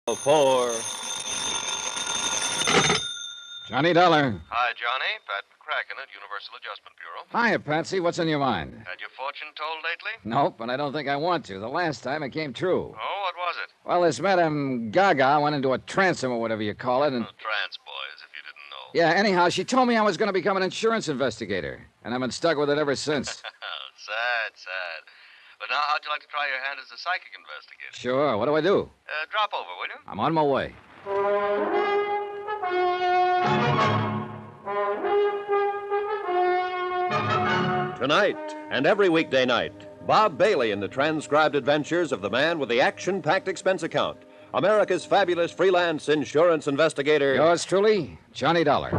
For Johnny Dollar. Hi, Johnny. Pat McCracken at Universal Adjustment Bureau. Hiya, Patsy. What's on your mind? Had your fortune told lately? Nope, but I don't think I want to. The last time it came true. Oh, what was it? Well, this Madame Gaga went into a transom or whatever you call it, and... Trance, boys, if you didn't know. Yeah, anyhow, she told me I was going to become an insurance investigator, and I've been stuck with it ever since. Sad. But now, how'd you like to try your hand as a psychic investigator? Sure. What do I do? Drop over, will you? I'm on my way. tonight and every weekday night, Bob Bailey in the transcribed adventures of the man with the action-packed expense account, America's fabulous freelance insurance investigator. Yours truly, Johnny Dollar.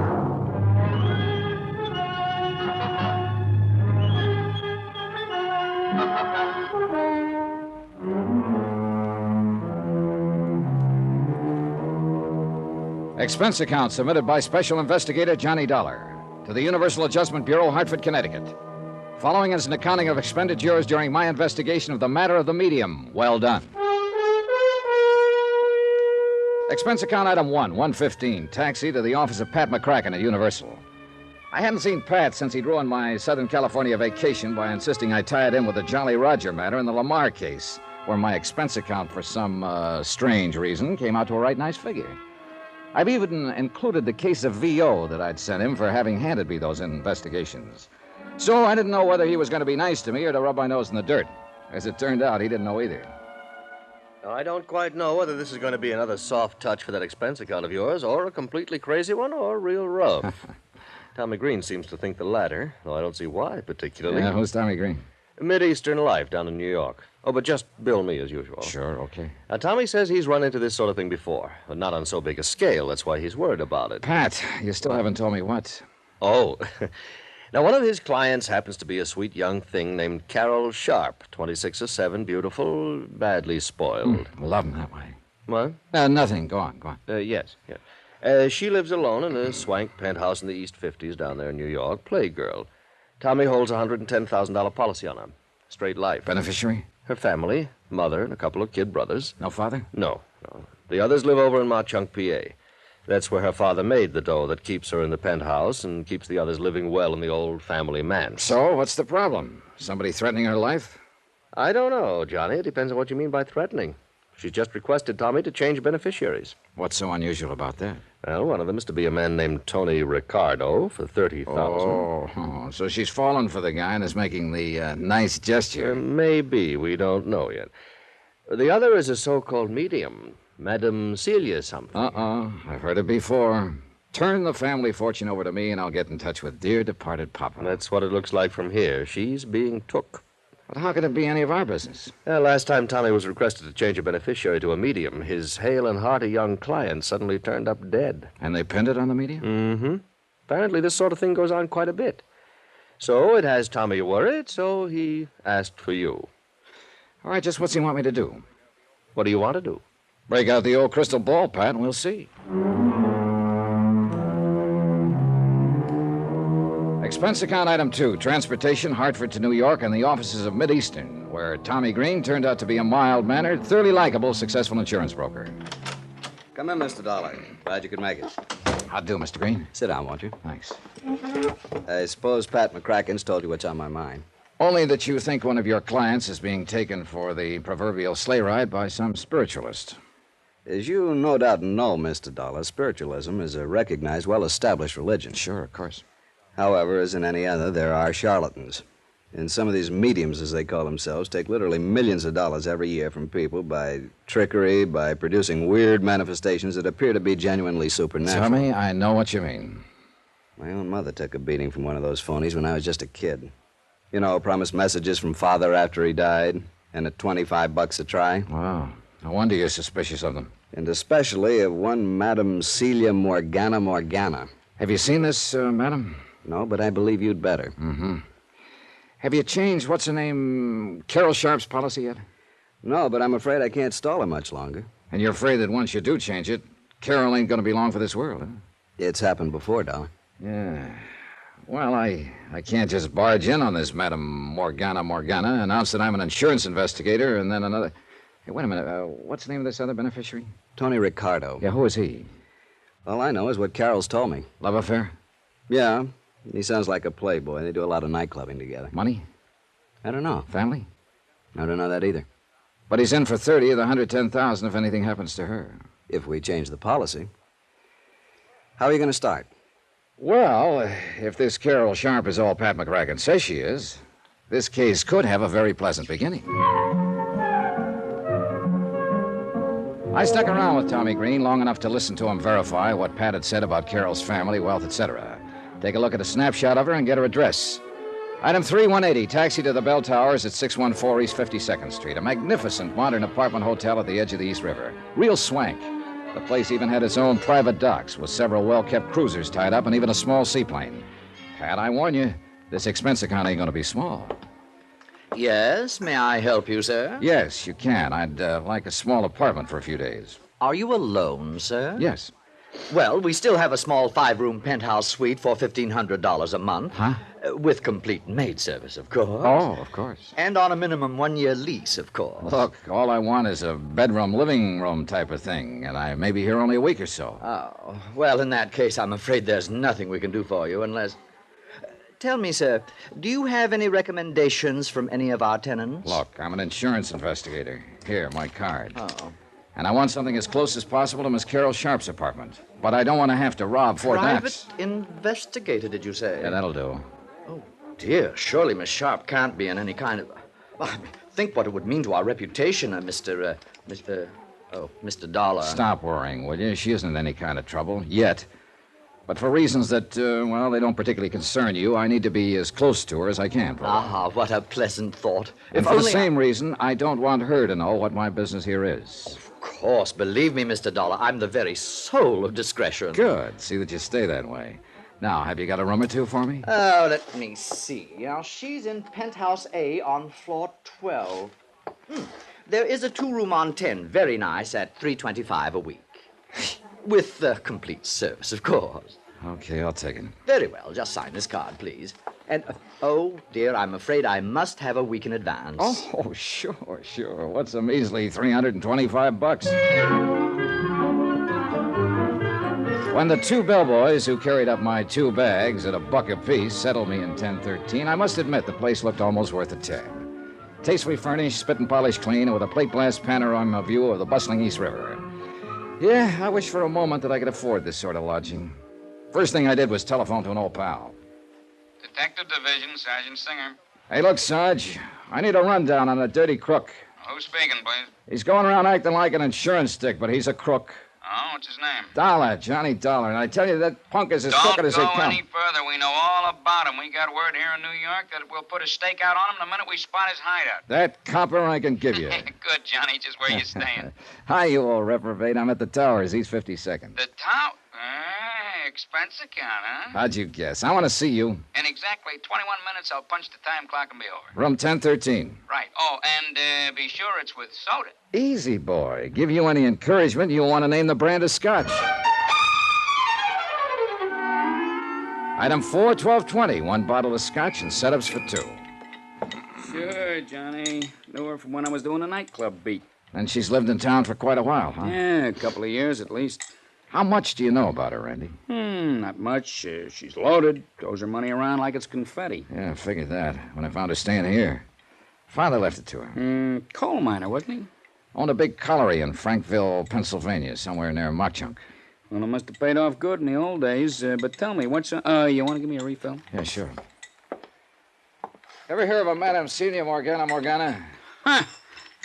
Expense account submitted by Special Investigator Johnny Dollar to the Universal Adjustment Bureau, Hartford, Connecticut. Following is an accounting of expenditures during my investigation of the matter of the medium. Well done. Expense account item 115, taxi to the office of Pat McCracken at Universal. I hadn't seen Pat since he'd ruined my Southern California vacation by insisting I tie it in with the Jolly Roger matter in the Lamar case, where my expense account, for some strange reason, came out to a right nice figure. I've even included the case of VO that I'd sent him for having handed me those investigations. So I didn't know whether he was going to be nice to me or to rub my nose in the dirt. As it turned out, he didn't know either. Now, I don't quite know whether this is going to be another soft touch for that expense account of yours, or a completely crazy one, or real rough. Tommy Green seems to think the latter, though I don't see why particularly. Yeah, who's Tommy Green? Mid-Eastern life down in New York. Oh, but just bill me as usual. Sure, okay. Now, Tommy says he's run into this sort of thing before, but not on so big a scale. That's why he's worried about it. Pat, you still haven't told me what. Oh. Now, one of his clients happens to be a sweet young thing named Carol Sharp, 26 or 7, beautiful, badly spoiled. Love him that way. What? Nothing. Go on. Yes. She lives alone in a swank penthouse in the East 50s down there in New York. Playgirl. Tommy holds a $110,000 policy on her. Straight life. Beneficiary? Her family, mother, and a couple of kid brothers. No father? No. The others live over in Mauchunk, PA. That's where her father made the dough that keeps her in the penthouse and keeps the others living well in the old family manse. So, what's the problem? Somebody threatening her life? I don't know, Johnny. It depends on what you mean by threatening. She's just requested Tommy to change beneficiaries. What's so unusual about that? Well, one of them is to be a man named Tony Ricardo for $30,000. Oh, so she's fallen for the guy and is making the nice gesture. Maybe. We don't know yet. The other is a so-called medium, Madame Celia something. I've heard it before. Turn the family fortune over to me and I'll get in touch with dear departed Papa. That's what it looks like from here. She's being took. But how could it be any of our business? Last time Tommy was requested to change a beneficiary to a medium, his hale and hearty young client suddenly turned up dead. And they pinned it on the medium? Mm-hmm. Apparently this sort of thing goes on quite a bit. So it has Tommy worried, so he asked for you. All right, just what's he want me to do? What do you want to do? Break out the old crystal ball, Pat, and we'll see. Expense account item 2, transportation, Hartford to New York, and the offices of Mid-Eastern, where Tommy Green turned out to be a mild-mannered, thoroughly likable, successful insurance broker. Come in, Mr. Dollar. Glad you could make it. How do, Mr. Green? Sit down, won't you? Thanks. I suppose Pat McCracken's told you what's on my mind. Only that you think one of your clients is being taken for the proverbial sleigh ride by some spiritualist. As you no doubt know, Mr. Dollar, spiritualism is a recognized, well-established religion. Sure, of course. However, as in any other, there are charlatans. And some of these mediums, as they call themselves, take literally millions of dollars every year from people by trickery, by producing weird manifestations that appear to be genuinely supernatural. Tommy, I know what you mean. My own mother took a beating from one of those phonies when I was just a kid. You know, promised messages from father after he died, and at $25 a try. Wow. No wonder you're suspicious of them. And especially of one Madame Celia Morgana. Have you seen this, madam? No, but I believe you'd better. Mm-hmm. Have you changed, what's her name, Carol Sharp's policy yet? No, but I'm afraid I can't stall her much longer. And you're afraid that once you do change it, Carol ain't going to be long for this world, huh? It's happened before, Dollar. Yeah. Well, I can't just barge in on this Madame Morgana, announce that I'm an insurance investigator, and then another... Hey, wait a minute. What's the name of this other beneficiary? Tony Ricardo. Yeah, who is he? All I know is what Carol's told me. Love affair? Yeah, he sounds like a playboy. They do a lot of nightclubbing together. Money? I don't know. Family? I don't know that either. But he's in for 30 of the 110,000 if anything happens to her. If we change the policy. How are you going to start? Well, if this Carol Sharp is all Pat McCracken says she is, this case could have a very pleasant beginning. I stuck around with Tommy Green long enough to listen to him verify what Pat had said about Carol's family, wealth, etc. Take a look at a snapshot of her and get her address. Item 3180, taxi to the Bell Towers at 614 East 52nd Street. A magnificent modern apartment hotel at the edge of the East River. Real swank. The place even had its own private docks with several well-kept cruisers tied up and even a small seaplane. Pat, I warn you, this expense account ain't going to be small. Yes, may I help you, sir? Yes, you can. I'd like a small apartment for a few days. Are you alone, sir? Yes. Well, we still have a small 5-room penthouse suite for $1,500 a month. Huh? With complete maid service, of course. Oh, of course. And on a minimum 1-year lease, of course. Look, all I want is a bedroom, living room type of thing, and I may be here only a week or so. Oh, well, in that case, I'm afraid there's nothing we can do for you unless... Tell me, sir, do you have any recommendations from any of our tenants? Look, I'm an insurance investigator. Here, my card. Oh. And I want something as close as possible to Miss Carol Sharp's apartment. But I don't want to have to rob Fort Knox. Private investigator, did you say? Yeah, that'll do. Oh, dear. Surely Miss Sharp can't be in any kind of... think what it would mean to our reputation, Mr. Dollar. Stop worrying, will you? She isn't in any kind of trouble, yet. But for reasons that, they don't particularly concern you, I need to be as close to her as I can. Ah, what a pleasant thought. And for the same reason, I don't want her to know what my business here is. Of course. Believe me, Mr. Dollar, I'm the very soul of discretion. Good. See that you stay that way. Now, have you got a room or two for me? Oh, let me see. Now, she's in penthouse A on floor 12. There is a 2-room on 10, very nice, at $325 a week. With complete service, of course. Okay, I'll take it. Very well. Just sign this card, please. And, oh, dear, I'm afraid I must have a week in advance. Oh, sure. What's a measly $325? When the 2 bellboys who carried up my 2 bags at $1 apiece settled me in 1013, I must admit the place looked almost worth a tab. Tastefully furnished, spit and polished clean, and with a plate glass panorama view of the bustling East River. Yeah, I wish for a moment that I could afford this sort of lodging. First thing I did was telephone to an old pal. Detective Division, Sergeant Singer. Hey, look, Sarge, I need a rundown on a dirty crook. Who's speaking, please? He's going around acting like an insurance stick, but he's a crook. Oh, what's his name? Dollar, Johnny Dollar. And I tell you, that punk is as crooked as they Don't go come. any further. We know all about him. We got word here in New York that we'll put a stakeout on him the minute we spot his hideout. That copper I can give you. Good, Johnny. Just where you staying? Hi, you old reprobate. I'm at the Towers, East 52nd. The tower? Expense account, huh? How'd you guess? I want to see you. In exactly 21 minutes, I'll punch the time clock and be over. Room 1013. Right. Oh, and be sure it's with soda. Easy, boy. Give you any encouragement, you'll want to name the brand of scotch. Item 4, 1220. 1 bottle of scotch and setups for 2. Sure, Johnny. Knew her from when I was doing a nightclub beat. And she's lived in town for quite a while, huh? Yeah, a couple of years at least. How much do you know about her, Randy? Not much. She's loaded. Throws her money around like it's confetti. Yeah, I figured that when I found her staying here. Father left it to her. Coal miner, wasn't he? Owned a big colliery in Frankville, Pennsylvania, somewhere near Mockchunk. Well, it must have paid off good in the old days. But tell me, what's... you want to give me a refill? Yeah, sure. Ever hear of a Madame Celia Morgana? Huh!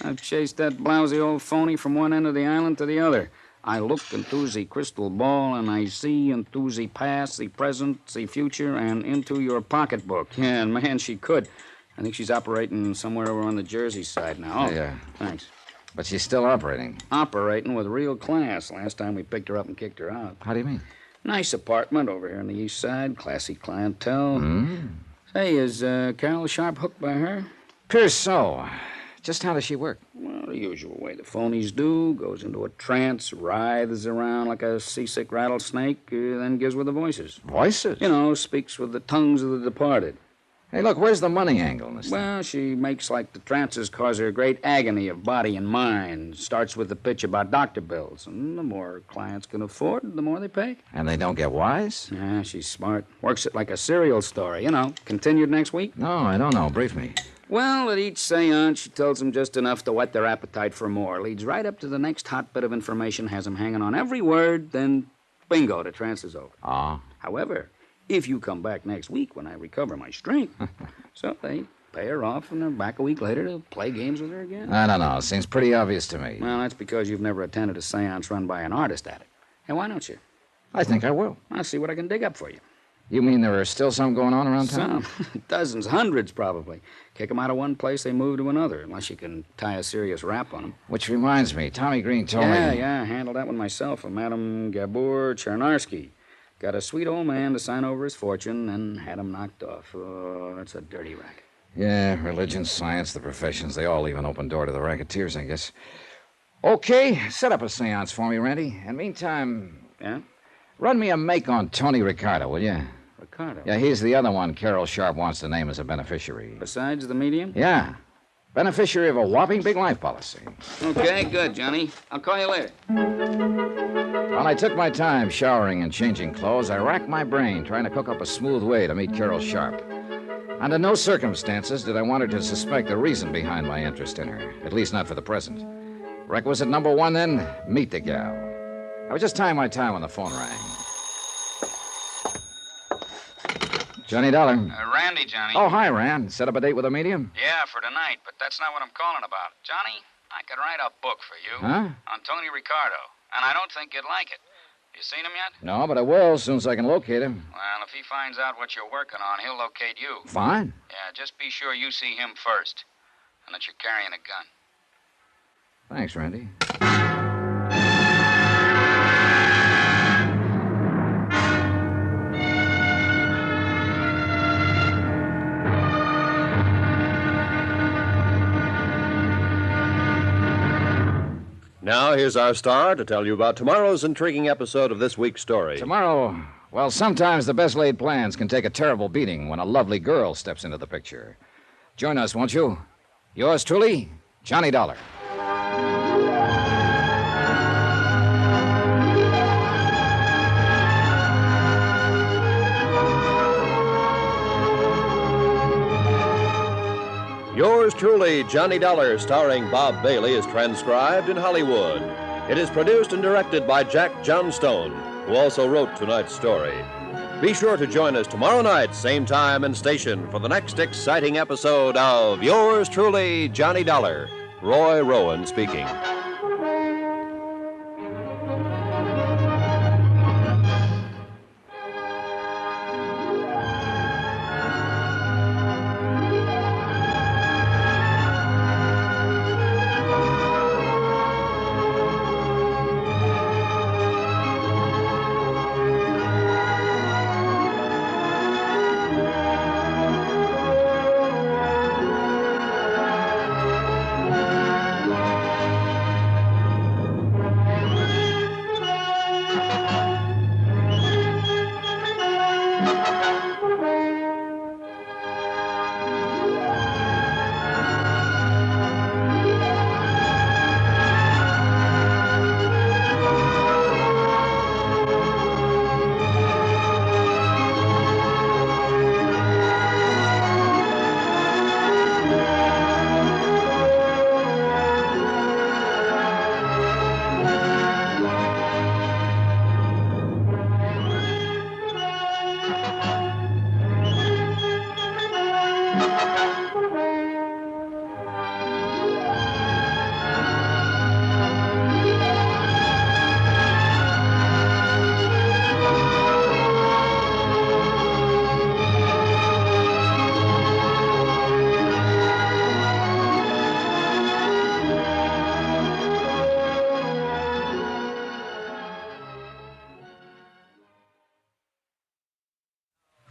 I've chased that blousy old phony from one end of the island to the other. I look into the crystal ball, and I see into the past, the present, the future, and into your pocketbook. Yeah, and man, she could. I think she's operating somewhere over on the Jersey side now. Oh, yeah. Thanks. But she's still operating. Operating with real class. Last time we picked her up and kicked her out. How do you mean? Nice apartment over here on the east side. Classy clientele. Say, is Carol Sharp hooked by her? Appears so. Just how does she work? Well, the usual way the phonies do. Goes into a trance, writhes around like a seasick rattlesnake, then gives with the voices. Voices? You know, speaks with the tongues of the departed. Hey, look, where's the money angle in this thing? Well, she makes like the trances cause her great agony of body and mind. Starts with the pitch about doctor bills. And the more clients can afford, the more they pay. And they don't get wise? Yeah, she's smart. Works it like a serial story. Continued next week? No, I don't know. Brief me. Well, at each seance, she tells them just enough to whet their appetite for more. Leads right up to the next hot bit of information, has them hanging on every word, then bingo, the trance is over. Oh. However, if you come back next week when I recover my strength, so they pay her off and they're back a week later to play games with her again. I don't know. Seems pretty obvious to me. Well, that's because you've never attended a seance run by an artist at it. Hey, why don't you? I think I will. I'll see what I can dig up for you. You mean there are still some going on around town? Some. Dozens, hundreds probably. Kick them out of one place, they move to another, unless you can tie a serious rap on them. Which reminds me, Tommy Green told me... Yeah, handled that one myself, of Madame Gabor Chernarsky. Got a sweet old man to sign over his fortune, and had him knocked off. Oh, that's a dirty racket. Yeah, religion, science, the professions, they all leave an open door to the racketeers, I guess. Okay, set up a seance for me, Randy. And meantime... Yeah? Run me a make on Tony Ricardo, will you? Ricardo? Yeah, he's the other one Carol Sharp wants to name as a beneficiary. Besides the medium? Yeah. Beneficiary of a whopping big life policy. Okay, good, Johnny. I'll call you later. While I took my time showering and changing clothes, I racked my brain trying to cook up a smooth way to meet Carol Sharp. Under no circumstances did I want her to suspect the reason behind my interest in her, at least not for the present. Requisite number one, then, meet the gal. I was just tying my tie when the phone rang. Johnny Dollar. Randy, Johnny. Oh, hi, Rand. Set up a date with a medium? Yeah, for tonight, but that's not what I'm calling about. Johnny, I could write a book for you. Huh? On Tony Ricardo, and I don't think you'd like it. You seen him yet? No, but I will as soon as I can locate him. Well, if he finds out what you're working on, he'll locate you. Fine. Yeah, just be sure you see him first, and that you're carrying a gun. Thanks, Randy. Now, here's our star to tell you about tomorrow's intriguing episode of this week's story. Tomorrow, well, sometimes the best laid plans can take a terrible beating when a lovely girl steps into the picture. Join us, won't you? Yours truly, Johnny Dollar. Yours truly, Johnny Dollar, starring Bob Bailey, is transcribed in Hollywood. It is produced and directed by Jack Johnstone, who also wrote tonight's story. Be sure to join us tomorrow night, same time and station, for the next exciting episode of Yours truly, Johnny Dollar. Roy Rowan speaking.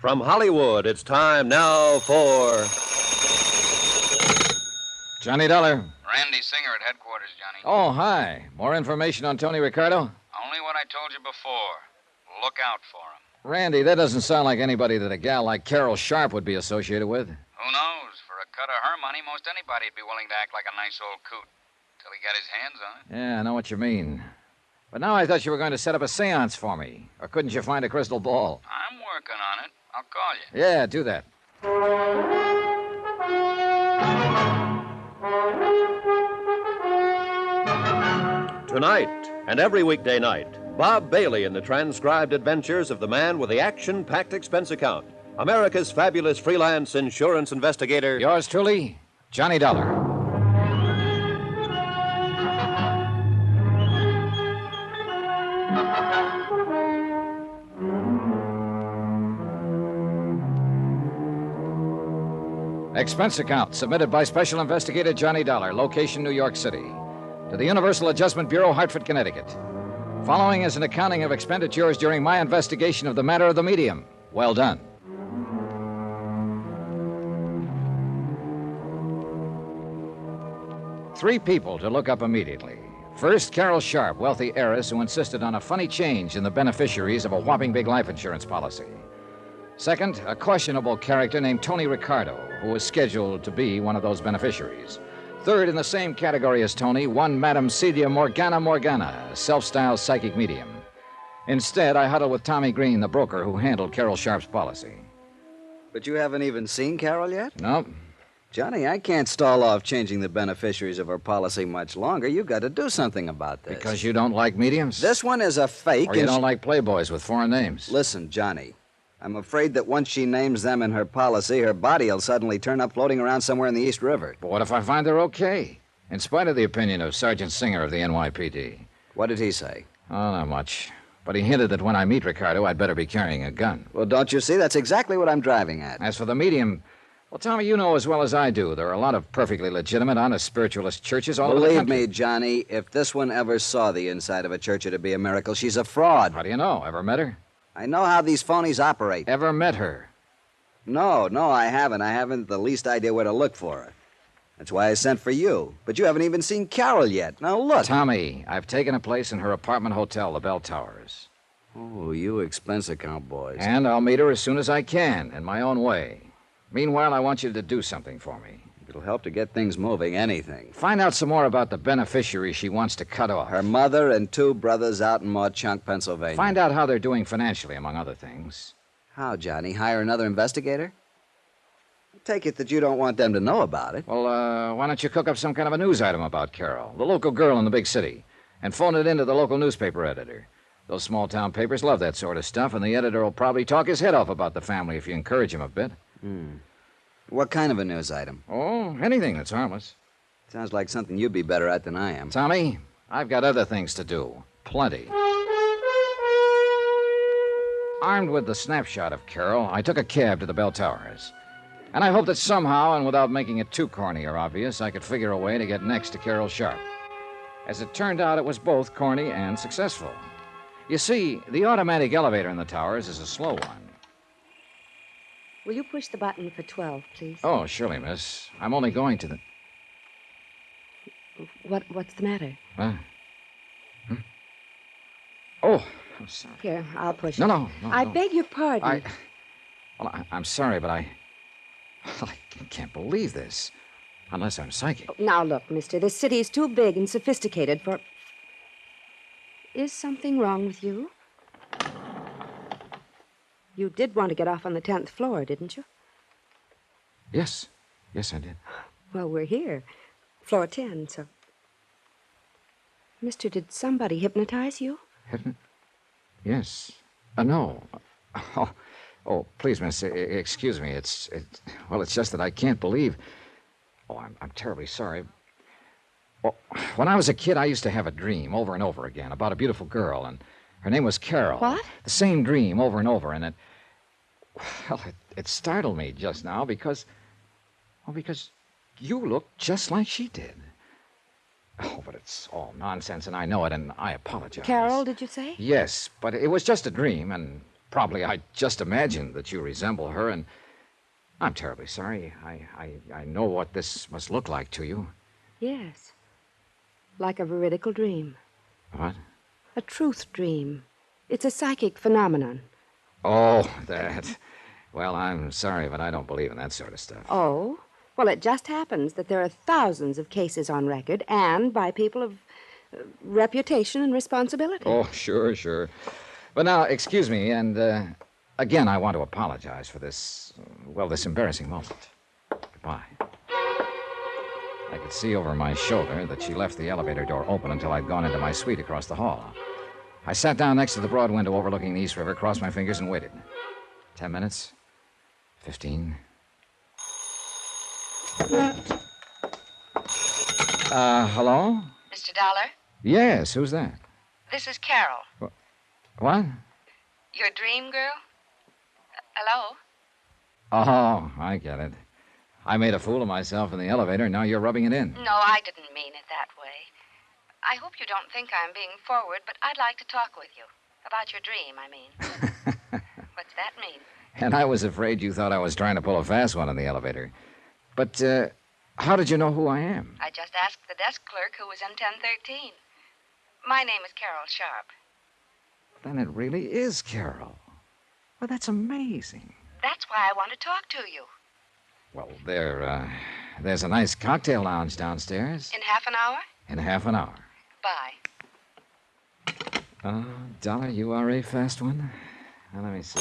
From Hollywood, it's time now for... Johnny Dollar. Randy Singer at headquarters, Johnny. Oh, hi. More information on Tony Ricardo? Only what I told you before. Look out for him. Randy, that doesn't sound like anybody that a gal like Carol Sharp would be associated with. Who knows? For a cut of her money, most anybody'd be willing to act like a nice old coot. Till he got his hands on it. Yeah, I know what you mean. But now I thought you were going to set up a seance for me. Or couldn't you find a crystal ball? I'm working on it. I'll call you. Yeah, do that. Tonight and every weekday night, Bob Bailey in the transcribed adventures of the man with the action-packed expense account, America's fabulous freelance insurance investigator. Yours truly, Johnny Dollar. Expense account submitted by Special Investigator Johnny Dollar, location New York City, to the Universal Adjustment Bureau, Hartford, Connecticut. Following is an accounting of expenditures during my investigation of the matter of the medium. Well done. Three people to look up immediately. First, Carol Sharp, wealthy heiress who insisted on a funny change in the beneficiaries of a whopping big life insurance policy. Second, a questionable character named Tony Ricardo, who was scheduled to be one of those beneficiaries. Third, in the same category as Tony, one Madame Celia Morgana, a self-styled psychic medium. Instead, I huddled with Tommy Green, the broker who handled Carol Sharp's policy. But you haven't even seen Carol yet? Nope. Johnny, I can't stall off changing the beneficiaries of her policy much longer. You've got to do something about this. Because you don't like mediums? This one is a fake. Or you don't like playboys with foreign names? Listen, Johnny, I'm afraid that once she names them in her policy, her body will suddenly turn up floating around somewhere in the East River. But what if I find they're okay? In spite of the opinion of Sergeant Singer of the NYPD. What did he say? Oh, not much. But he hinted that when I meet Ricardo, I'd better be carrying a gun. Well, don't you see? That's exactly what I'm driving at. As for the medium, well, Tommy, you know as well as I do, there are a lot of perfectly legitimate, honest spiritualist churches all over the country. Believe me, Johnny, if this one ever saw the inside of a church, it'd be a miracle. She's a fraud. How do you know? Ever met her? I know how these phonies operate. Ever met her? No, I haven't. I haven't the least idea where to look for her. That's why I sent for you. But you haven't even seen Carol yet. Now, look. Tommy, I've taken a place in her apartment hotel, the Bell Towers. Oh, you expense account boys. And I'll meet her as soon as I can, in my own way. Meanwhile, I want you to do something for me. It'll help to get things moving, anything. Find out some more about the beneficiary she wants to cut off. Her mother and two brothers out in Mauchunk, Pennsylvania. Find out how they're doing financially, among other things. How, Johnny? Hire another investigator? Take it that you don't want them to know about it. Well, why don't you cook up some kind of a news item about Carol, the local girl in the big city, and phone it in to the local newspaper editor. Those small-town papers love that sort of stuff, and the editor will probably talk his head off about the family if you encourage him a bit. What kind of a news item? Oh, anything that's harmless. Sounds like something you'd be better at than I am. Tommy, I've got other things to do. Plenty. Armed with the snapshot of Carol, I took a cab to the Bell Towers. And I hoped that somehow, and without making it too corny or obvious, I could figure a way to get next to Carol Sharp. As it turned out, it was both corny and successful. You see, the automatic elevator in the towers is a slow one. Will you push the button for 12, please? Oh, surely, miss. I'm only going to the... What's the matter? Huh? Oh, I'm sorry. Here, I'll push it. No. I beg your pardon. I'm sorry, but I can't believe this. Unless I'm psychic. Now, look, mister, this city is too big and sophisticated for... Is something wrong with you? You did want to get off on the 10th floor, didn't you? Yes, I did. Well, we're here. Floor 10, so... Mister, did somebody hypnotize you? Yes. No. Oh, please, miss, excuse me. It's just that I can't believe... Oh, I'm terribly sorry. Well, when I was a kid, I used to have a dream over and over again about a beautiful girl, and her name was Carol. What? The same dream over and over, and it startled me just now because you look just like she did. Oh, but it's all nonsense, and I know it, and I apologize. Carol, did you say? Yes, but it was just a dream, and probably I just imagined that you resemble her, and I'm terribly sorry. I know what this must look like to you. Yes. Like a veridical dream. What? A truth dream. It's a psychic phenomenon. Oh, that. Well, I'm sorry, but I don't believe in that sort of stuff. Oh? Well, it just happens that there are thousands of cases on record, and by people of reputation and responsibility. Oh, sure. But now, excuse me, and again, I want to apologize for this, this embarrassing moment. Goodbye. I could see over my shoulder that she left the elevator door open until I'd gone into my suite across the hall. I sat down next to the broad window overlooking the East River, crossed my fingers, and waited. 10 minutes. 15. Hello? Mr. Dollar, Yes, who's that? this is Carol, What? your dream girl. Hello? Oh, I get it. I made a fool of myself in the elevator, and now you're rubbing it in. No, I didn't mean it that way. I hope you don't think I'm being forward, but I'd like to talk with you. About your dream, I mean. What's that mean? And I was afraid you thought I was trying to pull a fast one in the elevator. But, how did you know who I am? I just asked the desk clerk who was in 1013. My name is Carol Sharp. Then it really is Carol. Well, that's amazing. That's why I want to talk to you. Well, there's a nice cocktail lounge downstairs. In half an hour? In half an hour. Bye. Dollar, you are a fast one. Now, let me see.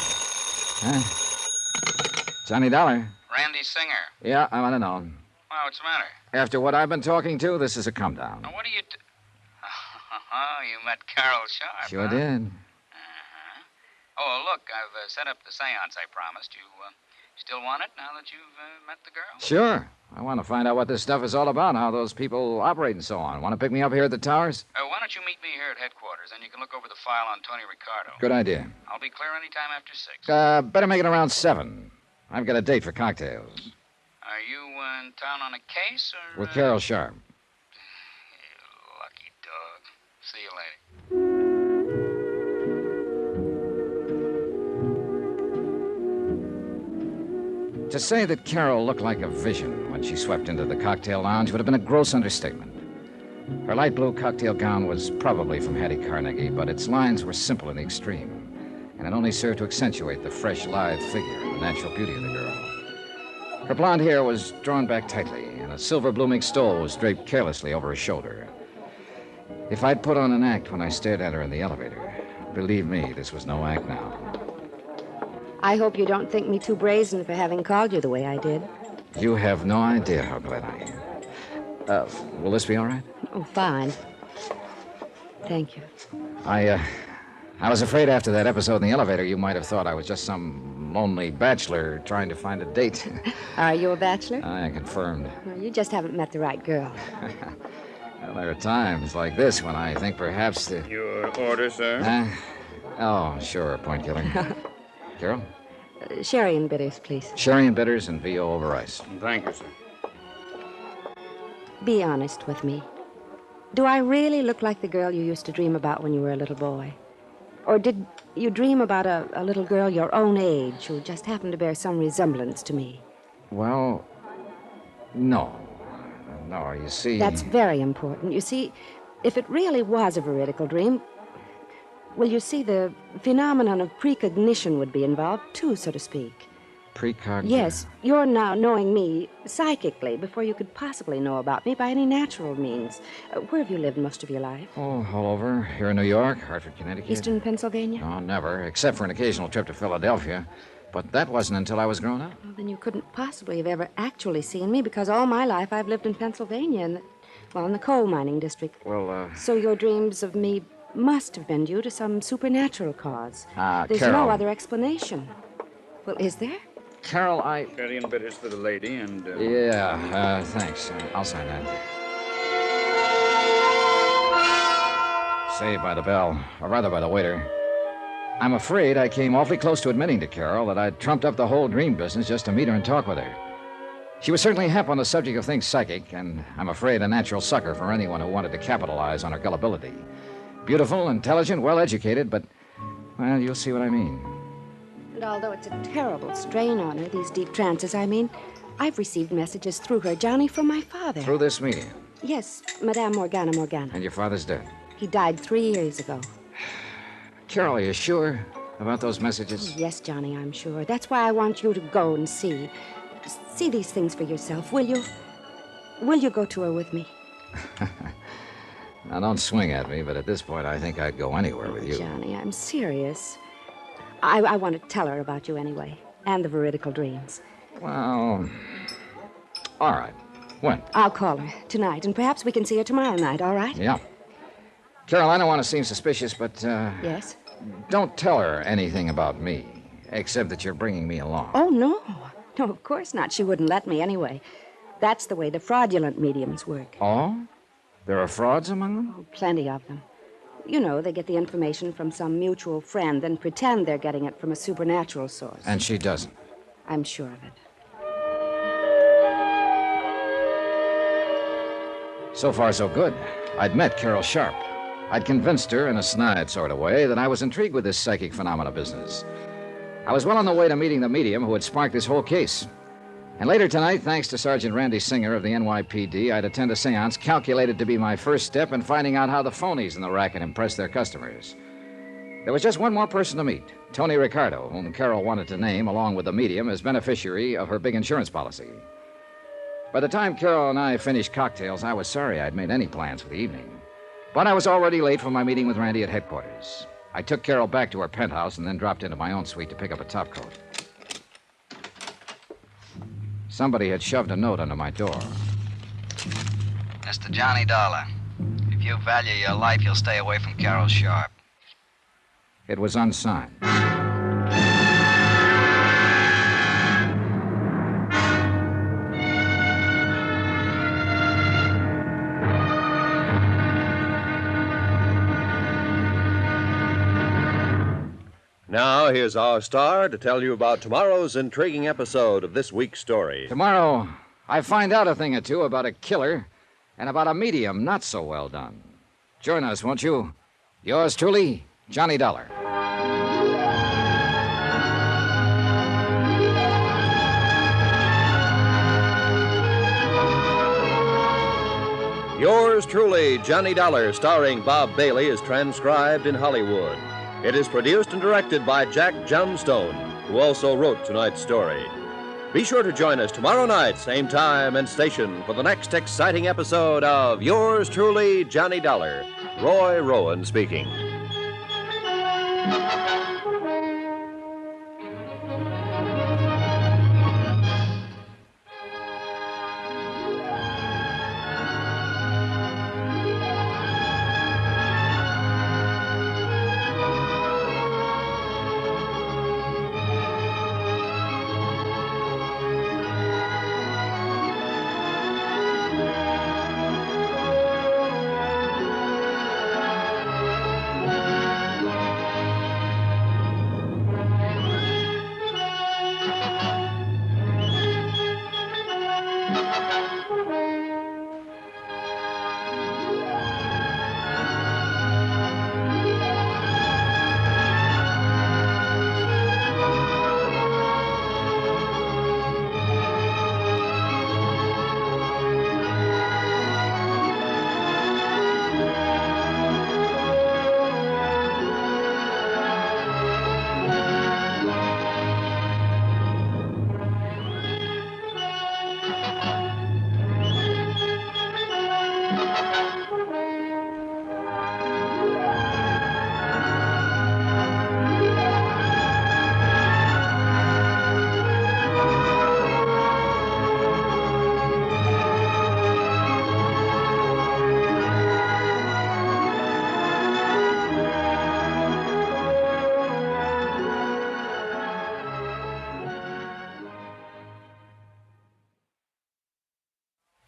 Johnny Dollar. Randy Singer. Yeah, I want to know. Well, what's the matter? After what I've been talking to, this is a come down. Now, what do you do? Oh, you met Carol Sharp. Sure huh? did. Uh-huh. Oh, look, I've set up the seance I promised you. Still want it now that you've met the girl? Sure. I want to find out what this stuff is all about, how those people operate and so on. Want to pick me up here at the towers? Why don't you meet me here at headquarters, and you can look over the file on Tony Ricardo. Good idea. I'll be clear any time after 6. Better make it around 7. I've got a date for cocktails. Are you in town on a case, or... With Carol Sharp. You lucky dog. See you later. To say that Carol looked like a vision when she swept into the cocktail lounge would have been a gross understatement. Her light blue cocktail gown was probably from Hattie Carnegie, but its lines were simple in the extreme, and it only served to accentuate the fresh, lithe figure and the natural beauty of the girl. Her blonde hair was drawn back tightly, and a silver blooming stole was draped carelessly over her shoulder. If I'd put on an act when I stared at her in the elevator, believe me, this was no act now. I hope you don't think me too brazen for having called you the way I did. You have no idea how glad I am. Will this be all right? Oh, fine. Thank you. I was afraid after that episode in the elevator you might have thought I was just some lonely bachelor trying to find a date. Are you a bachelor? I confirmed. Well, you just haven't met the right girl. Well, there are times like this when I think perhaps the... Your order, sir? Oh, sure, point killer. Carol? Sherry and bitters, please. Sherry and bitters and VO over ice. Thank you, sir. Be honest with me. Do I really look like the girl you used to dream about when you were a little boy? Or did you dream about a little girl your own age who just happened to bear some resemblance to me? Well, no. No, you see... That's very important. You see, if it really was a veridical dream, well, you see, the phenomenon of precognition would be involved, too, so to speak. Precognition? Yes, you're now knowing me psychically before you could possibly know about me by any natural means. Where have you lived most of your life? Oh, all over. Here in New York, Hartford, Connecticut. Eastern Pennsylvania? No, never, except for an occasional trip to Philadelphia. But that wasn't until I was grown up. Well, then you couldn't possibly have ever actually seen me, because all my life I've lived in Pennsylvania, in the coal mining district. Well, So your dreams of me must have been due to some supernatural cause. There's Carol. no other explanation. Well, is there? Carol, Sherry and bitters for the lady, and... Yeah, thanks. I'll sign that. Saved by the bell, or rather by the waiter. I'm afraid I came awfully close to admitting to Carol that I'd trumped up the whole dream business just to meet her and talk with her. She was certainly hep on the subject of things psychic, and I'm afraid a natural sucker for anyone who wanted to capitalize on her gullibility. Beautiful, intelligent, well-educated, but, well, you'll see what I mean. And although it's a terrible strain on her, these deep trances, I've received messages through her, Johnny, from my father. Through this medium? Yes, Madame Morgana. And your father's dead? He died 3 years ago. Carol, are you sure? about those messages? Yes, Johnny, I'm sure. That's why I want you to go and see. See these things for yourself, will you? Will you go to her with me? Now, don't swing at me, but at this point, I think I'd go anywhere with you. Johnny, I'm serious. I want to tell her about you anyway, and the veridical dreams. Well, all right. When? I'll call her tonight, and perhaps we can see her tomorrow night, all right? Yeah. Carol, I don't want to seem suspicious, but, Yes? don't tell her anything about me, except that you're bringing me along. Oh, no. No, of course not. She wouldn't let me anyway. That's the way the fraudulent mediums work. Oh? There are frauds among them? Oh, plenty of them. You know, they get the information from some mutual friend, then pretend they're getting it from a supernatural source. And she doesn't. I'm sure of it. So far, so good. I'd met Carol Sharp. I'd convinced her in a snide sort of way that I was intrigued with this psychic phenomena business. I was well on the way to meeting the medium who had sparked this whole case. And later tonight, thanks to Sergeant Randy Singer of the NYPD, I'd attend a seance calculated to be my first step in finding out how the phonies in the racket impress their customers. There was just one more person to meet, Tony Ricardo, whom Carol wanted to name, along with the medium, as beneficiary of her big insurance policy. By the time Carol and I finished cocktails, I was sorry I'd made any plans for the evening. But I was already late for my meeting with Randy at headquarters. I took Carol back to her penthouse and then dropped into my own suite to pick up a topcoat. Somebody had shoved a note under my door. Mr. Johnny Dollar, if you value your life, you'll stay away from Carol Sharp. It was unsigned. Now, here's our star to tell you about tomorrow's intriguing episode of this week's story. Tomorrow, I find out a thing or two about a killer and about a medium not so well done. Join us, won't you? Yours truly, Johnny Dollar. Yours truly, Johnny Dollar, starring Bob Bailey, is transcribed in Hollywood. It is produced and directed by Jack Johnstone, who also wrote tonight's story. Be sure to join us tomorrow night, same time and station, for the next exciting episode of Yours truly, Johnny Dollar. Roy Rowan speaking.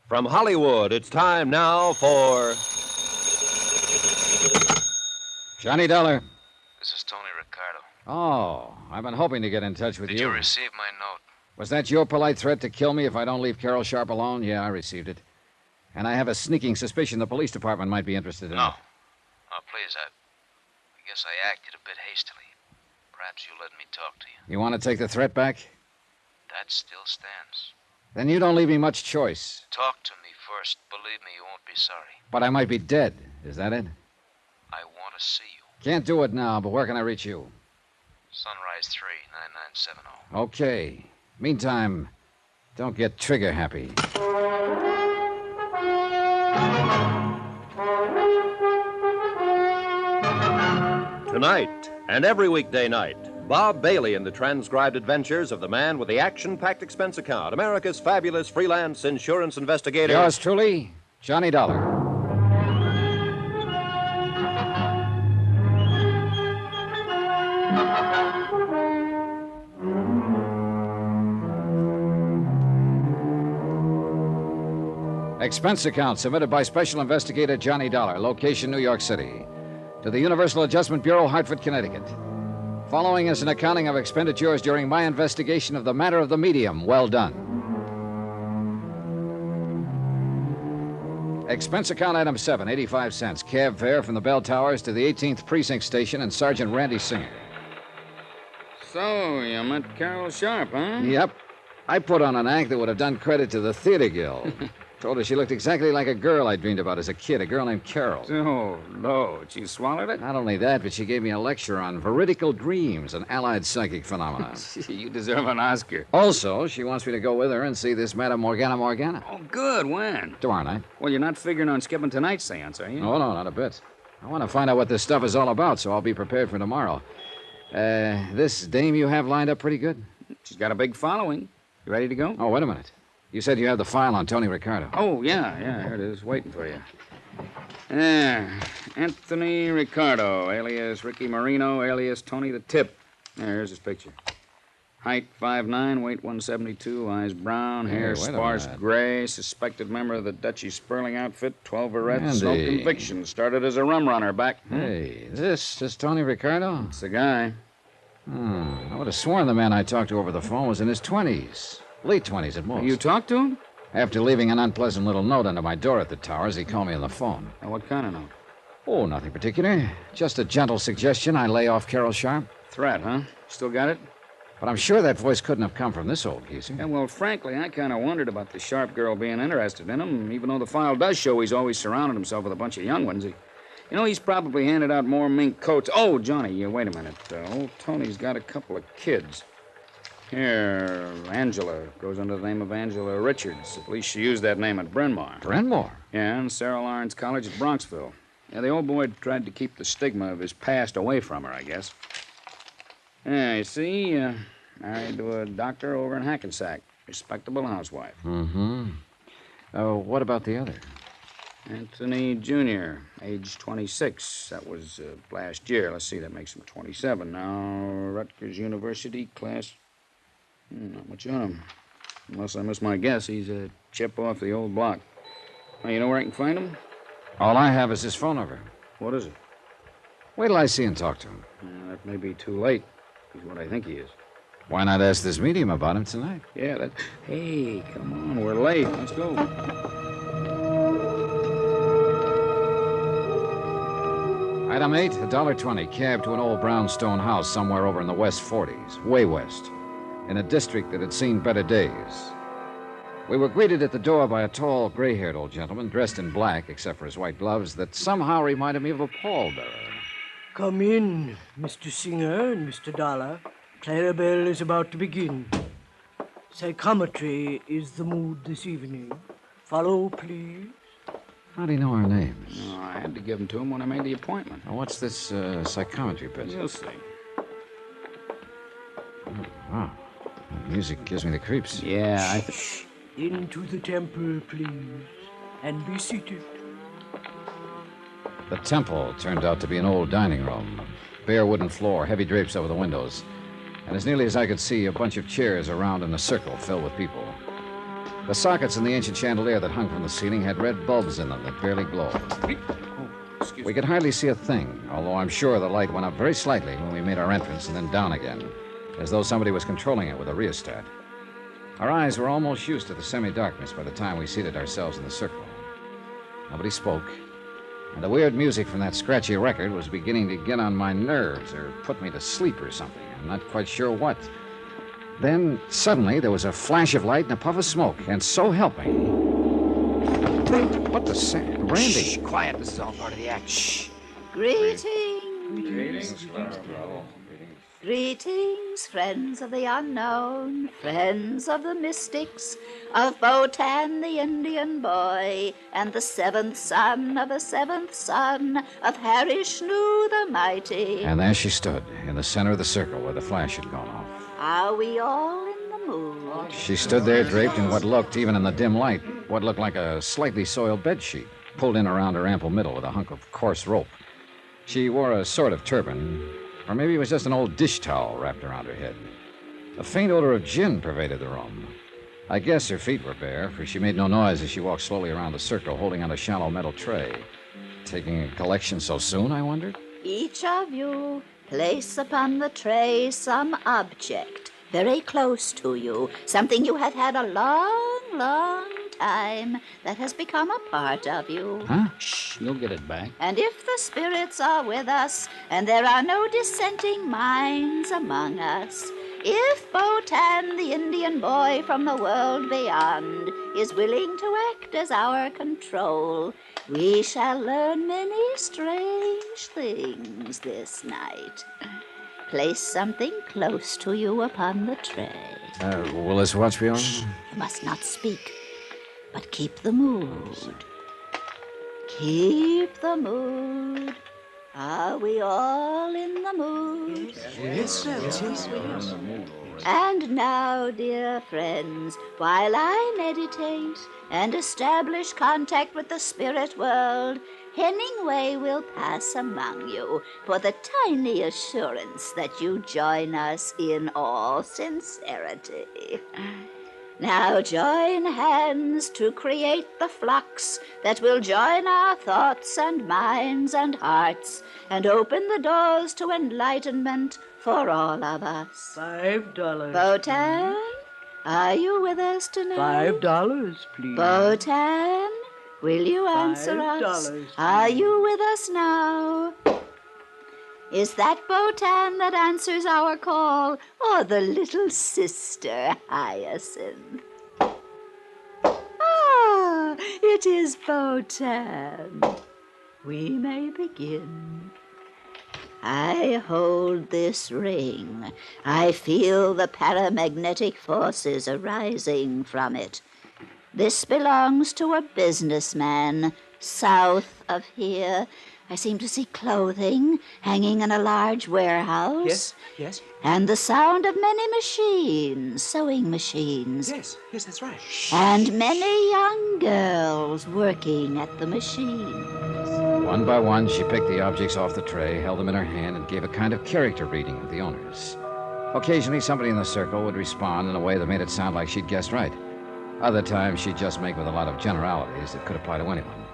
From Hollywood, it's time now for Johnny Dollar. This is Tony Ricardo. Oh, I've been hoping to get in touch with Did you receive my note? Was that your polite threat to kill me if I don't leave Carol Sharp alone? Yeah, I received it. And I have a sneaking suspicion the police department might be interested in No. it. Oh, please, I guess I acted a bit hastily. Perhaps you let me talk to you. You want to take the threat back? That still stands. Then you don't leave me much choice. Talk to me first. Believe me, you won't be sorry. But I might be dead. Is that it? I want to see you. Can't do it now, but where can I reach you? Sunrise 3, 9970. Okay. Meantime, don't get trigger happy. Tonight and every weekday night, Bob Bailey in the transcribed adventures of the man with the action-packed expense account, America's fabulous freelance insurance investigator. Yours truly, Johnny Dollar. Expense account submitted by Special Investigator Johnny Dollar, location New York City, to the Universal Adjustment Bureau, Hartford, Connecticut. Following is an accounting of expenditures during my investigation of the matter of the medium. Well done. Expense account item 7, 85 cents. Cab fare from the Bell Towers to the 18th Precinct Station and Sergeant Randy Singer. So, you met Carol Sharp, huh? Yep. I put on an act that would have done credit to the Theater Guild. Told her she looked exactly like a girl I dreamed about as a kid, a girl named Carol. Oh, no. She swallowed it? Not only that, but she gave me a lecture on veridical dreams and allied psychic phenomena. You deserve an Oscar. Also, she wants me to go with her and see this Madame Morgana. Oh, good. When? Tomorrow night. Well, you're not figuring on skipping tonight's seance, are you? Oh, no, not a bit. I want to find out what this stuff is all about, so I'll be prepared for tomorrow. This dame you have lined up pretty good? She's got a big following. You ready to go? Oh, wait a minute. You said you had the file on Tony Ricardo. Oh, yeah, here it is, waiting for you. Anthony Ricardo, alias Ricky Marino, alias Tony the Tip. Here's his picture. Height 5'9", weight 172, eyes brown, hair sparse gray, suspected member of the Dutchy Sperling outfit, 12 arrests, no convictions, started as a rum runner back. Hey, this is Tony Ricardo? It's the guy. I would have sworn the man I talked to over the phone was in his 20s. Late 20s at most. You talked to him? After leaving an unpleasant little note under my door at the Towers, he called me on the phone. Now, what kind of note? Oh, nothing particular. Just a gentle suggestion I lay off Carol Sharp. Threat, huh? Still got it? But I'm sure that voice couldn't have come from this old geezer. Yeah, well, frankly, I kind of wondered about the Sharp girl being interested in him, even though the file does show he's always surrounded himself with a bunch of young ones. He's probably handed out more mink coats. Oh, Johnny, wait a minute. Old Tony's got a couple of kids. Here, Angela goes under the name of Angela Richards. At least she used that name at Bryn Mawr. Bryn Mawr? Yeah, and Sarah Lawrence College at Bronxville. Yeah, the old boy tried to keep the stigma of his past away from her, I guess. Yeah, you see, married to a doctor over in Hackensack. Respectable housewife. Mm-hmm. What about the other? Anthony Jr., age 26. That was last year. Let's see, that makes him 27 now. Rutgers University, class... Not much on him. Unless I miss my guess, he's a chip off the old block. Well, you know where I can find him? All I have is his phone number. What is it? Wait till I see and talk to him. That may be too late. He's what I think he is. Why not ask this medium about him tonight? Yeah, that... Hey, come on, we're late. Let's go. Item 8, $1.20, cab to an old brownstone house somewhere over in the West 40s, way west, in a district that had seen better days. We were greeted at the door by a tall, gray-haired old gentleman dressed in black, except for his white gloves, that somehow reminded me of a pallbearer. Come in, Mr. Singer and Mr. Dollar. Clarabelle is about to begin. Psychometry is the mood this evening. Follow, please. How do you know our names? Oh, I had to give them to him when I made the appointment. Now, what's this psychometry business? You'll see. Oh, wow. The music gives me the creeps. Yeah, Shh. Into the temple, please. And be seated. The temple turned out to be an old dining room. Bare wooden floor, heavy drapes over the windows. And as nearly as I could see, a bunch of chairs around in a circle filled with people. The sockets in the ancient chandelier that hung from the ceiling had red bulbs in them that barely glowed. We could hardly see a thing, although I'm sure the light went up very slightly when we made our entrance and then down again, as though somebody was controlling it with a rheostat. Our eyes were almost used to the semi-darkness by the time we seated ourselves in the circle. Nobody spoke, and the weird music from that scratchy record was beginning to get on my nerves or put me to sleep or something. I'm not quite sure what. Then, suddenly, there was a flash of light and a puff of smoke, and so helping... What the sand? Randy! Shh, quiet. This is all part of the act. Shh. Greetings. Greetings, Greetings, friends of the unknown, friends of the mystics, of Botan the Indian boy, and the seventh son of the seventh son of Harishnu the mighty. And there she stood, in the center of the circle where the flash had gone off. Are we all in the mood? She stood there draped in what looked, even in the dim light, what looked like a slightly soiled bedsheet, pulled in around her ample middle with a hunk of coarse rope. She wore a sort of turban, or maybe it was just an old dish towel wrapped around her head. A faint odor of gin pervaded the room. I guess her feet were bare, for she made no noise as she walked slowly around the circle, holding on a shallow metal tray. Taking a collection so soon, I wondered? Each of you place upon the tray some object very close to you, something you have had a long, long time that has become a part of you. Huh? Shh, you'll get it back. And if the spirits are with us, and there are no dissenting minds among us, if Botan, the Indian boy from the world beyond, is willing to act as our control, we shall learn many strange things this night. Place something close to you upon the tray. Will this watch be on? You must not speak, but keep the mood. Keep the mood. Are we all in the mood? Yes, yes. And now, dear friends, while I meditate and establish contact with the spirit world, Hemingway will pass among you for the tiny assurance that you join us in all sincerity. Now join hands to create the flux that will join our thoughts and minds and hearts and open the doors to enlightenment for all of us. $5. Botan, are you with us tonight? $5, please. Botan, will you answer us? $5, Are you with us now? Is that Botan that answers our call, or the little sister Hyacinth? Ah, it is Botan. We may begin. I hold this ring. I feel the paramagnetic forces arising from it. This belongs to a businessman south of here. I seem to see clothing hanging in a large warehouse. Yes. And the sound of many machines, sewing machines. Yes, that's right. And many young girls working at the machines. One by one, she picked the objects off the tray, held them in her hand, and gave a kind of character reading of the owners. Occasionally, somebody in the circle would respond in a way that made it sound like she'd guessed right. Other times, she'd just make with a lot of generalities that could apply to anyone.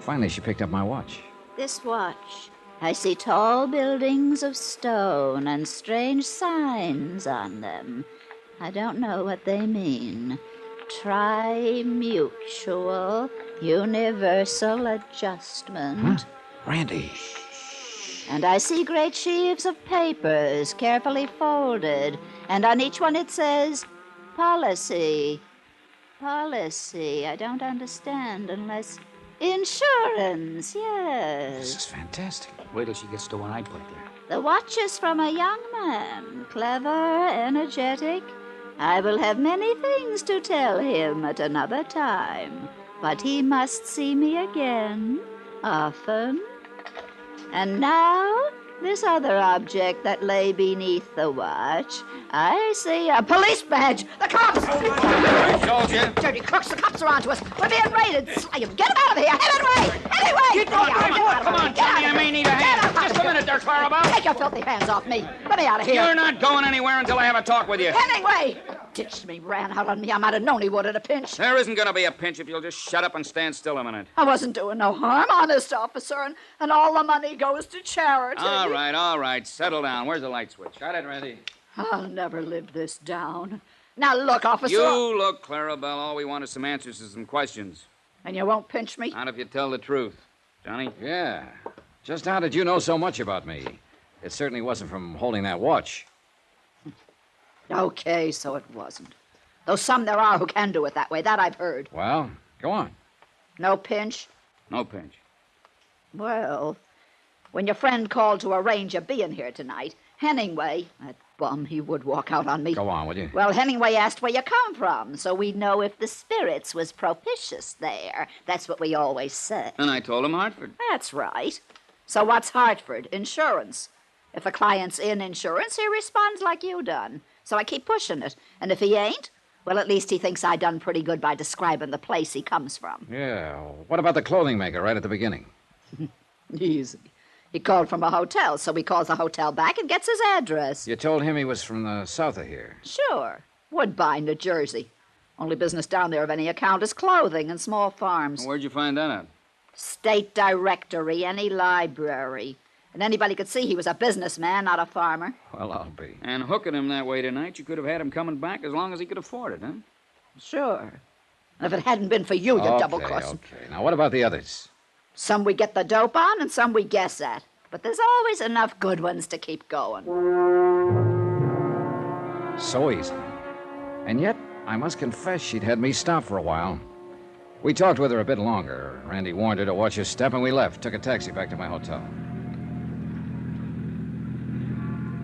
Finally, she picked up my watch. This watch, I see tall buildings of stone and strange signs on them. I don't know what they mean. Tri-mutual, universal adjustment. Huh? Randy. And I see great sheaves of papers carefully folded, and on each one it says, policy. Policy, I don't understand unless... Insurance, yes. This is fantastic. Wait till she gets to what I put there. The watch is from a young man, clever, energetic. I will have many things to tell him at another time, but he must see me again, often. And now, this other object that lay beneath the watch. I see a police badge. The cops! Soldier! Dirty crooks, the cops are onto us. We're being raided. Slay 'em. Get 'em out of here. Hemingway! Get out. Come on, Tony, I may need a hand. Just a minute there, Clarabelle. Take your filthy hands off me. Let me out of here. You're not going anywhere until I have a talk with you. Hemingway! Ditched me, ran out on me. I might have known he would at a pinch. There isn't going to be a pinch if you'll just shut up and stand still a minute. I wasn't doing no harm, honest, officer, and all the money goes to charity. All right. Settle down. Where's the light switch? Got it, Randy? I'll never live this down. Now look, officer. You look, Clarabelle. All we want is some answers to some questions. And you won't pinch me? Not if you tell the truth. Johnny? Yeah. Just how did you know so much about me? It certainly wasn't from holding that watch. Okay, so it wasn't. Though some there are who can do it that way. That I've heard. Well, go on. No pinch? No pinch. Well, When your friend called to arrange your being here tonight, Hemingway, that bum, he would walk out on me. Go on, will you? Well, Hemingway asked where you come from, so we'd know if the spirits was propitious there. That's what we always say. And I told him Hartford. That's right. So what's Hartford? Insurance. If a client's in insurance, he responds like you done. So I keep pushing it. And if he ain't, well, at least he thinks I done pretty good by describing the place he comes from. Yeah. What about the clothing maker right at the beginning? Easy. He called from a hotel, so he calls the hotel back and gets his address. You told him he was from the south of here. Sure. Woodbine, New Jersey. Only business down there of any account is clothing and small farms. Where'd you find that out? State directory, any library. And anybody could see he was a businessman, not a farmer. Well, I'll be. And hooking him that way tonight, you could have had him coming back as long as he could afford it, huh? Sure. And if it hadn't been for you, you double-crossing. Okay. Now, what about the others? Some we get the dope on and some we guess at. But there's always enough good ones to keep going. So easy. And yet, I must confess she'd had me stop for a while. We talked with her a bit longer. Randy warned her to watch her step, and we left. Took a taxi back to my hotel.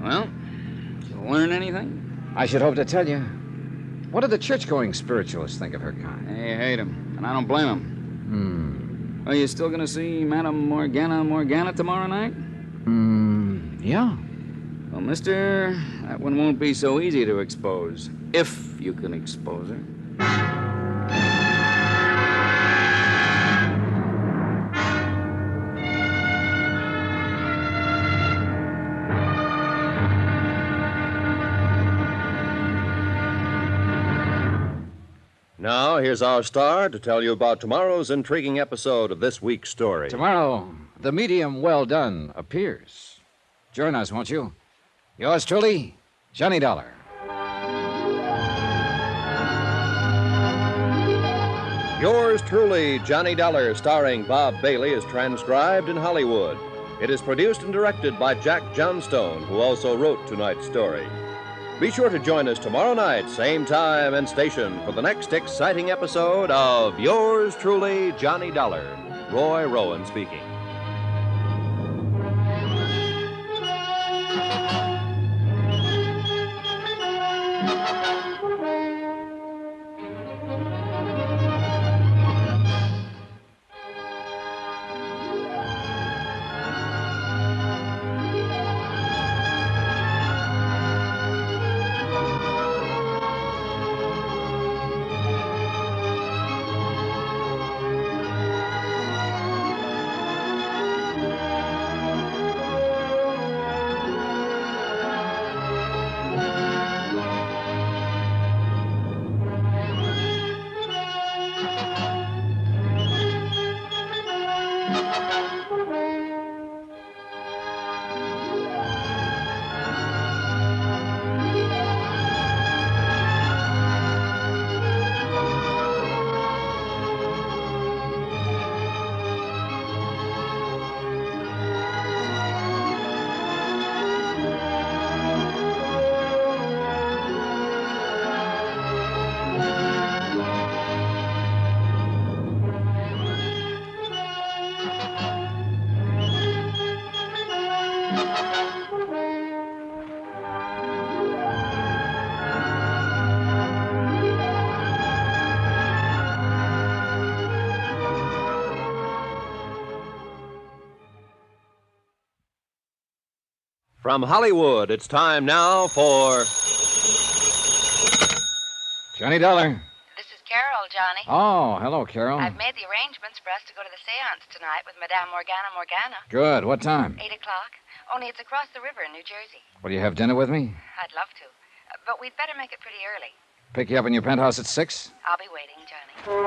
Well, did you learn anything? I should hope to tell you. What did the church-going spiritualists think of her kind? They hate him, and I don't blame him. Are you still going to see Madame Morgana tomorrow night? Yeah. Well, mister, that one won't be so easy to expose, if you can expose her. Now, here's our star to tell you about tomorrow's intriguing episode of this week's story. Tomorrow, the medium well done appears. Join us, won't you? Yours truly, Johnny Dollar. Yours truly, Johnny Dollar, starring Bob Bailey, is transcribed in Hollywood. It is produced and directed by Jack Johnstone, who also wrote tonight's story. Be sure to join us tomorrow night, same time and station, for the next exciting episode of Yours truly, Johnny Dollar. Roy Rowan speaking. From Hollywood, it's time now for... Johnny Dollar. This is Carol, Johnny. Oh, hello, Carol. I've made the arrangements for us to go to the seance tonight with Madame Morgana. Good. What time? 8 o'clock. Only it's across the river in New Jersey. Will you have dinner with me? I'd love to. But we'd better make it pretty early. Pick you up in your penthouse at 6? I'll be waiting, Johnny.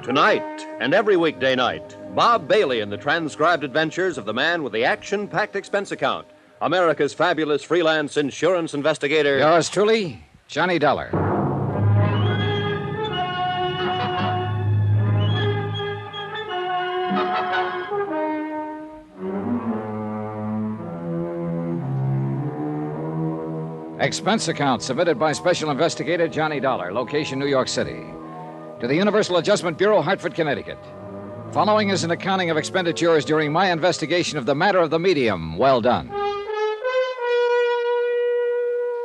Tonight and every weekday night, Bob Bailey in the transcribed adventures of the man with the action-packed expense account, America's fabulous freelance insurance investigator. Yours truly, Johnny Dollar. Expense account submitted by Special Investigator Johnny Dollar, location New York City. to the Universal Adjustment Bureau, Hartford, Connecticut. Following is an accounting of expenditures during my investigation of the matter of the medium. Well done.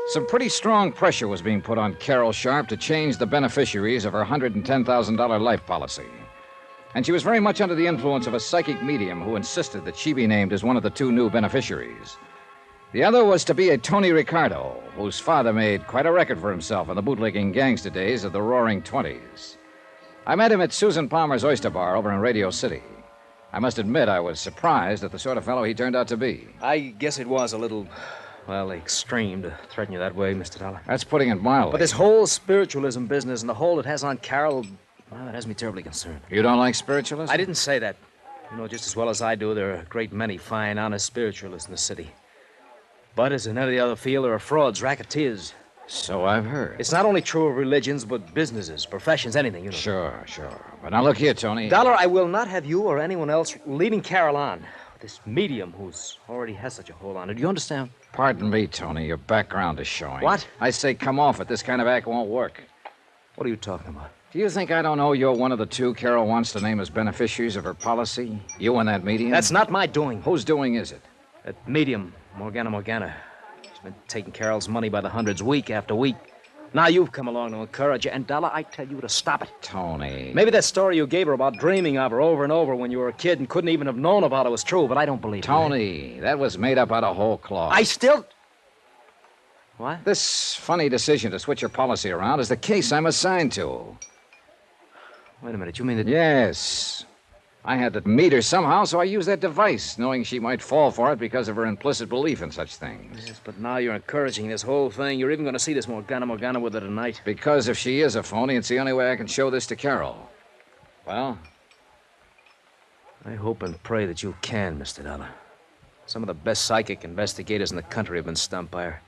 Some pretty strong pressure was being put on Carol Sharp to change the beneficiaries of her $110,000 life policy. And she was very much under the influence of a psychic medium who insisted that she be named as one of the two new beneficiaries. The other was to be a Tony Ricardo, whose father made quite a record for himself in the bootlegging gangster days of the Roaring Twenties. I met him at Susan Palmer's Oyster Bar over in Radio City. I must admit I was surprised at the sort of fellow he turned out to be. I guess it was a little, extreme to threaten you that way, Mr. Dollar. That's putting it mildly. But this whole spiritualism business and the hold it has on Carol, well, it has me terribly concerned. You don't like spiritualism? I didn't say that. You know just as well as I do, there are a great many fine, honest spiritualists in the city. But as in any other field, there are frauds, racketeers. So I've heard. It's not only true of religions, but businesses, professions, anything, you know. Sure. But now look here, Tony. Dollar, I will not have you or anyone else leading Carol on. This medium who's already has such a hold on her. Do you understand? Pardon me, Tony. Your background is showing. What? I say come off it. This kind of act won't work. What are you talking about? Do you think I don't know you're one of the two Carol wants to name as beneficiaries of her policy? You and that medium? That's not my doing. Whose doing is it? That medium, Morgana. She's been taking Carol's money by the hundreds week after week. Now you've come along to encourage her, and Dollar, I tell you to stop it. Tony. Maybe that story you gave her about dreaming of her over and over when you were a kid and couldn't even have known about it was true, but I don't believe it. Tony, that was made up out of whole cloth. I still... What? This funny decision to switch your policy around is the case I'm assigned to. Wait a minute, you mean that... Yes. I had to meet her somehow, so I used that device, knowing she might fall for it because of her implicit belief in such things. Yes, but now you're encouraging this whole thing. You're even going to see this Morgana with her tonight. Because if she is a phony, it's the only way I can show this to Carol. Well? I hope and pray that you can, Mr. Dollar. Some of the best psychic investigators in the country have been stumped by her.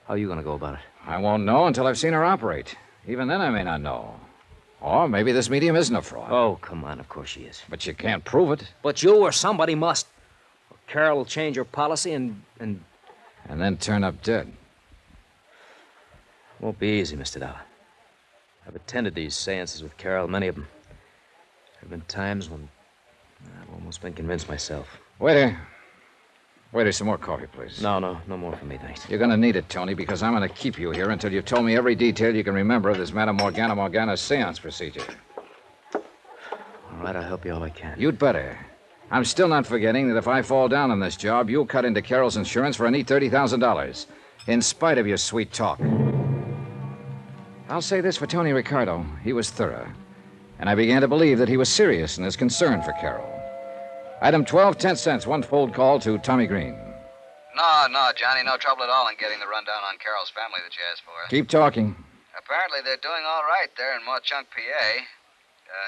How are you going to go about it? I won't know until I've seen her operate. Even then, I may not know. Or maybe this medium isn't a fraud. Oh, come on, of course she is. But you can't prove it. But you or somebody must. Or Carol will change her policy and... And then turn up dead. Won't be easy, Mr. Dollar. I've attended these seances with Carol, many of them. There have been times when I've almost been convinced myself. Waiter, some more coffee, please. No more for me, thanks. You're going to need it, Tony, because I'm going to keep you here until you've told me every detail you can remember of this Madame Morgana seance procedure. All right, I'll help you all I can. You'd better. I'm still not forgetting that if I fall down on this job, you'll cut into Carol's insurance for a neat $30,000, in spite of your sweet talk. I'll say this for Tony Ricardo. He was thorough, and I began to believe that he was serious in his concern for Carol. Item 12, 10 cents, one fold call to Tommy Green. No, Johnny, no trouble at all in getting the rundown on Carol's family that you asked for. Keep talking. Apparently they're doing all right there in Mauchunk, PA.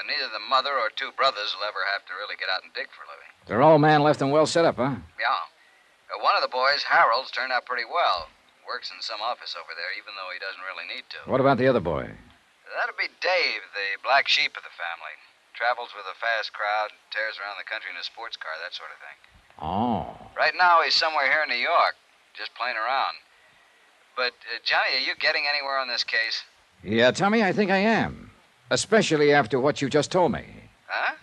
Neither the mother or two brothers will ever have to really get out and dig for a living. They're all man left and well set up, huh? Yeah. One of the boys, Harold's, turned out pretty well. Works in some office over there, even though he doesn't really need to. What about the other boy? That'd be Dave, the black sheep of the family. Travels with a fast crowd, tears around the country in a sports car, that sort of thing. Oh. Right now, he's somewhere here in New York, just playing around. But, Johnny, are you getting anywhere on this case? Yeah, Tommy, I think I am. Especially after what you just told me. Huh?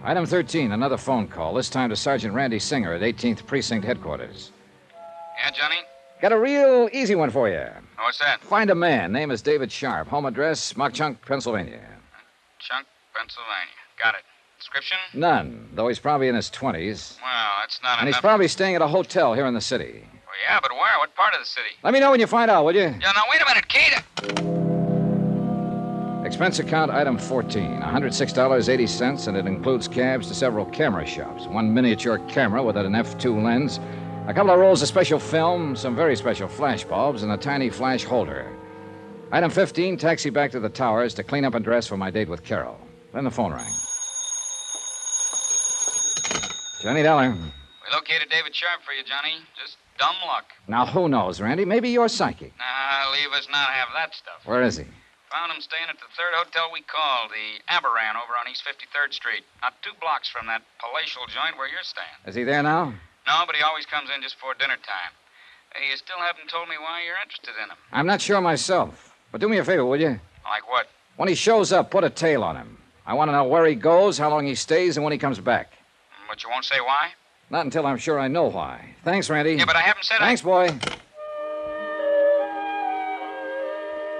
Item 13, another phone call, this time to Sergeant Randy Singer at 18th Precinct Headquarters. Yeah, Johnny? Got a real easy one for you. What's that? Find a man. Name is David Sharp. Home address, Mauchunk, Pennsylvania. Chunk, Pennsylvania. Got it. Description? None, though he's probably in his 20s. Well, that's not And enough. he's probably staying at a hotel here in the city. Well, yeah, but where? What part of the city? Let me know when you find out, will you? Yeah, now, wait a minute, Kate. Expense account item 14, $106.80, and it includes cabs to several camera shops. One miniature camera with an f2 lens, a couple of rolls of special film, some very special flash bulbs, and a tiny flash holder. Item 15, taxi back to the towers to clean up and dress for my date with Carol. Then the phone rang. Johnny Dollar. We located David Sharp for you, Johnny. Just dumb luck. Now, who knows, Randy? Maybe you're psychic. Nah, leave us not have that stuff. Where is he? Found him staying at the third hotel we called, the Aberran over on East 53rd Street. Not 2 blocks from that palatial joint where you're staying. Is he there now? No, but he always comes in just before dinner time. Hey, you still haven't told me why you're interested in him. I'm not sure myself. But do me a favor, will you? Like what? When he shows up, put a tail on him. I want to know where he goes, how long he stays, and when he comes back. But you won't say why? Not until I'm sure I know why. Thanks, Randy. Yeah, but I haven't said Thanks, boy.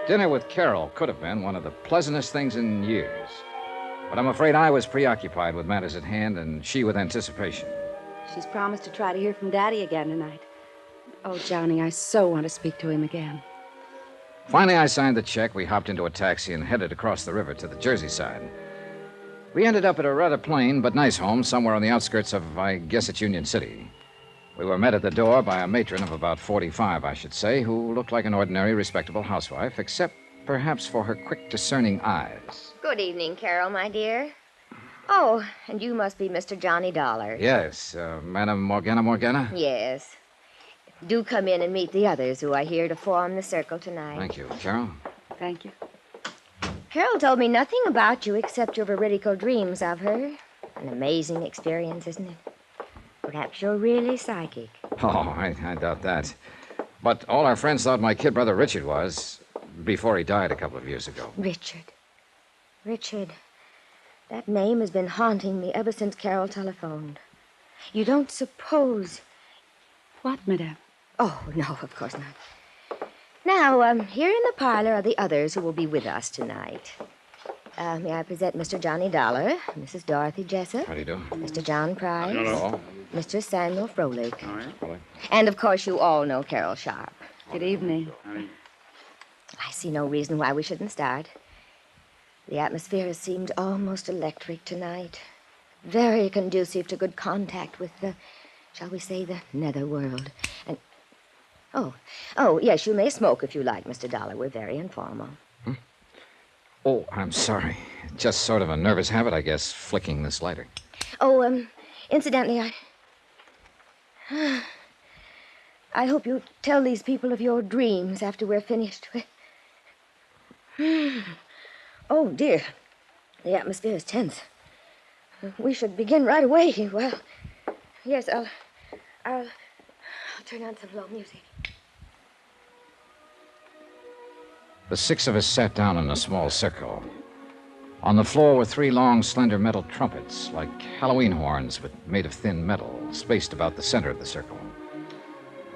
Dinner with Carol could have been one of the pleasantest things in years. But I'm afraid I was preoccupied with matters at hand and she with anticipation. She's promised to try to hear from Daddy again tonight. Oh, Johnny, I so want to speak to him again. Finally, I signed the check. We hopped into a taxi and headed across the river to the Jersey side. We ended up at a rather plain but nice home somewhere on the outskirts of, I guess it's Union City. We were met at the door by a matron of about 45, I should say, who looked like an ordinary, respectable housewife, except perhaps for her quick, discerning eyes. Good evening, Carol, my dear. Oh, and you must be Mr. Johnny Dollar. Yes, Madam Morgana? Yes. Do come in and meet the others who are here to form the circle tonight. Thank you. Carol? Thank you. Carol told me nothing about you except your veridical dreams of her. An amazing experience, isn't it? Perhaps you're really psychic. Oh, I doubt that. But all our friends thought my kid brother Richard was, before he died a couple of years ago. Richard. Richard. That name has been haunting me ever since Carol telephoned. You don't suppose... What, Madame? Oh, no, of course not. Now, here in the parlor are the others who will be with us tonight. May I present Mr. Johnny Dollar, Mrs. Dorothy Jessup. How do you do? Mr. John Price. Hello. Mr. Samuel Froelich. All right. And, of course, you all know Carol Sharp. Good evening. I see no reason why we shouldn't start. The atmosphere has seemed almost electric tonight. Very conducive to good contact with the, shall we say, the netherworld. And, oh, yes, you may smoke if you like, Mr. Dollar. We're very informal. Oh, I'm sorry. Just sort of a nervous habit, I guess, flicking this lighter. Oh, incidentally, I hope you tell these people of your dreams after we're finished. Oh, dear. The atmosphere is tense. We should begin right away. Well, yes, I'll turn on some low music. The six of us sat down in a small circle. On the floor were three long, slender metal trumpets, like Halloween horns, but made of thin metal, spaced about the center of the circle.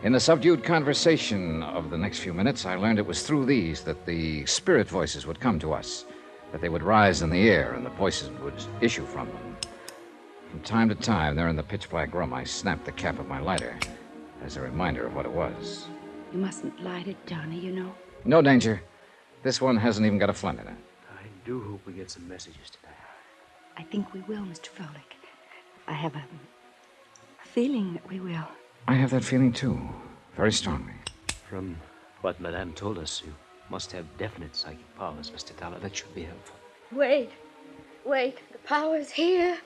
In the subdued conversation of the next few minutes, I learned it was through these that the spirit voices would come to us, that they would rise in the air and the voices would issue from them. From time to time, there in the pitch-black room, I snapped the cap of my lighter as a reminder of what it was. You mustn't light it, Johnny, you know. No danger. This one hasn't even got a flint in it. I do hope we get some messages tonight. I think we will, Mr. Froelich. I have a feeling that we will. I have that feeling, too. Very strongly. From what Madame told us, you must have definite psychic powers, Mr. Dollar. That should be helpful. Wait. The power's here.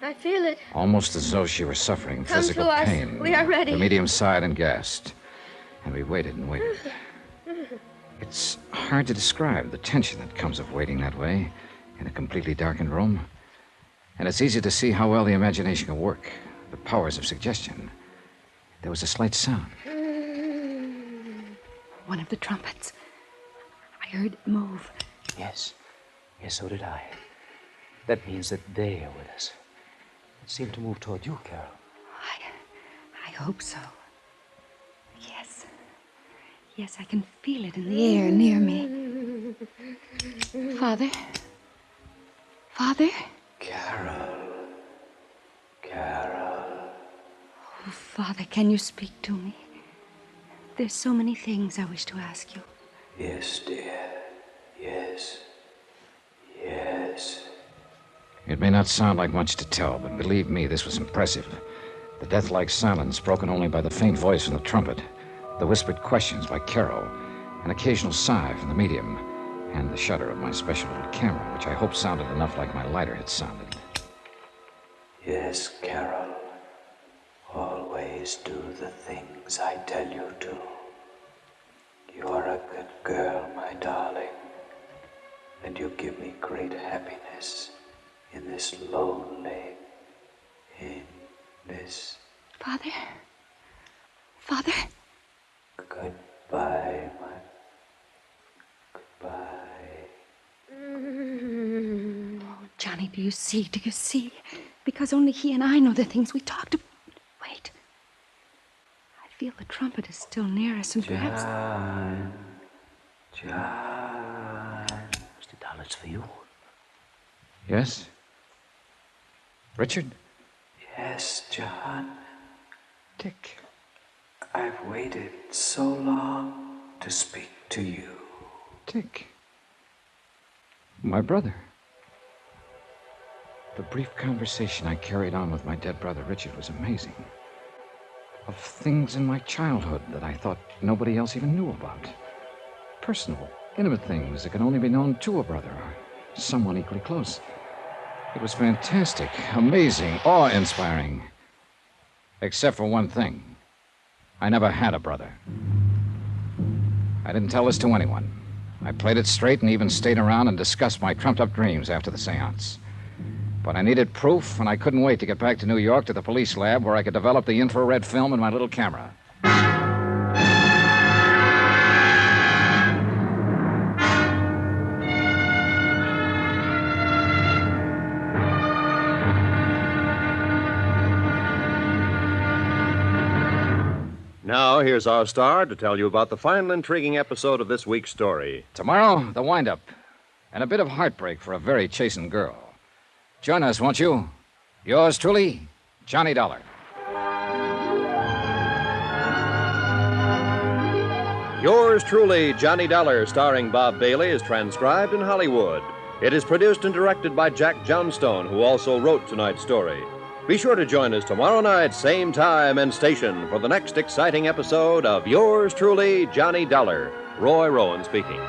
I feel it. Almost as though she were suffering Come physical to us. pain. We are ready. The medium sighed and gasped. And we waited and waited. It's hard to describe the tension that comes of waiting that way in a completely darkened room. And it's easy to see how well the imagination can work, the powers of suggestion. There was a slight sound. One of the trumpets. I heard it move. Yes, so did I. That means that they are with us. It seemed to move toward you, Carol. I hope so. Yes, I can feel it in the air near me. Father? Carol. Oh, Father, can you speak to me? There's so many things I wish to ask you. Yes, dear. Yes. It may not sound like much to tell, but believe me, this was impressive. The death-like silence broken only by the faint voice from the trumpet, the whispered questions by Carol, an occasional sigh from the medium, and the shudder of my special little camera, which I hope sounded enough like my lighter had sounded. Yes, Carol. Always do the things I tell you to. You're a good girl, my darling. And you give me great happiness in this lonely, Father? Goodbye, my... Goodbye. Johnny, do you see? Do you see? Because only he and I know the things we talked about. Wait. I feel the trumpet is still near us, and perhaps... John. Mr. Dollar, it's for you. Yes? Richard? Yes, John. Dick. I've waited so long to speak to you. Dick. My brother. The brief conversation I carried on with my dead brother Richard was amazing. Of things in my childhood that I thought nobody else even knew about. Personal, intimate things that can only be known to a brother or someone equally close. It was fantastic, amazing, awe-inspiring. Except for one thing. I never had a brother. I didn't tell this to anyone. I played it straight and even stayed around and discussed my trumped-up dreams after the seance. But I needed proof, and I couldn't wait to get back to New York to the police lab where I could develop the infrared film in my little camera. Now, here's our star to tell you about the final intriguing episode of this week's story. Tomorrow, the wind-up. And a bit of heartbreak for a very chastened girl. Join us, won't you? Yours truly, Johnny Dollar. Yours truly, Johnny Dollar, starring Bob Bailey, is transcribed in Hollywood. It is produced and directed by Jack Johnstone, who also wrote tonight's story. Be sure to join us tomorrow night, same time and station, for the next exciting episode of Yours truly, Johnny Dollar. Roy Rowan speaking.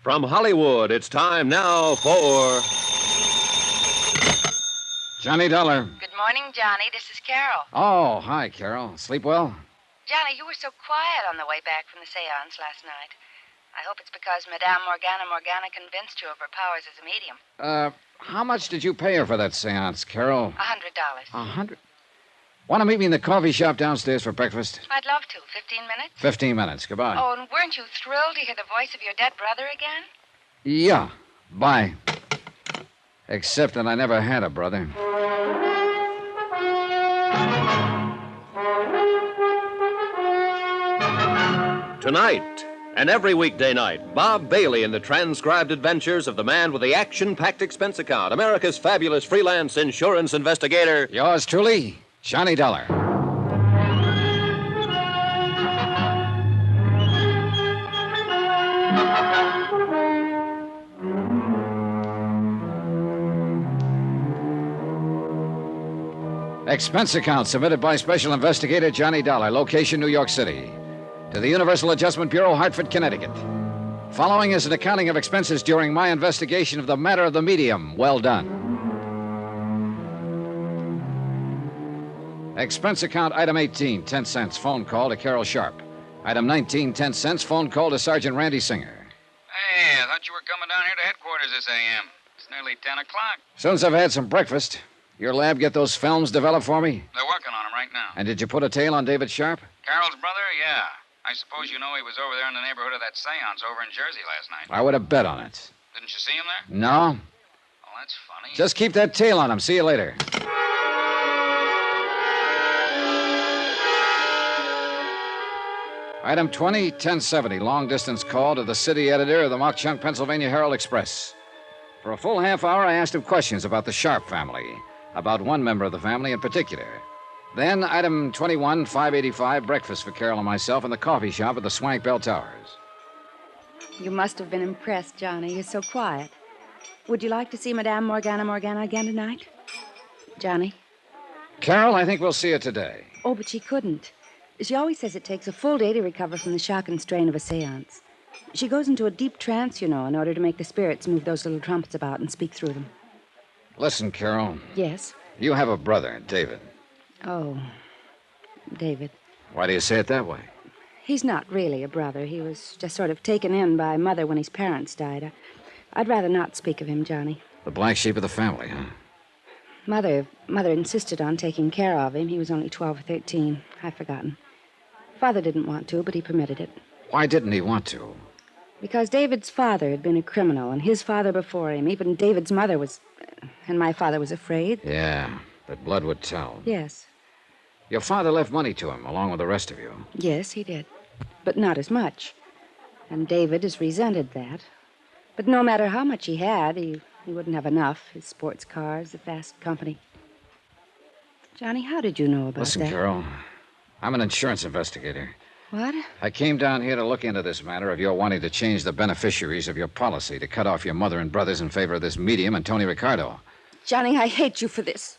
From Hollywood, it's time now for... Johnny Dollar. Good morning, Johnny. This is Carol. Oh, hi, Carol. Sleep well? Johnny, you were so quiet on the way back from the seance last night. I hope it's because Madame Morgana convinced you of her powers as a medium. How much did you pay her for that seance, Carol? $100. $100? Want to meet me in the coffee shop downstairs for breakfast? I'd love to. 15 minutes? 15 minutes. Goodbye. Oh, and weren't you thrilled to hear the voice of your dead brother again? Yeah. Bye. Except that I never had a brother. Tonight, and every weekday night, Bob Bailey in the transcribed adventures of the man with the action-packed expense account, America's fabulous freelance insurance investigator. Yours truly, Johnny Dollar. Expense account submitted by Special Investigator Johnny Dollar, location New York City. To the Universal Adjustment Bureau, Hartford, Connecticut. Following is an accounting of expenses during my investigation of the matter of the medium. Well done. Expense account item 18, 10 cents, phone call to Carol Sharp. Item 19, 10 cents, phone call to Sergeant Randy Singer. Hey, I thought you were coming down here to headquarters this a.m. It's nearly 10 o'clock. Soon as I've had some breakfast, your lab get those films developed for me? They're working on them right now. And did you put a tail on David Sharp? Carol's brother? Yeah. I suppose you know he was over there in the neighborhood of that seance over in Jersey last night. I would have bet on it. Didn't you see him there? No. Well, that's funny. Just keep that tail on him. See you later. Item 20, 1070, long-distance call to the city editor of the Mock-Chunk, Pennsylvania Herald Express. For a full half hour, I asked him questions about the Sharp family, about one member of the family in particular. Then, item 21, 585, breakfast for Carol and myself in the coffee shop at the Swank Bell Towers. You must have been impressed, Johnny. You're so quiet. Would you like to see Madame Morgana again tonight? Johnny? Carol, I think we'll see her today. Oh, but she couldn't. She always says it takes a full day to recover from the shock and strain of a seance. She goes into a deep trance, you know, in order to make the spirits move those little trumpets about and speak through them. Listen, Carol. Yes? You have a brother, David. Oh, David. Why do you say it that way? He's not really a brother. He was just sort of taken in by Mother when his parents died. I'd rather not speak of him, Johnny. The black sheep of the family, huh? Mother insisted on taking care of him. He was only 12 or 13. I've forgotten. Father didn't want to, but he permitted it. Why didn't he want to? Because David's father had been a criminal, and his father before him. Even David's mother was... And my father was afraid. Yeah, but blood would tell. Yes. Your father left money to him, along with the rest of you. Yes, he did. But not as much. And David has resented that. But no matter how much he had, he wouldn't have enough. His sports cars, the fast company. Johnny, how did you know about that? Listen, Carol, I'm an insurance investigator. What? I came down here to look into this matter of your wanting to change the beneficiaries of your policy, to cut off your mother and brothers in favor of this medium and Tony Ricardo. Johnny, I hate you for this.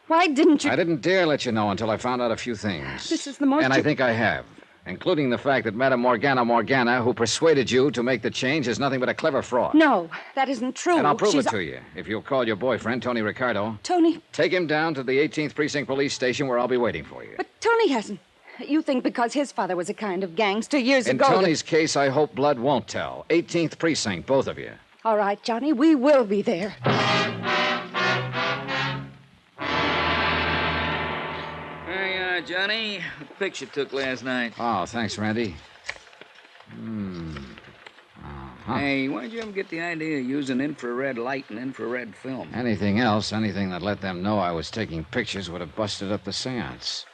Why didn't you... I didn't dare let you know until I found out a few things. This is the most... And I think I have, including the fact that Madame Morgana, who persuaded you to make the change, is nothing but a clever fraud. No, that isn't true. And I'll prove it to you, if you'll call your boyfriend, Tony Ricardo. Tony... Take him down to the 18th Precinct Police Station where I'll be waiting for you. But Tony hasn't... You think because his father was a kind of gangster years ago... In Tony's case, I hope blood won't tell. 18th Precinct, both of you. All right, Johnny, we will be there. There you are, Johnny. The picture took last night. Oh, thanks, Randy. Hey, why'd you ever get the idea of using infrared light and infrared film? Anything else, anything that let them know I was taking pictures would have busted up the seance.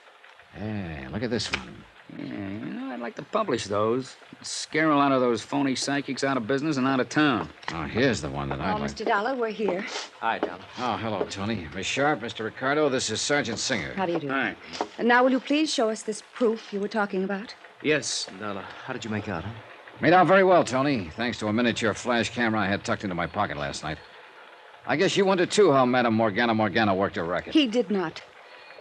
Hey, look at this one. Yeah, I'd like to publish those. Scare a lot of those phony psychics out of business and out of town. Oh, here's the one that I'd like. Mr. Dollar, we're here. Hi, Dollar. Oh, hello, Tony. Miss Sharp, Mr. Ricardo, this is Sergeant Singer. How do you do? Hi. And now, will you please show us this proof you were talking about? Yes, Dollar. How did you make out, huh? Made out very well, Tony, thanks to a miniature flash camera I had tucked into my pocket last night. I guess you wondered, too, how Madame Morgana worked her racket. He did not.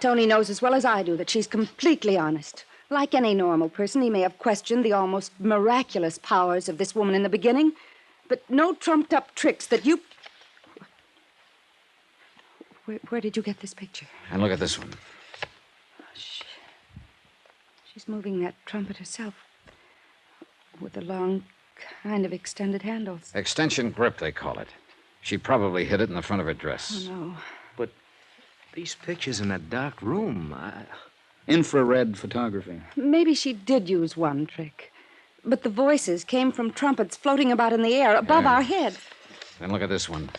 Tony knows as well as I do that she's completely honest. Like any normal person, he may have questioned the almost miraculous powers of this woman in the beginning, but no trumped-up tricks that you... Where did you get this picture? And look at this one. She's moving that trumpet herself with the long, kind of extended handles. Extension grip, they call it. She probably hid it in the front of her dress. Oh, no. But these pictures in that dark room, Infrared photography. Maybe she did use one trick. But the voices came from trumpets floating about in the air above our heads. Then look at this one.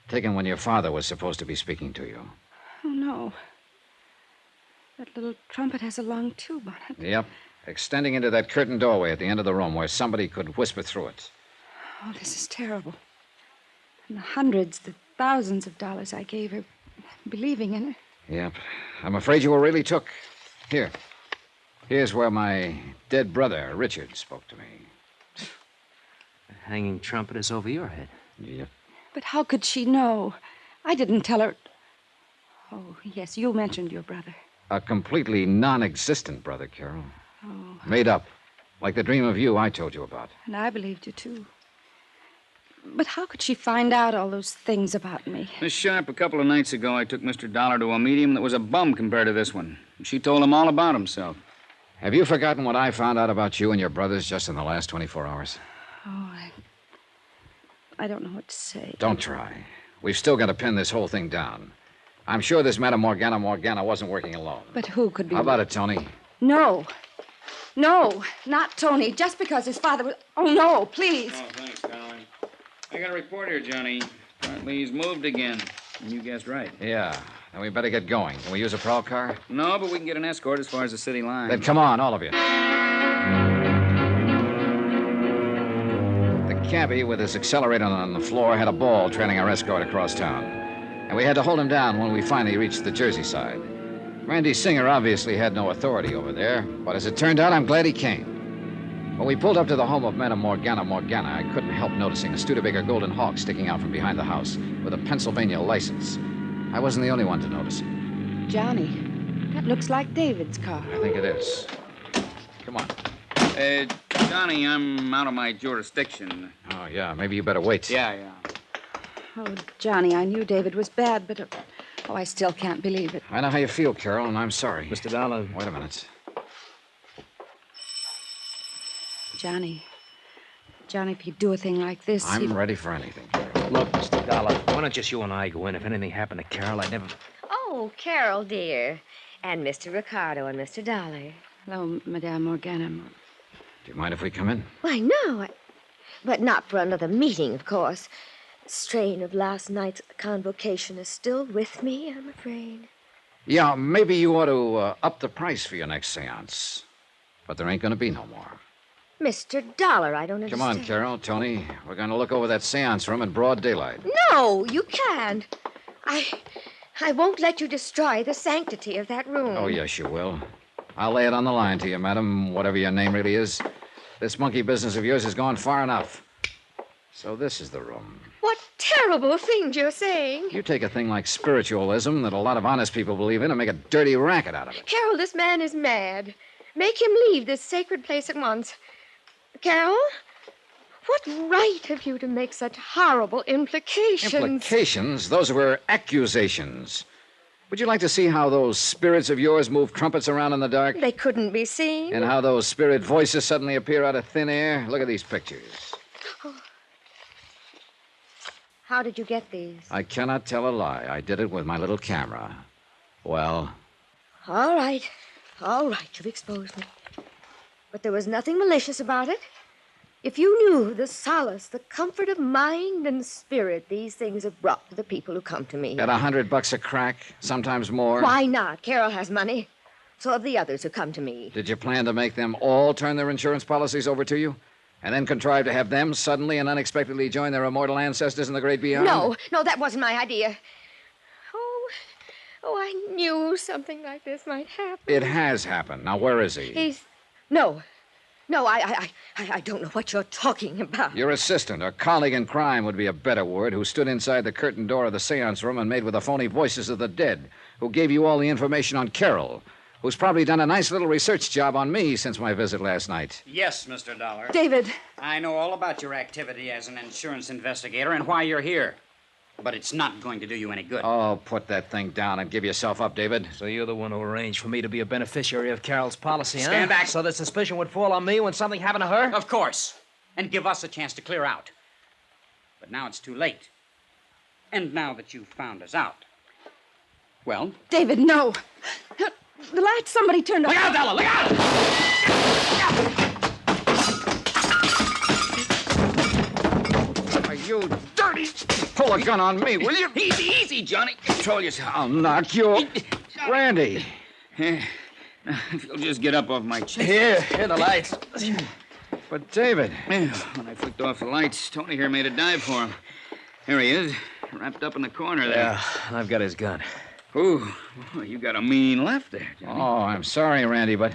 Taken when your father was supposed to be speaking to you. Oh, no. That little trumpet has a long tube on it. Yep. Extending into that curtained doorway at the end of the room where somebody could whisper through it. Oh, this is terrible. And the hundreds, the thousands of dollars I gave her, believing in her. Yep. I'm afraid you were really took. Here. Here's where my dead brother, Richard, spoke to me. The hanging trumpet is over your head. Yep. But how could she know? I didn't tell her. Oh, yes, you mentioned your brother. A completely non-existent brother, Carol. Oh. Made up. Like the dream of you I told you about. And I believed you, too. But how could she find out all those things about me? Miss Sharp, a couple of nights ago, I took Mr. Dollar to a medium that was a bum compared to this one. She told him all about himself. Have you forgotten what I found out about you and your brothers just in the last 24 hours? Oh, I don't know what to say. Don't try. We've still got to pin this whole thing down. I'm sure this Madame Morgana wasn't working alone. But who could be... How about it, Tony? No. No, not Tony. Just because his father was... Oh, no, please. Oh, thanks, Caroline. I got a report here, Johnny. Apparently he's moved again. And you guessed right. Yeah. Then we better get going. Can we use a prowl car? No, but we can get an escort as far as the city line. Then come on, all of you. The cabbie, with his accelerator on the floor, had a ball trailing our escort across town. And we had to hold him down when we finally reached the Jersey side. Randy Singer obviously had no authority over there, but as it turned out, I'm glad he came. When we pulled up to the home of Madame Morgana, I couldn't help noticing a Studebaker Golden Hawk sticking out from behind the house with a Pennsylvania license. I wasn't the only one to notice it. Johnny, that looks like David's car. I think it is. Come on. Johnny, I'm out of my jurisdiction. Oh, yeah, maybe you better wait. Yeah. Oh, Johnny, I knew David was bad, but... Oh, I still can't believe it. I know how you feel, Carol, and I'm sorry. Mr. Dollar. Wait a minute. Johnny, if you do a thing like this... I'm ready for anything, Carol. Look, Mr. Dollar, why don't just you and I go in? If anything happened to Carol, I'd never... Oh, Carol, dear. And Mr. Ricardo and Mr. Dollar. Hello, Madame Morgana. Do you mind if we come in? Why, no. But not for another meeting, of course. The strain of last night's convocation is still with me, I'm afraid. Yeah, maybe you ought to up the price for your next seance. But there ain't going to be no more. Mr. Dollar, I don't understand. Come on, Carol, Tony. We're going to look over that seance room in broad daylight. No, you can't. I won't let you destroy the sanctity of that room. Oh, yes, you will. I'll lay it on the line to you, madam, whatever your name really is. This monkey business of yours has gone far enough. So this is the room. What terrible things you're saying. You take a thing like spiritualism that a lot of honest people believe in and make a dirty racket out of it. Carol, this man is mad. Make him leave this sacred place at once. Carol, what right have you to make such horrible implications? Implications? Those were accusations. Would you like to see how those spirits of yours move trumpets around in the dark? They couldn't be seen. And how those spirit voices suddenly appear out of thin air? Look at these pictures. Oh. How did you get these? I cannot tell a lie. I did it with my little camera. Well? All right, you've exposed me. But there was nothing malicious about it. If you knew the solace, the comfort of mind and spirit these things have brought to the people who come to me. At $100 a crack, sometimes more. Why not? Carol has money. So have the others who come to me. Did you plan to make them all turn their insurance policies over to you? And then contrive to have them suddenly and unexpectedly join their immortal ancestors in the great beyond? No, that wasn't my idea. Oh, I knew something like this might happen. It has happened. Now, where is he? No, I don't know what you're talking about. Your assistant or colleague in crime would be a better word, who stood inside the curtained door of the seance room and made with the phony voices of the dead, who gave you all the information on Carol, who's probably done a nice little research job on me since my visit last night. Yes, Mr. Dollar. David. I know all about your activity as an insurance investigator and why you're here. But it's not going to do you any good. Oh, put that thing down and give yourself up, David. So you're the one who arranged for me to be a beneficiary of Carol's policy, huh? Stand back. So that suspicion would fall on me when something happened to her? Of course. And give us a chance to clear out. But now it's too late. And now that you've found us out. Well? David, no. The light somebody turned on. Look out, Della! Look out! Are you dirty? Pull a gun on me, will you? Easy, Johnny. Control yourself. I'll knock you. Randy. If you'll just get up off my chest. Here, the lights. But, David. When I flicked off the lights, Tony here made a dive for him. Here he is, wrapped up in the corner there. Yeah, I've got his gun. Ooh, you got a mean left there, Johnny. Oh, I'm sorry, Randy, but...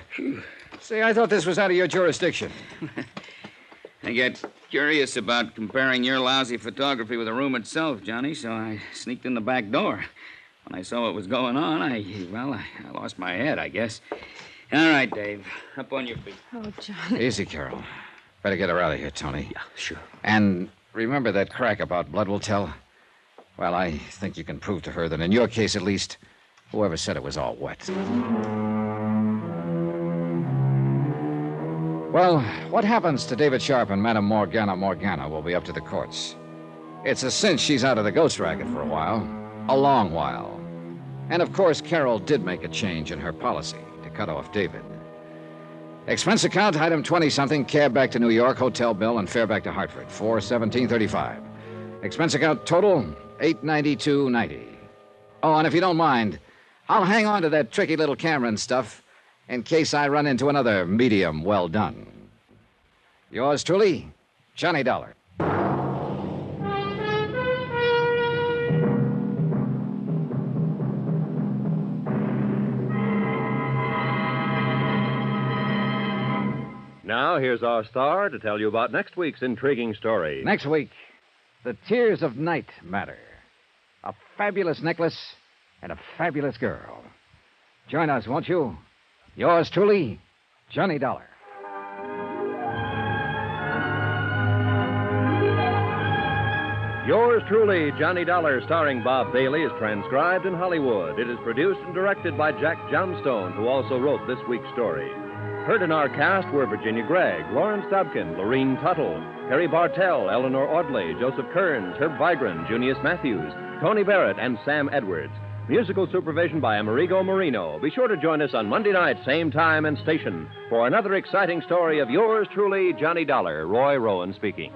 See, I thought this was out of your jurisdiction. I got curious about comparing your lousy photography with the room itself, Johnny, so I sneaked in the back door. When I saw what was going on, I lost my head, I guess. All right, Dave, up on your feet. Oh, Johnny. Easy, Carol. Better get her out of here, Tony. Yeah, sure. And remember that crack about blood will tell? Well, I think you can prove to her that in your case, at least, whoever said it was all wet. Well, what happens to David Sharp and Madame Morgana will be up to the courts. It's a cinch she's out of the ghost racket for a while. A long while. And of course, Carol did make a change in her policy to cut off David. Expense account, item 20-something, cab back to New York, hotel bill, and fare back to Hartford, $417.35. Expense account total, $892.90. Oh, and if you don't mind, I'll hang on to that tricky little camera and stuff in case I run into another medium well done. Yours truly, Johnny Dollar. Now, here's our star to tell you about next week's intriguing story. Next week, The Tears of Night Matter. A fabulous necklace and a fabulous girl. Join us, won't you? Yours truly, Johnny Dollar. Yours truly, Johnny Dollar, starring Bob Bailey, is transcribed in Hollywood. It is produced and directed by Jack Johnstone, who also wrote this week's story. Heard in our cast were Virginia Gregg, Lawrence Dobkin, Lorene Tuttle, Perry Bartell, Eleanor Audley, Joseph Kearns, Herb Vigran, Junius Matthews, Tony Barrett, and Sam Edwards. Musical supervision by Amerigo Marino. Be sure to join us on Monday night, same time and station, for another exciting story of yours truly, Johnny Dollar. Roy Rowan speaking.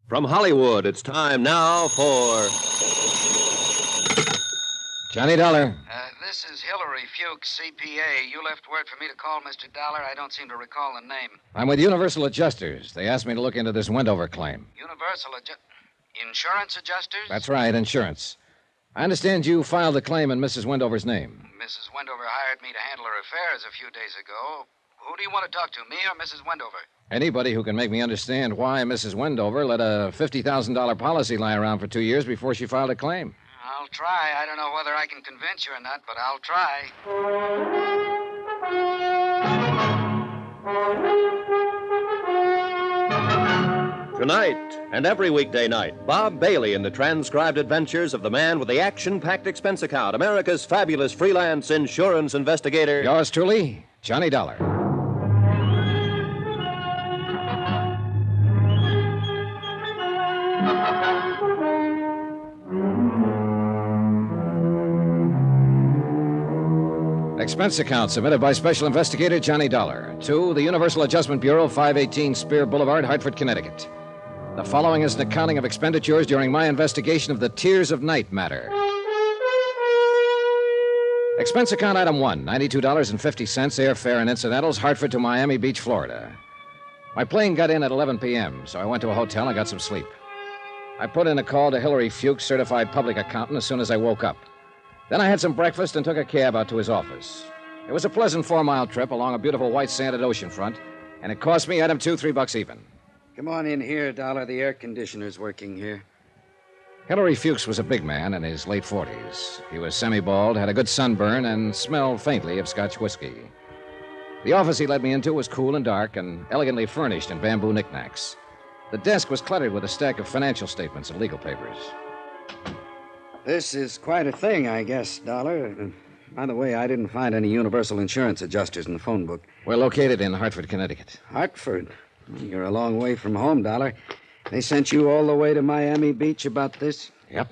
From Hollywood, it's time now for Johnny Dollar. This is Hillary Fuchs, CPA. You left word for me to call Mr. Dollar. I don't seem to recall the name. I'm with Universal Adjusters. They asked me to look into this Wendover claim. Insurance adjusters? That's right, insurance. I understand you filed a claim in Mrs. Wendover's name. Mrs. Wendover hired me to handle her affairs a few days ago. Who do you want to talk to, me or Mrs. Wendover? Anybody who can make me understand why Mrs. Wendover let a $50,000 policy lie around for 2 years before she filed a claim. I'll try. I don't know whether I can convince you or not, but I'll try. Tonight and every weekday night, Bob Bailey in the transcribed adventures of the man with the action-packed expense account, America's fabulous freelance insurance investigator. Yours truly, Johnny Dollar. Expense account submitted by Special Investigator Johnny Dollar to the Universal Adjustment Bureau, 518 Spear Boulevard, Hartford, Connecticut. The following is an accounting of expenditures during my investigation of the Tears of Night matter. Expense account item 1, $92.50, airfare and incidentals, Hartford to Miami Beach, Florida. My plane got in at 11 p.m., so I went to a hotel and got some sleep. I put in a call to Hillary Fuchs, certified public accountant, as soon as I woke up. Then I had some breakfast and took a cab out to his office. It was a pleasant 4-mile trip along a beautiful white-sanded oceanfront, and it cost me, item 2, $3 even. Come on in here, Dollar. The air conditioner's working here. Hilary Fuchs was a big man in his late 40s. He was semi-bald, had a good sunburn, and smelled faintly of Scotch whiskey. The office he led me into was cool and dark and elegantly furnished in bamboo knickknacks. The desk was cluttered with a stack of financial statements and legal papers. This is quite a thing, I guess, Dollar. By the way, I didn't find any universal insurance adjusters in the phone book. We're located in Hartford, Connecticut. Hartford? You're a long way from home, Dollar. They sent you all the way to Miami Beach about this? Yep.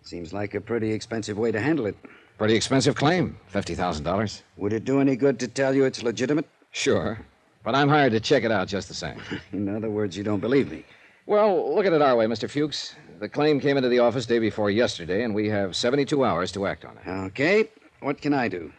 Seems like a pretty expensive way to handle it. Pretty expensive claim, $50,000. Would it do any good to tell you it's legitimate? Sure. But I'm hired to check it out just the same. In other words, you don't believe me. Well, look at it our way, Mr. Fuchs. The claim came into the office day before yesterday, and we have 72 hours to act on it. Okay. What can I do?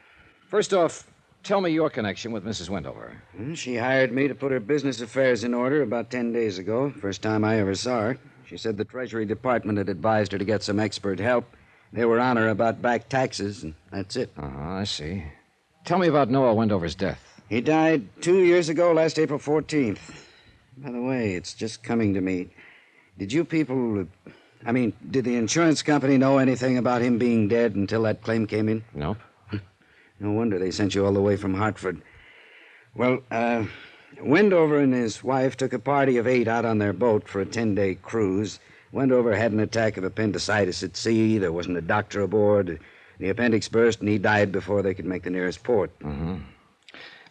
First off, tell me your connection with Mrs. Wendover. She hired me to put her business affairs in order about 10 days ago. First time I ever saw her. She said the Treasury Department had advised her to get some expert help. They were on her about back taxes, and that's it. I see. Tell me about Noah Wendover's death. He died 2 years ago, last April 14th. By the way, it's just coming to me. Did you people... did the insurance company know anything about him being dead until that claim came in? Nope. No wonder they sent you all the way from Hartford. Well, Wendover and his wife took a party of 8 out on their boat for a 10-day cruise. Wendover had an attack of appendicitis at sea. There wasn't a doctor aboard. The appendix burst, and he died before they could make the nearest port. Mm-hmm.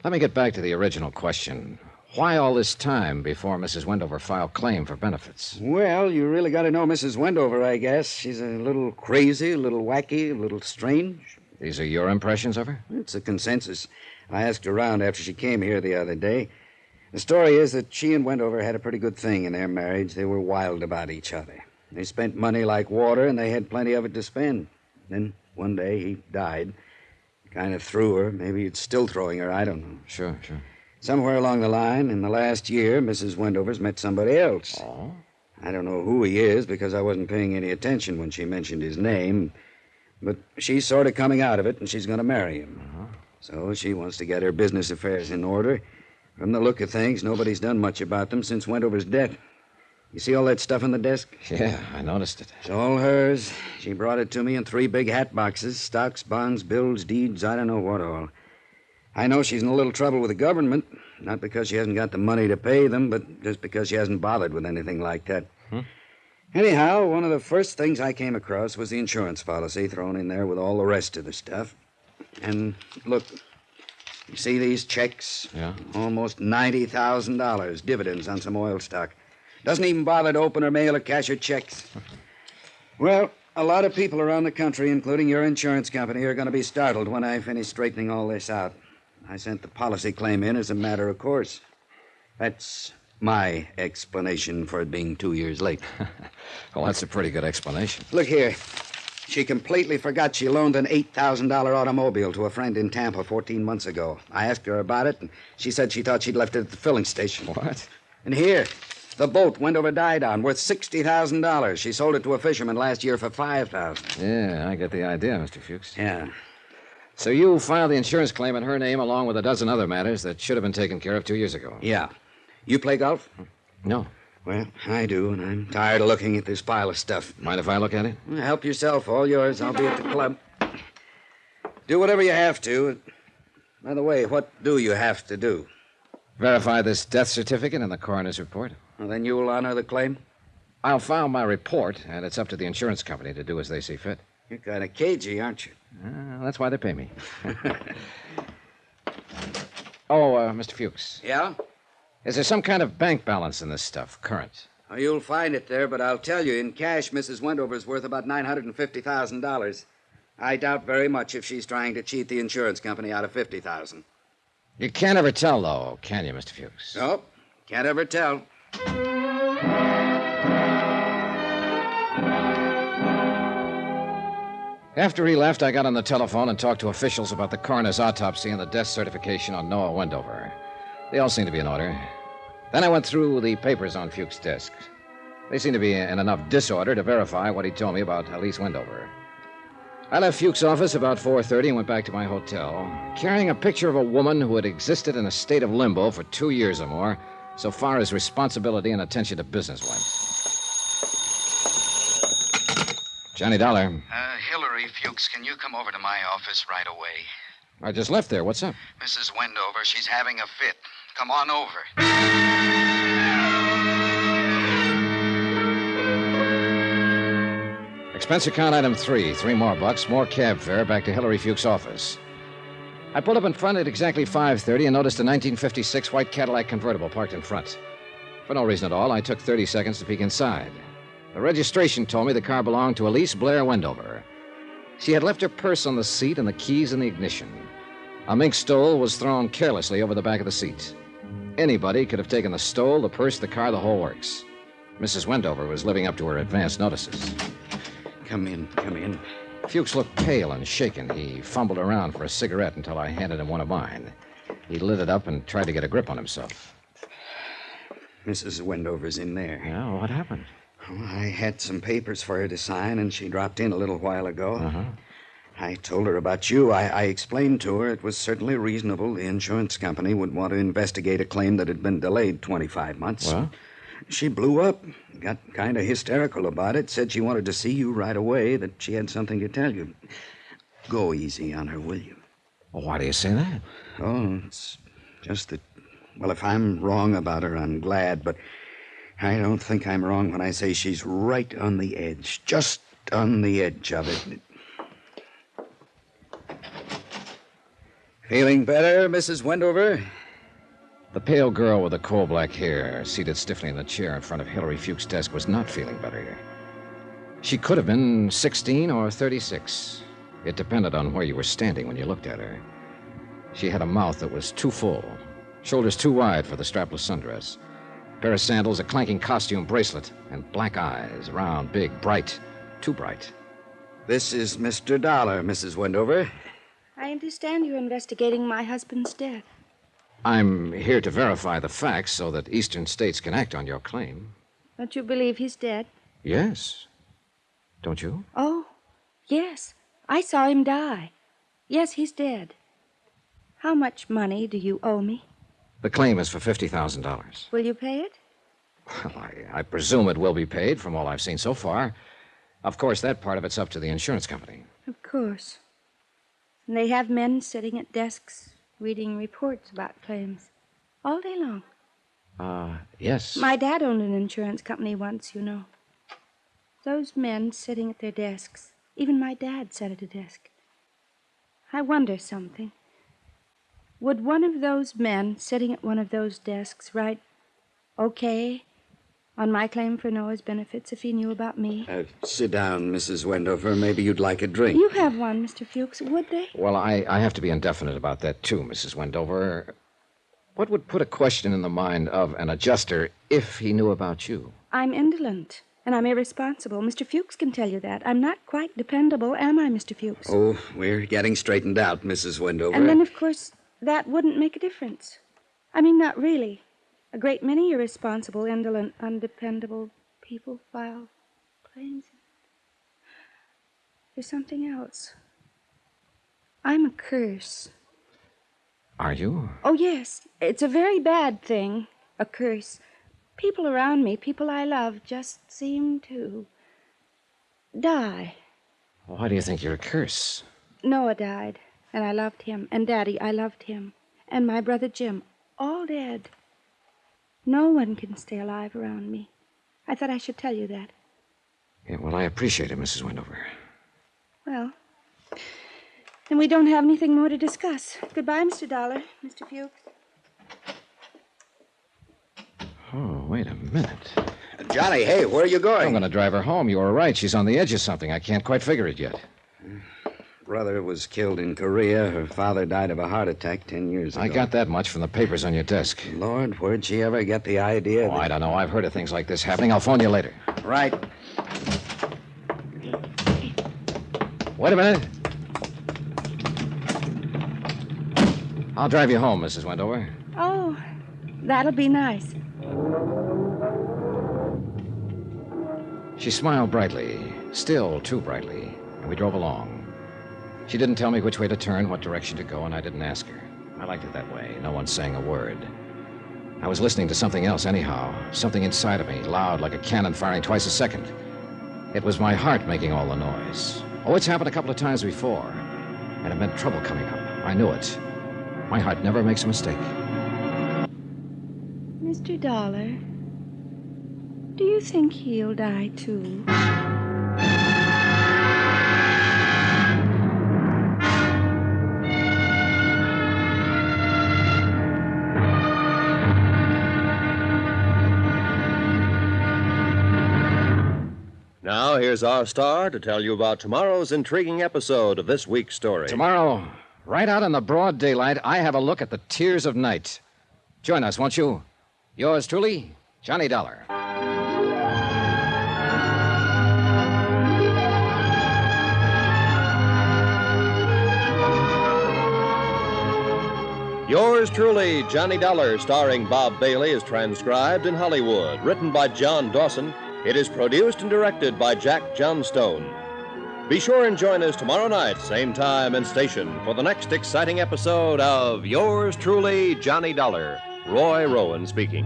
Let me get back to the original question. Why all this time before Mrs. Wendover filed claim for benefits? Well, you really got to know Mrs. Wendover, I guess. She's a little crazy, a little wacky, a little strange. These are your impressions of her? It's a consensus. I asked around after she came here the other day. The story is that she and Wendover had a pretty good thing in their marriage. They were wild about each other. They spent money like water, and they had plenty of it to spend. Then one day he died. Kind of threw her. Maybe it's still throwing her. I don't know. Sure. Somewhere along the line, in the last year, Mrs. Wendover's met somebody else. Oh? I don't know who he is because I wasn't paying any attention when she mentioned his name. But she's sort of coming out of it, and she's going to marry him. So she wants to get her business affairs in order. From the look of things, nobody's done much about them since Wendover's death. You see all that stuff on the desk? Yeah, I noticed it. It's all hers. She brought it to me in 3 big hat boxes. Stocks, bonds, bills, deeds, I don't know what all. I know she's in a little trouble with the government. Not because she hasn't got the money to pay them, but just because she hasn't bothered with anything like that. Anyhow, one of the first things I came across was the insurance policy thrown in there with all the rest of the stuff. And look, you see these checks? Yeah. Almost $90,000 dividends on some oil stock. Doesn't even bother to open or mail or cash her checks. Well, a lot of people around the country, including your insurance company, are going to be startled when I finish straightening all this out. I sent the policy claim in as a matter of course. That's my explanation for it being 2 years late. Well, that's a pretty good explanation. Look here. She completely forgot she loaned an $8,000 automobile to a friend in Tampa 14 months ago. I asked her about it, and she said she thought she'd left it at the filling station. What? And here, the boat Wendover died on, worth $60,000. She sold it to a fisherman last year for $5,000. Yeah, I get the idea, Mr. Fuchs. Yeah. So you filed the insurance claim in her name along with a dozen other matters that should have been taken care of 2 years ago. Yeah. You play golf? No. Well, I do, and I'm tired of looking at this pile of stuff. Mind if I look at it? Help yourself, all yours. I'll be at the club. Do whatever you have to. By the way, what do you have to do? Verify this death certificate and the coroner's report. Well, then you will honor the claim? I'll file my report, and it's up to the insurance company to do as they see fit. You're kind of cagey, aren't you? That's why they pay me. Mr. Fuchs. Yeah? Is there some kind of bank balance in this stuff, current? Well, you'll find it there, but I'll tell you, in cash, Mrs. Wendover's worth about $950,000. I doubt very much if she's trying to cheat the insurance company out of $50,000. You can't ever tell, though, can you, Mr. Fuchs? Nope. Can't ever tell. After he left, I got on the telephone and talked to officials about the coroner's autopsy and the death certification on Noah Wendover. They all seem to be in order. Then I went through the papers on Fuchs' desk. They seem to be in enough disorder to verify what he told me about Elise Wendover. I left Fuchs' office about 4:30 and went back to my hotel, carrying a picture of a woman who had existed in a state of limbo for 2 years or more, so far as responsibility and attention to business went. Johnny Dollar. Hillary Fuchs, can you come over to my office right away? I just left there. What's up? Mrs. Wendover, she's having a fit. Come on over. Expense account item 3. $3 more, more cab fare back to Hillary Fuchs' office. I pulled up in front at exactly 5:30 and noticed a 1956 white Cadillac convertible parked in front. For no reason at all, I took 30 seconds to peek inside. The registration told me the car belonged to Elise Blair Wendover. She had left her purse on the seat and the keys in the ignition. A mink stole was thrown carelessly over the back of the seat. Anybody could have taken the stole, the purse, the car, the whole works. Mrs. Wendover was living up to her advance notices. Come in. Fuchs looked pale and shaken. He fumbled around for a cigarette until I handed him one of mine. He lit it up and tried to get a grip on himself. Mrs. Wendover's in there. Yeah, what happened? Well, I had some papers for her to sign, and she dropped in a little while ago. Uh-huh. I told her about you. I explained to her it was certainly reasonable the insurance company would want to investigate a claim that had been delayed 25 months. Well? She blew up, got kind of hysterical about it, said she wanted to see you right away, that she had something to tell you. Go easy on her, will you? Well, why do you say that? Oh, it's just that, well, if I'm wrong about her, I'm glad, but I don't think I'm wrong when I say she's right on the edge, just on the edge of it. Feeling better, Mrs. Wendover? The pale girl with the coal-black hair, seated stiffly in the chair in front of Hillary Fuchs' desk, was not feeling better. She could have been 16 or 36. It depended on where you were standing when you looked at her. She had a mouth that was too full, shoulders too wide for the strapless sundress, a pair of sandals, a clanking costume bracelet, and black eyes, round, big, bright, too bright. This is Mr. Dollar, Mrs. Wendover. I understand you're investigating my husband's death. I'm here to verify the facts so that Eastern states can act on your claim. Don't you believe he's dead? Yes. Don't you? Oh, yes. I saw him die. Yes, he's dead. How much money do you owe me? The claim is for $50,000. Will you pay it? Well, I presume it will be paid from all I've seen so far. Of course, that part of it's up to the insurance company. Of course. And they have men sitting at desks reading reports about claims all day long. Yes. My dad owned an insurance company once, you know. Those men sitting at their desks. Even my dad sat at a desk. I wonder something. Would one of those men sitting at one of those desks write, okay, on my claim for Noah's benefits if he knew about me? Sit down, Mrs. Wendover. Maybe you'd like a drink. You have one, Mr. Fuchs, would they? Well, I have to be indefinite about that, too, Mrs. Wendover. What would put a question in the mind of an adjuster if he knew about you? I'm indolent, and I'm irresponsible. Mr. Fuchs can tell you that. I'm not quite dependable, am I, Mr. Fuchs? Oh, we're getting straightened out, Mrs. Wendover. And then, of course, that wouldn't make a difference. I mean, not really. A great many irresponsible, indolent, undependable people file claims. There's something else. I'm a curse. Are you? Oh, yes. It's a very bad thing, a curse. People around me, people I love, just seem to die. Why do you think you're a curse? Noah died, and I loved him. And Daddy, I loved him. And my brother Jim, all dead. No one can stay alive around me. I thought I should tell you that. Yeah, well, I appreciate it, Mrs. Wendover. Well, then we don't have anything more to discuss. Goodbye, Mr. Dollar, Mr. Fuchs. Oh, wait a minute. Johnny, hey, where are you going? I'm going to drive her home. You were right. She's on the edge of something. I can't quite figure it yet. Brother was killed in Korea. Her father died of a heart attack 10 years ago. I got that much from the papers on your desk. Lord, where'd she ever get the idea? Oh, I don't know. I've heard of things like this happening. I'll phone you later. Right. Wait a minute. I'll drive you home, Mrs. Wendover. Oh, that'll be nice. She smiled brightly, still too brightly, and we drove along. She didn't tell me which way to turn, what direction to go, and I didn't ask her. I liked it that way, no one saying a word. I was listening to something else anyhow, something inside of me, loud like a cannon firing twice a second. It was my heart making all the noise. Oh, it's happened a couple of times before. And it meant trouble coming up. I knew it. My heart never makes a mistake. Mr. Dollar, do you think he'll die, too? Now, here's our star to tell you about tomorrow's intriguing episode of this week's story. Tomorrow, right out in the broad daylight, I have a look at the tears of night. Join us, won't you? Yours truly, Johnny Dollar. Yours truly, Johnny Dollar, starring Bob Bailey, is transcribed in Hollywood. Written by John Dawson. It is produced and directed by Jack Johnstone. Be sure and join us tomorrow night, same time and station, for the next exciting episode of Yours truly, Johnny Dollar. Roy Rowan speaking.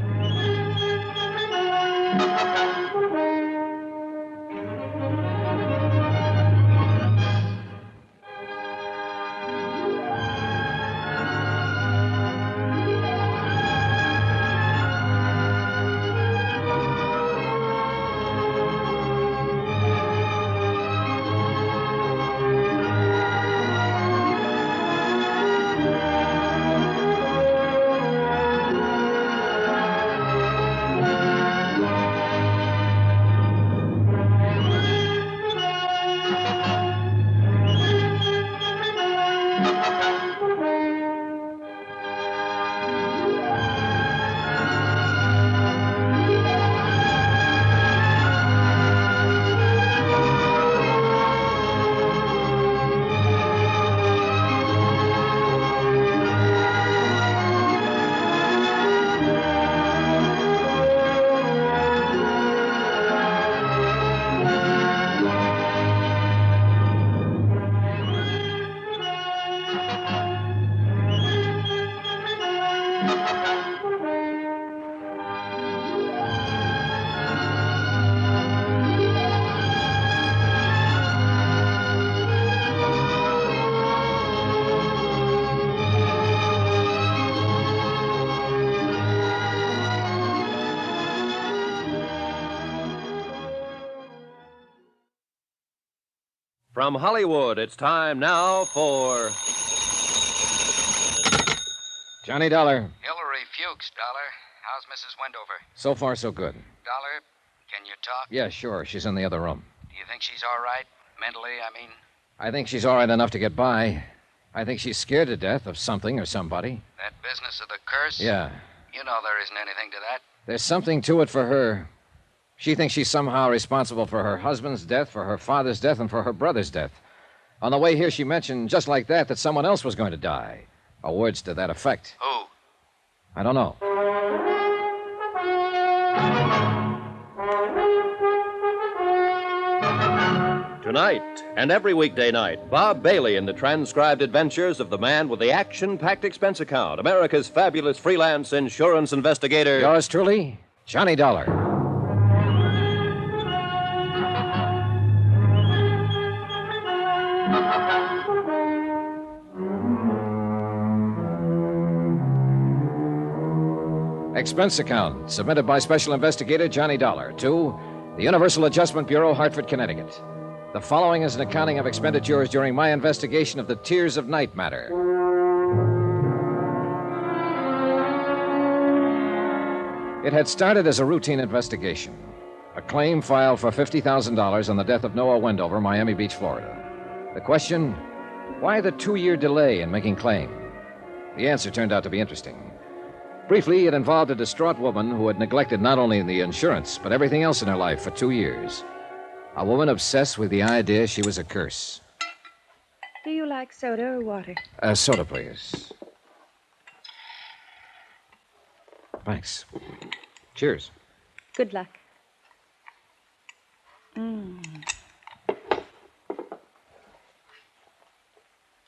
From Hollywood, it's time now for Johnny Dollar. Hillary Fuchs, Dollar. How's Mrs. Wendover? So far, so good. Dollar, can you talk? Yeah, sure. She's in the other room. Do you think she's all right? Mentally, I mean? I think she's all right enough to get by. I think she's scared to death of something or somebody. That business of the curse? Yeah. You know there isn't anything to that. There's something to it for her. She thinks she's somehow responsible for her husband's death, for her father's death, and for her brother's death. On the way here, she mentioned, just like that someone else was going to die. Or words to that effect. Who? I don't know. Tonight, and every weekday night, Bob Bailey in the transcribed adventures of the man with the action-packed expense account, America's fabulous freelance insurance investigator. Yours truly, Johnny Dollar. Expense account submitted by Special Investigator Johnny Dollar to the Universal Adjustment Bureau, Hartford, Connecticut. The following is an accounting of expenditures during my investigation of the Tears of Night matter. It had started as a routine investigation. A claim filed for $50,000 on the death of Noah Wendover, Miami Beach, Florida. The question, why the 2-year delay in making claim? The answer turned out to be interesting. Briefly, it involved a distraught woman who had neglected not only the insurance, but everything else in her life for 2 years. A woman obsessed with the idea she was a curse. Do you like soda or water? Soda, please. Thanks. Cheers. Good luck.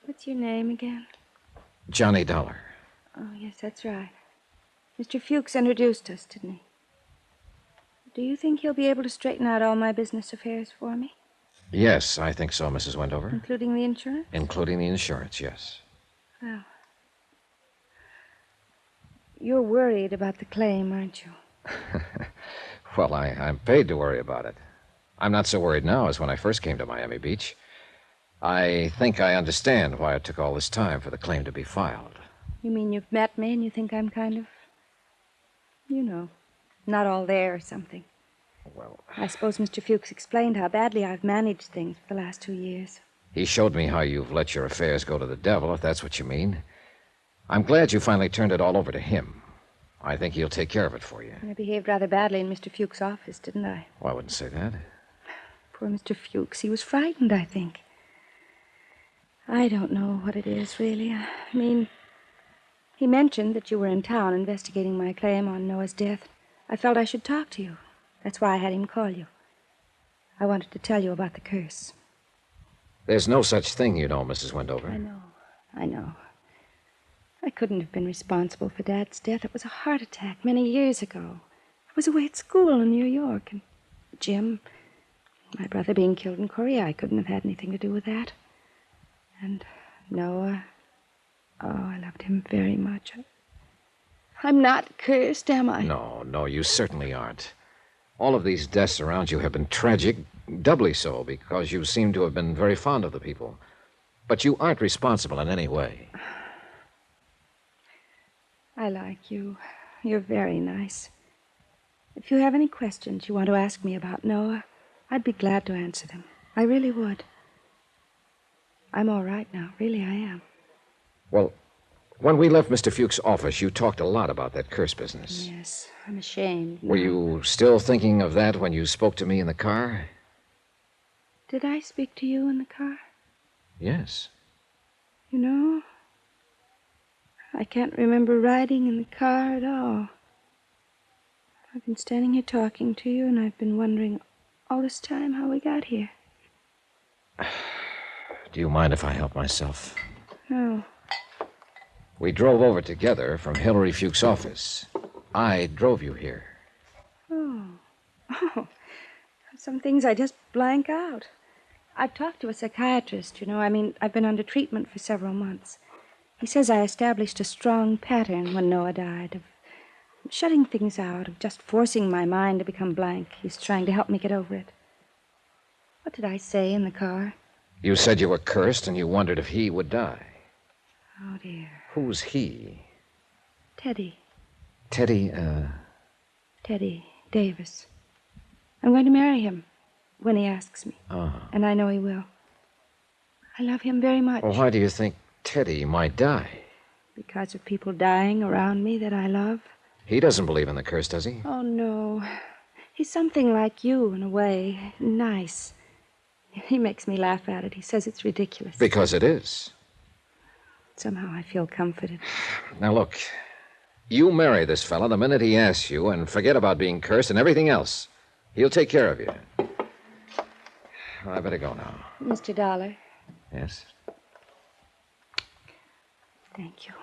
What's your name again? Johnny Dollar. Oh, yes, that's right. Mr. Fuchs introduced us, didn't he? Do you think he'll be able to straighten out all my business affairs for me? Yes, I think so, Mrs. Wendover. Including the insurance? Including the insurance, yes. Well, you're worried about the claim, aren't you? Well, I'm paid to worry about it. I'm not so worried now as when I first came to Miami Beach. I think I understand why it took all this time for the claim to be filed. You mean you've met me and you think I'm kind of, not all there or something? Well, I suppose Mr. Fuchs explained how badly I've managed things for the last 2 years. he showed me how you've let your affairs go to the devil, if that's what you mean. I'm glad you finally turned it all over to him. I think he'll take care of it for you. I behaved rather badly in Mr. Fuchs' office, didn't I? Well, I wouldn't say that. Poor Mr. Fuchs. He was frightened, I think. I don't know what it is, really. I mean, he mentioned that you were in town investigating my claim on Noah's death. I felt I should talk to you. That's why I had him call you. I wanted to tell you about the curse. There's no such thing, you know, Mrs. Wendover. I know. I couldn't have been responsible for Dad's death. It was a heart attack many years ago. I was away at school in New York, and Jim, my brother being killed in Korea, I couldn't have had anything to do with that. And Noah, I loved him very much. I'm not cursed, am I? No, you certainly aren't. All of these deaths around you have been tragic, doubly so, because you seem to have been very fond of the people. But you aren't responsible in any way. I like you. You're very nice. If you have any questions you want to ask me about Noah, I'd be glad to answer them. I really would. I'm all right now. Really, I am. Well, when we left Mr. Fuchs' office, you talked a lot about that curse business. Yes, I'm ashamed. Were you still thinking of that when you spoke to me in the car? Did I speak to you in the car? Yes. You know, I can't remember riding in the car at all. I've been standing here talking to you, and I've been wondering all this time how we got here. Do you mind if I help myself? No. We drove over together from Hillary Fuchs' office. I drove you here. Oh. Some things I just blank out. I've talked to a psychiatrist, I've been under treatment for several months. He says I established a strong pattern when Noah died, of shutting things out, of just forcing my mind to become blank. He's trying to help me get over it. What did I say in the car? You said you were cursed and you wondered if he would die. Oh, dear. Who's he? Teddy. Teddy, Teddy Davis. I'm going to marry him when he asks me. And I know he will. I love him very much. Well, why do you think Teddy might die? Because of people dying around me that I love. He doesn't believe in the curse, does he? Oh, no. He's something like you, in a way. Nice. He makes me laugh at it. He says it's ridiculous. Because it is. Somehow I feel comforted. Now, look. You marry this fella the minute he asks you, and forget about being cursed and everything else. He'll take care of you. Well, I better go now. Mr. Dollar. Yes? Thank you.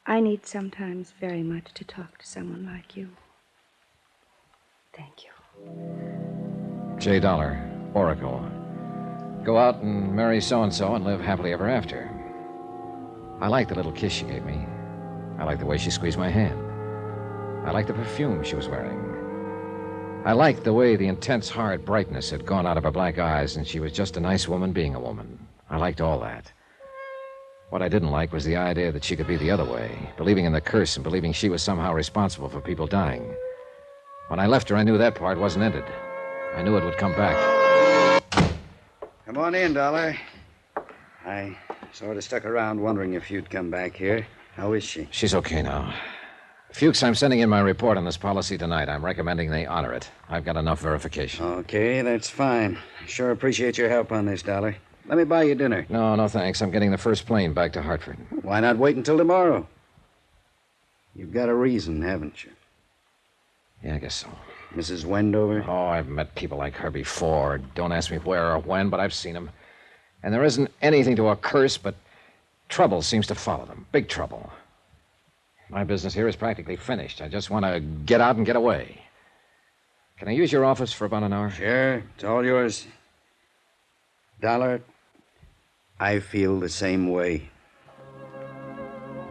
I need sometimes very much to talk to someone like you. Thank you. J. Dollar, Oracle. Go out and marry so-and-so and live happily ever after. I like the little kiss she gave me. I like the way she squeezed my hand. I like the perfume she was wearing. I liked the way the intense, hard brightness had gone out of her black eyes, and she was just a nice woman being a woman. I liked all that. What I didn't like was the idea that she could be the other way, believing in the curse and believing she was somehow responsible for people dying. When I left her, I knew that part wasn't ended. I knew it would come back. Come on in, Dollar. I sort of stuck around wondering if you'd come back here. How is she? She's okay now. Fuchs, I'm sending in my report on this policy tonight. I'm recommending they honor it. I've got enough verification. Okay, that's fine. Sure appreciate your help on this, Dollar. Let me buy you dinner. No, thanks. I'm getting the first plane back to Hartford. Why not wait until tomorrow? You've got a reason, haven't you? Yeah, I guess so. Mrs. Wendover? Oh, I've met people like her before. Don't ask me where or when, but I've seen them. And there isn't anything to a curse, but trouble seems to follow them. Big trouble. My business here is practically finished. I just want to get out and get away. Can I use your office for about an hour? Sure, it's all yours. Dollar, I feel the same way.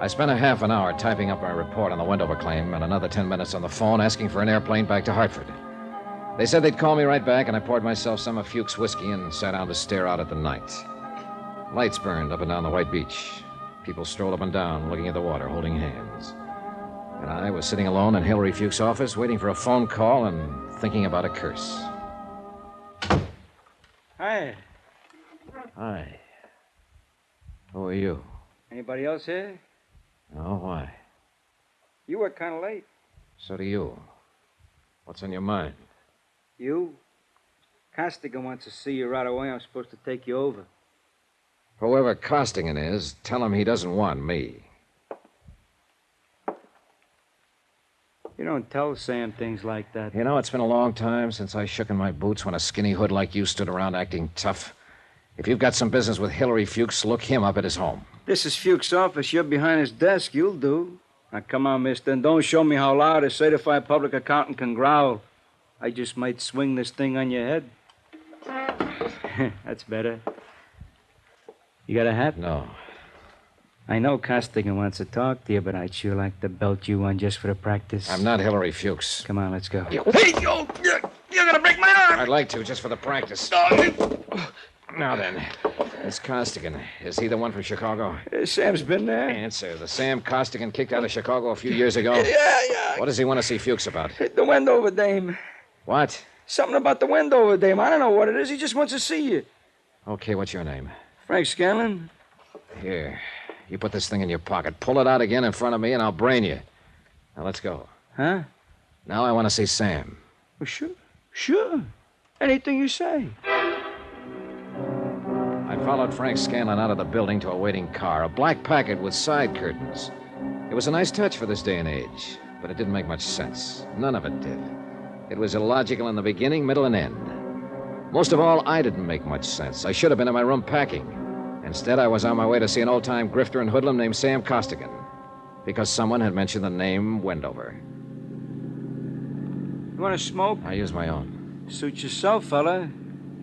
I spent a half an hour typing up my report on the Wendover claim and another 10 minutes on the phone asking for an airplane back to Hartford. They said they'd call me right back, and I poured myself some of Fuchs' whiskey and sat down to stare out at the night. Lights burned up and down the white beach. People strolled up and down, looking at the water, holding hands. And I was sitting alone in Hillary Fuchs' office, waiting for a phone call and thinking about a curse. Hi. Hi. Who are you? Anybody else here? Oh, why? You were kind of late. So do you. What's on your mind? You? Costigan wants to see you right away. I'm supposed to take you over. Whoever Costigan is, tell him he doesn't want me. You don't tell Sam things like that. You know, it's been a long time since I shook in my boots when a skinny hood like you stood around acting tough. If you've got some business with Hillary Fuchs, look him up at his home. This is Fuchs' office. You're behind his desk. You'll do. Now, come on, mister, and don't show me how loud a certified public accountant can growl. I just might swing this thing on your head. That's better. You got a hat? No. I know Costigan wants to talk to you, but I'd sure like to belt you one just for the practice. I'm not Hillary Fuchs. Come on, let's go. Hey, yo! You're gonna break my arm! I'd like to, just for the practice. Now then, it's Costigan. Is he the one from Chicago? Sam's been there. Answer. The Sam Costigan kicked out of Chicago a few years ago? Yeah. What does he want to see Fuchs about? The Wendover dame. What? Something about the Wendover dame. I don't know what it is. He just wants to see you. Okay, what's your name? Frank Scanlon. Here. You put this thing in your pocket. Pull it out again in front of me, and I'll brain you. Now, let's go. Huh? Now I want to see Sam. Well, sure. Anything you say. I followed Frank Scanlon out of the building to a waiting car, a black packet with side curtains. It was a nice touch for this day and age, but it didn't make much sense. None of it did. It was illogical in the beginning, middle, and end. Most of all, I didn't make much sense. I should have been in my room packing. Instead, I was on my way to see an old-time grifter and hoodlum named Sam Costigan, because someone had mentioned the name Wendover. You want to smoke? I use my own. Suit yourself, fella.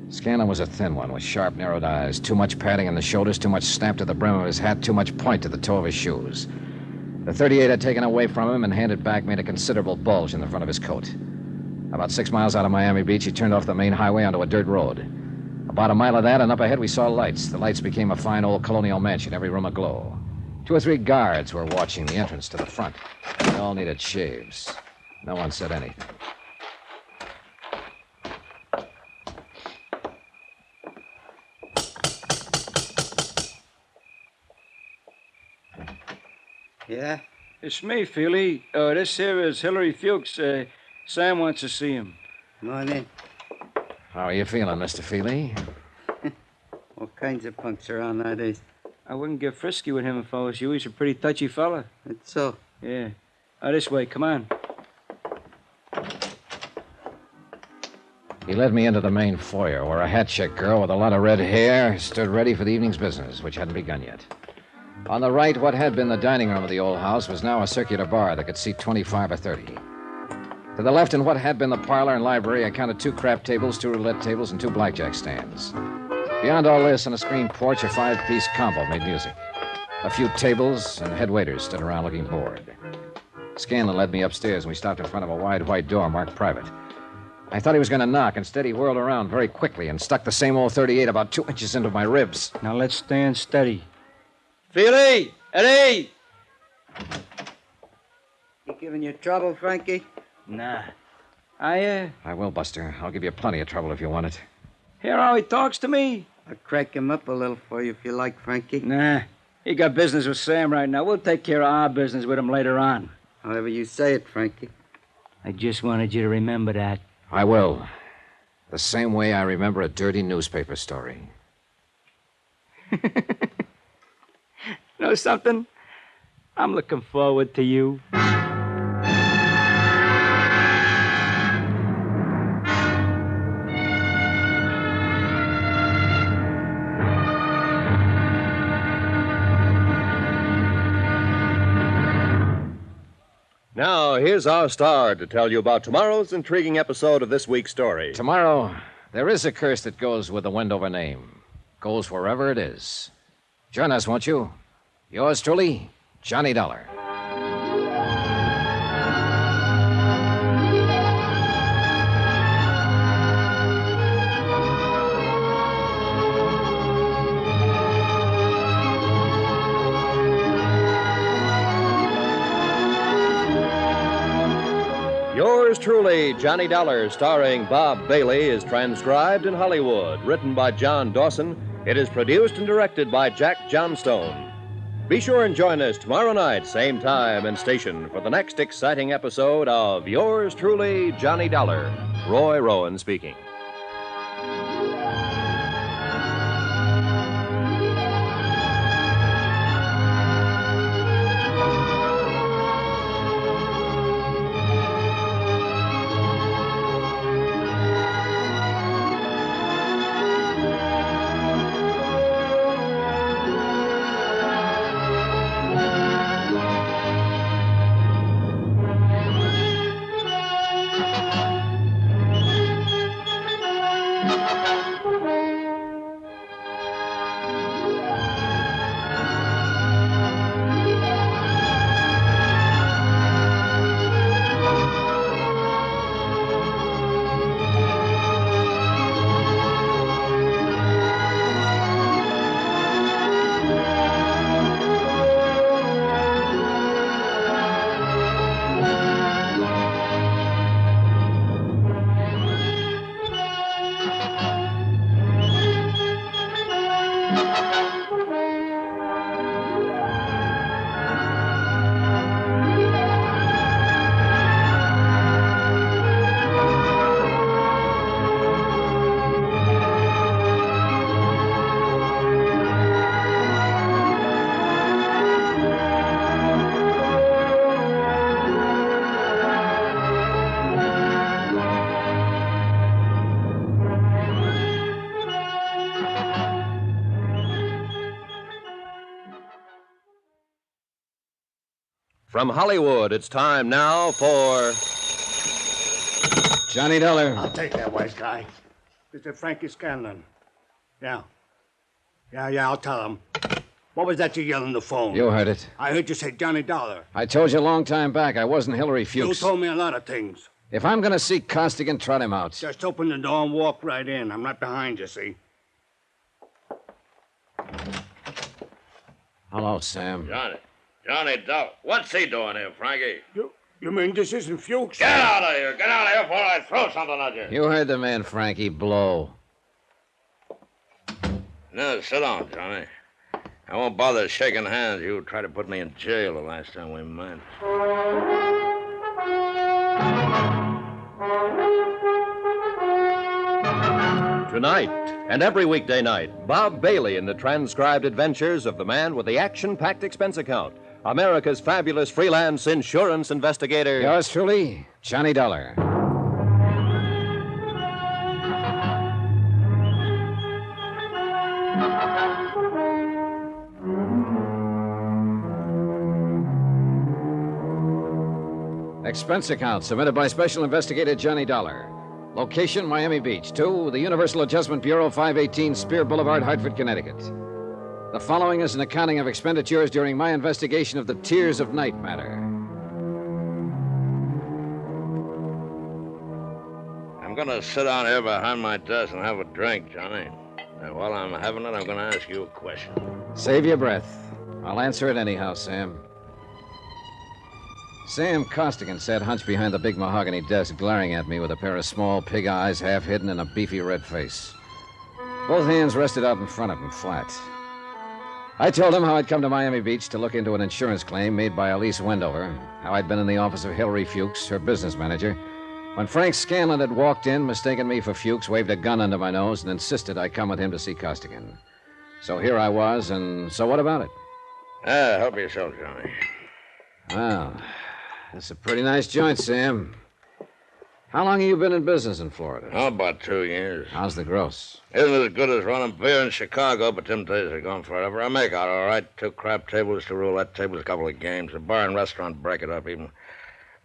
Scanlon was a thin one with sharp, narrowed eyes, too much padding in the shoulders, too much snap to the brim of his hat, too much point to the toe of his shoes. The .38 I'd taken away from him and handed back made a considerable bulge in the front of his coat. About 6 miles out of Miami Beach, he turned off the main highway onto a dirt road. About a mile of that, and up ahead we saw lights. The lights became a fine old colonial mansion, every room aglow. 2 or 3 guards were watching the entrance to the front. They all needed shaves. No one said anything. Yeah? It's me, Feely. This here is Hillary Fuchs. Sam wants to see him. Morning. How are you feeling, Mr. Feely? All kinds of punks around nowadays. I wouldn't get frisky with him if I was you. He's a pretty touchy fella. That's so. Yeah. This way. Come on. He led me into the main foyer, where a hat-check girl with a lot of red hair stood ready for the evening's business, which hadn't begun yet. On the right, what had been the dining room of the old house was now a circular bar that could seat 25 or 30. To the left, in what had been the parlor and library, I counted 2 craft tables, 2 roulette tables, and 2 blackjack stands. Beyond all this, on a screen porch, a 5-piece combo made music. A few tables and head waiters stood around looking bored. Scanlon led me upstairs, and we stopped in front of a wide white door marked private. I thought he was going to knock. Instead, he whirled around very quickly and stuck the same old .38 about 2 inches into my ribs. Now let's stand steady. Feely! Eddie! You giving you trouble, Frankie? Nah. I will, Buster. I'll give you plenty of trouble if you want it. Hear how he talks to me? I'll crack him up a little for you if you like, Frankie. Nah. He got business with Sam right now. We'll take care of our business with him later on. However you say it, Frankie. I just wanted you to remember that. I will. The same way I remember a dirty newspaper story. Know something? I'm looking forward to you. Now, here's our star to tell you about tomorrow's intriguing episode of this week's story. Tomorrow, there is a curse that goes with the Wendover name. Goes wherever it is. Join us, won't you? Yours truly, Johnny Dollar. Yours truly, Johnny Dollar, starring Bob Bailey, is transcribed in Hollywood. Written by John Dawson, it is produced and directed by Jack Johnstone. Be sure and join us tomorrow night, same time and station, for the next exciting episode of Yours truly, Johnny Dollar. Roy Rowan speaking. From Hollywood, it's time now for Johnny Dollar. I'll take that, wise guy. Mr. Frankie Scanlon. Yeah, I'll tell him. What was that you yelled on the phone? You heard it. I heard you say Johnny Dollar. I told you a long time back I wasn't Hillary Fuchs. You told me a lot of things. If I'm going to see Costigan, trot him out. Just open the door and walk right in. I'm right behind you, see? Hello, Sam. Johnny Dollar. What's he doing here, Frankie? You mean this isn't Fuchs? Get out of here! Get out of here before I throw something at you. You heard the man, Frankie. Blow. No, sit down, Johnny. I won't bother shaking hands. You tried to put me in jail the last time we met. Tonight and every weekday night, Bob Bailey in the transcribed adventures of the man with the action-packed expense account, America's fabulous freelance insurance investigator. Yours truly, Johnny Dollar. Expense account submitted by Special Investigator Johnny Dollar. Location, Miami Beach. 2, the Universal Adjustment Bureau, 518 Spear Boulevard, Hartford, Connecticut. The following is an accounting of expenditures during my investigation of the Tears of Night matter. I'm going to sit down here behind my desk and have a drink, Johnny. And while I'm having it, I'm going to ask you a question. Save your breath. I'll answer it anyhow, Sam. Sam Costigan sat hunched behind the big mahogany desk, glaring at me with a pair of small pig eyes half hidden and a beefy red face. Both hands rested out in front of him, flat. I told him how I'd come to Miami Beach to look into an insurance claim made by Elise Wendover, how I'd been in the office of Hillary Fuchs, her business manager, when Frank Scanlon had walked in, mistaken me for Fuchs, waved a gun under my nose, and insisted I come with him to see Costigan. So here I was, and so what about it? Help yourself, Johnny. Well, that's a pretty nice joint, Sam. How long have you been in business in Florida? Oh, about 2 years. How's the gross? Isn't as good as running beer in Chicago, but them days are gone forever. I make out all right. 2 crap tables, 2 roulette tables, a couple of games. A bar and restaurant break it up even.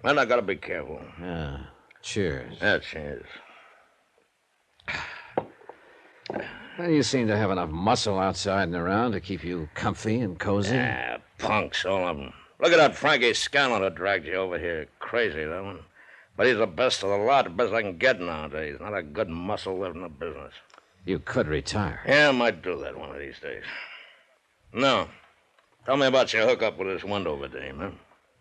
And I gotta be careful. Yeah. Cheers. Yeah, cheers. Well, you seem to have enough muscle outside and around to keep you comfy and cozy. Yeah, punks, all of them. Look at that Frankie Scanlon who dragged you over here. Crazy, that one. But he's the best of the lot, the best I can get nowadays. Not a good muscle left in the business. You could retire. Yeah, I might do that one of these days. No. Tell me about your hookup with this Wendover dame, huh?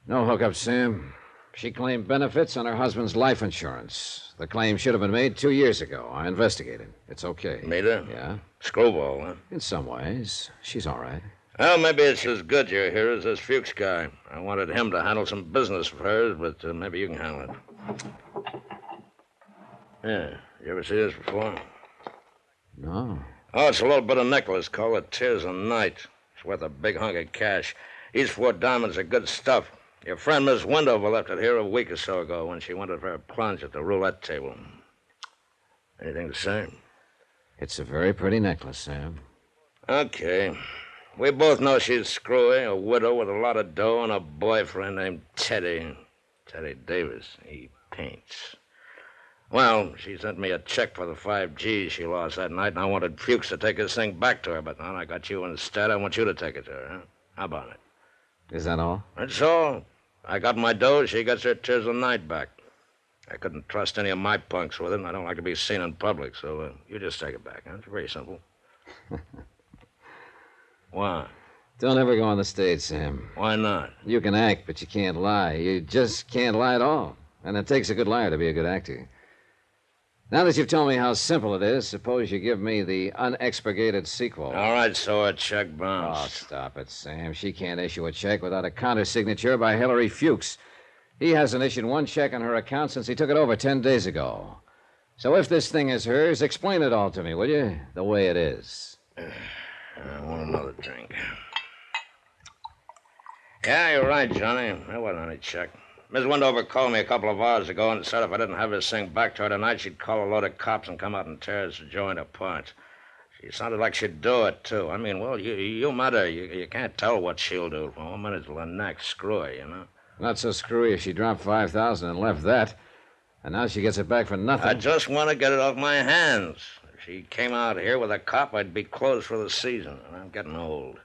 No hookup, Sam. She claimed benefits on her husband's life insurance. The claim should have been made 2 years ago. I investigated. It's okay. Made her? Yeah. Screwball, huh? In some ways. She's all right. Well, maybe it's as good you're here as this Fuchs guy. I wanted him to handle some business of hers, but maybe you can handle it. Yeah. You ever see this before? No. Oh, it's a little bit of necklace called the Tears of Night. It's worth a big hunk of cash. These 4 diamonds are good stuff. Your friend Miss Wendover left it here a week or so ago when she wanted for a plunge at the roulette table. Anything to say? It's a very pretty necklace, Sam. Okay. We both know she's screwy, a widow with a lot of dough and a boyfriend named Teddy. Teddy Davis. He paints. Well, she sent me a check for the 5 G's she lost that night, and I wanted Fuchs to take his thing back to her, but now I got you instead. I want you to take it to her, huh? How about it? Is that all? That's all. I got my dough, she gets her Tears of Night back. I couldn't trust any of my punks with it, and I don't like to be seen in public, so you just take it back, huh? It's very simple. Why? Don't ever go on the stage, Sam. Why not? You can act, but you can't lie. You just can't lie at all. And it takes a good liar to be a good actor. Now that you've told me how simple it is, suppose you give me the unexpurgated sequel. All right, so a check Oh, bounced. stop it, Sam. She can't issue a check without a counter-signature by Hillary Fuchs. He hasn't issued one check on her account since he took it over 10 days ago. So if this thing is hers, explain it all to me, will you? The way it is. I want another drink. Yeah, you're right, Johnny. There wasn't any check. Miss Wendover called me a couple of hours ago and said if I didn't have this thing back to her tonight, she'd call a load of cops and come out and tear this joint apart. She sounded like she'd do it, too. I mean, well, you met her. You can't tell what she'll do from one minute to the next. Screw her, you know? Not so screwy if she dropped $5,000 and left that. And now she gets it back for nothing. I just want to get it off my hands. If she came out here with a cop, I'd be closed for the season. And I'm getting old.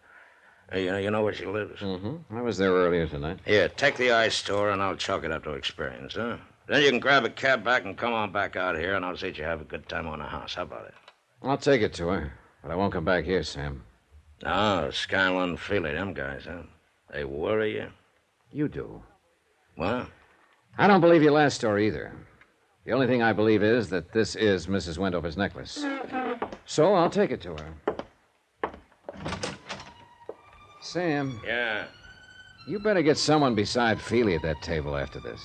You know where she lives? Mm-hmm. I was there earlier tonight. Here, take the ice store, and I'll chalk it up to experience, huh? Then you can grab a cab back and come on back out here, and I'll see that you have a good time on the house. How about it? I'll take it to her, but I won't come back here, Sam. No, Scanlon, Feely, them guys, huh? They worry you? You do. What? I don't believe your last story either. The only thing I believe is that this is Mrs. Wendover's necklace. So I'll take it to her. Sam. Yeah? You better get someone beside Feely at that table after this.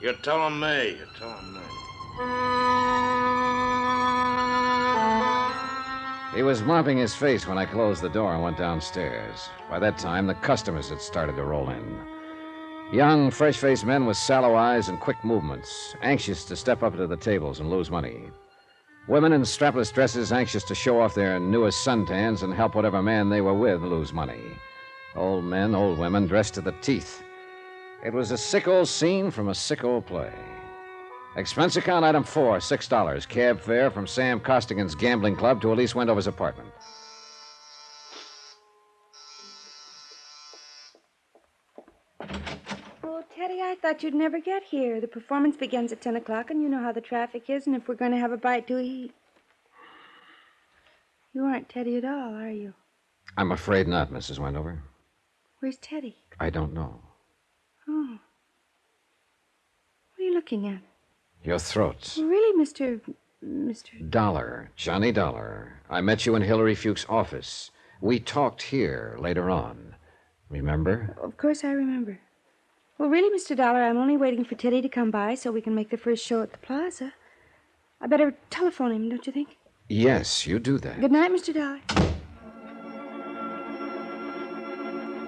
You're telling me. You're telling me. He was mopping his face when I closed the door and went downstairs. By that time, the customers had started to roll in. Young, fresh-faced men with sallow eyes and quick movements, anxious to step up to the tables and lose money. Women in strapless dresses, anxious to show off their newest suntans and help whatever man they were with lose money. Old men, old women, dressed to the teeth. It was a sick old scene from a sick old play. Expense account item 4, $6. Cab fare from Sam Costigan's gambling club to Elise Wendover's apartment. Oh, Teddy, I thought you'd never get here. The performance begins at 10 o'clock, and you know how the traffic is, and if we're going to have a bite to eat. You aren't Teddy at all, are you? I'm afraid not, Mrs. Wendover. Where's Teddy? I don't know. Oh. What are you looking at? Your throat. Oh, really, Mr. Dollar. Johnny Dollar. I met you in Hillary Fuchs' office. We talked here later on. Remember? Of course I remember. Well, really, Mr. Dollar, I'm only waiting for Teddy to come by so we can make the first show at the plaza. I better telephone him, don't you think? Yes, you do that. Good night, Mr. Dollar.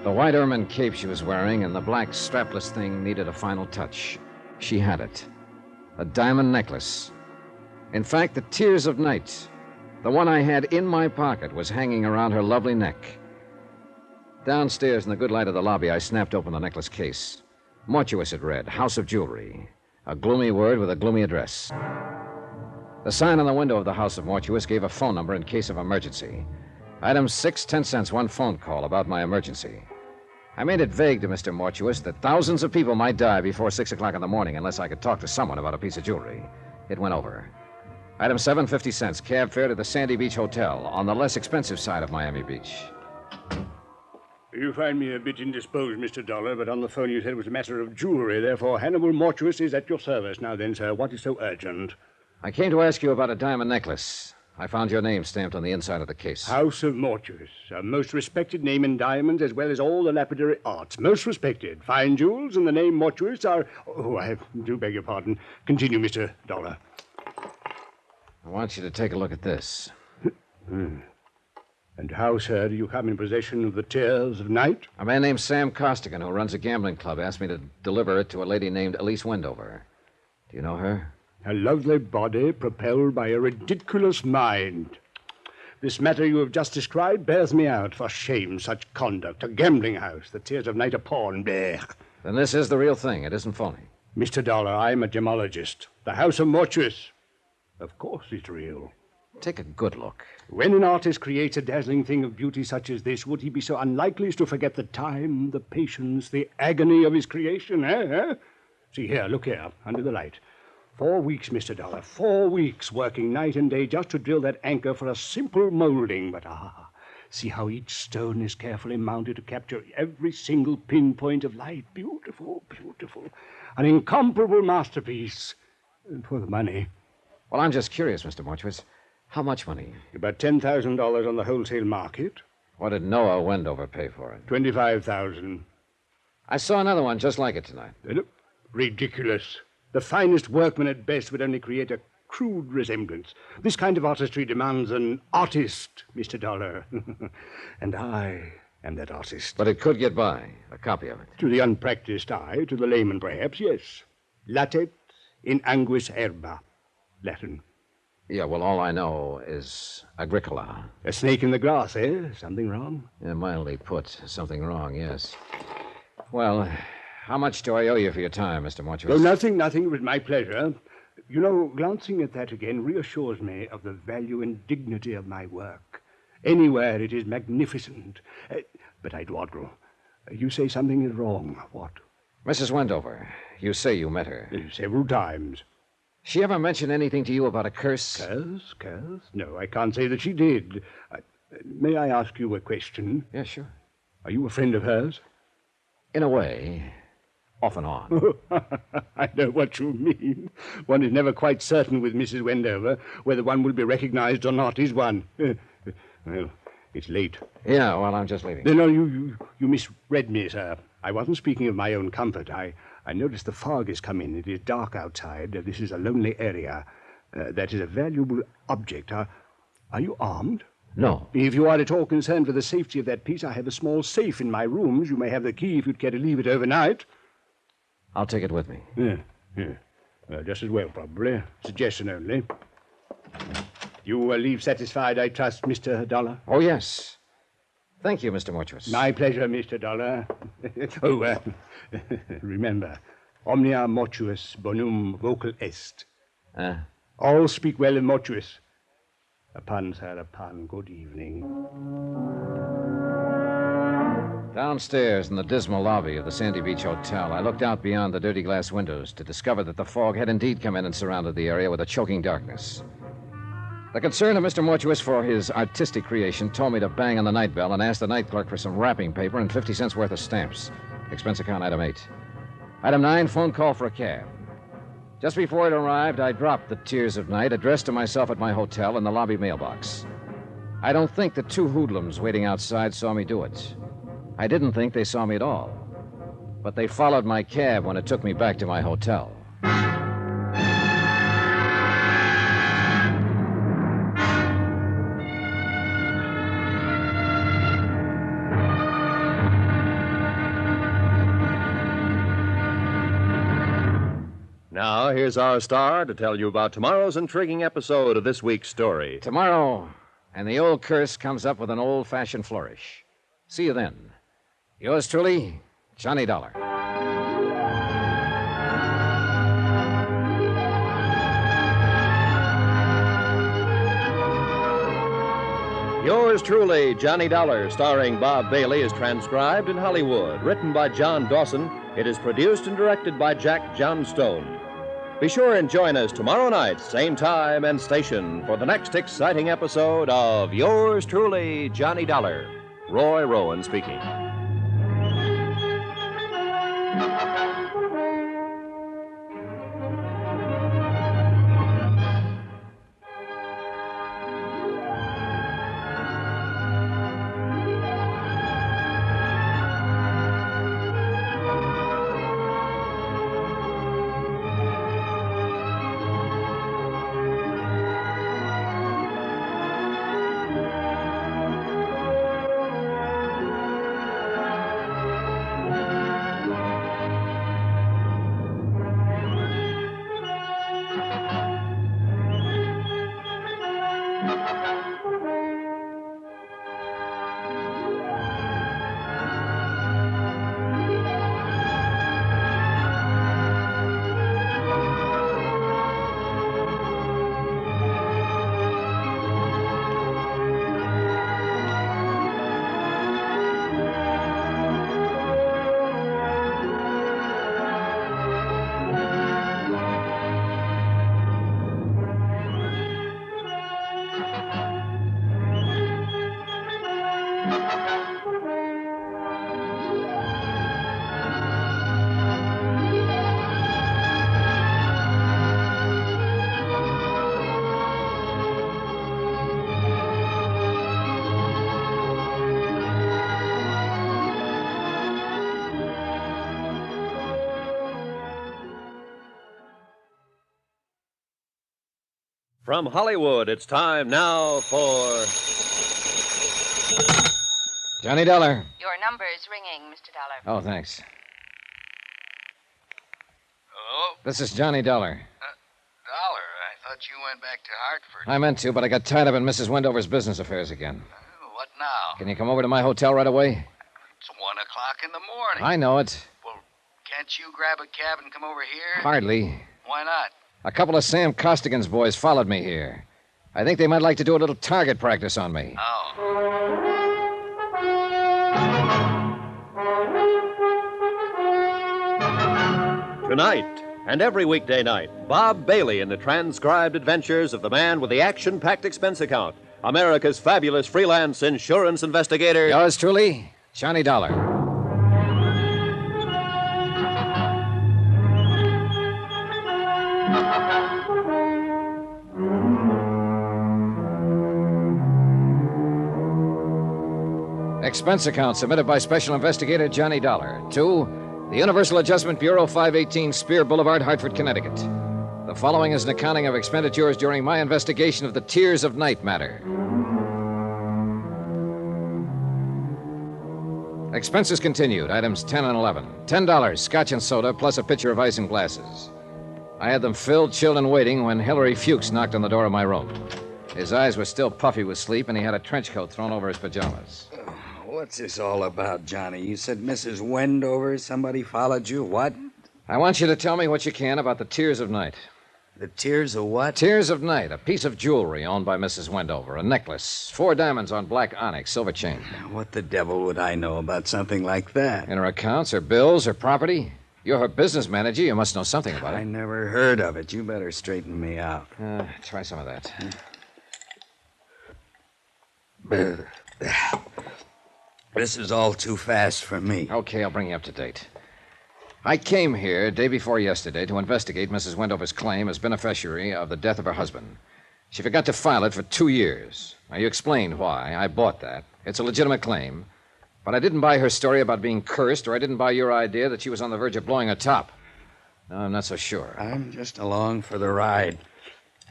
The white ermine cape she was wearing and the black strapless thing needed a final touch. She had it. A diamond necklace. In fact, the Tears of Night, the one I had in my pocket, was hanging around her lovely neck. Downstairs in the good light of the lobby, I snapped open the necklace case. Mortuus, it read. House of Jewelry. A gloomy word with a gloomy address. The sign on the window of the House of Mortuus gave a phone number in case of emergency. Item 6, 10 cents, one phone call about my emergency. I made it vague to Mr. Mortuus that thousands of people might die before 6 o'clock in the morning unless I could talk to someone about a piece of jewelry. It went over. Item 7, 50 cents, cab fare to the Sandy Beach Hotel on the less expensive side of Miami Beach. You find me a bit indisposed, Mr. Dollar, but on the phone you said it was a matter of jewelry. Therefore, Hannibal Mortuus is at your service. Now then, sir, what is so urgent? I came to ask you about a diamond necklace. I found your name stamped on the inside of the case. House of Mortuus, a most respected name in diamonds as well as all the lapidary arts. Most respected. Fine jewels and the name Mortuus are... Oh, I do beg your pardon. Continue, Mr. Dollar. I want you to take a look at this. And how, sir, do you come in possession of the Tears of Night? A man named Sam Costigan, who runs a gambling club, asked me to deliver it to a lady named Elise Wendover. Do you know her? A lovely body propelled by a ridiculous mind. This matter you have just described bears me out. For shame, such conduct. A gambling house, the Tears of Night a pawn. Blech. Then this is the real thing. It isn't phony. Mr. Dollar, I'm a gemologist. The House of Mortuus. Of course it's real. Take a good look. When an artist creates a dazzling thing of beauty such as this, would he be so unlikely as to forget the time, the patience, the agony of his creation, eh? See here, look here, under the light. 4 weeks, Mr. Dollar, 4 weeks working night and day just to drill that anchor for a simple molding. But see how each stone is carefully mounted to capture every single pinpoint of light. Beautiful, beautiful. An incomparable masterpiece. And for the money. Well, I'm just curious, Mr. Mortuus. How much money? About $10,000 on the wholesale market. What did Noah Wendover pay for it? $25,000. I saw another one just like it tonight. Ridiculous. The finest workman at best would only create a crude resemblance. This kind of artistry demands an artist, Mr. Dollar. And I am that artist. But it could get by, a copy of it. To the unpracticed eye, to the layman perhaps, yes. Latet in anguis herba. Latin. Yeah, well, all I know is agricola. A snake in the grass, eh? Something wrong? Yeah, mildly put. Something wrong, yes. Well, how much do I owe you for your time, Mr. Mortuus? Oh, nothing. It was my pleasure. You know, glancing at that again reassures me of the value and dignity of my work. Anywhere it is magnificent. But I dawdle. You say something is wrong. What? Mrs. Wendover, you say you met her. Several times. She ever mention anything to you about a curse? Curse? No, I can't say that she did. May I ask you a question? Yeah, sure. Are you a friend of hers? In a way. Off and on. I know what you mean. One is never quite certain with Mrs. Wendover whether one will be recognized or not, is one? Well, it's late. Yeah, well, I'm just leaving. No, you misread me, sir. I wasn't speaking of my own comfort. I noticed the fog has come in. It is dark outside. This is a lonely area. That is a valuable object. Are you armed? No. If you are at all concerned for the safety of that piece, I have a small safe in my rooms. You may have the key if you'd care to leave it overnight. I'll take it with me. Yeah. Well, just as well, probably. Suggestion only. You leave satisfied, I trust, Mr. Dollar? Oh, yes. Thank you, Mr. Mortuus. My pleasure, Mr. Dollar. Remember, omnia mortuus bonum vocal est. All speak well in mortuus. A pun, sir, a pun. Good evening. Downstairs in the dismal lobby of the Sandy Beach Hotel, I looked out beyond the dirty glass windows to discover that the fog had indeed come in and surrounded the area with a choking darkness. The concern of Mr. Mortuus for his artistic creation told me to bang on the night bell and ask the night clerk for some wrapping paper and 50 cents worth of stamps. Expense account item 8. Item 9, phone call for a cab. Just before it arrived, I dropped the Tears of Night addressed to myself at my hotel in the lobby mailbox. I don't think the 2 hoodlums waiting outside saw me do it. I didn't think they saw me at all. But they followed my cab when it took me back to my hotel. Now, here's our star to tell you about tomorrow's intriguing episode of this week's story. Tomorrow, and the old curse comes up with an old-fashioned flourish. See you then. Yours truly, Johnny Dollar. Yours truly, Johnny Dollar, starring Bob Bailey, is transcribed in Hollywood. Written by John Dawson, it is produced and directed by Jack Johnstone. Be sure and join us tomorrow night, same time and station, for the next exciting episode of Yours truly, Johnny Dollar. Roy Rowan speaking. From Hollywood, it's time now for... Johnny Dollar. Your number is ringing, Mr. Dollar. Oh, thanks. Hello? This is Johnny Dollar. Dollar, I thought you went back to Hartford. I meant to, but I got tied up in Mrs. Wendover's business affairs again. What now? Can you come over to my hotel right away? It's 1 o'clock in the morning. I know it. Well, can't you grab a cab and come over here? Hardly. Why not? A couple of Sam Costigan's boys followed me here. I think they might like to do a little target practice on me. Tonight and every weekday night, Bob Bailey in the transcribed adventures of the man with the action-packed expense account, America's fabulous freelance insurance investigator. Yours truly, Johnny Dollar. Expense account submitted by Special Investigator Johnny Dollar to the Universal Adjustment Bureau, 518 Spear Boulevard, Hartford, Connecticut. The following is an accounting of expenditures during my investigation of the Tears of Night matter. Expenses continued, items 10 and 11. $10, scotch and soda, plus a pitcher of ice and glasses. I had them filled, chilled, and waiting when Hilary Fuchs knocked on the door of my room. His eyes were still puffy with sleep, and he had a trench coat thrown over his pajamas. What's this all about, Johnny? You said Mrs. Wendover, somebody followed you. What? I want you to tell me what you can about the Tears of Night. The Tears of what? Tears of Night, a piece of jewelry owned by Mrs. Wendover, a necklace, 4 diamonds on black onyx, silver chain. What the devil would I know about something like that? In her accounts, her bills, her property? You're her business manager. You must know something about it. I never heard of it. You better straighten me out. Try some of that. This is all too fast for me. Okay, I'll bring you up to date. I came here day before yesterday to investigate Mrs. Wendover's claim as beneficiary of the death of her husband. She forgot to file it for 2 years. Now, you explained why. I bought that. It's a legitimate claim. But I didn't buy her story about being cursed, or I didn't buy your idea that she was on the verge of blowing her top. No, I'm not so sure. I'm just along for the ride.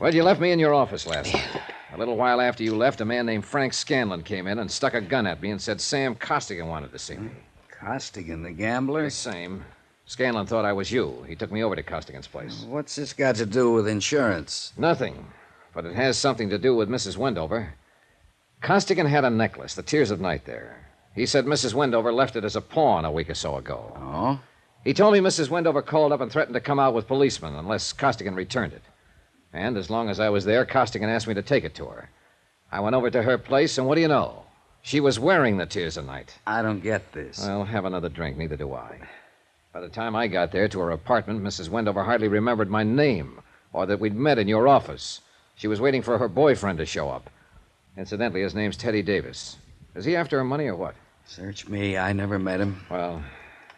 Well, you left me in your office last night. A little while after you left, a man named Frank Scanlon came in and stuck a gun at me and said Sam Costigan wanted to see me. Costigan, the gambler? The same. Scanlon thought I was you. He took me over to Costigan's place. What's this got to do with insurance? Nothing. But it has something to do with Mrs. Wendover. Costigan had a necklace, the Tears of Night there. He said Mrs. Wendover left it as a pawn a week or so ago. Oh? He told me Mrs. Wendover called up and threatened to come out with policemen unless Costigan returned it. And as long as I was there, Costigan asked me to take it to her. I went over to her place, and what do you know? She was wearing the Tears of Night. I don't get this. Well, have another drink. Neither do I. By the time I got there to her apartment, Mrs. Wendover hardly remembered my name or that we'd met in your office. She was waiting for her boyfriend to show up. Incidentally, his name's Teddy Davis. Is he after her money or what? Search me. I never met him. Well,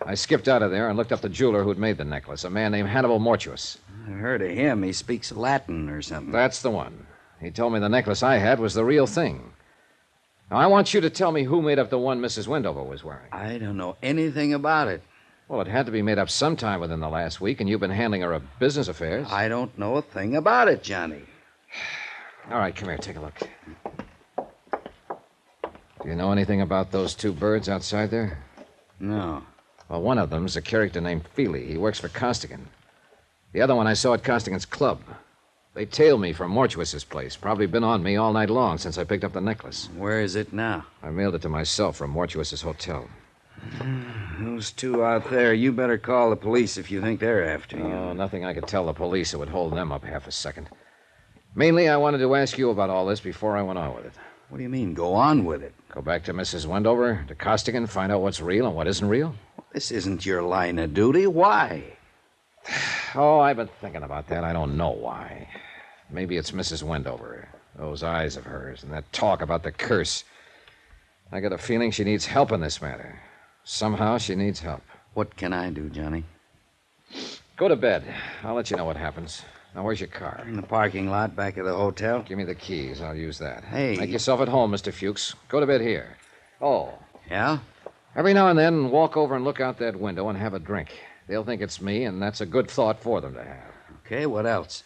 I skipped out of there and looked up the jeweler who'd made the necklace, a man named Hannibal Mortuus. I heard of him. He speaks Latin or something. That's the one. He told me the necklace I had was the real thing. Now, I want you to tell me who made up the one Mrs. Wendover was wearing. I don't know anything about it. Well, it had to be made up sometime within the last week, and you've been handling her business affairs. I don't know a thing about it, Johnny. All right, come here, take a look. Do you know anything about those two birds outside there? No. Well, one of them's a character named Feely. He works for Costigan. The other one I saw at Costigan's club. They tailed me from Mortuus's place. Probably been on me all night long since I picked up the necklace. Where is it now? I mailed it to myself from Mortuus's hotel. Those two out there, you better call the police if you think they're after you. Oh, nothing I could tell the police that would hold them up half a second. Mainly, I wanted to ask you about all this before I went on with it. What do you mean, go on with it? Go back to Mrs. Wendover, to Costigan, find out what's real and what isn't real? This isn't your line of duty. Why? Oh, I've been thinking about that. I don't know why. Maybe it's Mrs. Wendover. Those eyes of hers and that talk about the curse. I got a feeling she needs help in this matter. Somehow she needs help. What can I do, Johnny? Go to bed. I'll let you know what happens. Now, where's your car? In the parking lot back of the hotel. Give me the keys. I'll use that. Hey. Make yourself at home, Mr. Fuchs. Go to bed here. Oh. Yeah? Every now and then, walk over and look out that window and have a drink. They'll think it's me, and that's a good thought for them to have. Okay, what else?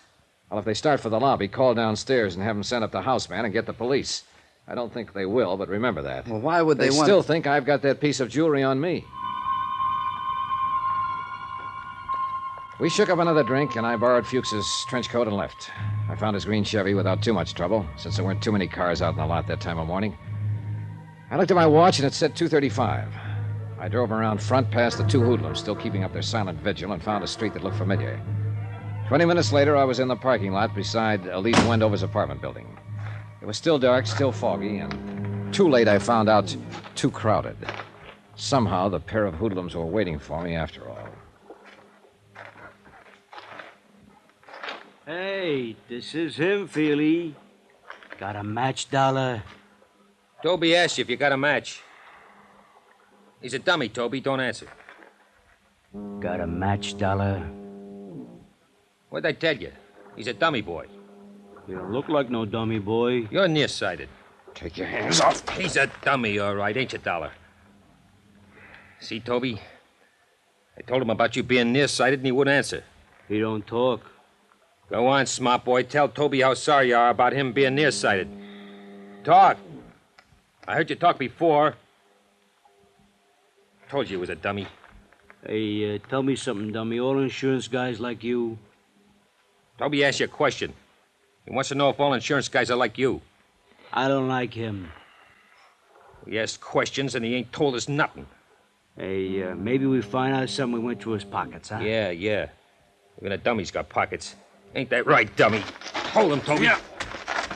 Well, if they start for the lobby, call downstairs and have them send up the houseman and get the police. I don't think they will, but remember that. Well, why would they want... still think I've got that piece of jewelry on me. We shook up another drink, and I borrowed Fuchs's trench coat and left. I found his green Chevy without too much trouble, since there weren't too many cars out in the lot that time of morning. I looked at my watch, and it said 2:35. I drove around front past the two hoodlums, still keeping up their silent vigil, and found a street that looked familiar. 20 minutes later, I was in the parking lot beside Elise Wendover's apartment building. It was still dark, still foggy, and too late I found out too crowded. Somehow, the pair of hoodlums were waiting for me after all. Hey, this is him, Feely. Got a match, Dollar? Toby asked you if you got a match. He's a dummy, Toby. Don't answer. Got a match, Dollar? What'd I tell you? He's a dummy boy. You don't look like no dummy boy. You're nearsighted. Take your hands off. He's a dummy, all right, ain't you, Dollar? See, Toby? I told him about you being nearsighted, and he wouldn't answer. He don't talk. Go on, smart boy. Tell Toby how sorry you are about him being nearsighted. Talk. I heard you talk before. Told you he was a dummy. Hey, tell me something, dummy. All insurance guys like you? Toby asked you a question. He wants to know if all insurance guys are like you. I don't like him. We asked questions, and he ain't told us nothing. Hey, maybe we find out something we went through his pockets, huh? Yeah. Even a dummy's got pockets. Ain't that right, dummy? Hold him, Toby. Yeah.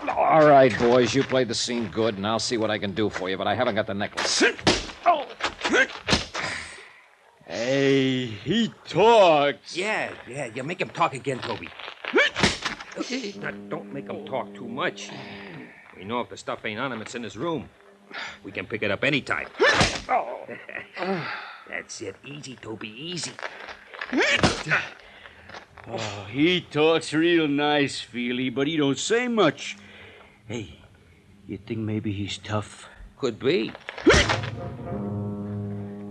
All right, boys, you played the scene good, and I'll see what I can do for you, but I haven't got the necklace. Oh. Hey, he talks. Yeah, you make him talk again, Toby. Now, don't make him talk too much. We know if the stuff ain't on him, it's in his room. We can pick it up anytime. That's it. Easy, Toby, easy. Oh, he talks real nice, Feely, but he don't say much. Hey, you think maybe he's tough? Could be.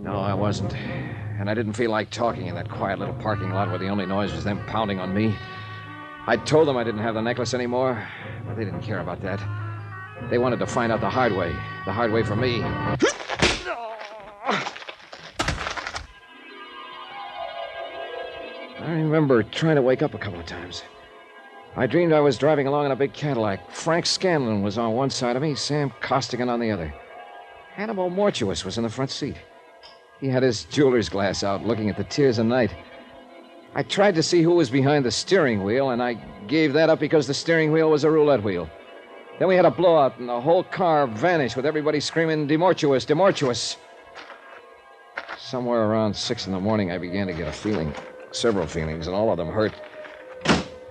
No, I wasn't. And I didn't feel like talking in that quiet little parking lot where the only noise was them pounding on me. I told them I didn't have the necklace anymore, but they didn't care about that. They wanted to find out the hard way for me. I remember trying to wake up a couple of times. I dreamed I was driving along in a big Cadillac. Frank Scanlon was on one side of me, Sam Costigan on the other. Hannibal Mortuus was in the front seat. He had his jeweler's glass out, looking at the Tears of Night. I tried to see who was behind the steering wheel, and I gave that up because the steering wheel was a roulette wheel. Then we had a blowout, and the whole car vanished with everybody screaming, "Demortuous, demortuous." Somewhere around 6 in the morning, I began to get a feeling, several feelings, and all of them hurt.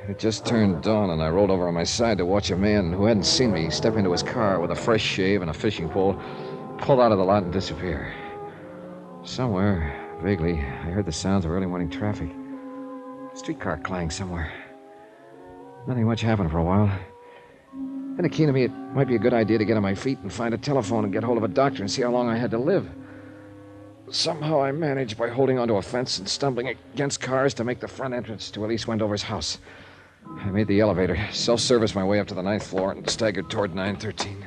It just turned dawn, and I rolled over on my side to watch a man who hadn't seen me step into his car with a fresh shave and a fishing pole, pull out of the lot and disappear. Somewhere, vaguely, I heard the sounds of early morning traffic. A streetcar clanged somewhere. Nothing much happened for a while. Then it came to me it might be a good idea to get on my feet and find a telephone and get hold of a doctor and see how long I had to live. Somehow I managed by holding onto a fence and stumbling against cars to make the front entrance to Elise Wendover's house. I made the elevator, self-serviced my way up to the 9th floor, and staggered toward 913.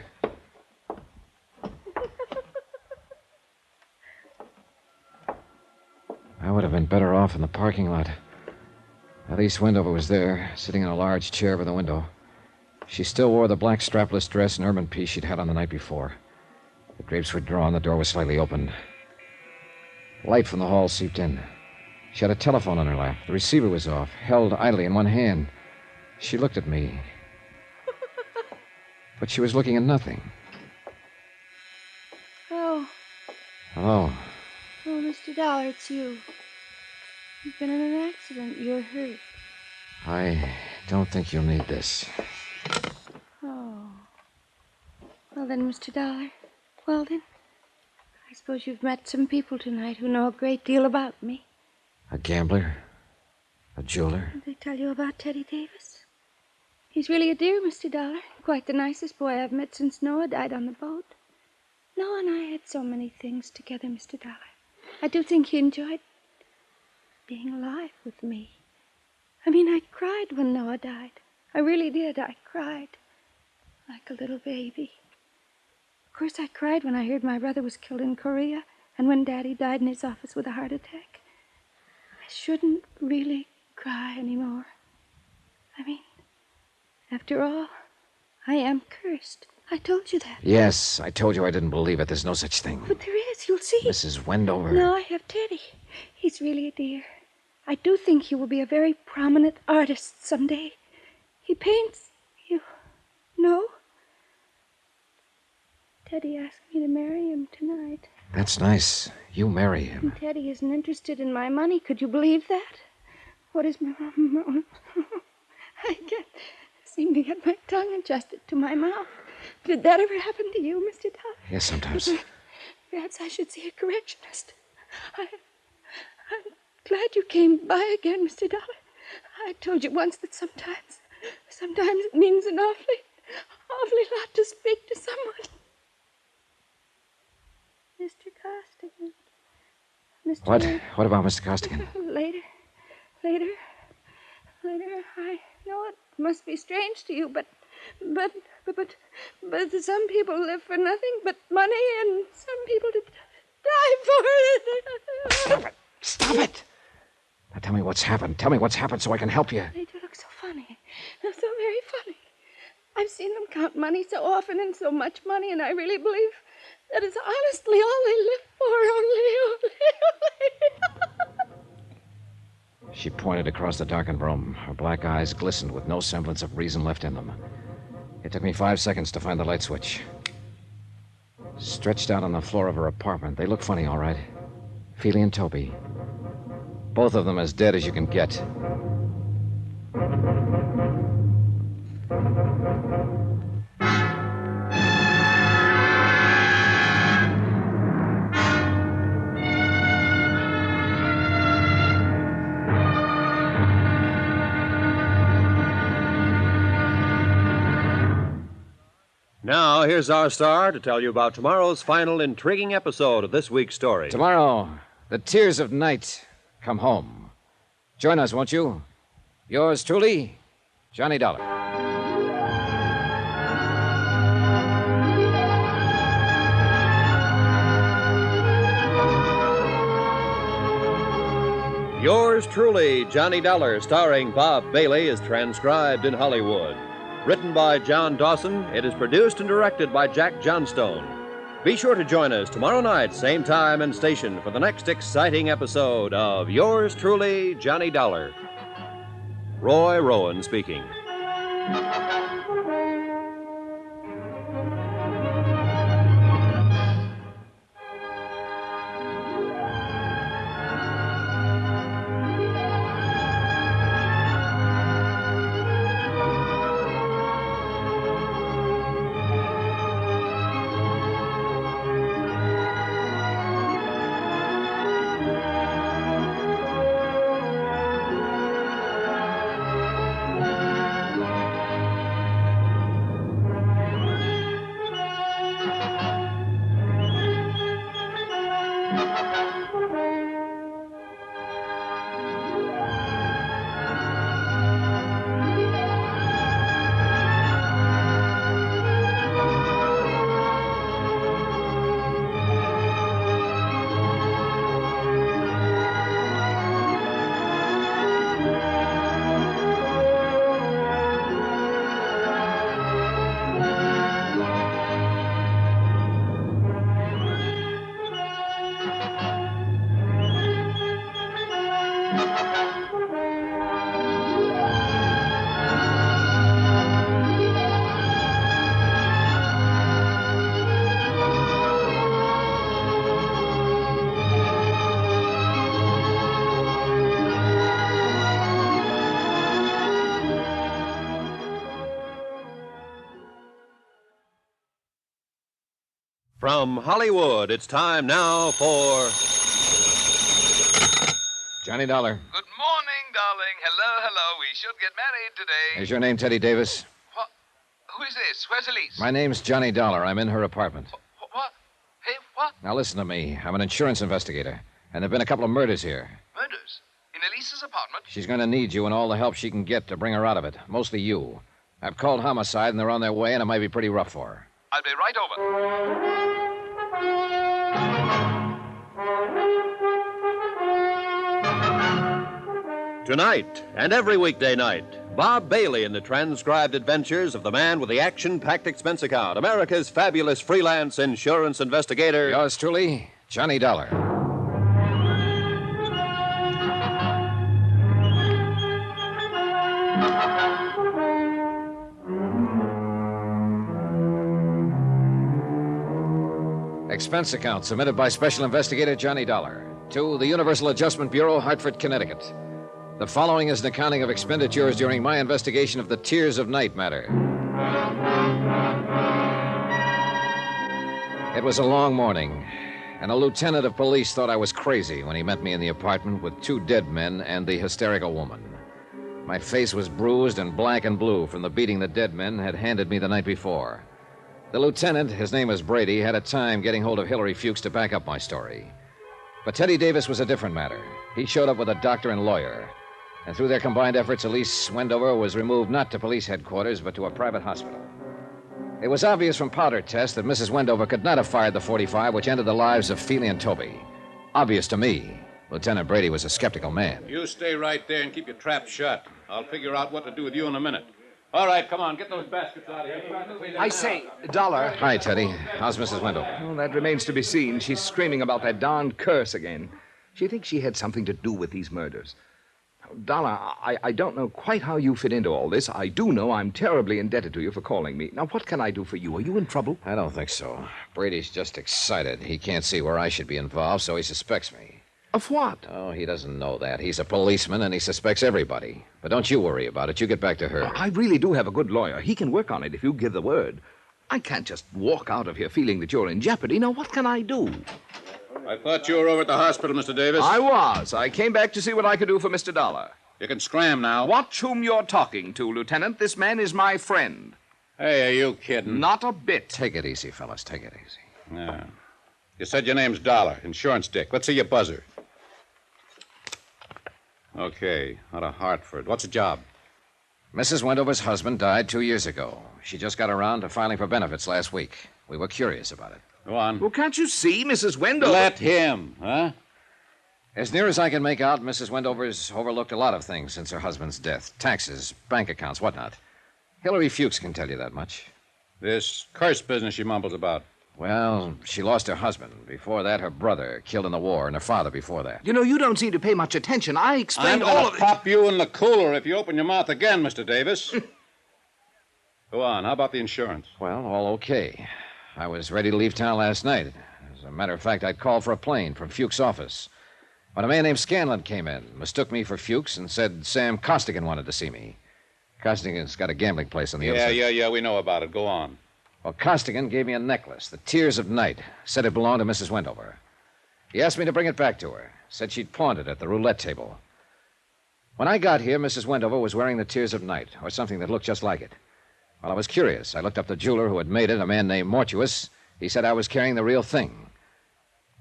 I would have been better off in the parking lot. Elise Wendover was there, sitting in a large chair by the window. She still wore the black strapless dress and ermine piece she'd had on the night before. The drapes were drawn, the door was slightly open. Light from the hall seeped in. She had a telephone on her lap. The receiver was off, held idly in one hand. She looked at me. But she was looking at nothing. Oh. Hello. Oh, Mr. Dollar, it's you. You've been in an accident. You're hurt. I don't think you'll need this. Oh. Well then, Mr. Dollar. Well then. I suppose you've met some people tonight who know a great deal about me. A gambler? A jeweler? Did they tell you about Teddy Davis? He's really a dear, Mr. Dollar. Quite the nicest boy I've met since Noah died on the boat. Noah and I had so many things together, Mr. Dollar. I do think he enjoyed being alive with me. I mean, I cried when Noah died. I really did. I cried like a little baby. Of course, I cried when I heard my brother was killed in Korea and when Daddy died in his office with a heart attack. I shouldn't really cry anymore. I mean, after all, I am cursed. I told you that. Yes, I told you I didn't believe it. There's no such thing. But there is. You'll see. Mrs. Wendover. No, I have Teddy. He's really a dear. I do think he will be a very prominent artist someday. He paints. You know? Teddy asked me to marry him tonight. That's nice. You marry him. And Teddy isn't interested in my money. Could you believe that? What is my... I can't seem to get my tongue adjusted to my mouth. Did that ever happen to you, Mr. Dollar? Yes, sometimes. Perhaps I should see a correctionist. I'm glad you came by again, Mr. Dollar. I told you once that sometimes it means an awfully lot to speak to someone. Mr. Costigan. Mr. What? What about Mr. Costigan? Later. I know it must be strange to you, but some people live for nothing but money, and some people die for it. Stop it! Now tell me what's happened. Tell me what's happened so I can help you. They do look so funny. They're so very funny. I've seen them count money so often and so much money, and I really believe that is honestly all they live for, only. She pointed across the darkened room. Her black eyes glistened with no semblance of reason left in them. It took me 5 seconds to find the light switch. Stretched out on the floor of her apartment, they look funny, all right. Feely and Toby. Both of them as dead as you can get. Now, here's our star to tell you about tomorrow's final intriguing episode of this week's story. Tomorrow, the tears of night come home. Join us, won't you? Yours truly, Johnny Dollar. Yours truly, Johnny Dollar, starring Bob Bailey, is transcribed in Hollywood. Written by John Dawson, it is produced and directed by Jack Johnstone. Be sure to join us tomorrow night, same time and station, for the next exciting episode of Yours truly, Johnny Dollar. Roy Rowan speaking. From Hollywood, it's time now for Johnny Dollar. Good morning, darling. Hello. We should get married today. Is your name Teddy Davis? What? Who is this? Where's Elise? My name's Johnny Dollar. I'm in her apartment. What? Hey, what? Now listen to me. I'm an insurance investigator, and there've been a couple of murders here. Murders? In Elise's apartment? She's going to need you and all the help she can get to bring her out of it. Mostly you. I've called homicide, and they're on their way, and it might be pretty rough for her. I'll be right over. Tonight and every weekday night, Bob Bailey in the transcribed adventures of the man with the action-packed expense account, America's fabulous freelance insurance investigator. Yours truly, Johnny Dollar. Expense account submitted by Special Investigator Johnny Dollar to the Universal Adjustment Bureau, Hartford, Connecticut. The following is an accounting of expenditures during my investigation of the Tears of Night matter. It was a long morning, and a lieutenant of police thought I was crazy when he met me in the apartment with two dead men and the hysterical woman. My face was bruised and black and blue from the beating the dead men had handed me the night before. The lieutenant, his name was Brady, had a time getting hold of Hillary Fuchs to back up my story. But Teddy Davis was a different matter. He showed up with a doctor and lawyer. And through their combined efforts, Elise Wendover was removed not to police headquarters, but to a private hospital. It was obvious from powder tests that Mrs. Wendover could not have fired the .45 which ended the lives of Feely and Toby. Obvious to me. Lieutenant Brady was a skeptical man. You stay right there and keep your trap shut. I'll figure out what to do with you in a minute. All right, come on, get those baskets out of here. I say, Dollar. Hi, Teddy. How's Mrs. Wendover? Well, that remains to be seen. She's screaming about that darned curse again. She thinks she had something to do with these murders. Dollar, I don't know quite how you fit into all this. I do know I'm terribly indebted to you for calling me. Now, what can I do for you? Are you in trouble? I don't think so. Brady's just excited. He can't see where I should be involved, so he suspects me. Of what? Oh, he doesn't know that. He's a policeman, and he suspects everybody. But don't you worry about it. You get back to her. I really do have a good lawyer. He can work on it if you give the word. I can't just walk out of here feeling that you're in jeopardy. Now, what can I do? I thought you were over at the hospital, Mr. Davis. I was. I came back to see what I could do for Mr. Dollar. You can scram now. Watch whom you're talking to, Lieutenant. This man is my friend. Hey, are you kidding? Not a bit. Take it easy, fellas. Take it easy. Yeah. You said your name's Dollar, insurance dick. Let's see your buzzer. Okay, out of Hartford. What's the job? Mrs. Wendover's husband died 2 years ago. She just got around to filing for benefits last week. We were curious about it. Go on. Well, can't you see, Mrs. Wendover? Let him, huh? As near as I can make out, Mrs. Wendover's overlooked a lot of things since her husband's death. Taxes, bank accounts, whatnot. Hillary Fuchs can tell you that much. This curse business she mumbles about. Well, she lost her husband. Before that, her brother, killed in the war, and her father before that. You know, you don't seem to pay much attention. I explained I'm all gonna of it. pop you in the cooler if you open your mouth again, Mr. Davis. Go on. How about the insurance? Well, all okay. I was ready to leave town last night. As a matter of fact, I'd called for a plane from Fuchs' office. When a man named Scanlon came in, mistook me for Fuchs, and said Sam Costigan wanted to see me. Costigan's got a gambling place on the other side. Yeah, we know about it. Go on. Well, Costigan gave me a necklace, the Tears of Night. Said it belonged to Mrs. Wendover. He asked me to bring it back to her. Said she'd pawned it at the roulette table. When I got here, Mrs. Wendover was wearing the Tears of Night, or something that looked just like it. Well, I was curious. I looked up the jeweler who had made it, a man named Mortuus. He said I was carrying the real thing.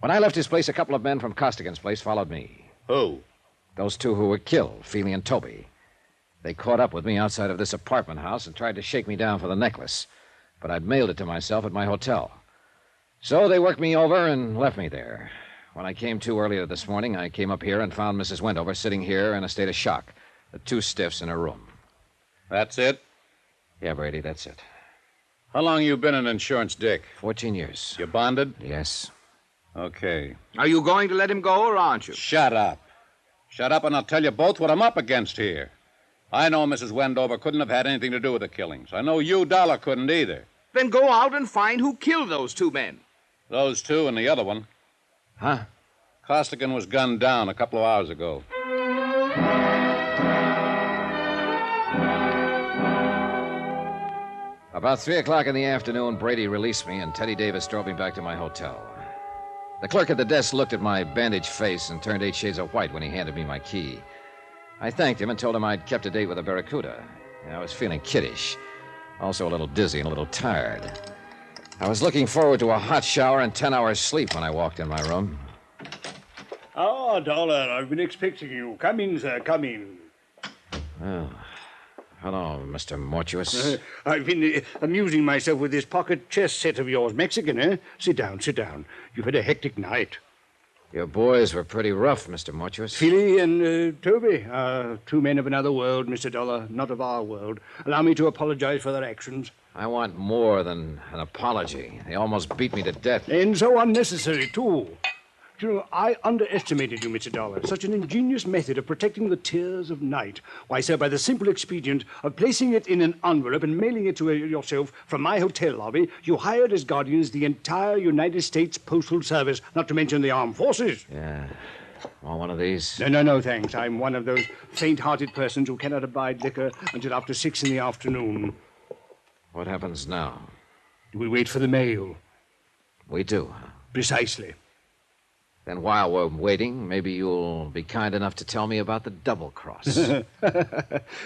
When I left his place, a couple of men from Costigan's place followed me. Who? Those two who were killed, Feely and Toby. They caught up with me outside of this apartment house and tried to shake me down for the necklace. But I'd mailed it to myself at my hotel. So they worked me over and left me there. When I came to earlier this morning, I came up here and found Mrs. Wendover sitting here in a state of shock. The two stiffs in her room. That's it? Yeah, Brady, that's it. How long you been an insurance dick? 14 years. You bonded? Yes. Okay. Are you going to let him go, or aren't you? Shut up. Shut up and I'll tell you both what I'm up against here. I know Mrs. Wendover couldn't have had anything to do with the killings. I know you, Dollar, couldn't either. Then go out and find who killed those two men. Those two and the other one. Huh? Costigan was gunned down a couple of hours ago. About 3 o'clock in the afternoon, Brady released me, and Teddy Davis drove me back to my hotel. The clerk at the desk looked at my bandaged face and turned 8 shades of white when he handed me my key. I thanked him and told him I'd kept a date with a Barracuda. I was feeling kiddish, also a little dizzy and a little tired. I was looking forward to a hot shower and 10 hours sleep when I walked in my room. Ah, Dollar, I've been expecting you. Come in, sir, come in. Well, hello, Mr. Mortuus. I've been amusing myself with this pocket chess set of yours. Mexican, eh? Sit down, sit down. You've had a hectic night. Your boys were pretty rough, Mr. Mortuus. Philly and Toby are two men of another world, Mr. Dollar, not of our world. Allow me to apologize for their actions. I want more than an apology. They almost beat me to death. And so unnecessary, too. You know, I underestimated you, Mr. Dollar. Such an ingenious method of protecting the tears of night. Why, sir, by the simple expedient of placing it in an envelope and mailing it to yourself from my hotel lobby, you hired as guardians the entire United States Postal Service, not to mention the armed forces. Yeah. Want one of these? No, thanks. I'm one of those faint-hearted persons who cannot abide liquor until after 6 in the afternoon. What happens now? Do we wait for the mail? We do, huh? Precisely. Then while we're waiting, maybe you'll be kind enough to tell me about the double cross. If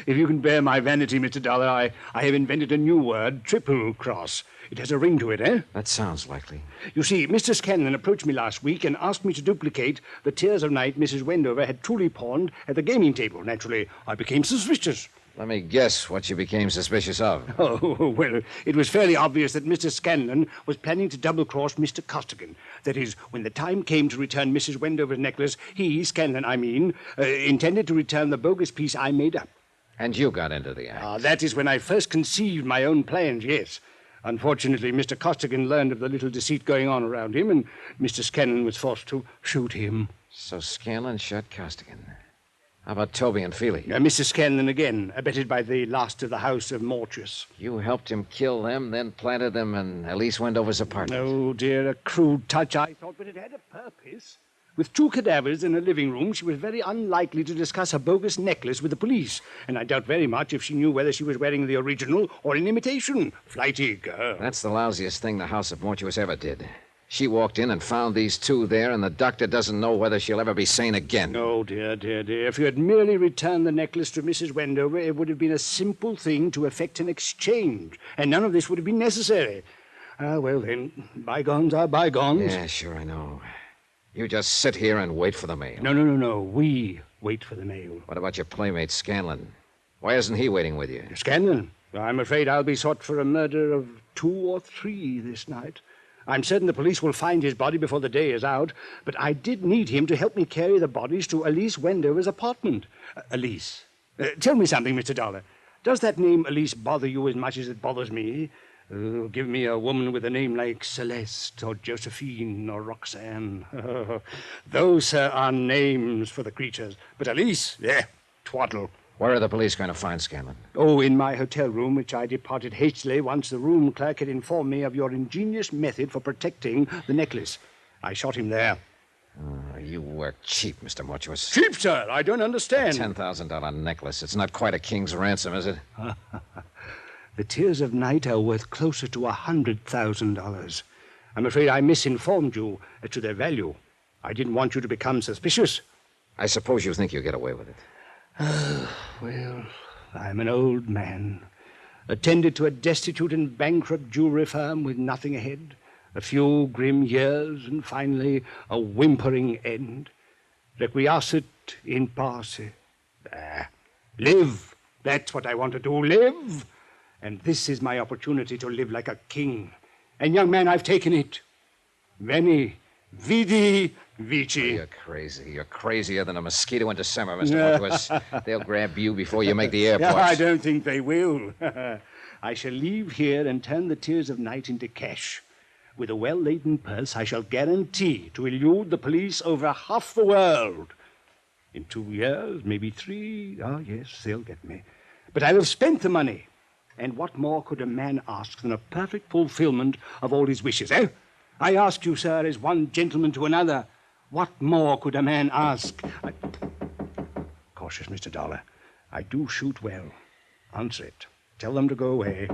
you can bear my vanity, Mr. Dollar, I have invented a new word, triple cross. It has a ring to it, eh? That sounds likely. You see, Mr. Scanlon approached me last week and asked me to duplicate the Tears of Night Mrs. Wendover had truly pawned at the gaming table. Naturally, I became suspicious. Let me guess what you became suspicious of. Oh, well, it was fairly obvious that Mr. Scanlon was planning to double-cross Mr. Costigan. That is, when the time came to return Mrs. Wendover's necklace, he, Scanlon, intended to return the bogus piece I made up. And you got into the act. That is when I first conceived my own plans, yes. Unfortunately, Mr. Costigan learned of the little deceit going on around him, and Mr. Scanlon was forced to shoot him. So Scanlon shot Costigan. How about Toby and Feely? Mr. Scanlon again, abetted by the last of the house of Mortuus. You helped him kill them, then planted them in Elise Wendover's apartment. Oh, dear, a crude touch, I thought, but it had a purpose. With 2 cadavers in a living room, she was very unlikely to discuss a bogus necklace with the police, and I doubt very much if she knew whether she was wearing the original or an imitation. Flighty girl. That's the lousiest thing the house of Mortuus ever did. She walked in and found these 2 there, and the doctor doesn't know whether she'll ever be sane again. Oh, dear. If you had merely returned the necklace to Mrs. Wendover, it would have been a simple thing to effect an exchange, and none of this would have been necessary. Well, then, bygones are bygones. Yeah, sure, I know. You just sit here and wait for the mail. No. We wait for the mail. What about your playmate, Scanlon? Why isn't he waiting with you? Scanlon? I'm afraid I'll be sought for a murder of 2 or 3 this night. I'm certain the police will find his body before the day is out, but I did need him to help me carry the bodies to Elise Wendover's apartment. Elise. Tell me something, Mr. Dollar. Does that name Elise bother you as much as it bothers me? Give me a woman with a name like Celeste or Josephine or Roxanne. Those, sir, are names for the creatures. But Elise, twaddle. Where are the police going to find Scanlon? Oh, in my hotel room, which I departed hastily once the room clerk had informed me of your ingenious method for protecting the necklace. I shot him there. You work cheap, Mr. Mortuus. Cheap, sir? I don't understand. A $10,000 necklace. It's not quite a king's ransom, is it? The Tears of Night are worth closer to $100,000. I'm afraid I misinformed you as to their value. I didn't want you to become suspicious. I suppose you think you'll get away with it. Well, I'm an old man. Attended to a destitute and bankrupt jewelry firm with nothing ahead. A few grim years, and finally a whimpering end. Requiescat in pace. Live. That's what I want to do. Live. And this is my opportunity to live like a king. And, young man, I've taken it. Veni, vidi, vici. You're crazy. You're crazier than a mosquito in December, Mr. Mortuus. They'll grab you before you make the airport. I don't think they will. I shall leave here and turn the Tears of Night into cash. With a well-laden purse, I shall guarantee to elude the police over half the world. In 2 years, maybe 3. Oh, yes, they'll get me. But I'll have spent the money. And what more could a man ask than a perfect fulfillment of all his wishes, eh? I ask you, sir, as one gentleman to another, what more could a man ask? Cautious, Mr. Dollar. I do shoot well. Answer it. Tell them to go away.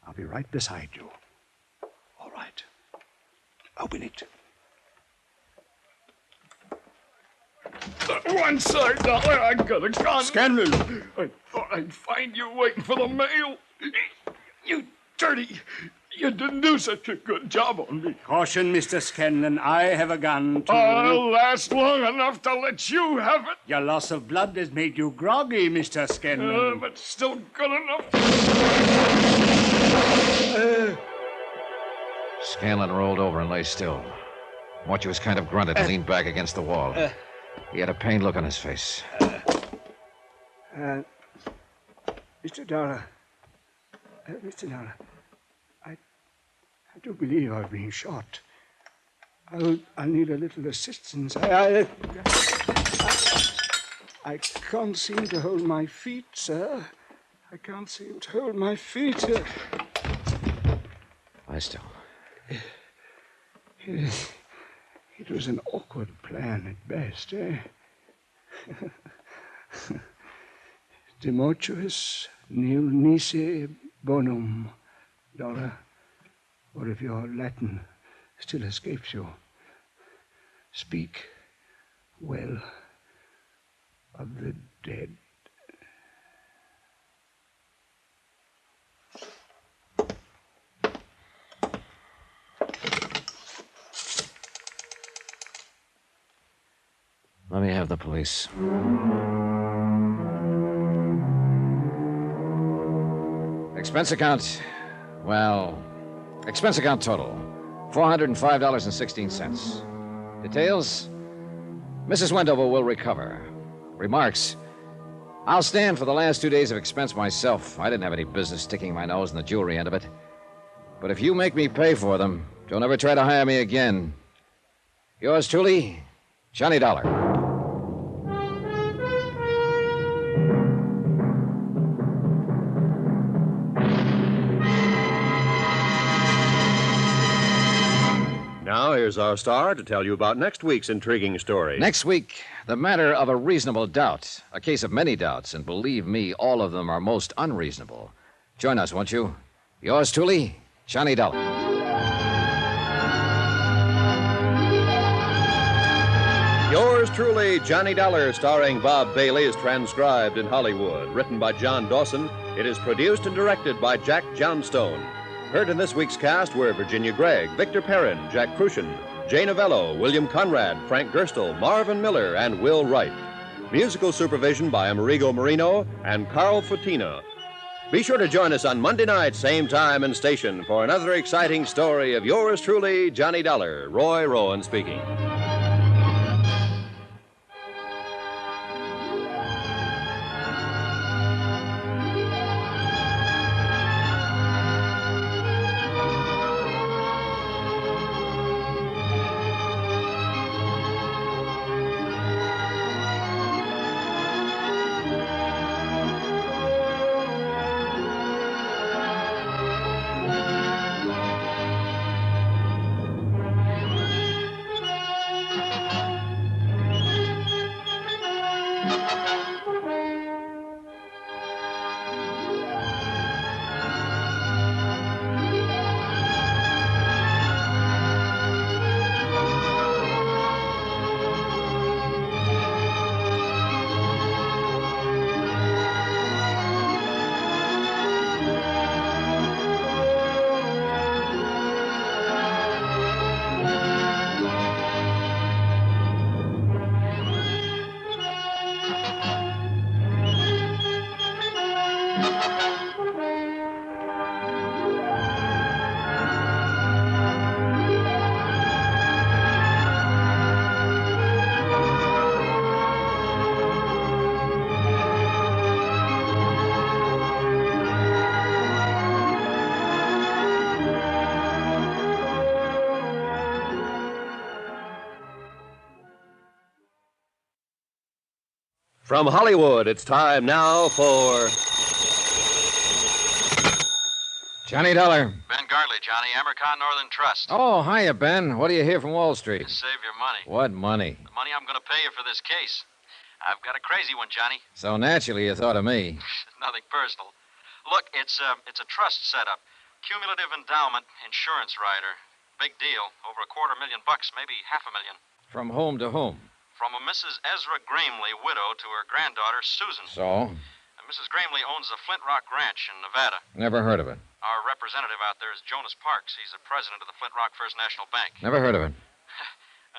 I'll be right beside you. All right. Open it. One side, Dollar. I got a gun. Scanlon! I thought I'd find you waiting for the mail. You dirty. You didn't do such a good job on me. Caution, Mr. Scanlon. I have a gun, too. I'll last long enough to let you have it. Your loss of blood has made you groggy, Mr. Scanlon. But still good enough. Scanlon rolled over and lay still. Mortuus kind of grunted and leaned back against the wall. He had a pained look on his face. Mr. Dollar. Mr. Dollar. I do believe I've been shot. I'll need a little assistance. I can't seem to hold my feet, sir. I can't seem to hold my feet. Lie still. It was an awkward plan at best, eh? De mortuis nil nisi bonum, Dollar. Or if your Latin still escapes you, speak well of the dead. Let me have the police. Expense account. Well, expense account total $405.16. Details? Mrs. Wendover will recover. Remarks? I'll stand for the last 2 days of expense myself. I didn't have any business sticking my nose in the jewelry end of it. But if you make me pay for them, don't ever try to hire me again. Yours truly, Johnny Dollar. Now, here's our star to tell you about next week's intriguing story. Next week, the matter of a reasonable doubt. A case of many doubts, and believe me, all of them are most unreasonable. Join us, won't you? Yours truly, Johnny Dollar. Yours truly, Johnny Dollar, starring Bob Bailey, is transcribed in Hollywood. Written by John Dawson, it is produced and directed by Jack Johnstone. Heard in this week's cast were Virginia Gregg, Victor Perrin, Jack Crucian, Jay Novello, William Conrad, Frank Gerstle, Marvin Miller, and Will Wright. Musical supervision by Amerigo Marino and Carl Futina. Be sure to join us on Monday night, same time and station, for another exciting story of yours truly, Johnny Dollar. Roy Rowan speaking. From Hollywood, it's time now for Johnny Dollar. Ben Gartley, Johnny, Amercon Northern Trust. Oh, hiya, Ben. What do you hear from Wall Street? To save your money. What money? The money I'm going to pay you for this case. I've got a crazy one, Johnny. So naturally you thought of me. Nothing personal. Look, it's a trust setup. Cumulative endowment insurance rider. Big deal. Over $250,000, maybe $500,000. From whom to whom? From a Mrs. Ezra Gramley, widow, to her granddaughter, Susan. So? And Mrs. Gramley owns the Flint Rock Ranch in Nevada. Never heard of it. Our representative out there is Jonas Parks. He's the president of the Flint Rock First National Bank. Never heard of it.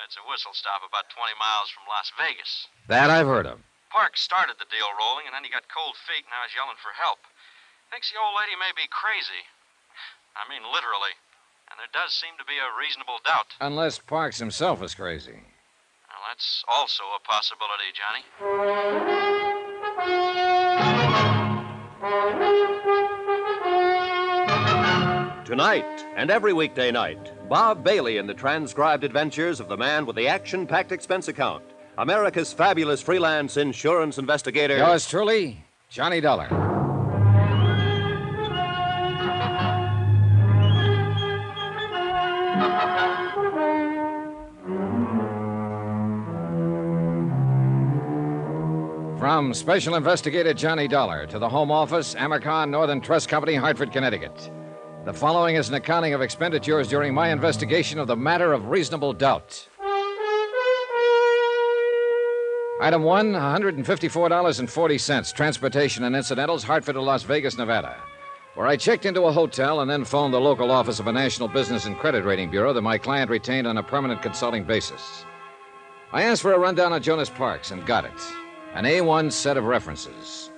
It's a whistle stop about 20 miles from Las Vegas. That I've heard of. Parks started the deal rolling, and then he got cold feet, and now he's yelling for help. Thinks the old lady may be crazy. I mean, literally. And there does seem to be a reasonable doubt. Unless Parks himself is crazy. Well, that's also a possibility, Johnny. Tonight and every weekday night, Bob Bailey in the transcribed adventures of the man with the action-packed expense account, America's fabulous freelance insurance investigator. Yours truly, Johnny Dollar. From Special Investigator Johnny Dollar to the Home Office, Amercon Northern Trust Company, Hartford, Connecticut. The following is an accounting of expenditures during my investigation of the matter of reasonable doubt. Item 1, $154.40, transportation and incidentals, Hartford to Las Vegas, Nevada, where I checked into a hotel and then phoned the local office of a national business and credit rating bureau that my client retained on a permanent consulting basis. I asked for a rundown on Jonas Parks and got it. An A1 set of references.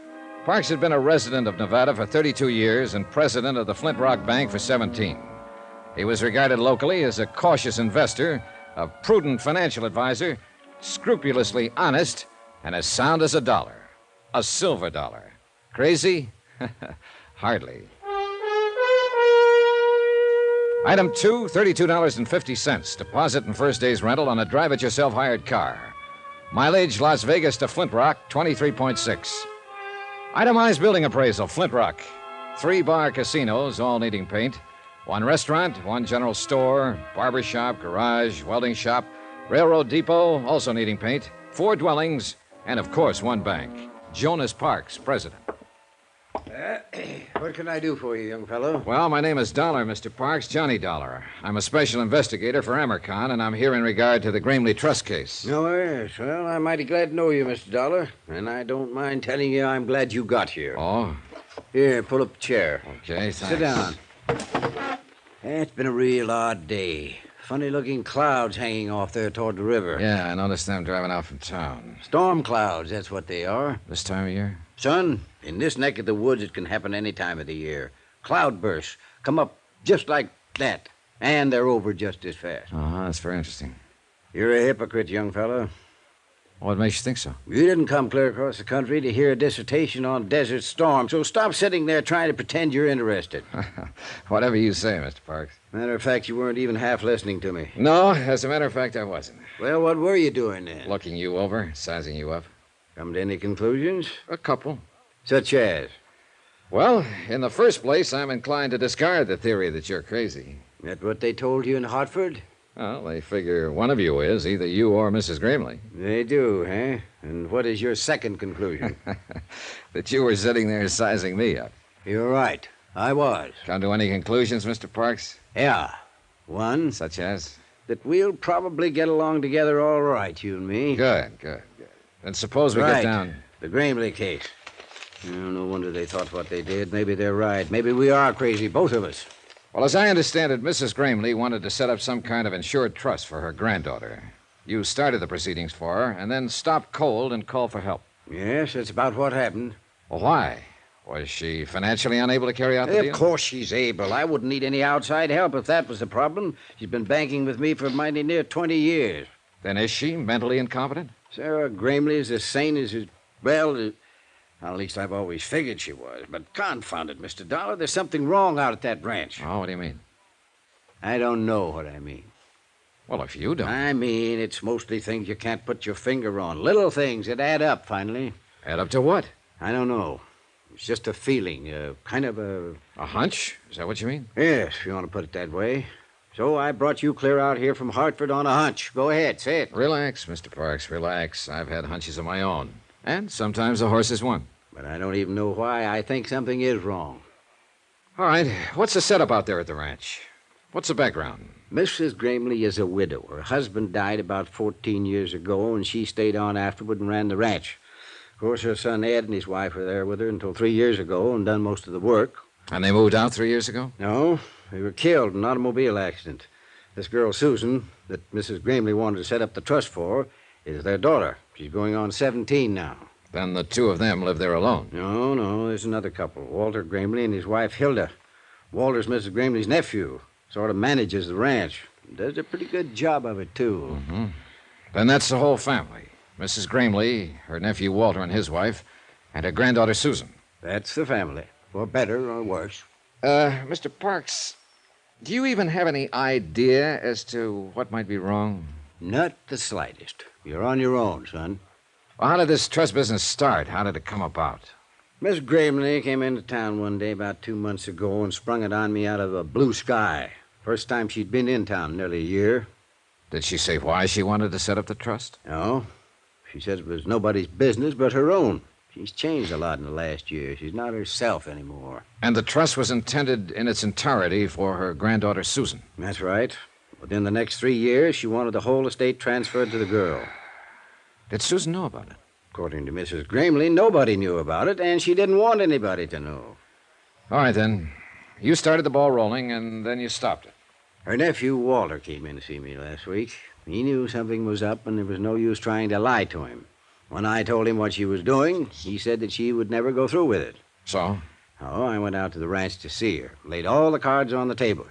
Parks had been a resident of Nevada for 32 years and president of the Flint Rock Bank for 17. He was regarded locally as a cautious investor, a prudent financial advisor, scrupulously honest, and as sound as a dollar. A silver dollar. Crazy? Hardly. Item 2, $32.50. Deposit and first day's rental on a drive-it-yourself hired car. Mileage, Las Vegas to Flint Rock, 23.6. Itemized building appraisal, Flint Rock. 3 bar casinos, all needing paint. 1 restaurant, 1 general store, barber shop, garage, welding shop, railroad depot, also needing paint. 4 dwellings, and of course 1 bank. Jonas Parks, president. What can I do for you, young fellow? Well, my name is Dollar, Mr. Parks, Johnny Dollar. I'm a special investigator for Amercon, and I'm here in regard to the Gramley Trust case. Oh, yes. Well, I'm mighty glad to know you, Mr. Dollar. And I don't mind telling you I'm glad you got here. Oh? Here, pull up a chair. Okay, thanks. Sit down. It's been a real odd day. Funny-looking clouds hanging off there toward the river. Yeah, I noticed them driving out from town. Storm clouds, that's what they are. This time of year? Son, in this neck of the woods, it can happen any time of the year. Cloudbursts come up just like that, and they're over just as fast. Uh-huh, that's very interesting. You're a hypocrite, young fellow. What makes you think so? You didn't come clear across the country to hear a dissertation on desert storms, so stop sitting there trying to pretend you're interested. Whatever you say, Mr. Parks. Matter of fact, you weren't even half listening to me. No, as a matter of fact, I wasn't. Well, what were you doing then? Looking you over, sizing you up. Come to any conclusions? A couple. Such as? Well, in the first place, I'm inclined to discard the theory that you're crazy. That what they told you in Hartford? Well, they figure one of you is, either you or Mrs. Gramley. They do, huh? And what is your second conclusion? That you were sitting there sizing me up. You're right. I was. Come to any conclusions, Mr. Parks? Yeah. One. Such as? That we'll probably get along together all right, you and me. Good. Then suppose we get down... The Gramley case. Oh, no wonder they thought what they did. Maybe they're right. Maybe we are crazy, both of us. Well, as I understand it, Mrs. Gramley wanted to set up some kind of insured trust for her granddaughter. You started the proceedings for her, and then stopped cold and called for help. Yes, that's about what happened. Well, why? Was she financially unable to carry out the deal? Of course she's able. I wouldn't need any outside help if that was the problem. She's been banking with me for mighty near 20 years. Then is she mentally incompetent? Sarah Gramley is as sane as... Well, at least I've always figured she was. But confound it, Mr. Dollar, there's something wrong out at that ranch. Oh, what do you mean? I don't know what I mean. Well, if you don't. I mean, it's mostly things you can't put your finger on. Little things that add up, finally. Add up to what? I don't know. It's just a feeling, kind of a... A hunch? Is that what you mean? Yes, if you want to put it that way. So I brought you clear out here from Hartford on a hunch. Go ahead, say it. Relax, Mr. Parks, relax. I've had hunches of my own. And sometimes the horse is one. But I don't even know why I think something is wrong. All right, what's the setup out there at the ranch? What's the background? Mrs. Gramley is a widow. Her husband died about 14 years ago, and she stayed on afterward and ran the ranch. Of course, her son Ed and his wife were there with her until 3 years ago and done most of the work. And they moved out 3 years ago? No, they were killed in an automobile accident. This girl, Susan, that Mrs. Gramley wanted to set up the trust for, is their daughter. She's going on 17 now. Then the two of them live there alone? No, there's another couple, Walter Gramley and his wife, Hilda. Walter's Mrs. Gramley's nephew. Sort of manages the ranch. Does a pretty good job of it, too. Mm-hmm. Then that's the whole family. Mrs. Gramley, her nephew Walter and his wife, and her granddaughter Susan. That's the family, for better or worse. Mr. Parks, do you even have any idea as to what might be wrong? Not the slightest. You're on your own, son. Well, how did this trust business start? How did it come about? Miss Gramley came into town one day about 2 months ago and sprung it on me out of a blue sky. First time she'd been in town in nearly a year. Did she say why she wanted to set up the trust? No. She said it was nobody's business but her own. She's changed a lot in the last year. She's not herself anymore. And the trust was intended in its entirety for her granddaughter Susan? That's right. Within the next 3 years, she wanted the whole estate transferred to the girl. Did Susan know about it? According to Mrs. Gramley, nobody knew about it, and she didn't want anybody to know. All right, then. You started the ball rolling, and then you stopped it. Her nephew, Walter, came in to see me last week. He knew something was up, and there was no use trying to lie to him. When I told him what she was doing, he said that she would never go through with it. So? Oh, I went out to the ranch to see her, laid all the cards on the table.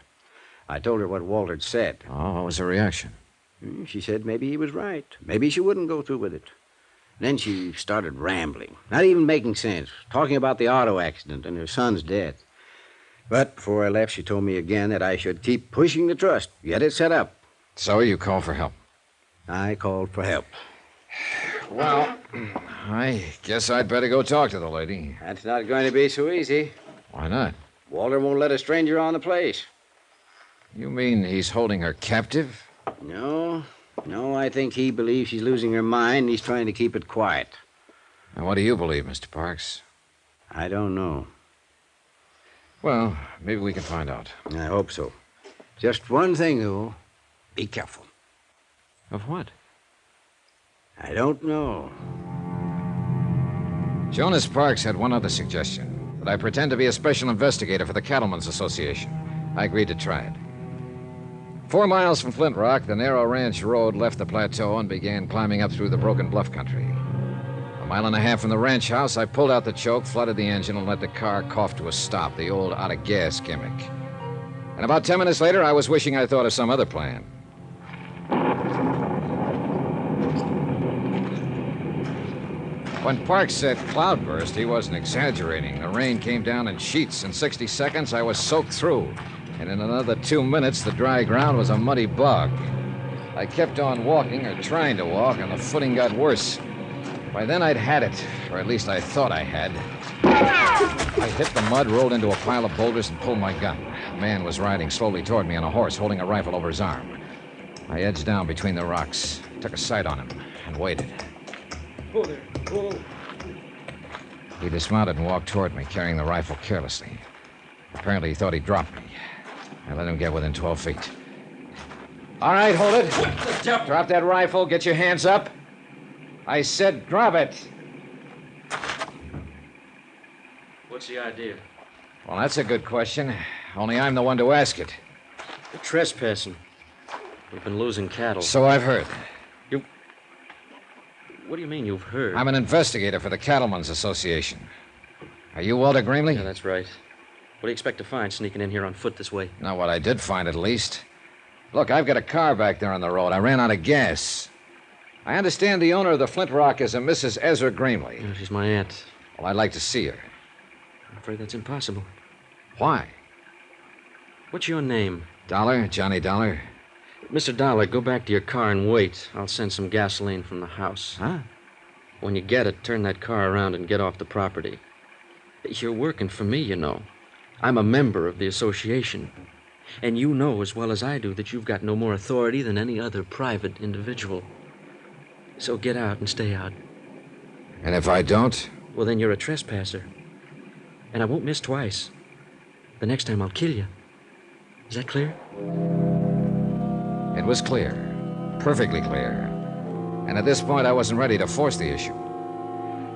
I told her what Walter had said. Oh, what was her reaction? She said maybe he was right. Maybe she wouldn't go through with it. Then she started rambling, not even making sense, talking about the auto accident and her son's death. But before I left, she told me again that I should keep pushing the trust, get it set up. So you called for help? I called for help. Well, I guess I'd better go talk to the lady. That's not going to be so easy. Why not? Walter won't let a stranger on the place. You mean he's holding her captive? No, I think he believes she's losing her mind and he's trying to keep it quiet. And what do you believe, Mr. Parks? I don't know. Well, maybe we can find out. I hope so. Just one thing, though. Be careful. Of what? I don't know. Jonas Parks had one other suggestion, that I pretend to be a special investigator for the Cattlemen's Association. I agreed to try it. 4 miles from Flint Rock, the narrow ranch road left the plateau and began climbing up through the broken bluff country. 1.5 miles from the ranch house, I pulled out the choke, flooded the engine, and let the car cough to a stop, the old out-of-gas gimmick. And about 10 minutes later, I was wishing I'd thought of some other plan. When Parks said cloudburst, he wasn't exaggerating. The rain came down in sheets. In 60 seconds, I was soaked through. And in another 2 minutes, the dry ground was a muddy bog. I kept on walking, or trying to walk, and the footing got worse. By then, I'd had it, or at least I thought I had. I hit the mud, rolled into a pile of boulders, and pulled my gun. A man was riding slowly toward me on a horse, holding a rifle over his arm. I edged down between the rocks, took a sight on him, and waited. Oh, there. Oh. He dismounted and walked toward me, carrying the rifle carelessly. Apparently, he thought he'd dropped me. I let him get within 12 feet. All right, hold it. Drop that rifle. Get your hands up. I said drop it. What's the idea? Well, that's a good question. Only I'm the one to ask it. You're trespassing. We've been losing cattle. So I've heard. What do you mean you've heard? I'm an investigator for the Cattlemen's Association. Are you Walter Gramley? Yeah, that's right. What do you expect to find sneaking in here on foot this way? Not what I did find, at least. Look, I've got a car back there on the road. I ran out of gas. I understand the owner of the Flint Rock is a Mrs. Ezra Gramley. Yeah, she's my aunt. Well, I'd like to see her. I'm afraid that's impossible. Why? What's your name? Dollar, Johnny Dollar. Mr. Dollar, go back to your car and wait. I'll send some gasoline from the house. Huh? When you get it, turn that car around and get off the property. You're working for me, you know. I'm a member of the association. And you know as well as I do that you've got no more authority than any other private individual. So get out and stay out. And if I don't? Well, then you're a trespasser. And I won't miss twice. The next time I'll kill you. Is that clear? It was clear. Perfectly clear. And at this point, I wasn't ready to force the issue.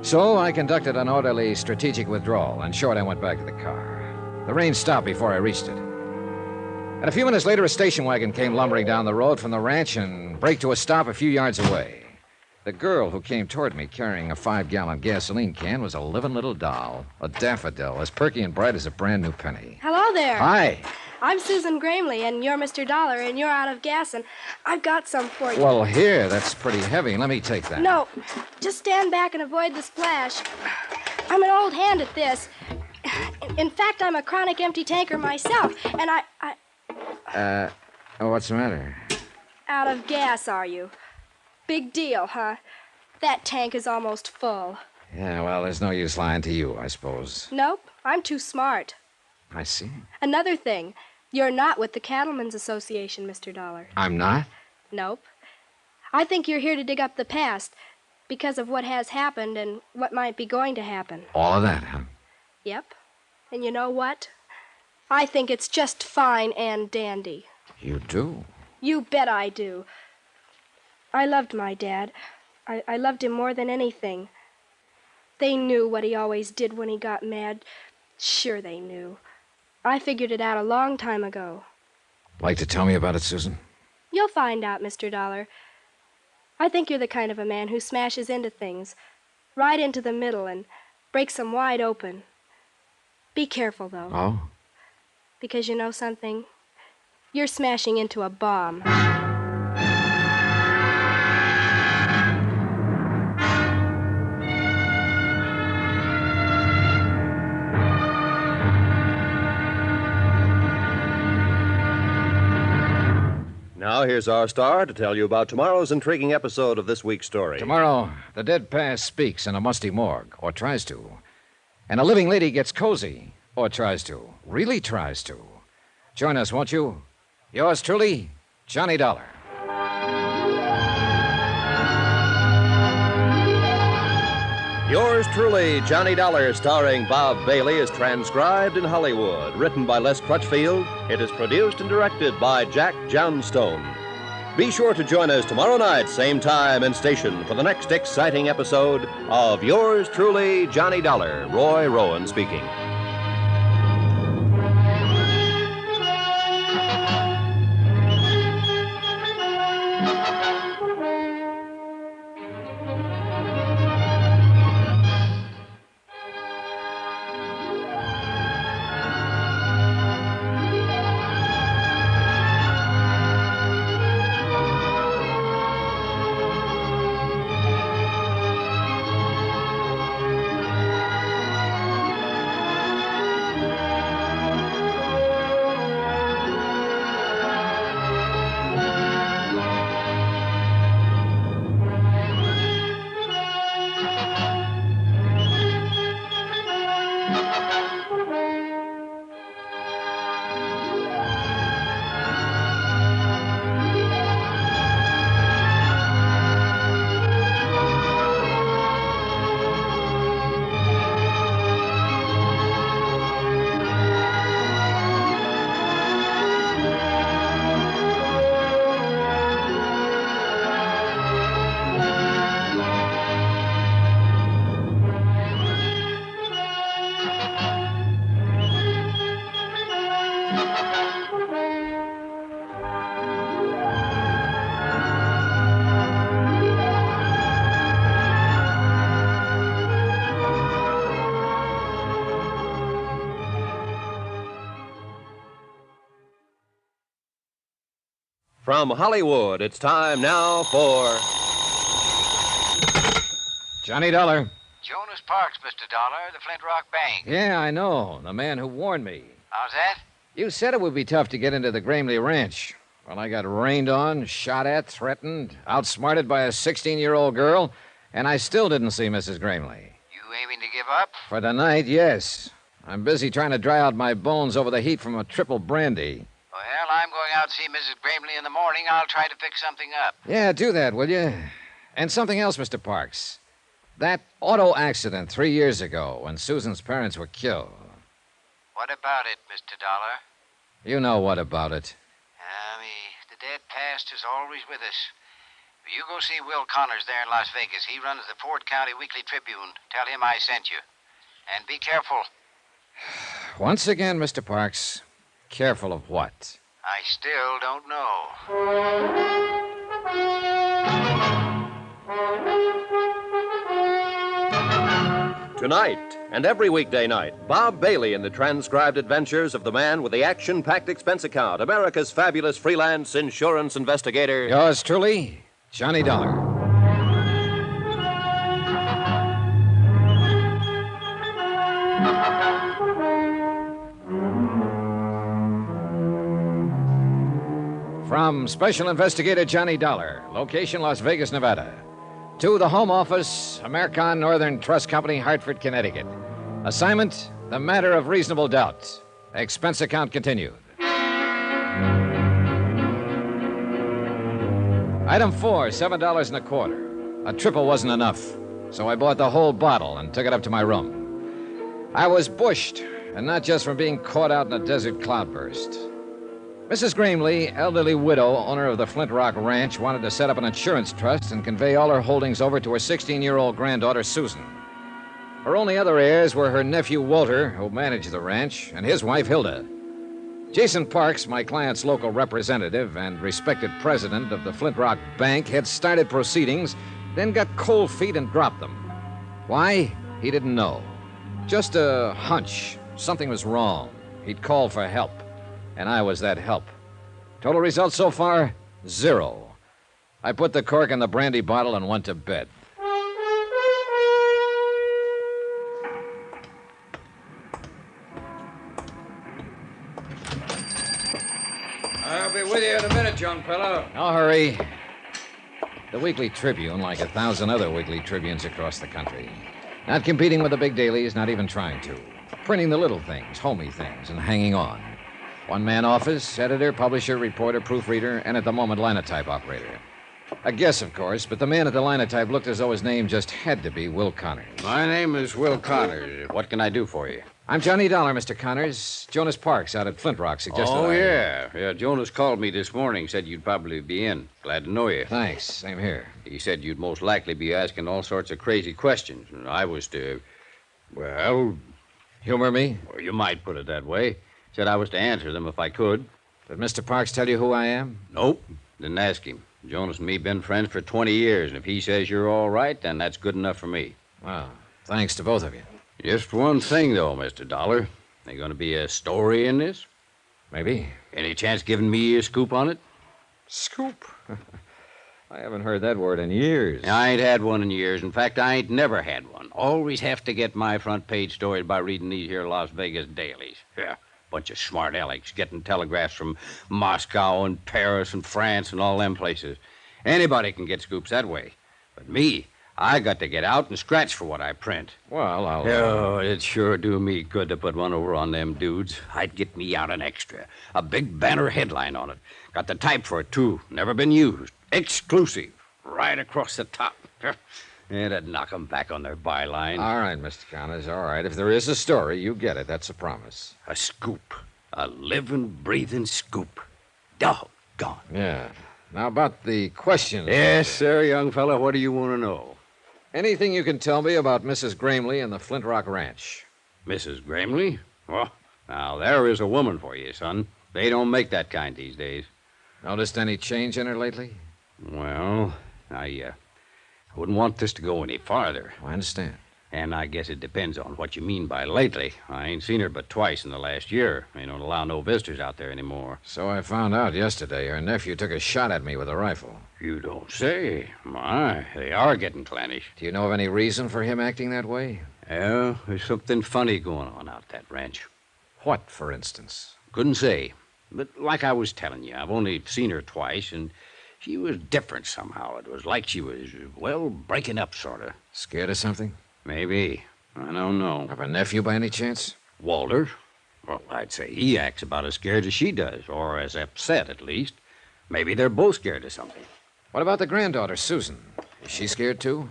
So I conducted an orderly, strategic withdrawal, and short, I went back to the car. The rain stopped before I reached it. And a few minutes later, a station wagon came lumbering down the road from the ranch and braked to a stop a few yards away. The girl who came toward me carrying a 5-gallon gasoline can was a living little doll, a daffodil, as perky and bright as a brand new penny. Hello there. Hi. I'm Susan Gramley, and you're Mr. Dollar, and you're out of gas, and I've got some for you. Well, here, that's pretty heavy. Let me take that. No, just stand back and avoid the splash. I'm an old hand at this. In fact, I'm a chronic empty tanker myself, and What's the matter? Out of gas, are you? Big deal, huh? That tank is almost full. Yeah, well, there's no use lying to you, I suppose. Nope, I'm too smart. I see. Another thing, you're not with the Cattlemen's Association, Mr. Dollar. I'm not? Nope. I think you're here to dig up the past because of what has happened and what might be going to happen. All of that, huh? Yep. And you know what? I think it's just fine and dandy. You do? You bet I do. I loved my dad. I loved him more than anything. They knew what he always did when he got mad. Sure they knew. I figured it out a long time ago. Like to tell me about it, Susan? You'll find out, Mr. Dollar. I think you're the kind of a man who smashes into things, right into the middle, and breaks them wide open. Be careful, though. Oh? Because you know something? You're smashing into a bomb. Now, here's our star to tell you about tomorrow's intriguing episode of this week's story. Tomorrow, the dead past speaks in a musty morgue, or tries to. And a living lady gets cozy, or tries to. Really tries to. Join us, won't you? Yours truly, Johnny Dollar. Yours truly, Johnny Dollar, starring Bob Bailey, is transcribed in Hollywood. Written by Les Crutchfield, it is produced and directed by Jack Johnstone. Be sure to join us tomorrow night, same time and station, for the next exciting episode of Yours truly, Johnny Dollar. Roy Rowan speaking. From Hollywood, it's time now for Johnny Dollar. Jonas Parks, Mr. Dollar, the Flint Rock Bank. Yeah, I know. The man who warned me. How's that? You said it would be tough to get into the Gramley Ranch. Well, I got rained on, shot at, threatened, outsmarted by a 16-year-old girl, and I still didn't see Mrs. Gramley. You aiming to give up? For tonight, yes. I'm busy trying to dry out my bones over the heat from a triple brandy. Well, I'm going out to see Mrs. Gramley in the morning. I'll try to fix something up. Yeah, do that, will you? And something else, Mr. Parks. That auto accident 3 years ago when Susan's parents were killed. What about it, Mr. Dollar? You know what about it. The dead past is always with us. You go see Will Connors there in Las Vegas. He runs the Ford County Weekly Tribune. Tell him I sent you. And be careful. Once again, Mr. Parks, careful of what? I still don't know. Tonight and every weekday night, Bob Bailey in the transcribed adventures of the man with the action-packed expense account, America's fabulous freelance insurance investigator. Yours truly, Johnny Dollar. From Special Investigator Johnny Dollar, location Las Vegas, Nevada. To the Home Office, American Northern Trust Company, Hartford, Connecticut. Assignment, the matter of reasonable doubt. Expense account continued. Item 4, $7.25. A triple wasn't enough, so I bought the whole bottle and took it up to my room. I was bushed, and not just from being caught out in a desert cloudburst. Mrs. Gramley, elderly widow, owner of the Flint Rock Ranch, wanted to set up an insurance trust and convey all her holdings over to her 16-year-old granddaughter, Susan. Her only other heirs were her nephew, Walter, who managed the ranch, and his wife, Hilda. Jason Parks, my client's local representative and respected president of the Flint Rock Bank, had started proceedings, then got cold feet and dropped them. Why? He didn't know. Just a hunch. Something was wrong. He'd called for help. And I was that help. Total results so far, 0. I put the cork in the brandy bottle and went to bed. I'll be with you in a minute, young fellow. No hurry. The Weekly Tribune, like 1,000 other Weekly Tribunes across the country. Not competing with the big dailies, not even trying to. Printing the little things, homey things, and hanging on. One-man office, editor, publisher, reporter, proofreader, and at the moment, linotype operator. A guess, of course, but the man at the linotype looked as though his name just had to be Will Connors. My name is Will Connors. What can I do for you? I'm Johnny Dollar, Mr. Connors. Jonas Parks out at Flint Rock suggested Yeah, Jonas called me this morning, said you'd probably be in. Glad to know you. Thanks, same here. He said you'd most likely be asking all sorts of crazy questions, and I was to, well... Humor me? Well, you might put it that way. Said I was to answer them if I could. Did Mr. Parks tell you who I am? Nope. Didn't ask him. Jonas and me been friends for 20 years, and if he says you're all right, then that's good enough for me. Well, thanks to both of you. Just one thing, though, Mr. Dollar. There going to be a story in this? Maybe. Any chance giving me a scoop on it? Scoop? I haven't heard that word in years. I ain't had one in years. In fact, I ain't never had one. Always have to get my front page stories by reading these here Las Vegas dailies. Yeah. Bunch of smart alecks getting telegraphs from Moscow and Paris and France and all them places. Anybody can get scoops that way. But me, I got to get out and scratch for what I print. Well, I'll... Oh, it sure do me good to put one over on them dudes. I'd get me out an extra. A big banner headline on it. Got the type for it, too. Never been used. Exclusive. Right across the top. It'd knock 'em back on their byline. All right, Mr. Connors, all right. If there is a story, you get it. That's a promise. A scoop. A living, breathing scoop. Doggone. Yeah. Now, about the questions. Yes, sir, young fella. What do you want to know? Anything you can tell me about Mrs. Gramley and the Flint Rock Ranch? Mrs. Gramley? Well, now, there is a woman for you, son. They don't make that kind these days. Noticed any change in her lately? Well, I wouldn't want this to go any farther. I understand. And I guess it depends on what you mean by lately. I ain't seen her but twice in the last year. They don't allow no visitors out there anymore. So I found out yesterday her nephew took a shot at me with a rifle. You don't say. My, they are getting clannish. Do you know of any reason for him acting that way? Yeah, there's something funny going on out that ranch. What, for instance? Couldn't say. But like I was telling you, I've only seen her twice, and she was different somehow. It was like she was, well, breaking up, sort of. Scared of something? Maybe. I don't know. Of a nephew by any chance? Walter? Well, I'd say he acts about as scared as she does, or as upset, at least. Maybe they're both scared of something. What about the granddaughter, Susan? Is she scared, too?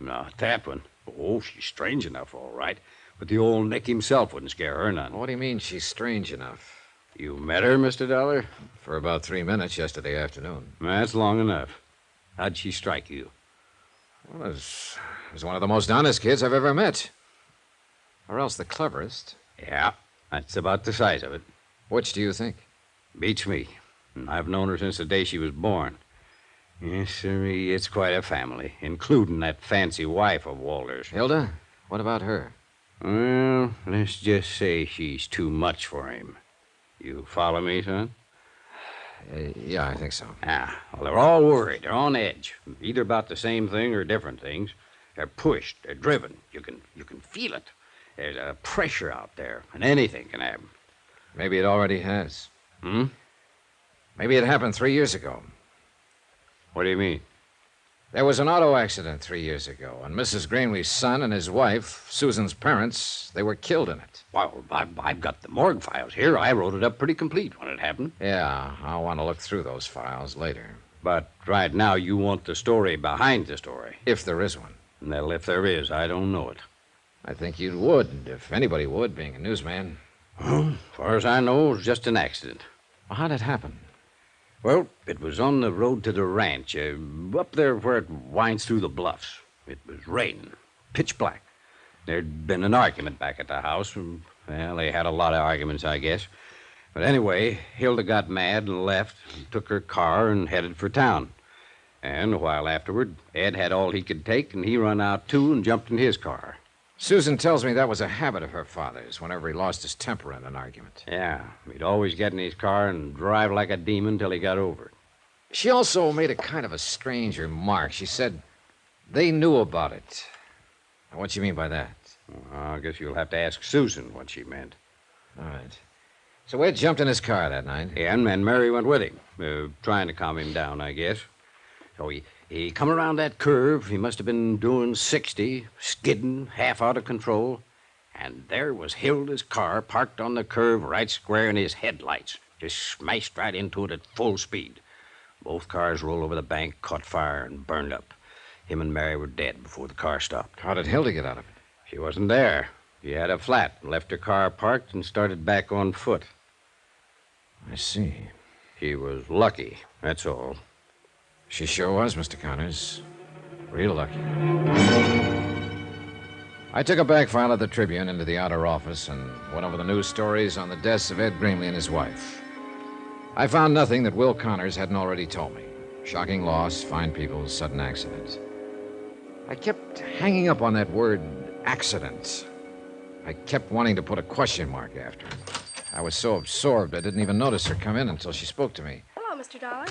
Not that one. Oh, she's strange enough, all right. But the old Nick himself wouldn't scare her none. What do you mean she's strange enough? You met her, Mr. Dollar? For about 3 minutes yesterday afternoon. That's long enough. How'd she strike you? Well, it was one of the most honest kids I've ever met. Or else the cleverest. Yeah, that's about the size of it. Which do you think? Beats me. And I've known her since the day she was born. Yes, sirree, it's quite a family, including that fancy wife of Walter's. Hilda? What about her? Well, let's just say she's too much for him. You follow me, son? Yeah, I think so. Well, they're all worried. They're on edge. Either about the same thing or different things. They're pushed. They're driven. You can feel it. There's a pressure out there, and anything can happen. Maybe it already has. Hmm? Maybe it happened 3 years ago. What do you mean? There was an auto accident 3 years ago, and Mrs. Greenleaf's son and his wife, Susan's parents, they were killed in it. Well, I've got the morgue files here. I wrote it up pretty complete when it happened. Yeah, I'll want to look through those files later. But right now you want the story behind the story. If there is one. Well, if there is, I don't know it. I think you would, if anybody would, being a newsman. Well, as far as I know, it was just an accident. Well, how'd it happen? Well, it was on the road to the ranch, up there where it winds through the bluffs. It was raining, pitch black. There'd been an argument back at the house. Well, they had a lot of arguments, I guess. But anyway, Hilda got mad and left, and took her car and headed for town. And a while afterward, Ed had all he could take, and he run out, too, and jumped in his car. Susan tells me that was a habit of her father's whenever he lost his temper in an argument. Yeah, he'd always get in his car and drive like a demon till he got over it. She also made a kind of a strange remark. She said they knew about it. Now, what do you mean by that? Well, I guess you'll have to ask Susan what she meant. All right. So Ed jumped in his car that night. Yeah, and Mary went with him, trying to calm him down, I guess. So he come around that curve. He must have been doing 60, skidding, half out of control. And there was Hilda's car parked on the curve right square in his headlights. Just smashed right into it at full speed. Both cars rolled over the bank, caught fire, and burned up. Him and Mary were dead before the car stopped. How did Hilda get out of it? She wasn't there. She had a flat, left her car parked, and started back on foot. I see. She was lucky, that's all. She sure was, Mr. Connors. Real lucky. I took a back file of the Tribune into the outer office and went over the news stories on the deaths of Ed Greenlee and his wife. I found nothing that Will Connors hadn't already told me. Shocking loss, fine people, sudden accident. I kept hanging up on that word, accident. I kept wanting to put a question mark after it. I was so absorbed I didn't even notice her come in until she spoke to me. Hello, Mr. Dollar.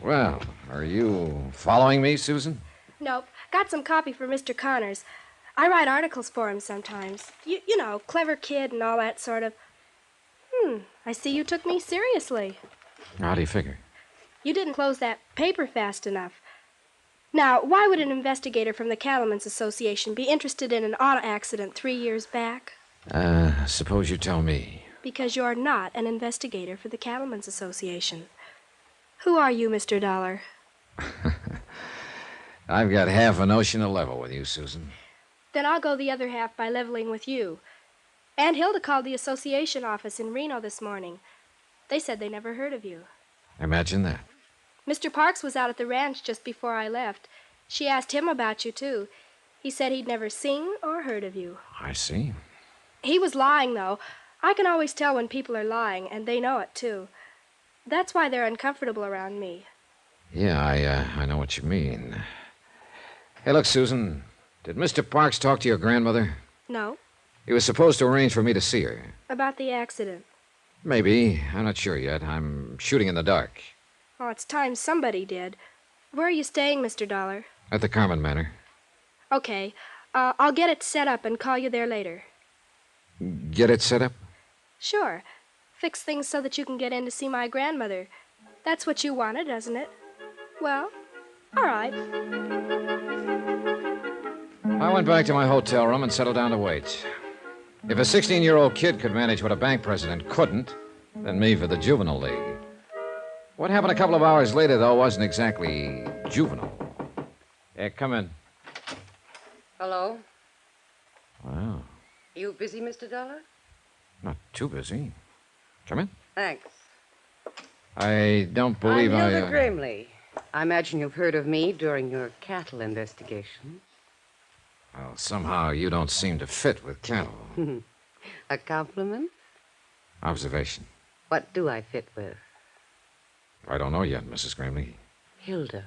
Well, are you following me, Susan? Nope. Got some copy for Mr. Connors. I write articles for him sometimes. You know, clever kid and all that sort of. I see you took me seriously. How do you figure? You didn't close that paper fast enough. Now, why would an investigator from the Cattlemen's Association be interested in an auto accident 3 years back? Suppose you tell me. Because you're not an investigator for the Cattlemen's Association. Who are you, Mr. Dollar? I've got half a notion to level with you, Susan. Then I'll go the other half by leveling with you. Aunt Hilda called the association office in Reno this morning. They said they never heard of you. Imagine that. Mr. Parks was out at the ranch just before I left. She asked him about you, too. He said he'd never seen or heard of you. I see. He was lying, though. I can always tell when people are lying, and they know it, too. That's why they're uncomfortable around me. Yeah, I know what you mean. Hey, look, Susan, did Mr. Parks talk to your grandmother? No. He was supposed to arrange for me to see her. About the accident? Maybe. I'm not sure yet. I'm shooting in the dark. Oh, it's time somebody did. Where are you staying, Mr. Dollar? At the Carmen Manor. Okay. I'll get it set up and call you there later. Get it set up? Sure. Fix things so that you can get in to see my grandmother. That's what you wanted, doesn't it? Well, all right. I went back to my hotel room and settled down to wait. If a 16-year-old kid could manage what a bank president couldn't, then me for the juvenile league. What happened a couple of hours later, though, wasn't exactly juvenile. Yeah, come in. Hello? Wow. You busy, Mr. Dollar? Not too busy. Come in. Thanks. I don't believe I'm I... Hilda Grimley. I imagine you've heard of me during your cattle investigation. Well, somehow you don't seem to fit with cattle. A compliment? Observation. What do I fit with? I don't know yet, Mrs. Grimley. Hilda.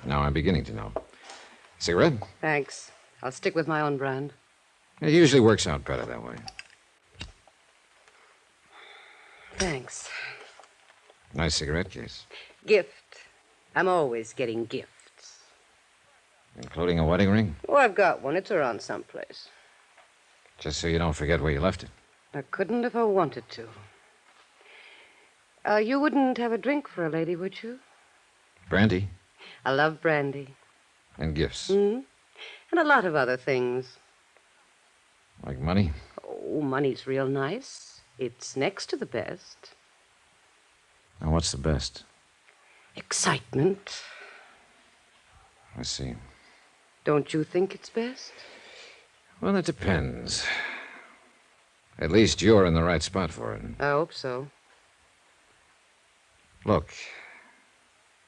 Now I'm beginning to know. Cigarette? Thanks. I'll stick with my own brand. It usually works out better that way. Thanks. Nice cigarette case. Gift. I'm always getting gifts. Including a wedding ring? Oh, I've got one. It's around someplace. Just so you don't forget where you left it. I couldn't if I wanted to. You wouldn't have a drink for a lady, would you? Brandy? I love brandy. And gifts? And a lot of other things. Like money? Oh, money's real nice. It's next to the best. Now, what's the best? Excitement. I see. Don't you think it's best? Well, it depends. At least you're in the right spot for it. I hope so. Look,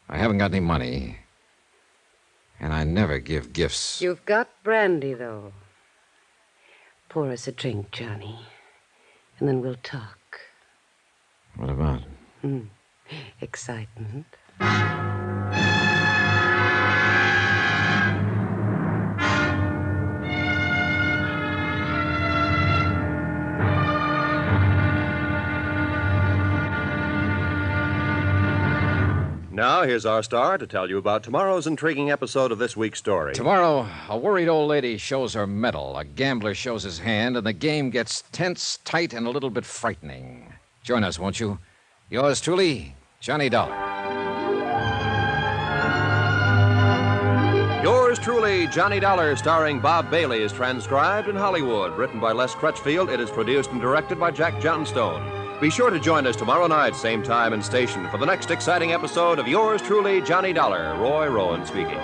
I haven't got any money, and I never give gifts. You've got brandy, though. Pour us a drink, Johnny, and then we'll talk. What about? Excitement. Now, here's our star to tell you about tomorrow's intriguing episode of this week's story. Tomorrow, a worried old lady shows her mettle, a gambler shows his hand, and the game gets tense, tight, and a little bit frightening. Join us, won't you? Yours truly, Johnny Dollar. Yours truly, Johnny Dollar, starring Bob Bailey, is transcribed in Hollywood. Written by Les Crutchfield, it is produced and directed by Jack Johnstone. Be sure to join us tomorrow night, same time and station, for the next exciting episode of Yours truly, Johnny Dollar. Roy Rowan speaking.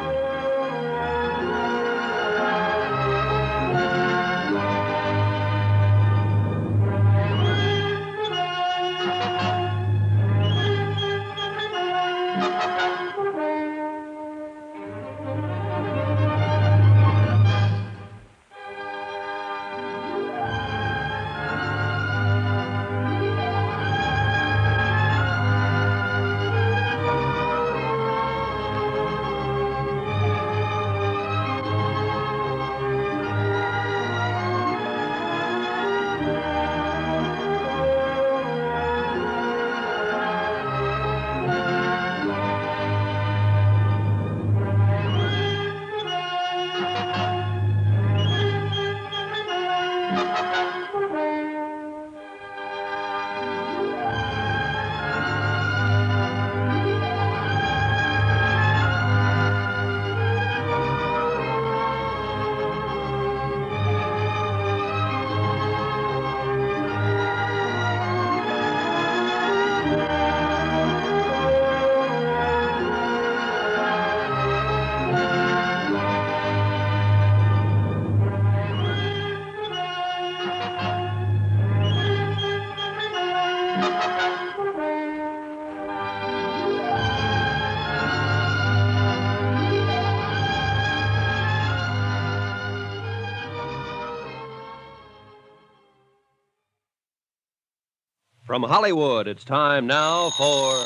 From Hollywood, it's time now for...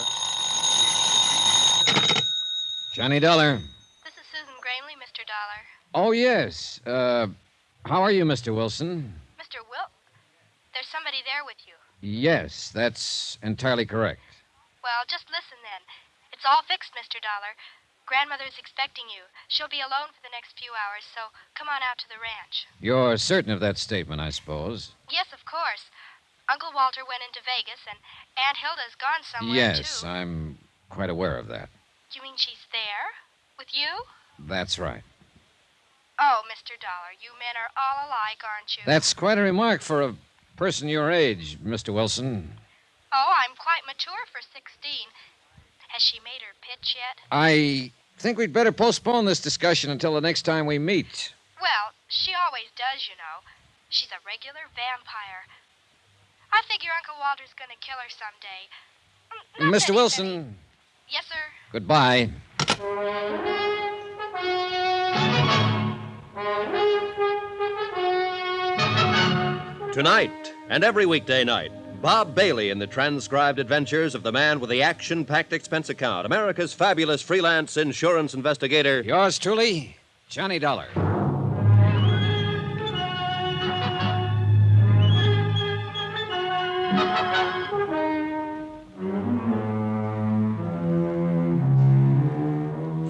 Johnny Dollar. This is Susan Gramley, Mr. Dollar. Oh, yes. How are you, Mr. Wilson? Mr. There's somebody there with you. Yes, that's entirely correct. Well, just listen then. It's all fixed, Mr. Dollar. Grandmother's expecting you. She'll be alone for the next few hours, so come on out to the ranch. You're certain of that statement, I suppose? Yes, of course. Uncle Walter went into Vegas, and Aunt Hilda's gone somewhere, Yes, too. I'm quite aware of that. You mean she's there? With you? That's right. Oh, Mr. Dollar, you men are all alike, aren't you? That's quite a remark for a person your age, Mr. Wilson. Oh, I'm quite mature for 16. Has she made her pitch yet? I think we'd better postpone this discussion until the next time we meet. Well, she always does, you know. She's a regular vampire. I figure Uncle Walter's going to kill her someday. Mr. Wilson. Yes, sir. Goodbye. Tonight and every weekday night, Bob Bailey in the transcribed adventures of the man with the action-packed expense account, America's fabulous freelance insurance investigator. Yours truly, Johnny Dollar.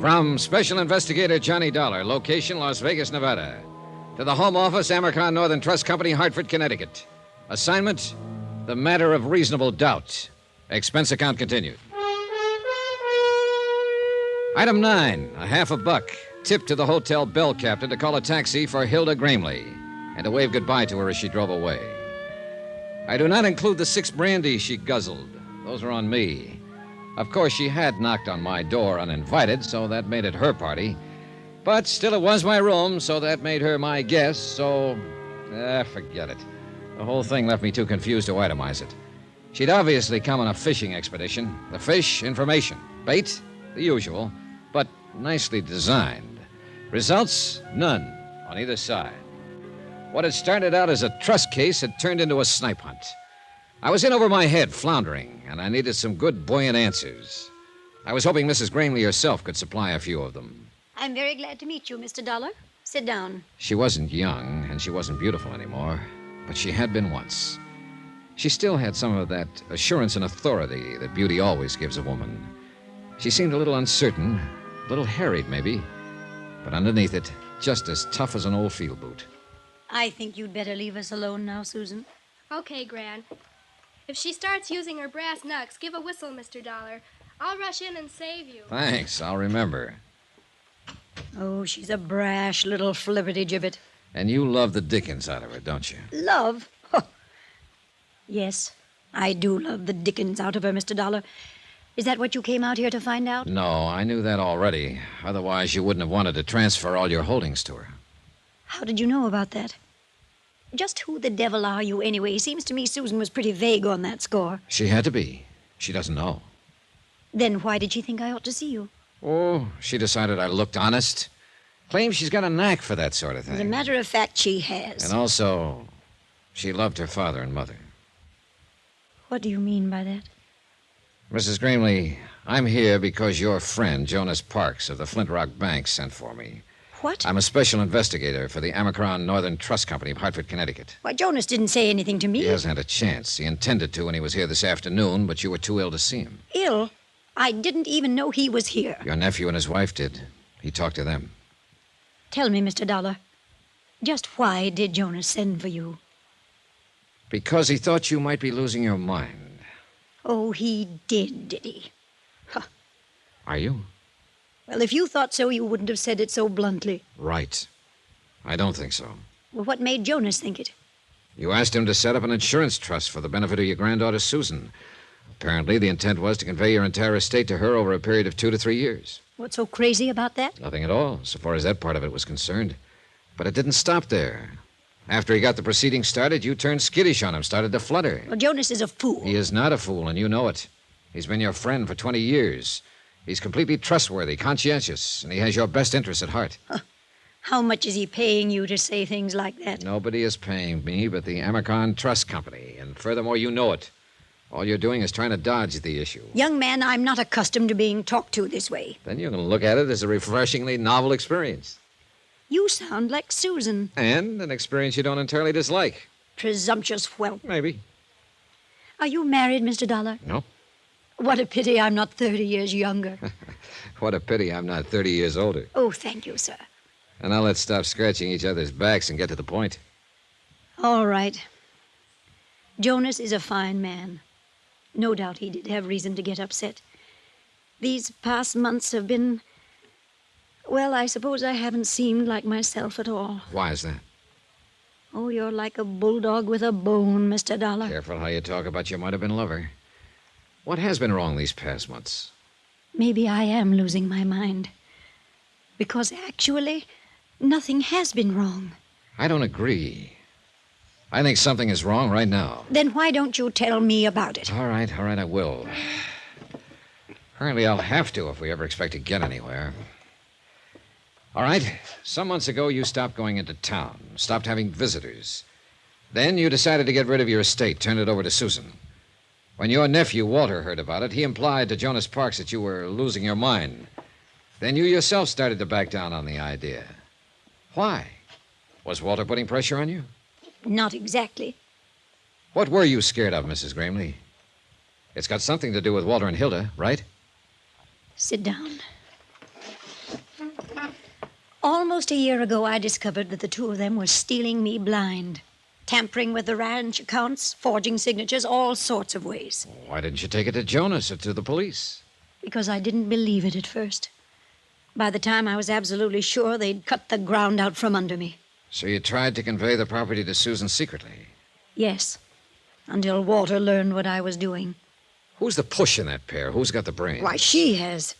From Special Investigator Johnny Dollar, location Las Vegas, Nevada, to the Home Office, Amercon Northern Trust Company, Hartford, Connecticut. Assignment, the matter of reasonable doubt. Expense account continued. Item 9, a $50. Tip to the hotel bell captain to call a taxi for Hilda Gramley and to wave goodbye to her as she drove away. I do not include the 6 brandies she guzzled. Those are on me. Of course, she had knocked on my door uninvited, so that made it her party. But still, it was my room, so that made her my guest, so... forget it. The whole thing left me too confused to itemize it. She'd obviously come on a fishing expedition. The fish, information. Bait, the usual, but nicely designed. Results, none on either side. What had started out as a trust case had turned into a snipe hunt. I was in over my head, floundering, and I needed some good, buoyant answers. I was hoping Mrs. Gramley herself could supply a few of them. I'm very glad to meet you, Mr. Dollar. Sit down. She wasn't young, and she wasn't beautiful anymore, but she had been once. She still had some of that assurance and authority that beauty always gives a woman. She seemed a little uncertain, a little harried, maybe, but underneath it, just as tough as an old field boot. I think you'd better leave us alone now, Susan. Okay, Gran. If she starts using her brass knucks, give a whistle, Mr. Dollar. I'll rush in and save you. Thanks, I'll remember. Oh, she's a brash little flibberty-gibbet. And you love the dickens out of her, don't you? Love? Huh. Yes, I do love the dickens out of her, Mr. Dollar. Is that what you came out here to find out? No, I knew that already. Otherwise, you wouldn't have wanted to transfer all your holdings to her. How did you know about that? Just who the devil are you, anyway? Seems to me Susan was pretty vague on that score. She had to be. She doesn't know. Then why did she think I ought to see you? Oh, she decided I looked honest. Claims she's got a knack for that sort of thing. As a matter of fact, she has. And also, she loved her father and mother. What do you mean by that? Mrs. Gramley, I'm here because your friend, Jonas Parks of the Flint Rock Bank, sent for me. What? I'm a special investigator for the Amercon Northern Trust Company of Hartford, Connecticut. Why, Jonas didn't say anything to me. He hasn't had a chance. He intended to when he was here this afternoon, but you were too ill to see him. Ill? I didn't even know he was here. Your nephew and his wife did. He talked to them. Tell me, Mr. Dollar, just why did Jonas send for you? Because he thought you might be losing your mind. Oh, he did he? Huh. Are you? Well, if you thought so, you wouldn't have said it so bluntly. Right. I don't think so. Well, what made Jonas think it? You asked him to set up an insurance trust for the benefit of your granddaughter, Susan. Apparently, the intent was to convey your entire estate to her over a period of 2 to 3 years. What's so crazy about that? Nothing at all, so far as that part of it was concerned. But it didn't stop there. After he got the proceedings started, you turned skittish on him, started to flutter. Well, Jonas is a fool. He is not a fool, and you know it. He's been your friend for 20 years. He's completely trustworthy, conscientious, and he has your best interests at heart. Huh. How much is he paying you to say things like that? Nobody is paying me but the Amercon Trust Company, and furthermore, you know it. All you're doing is trying to dodge the issue. Young man, I'm not accustomed to being talked to this way. Then you can look at it as a refreshingly novel experience. You sound like Susan. And an experience you don't entirely dislike. Presumptuous whelp. Maybe. Are you married, Mr. Dollar? No. What a pity I'm not 30 years younger. What a pity I'm not 30 years older. Oh, thank you, sir. And now let's stop scratching each other's backs and get to the point. All right. Jonas is a fine man. No doubt he did have reason to get upset. These past months have been... Well, I suppose I haven't seemed like myself at all. Why is that? Oh, you're like a bulldog with a bone, Mr. Dollar. Careful how you talk about your might-have-been lover. What has been wrong these past months? Maybe I am losing my mind. Because actually, nothing has been wrong. I don't agree. I think something is wrong right now. Then why don't you tell me about it? All right, I will. Apparently, I'll have to if we ever expect to get anywhere. All right, some months ago, you stopped going into town, stopped having visitors. Then you decided to get rid of your estate, turn it over to Susan. When your nephew, Walter, heard about it, he implied to Jonas Parks that you were losing your mind. Then you yourself started to back down on the idea. Why? Was Walter putting pressure on you? Not exactly. What were you scared of, Mrs. Gramley? It's got something to do with Walter and Hilda, right? Sit down. Almost a year ago, I discovered that the two of them were stealing me blind. Tampering with the ranch accounts, forging signatures, all sorts of ways. Why didn't you take it to Jonas or to the police? Because I didn't believe it at first. By the time I was absolutely sure, they'd cut the ground out from under me. So you tried to convey the property to Susan secretly? Yes, until Walter learned what I was doing. Who's the push in that pair? Who's got the brains? Why, she has.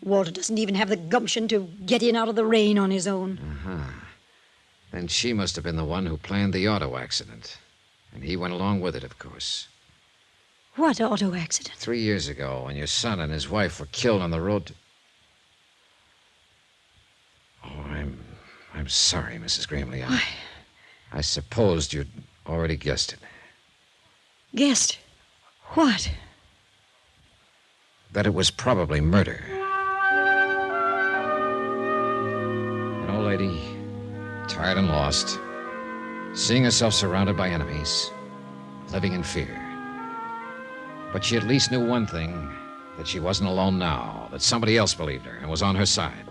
Walter doesn't even have the gumption to get in out of the rain on his own. Uh-huh. Then she must have been the one who planned the auto accident. And he went along with it, of course. What auto accident? 3 years ago, when your son and his wife were killed on the road to... Oh, I'm sorry, Mrs. Gramley. I supposed you'd already guessed it. Guessed? What? That it was probably murder. An old lady, tired and lost, seeing herself surrounded by enemies, living in fear. But she at least knew one thing, that she wasn't alone now, that somebody else believed her and was on her side.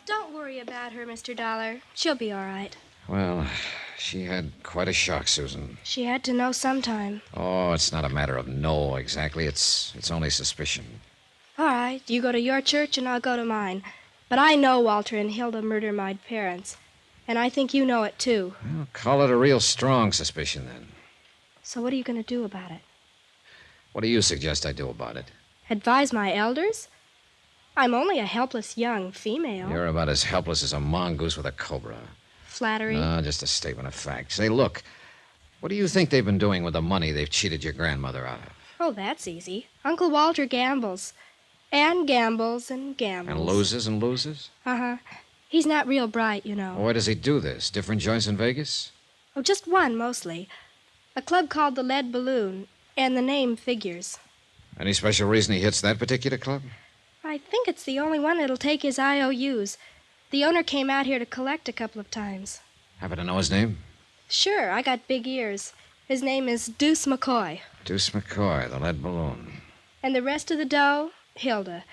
Don't worry about her, Mr. Dollar. She'll be all right. Well, she had quite a shock, Susan. She had to know sometime. Oh, it's not a matter of no, exactly. It's only suspicion. All right, you go to your church and I'll go to mine. But I know Walter and Hilda murdered my parents. And I think you know it, too. Well, call it a real strong suspicion, then. So what are you going to do about it? What do you suggest I do about it? Advise my elders? I'm only a helpless young female. You're about as helpless as a mongoose with a cobra. Flattery? No, just a statement of fact. Say, look, what do you think they've been doing with the money they've cheated your grandmother out of? Oh, that's easy. Uncle Walter gambles. And gambles and gambles. And loses and loses? Uh-huh. He's not real bright, you know. Where does he do this? Different joints in Vegas? Oh, just one, mostly. A club called the Lead Balloon, and the name figures. Any special reason he hits that particular club? I think it's the only one that'll take his IOUs. The owner came out here to collect a couple of times. Happen to know his name? Sure, I got big ears. His name is Deuce McCoy. Deuce McCoy, the lead balloon. And the rest of the dough, Hilda.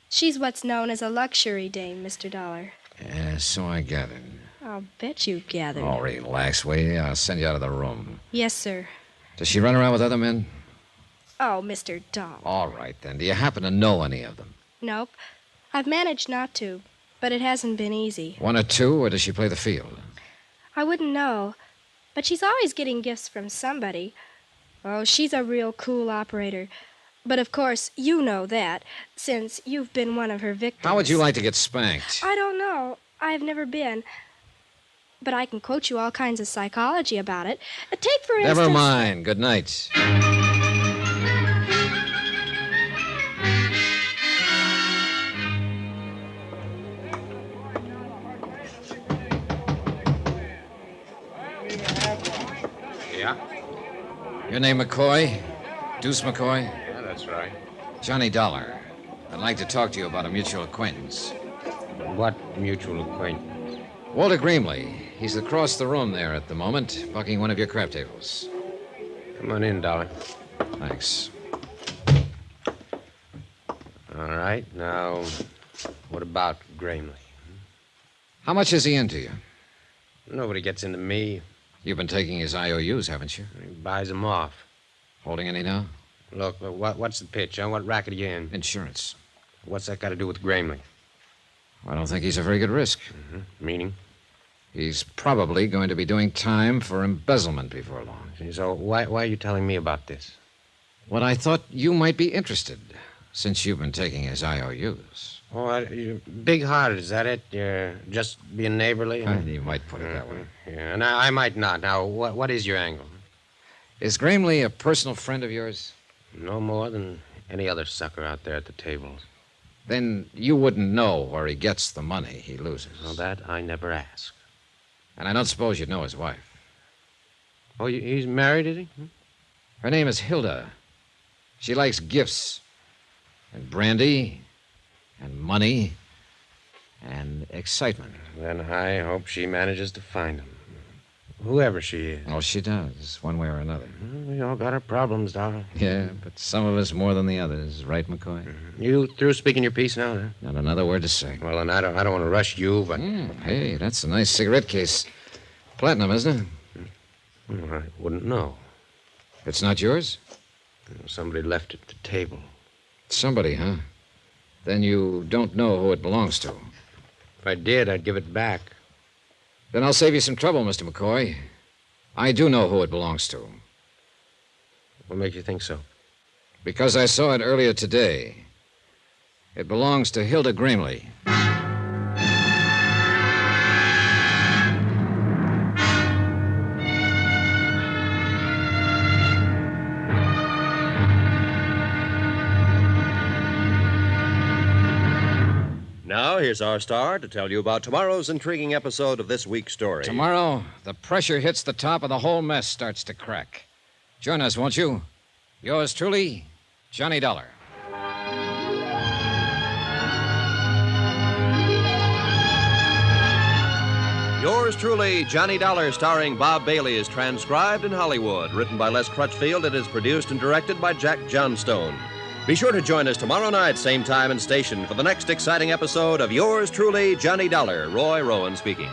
She's what's known as a luxury dame, Mr. Dollar. Yeah, so I gathered. I'll bet you gathered. Oh, relax, will you? I'll send you out of the room. Yes, sir. Does she run around with other men? Oh, Mr. Dollar. All right, then. Do you happen to know any of them? Nope. I've managed not to, but it hasn't been easy. One or two, or does she play the field? I wouldn't know, but she's always getting gifts from somebody. Oh, she's a real cool operator. But of course, you know that, since you've been one of her victims. How would you like to get spanked? I don't know. I've never been. But I can quote you all kinds of psychology about it. Take, for instance... Never mind. Good night. Yeah? Your name McCoy? Deuce McCoy? Yeah, that's right. Johnny Dollar. I'd like to talk to you about a mutual acquaintance. What mutual acquaintance? Walter Gramley. He's across the room there at the moment, bucking one of your crap tables. Come on in, Dollar. Thanks. All right. Now, what about Gramley? How much is he into you? Nobody gets into me. You've been taking his IOUs, haven't you? He buys them off. Holding any now? Look, what's the pitch? What racket are you in? Insurance. What's that got to do with Gramley? I don't think he's a very good risk. Mm-hmm. Meaning? He's probably going to be doing time for embezzlement before long. So why are you telling me about this? Well, I thought you might be interested, since you've been taking his IOUs. Oh, you're big-hearted, is that it? You're just being neighborly? You might put it that way. Yeah, and I might not. Now, what is your angle? Is Gramley a personal friend of yours? No more than any other sucker out there at the tables. Then you wouldn't know where he gets the money he loses. Well, that I never ask. And I don't suppose you'd know his wife. Oh, he's married, is he? Her name is Hilda. She likes gifts and brandy and money and excitement. Then I hope she manages to find him. Whoever she is. Oh, she does, one way or another. We all got our problems, darling. Yeah, but some of us more than the others. Right, McCoy? You through speaking your piece now, huh? Not another word to say. Well, then I don't want to rush you, but... Hey, that's a nice cigarette case. Platinum, isn't it? I wouldn't know. It's not yours? Somebody left it at the table. Somebody, huh? Then you don't know who it belongs to. If I did, I'd give it back. Then I'll save you some trouble, Mr. McCoy. I do know who it belongs to. What makes you think so? Because I saw it earlier today. It belongs to Hilda Gramley. Now, here's our star to tell you about tomorrow's intriguing episode of this week's story. Tomorrow, the pressure hits the top and the whole mess starts to crack. Join us, won't you? Yours truly, Johnny Dollar. Yours truly, Johnny Dollar, starring Bob Bailey, is transcribed in Hollywood. Written by Les Crutchfield, it is produced and directed by Jack Johnstone. Be sure to join us tomorrow night, same time and station, for the next exciting episode of Yours truly, Johnny Dollar. Roy Rowan speaking.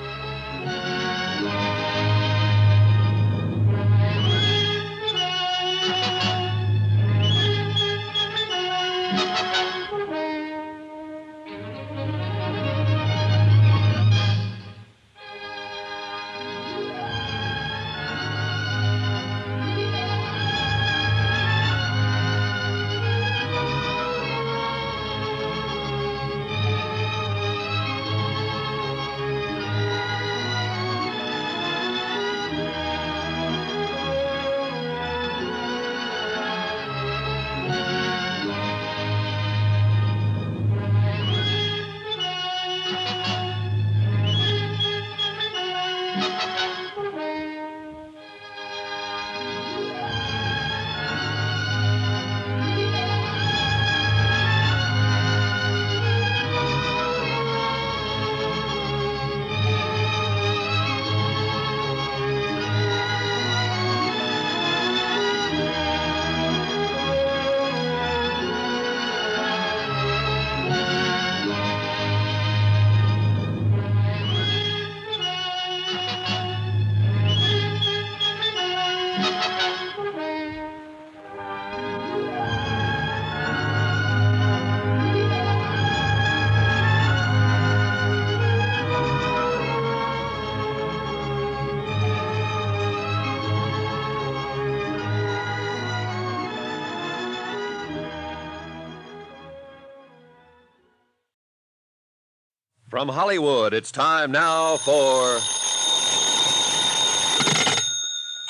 From Hollywood, it's time now for...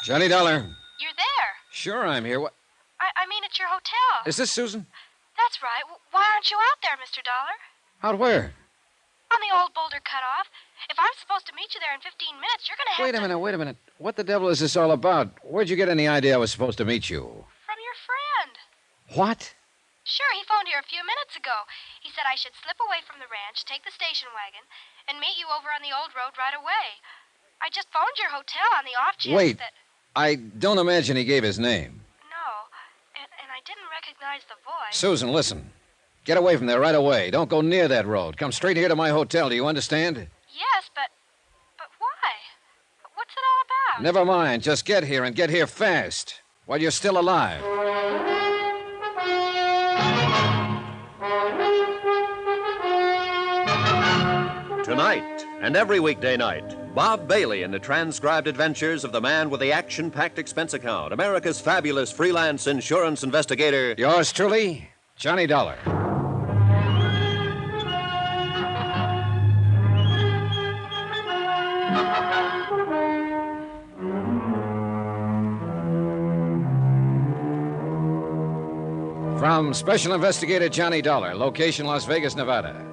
Johnny Dollar. You're there. Sure, I'm here. What? I mean, at your hotel. Is this Susan? That's right. Why aren't you out there, Mr. Dollar? Out where? On the old boulder cutoff. If I'm supposed to meet you there in 15 minutes, you're going to have Wait a minute. What the devil is this all about? Where'd you get any idea I was supposed to meet you? From your friend. What? Sure, he phoned here a few minutes ago. He said I should slip away from the ranch, take the station wagon, and meet you over on the old road right away. I just phoned your hotel on the off chance Wait. that... I don't imagine he gave his name. No, and I didn't recognize the voice. Susan, listen. Get away from there right away. Don't go near that road. Come straight here to my hotel. Do you understand? Yes, but why? What's it all about? Never mind. Just get here and get here fast while you're still alive. Tonight and every weekday night, Bob Bailey in the transcribed adventures of the man with the action-packed expense account, America's fabulous freelance insurance investigator. Yours truly, Johnny Dollar. From Special Investigator Johnny Dollar, location Las Vegas, Nevada.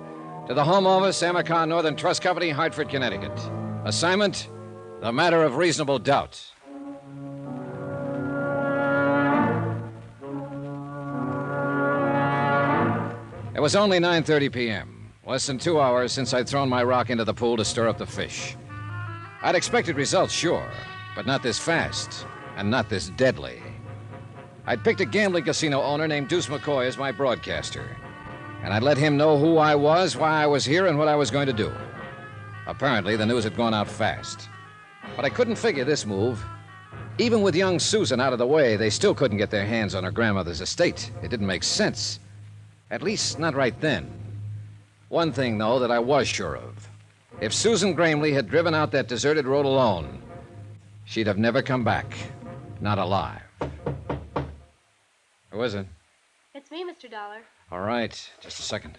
To the Home Office, Amercon Northern Trust Company, Hartford, Connecticut. Assignment, the matter of reasonable doubt. It was only 9:30 p.m., less than 2 hours since I'd thrown my rock into the pool to stir up the fish. I'd expected results, sure, but not this fast, and not this deadly. I'd picked a gambling casino owner named Deuce McCoy as my broadcaster, and I'd let him know who I was, why I was here, and what I was going to do. Apparently, the news had gone out fast. But I couldn't figure this move. Even with young Susan out of the way, they still couldn't get their hands on her grandmother's estate. It didn't make sense. At least, not right then. One thing, though, that I was sure of. If Susan Gramley had driven out that deserted road alone, she'd have never come back. Not alive. Who is it? It's me, Mr. Dollar. All right, just a second.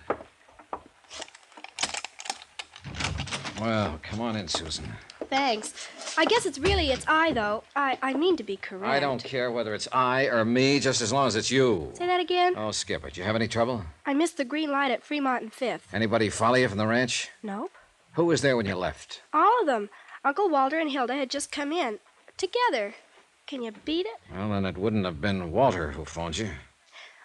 Well, come on in, Susan. Thanks. I guess it's I, though. I mean to be correct. I don't care whether it's I or me, just as long as it's you. Say that again? Oh, skip it. You have any trouble? I missed the green light at Fremont and 5th. Anybody follow you from the ranch? Nope. Who was there when you left? All of them. Uncle Walter and Hilda had just come in. Together. Can you beat it? Well, then it wouldn't have been Walter who phoned you.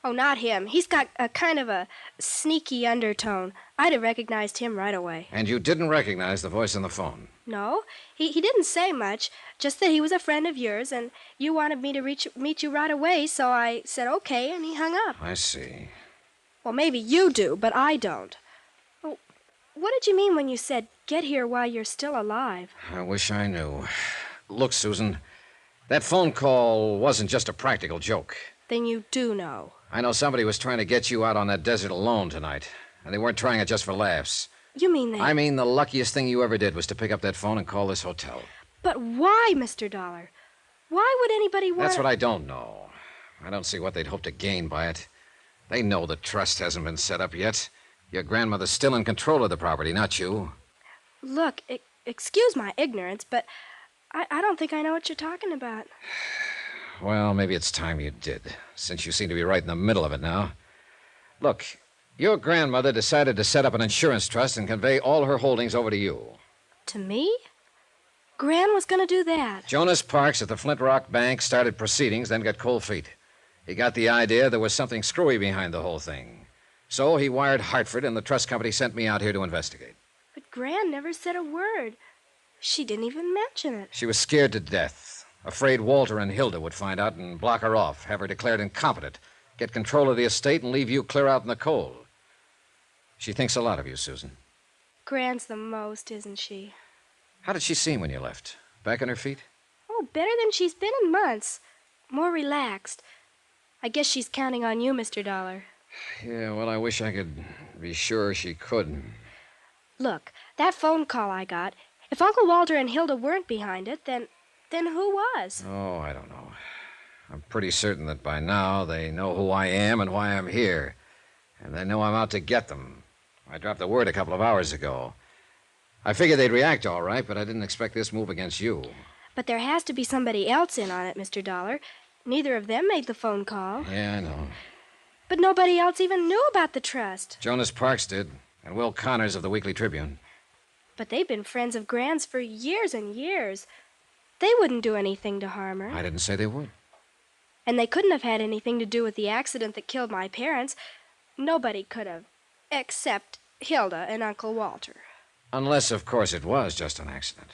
Oh, not him. He's got a kind of a sneaky undertone. I'd have recognized him right away. And you didn't recognize the voice on the phone? No. He didn't say much, just that he was a friend of yours, and you wanted me to meet you right away, so I said okay, and he hung up. I see. Well, maybe you do, but I don't. Oh, what did you mean when you said, get here while you're still alive? I wish I knew. Look, Susan, that phone call wasn't just a practical joke. Then you do know. I know somebody was trying to get you out on that desert alone tonight, and they weren't trying it just for laughs. You mean they... I mean the luckiest thing you ever did was to pick up that phone and call this hotel. But why, Mr. Dollar? Why would anybody want... That's what I don't know. I don't see what they'd hope to gain by it. They know the trust hasn't been set up yet. Your grandmother's still in control of the property, not you. Look, excuse my ignorance, but I don't think I know what you're talking about. Well, maybe it's time you did, since you seem to be right in the middle of it now. Look, your grandmother decided to set up an insurance trust and convey all her holdings over to you. To me? Gran was going to do that. Jonas Parks at the Flint Rock Bank started proceedings, then got cold feet. He got the idea there was something screwy behind the whole thing. So he wired Hartford, and the trust company sent me out here to investigate. But Gran never said a word. She didn't even mention it. She was scared to death, afraid Walter and Hilda would find out and block her off, have her declared incompetent, get control of the estate, and leave you clear out in the cold. She thinks a lot of you, Susan. Gran's the most, isn't she? How did she seem when you left? Back on her feet? Oh, better than she's been in months. More relaxed. I guess she's counting on you, Mr. Dollar. Yeah, well, I wish I could be sure she could. Look, that phone call I got, if Uncle Walter and Hilda weren't behind it, then who was? Oh, I don't know. I'm pretty certain that by now they know who I am and why I'm here. And they know I'm out to get them. I dropped the word a couple of hours ago. I figured they'd react all right, but I didn't expect this move against you. But there has to be somebody else in on it, Mr. Dollar. Neither of them made the phone call. Yeah, I know. But nobody else even knew about the trust. Jonas Parks did, and Will Connors of the Weekly Tribune. But they've been friends of Gran's for years and years. They wouldn't do anything to harm her. I didn't say they would. And they couldn't have had anything to do with the accident that killed my parents. Nobody could have, except Hilda and Uncle Walter. Unless, of course, it was just an accident.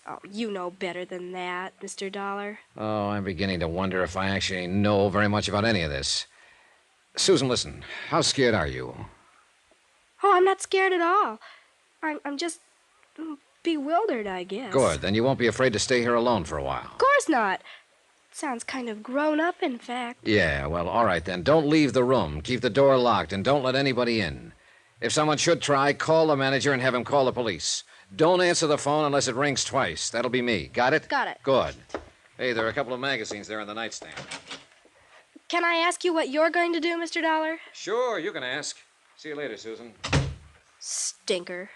Oh, you know better than that, Mr. Dollar. Oh, I'm beginning to wonder if I actually know very much about any of this. Susan, listen. How scared are you? Oh, I'm not scared at all. I'm just bewildered, I guess. Good. Then you won't be afraid to stay here alone for a while. Of course not. Sounds kind of grown up, in fact. Yeah, well, all right then. Don't leave the room. Keep the door locked and don't let anybody in. If someone should try, call the manager and have him call the police. Don't answer the phone unless it rings twice. That'll be me. Got it? Got it. Good. Hey, there are a couple of magazines there on the nightstand. Can I ask you what you're going to do, Mr. Dollar? Sure, you can ask. See you later, Susan. Stinker.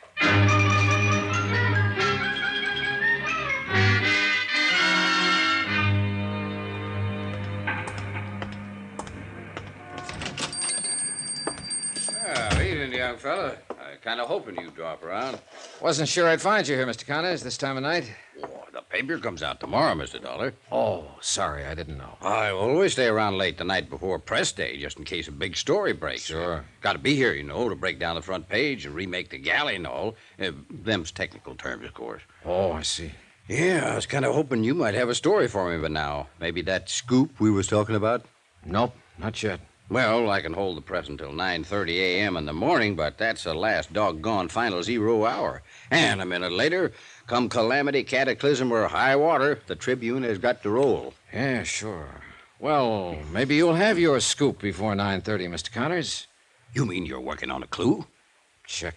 Well, evening, young fella. I kind of hoping you'd drop around. Wasn't sure I'd find you here, Mr. Connors, this time of night. Oh, the paper comes out tomorrow, Mr. Dollar. Oh, sorry, I didn't know. I always stay around late the night before press day, just in case a big story breaks. Sure. Got to be here, to break down the front page and remake the galley and all. Them's technical terms, of course. Oh, I see. Yeah, I was kind of hoping you might have a story for me by now. Maybe that scoop we was talking about? Nope, not yet. Well, I can hold the press until 9:30 a.m. in the morning, but that's the last doggone final 0 hour. And a minute later, come calamity, cataclysm, or high water, the Tribune has got to roll. Yeah, sure. Well, maybe you'll have your scoop before 9:30, Mr. Connors. You mean you're working on a clue? Check.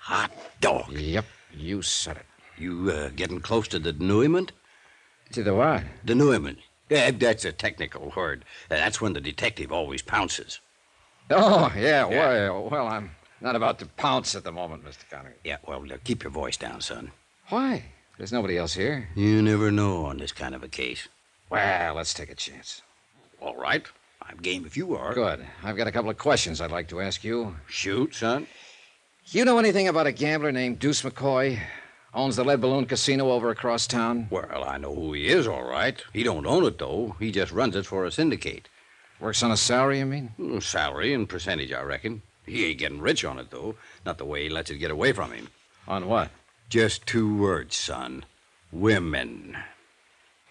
Hot dog. Yep, you said it. You getting close to the denouement? To the what? Denouement. Yeah, that's a technical word. That's when the detective always pounces. Oh, yeah. Well, I'm not about to pounce at the moment, Mr. Connors. Yeah, well, keep your voice down, son. Why? There's nobody else here. You never know on this kind of a case. Well, let's take a chance. All right. I'm game if you are. Good. I've got a couple of questions I'd like to ask you. Shoot, son. You know anything about a gambler named Deuce McCoy? Owns the Lead Balloon Casino over across town? Well, I know who he is, all right. He don't own it, though. He just runs it for a syndicate. Works on a salary, you mean? Salary and percentage, I reckon. He ain't getting rich on it, though. Not the way he lets it get away from him. On what? Just 2 words, son. Women.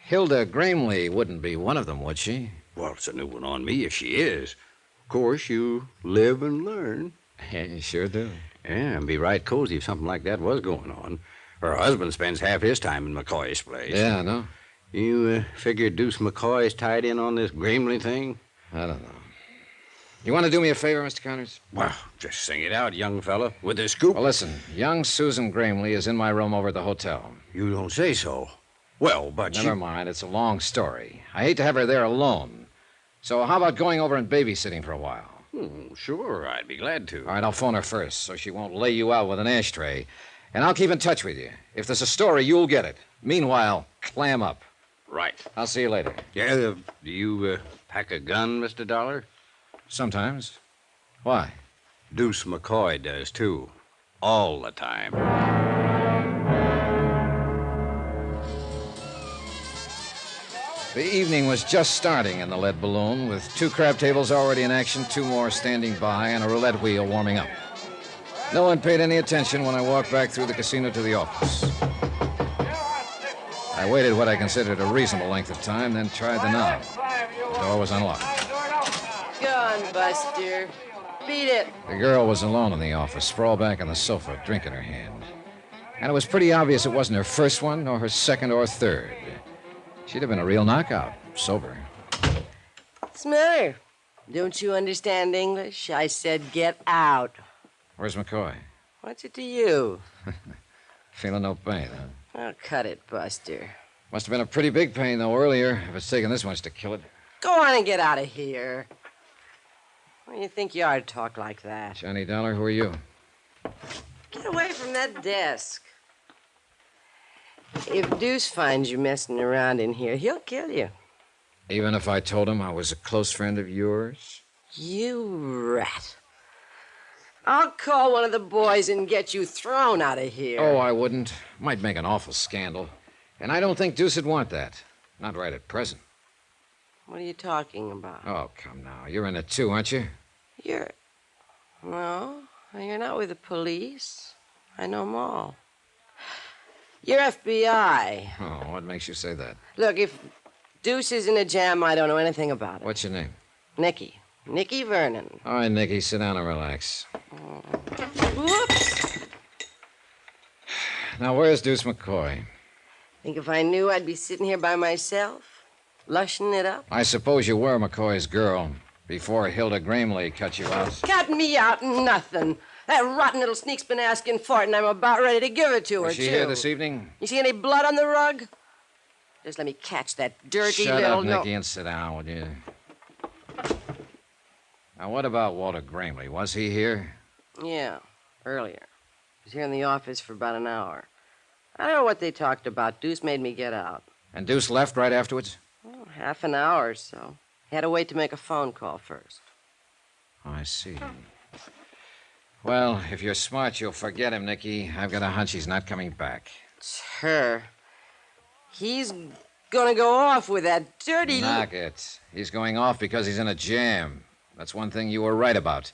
Hilda Gramley wouldn't be one of them, would she? Well, it's a new one on me if she is. Of course, you live and learn. Yeah, you sure do. Yeah, and be right cozy if something like that was going on. Her husband spends half his time in McCoy's place. Yeah, I know. You figure Deuce McCoy's tied in on this Gramley thing? I don't know. You want to do me a favor, Mr. Connors? Well, just sing it out, young fella, with this scoop. Well, listen, young Susan Gramley is in my room over at the hotel. You don't say so. Well, but Never mind, it's a long story. I hate to have her there alone. So how about going over and babysitting for a while? Sure, I'd be glad to. All right, I'll phone her first so she won't lay you out with an ashtray. And I'll keep in touch with you. If there's a story, you'll get it. Meanwhile, clam up. Right. I'll see you later. Yeah, do you pack a gun, Mr. Dollar? Sometimes. Why? Deuce McCoy does, too. All the time. The evening was just starting in the Lead Balloon, with 2 crab tables already in action, 2 more standing by, and a roulette wheel warming up. No one paid any attention when I walked back through the casino to the office. I waited what I considered a reasonable length of time, then tried the knob. The door was unlocked. Go on, Buster. Beat it. The girl was alone in the office, sprawled back on the sofa, a drink in her hand. And it was pretty obvious it wasn't her first one, nor her second or third. She'd have been a real knockout, sober. What's the matter? Don't you understand English? I said get out. Where's McCoy? What's it to you? Feeling no pain, huh? Oh, cut it, Buster. Must have been a pretty big pain, though, earlier, if it's taken this much to kill it. Go on and get out of here. What do you think you are to talk like that? Johnny Dollar, who are you? Get away from that desk. If Deuce finds you messing around in here, he'll kill you. Even if I told him I was a close friend of yours? You rat. I'll call one of the boys and get you thrown out of here. Oh, I wouldn't. Might make an awful scandal. And I don't think Deuce would want that. Not right at present. What are you talking about? Oh, come now. You're in it too, aren't you? No, you're not with the police. I know them all. You're FBI. Oh, what makes you say that? Look, if Deuce is in a jam, I don't know anything about it. What's your name? Nicky. Nicky Vernon. All right, Nicky, sit down and relax. Whoops. Now, where's Deuce McCoy? Think if I knew I'd be sitting here by myself, lushing it up? I suppose you were McCoy's girl before Hilda Gramley cut you out. Cut me out, nothing. That rotten little sneak's been asking for it, and I'm about ready to give it to her, Was she too. here this evening? You see any blood on the rug? Just let me catch that dirty Shut little... up, Nicky, and sit down, will you? Now, what about Walter Gramley? Was he here? Yeah, earlier. He was here in the office for about an hour. I don't know what they talked about. Deuce made me get out. And Deuce left right afterwards? Oh, half an hour or so. He had to wait to make a phone call first. Oh, I see. Well, if you're smart, you'll forget him, Nicky. I've got a hunch he's not coming back. It's her. He's gonna go off with that dirty... Knock it. He's going off because he's in a jam. That's one thing you were right about.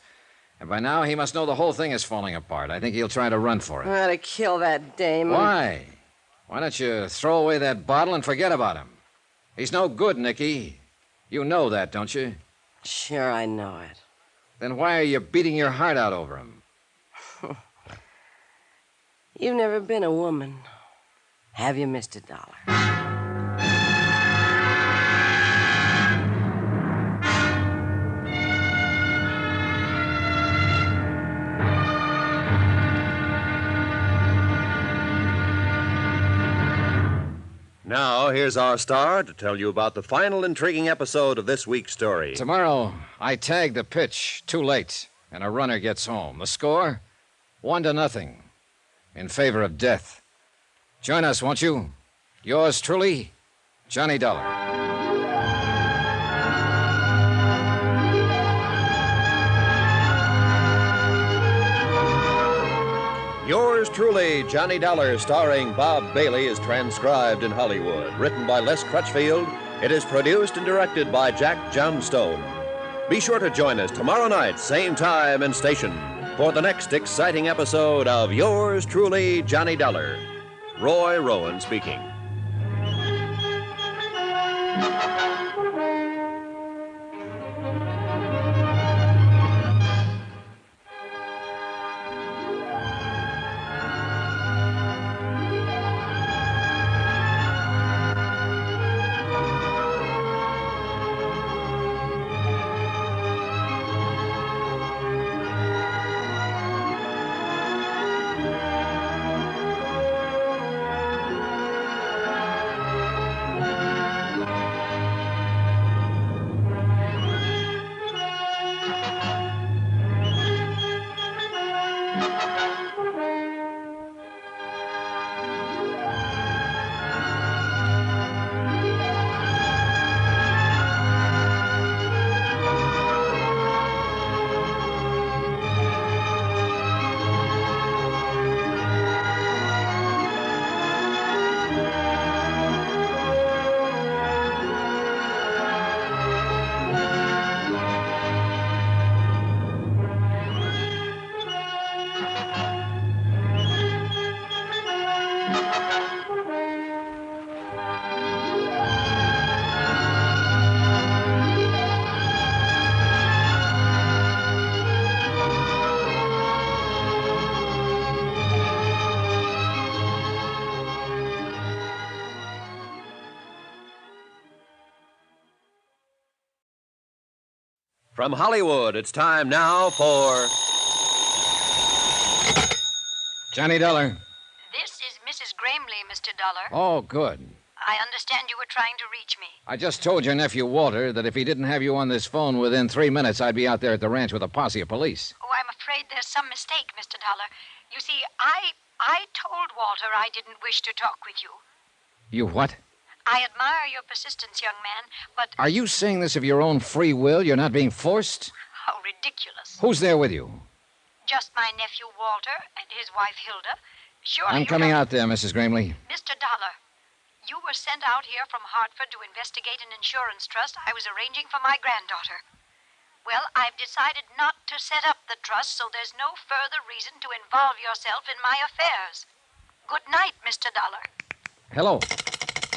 And by now, he must know the whole thing is falling apart. I think he'll try to run for it. I ought to kill that dame. Why? Why don't you throw away that bottle and forget about him? He's no good, Nicky. You know that, don't you? Sure, I know it. Then why are you beating your heart out over him? You've never been a woman, have you, Mr. Dollar? Now, here's our star to tell you about the final intriguing episode of this week's story. Tomorrow, I tag the pitch too late, and a runner gets home. The score? 1-0. In favor of death. Join us, won't you? Yours truly, Johnny Dollar. Yours truly, Johnny Dollar, starring Bob Bailey, is transcribed in Hollywood. Written by Les Crutchfield, it is produced and directed by Jack Johnstone. Be sure to join us tomorrow night, same time and station, for the next exciting episode of Yours truly, Johnny Dollar. Roy Rowan speaking. From Hollywood, it's time now for... Johnny Dollar. This is Mrs. Gramley, Mr. Dollar. Oh, good. I understand you were trying to reach me. I just told your nephew, Walter, that if he didn't have you on this phone within 3 minutes, I'd be out there at the ranch with a posse of police. Oh, I'm afraid there's some mistake, Mr. Dollar. You see, I told Walter I didn't wish to talk with you. You what? I admire your persistence, young man, but... Are you saying this of your own free will? You're not being forced? How ridiculous. Who's there with you? Just my nephew, Walter, and his wife, Hilda. Sure, I'm coming out there, Mrs. Gramley. Mr. Dollar, you were sent out here from Hartford to investigate an insurance trust I was arranging for my granddaughter. Well, I've decided not to set up the trust, so there's no further reason to involve yourself in my affairs. Good night, Mr. Dollar. Hello.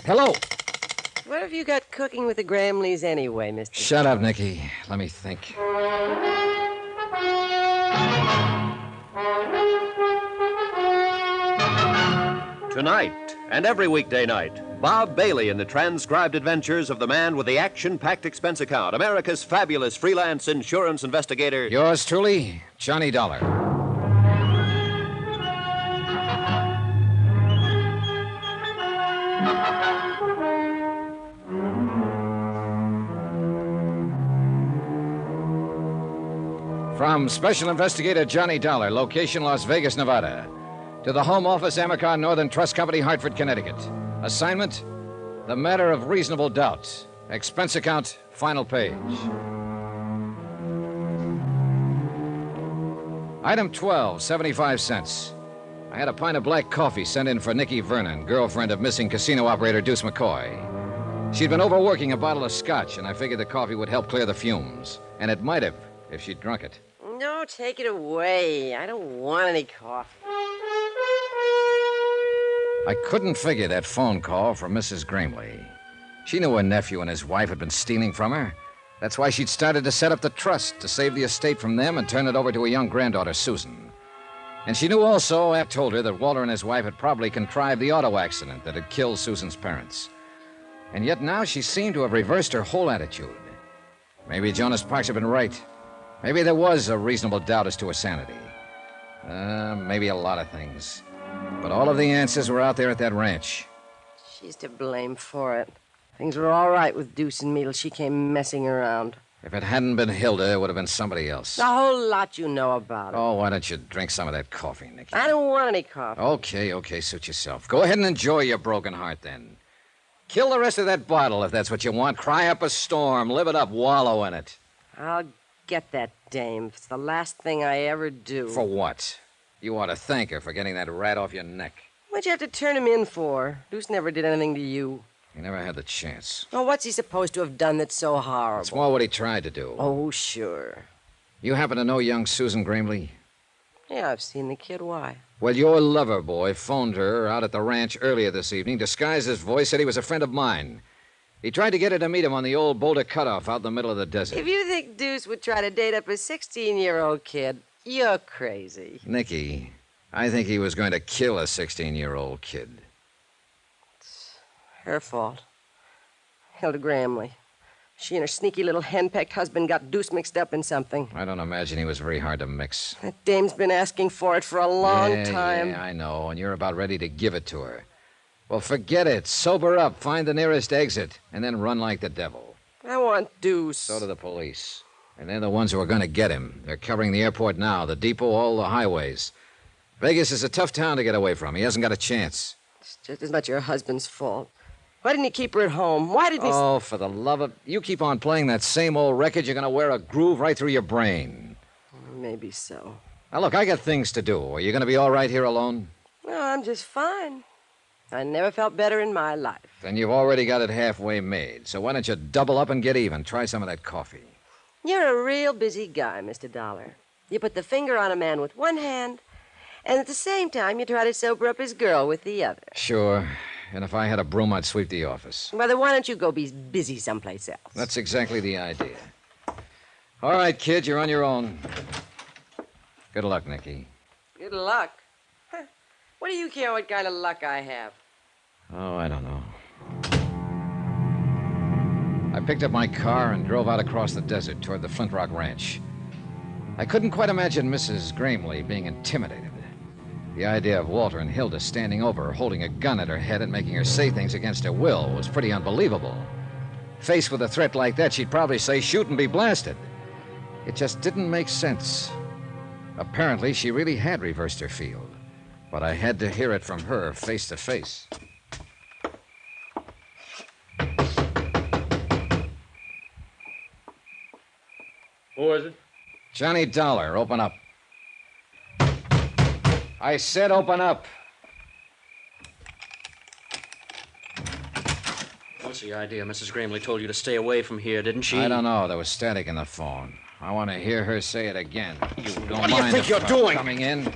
Hello. What have you got cooking with the Gramleys anyway, Mr. Shut up, Nicky. Let me think. Tonight, and every weekday night, Bob Bailey in the transcribed adventures of the man with the action-packed expense account, America's fabulous freelance insurance investigator. Yours truly, Johnny Dollar. From Special Investigator Johnny Dollar, location Las Vegas, Nevada, to the Home Office, Amercar Northern Trust Company, Hartford, Connecticut. Assignment, the matter of reasonable doubt. Expense account, final page. Item 12, 75 cents. I had a pint of black coffee sent in for Nikki Vernon, girlfriend of missing casino operator Deuce McCoy. She'd been overworking a bottle of scotch, and I figured the coffee would help clear the fumes. And it might have, if she'd drunk it. No, take it away. I don't want any coffee. I couldn't figure that phone call from Mrs. Gramley. She knew her nephew and his wife had been stealing from her. That's why she'd started to set up the trust to save the estate from them and turn it over to a young granddaughter, Susan. And she knew also, I told her, that Walter and his wife had probably contrived the auto accident that had killed Susan's parents. And yet now she seemed to have reversed her whole attitude. Maybe Jonas Parks had been right. Maybe there was a reasonable doubt as to her sanity. Maybe a lot of things. But all of the answers were out there at that ranch. She's to blame for it. Things were all right with Deuce and me till she came messing around. If it hadn't been Hilda, it would have been somebody else. A whole lot you know about it. Oh, why don't you drink some of that coffee, Nicky? I don't want any coffee. Okay, suit yourself. Go ahead and enjoy your broken heart, then. Kill the rest of that bottle if that's what you want. Cry up a storm. Live it up. Wallow in it. I'll get that dame. It's the last thing I ever do. For what? You ought to thank her for getting that rat off your neck. What'd you have to turn him in for? Deuce never did anything to you. He never had the chance. Well, what's he supposed to have done that's so horrible? It's more what he tried to do. Oh, sure. You happen to know young Susan Gramley? Yeah, I've seen the kid. Why? Well, your lover boy phoned her out at the ranch earlier this evening, disguised his voice, said he was a friend of mine. He tried to get her to meet him on the old Boulder Cutoff out in the middle of the desert. If you think Deuce would try to date up a 16-year-old kid, you're crazy. Nicky, I think he was going to kill a 16-year-old kid. It's her fault. Hilda Gramley. She and her sneaky little henpecked husband got Deuce mixed up in something. I don't imagine he was very hard to mix. That dame's been asking for it for a long time. Yeah, I know, and you're about ready to give it to her. Well, forget it. Sober up, find the nearest exit, and then run like the devil. I want Deuce. So do the police. And they're the ones who are going to get him. They're covering the airport now, the depot, all the highways. Vegas is a tough town to get away from. He hasn't got a chance. It's just as much your husband's fault. Why didn't he keep her at home? Why didn't he... Oh, for the love of... You keep on playing that same old record, you're going to wear a groove right through your brain. Maybe so. Now, look, I got things to do. Are you going to be all right here alone? No, I'm just fine. I never felt better in my life. Then you've already got it halfway made. So why don't you double up and get even? Try some of that coffee. You're a real busy guy, Mr. Dollar. You put the finger on a man with one hand, and at the same time you try to sober up his girl with the other. Sure. And if I had a broom, I'd sweep the office. Well, then why don't you go be busy someplace else? That's exactly the idea. All right, kid, you're on your own. Good luck, Nicky. Good luck? Huh. What do you care what kind of luck I have? Oh, I don't know. I picked up my car and drove out across the desert toward the Flint Rock Ranch. I couldn't quite imagine Mrs. Gramley being intimidated. The idea of Walter and Hilda standing over her, holding a gun at her head and making her say things against her will was pretty unbelievable. Faced with a threat like that, she'd probably say, shoot and be blasted. It just didn't make sense. Apparently, she really had reversed her field. But I had to hear it from her face to face. Who is it? Johnny Dollar, open up. I said open up. What's the idea? Mrs. Gramley told you to stay away from here, didn't she? I don't know. There was static in the phone. I want to hear her say it again. You don't What do you mind think if you're I'm doing? Coming in?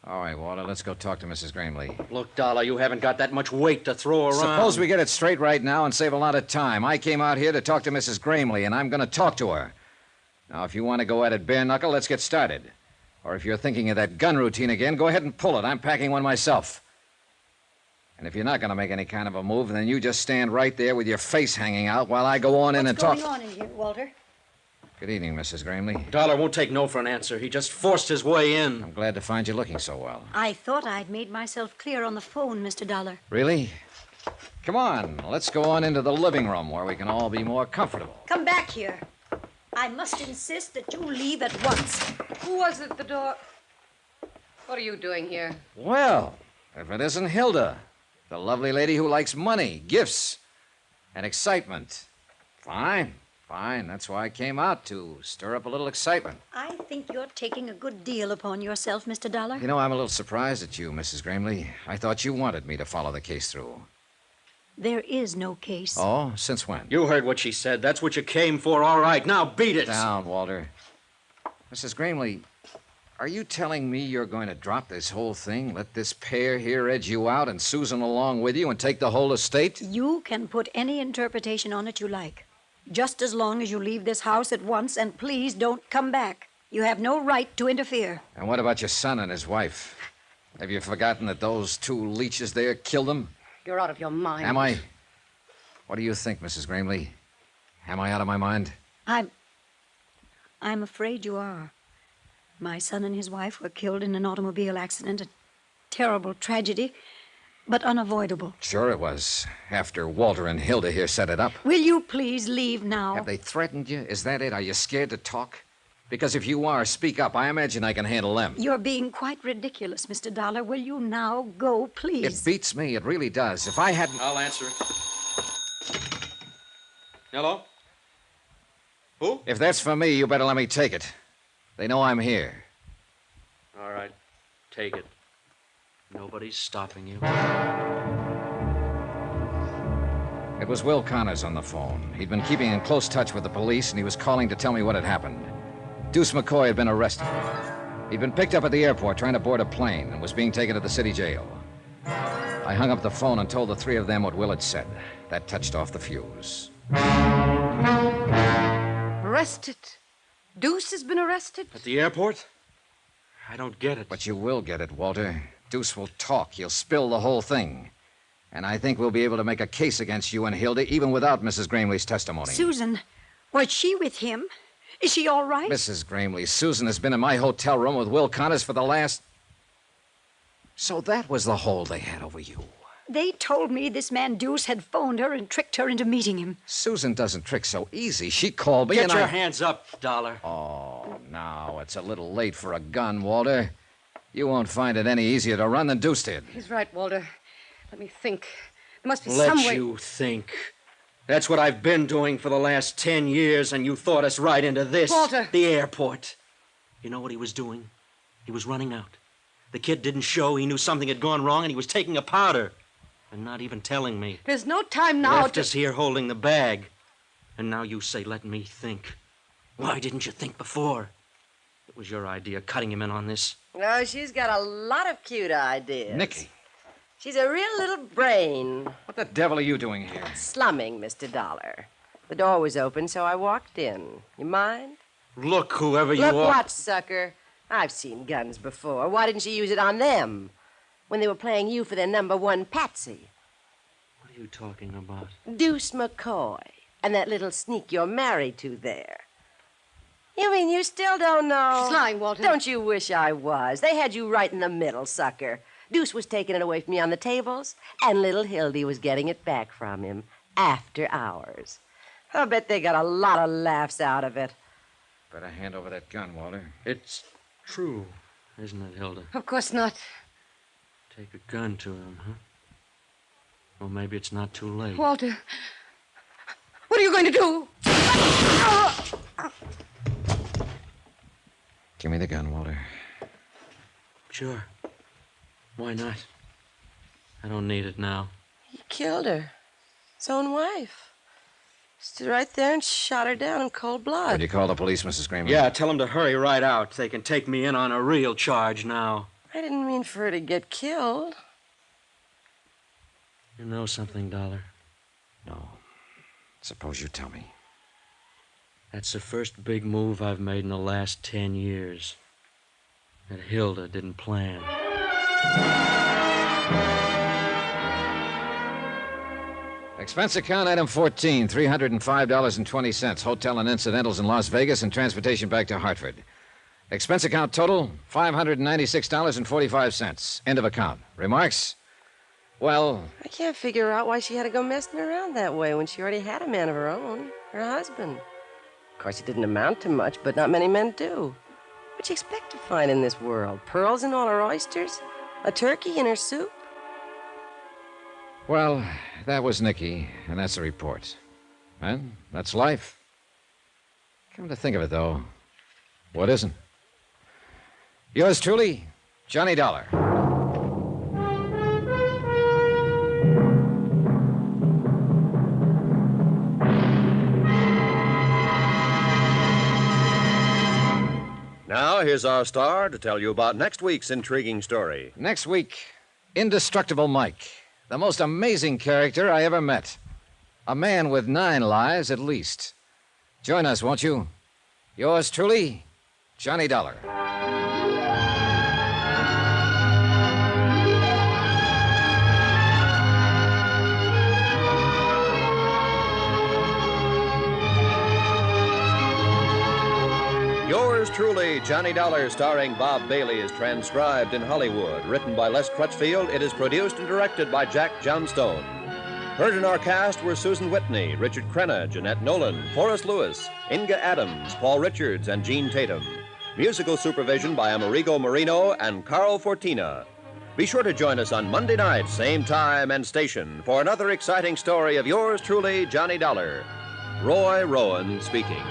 All right, Walter, let's go talk to Mrs. Gramley. Look, Dollar, you haven't got that much weight to throw around. Suppose we get it straight right now and save a lot of time. I came out here to talk to Mrs. Gramley, and I'm going to talk to her. Now, if you want to go at it bare knuckle, let's get started. Or if you're thinking of that gun routine again, go ahead and pull it. I'm packing one myself. And if you're not going to make any kind of a move, then you just stand right there with your face hanging out while I go on in and talk. What's going on in here, Walter? Good evening, Mrs. Gramley. Dollar won't take no for an answer. He just forced his way in. I'm glad to find you looking so well. I thought I'd made myself clear on the phone, Mr. Dollar. Really? Come on, let's go on into the living room where we can all be more comfortable. Come back here. I must insist that you leave at once. Who was at the door? What are you doing here? Well, if it isn't Hilda, the lovely lady who likes money, gifts, and excitement. Fine. That's why I came out, to stir up a little excitement. I think you're taking a good deal upon yourself, Mr. Dollar. You know, I'm a little surprised at you, Mrs. Gramley. I thought you wanted me to follow the case through. There is no case. Oh? Since when? You heard what she said. That's what you came for. All right, now beat it. Down, Walter. Mrs. Gramley, are you telling me you're going to drop this whole thing, let this pair here edge you out and Susan along with you and take the whole estate? You can put any interpretation on it you like. Just as long as you leave this house at once, and please don't come back. You have no right to interfere. And what about your son and his wife? Have you forgotten that those two leeches there killed them? You're out of your mind. Am I? What do you think, Mrs. Gramley? Am I out of my mind? I'm afraid you are. My son and his wife were killed in an automobile accident. A terrible tragedy, but unavoidable. Sure it was. After Walter and Hilda here set it up. Will you please leave now? Have they threatened you? Is that it? Are you scared to talk? Because if you are, speak up. I imagine I can handle them. You're being quite ridiculous, Mr. Dollar. Will you now go, please? It beats me. It really does. If I hadn't... I'll answer it. Hello? Who? If that's for me, you better let me take it. They know I'm here. All right. Take it. Nobody's stopping you. It was Will Connors on the phone. He'd been keeping in close touch with the police, and he was calling to tell me what had happened. Deuce McCoy had been arrested. He'd been picked up at the airport trying to board a plane and was being taken to the city jail. I hung up the phone and told the three of them what Will had said. That touched off the fuse. Arrested? Deuce has been arrested? At the airport? I don't get it. But you will get it, Walter. Deuce will talk. He'll spill the whole thing. And I think we'll be able to make a case against you and Hilda, even without Mrs. Gramley's testimony. Susan, was she with him? Is she all right? Mrs. Gramley, Susan has been in my hotel room with Will Connors for the last... So that was the hold they had over you. They told me this man Deuce had phoned her and tricked her into meeting him. Susan doesn't trick so easy. She called me Get and your hands up, Dollar. Oh, now it's a little late for a gun, Walter. You won't find it any easier to run than Deuce did. He's right, Walter. Let me think. There must be some way... Let you think. That's what I've been doing for the last 10 years, and you thought us right into this. Walter! The airport. You know what he was doing? He was running out. The kid didn't show. He knew something had gone wrong, and he was taking a powder. And not even telling me. There's no time now Left us here holding the bag. And now you say, let me think. Why didn't you think before? It was your idea, cutting him in on this. No, she's got a lot of cute ideas. Nicky. She's a real little brain. What the devil are you doing here? Slumming, Mr. Dollar. The door was open, so I walked in. You mind? Look, whoever you Look, are. watch, sucker. I've seen guns before. Why didn't she use it on them? When they were playing you for their number one patsy. What are you talking about? Deuce McCoy. And that little sneak you're married to there. You mean you still don't know? She's lying, Walter. Don't you wish I was? They had you right in the middle, sucker. Deuce was taking it away from you on the tables, and little Hildy was getting it back from him after hours. I'll bet they got a lot of laughs out of it. Better hand over that gun, Walter. It's true, isn't it, Hilda? Of course not. Take a gun to him, huh? Well, maybe it's not too late. Walter, what are you going to do? Give me the gun, Walter. Sure. Why not? I don't need it now. He killed her. His own wife. Stood right there and shot her down in cold blood. Would you call the police, Mrs. Gramley? Yeah, tell them to hurry right out. They can take me in on a real charge now. I didn't mean for her to get killed. You know something, Dollar? No. Suppose you tell me. That's the first big move I've made in the last 10 years. That Hilda didn't plan. Expense account item 14, $305.20. Hotel and incidentals in Las Vegas and transportation back to Hartford. Expense account total, $596.45. End of account. Remarks? Well, I can't figure out why she had to go messing around that way when she already had a man of her own, her husband. Of course, it didn't amount to much, but not many men do. What'd you expect to find in this world? Pearls in all her oysters? A turkey in her soup? well, that was Nicky, and that's the report. And that's life. Come to think of it, though, what isn't? Yours truly, Johnny Dollar. Now, here's our star to tell you about next week's intriguing story. Next week, Indestructible Mike. The most amazing character I ever met. A man with 9 lives at least. Join us, won't you? Yours truly, Johnny Dollar. Yours truly, Johnny Dollar, starring Bob Bailey, is transcribed in Hollywood. Written by Les Crutchfield, it is produced and directed by Jack Johnstone. Heard in our cast were Susan Whitney, Richard Crenna, Jeanette Nolan, Forrest Lewis, Inga Adams, Paul Richards, and Gene Tatum. Musical supervision by Amerigo Marino and Carl Fortina. Be sure to join us on Monday night, same time and station, for another exciting story of yours truly, Johnny Dollar. Roy Rowan speaking.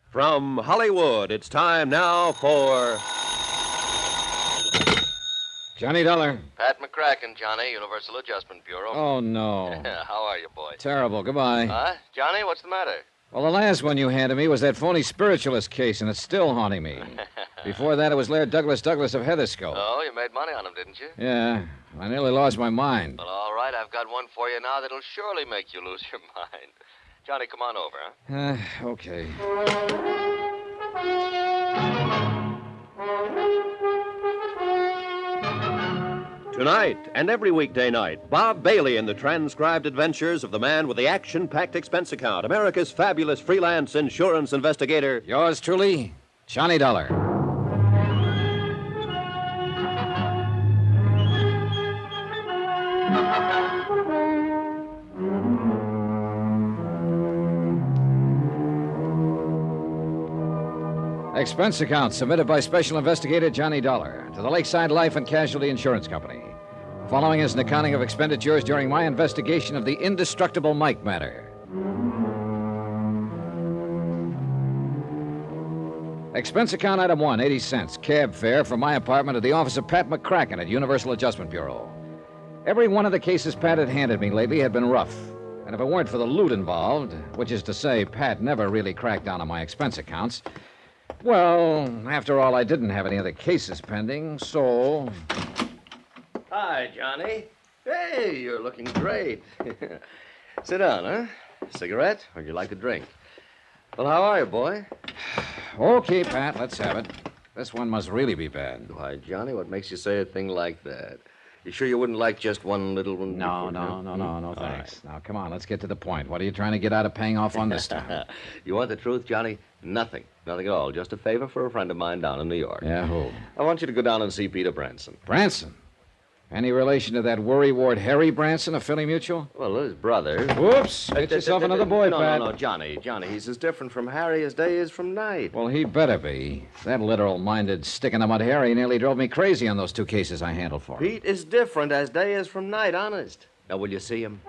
From Hollywood, it's time now for Johnny Dollar. Pat McCracken, Johnny, Universal Adjustment Bureau. Oh, no. Yeah, how are you, boy? Terrible. Goodbye. Huh? Johnny, what's the matter? Well, the last one you handed me was that phony spiritualist case, and it's still haunting me. Before that, it was Laird Douglas of Heatherscope. Oh, you made money on him, didn't you? Yeah, I nearly lost my mind. Well, all right, I've got one for you now that'll surely make you lose your mind. Johnny, come on over, huh? Okay. Tonight and every weekday night, Bob Bailey in the transcribed adventures of the man with the action-packed expense account, America's fabulous freelance insurance investigator. Yours truly, Johnny Dollar. Expense account submitted by Special Investigator Johnny Dollar to the Lakeside Life and Casualty Insurance Company. Following is an accounting of expenditures during my investigation of the Indestructible Mike matter. Expense account item 1, 80 cents. Cab fare from my apartment to the office of Pat McCracken at Universal Adjustment Bureau. Every one of the cases Pat had handed me lately had been rough. And if it weren't for the loot involved, which is to say, Pat never really cracked down on my expense accounts, Well, after all, I didn't have any other cases pending, so... Hi, Johnny. Hey, you're looking great. Sit down, huh? Cigarette, or would you like a drink? Well, how are you, boy? Okay, Pat, let's have it. This one must really be bad. Why, Johnny, what makes you say a thing like that? You sure you wouldn't like just one little one? No, thanks. Now, come on, let's get to the point. What are you trying to get out of paying off on this time? You want the truth, Johnny? Nothing. Nothing at all. Just a favor for a friend of mine down in New York. Yeah, who? I want you to go down and see Peter Branson. Branson? Any relation to that worrywart Harry Branson of Philly Mutual? Well, his brother. Whoops! Get yourself another boy, Pat. No, Johnny, he's as different from Harry as day is from night. Well, he better be. That literal-minded, stick-in-the-mud Harry nearly drove me crazy on those 2 cases I handled for him. Pete is different as day is from night, honest. Now, will you see him?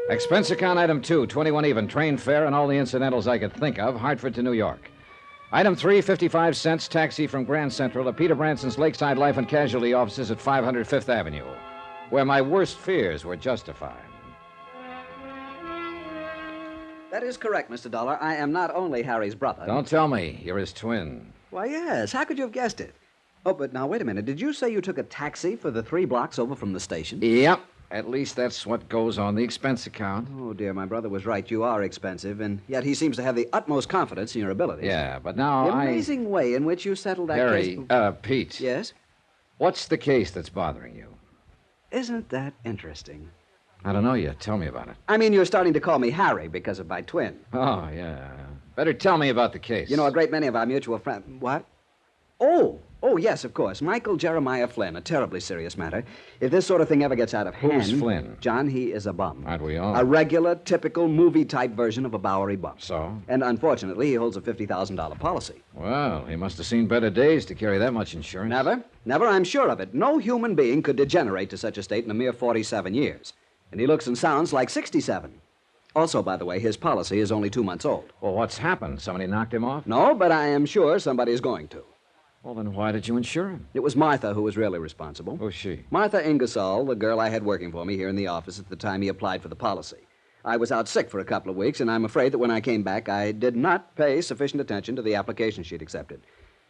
Expense account item 2, 21 even, train fare and all the incidentals I could think of, Hartford to New York. Item 3, 55 cents, taxi from Grand Central to Peter Branson's Lakeside Life and Casualty offices at 500 Fifth Avenue, where my worst fears were justified. That is correct, Mr. Dollar. I am not only Harry's brother. Don't tell me. You're his twin. Why, yes. How could you have guessed it? Oh, but now, wait a minute. Did you say you took a taxi for the 3 blocks over from the station? Yep. At least that's what goes on the expense account. Oh, dear, my brother was right. You are expensive, and yet he seems to have the utmost confidence in your abilities. Yeah, but now the amazing way in which you settled that case... Harry, Pete. Yes? What's the case that's bothering you? Isn't that interesting? I don't know yet. Tell me about it. I mean, you're starting to call me Harry because of my twin. Oh, yeah. Better tell me about the case. You know, a great many of our mutual friends... What? Oh, yes, of course. Michael Jeremiah Flynn, a terribly serious matter. If this sort of thing ever gets out of hand... Who's Flynn? John, he is a bum. Aren't we all? A regular, typical, movie-type version of a Bowery bum. So? And unfortunately, he holds a $50,000 policy. Well, he must have seen better days to carry that much insurance. Never, I'm sure of it. No human being could degenerate to such a state in a mere 47 years. And he looks and sounds like 67. Also, by the way, his policy is only 2 months old. Well, what's happened? Somebody knocked him off? No, but I am sure somebody is going to. Well, then why did you insure him? It was Martha who was really responsible. Who's she? Martha Ingersoll, the girl I had working for me here in the office at the time he applied for the policy. I was out sick for a couple of weeks, and I'm afraid that when I came back, I did not pay sufficient attention to the application she'd accepted.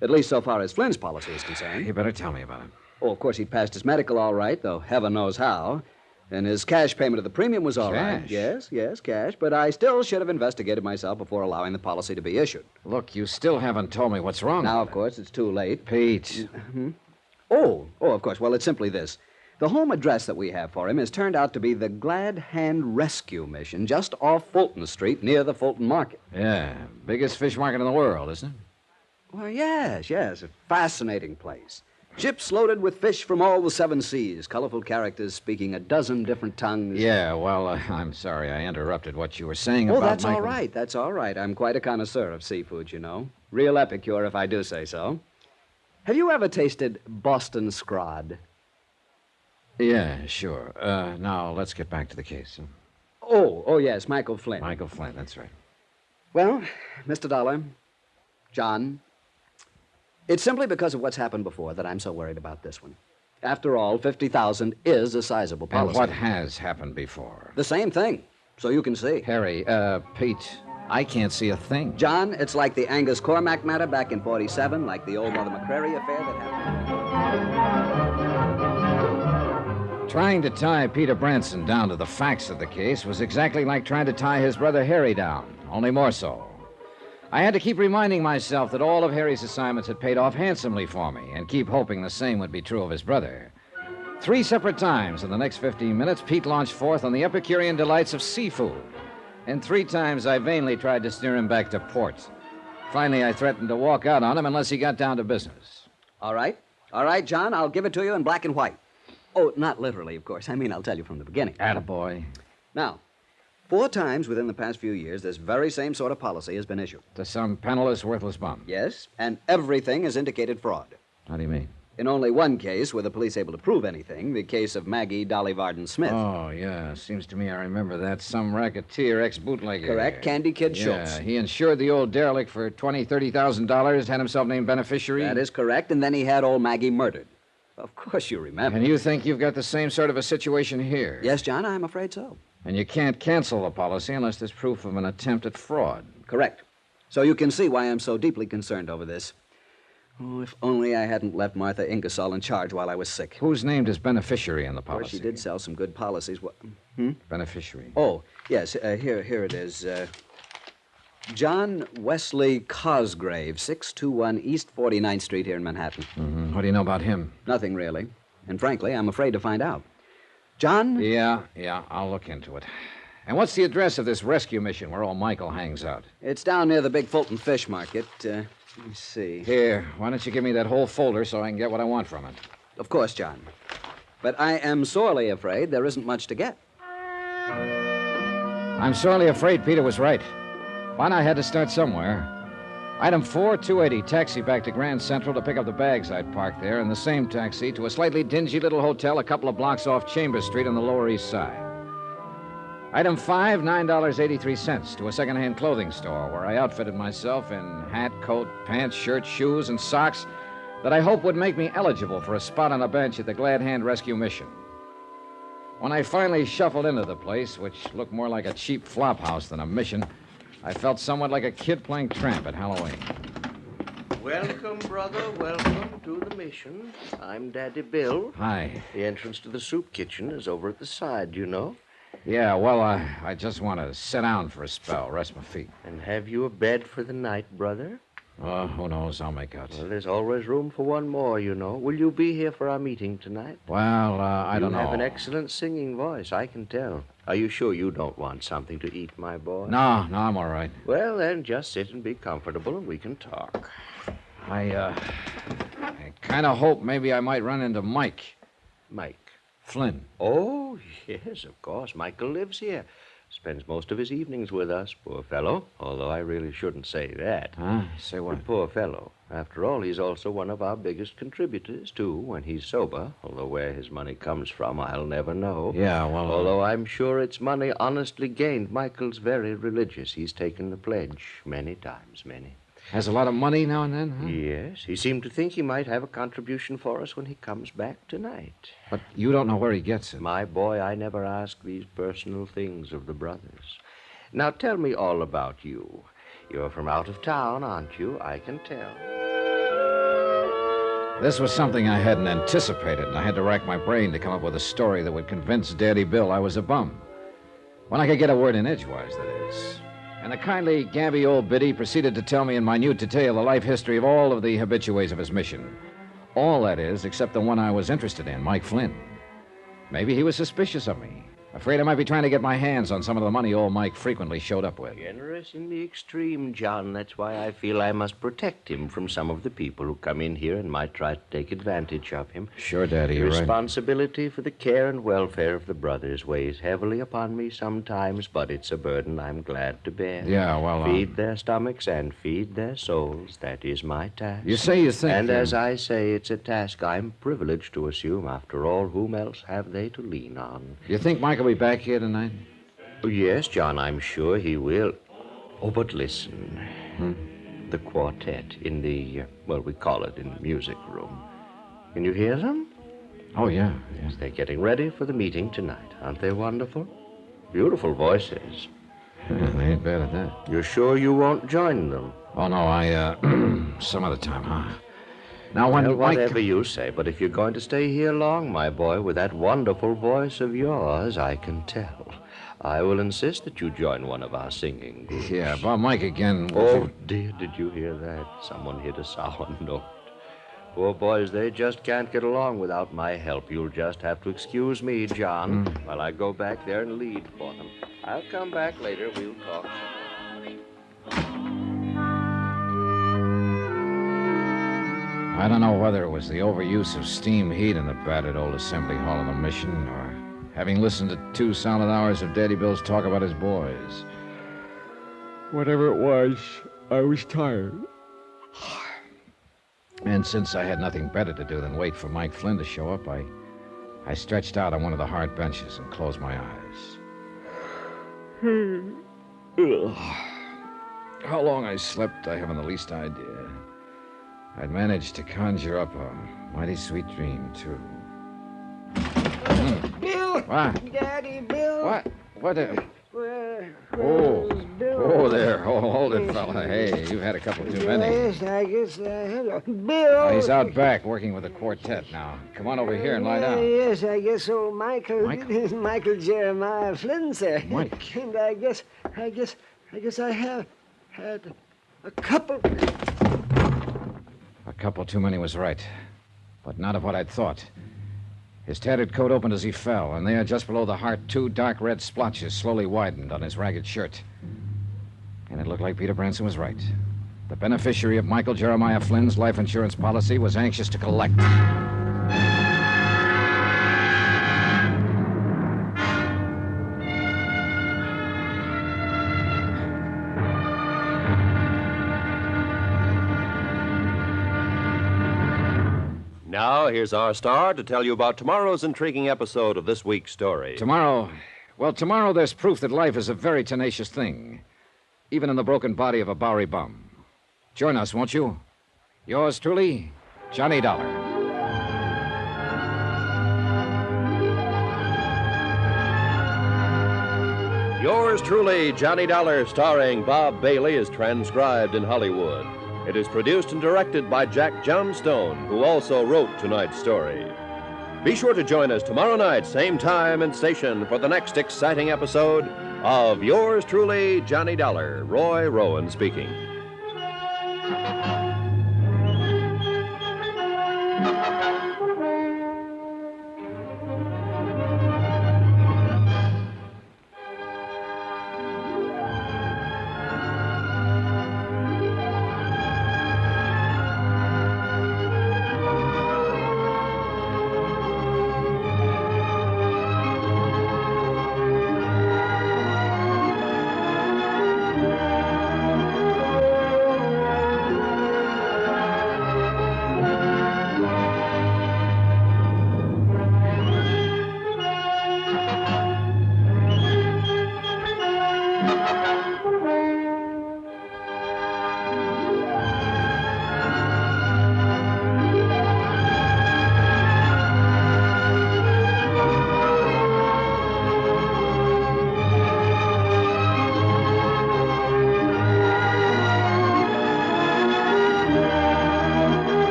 At least so far as Flynn's policy is concerned. You better tell me about it. Oh, of course, he passed his medical all right, though heaven knows how. And his cash payment of the premium was all right. Yes, cash. But I still should have investigated myself before allowing the policy to be issued. Look, you still haven't told me what's wrong. Now, of course, it's too late. Pete. Oh, of course. Well, it's simply this. The home address that we have for him has turned out to be the Glad Hand Rescue Mission, just off Fulton Street, near the Fulton Market. Yeah, biggest fish market in the world, isn't it? Well, yes. A fascinating place. Ships loaded with fish from all the 7 seas, colorful characters speaking a dozen different tongues. Yeah, well, I'm sorry I interrupted what you were saying about that's Michael. That's all right. I'm quite a connoisseur of seafood, you know. Real epicure, if I do say so. Have you ever tasted Boston scrod? Yeah, sure. Now, let's get back to the case. Oh, yes, Michael Flynn. Michael Flynn, that's right. Well, Mr. Dollar, John, it's simply because of what's happened before that I'm so worried about this one. After all, $50,000 is a sizable policy. And what has happened before? The same thing, so you can see. Harry, Pete, I can't see a thing. John, it's like the Angus Cormack matter back in 47, like the old Mother McCrary affair that happened. Trying to tie Peter Branson down to the facts of the case was exactly like trying to tie his brother Harry down, only more so. I had to keep reminding myself that all of Harry's assignments had paid off handsomely for me, and keep hoping the same would be true of his brother. 3 separate times in the next 15 minutes, Pete launched forth on the Epicurean delights of seafood. And 3 times I vainly tried to steer him back to port. Finally, I threatened to walk out on him unless he got down to business. All right, John, I'll give it to you in black and white. Oh, not literally, of course. I mean, I'll tell you from the beginning. Attaboy. Now, 4 times within the past few years, this very same sort of policy has been issued. To some penniless, worthless bum. Yes, and everything has indicated fraud. How do you mean? In only one case were the police able to prove anything, the case of Maggie Dolly Varden Smith. Oh, yeah. Seems to me I remember that. Some racketeer, ex-bootlegger. Correct. Candy Kid Schultz. Yeah, he insured the old derelict for $20,000, $30,000, had himself named beneficiary. That is correct, and then he had old Maggie murdered. Of course you remember. And you think you've got the same sort of a situation here? Yes, John, I'm afraid so. And you can't cancel the policy unless there's proof of an attempt at fraud. Correct. So you can see why I'm so deeply concerned over this. Oh, if only I hadn't left Martha Ingersoll in charge while I was sick. Who's named as beneficiary in the Well, policy? she did sell some good policies. Beneficiary. Oh, yes, here it is. John Wesley Cosgrave, 621 East 49th Street here in Manhattan. Mm-hmm. What do you know about him? Nothing, really. And frankly, I'm afraid to find out. John? Yeah, I'll look into it. And what's the address of this rescue mission where old Michael hangs out? It's down near the big Fulton Fish Market. Let me see. Here, why don't you give me that whole folder so I can get what I want from it? Of course, John. But I am sorely afraid there isn't much to get. I'm sorely afraid Peter was right. Fine, I had to start somewhere. Item 4, 280, taxi back to Grand Central to pick up the bags I'd parked there, and the same taxi to a slightly dingy little hotel a couple of blocks off Chambers Street on the Lower East Side. Item 5, $9.83 to a second-hand clothing store where I outfitted myself in hat, coat, pants, shirt, shoes, and socks that I hope would make me eligible for a spot on a bench at the Glad Hand Rescue Mission. When I finally shuffled into the place, which looked more like a cheap flop house than a mission, I felt somewhat like a kid playing tramp at Halloween. Welcome, brother. Welcome to the mission. I'm Daddy Bill. Hi. The entrance to the soup kitchen is over at the side, you know. Yeah, well, I just want to sit down for a spell, rest my feet. And have you a bed for the night, brother? Who knows? I'll make out. Well, there's always room for one more, you know. Will you be here for our meeting tonight? Well, I don't know. You have an excellent singing voice, I can tell. Are you sure you don't want something to eat, my boy? No, I'm all right. Well, then, just sit and be comfortable and we can talk. I kind of hope maybe I might run into Mike. Mike? Flynn. Oh, yes, of course. Michael lives here. Spends most of his evenings with us, poor fellow. Although I really shouldn't say that. Huh? Say what? The poor fellow. After all, he's also one of our biggest contributors, too, when he's sober. Although where his money comes from, I'll never know. Yeah, well... Although I'm sure it's money honestly gained. Michael's very religious. He's taken the pledge many times, many. Has a lot of money now and then, huh? Yes. He seemed to think he might have a contribution for us when he comes back tonight. But you don't know where he gets it. My boy, I never ask these personal things of the brothers. Now tell me all about you. You're from out of town, aren't you? I can tell. This was something I hadn't anticipated, and I had to rack my brain to come up with a story that would convince Daddy Bill I was a bum. When I could get a word in edgewise, that is. And the kindly, gabby old biddy proceeded to tell me in minute detail the life history of all of the habitués of his mission. All, that is, except the one I was interested in, Mike Flynn. Maybe he was suspicious of me. Afraid I might be trying to get my hands on some of the money old Mike frequently showed up with. Generous in the extreme, John. That's why I feel I must protect him from some of the people who come in here and might try to take advantage of him. Sure, Daddy, The you're right. responsibility for the care and welfare of the brothers weighs heavily upon me sometimes, but it's a burden I'm glad to bear. Yeah, well, Feed their stomachs and feed their souls. That is my task. You say you think... And as I say, it's a task I'm privileged to assume. After all, whom else have they to lean on? You think Mike will be back here tonight? Oh, yes, John, I'm sure he will. Oh, but listen. The quartet in the, we call it in the music room. Can you hear them? Oh, yeah. Yes, they're getting ready for the meeting tonight. Aren't they wonderful? Beautiful voices. Yeah, they ain't bad at that. You're sure you won't join them? Oh, no, some other time, huh? Now, when Well, Mike... whatever you say, but if you're going to stay here long, my boy, with that wonderful voice of yours, I can tell. I will insist that you join one of our singing groups. Yeah, about Mike again. Oh, dear, did you hear that? Someone hit a sour note. Poor boys, they just can't get along without my help. You'll just have to excuse me, John, while I go back there and lead for them. I'll come back later. We'll talk. I don't know whether it was the overuse of steam heat in the battered old assembly hall of the mission, or having listened to 2 solid hours of Daddy Bill's talk about his boys. Whatever it was, I was tired. And since I had nothing better to do than wait for Mike Flynn to show up, I stretched out on one of the hard benches and closed my eyes. How long I slept, I haven't the least idea. I'd managed to conjure up a mighty sweet dream, too. Bill! What? Daddy, Bill! What? Oh, there. Hold it, fella. Hey, you've had a couple too many. Yes, I guess I have. Bill! Oh, he's out back working with the quartet now. Come on over here and lie down. Yes, I guess old Michael Jeremiah Flynn, sir. Mike. And I guess I have had a couple. A couple too many was right, but not of what I'd thought. His tattered coat opened as he fell, and there, just below the heart, 2 dark red splotches slowly widened on his ragged shirt. And it looked like Peter Branson was right. The beneficiary of Michael Jeremiah Flynn's life insurance policy was anxious to collect. Now, here's our star to tell you about tomorrow's intriguing episode of this week's story. Tomorrow there's proof that life is a very tenacious thing, even in the broken body of a Bowery bum. Join us, won't you? Yours truly, Johnny Dollar. Yours truly, Johnny Dollar, starring Bob Bailey, is transcribed in Hollywood. It is produced and directed by Jack Johnstone, who also wrote tonight's story. Be sure to join us tomorrow night, same time and station, for the next exciting episode of Yours truly, Johnny Dollar. Roy Rowan speaking.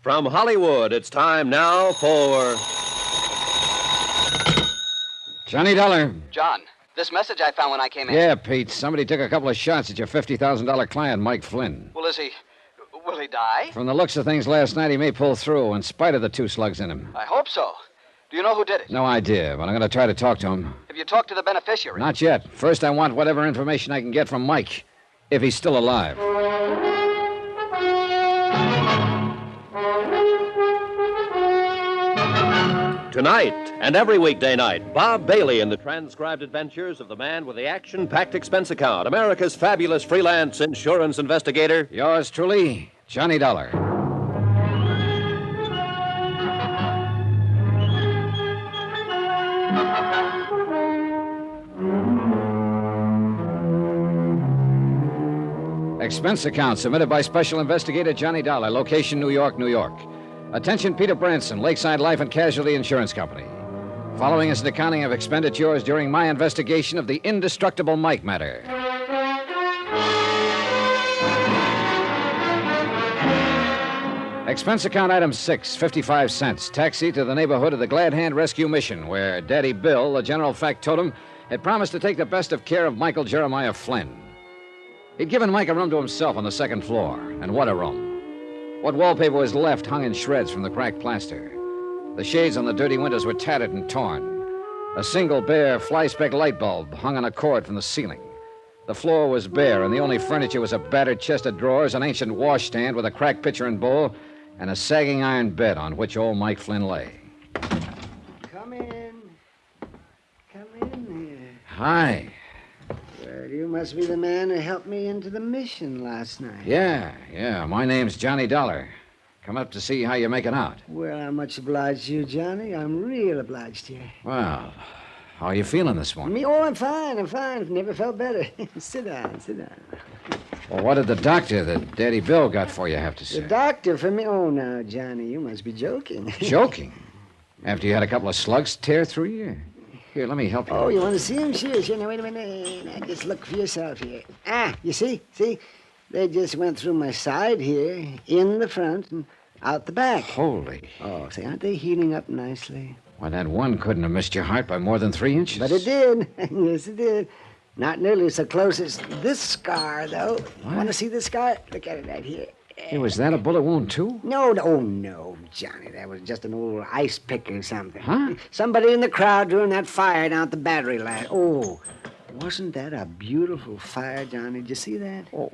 From Hollywood, it's time now for Johnny Dollar. John, this message I found when I came in. Yeah, Pete. Somebody took a couple of shots at your $50,000 client, Mike Flynn. Well, will he die? From the looks of things last night, he may pull through, in spite of the 2 slugs in him. I hope so. Do you know who did it? No idea, but I'm going to try to talk to him. Have you talked to the beneficiary? Not yet. First, I want whatever information I can get from Mike, if he's still alive. Tonight and every weekday night, Bob Bailey in the transcribed adventures of the man with the action-packed expense account, America's fabulous freelance insurance investigator. Yours truly, Johnny Dollar. Expense account submitted by Special Investigator Johnny Dollar, location New York, New York. Attention, Peter Branson, Lakeside Life and Casualty Insurance Company. Following is an accounting of expenditures during my investigation of the indestructible Mike matter. Expense account item 6, 55 cents. Taxi to the neighborhood of the Glad Hand Rescue Mission, where Daddy Bill, the general factotum, had promised to take the best of care of Michael Jeremiah Flynn. He'd given Mike a room to himself on the 2nd floor, and what a room. What wallpaper was left hung in shreds from the cracked plaster. The shades on the dirty windows were tattered and torn. A single bare fly-speck light bulb hung on a cord from the ceiling. The floor was bare, and the only furniture was a battered chest of drawers, an ancient washstand with a cracked pitcher and bowl, and a sagging iron bed on which old Mike Flynn lay. Come in. Hi. Well, you must be the man who helped me into the mission last night. Yeah. My name's Johnny Dollar. Come up to see how you're making out. Well, I'm much obliged to you, Johnny. I'm real obliged to you. Well, how are you feeling this morning? Me? Oh, I'm fine. Never felt better. Sit down. Well, what did the doctor that Daddy Bill got for you have to say? The doctor for me? Oh, now, Johnny, you must be joking. Joking? After you had a couple of slugs tear through you? Here, let me help you. Oh, you want to see him? Sure. Now, wait a minute. Now, just look for yourself here. You see? They just went through my side here, in the front and out the back. Holy. Oh, see, aren't they healing up nicely? Why, that one couldn't have missed your heart by more than 3 inches. But it did. Yes, it did. Not nearly so close as this scar, though. Want to see this scar? Look at it right here. Hey, was that a bullet wound, too? No, Johnny. That was just an old ice pick or something. Huh? Somebody in the crowd during that fire down at the battery last. Oh, wasn't that a beautiful fire, Johnny? Did you see that? Oh,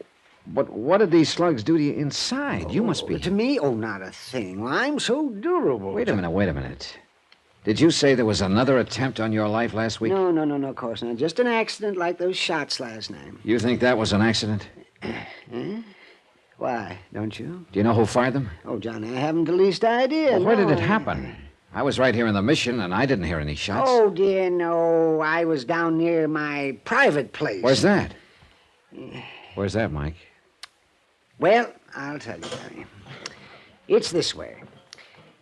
but what did these slugs do to you inside? You must be... To me? Oh, not a thing. Well, I'm so durable. Wait a minute. Did you say there was another attempt on your life last week? No, of course not. Just an accident like those shots last night. You think that was an accident? Why, don't you? Do you know who fired them? Oh, Johnny, I haven't the least idea. Well, where did it happen? I was right here in the mission, and I didn't hear any shots. Oh, dear, no. I was down near my private place. Where's that? Where's that, Mike? Well, I'll tell you, Johnny. It's this way.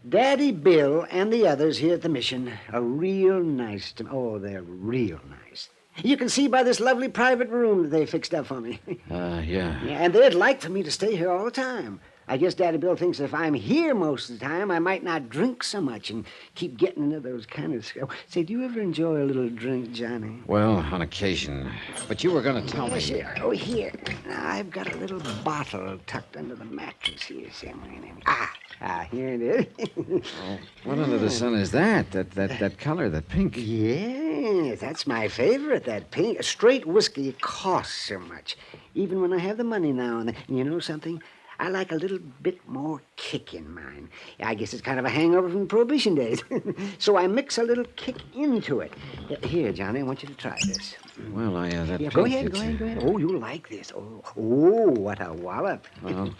Daddy Bill and the others here at the mission are real nice to me. Oh, they're real nice. You can see by this lovely private room that they fixed up for me. Yeah. And they'd like for me to stay here all the time. I guess Daddy Bill thinks if I'm here most of the time, I might not drink so much and keep getting into those kind of... Say, do you ever enjoy a little drink, Johnny? Well, on occasion. But you were going to tell me... Sure. Oh, here. Now, I've got a little bottle tucked under the mattress here. Here it is. What under the sun is that? That color, that pink? Yes, that's my favorite, that pink. Straight whiskey costs so much. Even when I have the money now and then. You know something? I like a little bit more kick in mine. I guess it's kind of a hangover from Prohibition days. So I mix a little kick into it. Here, Johnny, I want you to try this. Well, that Go pink, ahead. Oh, you'll like this. Oh, what a wallop. Well...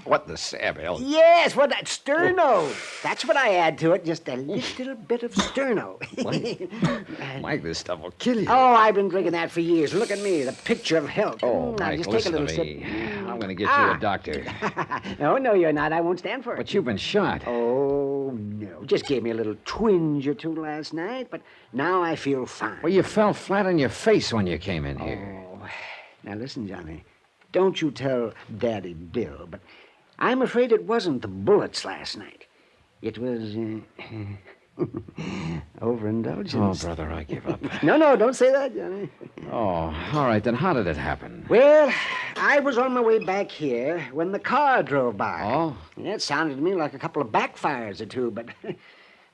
What the Saville? Yes, what that sterno. That's what I add to it. Just a little bit of sterno. Mike, this stuff will kill you. Oh, I've been drinking that for years. Look at me, the picture of health. Oh, now, Mike, just listen take a to little me. sip. I'm going to get you a doctor. No, you're not. I won't stand for it. But you've been shot. Oh, no. Just gave me a little twinge or two last night, but now I feel fine. Well, you fell flat on your face when you came in here. Oh, now listen, Johnny. Don't you tell Daddy Bill, but I'm afraid it wasn't the bullets last night. It was overindulgence. Oh, brother, I give up. No, don't say that, Johnny. Oh, all right, then how did it happen? Well, I was on my way back here when the car drove by. Oh? Yeah, it sounded to me like a couple of backfires or two, but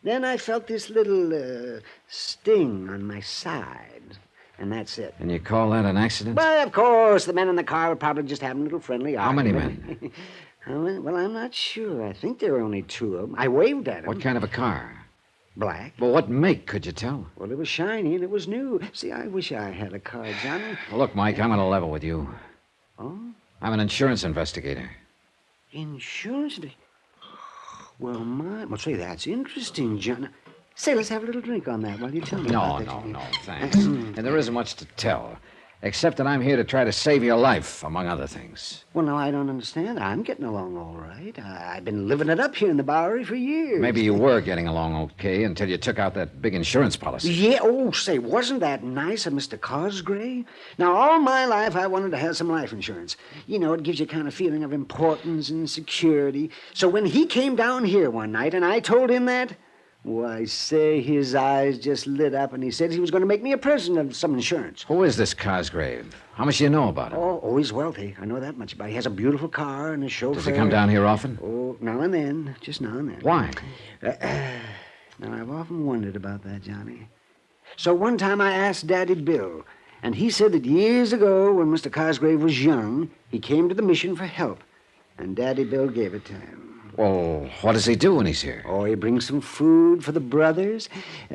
then I felt this little sting on my side. And that's it. And you call that an accident? Well, of course, the men in the car were probably just having a little friendly How many argument. men? Well, I'm not sure. I think there were only two of them. I waved at them. What kind of a car? Black. Well, what make, could you tell? Well, it was shiny and it was new. See, I wish I had a car, Johnny. Well, look, Mike, I'm on a level with you. Oh? I'm an insurance investigator. Insurance? Well, say, that's interesting, John. Say, let's have a little drink on that while you tell me about that. No, thanks. And there isn't much to tell, except that I'm here to try to save your life, among other things. Well, no, I don't understand. I'm getting along all right. I've been living it up here in the Bowery for years. Maybe you were getting along okay until you took out that big insurance policy. Yeah, say, wasn't that nice of Mr. Cosgray? Now, all my life, I wanted to have some life insurance. You know, it gives you a kind of feeling of importance and security. So when he came down here one night and I told him that, why, say, his eyes just lit up, and he said he was going to make me a present of some insurance. Who is this Cosgrave? How much do you know about him? Oh, he's wealthy. I know that much about him. He has a beautiful car and a chauffeur. Does he come down here often? Oh, now and then. Just now and then. Why? Now, I've often wondered about that, Johnny. So one time I asked Daddy Bill, and he said that years ago, when Mr. Cosgrave was young, he came to the mission for help, and Daddy Bill gave it to him. Well, what does he do when he's here? Oh, he brings some food for the brothers.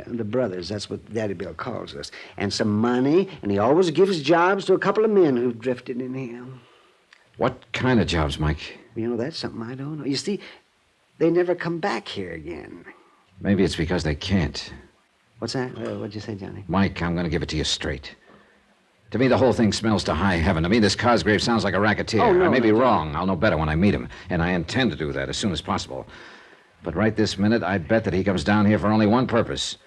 The brothers, that's what Daddy Bill calls us. And some money, and he always gives jobs to a couple of men who've drifted in here. What kind of jobs, Mike? You know, that's something I don't know. You see, they never come back here again. Maybe it's because they can't. What's that? What'd you say, Johnny? Mike, I'm going to give it to you straight. To me, the whole thing smells to high heaven. To me, this Cosgrave sounds like a racketeer. Oh, no, I may be no, wrong. I'll know better when I meet him. And I intend to do that as soon as possible. But right this minute, I bet that he comes down here for only one purpose.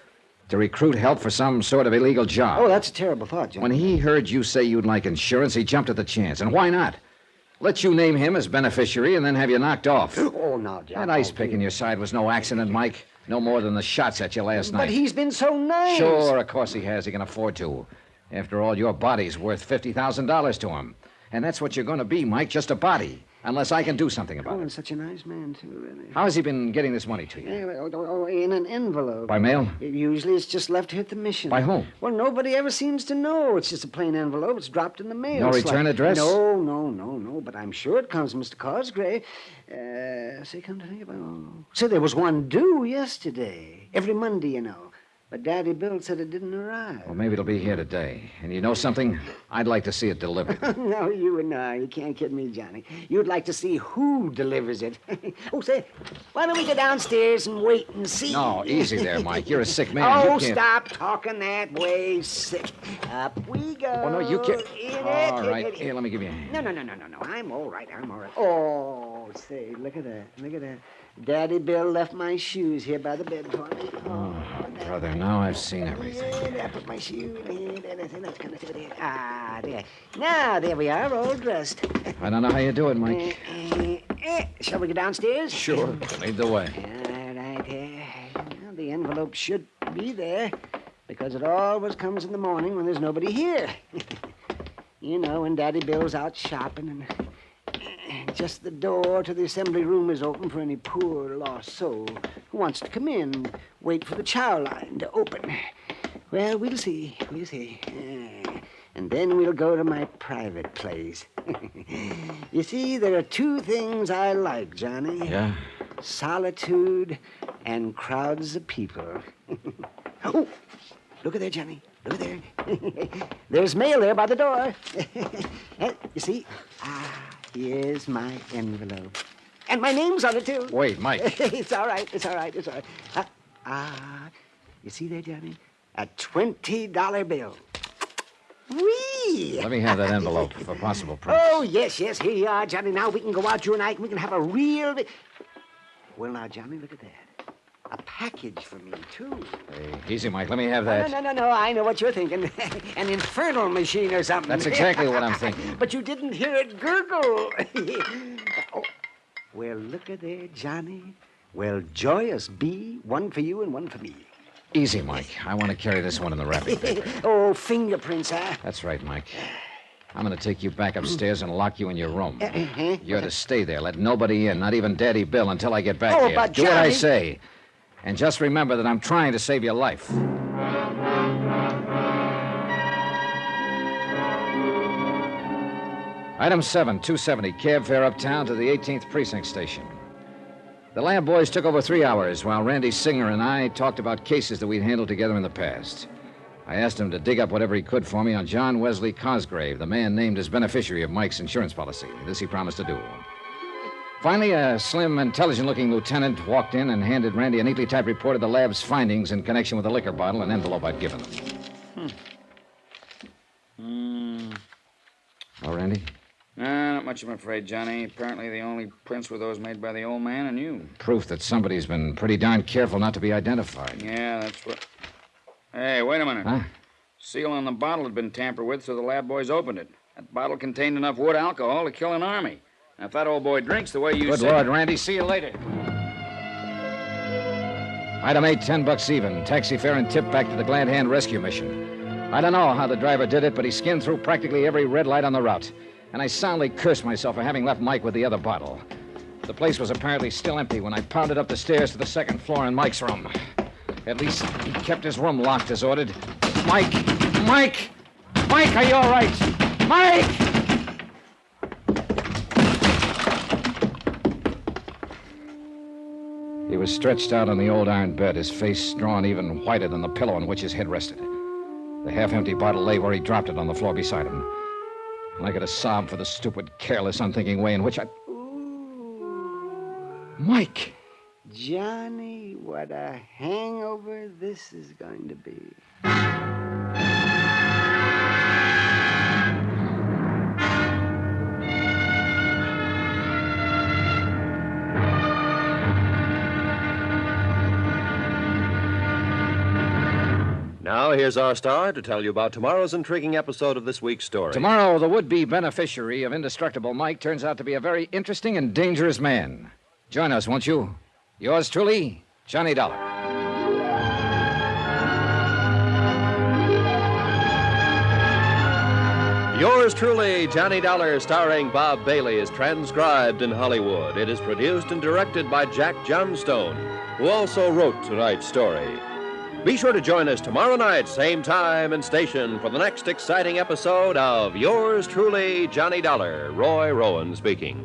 To recruit help for some sort of illegal job. Oh, that's a terrible thought, Johnny. When he heard you say you'd like insurance, he jumped at the chance. And why not? Let you name him as beneficiary and then have you knocked off. Oh, no, John. That ice pick in your side was no accident, Mike. No more than the shots at you last night. But he's been so nice. Sure, of course he has. He can afford to. After all, your body's worth $50,000 to him. And that's what you're going to be, Mike, just a body. Unless I can do something about Oh, it. and such a nice man, too, really. How has he been getting this money to you? In an envelope. By mail? Usually it's just left here at the mission. By whom? Well, nobody ever seems to know. It's just a plain envelope. It's dropped in the mail. No It's return address? No. But I'm sure it comes from Mr. Cosgrave. Come to think about it. Say, there was one due yesterday. Every Monday, you know. But Daddy Bill said it didn't arrive. Well, maybe it'll be here today. And you know something? I'd like to see it delivered. No, you and I. You can't kid me, Johnny. You'd like to see who delivers it. Oh, say, why don't we go downstairs and wait and see? No, easy there, Mike. You're a sick man. Oh, You can't... stop talking that way, sick. Up we go. Oh, no, you can't. All In right. it. Here, let me give you a hand. No. I'm all right. Oh, say, look at that. Daddy Bill left my shoes here by the bed for me. Oh, brother, now I've seen everything. I put my shoe in here. That's kind of it. There. Now, there we are, all dressed. I don't know how you do it, Mike. Shall we go downstairs? Sure. Lead the way. All right, here. Well, the envelope should be there, because it always comes in the morning when there's nobody here. You know, when Daddy Bill's out shopping and just the door to the assembly room is open for any poor lost soul who wants to come in and wait for the chow line to open. Well, we'll see. And then we'll go to my private place. You see, there are two things I like, Johnny. Yeah? Solitude and crowds of people. Oh, look at there, Johnny. Look at there. There's mail there by the door. You see? Here's my envelope. And my name's on it, too. Wait, Mike. It's all right. You see there, Johnny? A $20 bill. Whee! Let me have that envelope for possible proof. Oh, yes. Here you are, Johnny. Now we can go out, you and I, and we can have a real... Well, now, Johnny, look at that. A package for me, too. Hey, easy, Mike. Let me have that. No. I know what you're thinking. An infernal machine or something. That's exactly what I'm thinking. But you didn't hear it gurgle. Oh. Well, look at there, Johnny. Well, joyous be, one for you and one for me. Easy, Mike. I want to carry this one in the wrapping paper. Oh, fingerprints, huh? That's right, Mike. I'm going to take you back upstairs and lock you in your room. You're to stay there. Let nobody in, not even Daddy Bill, until I get back here. But do what I Johnny... say. And just remember that I'm trying to save your life. Item 7, 270, cab fare uptown to the 18th Precinct Station. The lab boys took over 3 hours while Randy Singer and I talked about cases that we'd handled together in the past. I asked him to dig up whatever he could for me on John Wesley Cosgrave, the man named as beneficiary of Mike's insurance policy. This he promised to do. Finally, a slim, intelligent-looking lieutenant walked in and handed Randy a neatly typed report of the lab's findings in connection with the liquor bottle and envelope I'd given them. Oh, Randy? Not much, I'm afraid, Johnny. Apparently the only prints were those made by the old man and you. Proof that somebody's been pretty darn careful not to be identified. Yeah, that's what... Hey, wait a minute. Huh? Seal on the bottle had been tampered with, so the lab boys opened it. That bottle contained enough wood alcohol to kill an army. Now, if that old boy drinks the way you Good said... Lord, Randy. See you later. Item 8, $10 even. Taxi fare and tip back to the Glad Hand rescue mission. I don't know how the driver did it, but he skinned through practically every red light on the route. And I soundly cursed myself for having left Mike with the other bottle. The place was apparently still empty when I pounded up the stairs to the second floor in Mike's room. At least he kept his room locked as ordered. Mike! Are you all right? Mike! was stretched out on the old iron bed, his face drawn even whiter than the pillow on which his head rested. The half-empty bottle lay where he dropped it on the floor beside him. And I got a sob for the stupid, careless, unthinking way in which I... Mike! Johnny, what a hangover this is going to be. Now, here's our star to tell you about tomorrow's intriguing episode of this week's story. Tomorrow, the would-be beneficiary of indestructible Mike turns out to be a very interesting and dangerous man. Join us, won't you? Yours truly, Johnny Dollar. Yours truly, Johnny Dollar, starring Bob Bailey, is transcribed in Hollywood. It is produced and directed by Jack Johnstone, who also wrote tonight's story. Be sure to join us tomorrow night, same time and station, for the next exciting episode of Yours truly, Johnny Dollar. Roy Rowan speaking.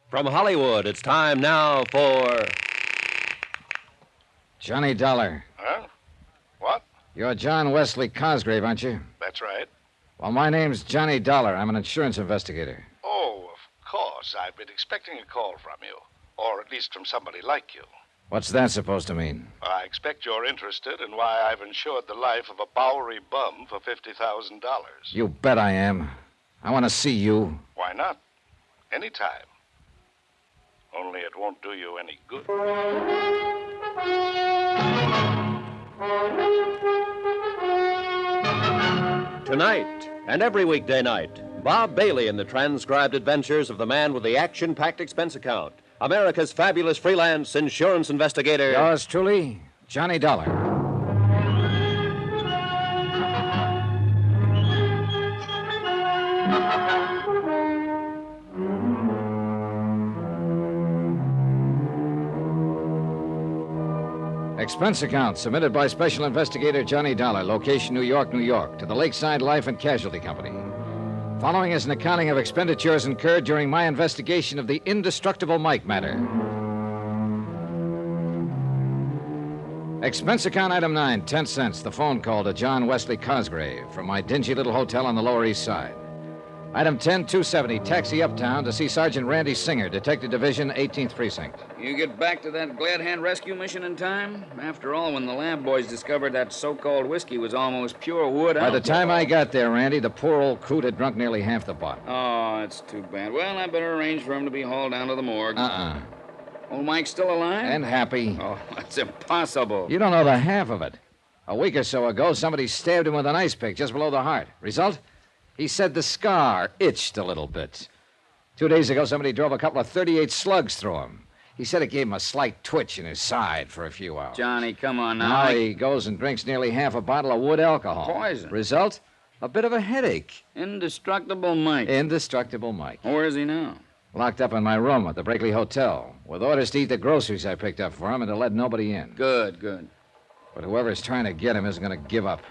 From Hollywood, it's time now for... Johnny Dollar. Huh? What? You're John Wesley Cosgrave, aren't you? That's right. Well, my name's Johnny Dollar. I'm an insurance investigator. Oh, of course. I've been expecting a call from you. Or at least from somebody like you. What's that supposed to mean? I expect you're interested in why I've insured the life of a Bowery bum for $50,000. You bet I am. I want to see you. Why not? Anytime. Only it won't do you any good. Tonight, and every weekday night, Bob Bailey in the transcribed adventures of the man with the action-packed expense account, America's fabulous freelance insurance investigator. Yours truly, Johnny Dollar. Expense account submitted by Special Investigator Johnny Dollar, location New York, New York, to the Lakeside Life and Casualty Company. Following is an accounting of expenditures incurred during my investigation of the indestructible Mike matter. Expense account item 9, 10 cents, the phone call to John Wesley Cosgrave from my dingy little hotel on the Lower East Side. Item 10, 270, taxi uptown to see Sergeant Randy Singer, Detective Division, 18th Precinct. You get back to that Glad Hand rescue mission in time? After all, when the lab boys discovered that so-called whiskey was almost pure wood By the time I got there, Randy, the poor old coot had drunk nearly half the bottle. Oh, that's too bad. Well, I better arrange for him to be hauled down to the morgue. Old Mike's still alive? And happy. Oh, that's impossible. You don't know the half of it. A week or so ago, somebody stabbed him with an ice pick just below the heart. Result? He said the scar itched a little bit. 2 days ago, somebody drove a couple of 38 slugs through him. He said it gave him a slight twitch in his side for a few hours. Johnny, come on now. Now he goes and drinks nearly half a bottle of wood alcohol. Poison. Result? A bit of a headache. Indestructible Mike. Indestructible Mike. Where is he now? Locked up in my room at the Brakely Hotel, with orders to eat the groceries I picked up for him and to let nobody in. Good, good. But whoever's trying to get him isn't going to give up.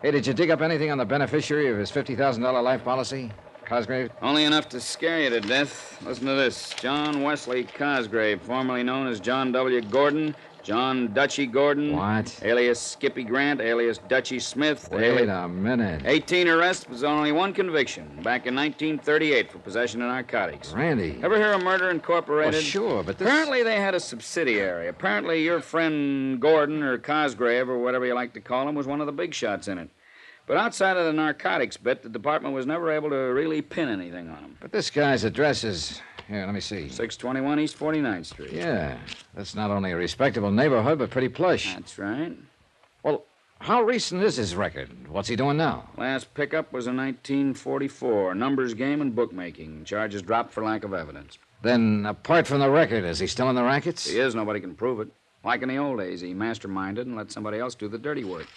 Hey, did you dig up anything on the beneficiary of his $50,000 life policy? Cosgrave? Only enough to scare you to death. Listen to this. John Wesley Cosgrave, formerly known as John W. Gordon, John Dutchy Gordon. What? Alias Skippy Grant, alias Dutchy Smith. Wait a minute. 18 arrests, but only one conviction. Back in 1938 for possession of narcotics. Randy. Ever hear of Murder Incorporated? Well, sure, but this... Apparently they had a subsidiary. Apparently your friend Gordon, or Cosgrave, or whatever you like to call him, was one of the big shots in it. But outside of the narcotics bit, the department was never able to really pin anything on him. But this guy's address is... Here, let me see. 621 East 49th Street. Yeah, that's not only a respectable neighborhood, but pretty plush. That's right. Well, how recent is his record? What's he doing now? Last pickup was in 1944. Numbers game and bookmaking. Charges dropped for lack of evidence. Then, apart from the record, is he still in the rackets? He is. Nobody can prove it. Like in the old days, he masterminded and let somebody else do the dirty work.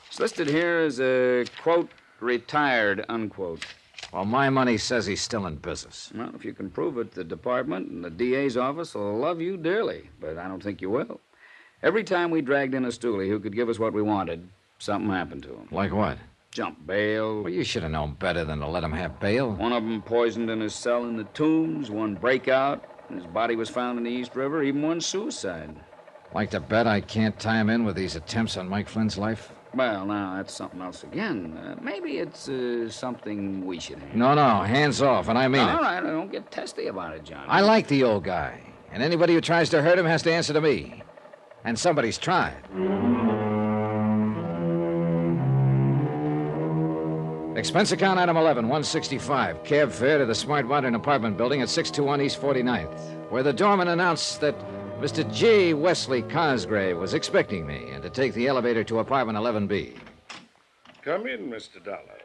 It's listed here as a, quote, retired, unquote. Well, my money says he's still in business. Well, if you can prove it, the department and the DA's office will love you dearly, but I don't think you will. Every time we dragged in a stoolie who could give us what we wanted, something happened to him. Like what? Jump bail. Well, you should have known better than to let him have bail. One of them poisoned in his cell in the Tombs, one breakout, his body was found in the East River, even one suicide. Like to bet I can't tie him in with these attempts on Mike Flynn's life? Well, now, that's something else again. Maybe it's something we should handle. No, hands off, and I mean it. All right, don't get testy about it, John. I like the old guy, and anybody who tries to hurt him has to answer to me. And somebody's tried. Expense account item 11, 165. Cab fare to the Smart Modern apartment building at 621 East 49th, where the doorman announced that Mr. J. Wesley Cosgrave was expecting me and to take the elevator to apartment 11B. Come in, Mr. Dollar.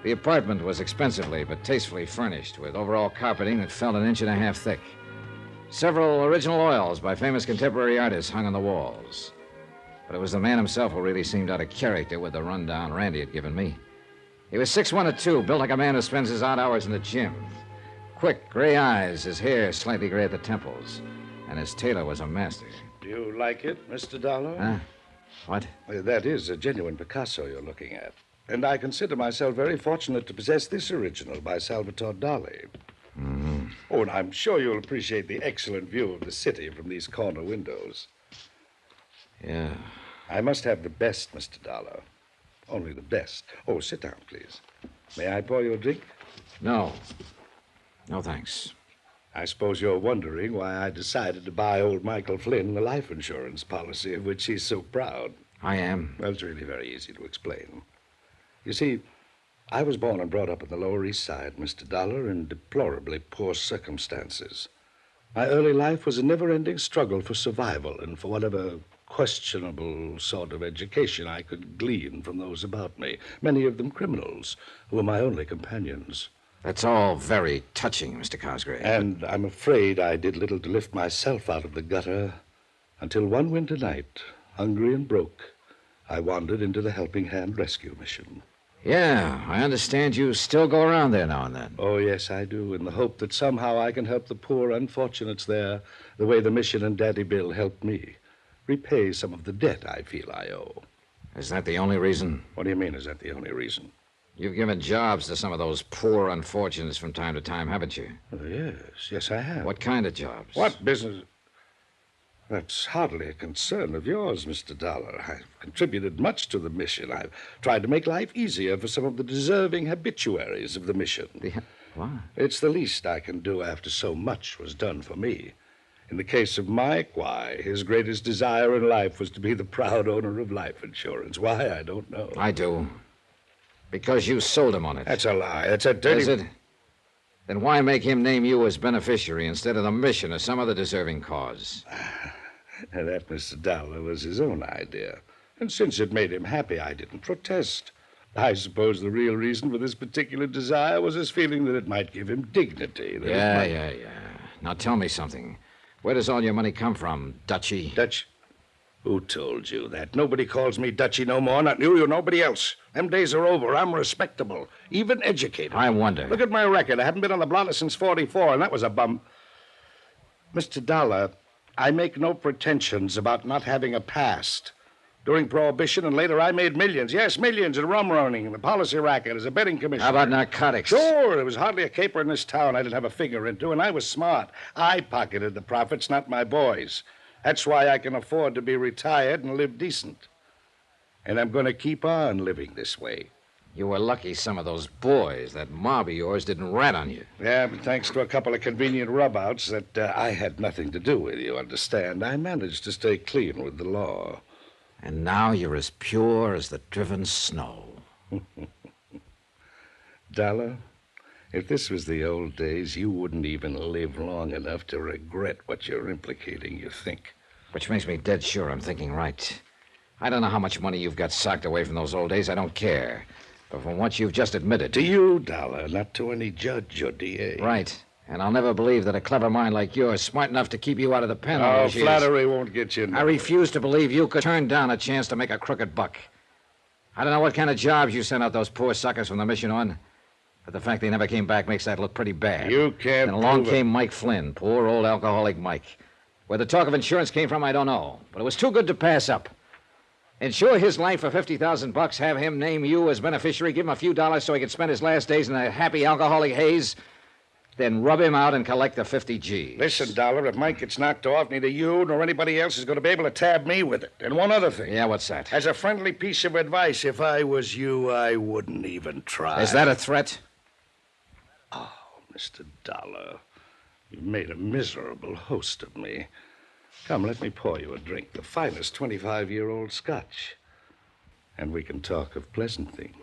The apartment was expensively but tastefully furnished with overall carpeting that felt an inch and a half thick. Several original oils by famous contemporary artists hung on the walls. But it was the man himself who really seemed out of character with the rundown Randy had given me. He was 6'1" built like a man who spends his odd hours in the gym. Quick, gray eyes, his hair slightly gray at the temples. And his tailor was a master. Do you like it, Mr. Dollar? Huh? What? That is a genuine Picasso you're looking at. And I consider myself very fortunate to possess this original by Salvatore Dali. Mm-hmm. Oh, and I'm sure you'll appreciate the excellent view of the city from these corner windows. Yeah. I must have the best, Mr. Dollar. Only the best. Oh, sit down, please. May I pour you a drink? No. No, thanks. I suppose you're wondering why I decided to buy old Michael Flynn the life insurance policy of which he's so proud. I am. Well, it's really very easy to explain. You see, I was born and brought up in the Lower East Side, Mr. Dollar, in deplorably poor circumstances. My early life was a never-ending struggle for survival and for whatever questionable sort of education I could glean from those about me, many of them criminals, who were my only companions. That's all very touching, Mr. Cosgrave. And I'm afraid I did little to lift myself out of the gutter until one winter night, hungry and broke, I wandered into the Helping Hand Rescue Mission. Yeah, I understand you still go around there now and then. Oh, yes, I do, in the hope that somehow I can help the poor unfortunates there the way the mission and Daddy Bill helped me. Repay some of the debt I feel I owe. Is that the only reason? What do you mean, is that the only reason? You've given jobs to some of those poor unfortunates from time to time, haven't you? Oh, yes, I have. What kind of jobs? What business? That's hardly a concern of yours, Mr. Dollar. I've contributed much to the mission. I've tried to make life easier for some of the deserving habituaries of the mission. What? It's the least I can do after so much was done for me. In the case of Mike, why, his greatest desire in life was to be the proud owner of life insurance. Why, I don't know. I do. Because you sold him on it. That's a lie. That's a dirty... Is it? Then why make him name you as beneficiary instead of the mission or some other deserving cause? That, Mr. Dollar, was his own idea. And since it made him happy, I didn't protest. I suppose the real reason for this particular desire was his feeling that it might give him dignity. Yeah. Now tell me something. Where does all your money come from, Dutchy? Who told you that? Nobody calls me Dutchy no more, not you or nobody else. Them days are over. I'm respectable, even educated. I wonder. Look at my record. I haven't been on the blotter since 44, and that was a bum. Mr. Dollar, I make no pretensions about not having a past. During Prohibition and later, I made millions. Yes, millions in rum running and the policy racket as a betting commissioner. How about narcotics? Sure. There was hardly a caper in this town I didn't have a finger into, and I was smart. I pocketed the profits, not my boys. That's why I can afford to be retired and live decent. And I'm going to keep on living this way. You were lucky some of those boys, that mob of yours, didn't rat on you. Yeah, but thanks to a couple of convenient rub-outs that I had nothing to do with, you understand, I managed to stay clean with the law. And now you're as pure as the driven snow. Dollar, if this was the old days, you wouldn't even live long enough to regret what you're implicating, you think. Which makes me dead sure I'm thinking right. I don't know how much money you've got socked away from those old days. I don't care. But from what you've just admitted... To you, Dollar, not to any judge or DA. Right. And I'll never believe that a clever mind like yours, smart enough to keep you out of the pen all Oh, those years. flattery won't get you nowhere. I refuse to believe you could turn down a chance to make a crooked buck. I don't know what kind of jobs you sent out those poor suckers from the mission on, but the fact they never came back makes that look pretty bad. You can't And along prove it. came Mike Flynn, poor old alcoholic Mike. Where the talk of insurance came from, I don't know, but it was too good to pass up. Insure his life for $50,000, have him name you as beneficiary, give him a few dollars so he could spend his last days in a happy alcoholic haze, then rub him out and collect the 50 G's. Listen, Dollar, if Mike gets knocked off, neither you nor anybody else is going to be able to tab me with it. And one other thing. Yeah, what's that? As a friendly piece of advice, if I was you, I wouldn't even try. Is that a threat? Oh, Mr. Dollar, you've made a miserable host of me. Come, let me pour you a drink, the finest 25-year-old Scotch. And we can talk of pleasant things.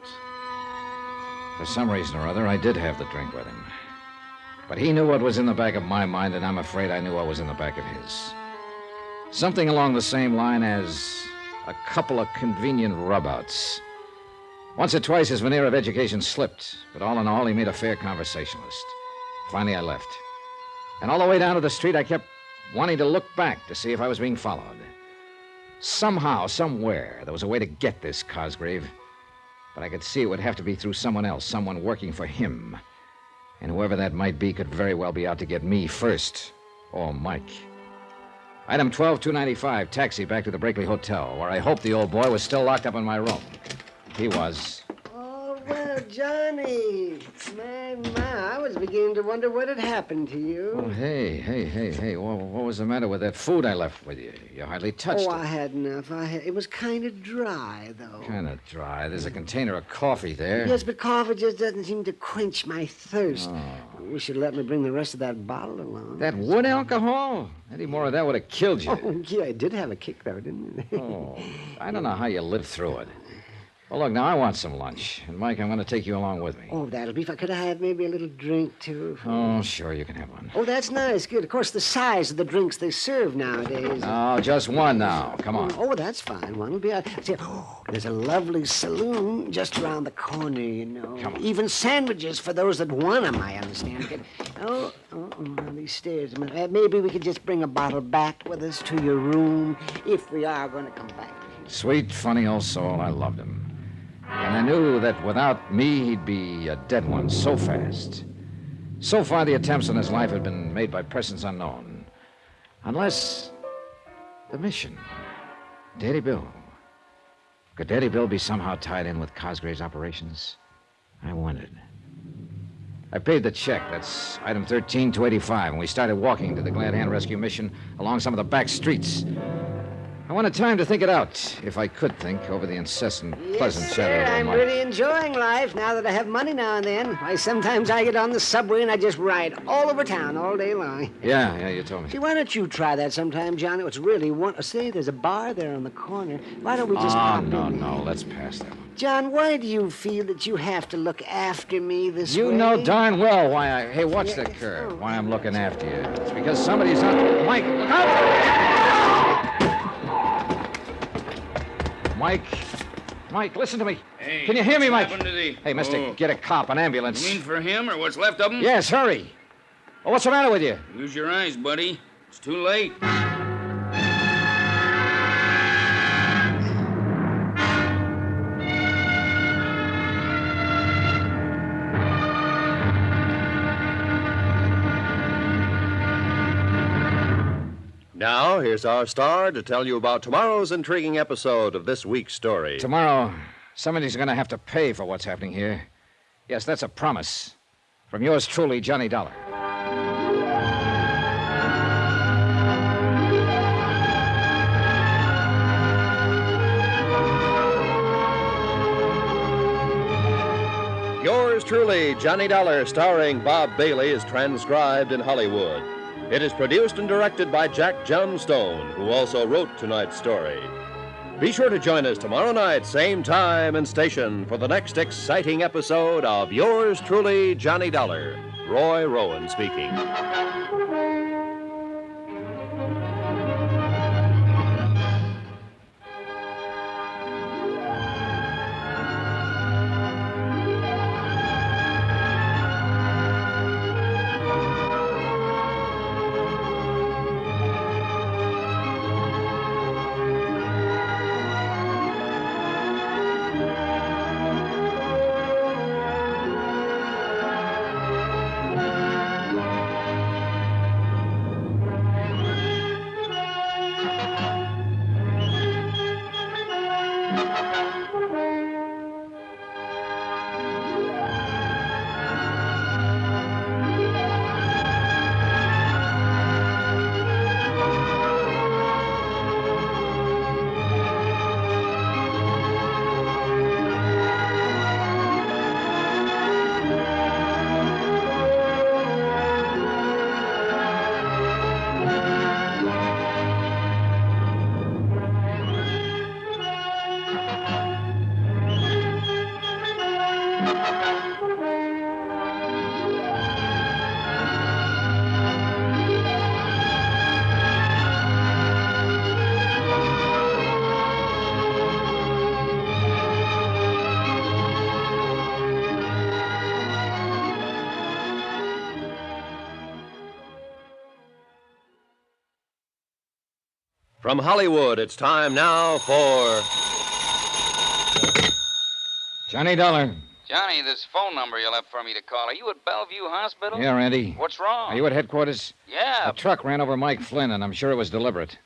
For some reason or other, I did have the drink with him. But he knew what was in the back of my mind, and I'm afraid I knew what was in the back of his. Something along the same line as a couple of convenient rub-outs. Once or twice his veneer of education slipped, but all in all, he made a fair conversationalist. Finally, I left. And all the way down to the street, I kept wanting to look back to see if I was being followed. Somehow, somewhere, there was a way to get this Cosgrave. But I could see it would have to be through someone else, someone working for him. And whoever that might be could very well be out to get me first, or Mike. Item 12295, taxi back to the Brakely Hotel, where I hoped the old boy was still locked up in my room. He was. Oh, well, Johnny. I was beginning to wonder what had happened to you. Oh, hey. What was the matter with that food I left with you? You hardly touched it. I had enough. It was kind of dry, though. Kind of dry. There's a container of coffee there. Yes, but coffee just doesn't seem to quench my thirst. Oh. You should let me bring the rest of that bottle along. That wood alcohol? Any more of that would have killed you. Oh, yeah, it did have a kick, though, didn't it? Oh, I don't know how you lived through it. Well, look, now I want some lunch. And, Mike, I'm going to take you along with me. Oh, that'll be fine. Could I have maybe a little drink, too? Oh, sure, you can have one. Oh, that's nice. Good. Of course, the size of the drinks they serve nowadays. No, just one now. Come on. Oh, that's fine. One will be... See, there's a lovely saloon just around the corner, you know. Come on. Even sandwiches for those that want them, I understand. These stairs. Maybe we could just bring a bottle back with us to your room if we are going to come back. Sweet, funny old soul. I loved him. And I knew that without me, he'd be a dead one so fast. So far, the attempts on his life had been made by persons unknown. Unless the mission. Daddy Bill. Could Daddy Bill be somehow tied in with Cosgrave's operations? I wondered. I paid the check. That's item 13285, and we started walking to the Glad Hand Rescue Mission along some of the back streets. I wanted time to think it out, if I could think, over the incessant, pleasant chatter of I'm my... really enjoying life now that I have money now and then. Why, sometimes I get on the subway and I just ride all over town all day long. Yeah, you told me. See, why don't you try that sometime, Johnny? It's really say, there's a bar there on the corner. Why don't we just pop in? No, let's pass that one. John, why do you feel that you have to look after me this way? You know darn well why I... Hey, watch that curve. Why I'm looking after you. It's because somebody's on... Mike, look out! Mike, listen to me. Hey, can you hear me, Mike? What happened to the... Hey, mister, get a cop, an ambulance. You mean for him or what's left of him? Yes, hurry. Oh, what's the matter with you? Use your eyes, buddy. It's too late. Now, here's our star to tell you about tomorrow's intriguing episode of this week's story. Tomorrow, somebody's going to have to pay for what's happening here. Yes, that's a promise. From yours truly, Johnny Dollar. Yours truly, Johnny Dollar, starring Bob Bailey, is transcribed in Hollywood. It is produced and directed by Jack Johnstone, who also wrote tonight's story. Be sure to join us tomorrow night, same time and station, for the next exciting episode of Yours truly, Johnny Dollar. Roy Rowan speaking. From Hollywood, it's time now for Johnny Dollar. Johnny, this phone number you left for me to call. Are you at Bellevue Hospital? Yeah, Randy. What's wrong? Are you at headquarters? Yeah. A truck ran over Mike Flynn, and I'm sure it was deliberate.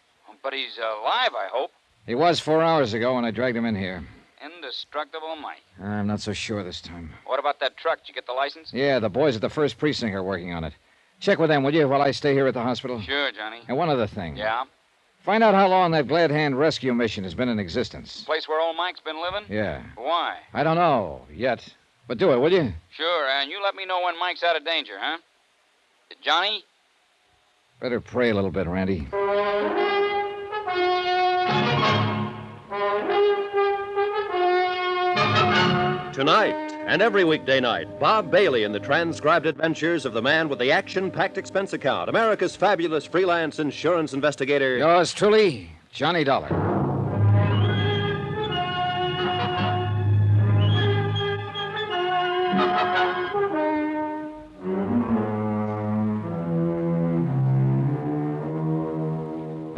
But he's alive, I hope. He was 4 hours ago when I dragged him in here. Indestructible Mike. I'm not so sure this time. What about that truck? Did you get the license? Yeah, the boys at the first precinct are working on it. Check with them, will you, while I stay here at the hospital? Sure, Johnny. And one other thing. Yeah? Find out how long that Glad Hand rescue mission has been in existence. Place where old Mike's been living? Yeah. Why? I don't know yet. But do it, will you? Sure, and you let me know when Mike's out of danger, huh? Johnny? Better pray a little bit, Randy. Tonight and every weekday night, Bob Bailey in the transcribed adventures of the man with the action-packed expense account, America's fabulous freelance insurance investigator. Yours truly, Johnny Dollar.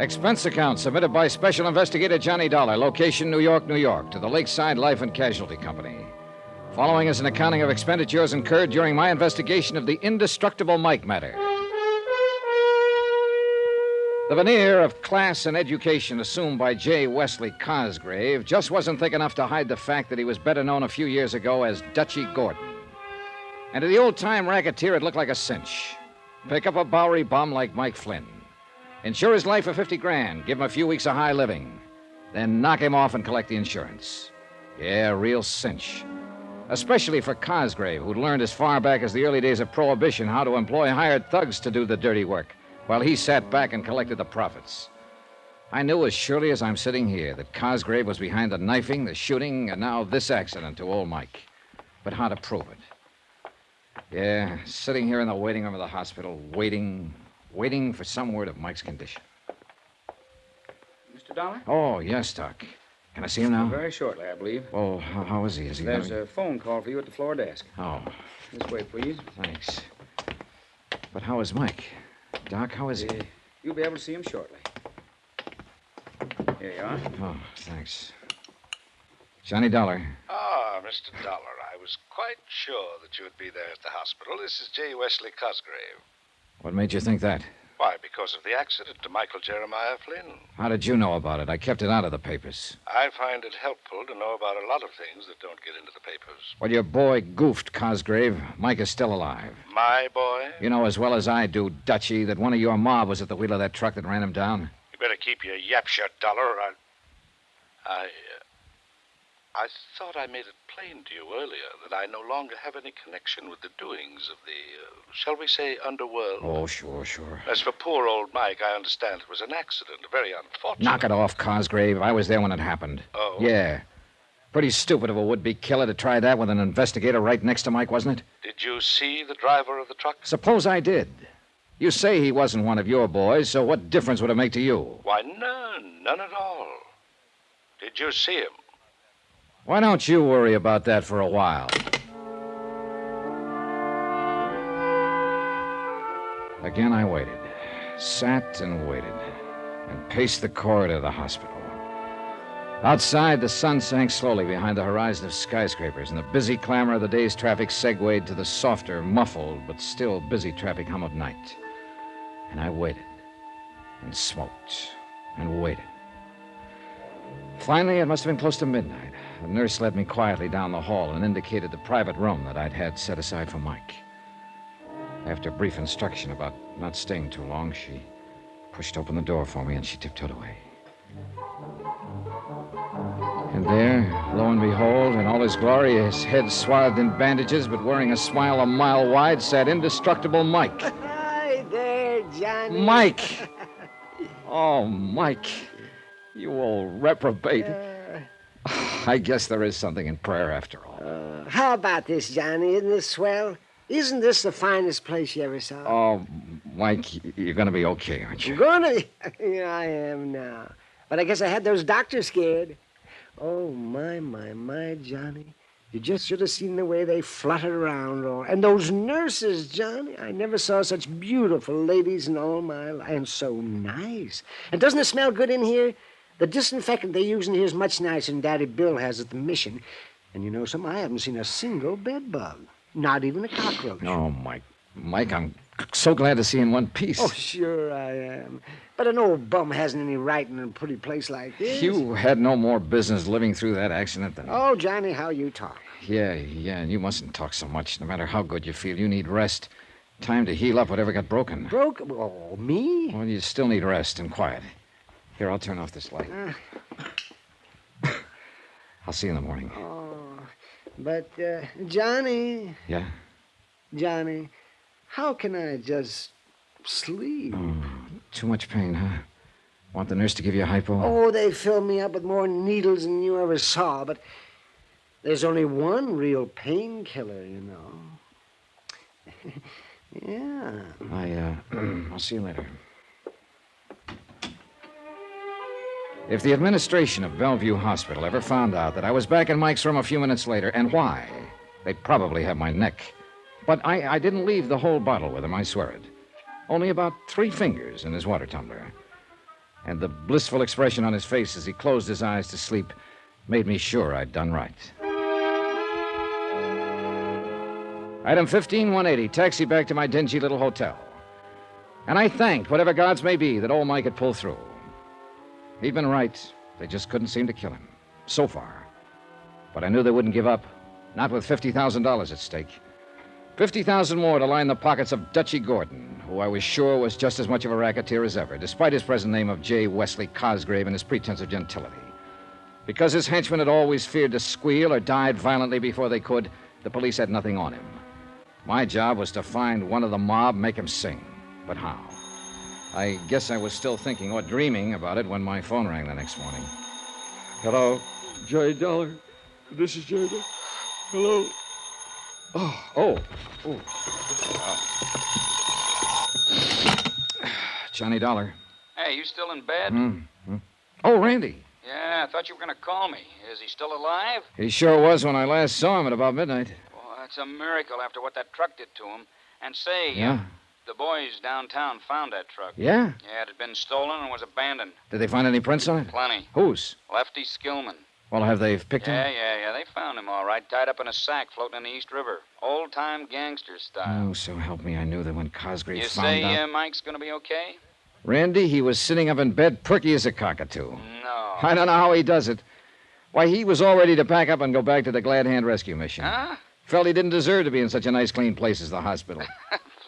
Expense account submitted by Special Investigator Johnny Dollar, location New York, New York, to the Lakeside Life and Casualty Company. Following is an accounting of expenditures incurred during my investigation of the indestructible Mike matter. The veneer of class and education assumed by J. Wesley Cosgrave just wasn't thick enough to hide the fact that he was better known a few years ago as Dutchy Gordon. And to the old-time racketeer, it looked like a cinch. Pick up a Bowery bum like Mike Flynn. Insure his life for $50,000, give him a few weeks of high living. Then knock him off and collect the insurance. Yeah, real cinch. Especially for Cosgrave, who'd learned as far back as the early days of Prohibition how to employ hired thugs to do the dirty work, while he sat back and collected the profits. I knew as surely as I'm sitting here that Cosgrave was behind the knifing, the shooting, and now this accident to old Mike. But how to prove it? Yeah, sitting here in the waiting room of the hospital, waiting for some word of Mike's condition. Mr. Dollar? Oh, yes, Doc. Can I see him now? Very shortly, I believe. Oh, how is he? Is he There's having... a phone call for you at the floor desk. Oh. This way, please. Thanks. But how is Mike? Doc, how is he? You'll be able to see him shortly. Here you are. Oh, thanks. Johnny Dollar. Ah, Mr. Dollar, I was quite sure that you would be there at the hospital. This is J. Wesley Cosgrave. What made you think that? Why, because of the accident to Michael Jeremiah Flynn. How did you know about it? I kept it out of the papers. I find it helpful to know about a lot of things that don't get into the papers. Well, your boy goofed, Cosgrave. Mike is still alive. My boy? You know as well as I do, Dutchy, that one of your mob was at the wheel of that truck that ran him down. You better keep your yap shut, Dollar. I thought I made it plain to you earlier that I no longer have any connection with the doings of the, shall we say, underworld. Oh, sure. As for poor old Mike, I understand it was an accident, very unfortunate. Knock it off, Cosgrave. I was there when it happened. Oh? Yeah. Pretty stupid of a would-be killer to try that with an investigator right next to Mike, wasn't it? Did you see the driver of the truck? Suppose I did. You say he wasn't one of your boys, so what difference would it make to you? Why, none at all. Did you see him? Why don't you worry about that for a while? Again, I waited. Sat and waited. And paced the corridor of the hospital. Outside, the sun sank slowly behind the horizon of skyscrapers, and the busy clamor of the day's traffic segued to the softer, muffled, but still busy traffic hum of night. And I waited. And smoked. And waited. Finally, it must have been close to midnight. The nurse led me quietly down the hall and indicated the private room that I'd had set aside for Mike. After brief instruction about not staying too long, she pushed open the door for me and she tiptoed away. And there, lo and behold, in all his glory, his head swathed in bandages but wearing a smile a mile wide, sat indestructible Mike. Hi there, Johnny. Mike! Oh, Mike. You old reprobate. I guess there is something in prayer after all. How about this, Johnny? Isn't this swell? Isn't this the finest place you ever saw? Oh, Mike, you're going to be okay, aren't you? Gonna be? Yeah, I am now. But I guess I had those doctors scared. Oh, my, Johnny. You just should have seen the way they fluttered around. And those nurses, Johnny. I never saw such beautiful ladies in all my life. And so nice. And doesn't it smell good in here? The disinfectant they use in here is much nicer than Daddy Bill has at the mission. And you know something? I haven't seen a single bed bug. Not even a cockroach. Oh, Mike, I'm so glad to see you in one piece. Oh, sure I am. But an old bum hasn't any right in a pretty place like this. You had no more business living through that accident than... Oh, Johnny, how you talk. Yeah, and you mustn't talk so much. No matter how good you feel, you need rest. Time to heal up whatever got broken. Broken? Oh, me? Well, you still need rest and quiet. Here, I'll turn off this light. I'll see you in the morning. Oh, but, Johnny... Yeah? Johnny, how can I just sleep? Oh, too much pain, huh? Want the nurse to give you a hypo? Oh, they filled me up with more needles than you ever saw, but there's only one real painkiller, you know. Yeah. I'll see you later. If the administration of Bellevue Hospital ever found out that I was back in Mike's room a few minutes later, and why, they'd probably have my neck. But I didn't leave the whole bottle with him, I swear it. Only about 3 fingers in his water tumbler. And the blissful expression on his face as he closed his eyes to sleep made me sure I'd done right. Item 15180, taxi back to my dingy little hotel. And I thanked whatever gods may be that old Mike had pulled through. He'd been right. They just couldn't seem to kill him. So far. But I knew they wouldn't give up. Not with $50,000 at stake. 50,000 more to line the pockets of Dutchy Gordon, who I was sure was just as much of a racketeer as ever, despite his present name of J. Wesley Cosgrave and his pretense of gentility. Because his henchmen had always feared to squeal or died violently before they could, the police had nothing on him. My job was to find one of the mob, make him sing. But how? I guess I was still thinking or dreaming about it when my phone rang the next morning. Hello, J. Dollar. This is J. Dollar. Hello. Oh. Johnny Dollar. Hey, you still in bed? Oh, Randy. Yeah, I thought you were going to call me. Is he still alive? He sure was when I last saw him at about midnight. Well, that's a miracle after what that truck did to him. And say, Yeah? The boys downtown found that truck. Yeah? Yeah, it had been stolen and was abandoned. Did they find any prints on it? Plenty. Whose? Lefty Skillman. Well, have they picked him? Yeah. They found him all right, tied up in a sack floating in the East River. Old-time gangster style. Oh, so help me, I knew that when Cosgrave You found say out. Mike's going to be okay? Randy, he was sitting up in bed, perky as a cockatoo. No. I don't know how he does it. Why, he was all ready to pack up and go back to the Glad Hand rescue mission. Huh? Felt he didn't deserve to be in such a nice, clean place as the hospital.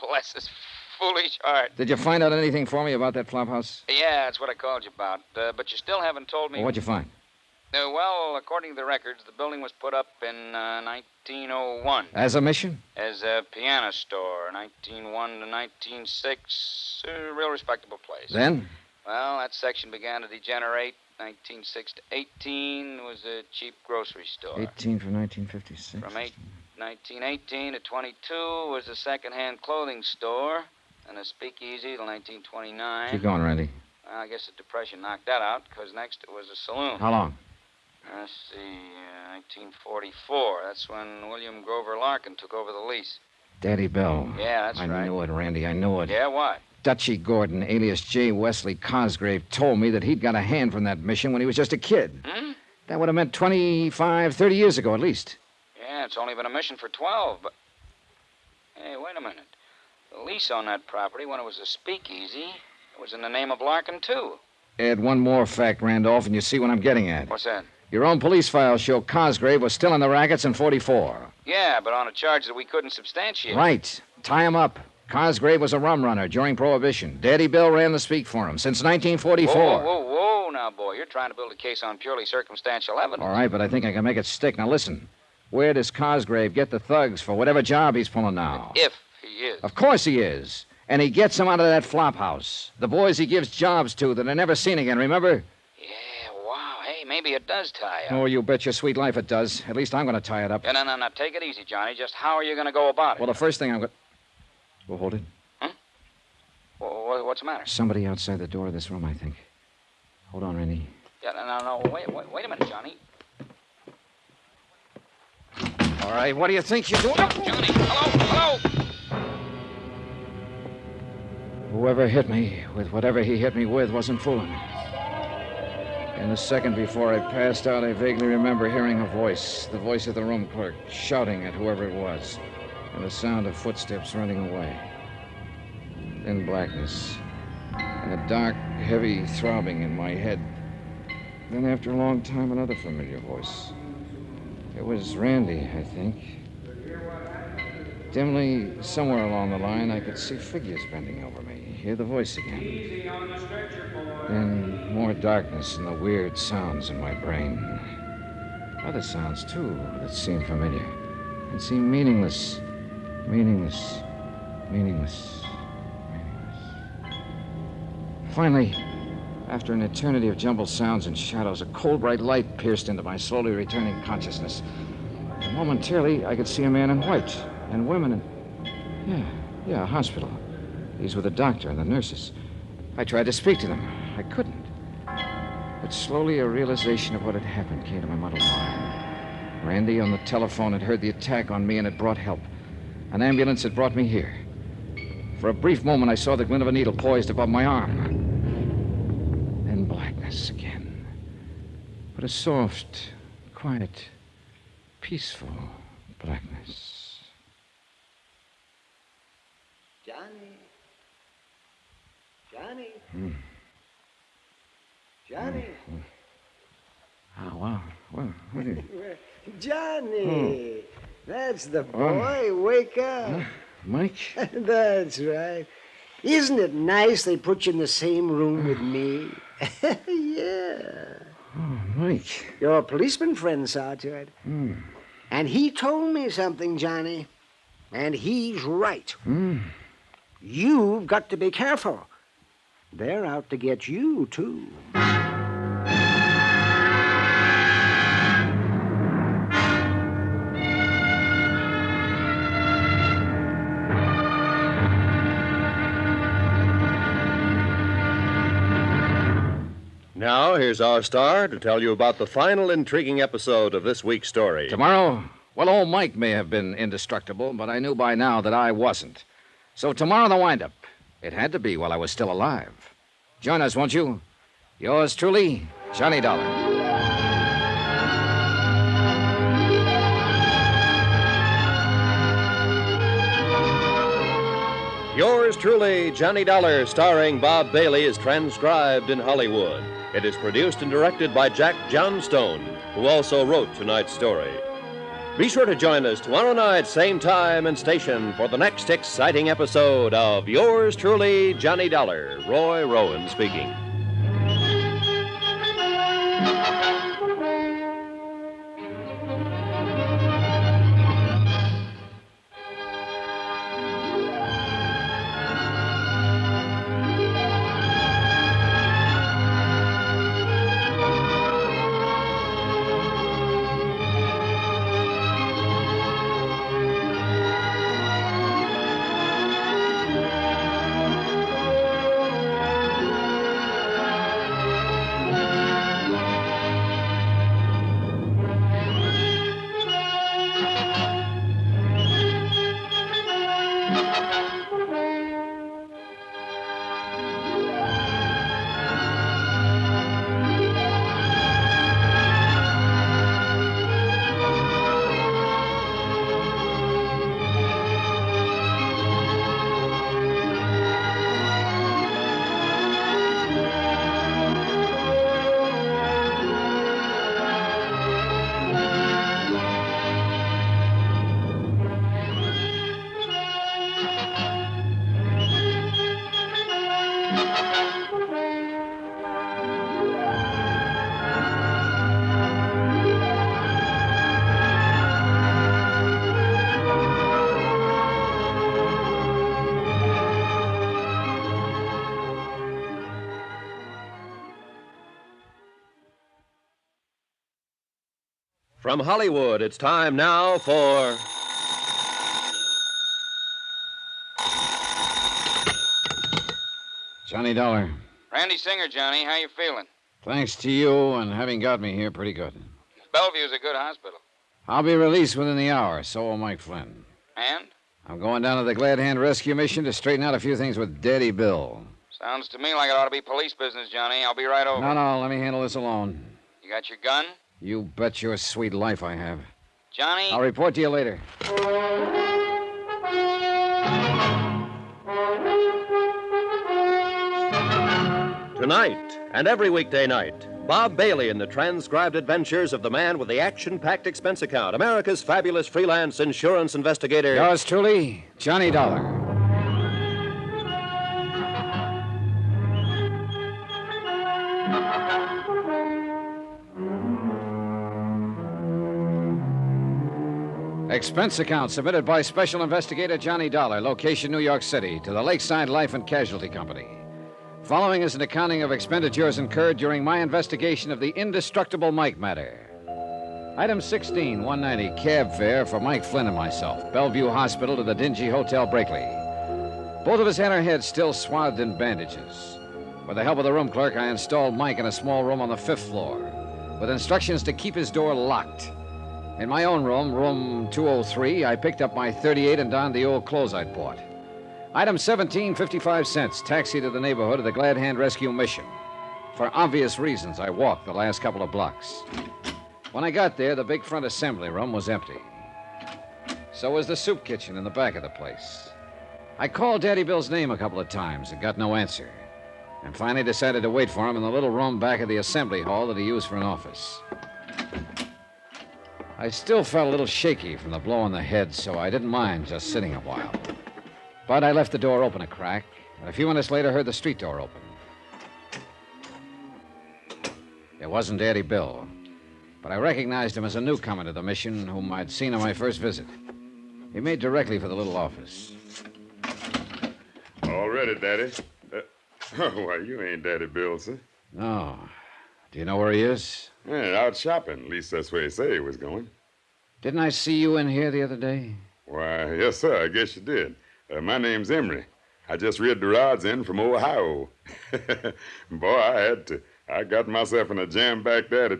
Bless his foolish heart. Did you find out anything for me about that flop house? Yeah, that's what I called you about. But you still haven't told me... Well, what'd you find? Well, according to the records, the building was put up in 1901. As a mission? As a piano store, 1901 to 1906. A real respectable place. Then? Well, that section began to degenerate. 1906 to 18 was a cheap grocery store. 18 for 1956. From 1918 to 22 was a second-hand clothing store and a speakeasy till 1929. Keep going, Randy. Well, I guess the Depression knocked that out, because next it was a saloon. How long? Let's see, 1944. That's when William Grover Larkin took over the lease. Daddy Bell. Yeah, that's right. I knew it, Randy. I knew it. Yeah, what? Dutchy Gordon, alias J. Wesley Cosgrave, told me that he'd got a hand from that mission when he was just a kid. Hmm? That would have meant 25, 30 years ago at least. Yeah, it's only been a mission for 12, but... Hey, wait a minute. The lease on that property, when it was a speakeasy, it was in the name of Larkin, too. Add one more fact, Randolph, and you see what I'm getting at. What's that? Your own police files show Cosgrave was still in the rackets in 44. Yeah, but on a charge that we couldn't substantiate. Right. Tie him up. Cosgrave was a rum runner during Prohibition. Daddy Bill ran the speak for him since 1944. Whoa, now, boy. You're trying to build a case on purely circumstantial evidence. All right, but I think I can make it stick. Now, listen. Where does Cosgrave get the thugs for whatever job he's pulling now? If he is. Of course he is. And he gets them out of that flop house. The boys he gives jobs to that are never seen again, remember? Yeah, wow. Hey, maybe it does tie up. Oh, you bet your sweet life it does. At least I'm going to tie it up. Yeah, no. Take it easy, Johnny. Just how are you going to go about it? Well, the first thing I'm going to... Well, hold it. Huh? Well, what's the matter? Somebody outside the door of this room, I think. Hold on, Randy. Yeah, no. Wait a minute, Johnny. All right, what do you think you're doing? Johnny, hello! Whoever hit me with whatever he hit me with wasn't fooling me. In the second before I passed out, I vaguely remember hearing a voice, the voice of the room clerk, shouting at whoever it was, and the sound of footsteps running away. Then blackness, and a dark, heavy throbbing in my head. Then, after a long time, another familiar voice. It was Randy, I think. Dimly, somewhere along the line, I could see figures bending over me, hear the voice again. Easy on the stretcher, boy. Then more darkness and the weird sounds in my brain. Other sounds, too, that seemed familiar and seemed meaningless. Meaningless. Finally, after an eternity of jumbled sounds and shadows, a cold, bright light pierced into my slowly returning consciousness. And momentarily, I could see a man in white and women in... Yeah, a hospital. These were the doctor and the nurses. I tried to speak to them. I couldn't. But slowly a realization of what had happened came to my muddled mind. Randy on the telephone had heard the attack on me and had brought help. An ambulance had brought me here. For a brief moment, I saw the glint of a needle poised above my arm. Then blackness again. But a soft, quiet, peaceful blackness. Johnny? Oh, wow. Well, what is... Johnny! That's the boy. Wake up. Mike? That's right. Isn't it nice they put you in the same room with me? Yeah. Oh, Mike. Your policeman friend saw to it. And he told me something, Johnny. And he's right. You've got to be careful. They're out to get you, too. Now, here's our star to tell you about the final intriguing episode of this week's story. Tomorrow? Well, old Mike may have been indestructible, but I knew by now that I wasn't. So tomorrow, the wind-up. It had to be while I was still alive. Join us, won't you? Yours truly, Johnny Dollar. Yours truly, Johnny Dollar, starring Bob Bailey, is transcribed in Hollywood. It is produced and directed by Jack Johnstone, who also wrote tonight's story. Be sure to join us tomorrow night, same time and station, for the next exciting episode of Yours truly, Johnny Dollar. Roy Rowan speaking. From Hollywood, it's time now for... Johnny Dollar. Randy Singer, Johnny. How you feeling? Thanks to you and having got me here, pretty good. Bellevue's a good hospital. I'll be released within the hour, so will Mike Flynn. And? I'm going down to the Glad Hand Rescue Mission to straighten out a few things with Daddy Bill. Sounds to me like it ought to be police business, Johnny. I'll be right over. No, let me handle this alone. You got your gun? You bet your sweet life I have. Johnny? I'll report to you later. Tonight and every weekday night, Bob Bailey in the transcribed adventures of the man with the action-packed expense account, America's fabulous freelance insurance investigator. Yours truly, Johnny Dollar. Expense account submitted by Special Investigator Johnny Dollar, location New York City, to the Lakeside Life and Casualty Company. Following is an accounting of expenditures incurred during my investigation of the indestructible Mike matter. Item 16, 190, cab fare for Mike Flynn and myself, Bellevue Hospital to the dingy Hotel Brakely. Both of us had our heads still swathed in bandages. With the help of the room clerk, I installed Mike in a small room on the 5th floor, with instructions to keep his door locked. In my own room, room 203, I picked up my .38 and donned the old clothes I'd bought. Item 17, 55 cents, taxi to the neighborhood of the Glad Hand Rescue Mission. For obvious reasons, I walked the last couple of blocks. When I got there, the big front assembly room was empty. So was the soup kitchen in the back of the place. I called Daddy Bill's name a couple of times and got no answer. And finally decided to wait for him in the little room back of the assembly hall that he used for an office. I still felt a little shaky from the blow on the head, so I didn't mind just sitting a while. But I left the door open a crack, and a few minutes later heard the street door open. It wasn't Daddy Bill, but I recognized him as a newcomer to the mission whom I'd seen on my first visit. He made directly for the little office. All ready, Daddy. Why, you ain't Daddy Bill, sir. No. Do you know where he is? Yeah, out shopping. At least that's where he said he was going. Didn't I see you in here the other day? Why, yes, sir. I guess you did. My name's Emery. I just read the rods in from Ohio. Boy, I had to. I got myself in a jam back there.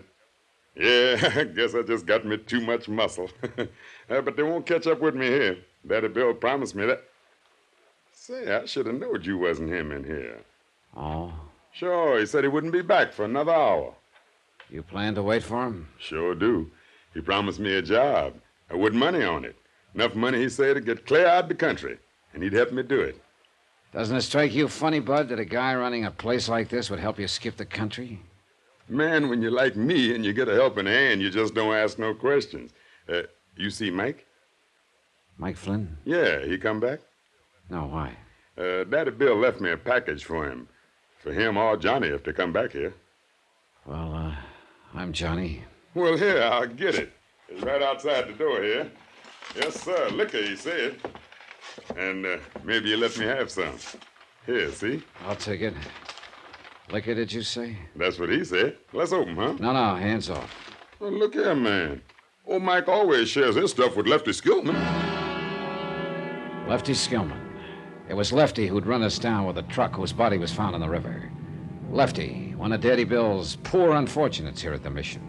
Yeah, I guess I just got me too much muscle. But they won't catch up with me here. Daddy Bill promised me that. Say, I should have known you wasn't him in here. Oh? Sure, he said he wouldn't be back for another hour. You plan to wait for him? Sure do. He promised me a job, with money on it. Enough money, he said, to get clear out of the country, and he'd help me do it. Doesn't it strike you funny, Bud, that a guy running a place like this would help you skip the country? Man, when you're like me and you get a helping hand, you just don't ask no questions. You see Mike? Mike Flynn? Yeah, he come back? No, why? Daddy Bill left me a package for him. For him or Johnny if they come back here. Well, I'm Johnny. Well, here, I'll get it. It's right outside the door here. Yes, sir. Liquor, he said. And maybe you let me have some. Here, see? I'll take it. Liquor, did you say? That's what he said. Let's open, huh? No, hands off. Well, look here, man. Old Mike always shares his stuff with Lefty Skillman. Lefty Skillman. It was Lefty who'd run us down with a truck whose body was found in the river. Lefty, one of Daddy Bill's poor unfortunates here at the mission.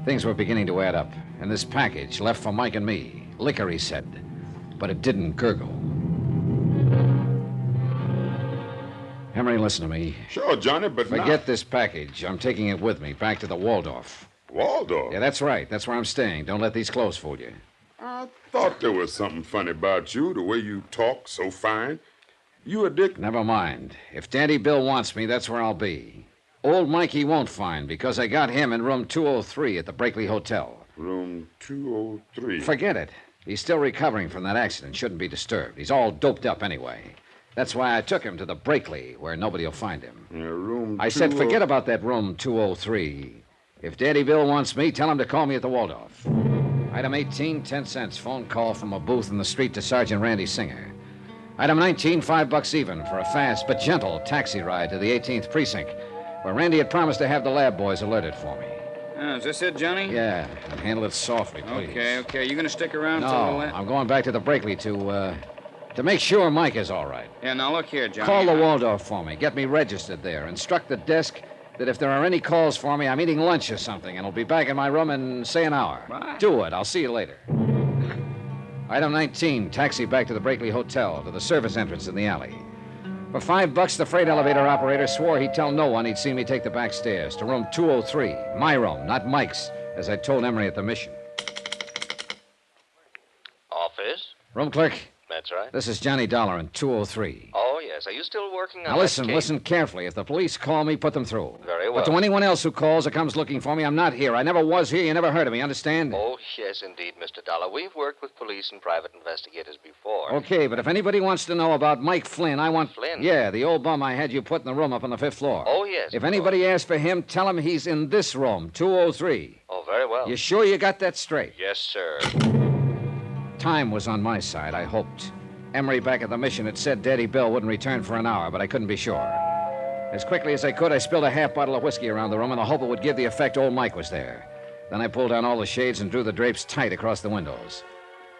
Things were beginning to add up, and this package left for Mike and me. Liquor, he said, but it didn't gurgle. Emery, listen to me. Sure, Johnny, but forget this package. I'm taking it with me back to the Waldorf. Waldorf? Yeah, that's right. That's where I'm staying. Don't let these clothes fool you. I thought there was something funny about you, the way you talk so fine. You a dick? Never mind. If Daddy Bill wants me, that's where I'll be. Old Mikey won't find, because I got him in room 203 at the Brakely Hotel. Room 203? Forget it. He's still recovering from that accident. Shouldn't be disturbed. He's all doped up anyway. That's why I took him to the Brakely, where nobody will find him. Room I said forget about that room 203. If Daddy Bill wants me, tell him to call me at the Waldorf. Item 18, 10 cents. Phone call from a booth in the street to Sergeant Randy Singer. Item 19, $5 even for a fast but gentle taxi ride to the 18th precinct, where Randy had promised to have the lab boys alerted for me. Is this it, Johnny? Yeah, and handle it softly, please. Okay. You gonna stick around till No, the lab? I'm going back to the Brakely to make sure Mike is all right. Yeah, now look here, Johnny. Call the Waldorf for me. Get me registered there. Instruct the desk that if there are any calls for me, I'm eating lunch or something, and I'll be back in my room in, say, an hour. Right. Do it. I'll see you later. Item 19, taxi back to the Brakely Hotel, to the service entrance in the alley. For $5, the freight elevator operator swore he'd tell no one he'd seen me take the back stairs to room 203. My room, not Mike's, as I told Emery at the mission. Office? Room clerk, That's right. this is Johnny Dollar in 203. Oh, yes. Are you still working on Now that case? listen carefully. If the police call me, put them through. Very well. But to anyone else who calls or comes looking for me, I'm not here. I never was here. You never heard of me, understand? Oh, yes, indeed, Mr. Dollar. We've worked with police and private investigators before. Okay, but if anybody wants to know about Mike Flynn, I want... Flynn? Yeah, the old bum I had you put in the room up on the 5th floor. Oh, yes. If anybody asks for him, tell him he's in this room, 203. Oh, very well. You sure you got that straight? Yes, sir. Time was on my side, I hoped. Emery back at the mission had said Daddy Bill wouldn't return for an hour, but I couldn't be sure. As quickly as I could, I spilled a half bottle of whiskey around the room in the hope it would give the effect old Mike was there. Then I pulled down all the shades and drew the drapes tight across the windows.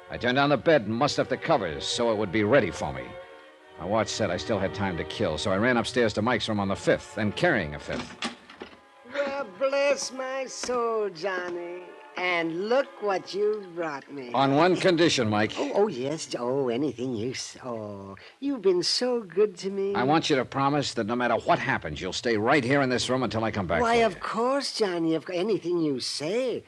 I turned down the bed and mussed up the covers so it would be ready for me. My watch said I still had time to kill, so I ran upstairs to Mike's room on the 5th, and carrying a 5th. Well, bless my soul, Johnny. And look what you brought me. On one condition, Mike. Oh, yes. Oh, anything you say. Oh, you've been so good to me. I want you to promise that no matter what happens, you'll stay right here in this room until I come back. Why, for of course, Johnny. Anything you say.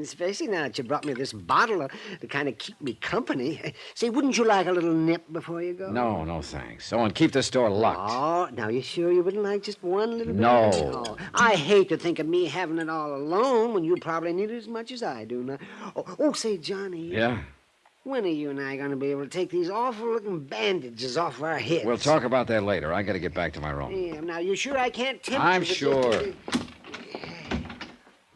Especially now that you brought me this bottle to kind of keep me company. Say, wouldn't you like a little nip before you go? No, thanks. Oh, and keep this door locked. Oh, now you sure you wouldn't like just one little bit? No. Oh, I hate to think of me having it all alone when you probably need it as much as I do now. Oh, say, Johnny. Yeah? When are you and I going to be able to take these awful-looking bandages off our heads? We'll talk about that later. I got to get back to my room. Yeah, now, you sure I can't tempt you? I'm with sure. this-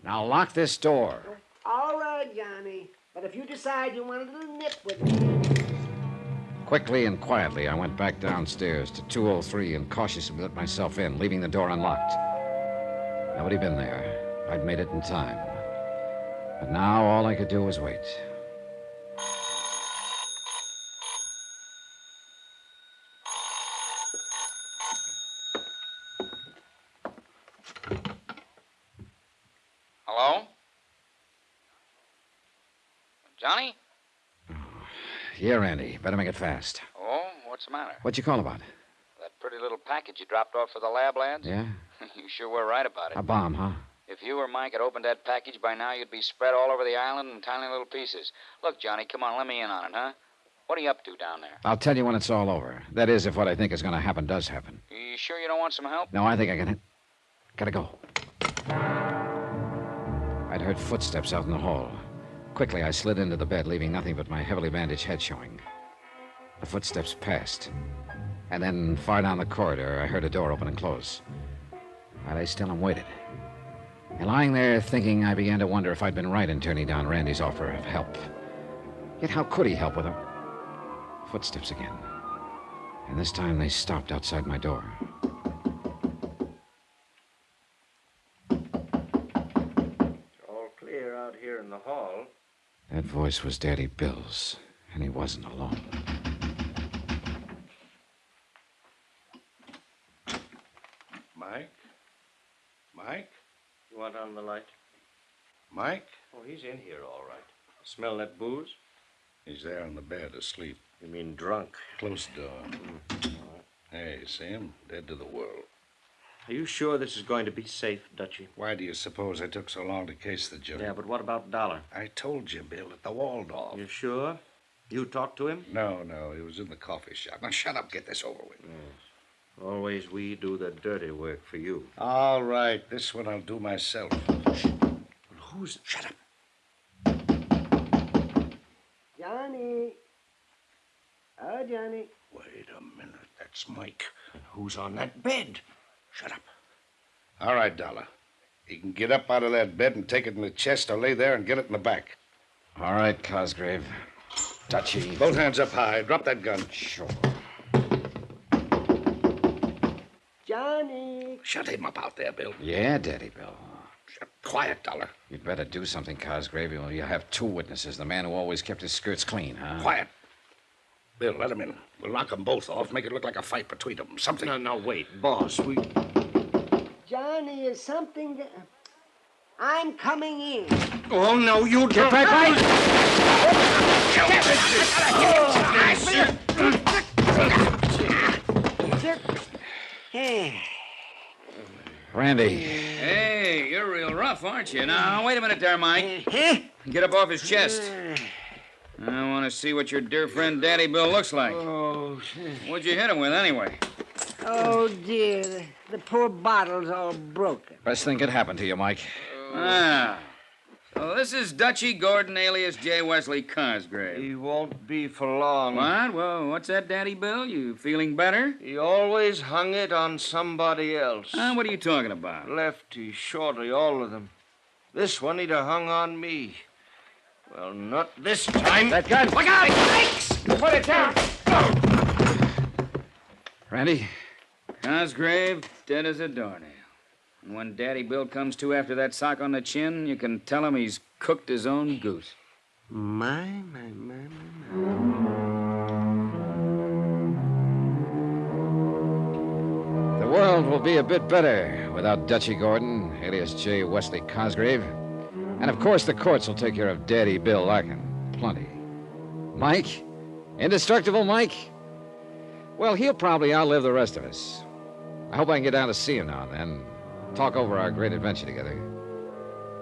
Now lock this door. All right, Johnny. But if you decide you want a little nip with me... Quickly and quietly, I went back downstairs to 203 and cautiously let myself in, leaving the door unlocked. Nobody been there. I'd made it in time. But now all I could do was wait. Hello? Johnny? Yeah, Randy. Better make it fast. Oh, what's the matter? What'd you call about? That pretty little package you dropped off for the lab lads? Yeah? You sure were right about it. A bomb, huh? If you or Mike had opened that package by now, you'd be spread all over the island in tiny little pieces. Look, Johnny, come on, let me in on it, huh? What are you up to down there? I'll tell you when it's all over. That is, if what I think is going to happen does happen. You sure you don't want some help? No, I think I can. Gotta go. I'd heard footsteps out in the hall. Quickly, I slid into the bed, leaving nothing but my heavily bandaged head showing. The footsteps passed. And then, far down the corridor, I heard a door open and close. I lay still and waited. And lying there thinking, I began to wonder if I'd been right in turning down Randy's offer of help. Yet how could he help with a... Footsteps again. And this time they stopped outside my door. All clear out here in the hall. That voice was Daddy Bill's, and he wasn't alone. Mike? Mike? You want on the light? Mike? Oh, he's in here, all right. Smell that booze? He's there on the bed, asleep. You mean drunk? Close the door. Hey, see him? Dead to the world. Are you sure this is going to be safe, Dutchie? Why do you suppose I took so long to case the jury? Yeah, but what about Dollar? I told you, Bill, at the Waldorf. You sure? You talked to him? No, he was in the coffee shop. Now, shut up, get this over with. Yes. Always we do the dirty work for you. All right, this one I'll do myself. Who's... Shut up. Johnny. Oh, Johnny. Wait a minute, that's Mike. And who's on that bed? Shut up. All right, Dollar. He can get up out of that bed and take it in the chest or lay there and get it in the back. All right, Cosgrave. Dutchie. Both hands up high. Drop that gun. Sure. Johnny. Shut him up out there, Bill. Yeah, Daddy Bill. Quiet, Dollar. You'd better do something, Cosgrave. You'll have two witnesses. The man who always kept his skirts clean, huh? Quiet. Bill, let him in. We'll knock them both off, make it look like a fight between them. Something. No, wait. Boss, we... Johnny, is something that... I'm coming in. Oh, no, you Get back, Mike! Hey. Randy. Hey, you're real rough, aren't you? Now, wait a minute there, Mike. Get up off his chest. I want to see what your dear friend Daddy Bill looks like. Oh, What'd you hit him with, anyway? oh dear. The poor bottle's all broken. Best thing could happen to you, Mike. Ah. So this is Dutchie Gordon, alias J. Wesley Cosgrave. He won't be for long. What? Well, what's that, Daddy Bill? You feeling better? He always hung it on somebody else. What are you talking about? Lefty, shorty, all of them. This one he'd have hung on me. Well, not this time. That gun! Look out! Thanks! Put it down! Randy? Cosgrave, dead as a doornail. And when Daddy Bill comes to after that sock on the chin, you can tell him he's cooked his own goose. My. The world will be a bit better without Dutchie Gordon, alias J. Wesley Cosgrave. And, of course, the courts will take care of Daddy Bill Larkin. Plenty. Mike? Indestructible Mike? Well, he'll probably outlive the rest of us. I hope I can get down to see him now and then. Talk over our great adventure together.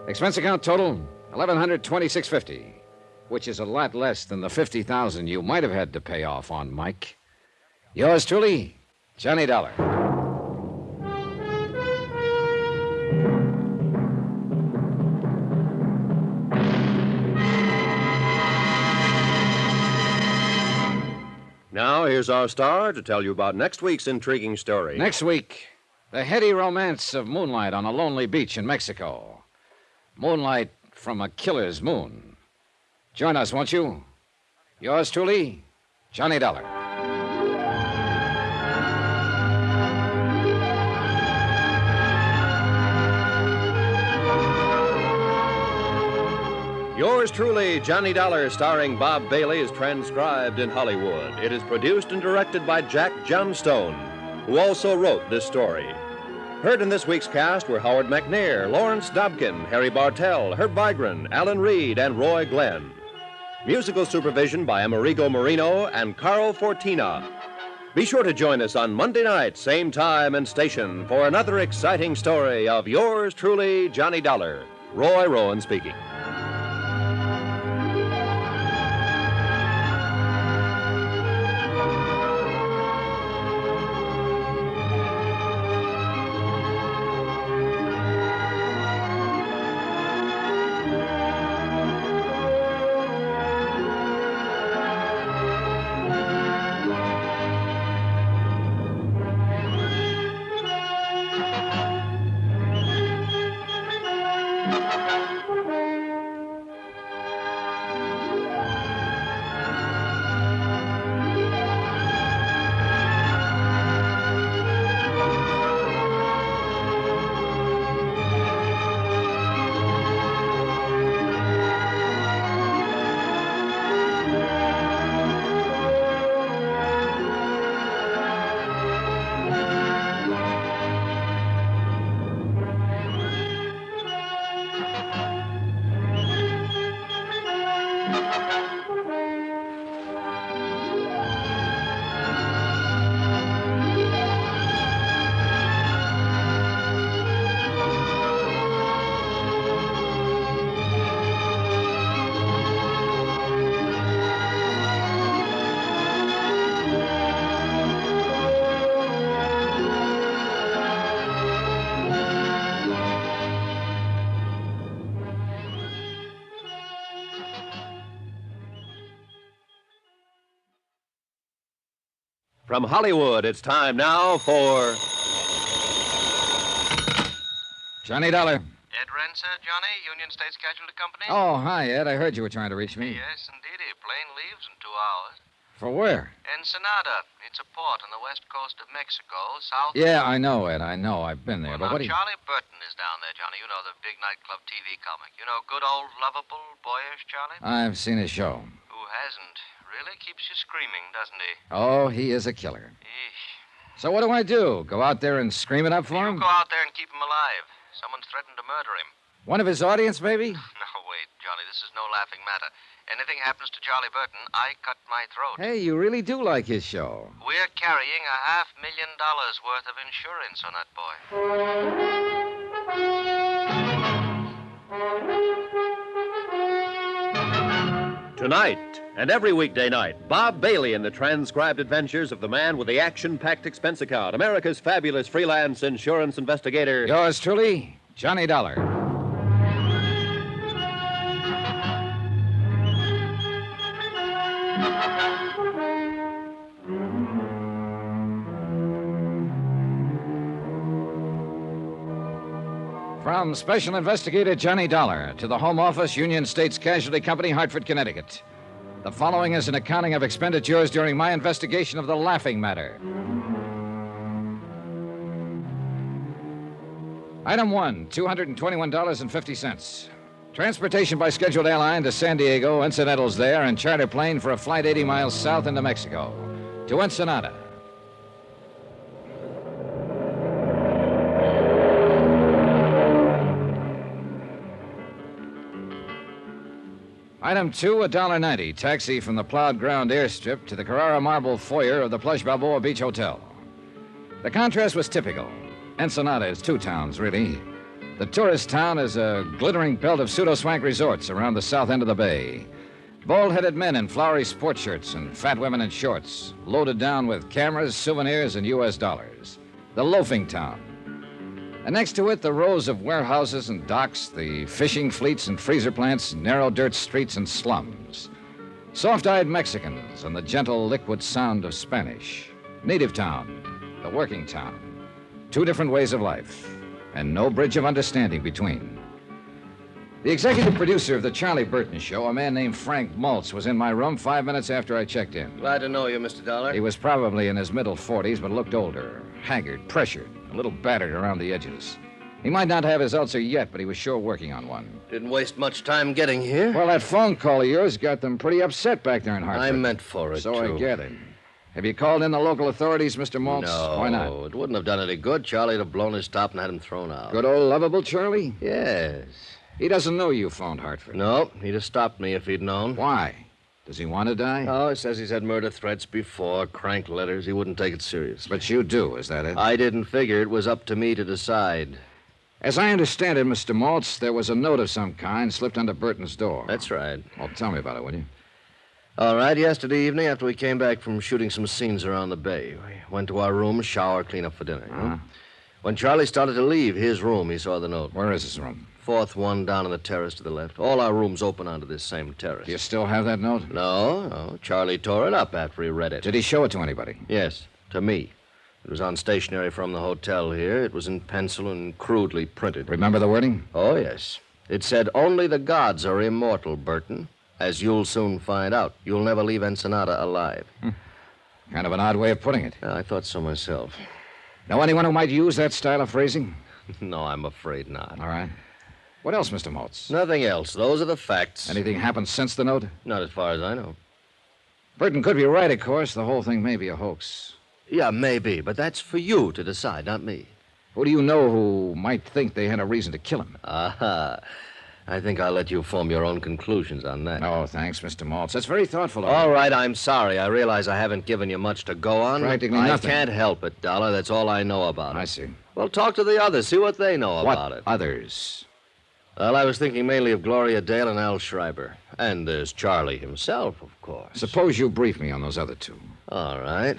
Expense account total, $1,126.50, which is a lot less than the $50,000 you might have had to pay off on Mike. Yours truly, Johnny Dollar. Now, here's our star to tell you about next week's intriguing story. Next week, the heady romance of moonlight on a lonely beach in Mexico. Moonlight from a killer's moon. Join us, won't you? Yours truly, Johnny Dollar. Yours truly, Johnny Dollar, starring Bob Bailey, is transcribed in Hollywood. It is produced and directed by Jack Johnstone, who also wrote this story. Heard in this week's cast were Howard McNair, Lawrence Dobkin, Harry Bartell, Herb Vigran, Alan Reed, and Roy Glenn. Musical supervision by Amerigo Marino and Carl Fortina. Be sure to join us on Monday night, same time and station, for another exciting story of yours truly, Johnny Dollar. Roy Rowan speaking. From Hollywood, it's time now for Johnny Dollar. Ed Renser, Johnny, Union States Casualty Company? Oh, hi, Ed. I heard you were trying to reach me. Yes, indeedy. Plane leaves in 2 hours. For where? Ensenada. It's a port on the west coast of Mexico, south... Yeah, I know, Ed. I know. I've been there. Well, But now, what do you... Charlie Burton is down there, Johnny. You know, the big nightclub TV comic. You know, good old, lovable, boyish Charlie? I've seen his show. Who hasn't? Really keeps you screaming, doesn't he? Oh, he is a killer. Eesh. So what do I do? Go out there and scream it up for him? You go out there and keep him alive. Someone's threatened to murder him. One of his audience, maybe? No, wait, Johnny. This is no laughing matter. Anything happens to Charlie Burton, I cut my throat. Hey, you really do like his show. We're carrying $500,000 worth of insurance on that boy. Tonight and every weekday night, Bob Bailey in the transcribed adventures of the man with the action-packed expense account, America's fabulous freelance insurance investigator. Yours truly, Johnny Dollar. From Special Investigator Johnny Dollar to the Home Office, Union States Casualty Company, Hartford, Connecticut. The following is an accounting of expenditures during my investigation of the laughing matter. Item 1, $221.50. Transportation by scheduled airline to San Diego, incidentals there, and charter plane for a flight 80 miles south into Mexico. To Ensenada. Item 2, $1.90. Taxi from the plowed ground airstrip to the Carrara marble foyer of the Plush Balboa Beach Hotel. The contrast was typical. Ensenada is 2 towns, really. The tourist town is a glittering belt of pseudo-swank resorts around the south end of the bay. Bald-headed men in flowery sports shirts and fat women in shorts, loaded down with cameras, souvenirs, and U.S. dollars. The loafing town. And next to it, the rows of warehouses and docks, the fishing fleets and freezer plants, narrow dirt streets and slums. Soft-eyed Mexicans and the gentle liquid sound of Spanish. Native town, the working town. 2 different ways of life, and no bridge of understanding between. The executive producer of the Charlie Burton Show, a man named Frank Maltz, was in my room 5 minutes after I checked in. Glad to know you, Mr. Dollar. He was probably in his middle 40s, but looked older, haggard, pressured, a little battered around the edges. He might not have his ulcer yet, but he was sure working on one. Didn't waste much time getting here. Well, that phone call of yours got them pretty upset back there in Hartford. I meant for it, So too. I gathered. Have you called in the local authorities, Mr. Maltz? No. Why not? It wouldn't have done any good. Charlie'd have blown his top and had him thrown out. Good old lovable Charlie? Yes. He doesn't know you phoned Hartford. No, he'd have stopped me if he'd known. Why? Does he want to die? Oh, he says he's had murder threats before, crank letters. He wouldn't take it seriously. But you do, is that it? I didn't figure it was up to me to decide. As I understand it, Mr. Maltz, there was a note of some kind slipped under Burton's door. That's right. Well, tell me about it, will you? All right, yesterday evening, after we came back from shooting some scenes around the bay, we went to our room, shower, clean up for dinner. You know? When Charlie started to leave his room, he saw the note. Where is his room? 4th one down on the terrace to the left. All our rooms open onto this same terrace. Do you still have that note? No. Charlie tore it up after he read it. Did he show it to anybody? Yes, to me. It was on stationery from the hotel here. It was in pencil and crudely printed. Remember the wording? Oh, yes. It said, "Only the gods are immortal, Burton. As you'll soon find out. You'll never leave Ensenada alive." Kind of an odd way of putting it. I thought so myself. Know anyone who might use that style of phrasing? No, I'm afraid not. All right. What else, Mr. Maltz? Nothing else. Those are the facts. Anything happened since the note? Not as far as I know. Burton could be right, of course. The whole thing may be a hoax. Yeah, maybe, but that's for you to decide, not me. Who do you know who might think they had a reason to kill him? Aha. I think I'll let you form your own conclusions on that. Oh, thanks, Mr. Maltz. That's very thoughtful of All you. right, I'm sorry. I realize I haven't given you much to go on. Practically I nothing. can't help it, Dollar. That's all I know about it. I see. Well, talk to the others. See what they know about it. Others? Well, I was thinking mainly of Gloria Dale and Al Schreiber. And there's Charlie himself, of course. Suppose you brief me on those other 2. All right.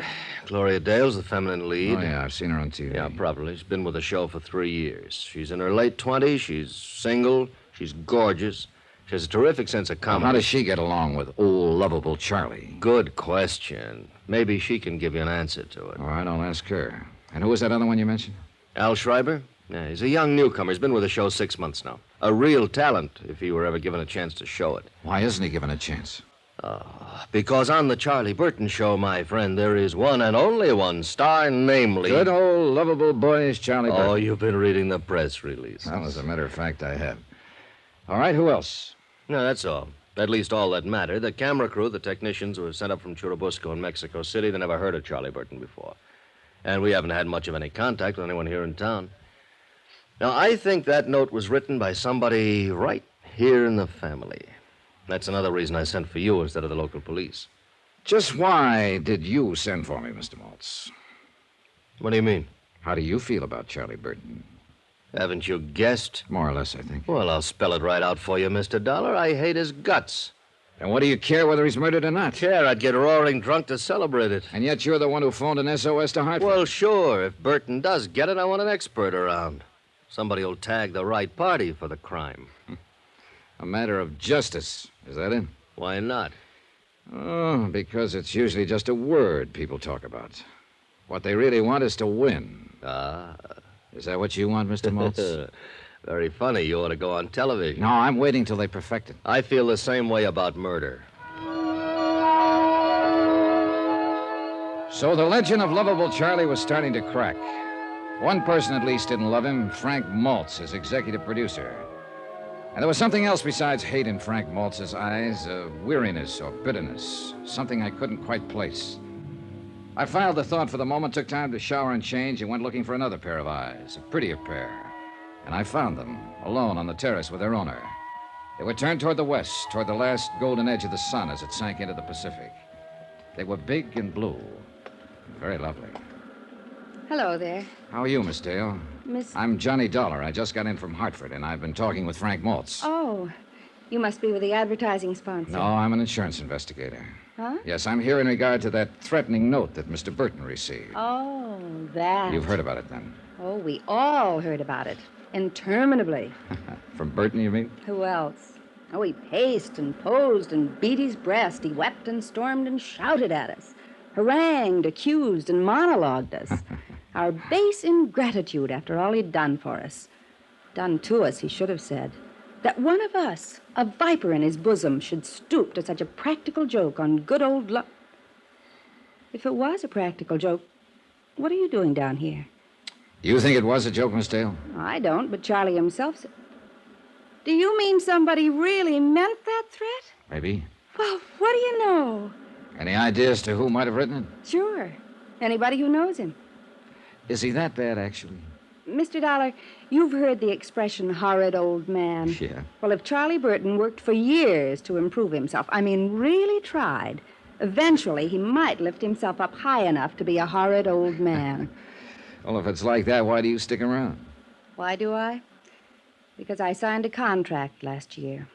Gloria Dale's the feminine lead. Oh, yeah, I've seen her on TV. Yeah, probably. She's been with the show for 3 years. She's in her late 20s. She's single. She's gorgeous. She has a terrific sense of comedy. How does she get along with old, lovable Charlie? Good question. Maybe she can give you an answer to it. All right, I'll ask her. And who was that other one you mentioned? Al Schreiber? Yeah, he's a young newcomer. He's been with the show 6 months now. A real talent, if he were ever given a chance to show it. Why isn't he given a chance? Because on the Charlie Burton show, my friend, there is one and only one star, namely... Good old, lovable boyish Charlie Burton. Oh, you've been reading the press release. Well, as a matter of fact, I have. All right, who else? No, that's all. At least all that mattered. The camera crew, the technicians who were sent up from Churubusco in Mexico City, they never heard of Charlie Burton before. And we haven't had much of any contact with anyone here in town. Now, I think that note was written by somebody right here in the family. That's another reason I sent for you instead of the local police. Just why did you send for me, Mr. Maltz? What do you mean? How do you feel about Charlie Burton? Haven't you guessed? More or less, I think. Well, I'll spell it right out for you, Mr. Dollar. I hate his guts. And what do you care whether he's murdered or not? Care, I'd get roaring drunk to celebrate it. And yet you're the one who phoned an SOS to Hartford. Well, sure. If Burton does get it, I want an expert around. Somebody will tag the right party for the crime. A matter of justice. Is that it? Why not? Oh, because it's usually just a word people talk about. What they really want is to win. Ah. Is that what you want, Mr. Maltz? Very funny. You ought to go on television. No, I'm waiting till they perfect it. I feel the same way about murder. So the legend of lovable Charlie was starting to crack. One person at least didn't love him, Frank Maltz, his executive producer. And there was something else besides hate in Frank Maltz's eyes, a weariness or bitterness, something I couldn't quite place. I filed the thought for the moment, took time to shower and change, and went looking for another pair of eyes, a prettier pair. And I found them, alone on the terrace with their owner. They were turned toward the west, toward the last golden edge of the sun as it sank into the Pacific. They were big and blue, very lovely. Hello there. How are you, Miss Dale? Miss... I'm Johnny Dollar. I just got in from Hartford, and I've been talking with Frank Maltz. Oh, you must be with the advertising sponsor. No, I'm an insurance investigator. Huh? Yes, I'm here in regard to that threatening note that Mr. Burton received. Oh, that. You've heard about it, then? Oh, we all heard about it. Interminably. From Burton, you mean? Who else? Oh, he paced and posed and beat his breast. He wept and stormed and shouted at us. Harangued, accused, and monologued us. Our base ingratitude after all he'd done for us. Done to us, he should have said. That one of us, a viper in his bosom, should stoop to such a practical joke on good old luck. If it was a practical joke, what are you doing down here? You think it was a joke, Miss Dale? I don't, but Charlie himself said... Do you mean somebody really meant that threat? Maybe. Well, what do you know? Any idea as to who might have written it? Sure. Anybody who knows him. Is he that bad, actually? Mr. Dollar, you've heard the expression horrid old man. Yeah. Well, if Charlie Burton worked for years to improve himself, I mean really tried, eventually he might lift himself up high enough to be a horrid old man. Well, if it's like that, why do you stick around? Why do I? Because I signed a contract last year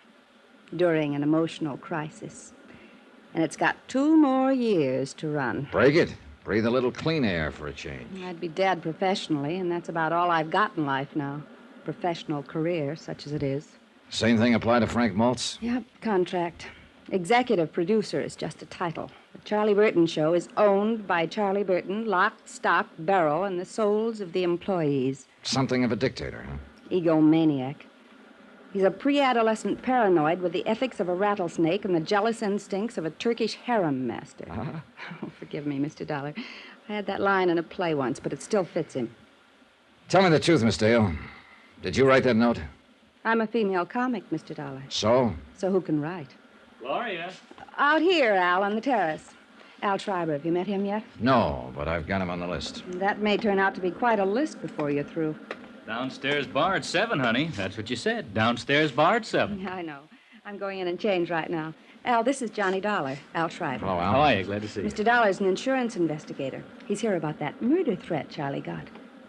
during an emotional crisis. And it's got 2 more years to run. Break it. Breathe a little clean air for a change. I'd be dead professionally, and that's about all I've got in life now. Professional career, such as it is. Same thing apply to Frank Maltz? Yep, contract. Executive producer is just a title. The Charlie Burton Show is owned by Charlie Burton, lock, stock, barrel, and the souls of the employees. Something of a dictator, huh? Egomaniac. He's a pre-adolescent paranoid with the ethics of a rattlesnake and the jealous instincts of a Turkish harem master. Uh-huh. Oh, forgive me, Mr. Dollar. I had that line in a play once, but it still fits him. Tell me the truth, Miss Dale. Did you write that note? I'm a female comic, Mr. Dollar. So? So who can write? Gloria? Out here, Al, on the terrace. Al Schreiber, have you met him yet? No, but I've got him on the list. That may turn out to be quite a list before you're through. Downstairs bar at 7, honey. That's what you said. Downstairs bar at 7. I know. I'm going in and change right now. Al, this is Johnny Dollar, Al Schreiber. Hello, Al. How are you? Glad to see you. Mr. Dollar's an insurance investigator. He's here about that murder threat Charlie got.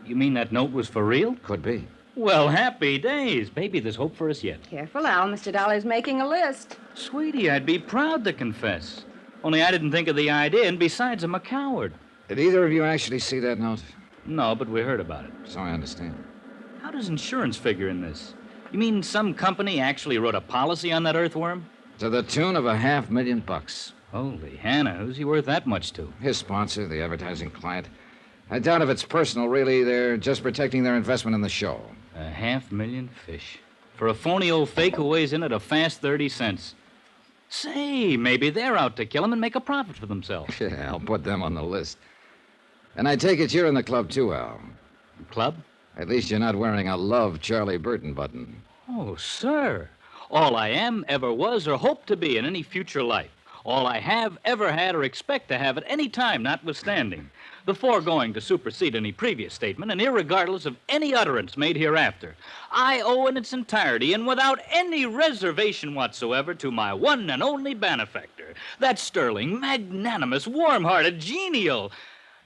You mean that note was for real? Could be. Well, happy days. Maybe there's hope for us yet. Careful, Al. Mr. Dollar's making a list. Sweetie, I'd be proud to confess. Only I didn't think of the idea, and besides, I'm a coward. Did either of you actually see that note? No, but we heard about it. So I understand. How does insurance figure in this? You mean some company actually wrote a policy on that earthworm? To the tune of $500,000. Holy Hannah, who's he worth that much to? His sponsor, the advertising client. I doubt if it's personal, really. They're just protecting their investment in the show. $500,000 fish. For a phony old fake who weighs in at a fast 30 cents. Say, maybe they're out to kill him and make a profit for themselves. Yeah, I'll put them on the list. And I take it you're in the club, too, Al. Club? At least you're not wearing a Love Charlie Burton button. Oh, sir. All I am, ever was, or hope to be in any future life. All I have, ever had, or expect to have at any time, notwithstanding. The foregoing to supersede any previous statement, and irregardless of any utterance made hereafter. I owe in its entirety, and without any reservation whatsoever, to my one and only benefactor. That sterling, magnanimous, warm-hearted, genial.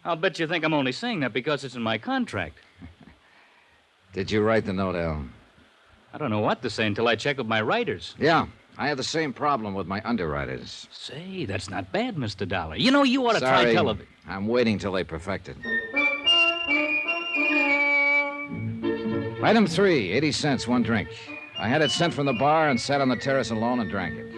I'll bet you think I'm only saying that because it's in my contract. Did you write the note, Al? I don't know what to say until I check with my writers. Yeah, I have the same problem with my underwriters. Say, that's not bad, Mr. Dollar. You know, you ought to Sorry, try television. I'm waiting till they perfect it. Item 3, 80 cents, one drink. I had it sent from the bar and sat on the terrace alone and drank it.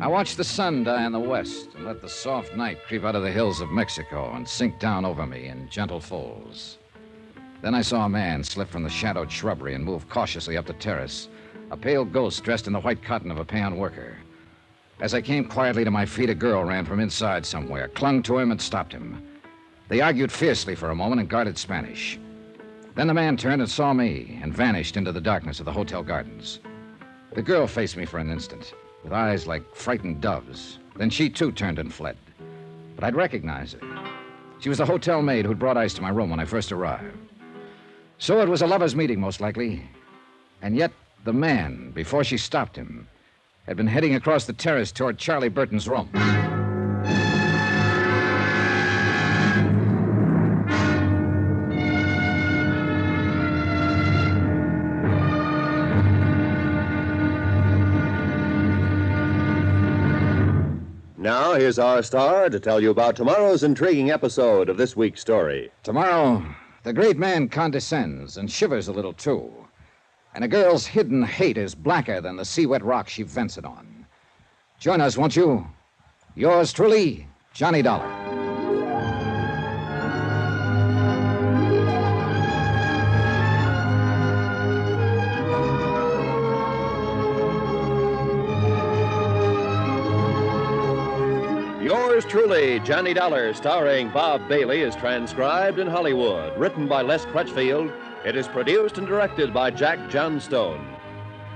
I watched the sun die in the west and let the soft night creep out of the hills of Mexico and sink down over me in gentle folds. Then I saw a man slip from the shadowed shrubbery and move cautiously up the terrace, a pale ghost dressed in the white cotton of a peon worker. As I came quietly to my feet, a girl ran from inside somewhere, clung to him, and stopped him. They argued fiercely for a moment and guarded Spanish. Then the man turned and saw me and vanished into the darkness of the hotel gardens. The girl faced me for an instant, with eyes like frightened doves. Then she, too, turned and fled. But I'd recognize her. She was the hotel maid who'd brought ice to my room when I first arrived. So it was a lover's meeting, most likely. And yet, the man, before she stopped him, had been heading across the terrace toward Charlie Burton's room. Now, here's our star to tell you about tomorrow's intriguing episode of this week's story. Tomorrow, the great man condescends and shivers a little, too. And a girl's hidden hate is blacker than the sea-wet rock she vents it on. Join us, won't you? Yours truly, Johnny Dollar. Yours truly, Johnny Dollar, starring Bob Bailey, is transcribed in Hollywood. Written by Les Crutchfield, it is produced and directed by Jack Johnstone.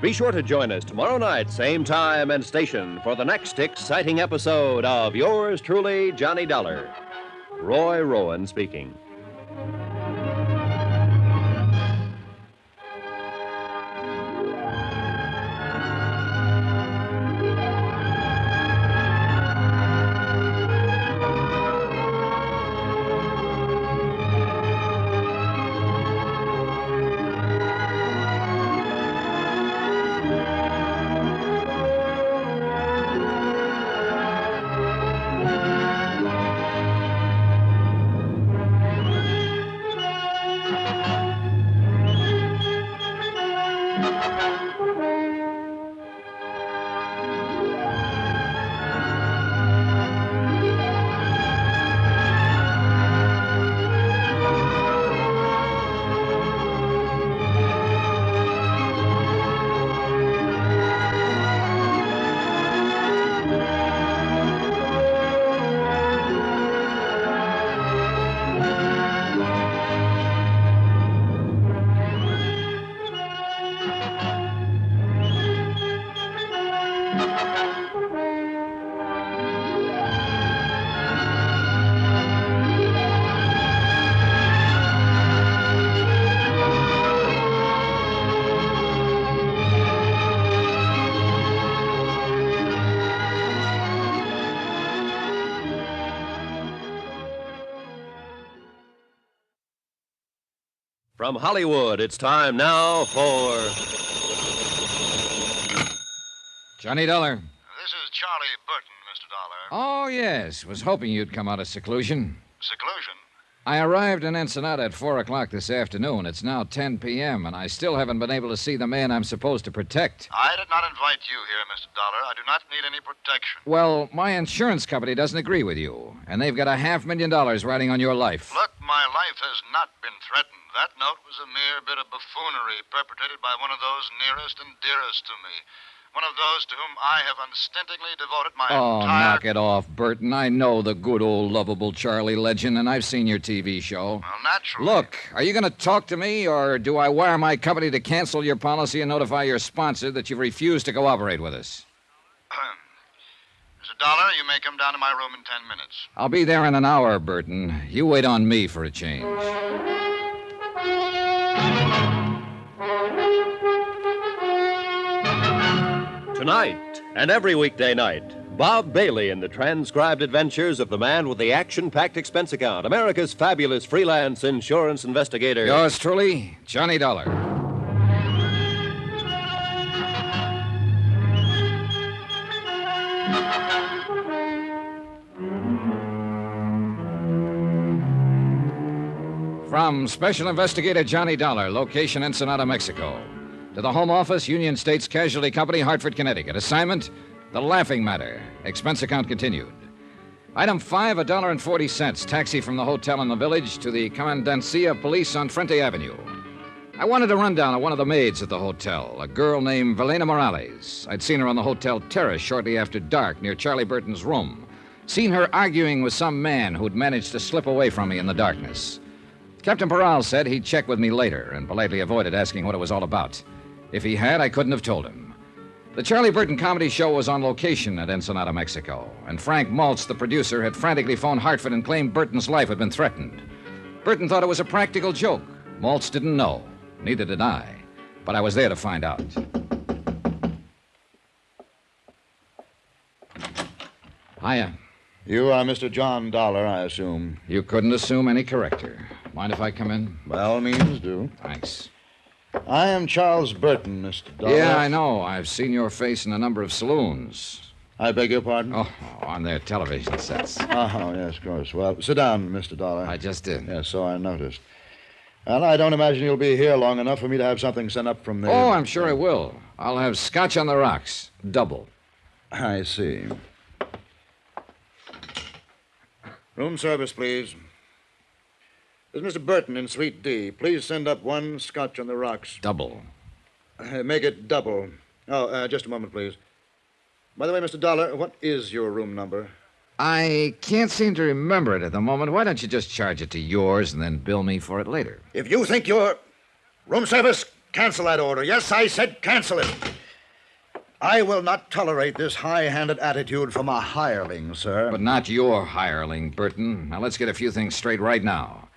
Be sure to join us tomorrow night, same time and station, for the next exciting episode of Yours truly, Johnny Dollar. Roy Rowan speaking. From Hollywood, it's time now for... Johnny Dollar. This is Charlie Burton, Mr. Dollar. Oh, yes. Was hoping you'd come out of seclusion. Seclusion? I arrived in Ensenada at 4 o'clock this afternoon. It's now 10 p.m., and I still haven't been able to see the man I'm supposed to protect. I did not invite you here, Mr. Dollar. I do not need any protection. Well, my insurance company doesn't agree with you, and they've got $500,000 riding on your life. Look, my life has not been threatened. That note was a mere bit of buffoonery perpetrated by one of those nearest and dearest to me. One of those to whom I have unstintingly devoted my entire... Knock it off, Burton. I know the good old lovable Charlie legend, and I've seen your TV show. Well, naturally. Look, are you going to talk to me, or do I wire my company to cancel your policy and notify your sponsor that you've refused to cooperate with us? Mr. Dollar, you may come down to my room in 10 minutes. I'll be there in an hour, Burton. You wait on me for a change. Tonight and every weekday night, Bob Bailey in the transcribed adventures of the man with the action-packed expense account, America's fabulous freelance insurance investigator. Yours truly, Johnny Dollar. From Special Investigator Johnny Dollar, location Ensenada, Mexico. To the Home Office, Union States Casualty Company, Hartford, Connecticut. Assignment, The Laughing Matter. Expense account continued. Item 5, $1.40. Taxi from the hotel in the village to the Commandancia of Police on Frente Avenue. I wanted a rundown of one of the maids at the hotel, a girl named Velena Morales. I'd seen her on the hotel terrace shortly after dark near Charlie Burton's room. Seen her arguing with some man who'd managed to slip away from me in the darkness. Captain Portrayal said he'd check with me later and politely avoided asking what it was all about. If he had, I couldn't have told him. The Charlie Burton comedy show was on location at Ensenada, Mexico, and Frank Maltz, the producer, had frantically phoned Hartford and claimed Burton's life had been threatened. Burton thought it was a practical joke. Maltz didn't know. Neither did I. But I was there to find out. Hiya. You are Mr. John Dollar, I assume. You couldn't assume any corrector. Mind if I come in? By all means, do. Thanks. I am Charles Burton, Mr. Dollar. Yeah, I know. I've seen your face in a number of saloons. I beg your pardon? Oh, on their television sets. Oh, yes, of course. Well, sit down, Mr. Dollar. I just did. Yes, so I noticed. Well, I don't imagine you'll be here long enough for me to have something sent up from there. Oh, I'm sure I will. I'll have scotch on the rocks. Double. I see. Room service, please. There's Mr. Burton in Suite D. Please send up one scotch on the rocks. Double. Make it double. Oh, just a moment, please. By the way, Mr. Dollar, what is your room number? I can't seem to remember it at the moment. Why don't you just charge it to yours and then bill me for it later? If you think you're... Room service, cancel that order. Yes, I said cancel it. I will not tolerate this high-handed attitude from a hireling, sir. But not your hireling, Burton. Now, let's get a few things straight right now.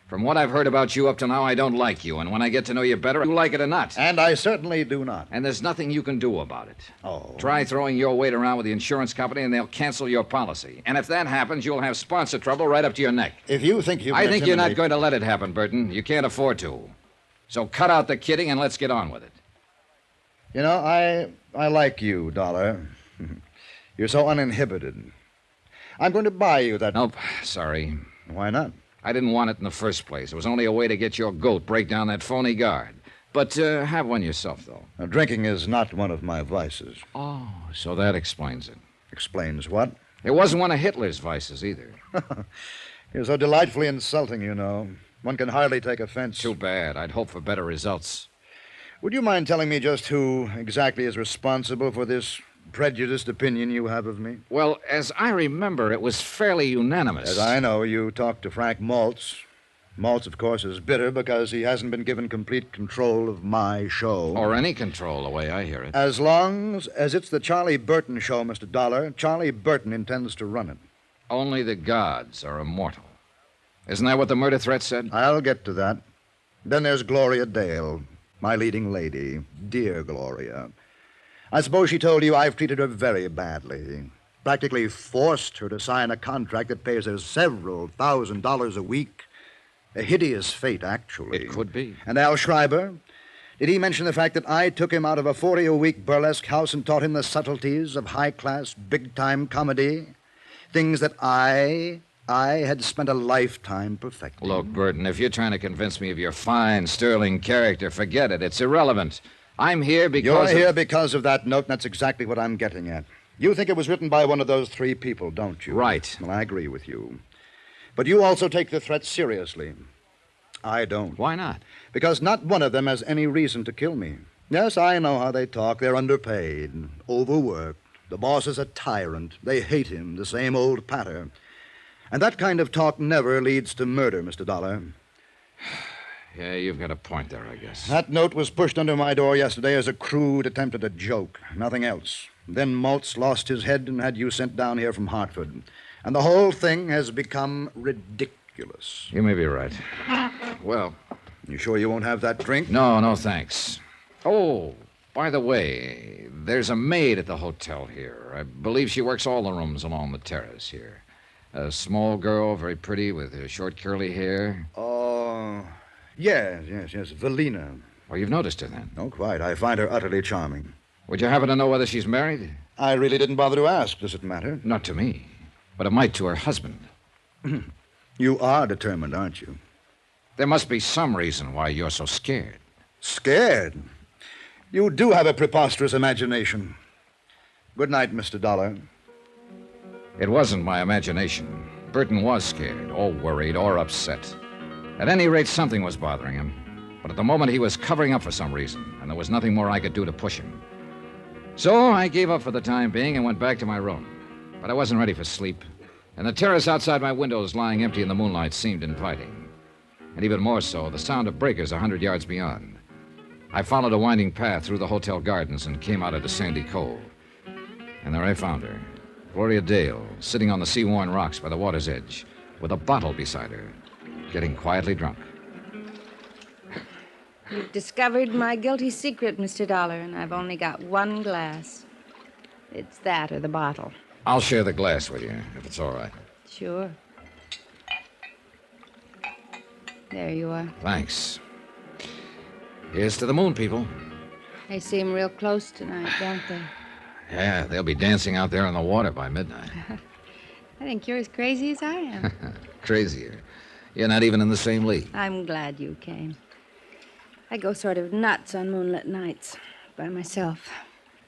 From what I've heard about you up to now, I don't like you. And when I get to know you better, you like it or not. And I certainly do not. And there's nothing you can do about it. Oh. Try throwing your weight around with the insurance company, and they'll cancel your policy. And if that happens, you'll have sponsor trouble right up to your neck. If you think you can I think you're not going to let it happen, Burton. You can't afford to. So cut out the kidding and let's get on with it. You know, I like you, Dollar. You're so uninhibited. I'm going to buy you that... Nope, sorry. Why not? I didn't want it in the first place. It was only a way to get your goat, break down that phony guard. But have one yourself, though. Now, drinking is not one of my vices. Oh, so that explains it. Explains what? It wasn't one of Hitler's vices, either. You're so delightfully insulting, you know. One can hardly take offense. Too bad. I'd hope for better results. Would you mind telling me just who exactly is responsible for this prejudiced opinion you have of me? Well, as I remember, it was fairly unanimous. As I know, you talked to Frank Maltz. Maltz, of course, is bitter because he hasn't been given complete control of my show. Or any control, the way I hear it. As long as it's the Charlie Burton show, Mr. Dollar, Charlie Burton intends to run it. Only the gods are immortal. Isn't that what the murder threat said? I'll get to that. Then there's Gloria Dale, my leading lady. Dear Gloria. I suppose she told you I've treated her very badly. Practically forced her to sign a contract that pays her several $1,000s a week. A hideous fate, actually. It could be. And Al Schreiber? Did he mention the fact that I took him out of a 40-a-week burlesque house and taught him the subtleties of high-class, big-time comedy? Things that I I had spent a lifetime perfecting. Look, Burton, if you're trying to convince me of your fine, sterling character, forget it. It's irrelevant. I'm here because You're here because of that note, and that's exactly what I'm getting at. You think it was written by one of those three people, don't you? Right. Well, I agree with you. But you also take the threat seriously. I don't. Why not? Because not one of them has any reason to kill me. Yes, I know how they talk. They're underpaid, overworked. The boss is a tyrant. They hate him, the same old patter. And that kind of talk never leads to murder, Mr. Dollar. Yeah, you've got a point there, I guess. That note was pushed under my door yesterday as a crude attempt at a joke, nothing else. Then Maltz lost his head and had you sent down here from Hartford. And the whole thing has become ridiculous. You may be right. Well... You sure you won't have that drink? No, thanks. Oh, by the way, there's a maid at the hotel here. I believe she works all the rooms along the terrace here. A small girl, very pretty, with short curly hair. Oh, yes, Valina. Well, you've noticed her then? Oh, quite. I find her utterly charming. Would you happen to know whether she's married? I really didn't bother to ask. Does it matter? Not to me, but it might to her husband. You are determined, aren't you? There must be some reason why you're so scared. Scared? You do have a preposterous imagination. Good night, Mr. Dollar. It wasn't my imagination. Burton was scared, or worried, or upset. At any rate, something was bothering him. But at the moment, he was covering up for some reason, and there was nothing more I could do to push him. So I gave up for the time being and went back to my room. But I wasn't ready for sleep, and the terrace outside my windows lying empty in the moonlight seemed inviting. And even more so, the sound of breakers 100 yards beyond. I followed a winding path through the hotel gardens and came out into Sandy Cove. And there I found her, Gloria Dale, sitting on the sea-worn rocks by the water's edge, with a bottle beside her, getting quietly drunk. You've discovered my guilty secret, Mr. Dollar, and I've only got one glass. It's that or the bottle. I'll share the glass with you, if it's all right. Sure. There you are. Thanks. Here's to the moon, people. They seem real close tonight, don't they? Yeah, they'll be dancing out there on the water by midnight. I think you're as crazy as I am. Crazier. You're not even in the same league. I'm glad you came. I go sort of nuts on moonlit nights by myself.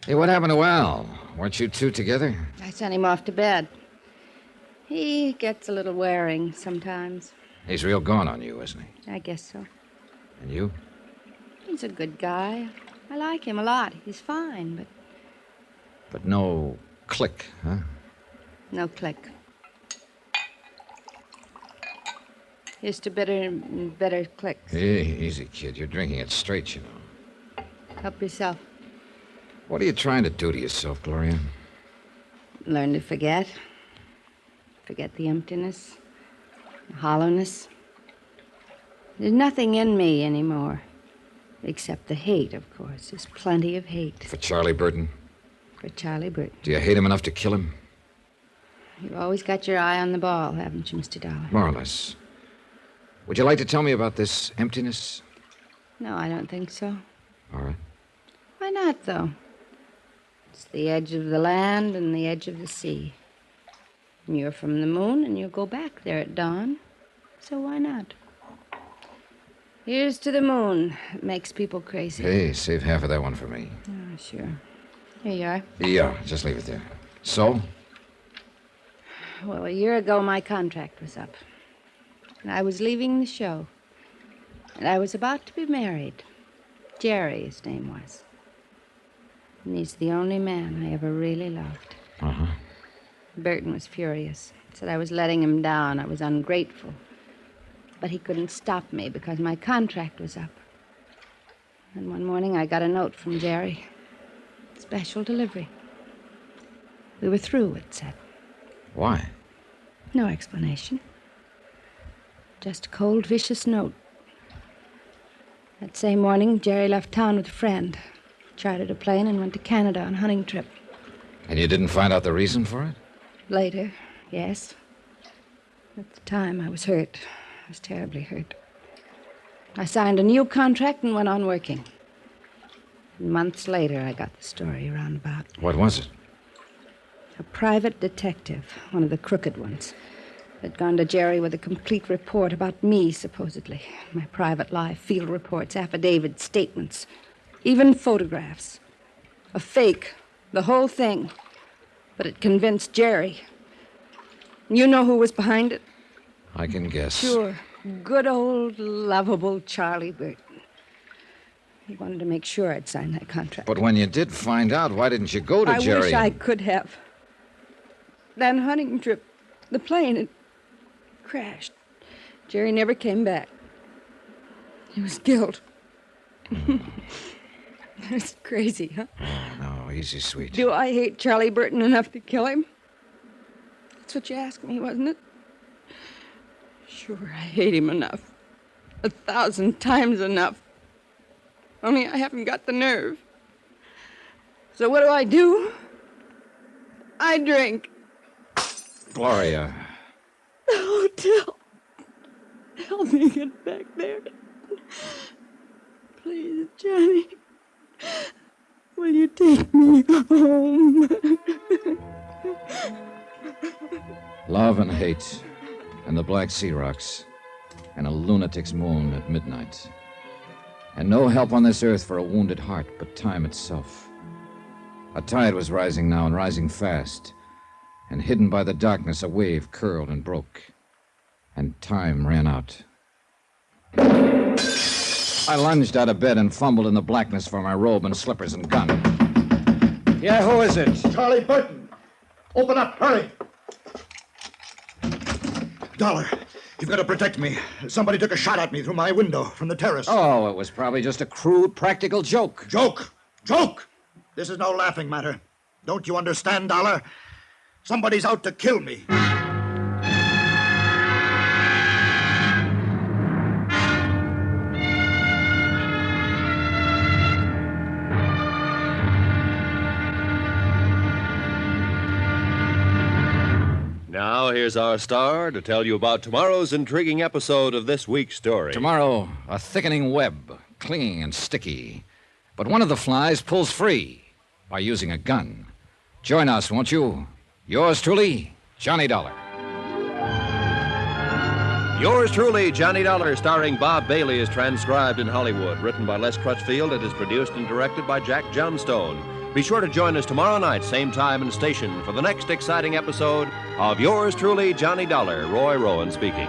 Hey, what happened to Al? Weren't you two together? I sent him off to bed. He gets a little wearing sometimes. He's real gone on you, isn't he? I guess so. And you? He's a good guy. I like him a lot. He's fine, but... But no click, huh? No click. Here's to better clicks. Hey, easy, kid. You're drinking it straight, you know. Help yourself. What are you trying to do to yourself, Gloria? Learn to forget. Forget the emptiness, the hollowness. There's nothing in me anymore. Except the hate, of course. There's plenty of hate. For Charlie Burton? For Charlie Burton. Do you hate him enough to kill him? You've always got your eye on the ball, haven't you, Mr. Dollar? More or less. Would you like to tell me about this emptiness? No, I don't think so. All right. Why not, though? It's the edge of the land and the edge of the sea. And you're from the moon, and you'll go back there at dawn. So why not? Here's to the moon. It makes people crazy. Hey, save half of that one for me. Oh, sure. Here you are. Yeah, just leave it there. So? Well, a year ago, my contract was up. And I was leaving the show. And I was about to be married. Jerry, his name was. And he's the only man I ever really loved. Uh-huh. Burton was furious. Said I was letting him down. I was ungrateful. But he couldn't stop me because my contract was up. And one morning I got a note from Jerry. Special delivery. We were through, it said. Why? No explanation. Just a cold, vicious note. That same morning, Jerry left town with a friend. Chartered a plane and went to Canada on a hunting trip. And you didn't find out the reason for it? Later, yes. At the time, I was hurt. I was terribly hurt. I signed a new contract and went on working. And months later, I got the story roundabout. What was it? A private detective, one of the crooked ones, Had gone to Jerry with a complete report about me, supposedly. My private life, field reports, affidavits, statements, even photographs. A fake, the whole thing. But it convinced Jerry. You know who was behind it? I can guess. Sure. Good old, lovable Charlie Burton. He wanted to make sure I'd sign that contract. But when you did find out, why didn't you go to Jerry? I wish I could have. That hunting trip, the plane, it crashed. Jerry never came back. He was killed. That's crazy, huh? Oh, no, easy, sweet. Do I hate Charlie Burton enough to kill him? That's what you asked me, wasn't it? Sure, I hate him enough. 1,000 times enough. Only I haven't got the nerve. So what do? I drink. Gloria. The hotel. Help me get back there. Please, Johnny. Will you take me home? Love and hate, and the Black Sea Rocks, and a lunatic's moon at midnight. And no help on this earth for a wounded heart but time itself. A tide was rising now, and rising fast. And hidden by the darkness, a wave curled and broke. And time ran out. I lunged out of bed and fumbled in the blackness for my robe and slippers and gun. Yeah, who is it? Charlie Burton. Open up, hurry. Dollar, you've got to protect me. Somebody took a shot at me through my window from the terrace. Oh, it was probably just a crude, practical joke. Joke? Joke? This is no laughing matter. Don't you understand, Dollar? Somebody's out to kill me. Now, here's our star to tell you about tomorrow's intriguing episode of this week's story. Tomorrow, a thickening web, clinging and sticky. But one of the flies pulls free by using a gun. Join us, won't you? Yours truly, Johnny Dollar. Yours truly, Johnny Dollar, starring Bob Bailey, is transcribed in Hollywood. Written by Les Crutchfield, it is produced and directed by Jack Johnstone. Be sure to join us tomorrow night, same time and station, for the next exciting episode of Yours truly, Johnny Dollar. Roy Rowan speaking.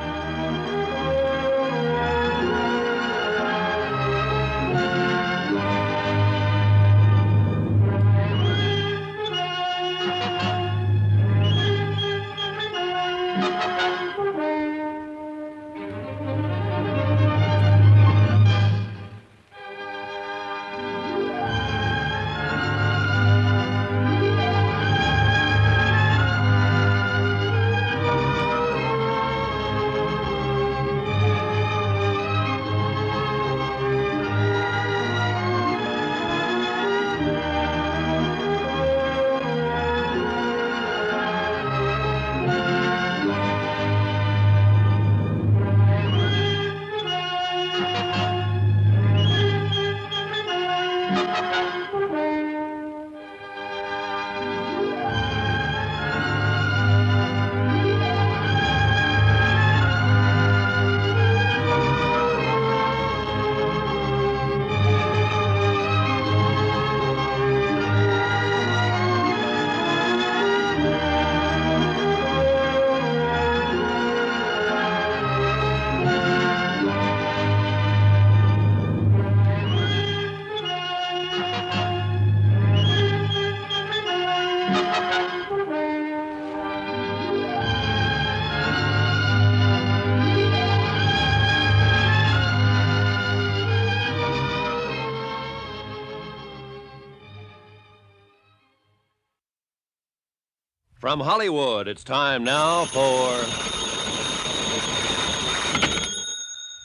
From Hollywood, it's time now for...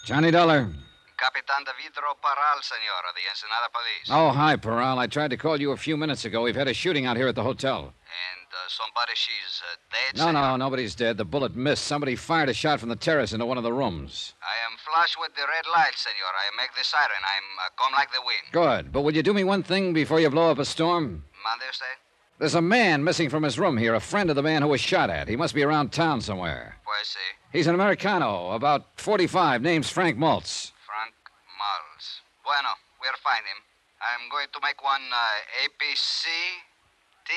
Johnny Dollar. Capitan de Vidro Parral, senor, of the Ensenada Police. Oh, hi, Parral. I tried to call you a few minutes ago. We've had a shooting out here at the hotel. And somebody, she's dead, No, senor? no, nobody's dead. The bullet missed. Somebody fired a shot from the terrace into one of the rooms. I am flush with the red light, senor. I make the siren. I'm come like the wind. Good. But would you do me one thing before you blow up a storm? Mande usted? There's a man missing from his room here, a friend of the man who was shot at. He must be around town somewhere. Pues sí. He's an Americano, about 45, name's Frank Maltz. Frank Maltz. Bueno, we'll find him. I'm going to make one APC T.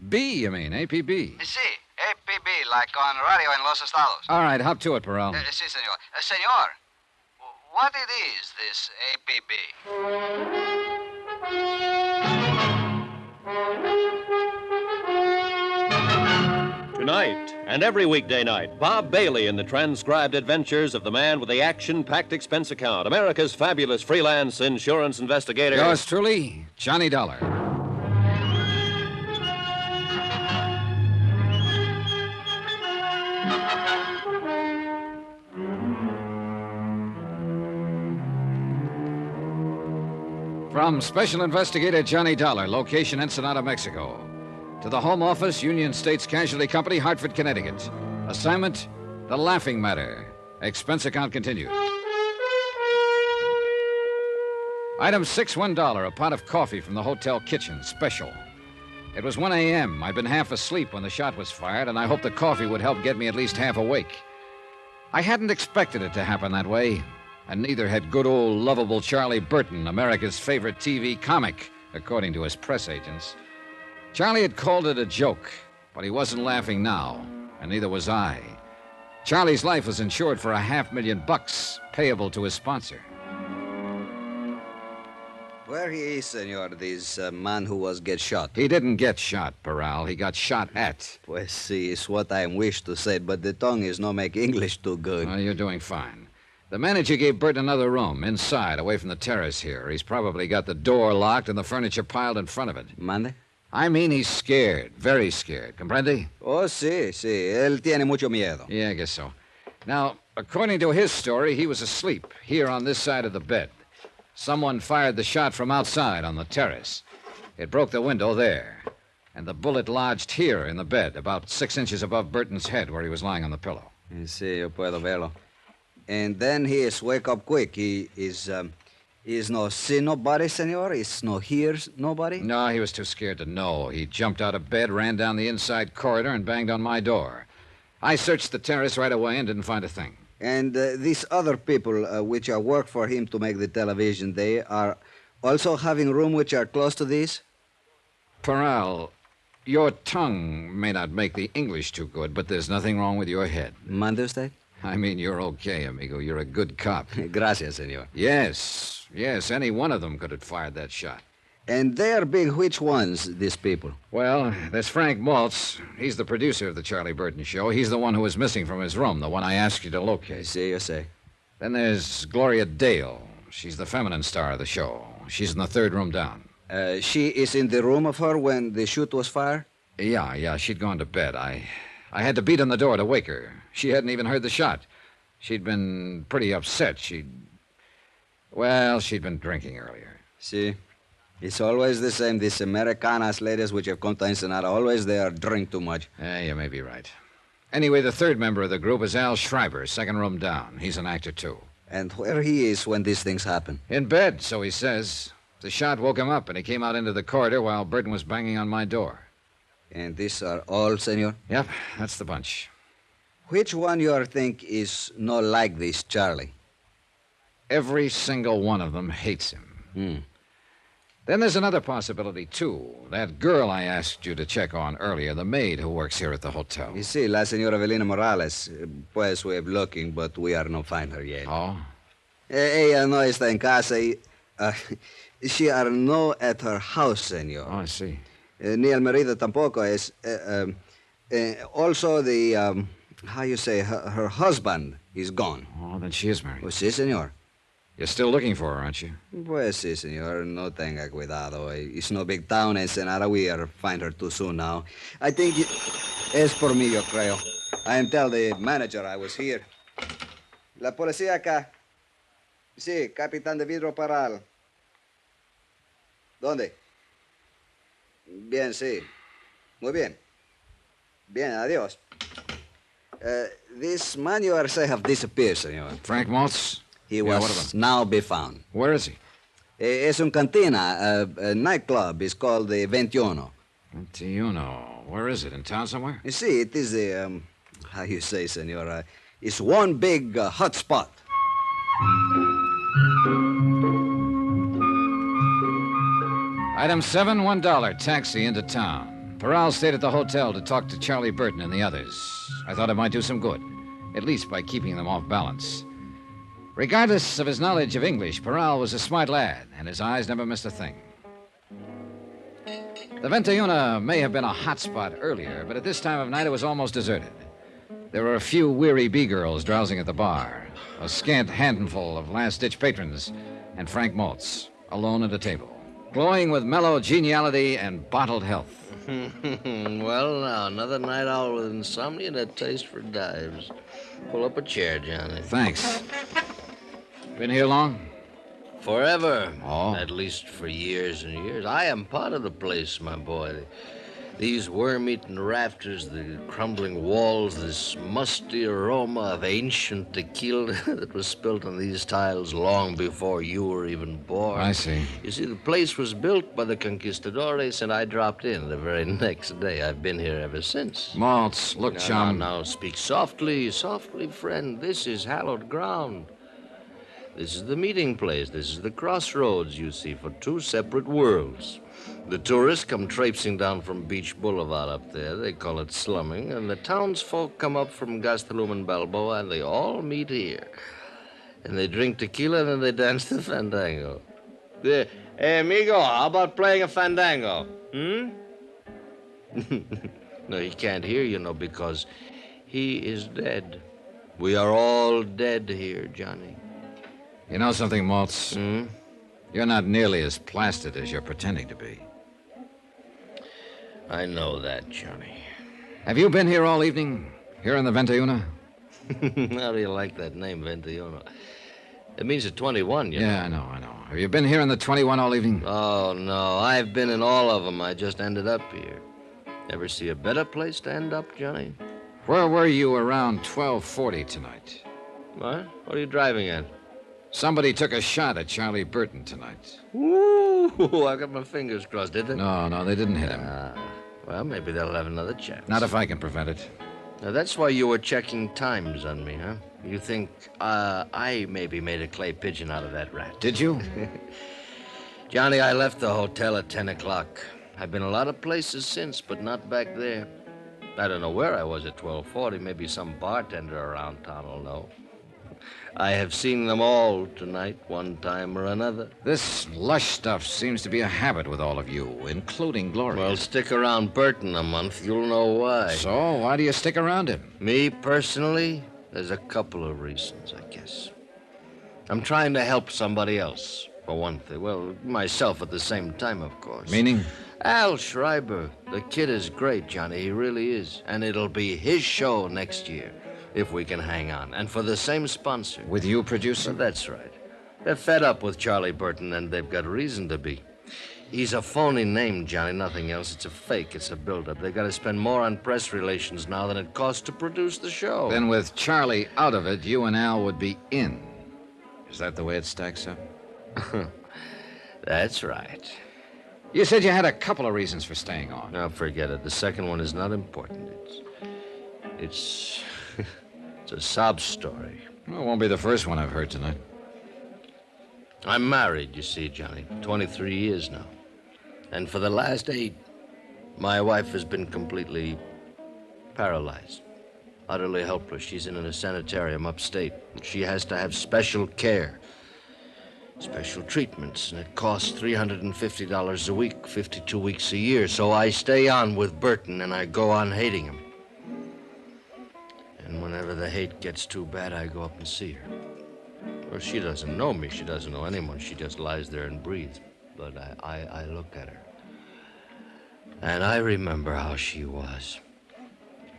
B, you mean, APB. Sí, APB, like on radio in Los Estados. All right, hop to it, Peral. Sí, senor. Senor, what it is, this APB? Tonight and every weekday night, Bob Bailey in the transcribed adventures of the man with the action-packed expense account, America's fabulous freelance insurance investigator. Yours truly, Johnny Dollar. From Special Investigator Johnny Dollar, location Ensenada, Mexico. To the Home Office, Union States Casualty Company, Hartford, Connecticut. Assignment, The Laughing Matter. Expense account continued. Item 6, $1, a pot of coffee from the hotel kitchen, special. It was 1 a.m. I'd been half asleep when the shot was fired, and I hoped the coffee would help get me at least half awake. I hadn't expected it to happen that way, and neither had good old lovable Charlie Burton, America's favorite TV comic, according to his press agents. Charlie had called it a joke, but he wasn't laughing now, and neither was I. Charlie's life was insured for $500,000, payable to his sponsor. Where he is, senor, this man who was get shot? He didn't get shot, Peral. He got shot at. Pues sí, it's what I wish to say, but the tongue is not make English too good. Well, you're doing fine. The manager gave Bert another room, inside, away from the terrace here. He's probably got the door locked and the furniture piled in front of it. Mande? I mean, he's scared, very scared. Comprende? Oh, sí, sí. Él tiene mucho miedo. Yeah, I guess so. Now, according to his story, he was asleep, here on this side of the bed. Someone fired the shot from outside on the terrace. It broke the window there, and the bullet lodged here in the bed, about 6 inches above Burton's head where he was lying on the pillow. Sí, yo puedo verlo. And then he is wake up quick. He is no see nobody, senor? Is no hears nobody? No, he was too scared to know. He jumped out of bed, ran down the inside corridor, and banged on my door. I searched the terrace right away and didn't find a thing. And these other people which are work for him to make the television, they are also having room which are close to this? Peral, your tongue may not make the English too good, but there's nothing wrong with your head. Mande usted? I mean, you're okay, amigo. You're a good cop. Gracias, senor. Yes, any one of them could have fired that shot. And they are big which ones, these people? Well, there's Frank Maltz. He's the producer of the Charlie Burton show. He's the one who was missing from his room, the one I asked you to locate. See, you say. Then there's Gloria Dale. She's the feminine star of the show. She's in the third room down. She is in the room of her when the shoot was fired? Yeah, she'd gone to bed. I had to beat on the door to wake her. She hadn't even heard the shot. She'd been pretty upset. She'd been drinking earlier. See? It's always the same. These Americanas ladies which have come to Ensenada, always they are drink too much. You may be right. Anyway, the third member of the group is Al Schreiber, second room down. He's an actor, too. And where he is when these things happen? In bed, so he says. The shot woke him up, and he came out into the corridor while Burton was banging on my door. And these are all, senor? Yep, that's the bunch. Which one you think is not like this, Charlie? Every single one of them hates him. Then there's another possibility, too. That girl I asked you to check on earlier, the maid who works here at the hotel. You see, la señora Evelina Morales. Pues we have looking, but we are not find her yet. Oh? Ella no está en casa. She are no at her house, señor. Oh, I see. Ni el marido tampoco es. Also, the, how you say, her husband is gone. Oh, then she is married. Oh, sí, señor. You're still looking for her, aren't you? Pues sí, señor. No tenga cuidado. It's no big town, Ensenada. We are find her too soon now. I think es por mí, yo creo. I am tell the manager I was here. La policía acá. Sí, capitán de vidro Paral. ¿Dónde? Bien, sí. Muy bien. Bien, adiós. This man you are say have disappeared, señor. Frank Maltz? He was now be found. Where is he? Es un cantina, a nightclub. It's called the 21. Do you know? Where is it? In town somewhere? You see, it is a, how you say, senor, it's one big hot spot. Item 7, $1, taxi into town. Peral stayed at the hotel to talk to Charlie Burton and the others. I thought it might do some good, at least by keeping them off balance. Regardless of his knowledge of English, Peral was a smart lad, and his eyes never missed a thing. The Ventayuna may have been a hot spot earlier, but at this time of night it was almost deserted. There were a few weary B-girls drowsing at the bar, a scant handful of last-ditch patrons, and Frank Maltz, alone at a table, glowing with mellow geniality and bottled health. Well, now, another night owl with insomnia and a taste for dives. Pull up a chair, Johnny. Thanks. Been here long? Forever. Oh. At least for years and years. I am part of the place, my boy. These worm-eaten rafters, the crumbling walls, this musty aroma of ancient tequila that was spilt on these tiles long before you were even born. I see. You see, the place was built by the conquistadores, and I dropped in the very next day. I've been here ever since. Maltz, look, chum. Now, speak softly, softly, friend. This is hallowed ground. This is the meeting place. This is the crossroads, you see, for two separate worlds. The tourists come traipsing down from Beach Boulevard up there. They call it slumming. And the townsfolk come up from Gastelum and Balboa, and they all meet here. And they drink tequila, and then they dance the fandango. Hey, amigo, how about playing a fandango? No, he can't hear you, because he is dead. We are all dead here, Johnny. You know something, Maltz? You're not nearly as plastered as you're pretending to be. I know that, Johnny. Have you been here all evening? Here in the Ventayuna? How do you like that name, Ventayuna? It means a 21, you know. Yeah, I know. Have you been here in the 21 all evening? Oh, no. I've been in all of them. I just ended up here. Ever see a better place to end up, Johnny? Where were you around 12:40 tonight? What? What are you driving at? Somebody took a shot at Charlie Burton tonight. Ooh, I got my fingers crossed, did they? No, they didn't hit him. Well, maybe they'll have another chance. Not if I can prevent it. Now, that's why you were checking times on me, huh? You think I maybe made a clay pigeon out of that rat. Did you? Johnny, I left the hotel at 10 o'clock. I've been a lot of places since, but not back there. I don't know where I was at 12:40. Maybe some bartender around town will know. I have seen them all tonight, one time or another. This lush stuff seems to be a habit with all of you, including Gloria. Well, stick around Burton a month. You'll know why. So, why do you stick around him? Me, personally, there's a couple of reasons, I guess. I'm trying to help somebody else, for one thing. Well, myself at the same time, of course. Meaning? Al Schreiber. The kid is great, Johnny. He really is. And it'll be his show next year, if we can hang on. And for the same sponsor. With you producing? Well, that's right. They're fed up with Charlie Burton, and they've got reason to be. He's a phony name, Johnny, nothing else. It's a fake. It's a build-up. They got to spend more on press relations now than it costs to produce the show. Then with Charlie out of it, you and Al would be in. Is that the way it stacks up? That's right. You said you had a couple of reasons for staying on. Now, forget it. The second one is not important. It's a sob story. Well, it won't be the first one I've heard tonight. I'm married, you see, Johnny. 23 years now. And for the last 8, my wife has been completely paralyzed. Utterly helpless. She's in a sanitarium upstate. She has to have special care. Special treatments, and it costs $350 a week, 52 weeks a year. So I stay on with Burton, and I go on hating him. And whenever the hate gets too bad, I go up and see her. Well, she doesn't know me. She doesn't know anyone. She just lies there and breathes. But I look at her. And I remember how she was.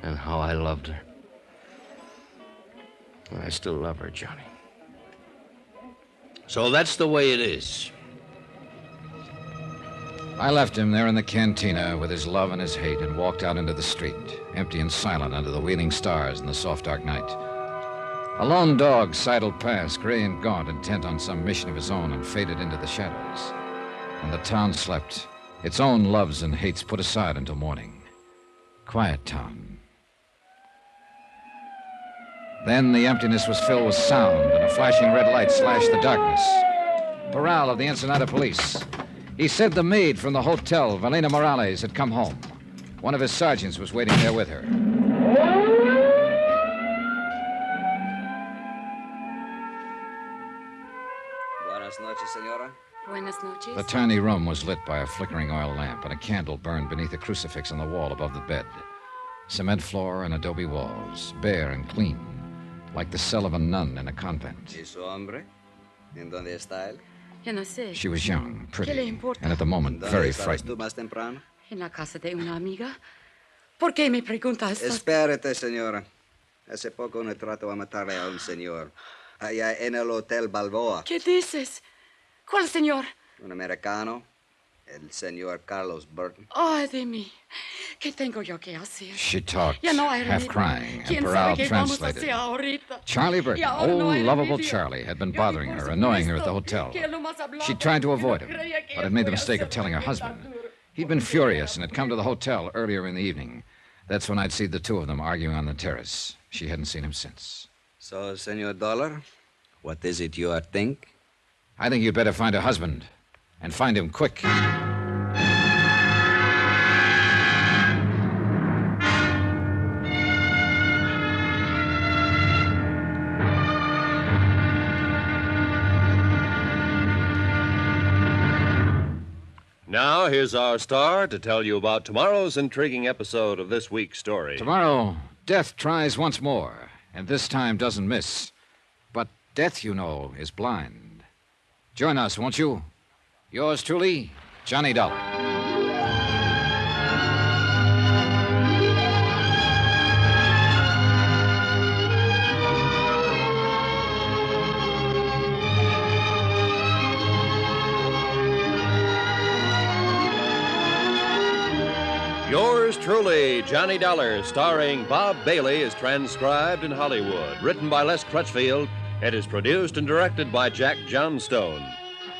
And how I loved her. And I still love her, Johnny. So that's the way it is. I left him there in the cantina with his love and his hate and walked out into the street, empty and silent under the wheeling stars in the soft, dark night. A lone dog sidled past, gray and gaunt, intent on some mission of his own, and faded into the shadows. And the town slept its own loves and hates put aside until morning. Quiet town. Then the emptiness was filled with sound, and a flashing red light slashed the darkness. Portrayal of the Ensenada police. He said the maid from the hotel, Valena Morales, had come home. One of his sergeants was waiting there with her. Buenas noches, senora. Buenas noches. The tiny room was lit by a flickering oil lamp, and a candle burned beneath a crucifix on the wall above the bed. Cement floor and adobe walls, bare and clean, like the cell of a nun in a convent. ¿Y su hombre? ¿En dónde está él? Yo no sé. She was young, ¿Qué le pretty, importa? and at the moment ¿Dónde very estabas frightened. tú más temprano? En la casa de una amiga. ¿Por qué me preguntas esto? Espérate, señora. Hace poco uno trató a matarle a un señor. Allá en el Hotel Balboa. ¿Qué dices? ¿Cuál señor? Un americano. El señor Carlos Burton. Ay, de mí. ¿Qué tengo yo que hacer? She talked, Ya no hay half remedio. crying, and ¿Quién Portrayal sabe qué vamos a translated. hacer ahorita? Charlie Burton, Y ahora old, no hay lovable remedio. Charlie, had been bothering her, annoying her at the hotel. Que lo más hablado, She tried to avoid him, creía que but had made the mistake of telling her husband. He'd been furious and had come to the hotel earlier in the evening. That's when I'd seen the two of them arguing on the terrace. She hadn't seen him since. So, Senor Dollar, what is it you think? I think you'd better find a husband, and find him quick. Now, here's our star to tell you about tomorrow's intriguing episode of this week's story. Tomorrow, Death tries once more, and this time doesn't miss. But Death, you know, is blind. Join us, won't you? Yours truly, Johnny Dollar. Yours truly, Johnny Dollar, starring Bob Bailey, is transcribed in Hollywood. Written by Les Crutchfield, it is produced and directed by Jack Johnstone.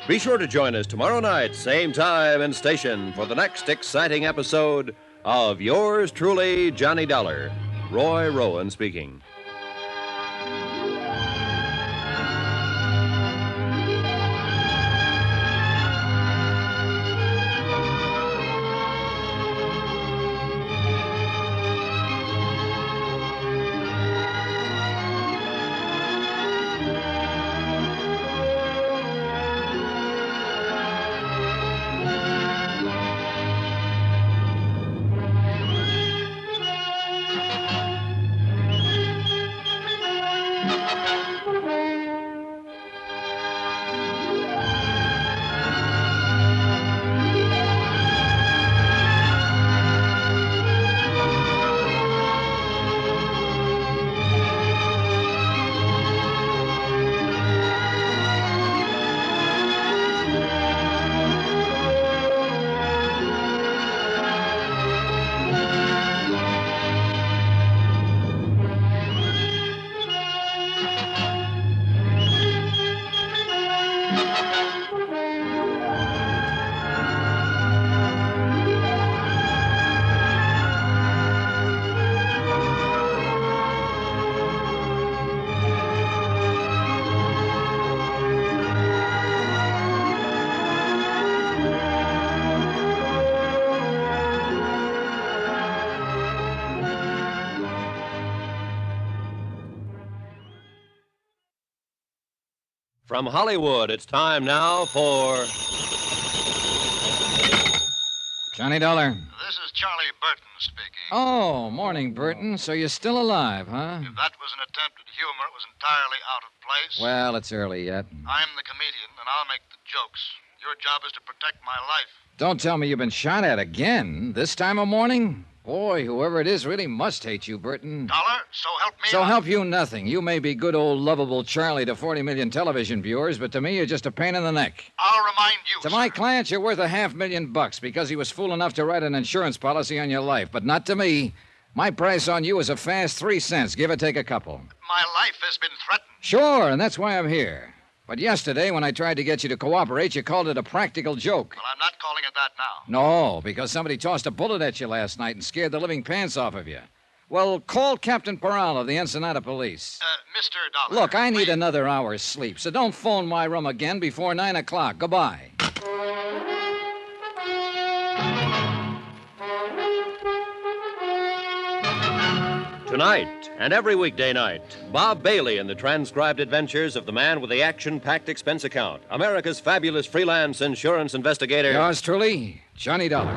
Be sure to join us tomorrow night, same time and station, for the next exciting episode of Yours truly, Johnny Dollar. Roy Rowan speaking. From Hollywood, it's time now for Johnny Dollar. This is Charlie Burton speaking. Oh, morning, Burton. So you're still alive, huh? If that was an attempt at humor, it was entirely out of place. Well, it's early yet. I'm the comedian, and I'll make the jokes. Your job is to protect my life. Don't tell me you've been shot at again, this time of morning? Boy, whoever it is really must hate you, Burton. Dollar, so help me. So help you nothing. You may be good old lovable Charlie to 40 million television viewers, but to me you're just a pain in the neck. I'll remind you. To my clients, you're worth $500,000 because he was fool enough to write an insurance policy on your life, but not to me. My price on you is a fast 3 cents, give or take a couple. My life has been threatened. Sure, and that's why I'm here. But yesterday, when I tried to get you to cooperate, you called it a practical joke. Well, I'm not calling it that now. No, because somebody tossed a bullet at you last night and scared the living pants off of you. Well, call Captain Portrayal of the Ensenada Police. Mr. Dollar. Look, I need another hour's sleep, so don't phone my room again before 9 o'clock. Goodbye. Tonight and every weekday night, Bob Bailey in the transcribed adventures of the man with the action-packed expense account, America's fabulous freelance insurance investigator. Yours truly, Johnny Dollar.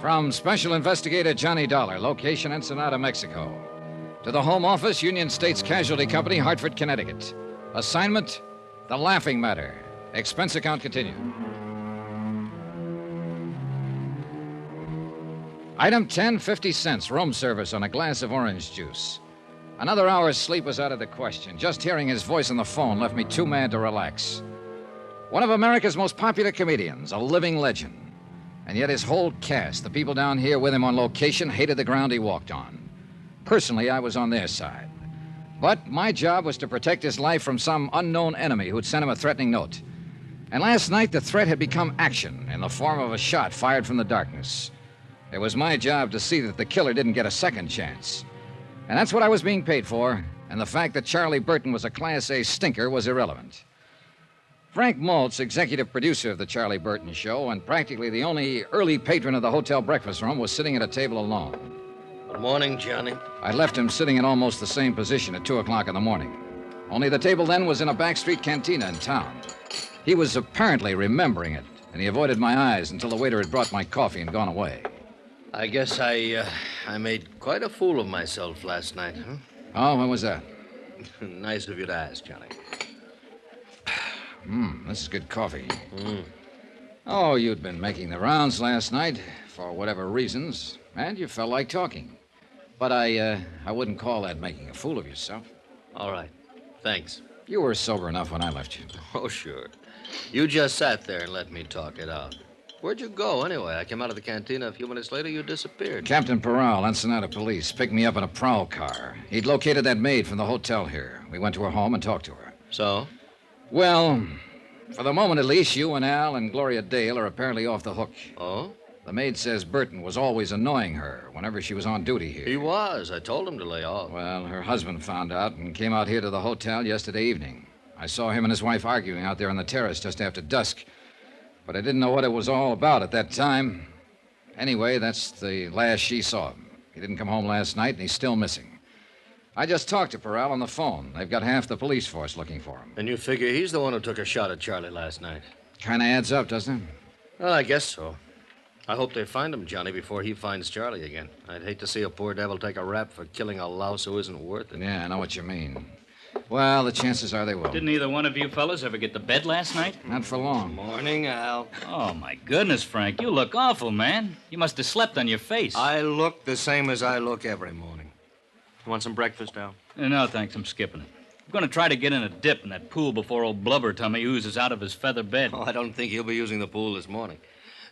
From Special Investigator Johnny Dollar, location Ensenada, Mexico. To the Home Office, Union States Casualty Company, Hartford, Connecticut. Assignment, The Laughing Matter. Expense account continued. Item 10, 50 cents, room service on a glass of orange juice. Another hour's sleep was out of the question. Just hearing his voice on the phone left me too mad to relax. One of America's most popular comedians, a living legend. And yet his whole cast, the people down here with him on location, hated the ground he walked on. Personally, I was on their side. But my job was to protect his life from some unknown enemy who'd sent him a threatening note. And last night, the threat had become action in the form of a shot fired from the darkness. It was my job to see that the killer didn't get a second chance. And that's what I was being paid for, and the fact that Charlie Burton was a Class A stinker was irrelevant. Frank Maltz, executive producer of the Charlie Burton Show, and practically the only early patron of the hotel breakfast room, was sitting at a table alone. Good morning, Johnny. I left him sitting in almost the same position at 2 o'clock in the morning. Only the table then was in a backstreet cantina in town. He was apparently remembering it, and he avoided my eyes until the waiter had brought my coffee and gone away. I guess I made quite a fool of myself last night, huh? Oh, when was that? Nice of you to ask, Johnny. This is good coffee. Oh, you'd been making the rounds last night, for whatever reasons, and you felt like talking. But I wouldn't call that making a fool of yourself. All right. Thanks. You were sober enough when I left you. Oh, sure. You just sat there and let me talk it out. Where'd you go, anyway? I came out of the cantina a few minutes later. You disappeared. Captain Portrayal, Ensenada Police, picked me up in a prowl car. He'd located that maid from the hotel here. We went to her home and talked to her. So? Well, for the moment at least, you and Al and Gloria Dale are apparently off the hook. Oh? The maid says Burton was always annoying her whenever she was on duty here. He was. I told him to lay off. Well, her husband found out and came out here to the hotel yesterday evening. I saw him and his wife arguing out there on the terrace just after dusk. But I didn't know what it was all about at that time. Anyway, that's the last she saw him. He didn't come home last night, and he's still missing. I just talked to Portrayal on the phone. They've got half the police force looking for him. And you figure he's the one who took a shot at Charlie last night? Kind of adds up, doesn't it? Well, I guess so. I hope they find him, Johnny, before he finds Charlie again. I'd hate to see a poor devil take a rap for killing a louse who isn't worth it. Yeah, I know what you mean. Well, the chances are they will. Didn't either one of you fellas ever get to bed last night? Not for long. Morning, Al. Oh, my goodness, Frank. You look awful, man. You must have slept on your face. I look the same as I look every morning. You want some breakfast, Al? No, thanks. I'm skipping it. I'm going to try to get in a dip in that pool before old Blubber Tummy oozes out of his feather bed. Oh, I don't think he'll be using the pool this morning.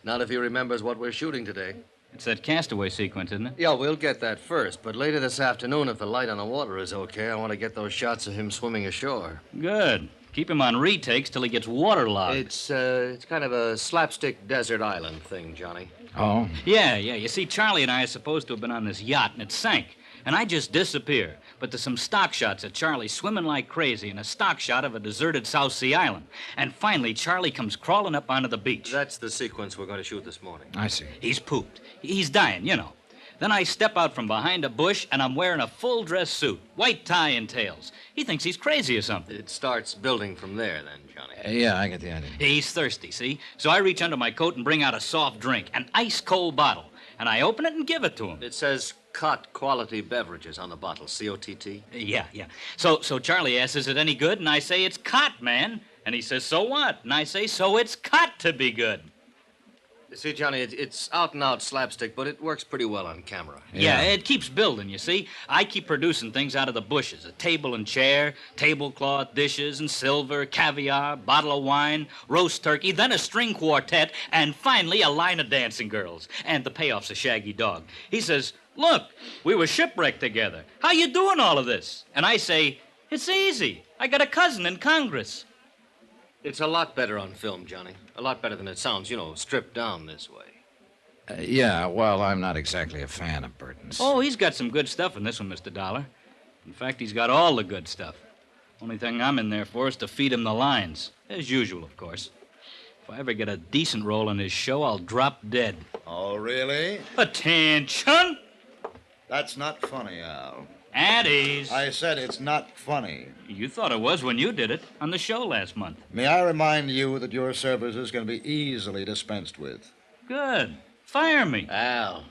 Not if he remembers what we're shooting today. It's that castaway sequence, isn't it? Yeah, we'll get that first. But later this afternoon, if the light on the water is okay, I want to get those shots of him swimming ashore. Good. Keep him on retakes till he gets waterlogged. It's kind of a slapstick desert island thing, Johnny. Oh? Yeah. You see, Charlie and I are supposed to have been on this yacht, and it sank. And I just disappear. But there's some stock shots of Charlie swimming like crazy and a stock shot of a deserted South Sea island. And finally, Charlie comes crawling up onto the beach. That's the sequence we're going to shoot this morning. I see. He's pooped. He's dying, you know. Then I step out from behind a bush, and I'm wearing a full-dress suit, white tie and tails. He thinks he's crazy or something. It starts building from there, then, Johnny. Yeah, I get the idea. He's thirsty, see? So I reach under my coat and bring out a soft drink, an ice-cold bottle. And I open it and give it to him. It says Cott Quality Beverages on the bottle, C-O-T-T. Yeah. So Charlie asks, is it any good? And I say, it's Cott, man. And he says, so what? And I say, so it's Cott to be good. See, Johnny, it's out-and-out slapstick, but it works pretty well on camera. Yeah, it keeps building, you see. I keep producing things out of the bushes. A table and chair, tablecloth, dishes and silver, caviar, bottle of wine, roast turkey, then a string quartet, and finally a line of dancing girls. And the payoff's a shaggy dog. He says, "Look, we were shipwrecked together. How you doing all of this?" And I say, "It's easy. I got a cousin in Congress." It's a lot better on film, Johnny. A lot better than it sounds, stripped down this way. Yeah, well, I'm not exactly a fan of Burton's. Oh, he's got some good stuff in this one, Mr. Dollar. In fact, he's got all the good stuff. Only thing I'm in there for is to feed him the lines. As usual, of course. If I ever get a decent role in his show, I'll drop dead. Oh, really? Attention! That's not funny, Al. At ease. I said it's not funny. You thought it was when you did it on the show last month. May I remind you that your services can be easily dispensed with? Good. Fire me. Al.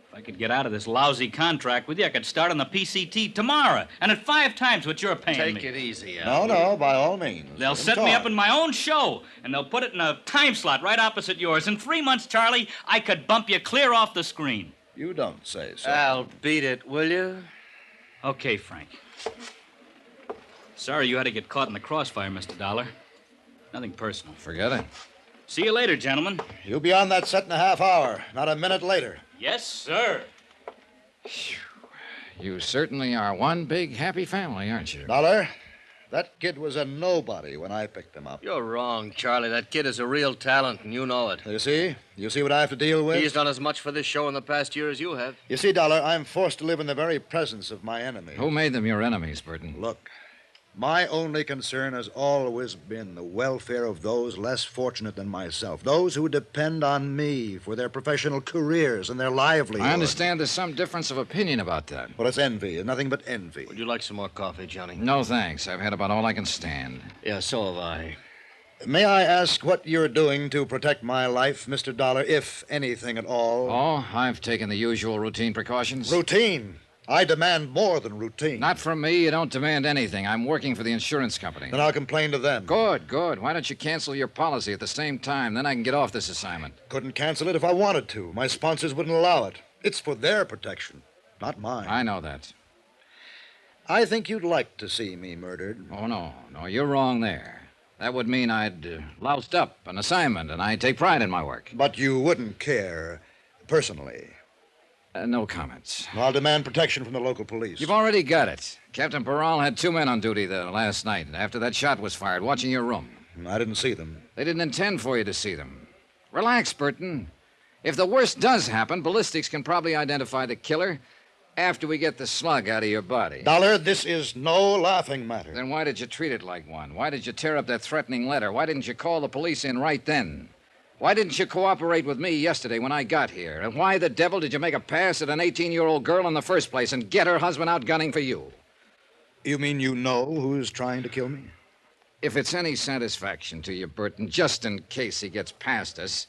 If I could get out of this lousy contract with you, I could start on the PCT tomorrow, and at 5 times what you're paying me. Take it easy, Al. No, by all means. They'll set me up in my own show, and they'll put it in a time slot right opposite yours. In 3 months, Charlie, I could bump you clear off the screen. You don't say so. Al, beat it, will you? Okay, Frank. Sorry you had to get caught in the crossfire, Mr. Dollar. Nothing personal. Forget it. See you later, gentlemen. You'll be on that set in a half hour, not a minute later. Yes, sir. You certainly are one big happy family, aren't you? Dollar, that kid was a nobody when I picked him up. You're wrong, Charlie. That kid is a real talent, and you know it. You see? You see what I have to deal with? He's done as much for this show in the past year as you have. You see, Dollar, I'm forced to live in the very presence of my enemy. Who made them your enemies, Burton? Look, my only concern has always been the welfare of those less fortunate than myself, those who depend on me for their professional careers and their livelihood. I understand there's some difference of opinion about that. Well, it's envy, nothing but envy. Would you like some more coffee, Johnny? No, thanks. I've had about all I can stand. Yeah, so have I. May I ask what you're doing to protect my life, Mr. Dollar, if anything at all? Oh, I've taken the usual routine precautions. Routine? I demand more than routine. Not from me. You don't demand anything. I'm working for the insurance company. Then I'll complain to them. Good. Why don't you cancel your policy at the same time? Then I can get off this assignment. Couldn't cancel it if I wanted to. My sponsors wouldn't allow it. It's for their protection, not mine. I know that. I think you'd like to see me murdered. Oh, no, you're wrong there. That would mean I'd loused up an assignment, and I take pride in my work. But you wouldn't care personally. No comments. I'll demand protection from the local police. You've already got it. Captain Peral had 2 men on duty there last night after that shot was fired, watching your room. I didn't see them. They didn't intend for you to see them. Relax, Burton. If the worst does happen, ballistics can probably identify the killer after we get the slug out of your body. Dollar, this is no laughing matter. Then why did you treat it like one? Why did you tear up that threatening letter? Why didn't you call the police in right then? Why didn't you cooperate with me yesterday when I got here? And why the devil did you make a pass at an 18-year-old girl in the first place and get her husband out gunning for you? You mean you know who's trying to kill me? If it's any satisfaction to you, Burton, just in case he gets past us,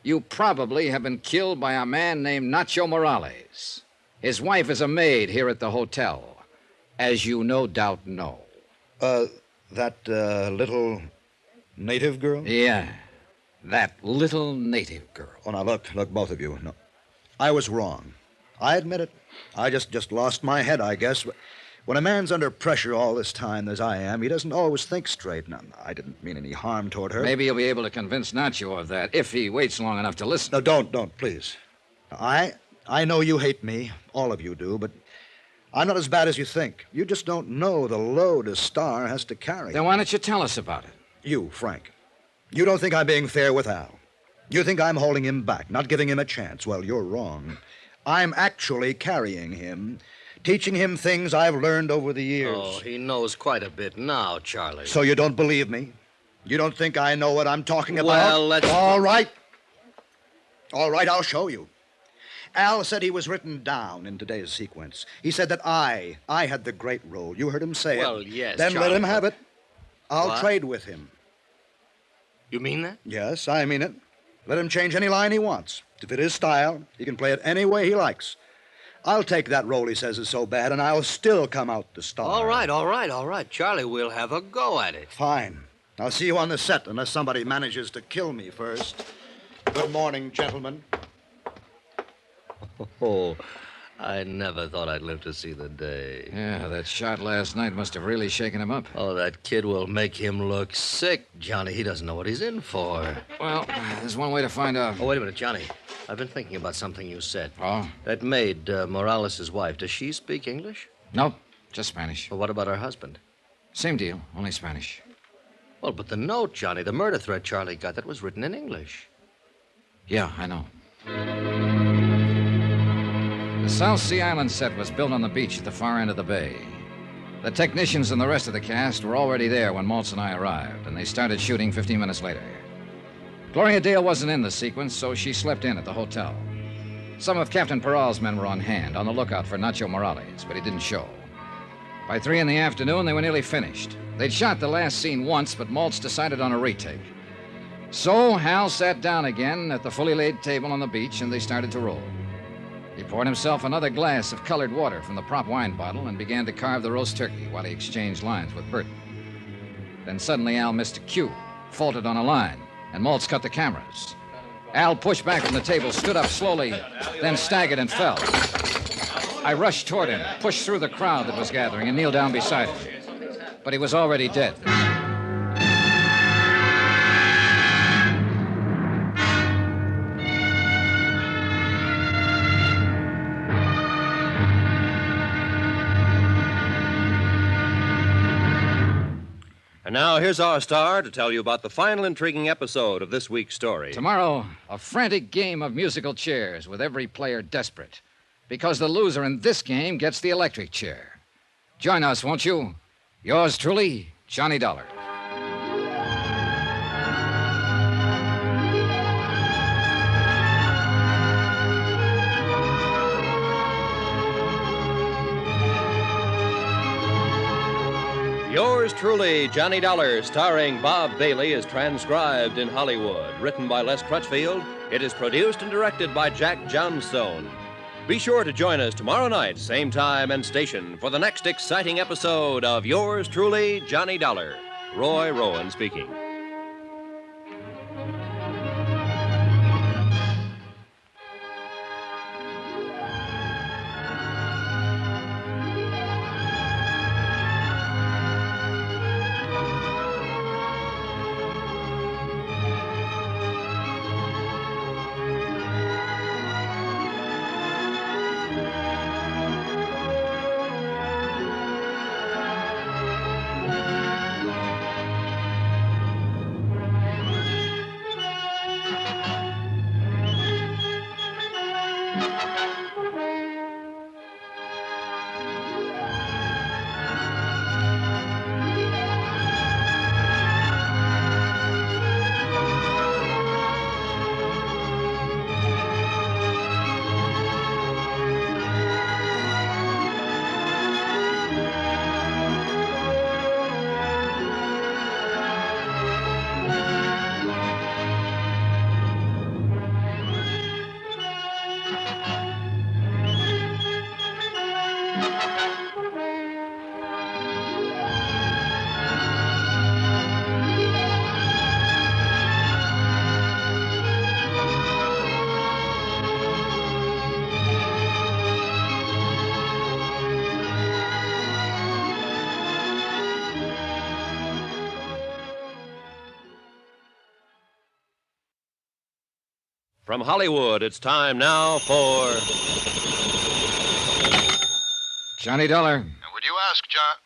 you probably have been killed by a man named Nacho Morales. His wife is a maid here at the hotel, as you no doubt know. That little native girl? Yeah. That little native girl. Oh, now, look, both of you. No, I was wrong. I admit it. I just lost my head, I guess. When a man's under pressure all this time, as I am, he doesn't always think straight. Now, I didn't mean any harm toward her. Maybe you'll be able to convince Nacho of that, if he waits long enough to listen. No, don't, please. I know you hate me. All of you do, but I'm not as bad as you think. You just don't know the load a star has to carry. Then why don't you tell us about it? You, Frank. You don't think I'm being fair with Al. You think I'm holding him back, not giving him a chance. Well, you're wrong. I'm actually carrying him, teaching him things I've learned over the years. Oh, he knows quite a bit now, Charlie. So you don't believe me? You don't think I know what I'm talking about? Well, let's... All right, I'll show you. Al said he was written down in today's sequence. He said that I had the great role. You heard him say it. Well, yes, Then Charlie, let him have it. I'll What? trade with him. You mean that? Yes, I mean it. Let him change any line he wants. To fit his style, he can play it any way he likes. I'll take that role he says is so bad, and I'll still come out the star. All right. Charlie, we'll have a go at it. Fine. I'll see you on the set, unless somebody manages to kill me first. Good morning, gentlemen. Oh, I never thought I'd live to see the day. Yeah, that shot last night must have really shaken him up. Oh, that kid will make him look sick, Johnny. He doesn't know what he's in for. Well, there's one way to find out. Oh, wait a minute, Johnny. I've been thinking about something you said. Oh? That maid, Morales' wife, does she speak English? Nope, just Spanish. Well, what about her husband? Same deal, only Spanish. Well, but the note, Johnny, the murder threat Charlie got, that was written in English. Yeah, I know. The South Sea Island set was built on the beach at the far end of the bay. The technicians and the rest of the cast were already there when Maltz and I arrived, and they started shooting 15 minutes later. Gloria Dale wasn't in the sequence, so she slept in at the hotel. Some of Captain Peral's men were on hand, on the lookout for Nacho Morales, but he didn't show. By 3 in the afternoon, they were nearly finished. They'd shot the last scene once, but Maltz decided on a retake. So Hal sat down again at the fully laid table on the beach, and they started to roll. He poured himself another glass of colored water from the prop wine bottle and began to carve the roast turkey while he exchanged lines with Burton. Then suddenly Al missed a cue, faltered on a line, and Maltz cut the cameras. Al pushed back from the table, stood up slowly, then staggered and fell. I rushed toward him, pushed through the crowd that was gathering, and kneeled down beside him. But he was already dead. And now here's our star to tell you about the final intriguing episode of this week's story. Tomorrow, a frantic game of musical chairs with every player desperate. Because the loser in this game gets the electric chair. Join us, won't you? Yours truly, Johnny Dollar. Yours truly, Johnny Dollar, starring Bob Bailey, is transcribed in Hollywood. Written by Les Crutchfield, it is produced and directed by Jack Johnstone. Be sure to join us tomorrow night, same time and station, for the next exciting episode of Yours truly, Johnny Dollar. Roy Rowan speaking. From Hollywood, it's time now for Johnny Dollar. Would you ask John...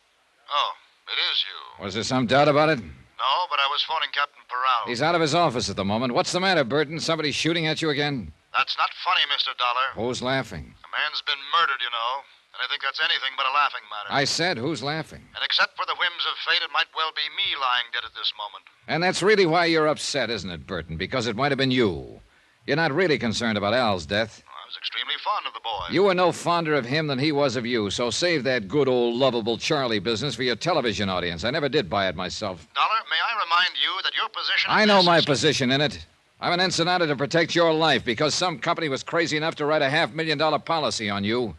Oh, it is you. Was there some doubt about it? No, but I was phoning Captain Peral. He's out of his office at the moment. What's the matter, Burton? Somebody shooting at you again? That's not funny, Mr. Dollar. Who's laughing? A man's been murdered, you know. And I think that's anything but a laughing matter. I said, who's laughing? And except for the whims of fate, it might well be me lying dead at this moment. And that's really why you're upset, isn't it, Burton? Because it might have been you. You're not really concerned about Al's death. I was extremely fond of the boy. You were no fonder of him than he was of you, so save that good old lovable Charlie business for your television audience. I never did buy it myself. Dollar, may I remind you that your position... I know my position in it. I'm an ensenada to protect your life because some company was crazy enough to write a $500,000 policy on you.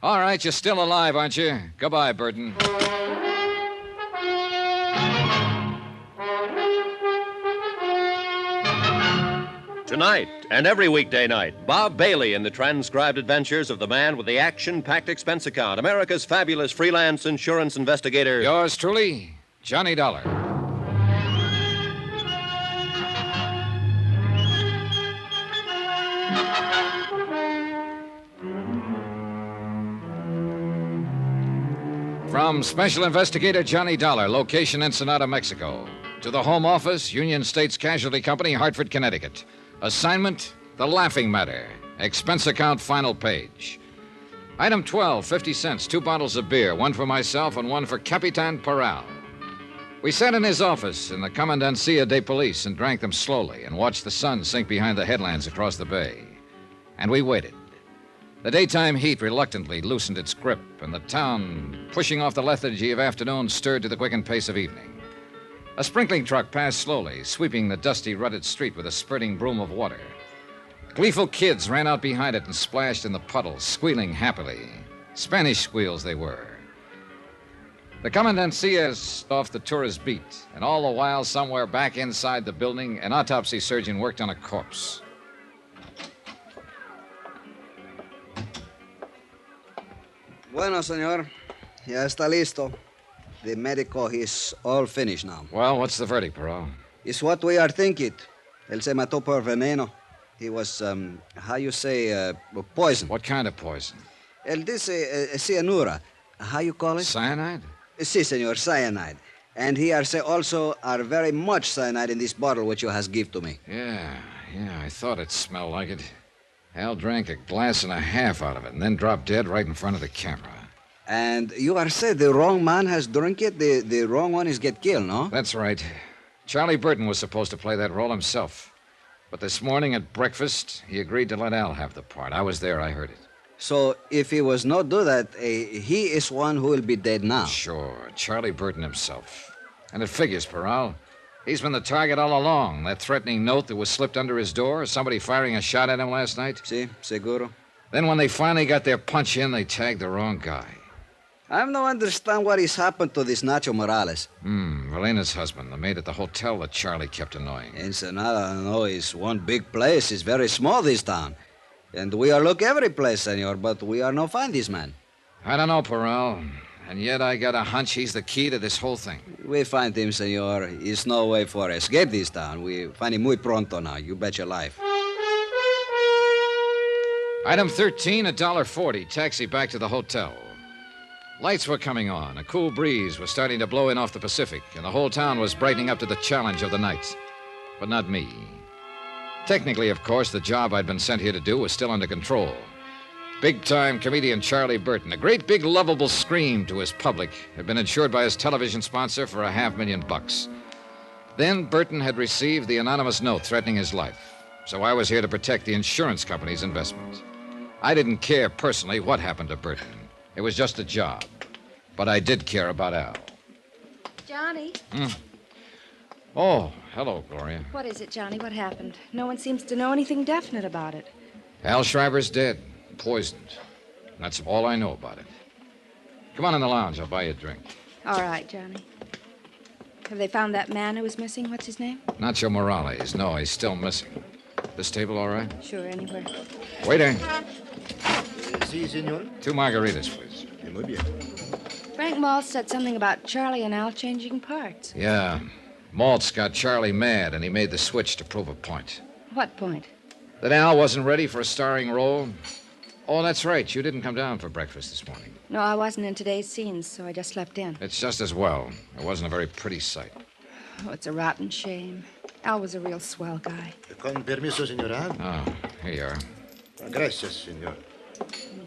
All right, you're still alive, aren't you? Goodbye, Burton. Tonight and every weekday night, Bob Bailey in the transcribed adventures of the man with the action-packed expense account, America's fabulous freelance insurance investigator. Yours truly, Johnny Dollar. From Special Investigator Johnny Dollar, location Ensenada, Mexico, to the Home Office, Union States Casualty Company, Hartford, Connecticut. Assignment, The Laughing Matter. Expense account, final page. Item 12, 50 cents, 2 bottles of beer, one for myself and one for Capitan Porral. We sat in his office in the Comandancia de Police and drank them slowly and watched the sun sink behind the headlands across the bay. And we waited. The daytime heat reluctantly loosened its grip, and the town, pushing off the lethargy of afternoon, stirred to the quickened pace of evening. A sprinkling truck passed slowly, sweeping the dusty, rutted street with a spurting broom of water. Gleeful kids ran out behind it and splashed in the puddles, squealing happily. Spanish squeals they were. The Comandancia off the tourist beat, and all the while, somewhere back inside the building, an autopsy surgeon worked on a corpse. Bueno, señor. Ya está listo. The medical is all finished now. Well, what's the verdict, Perot? It's what we are thinking. Él se mató por veneno. He was, how you say, poison. What kind of poison? Él dice cianura. How you call it? Cyanide? Si, senor, cyanide. And he also are very much cyanide in this bottle which you has give to me. Yeah, I thought it smelled like it. Al drank a glass and a half out of it and then dropped dead right in front of the camera. And you are said the wrong man has drunk it, the wrong one is get killed, no? That's right. Charlie Burton was supposed to play that role himself. But this morning at breakfast, he agreed to let Al have the part. I was there, I heard it. So if he was not do that, he is one who will be dead now. Sure, Charlie Burton himself. And it figures, Peral. He's been the target all along. That threatening note that was slipped under his door, somebody firing a shot at him last night. Si, seguro. Then when they finally got their punch in, they tagged the wrong guy. I don't understand what has happened to this Nacho Morales. Velena's husband, the maid at the hotel that Charlie kept annoying. Ensenada, no, is one big place. It's very small, this town. And we are look every place, senor, but we are no find this man. I don't know, Peral. And yet I got a hunch he's the key to this whole thing. We find him, senor. It's no way for escape this town. We find him muy pronto now. You bet your life. Item 13, $1.40. Taxi back to the hotel. Lights were coming on. A cool breeze was starting to blow in off the Pacific, and the whole town was brightening up to the challenge of the night. But not me. Technically, of course, the job I'd been sent here to do was still under control. Big-time comedian Charlie Burton, a great big lovable scream to his public, had been insured by his television sponsor for $500,000. Then Burton had received the anonymous note threatening his life, so I was here to protect the insurance company's investment. I didn't care personally what happened to Burton. It was just a job. But I did care about Al. Johnny? Oh, hello, Gloria. What is it, Johnny? What happened? No one seems to know anything definite about it. Al Schreiber's dead. Poisoned. That's all I know about it. Come on in the lounge. I'll buy you a drink. All right, Johnny. Have they found that man who was missing? What's his name? Nacho Morales. No, he's still missing. This table all right? Sure, anywhere. Waiter. Si, senor. 2 margaritas, please. Muy bien. Frank Maltz said something about Charlie and Al changing parts. Yeah. Maltz got Charlie mad, and he made the switch to prove a point. What point? That Al wasn't ready for a starring role. Oh, that's right. You didn't come down for breakfast this morning. No, I wasn't in today's scenes, so I just slept in. It's just as well. It wasn't a very pretty sight. Oh, it's a rotten shame. Al was a real swell guy. Con permiso, señora. Oh, here you are. Gracias, senor.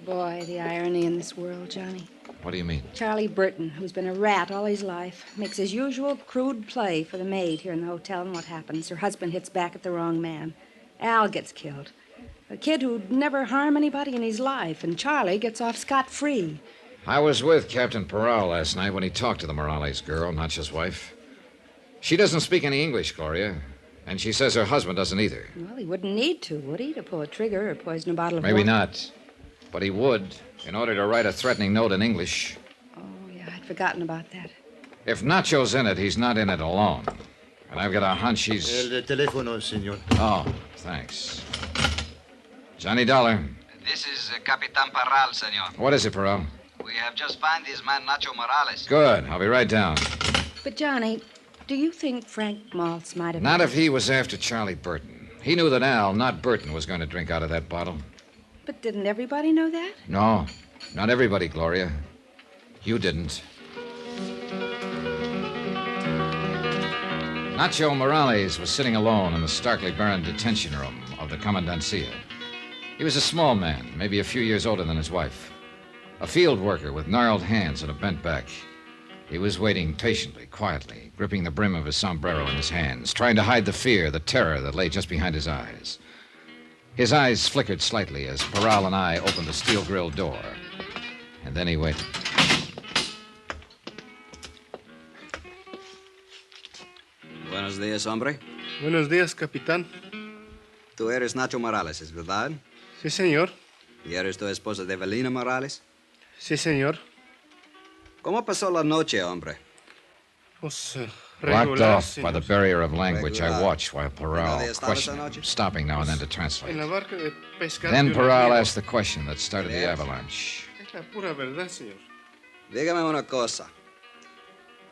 Boy, the irony in this world, Johnny. What do you mean? Charlie Burton, who's been a rat all his life, makes his usual crude play for the maid here in the hotel, and what happens? Her husband hits back at the wrong man. Al gets killed. A kid who'd never harm anybody in his life, and Charlie gets off scot-free. I was with Captain Porral last night when he talked to the Morales girl, Nacho's wife. She doesn't speak any English, Gloria, and she says her husband doesn't either. Well, he wouldn't need to, would he, to pull a trigger or poison a bottle of Maybe water? not. But he would, in order to write a threatening note in English. Oh, yeah, I'd forgotten about that. If Nacho's in it, he's not in it alone. And I've got a hunch he's... El teléfono, senor. Oh, thanks. Johnny Dollar. This is Capitan Parral, senor. What is it, Perot? We have just found his man, Nacho Morales. Good. I'll be right down. But, Johnny, do you think Frank Maltz might have... Not if he was after Charlie Burton. He knew that Al, not Burton, was going to drink out of that bottle. But didn't everybody know that? No, not everybody, Gloria. You didn't. Nacho Morales was sitting alone in the starkly barren detention room of the Commandancia. He was a small man, maybe a few years older than his wife. A field worker with gnarled hands and a bent back. He was waiting patiently, quietly, gripping the brim of his sombrero in his hands, trying to hide the fear, the terror that lay just behind his eyes. His eyes flickered slightly as Parral and I opened the steel-grilled door. And then he waited. Buenos días, hombre. Buenos días, capitán. Tú eres Nacho Morales, ¿es verdad? Sí, señor. ¿Y eres tu esposa de Evelina Morales? Sí, señor. ¿Cómo pasó la noche, hombre? Pues, Blocked regular, off by the señor. barrier of language, I Regular. watched while Parral ¿Dónde estabas questioned him, anoche? stopping now and then to translate. En la barca de pescar. Then de un Parral amigo. asked the question that started the avalanche. Es la pura verdad, señor. Dígame una cosa.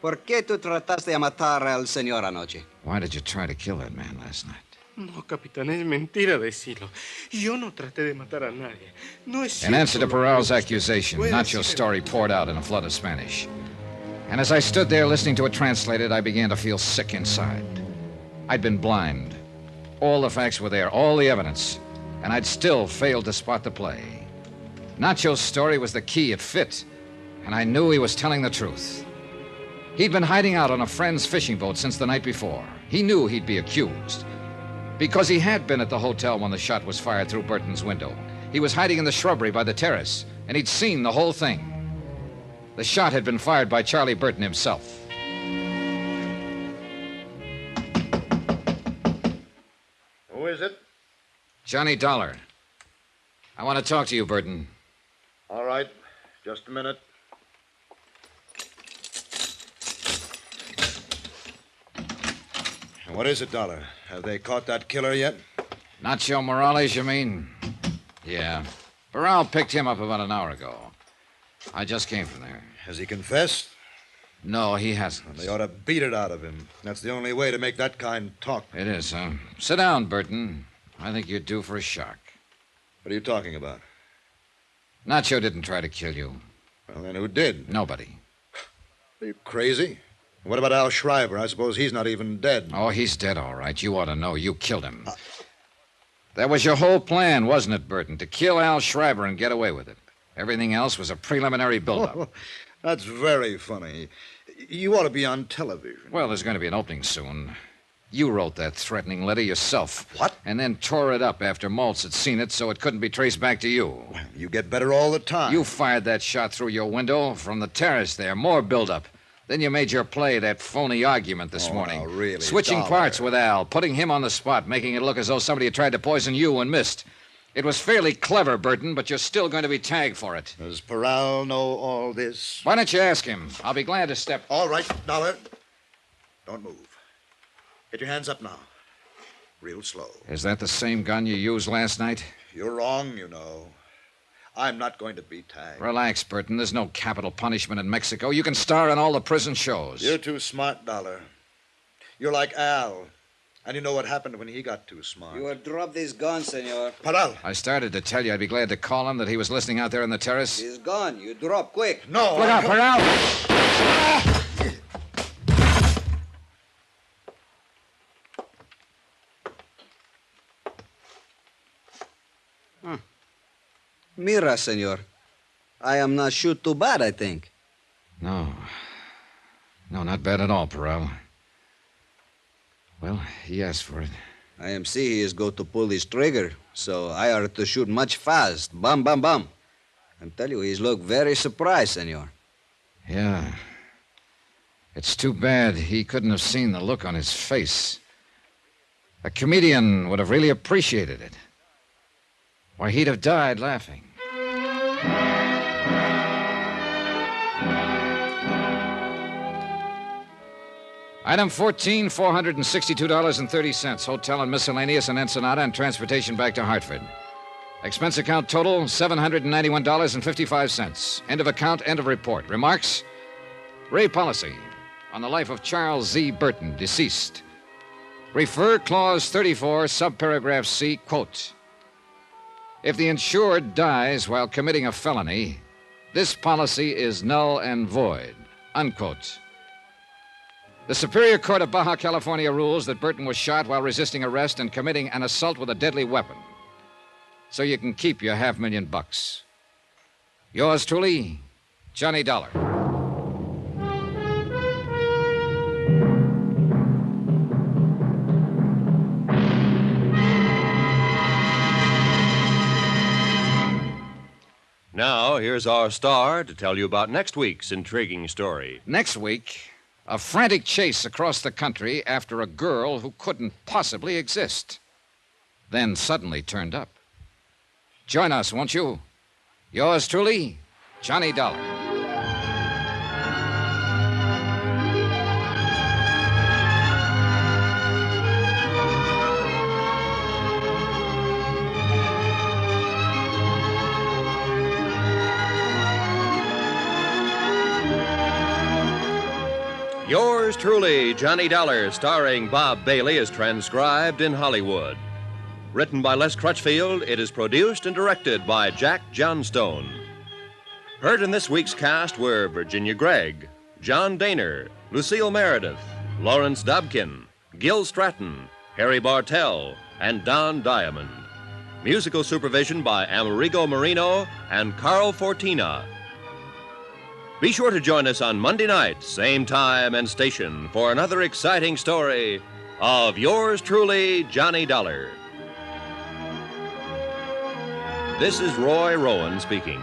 ¿Por qué tú trataste de matar al señor anoche? Why did you try to kill that man last night? No, capitán, es mentira decirlo. Yo no traté de matar a nadie. No es In cierto answer to lo que Parral's usted accusation, puede Nacho's decir. story poured out in a flood of Spanish. And as I stood there listening to it translated, I began to feel sick inside. I'd been blind. All the facts were there, all the evidence, and I'd still failed to spot the play. Nacho's story was the key. It fit, and I knew he was telling the truth. He'd been hiding out on a friend's fishing boat since the night before. He knew he'd be accused. Because he had been at the hotel when the shot was fired through Burton's window. He was hiding in the shrubbery by the terrace, and he'd seen the whole thing. The shot had been fired by Charlie Burton himself. Who is it? Johnny Dollar. I want to talk to you, Burton. All right. Just a minute. What is it, Dollar? Have they caught that killer yet? Nacho Morales, you mean? Yeah. Parral picked him up about an hour ago. I just came from there. Has he confessed? No, he hasn't. They ought to beat it out of him. That's the only way to make that kind talk. It is, huh? Sit down, Burton. I think you're due for a shock. What are you talking about? Nacho didn't try to kill you. Well, then who did? Nobody. Are you crazy? What about Al Shriver? I suppose he's not even dead. Oh, he's dead, all right. You ought to know. You killed him. That was your whole plan, wasn't it, Burton? To kill Al Shriver and get away with it. Everything else was a preliminary buildup. That's very funny. You ought to be on television. Well, there's going to be an opening soon. You wrote that threatening letter yourself. What? And then tore it up after Maltz had seen it so it couldn't be traced back to you. You get better all the time. You fired that shot through your window from the terrace there. More buildup. Then you made your play, that phony argument this morning. Now, really, Switching Dollar. parts with Al, putting him on the spot, making it look as though somebody had tried to poison you and missed. It was fairly clever, Burton, but you're still going to be tagged for it. Does Parral know all this? Why don't you ask him? I'll be glad to step... All right, Dollar. Don't move. Get your hands up now. Real slow. Is that the same gun you used last night? You're wrong, you know. I'm not going to be tagged. Relax, Burton. There's no capital punishment in Mexico. You can star in all the prison shows. You're too smart, Dollar. You're like Al. And you know what happened when he got too smart. You will drop this gun, senor. Parral. I started to tell you I'd be glad to call him that he was listening out there on the terrace. He's gone. You drop quick. No. Look out, Parral! Mira, senor. I am not shoot too bad, I think. No. No, not bad at all, Parral. Well, he asked for it. I am see he is go to pull his trigger, so I are to shoot much fast. Bam, bam, bam. I tell you, he's look very surprised, senor. Yeah. It's too bad he couldn't have seen the look on his face. A comedian would have really appreciated it. Why, he'd have died laughing. Item 14, $462.30. Hotel and miscellaneous in Ensenada and transportation back to Hartford. Expense account total, $791.55. End of account, end of report. Remarks? Ray policy on the life of Charles Z. Burton, deceased. Refer clause 34, subparagraph C, quote. If the insured dies while committing a felony, this policy is null and void, unquote. The Superior Court of Baja California rules that Burton was shot while resisting arrest and committing an assault with a deadly weapon. So you can keep your $500,000. Yours truly, Johnny Dollar. Now, here's our star to tell you about next week's intriguing story. Next week, a frantic chase across the country after a girl who couldn't possibly exist. Then suddenly turned up. Join us, won't you? Yours truly, Johnny Dollar. Yours truly, Johnny Dollar, starring Bob Bailey, is transcribed in Hollywood. Written by Les Crutchfield, it is produced and directed by Jack Johnstone. Heard in this week's cast were Virginia Gregg, John Daner, Lucille Meredith, Lawrence Dobkin, Gil Stratton, Harry Bartell, and Don Diamond. Musical supervision by Amerigo Marino and Carl Fortina. Be sure to join us on Monday night, same time and station, for another exciting story of yours truly, Johnny Dollar. This is Roy Rowan speaking.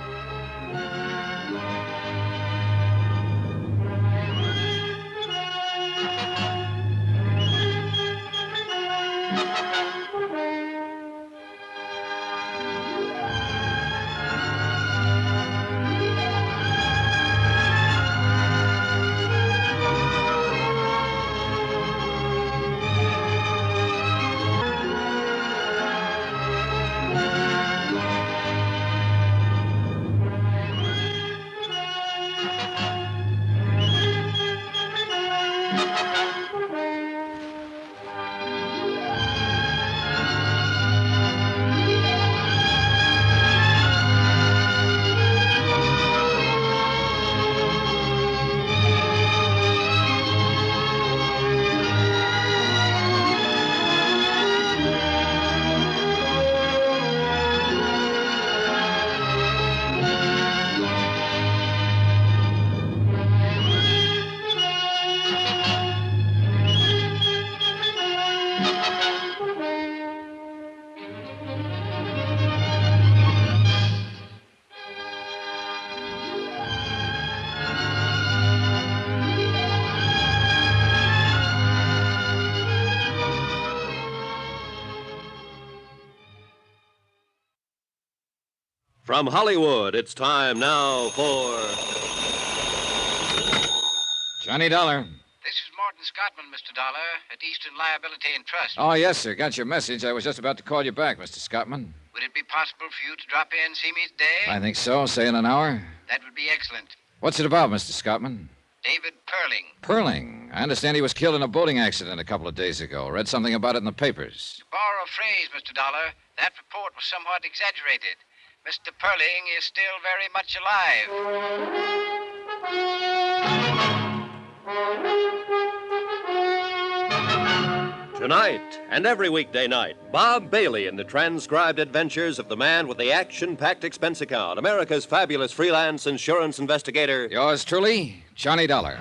From Hollywood, it's time now for Johnny Dollar. This is Morton Scottman, Mr. Dollar, at Eastern Liability and Trust. Oh, yes, sir. Got your message. I was just about to call you back, Mr. Scottman. Would it be possible for you to drop in and see me today? I think so. Say in an hour. That would be excellent. What's it about, Mr. Scottman? David Perling. Perling. I understand he was killed in a boating accident a couple of days ago. Read something about it in the papers. To borrow a phrase, Mr. Dollar, that report was somewhat exaggerated. Mr. Perling is still very much alive. Tonight and every weekday night, Bob Bailey in the transcribed adventures of the man with the action-packed expense account, America's fabulous freelance insurance investigator. Yours truly, Johnny Dollar.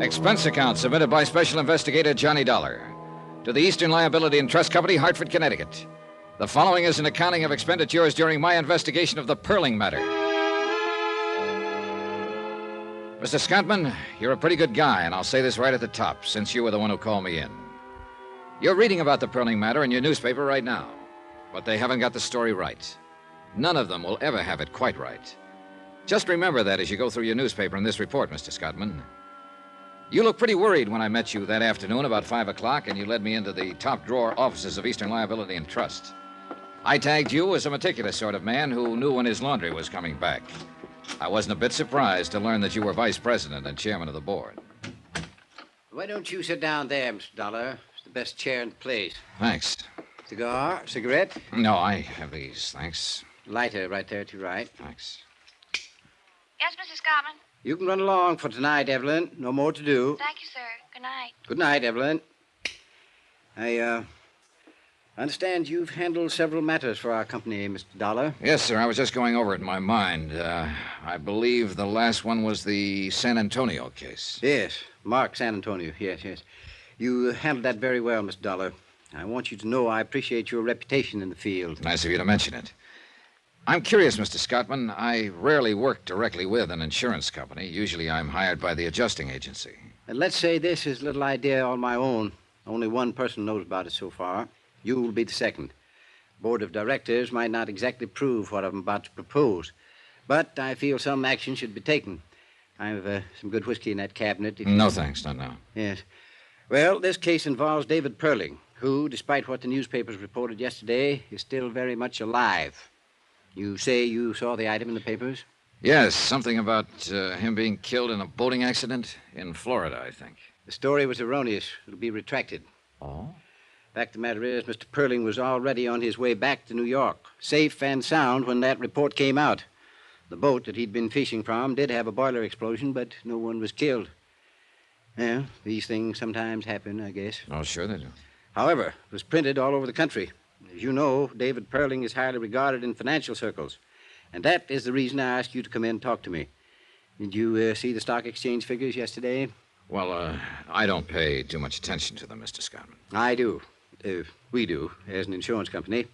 Expense account submitted by Special Investigator Johnny Dollar to the Eastern Liability and Trust Company, Hartford, Connecticut. The following is an accounting of expenditures during my investigation of the Perling matter. Mr. Scottman, you're a pretty good guy, and I'll say this right at the top, since you were the one who called me in. You're reading about the Perling matter in your newspaper right now, but they haven't got the story right. None of them will ever have it quite right. Just remember that as you go through your newspaper in this report, Mr. Scottman. You looked pretty worried when I met you that afternoon about 5 o'clock, and you led me into the top drawer offices of Eastern Liability and Trust. I tagged you as a meticulous sort of man who knew when his laundry was coming back. I wasn't a bit surprised to learn that you were vice president and chairman of the board. Why don't you sit down there, Mr. Dollar? It's the best chair in the place. Thanks. Cigar? Cigarette? No, I have these, thanks. Lighter right there at your right. Thanks. Yes, Mr. Scottman? You can run along for tonight, Evelyn. No more to do. Thank you, sir. Good night. Good night, Evelyn. I understand you've handled several matters for our company, Mr. Dollar. Yes, sir. I was just going over it in my mind. I believe the last one was the San Antonio case. Yes, Mark San Antonio. Yes. You handled that very well, Mr. Dollar. I want you to know I appreciate your reputation in the field. Nice of you to mention it. I'm curious, Mr. Scottman. I rarely work directly with an insurance company. Usually I'm hired by the adjusting agency. And let's say this is a little idea on my own. Only one person knows about it so far. You will be the second. Board of directors might not exactly approve what I'm about to propose, but I feel some action should be taken. I have some good whiskey in that cabinet. No, thanks. Not now. Yes. Well, this case involves David Perling, who, despite what the newspapers reported yesterday, is still very much alive. You say you saw the item in the papers? Yes, something about him being killed in a boating accident in Florida, I think. The story was erroneous. It'll be retracted. Oh? Fact of the matter is, Mr. Perling was already on his way back to New York, safe and sound when that report came out. The boat that he'd been fishing from did have a boiler explosion, but no one was killed. Well, these things sometimes happen, I guess. Oh, sure they do. However, it was printed all over the country. As you know, David Perling is highly regarded in financial circles. And that is the reason I asked you to come in and talk to me. Did you see the stock exchange figures yesterday? Well, I don't pay too much attention to them, Mr. Scottman. I do. We do, as an insurance company.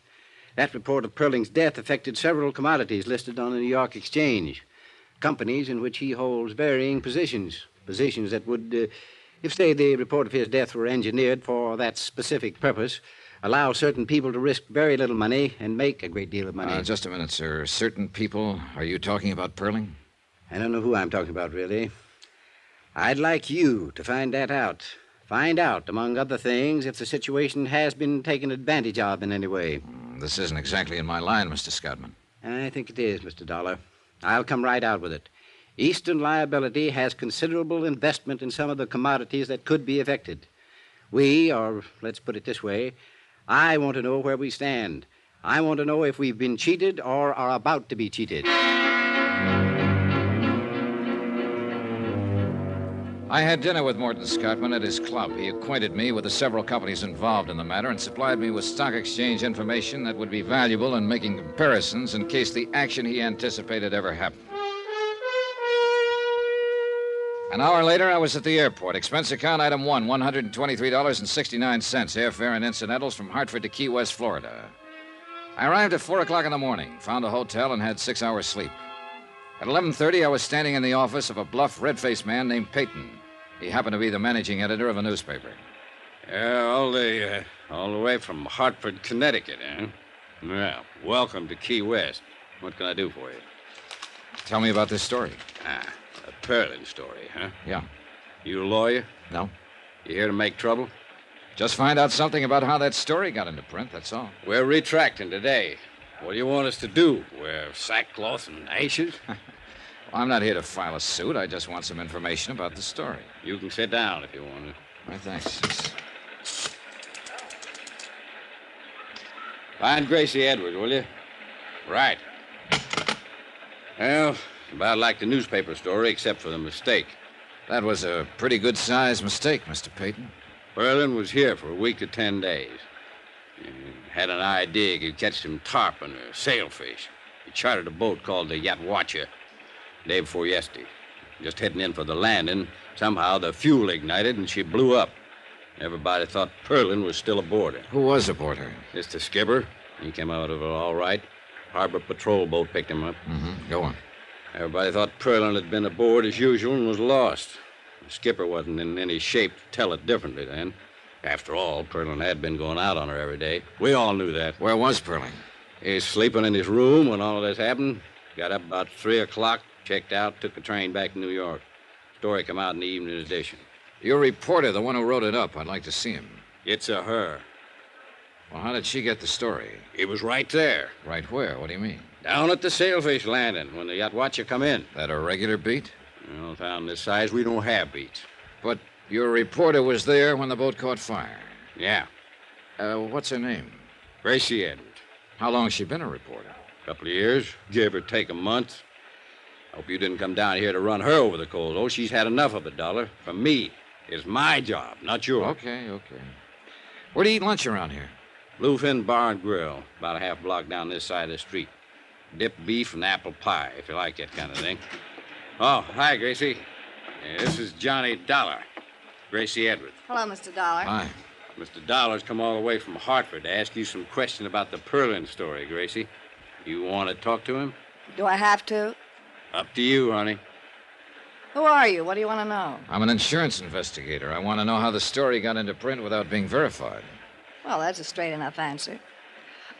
That report of Perling's death affected several commodities listed on the New York Exchange. Companies in which he holds varying positions. Positions that would, if, say, the report of his death were engineered for that specific purpose, allow certain people to risk very little money and make a great deal of money. Just a minute, sir. Certain people? Are you talking about Perling? I don't know who I'm talking about, really. I'd like you to find that out. Find out, among other things, if the situation has been taken advantage of in any way. This isn't exactly in my line, Mr. Scottman. I think it is, Mr. Dollar. I'll come right out with it. Eastern Liability has considerable investment in some of the commodities that could be affected. We, or let's put it this way, I want to know where we stand. I want to know if we've been cheated or are about to be cheated. I had dinner with Morton Scottman at his club. He acquainted me with the several companies involved in the matter and supplied me with stock exchange information that would be valuable in making comparisons in case the action he anticipated ever happened. An hour later, I was at the airport. Expense account item 1, $123.69, airfare and incidentals from Hartford to Key West, Florida. I arrived at 4 o'clock in the morning, found a hotel, and had 6 hours sleep. At 11:30, I was standing in the office of a bluff, red-faced man named Peyton. He happened to be the managing editor of a newspaper. All the way from Hartford, Connecticut, eh? Well, welcome to Key West. What can I do for you? Tell me about this story. A Perling story, huh? Yeah. You a lawyer? No. You here to make trouble? Just find out something about how that story got into print, that's all. We're retracting today. What do you want us to do? Wear sackcloth and ashes? Well, I'm not here to file a suit. I just want some information about the story. You can sit down if you want to. All right, thanks. Find Gracie Edwards, will you? Right. Well, about like the newspaper story, except for the mistake. That was a pretty good-sized mistake, Mr. Peyton. Berlin was here for a week to 10 days. He had an idea he could catch some tarpon or sailfish. He chartered a boat called the Yacht Watcher. Day before yesterday. Just heading in for the landing, somehow the fuel ignited and she blew up. Everybody thought Perlin was still aboard her. Who was aboard her? It's the skipper. He came out of it all right. Harbor patrol boat picked him up. Mm-hmm. Go on. Everybody thought Perlin had been aboard as usual and was lost. The skipper wasn't in any shape to tell it differently then. After all, Perlin had been going out on her every day. We all knew that. Where was Perling? He's sleeping in his room when all of this happened. Got up about 3 o'clock, checked out, took the train back to New York. Story come out in the evening edition. Your reporter, the one who wrote it up, I'd like to see him. It's a her. Well, how did she get the story? It was right there. Right where? What do you mean? Down at the sailfish landing when the yacht watcher come in. That a regular beat? Well, town this size, we don't have beats. But your reporter was there when the boat caught fire. Yeah. What's her name? Gracie Edwards. How long's she been a reporter? A couple of years, give or take a month. Hope you didn't come down here to run her over the coals. Oh, she's had enough of it, Dollar. From me. It's my job, not yours. Okay. Where do you eat lunch around here? Bluefin Bar and Grill, about a half block down this side of the street. Dipped beef and apple pie, if you like that kind of thing. Oh, hi, Gracie. This is Johnny Dollar. Gracie Edwards. Hello, Mr. Dollar. Hi. Mr. Dollar's come all the way from Hartford to ask you some question about the Perlin story, Gracie. You want to talk to him? Do I have to? Up to you, honey. Who are you? What do you want to know? I'm an insurance investigator. I want to know how the story got into print without being verified. Well, that's a straight enough answer.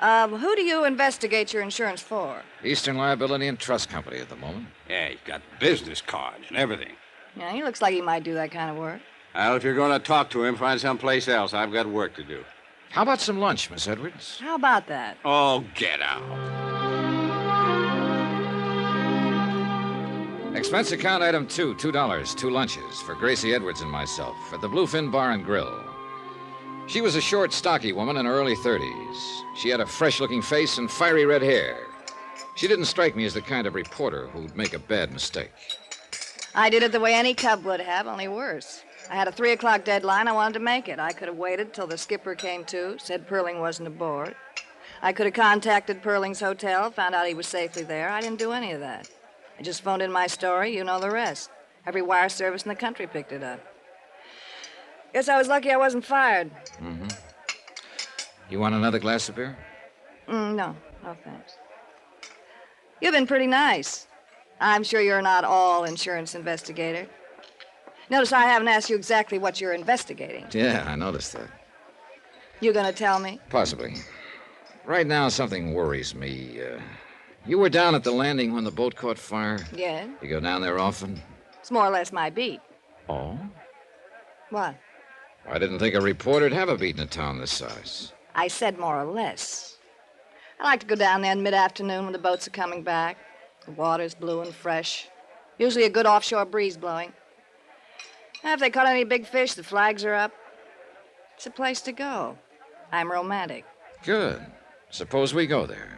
Who do you investigate your insurance for? Eastern Liability and Trust Company at the moment. Yeah, he's got business cards and everything. Yeah, he looks like he might do that kind of work. Well, if you're going to talk to him, find someplace else. I've got work to do. How about some lunch, Miss Edwards? How about that? Oh, get out. Expense account item 2, $2, 2 lunches for Gracie Edwards and myself at the Bluefin Bar and Grill. She was a short, stocky woman in her early 30s. She had a fresh-looking face and fiery red hair. She didn't strike me as the kind of reporter who'd make a bad mistake. I did it the way any cub would have, only worse. I had a 3 o'clock deadline. I wanted to make it. I could have waited till the skipper came to, said Perling wasn't aboard. I could have contacted Perling's hotel, found out he was safely there. I didn't do any of that. I just phoned in my story. You know the rest. Every wire service in the country picked it up. Guess I was lucky I wasn't fired. Mm-hmm. You want another glass of beer? No, thanks. You've been pretty nice. I'm sure you're not all insurance investigator. Notice I haven't asked you exactly what you're investigating. Yeah, I noticed that. You gonna tell me? Possibly. Right now, something worries me. You were down at the landing when the boat caught fire? Yeah. You go down there often? It's more or less my beat. Oh? What? I didn't think a reporter'd have a beat in a town this size. I said more or less. I like to go down there in mid-afternoon when the boats are coming back. The water's blue and fresh. Usually a good offshore breeze blowing. And if they caught any big fish, the flags are up. It's a place to go. I'm romantic. Good. Suppose we go there.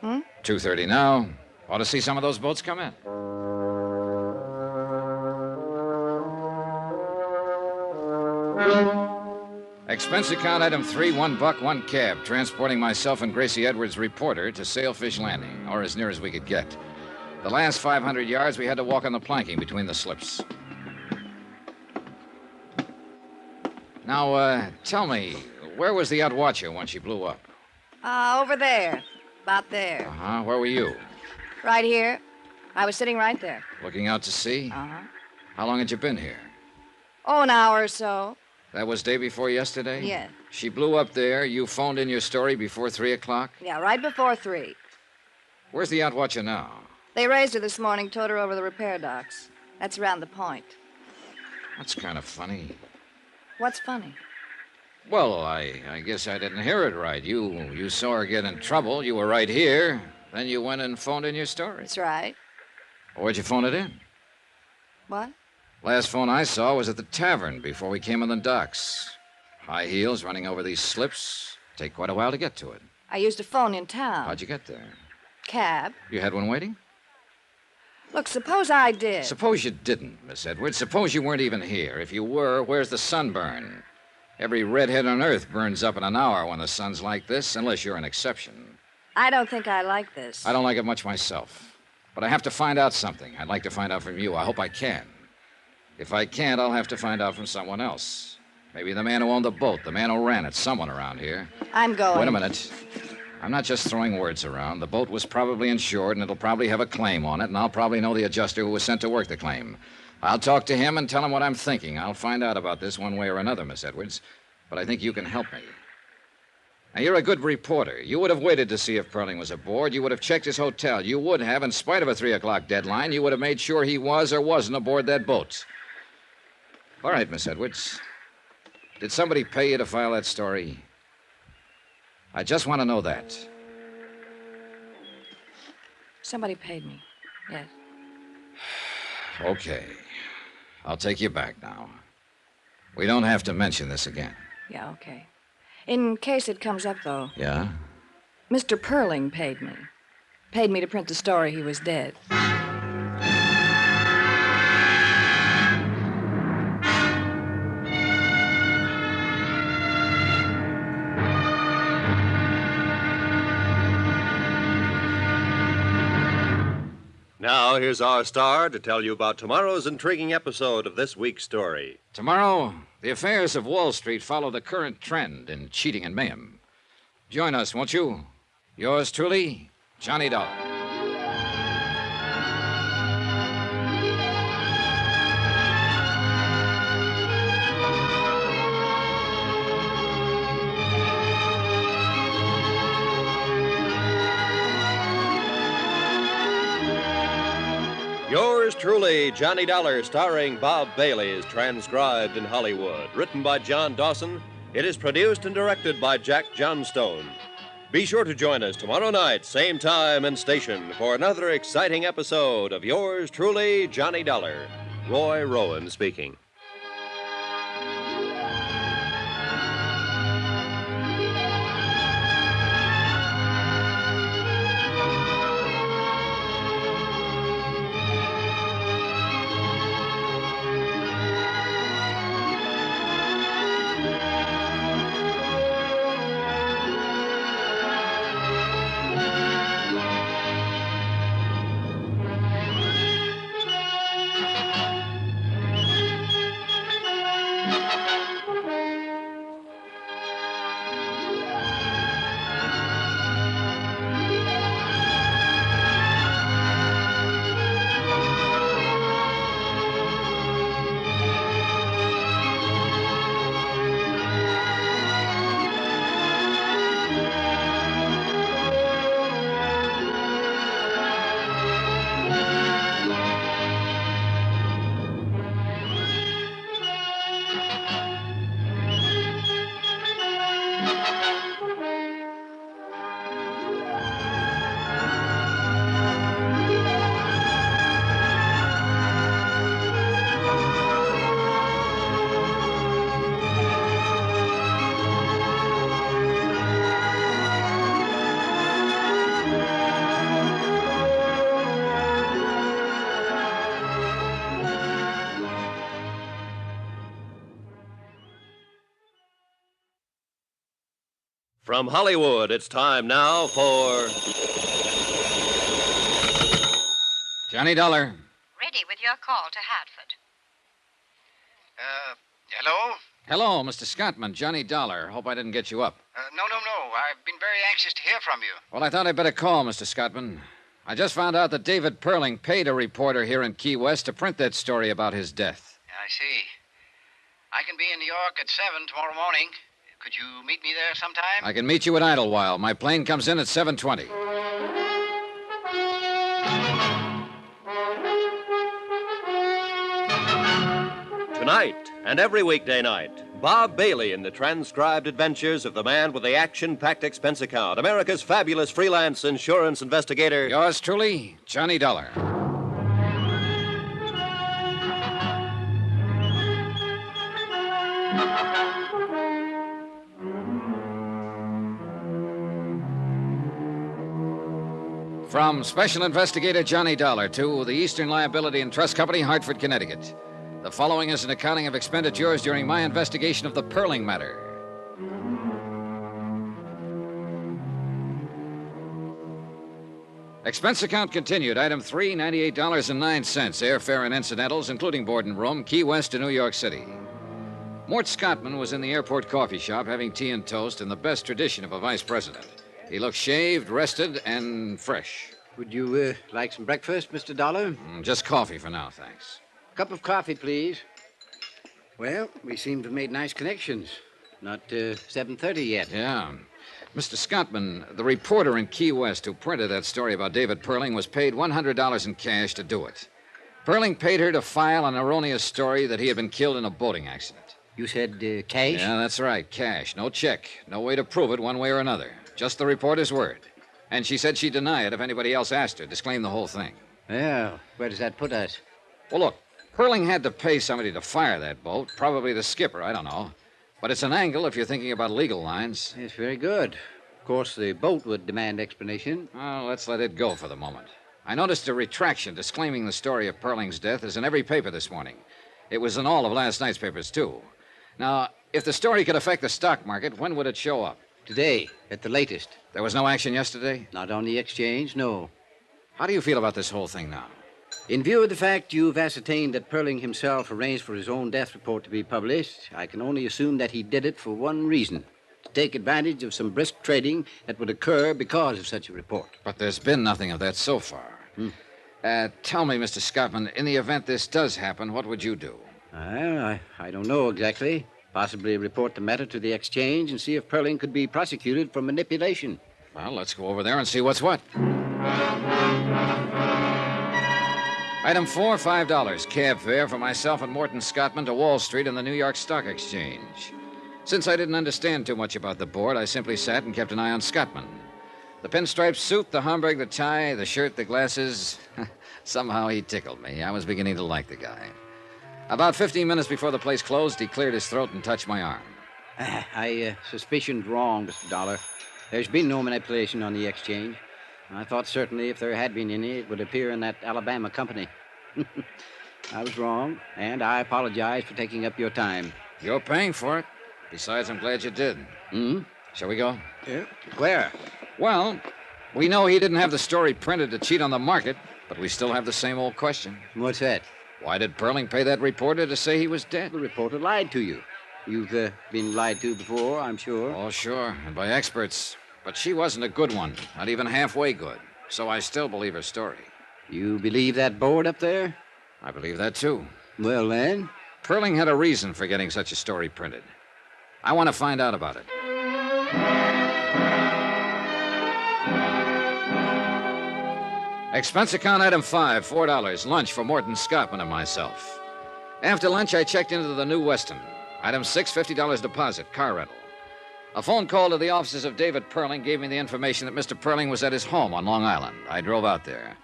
2:30 now. Ought to see some of those boats come in. Expense account item 3, $1, 1 cab, transporting myself and Gracie Edwards, reporter, to Sailfish Landing, or as near as we could get. The last 500 yards, we had to walk on the planking between the slips. Now, tell me, where was the yacht watcher when she blew up? Over there. About there. Uh-huh. Where were you? Right here. I was sitting right there. Looking out to sea? Uh-huh. How long had you been here? Oh, an hour or so. That was day before yesterday? Yeah. She blew up there. You phoned in your story before 3 o'clock? Yeah, right before 3. Where's the yacht watcher now? They raised her this morning, towed her over the repair docks. That's around the point. That's kind of funny. What's funny? Well, I guess I didn't hear it right. You saw her get in trouble. You were right here. Then you went and phoned in your story. That's right. Where'd you phone it in? What? Last phone I saw was at the tavern before we came on the docks. High heels running over these slips. Take quite a while to get to it. I used a phone in town. How'd you get there? Cab. You had one waiting? Look, suppose I did. Suppose you didn't, Miss Edwards. Suppose you weren't even here. If you were, where's the sunburn? Every redhead on earth burns up in an hour when the sun's like this, unless you're an exception. I don't think I like this. I don't like it much myself. But I have to find out something. I'd like to find out from you. I hope I can. If I can't, I'll have to find out from someone else. Maybe the man who owned the boat, the man who ran it, someone around here. I'm going. Wait a minute. I'm not just throwing words around. The boat was probably insured, and it'll probably have a claim on it, and I'll probably know the adjuster who was sent to work the claim. I'll talk to him and tell him what I'm thinking. I'll find out about this one way or another, Miss Edwards. but I think you can help me. Now, you're a good reporter. You would have waited to see if Perling was aboard. You would have checked his hotel. You would have, in spite of a 3 o'clock deadline, you would have made sure he was or wasn't aboard that boat. All right, Miss Edwards. Did somebody pay you to file that story? I just want to know that. Somebody paid me, yes. Okay. I'll take you back now. We don't have to mention this again. Yeah, okay. In case it comes up, though, Yeah? Mr. Perling paid me. Paid me to print the story he was dead. Now, here's our star to tell you about tomorrow's intriguing episode of this week's story. Tomorrow, the affairs of Wall Street follow the current trend in cheating and mayhem. Join us, won't you? Yours truly, Johnny Dollar. Yours truly, Johnny Dollar, starring Bob Bailey, is transcribed in Hollywood. Written by John Dawson, it is produced and directed by Jack Johnstone. Be sure to join us tomorrow night, same time and station, for another exciting episode of Yours truly, Johnny Dollar. Roy Rowan speaking. From Hollywood, it's time now for Johnny Dollar. Ready with your call to Hartford. Hello? Hello, Mr. Scottman, Johnny Dollar. Hope I didn't get you up. No. I've been very anxious to hear from you. Well, I thought I'd better call, Mr. Scottman. I just found out that David Perling paid a reporter here in Key West to print that story about his death. I see. I can be in New York at 7 tomorrow morning. Could you meet me there sometime? I can meet you at Idlewild. My plane comes in at 7:20. Tonight and every weekday night, Bob Bailey in the transcribed adventures of the man with the action-packed expense account, America's fabulous freelance insurance investigator. Yours truly, Johnny Dollar. From Special Investigator Johnny Dollar to the Eastern Liability and Trust Company, Hartford, Connecticut. The following is an accounting of expenditures during my investigation of the Perling matter. Expense account continued. Item 3, $98.09. Airfare and incidentals, including board and room, Key West to New York City. Mort Scottman was in the airport coffee shop having tea and toast in the best tradition of a vice president. He looked shaved, rested, and fresh. Would you like some breakfast, Mr. Dollar? Just coffee for now, thanks. Cup of coffee, please. Well, we seem to have made nice connections. Not 7:30 yet. Yeah. Mr. Scottman, the reporter in Key West who printed that story about David Perling was paid $100 in cash to do it. Perling paid her to file an erroneous story that he had been killed in a boating accident. You said cash? Yeah, that's right, cash. No check. No way to prove it one way or another. Just the reporter's word. And she said she'd deny it if anybody else asked her. Disclaim the whole thing. Well, where does that put us? Well, look, Perling had to pay somebody to fire that boat. Probably the skipper, I don't know. But it's an angle if you're thinking about legal lines. It's very good. Of course, the boat would demand explanation. Well, let's let it go for the moment. I noticed a retraction disclaiming the story of Perling's death is in every paper this morning. It was in all of last night's papers, too. Now, if the story could affect the stock market, when would it show up? Today, at the latest. There was no action yesterday? Not on the exchange, no. How do you feel about this whole thing now? In view of the fact you've ascertained that Perling himself arranged for his own death report to be published, I can only assume that he did it for one reason: to take advantage of some brisk trading that would occur because of such a report. But there's been nothing of that so far. Tell me, Mr. Scottman, in the event this does happen, what would you do? I don't know exactly. Possibly report the matter to the exchange and see if Perling could be prosecuted for manipulation. Well, let's go over there and see what's what. Item 4, $5. Cab fare for myself and Morton Scottman to Wall Street and the New York Stock Exchange. Since I didn't understand too much about the board, I simply sat and kept an eye on Scottman. The pinstripe suit, the Homburg, the tie, the shirt, the glasses. Somehow he tickled me. I was beginning to like the guy. About 15 minutes before the place closed, he cleared his throat and touched my arm. I suspicioned wrong, Mr. Dollar. There's been no manipulation on the exchange. I thought certainly if there had been any, it would appear in that Alabama company. I was wrong, and I apologize for taking up your time. You're paying for it. Besides, I'm glad you did. Shall we go? Yeah. Where? Well, we know he didn't have the story printed to cheat on the market, but we still have the same old question. What's that? Why did Perling pay that reporter to say he was dead? The reporter lied to you. You've been lied to before, I'm sure. Oh, sure, and by experts. But she wasn't a good one, not even halfway good. So I still believe her story. You believe that board up there? I believe that, too. Well, then? Perling had a reason for getting such a story printed. I want to find out about it. Expense account item 5, $4. Lunch for Morton Scottman and myself. After lunch, I checked into the New Weston. Item 6, $50 deposit, car rental. A phone call to the offices of David Perling gave me the information that Mr. Perling was at his home on Long Island. I drove out there.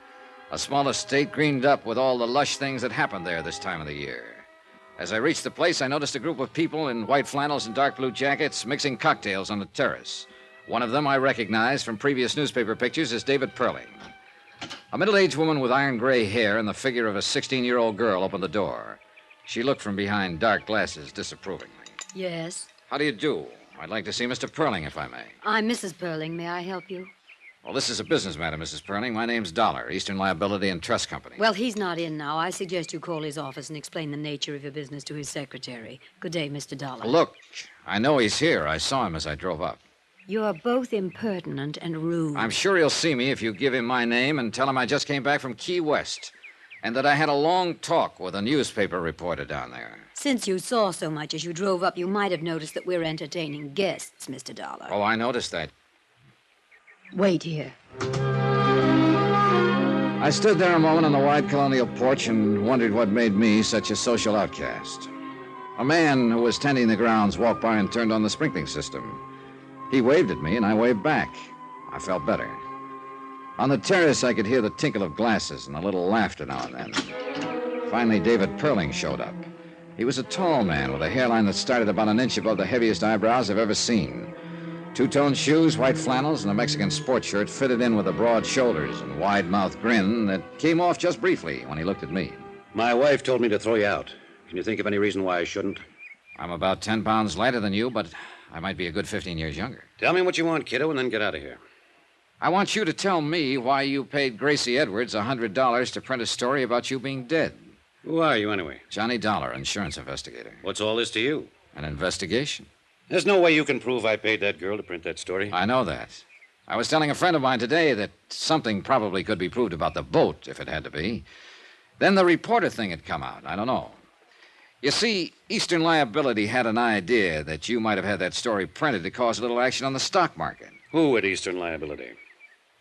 A small estate greened up with all the lush things that happen there this time of the year. As I reached the place, I noticed a group of people in white flannels and dark blue jackets mixing cocktails on the terrace. One of them I recognized from previous newspaper pictures as David Perling. A middle-aged woman with iron gray hair and the figure of a 16-year-old girl opened the door. She looked from behind dark glasses disapprovingly. Yes? How do you do? I'd like to see Mr. Perling, if I may. I'm Mrs. Perling. May I help you? Well, this is a business matter, Mrs. Perling. My name's Dollar, Eastern Liability and Trust Company. Well, he's not in now. I suggest you call his office and explain the nature of your business to his secretary. Good day, Mr. Dollar. Look, I know he's here. I saw him as I drove up. You're both impertinent and rude. I'm sure he'll see me if you give him my name and tell him I just came back from Key West and that I had a long talk with a newspaper reporter down there. Since you saw so much as you drove up, you might have noticed that we're entertaining guests, Mr. Dollar. Oh, I noticed that. Wait here. I stood there a moment on the wide colonial porch and wondered what made me such a social outcast. A man who was tending the grounds walked by and turned on the sprinkling system. He waved at me, and I waved back. I felt better. On the terrace, I could hear the tinkle of glasses and a little laughter now and then. Finally, David Perling showed up. He was a tall man with a hairline that started about an inch above the heaviest eyebrows I've ever seen. Two-tone shoes, white flannels, and a Mexican sports shirt fitted in with the broad shoulders and wide-mouthed grin that came off just briefly when he looked at me. My wife told me to throw you out. Can you think of any reason why I shouldn't? I'm about 10 pounds lighter than you, but I might be a good 15 years younger. Tell me what you want, kiddo, and then get out of here. I want you to tell me why you paid Gracie Edwards $100 to print a story about you being dead. Who are you, anyway? Johnny Dollar, insurance investigator. What's all this to you? An investigation. There's no way you can prove I paid that girl to print that story. I know that. I was telling a friend of mine today that something probably could be proved about the boat, if it had to be. Then the reporter thing had come out. I don't know. You see, Eastern Liability had an idea that you might have had that story printed to cause a little action on the stock market. Who at Eastern Liability?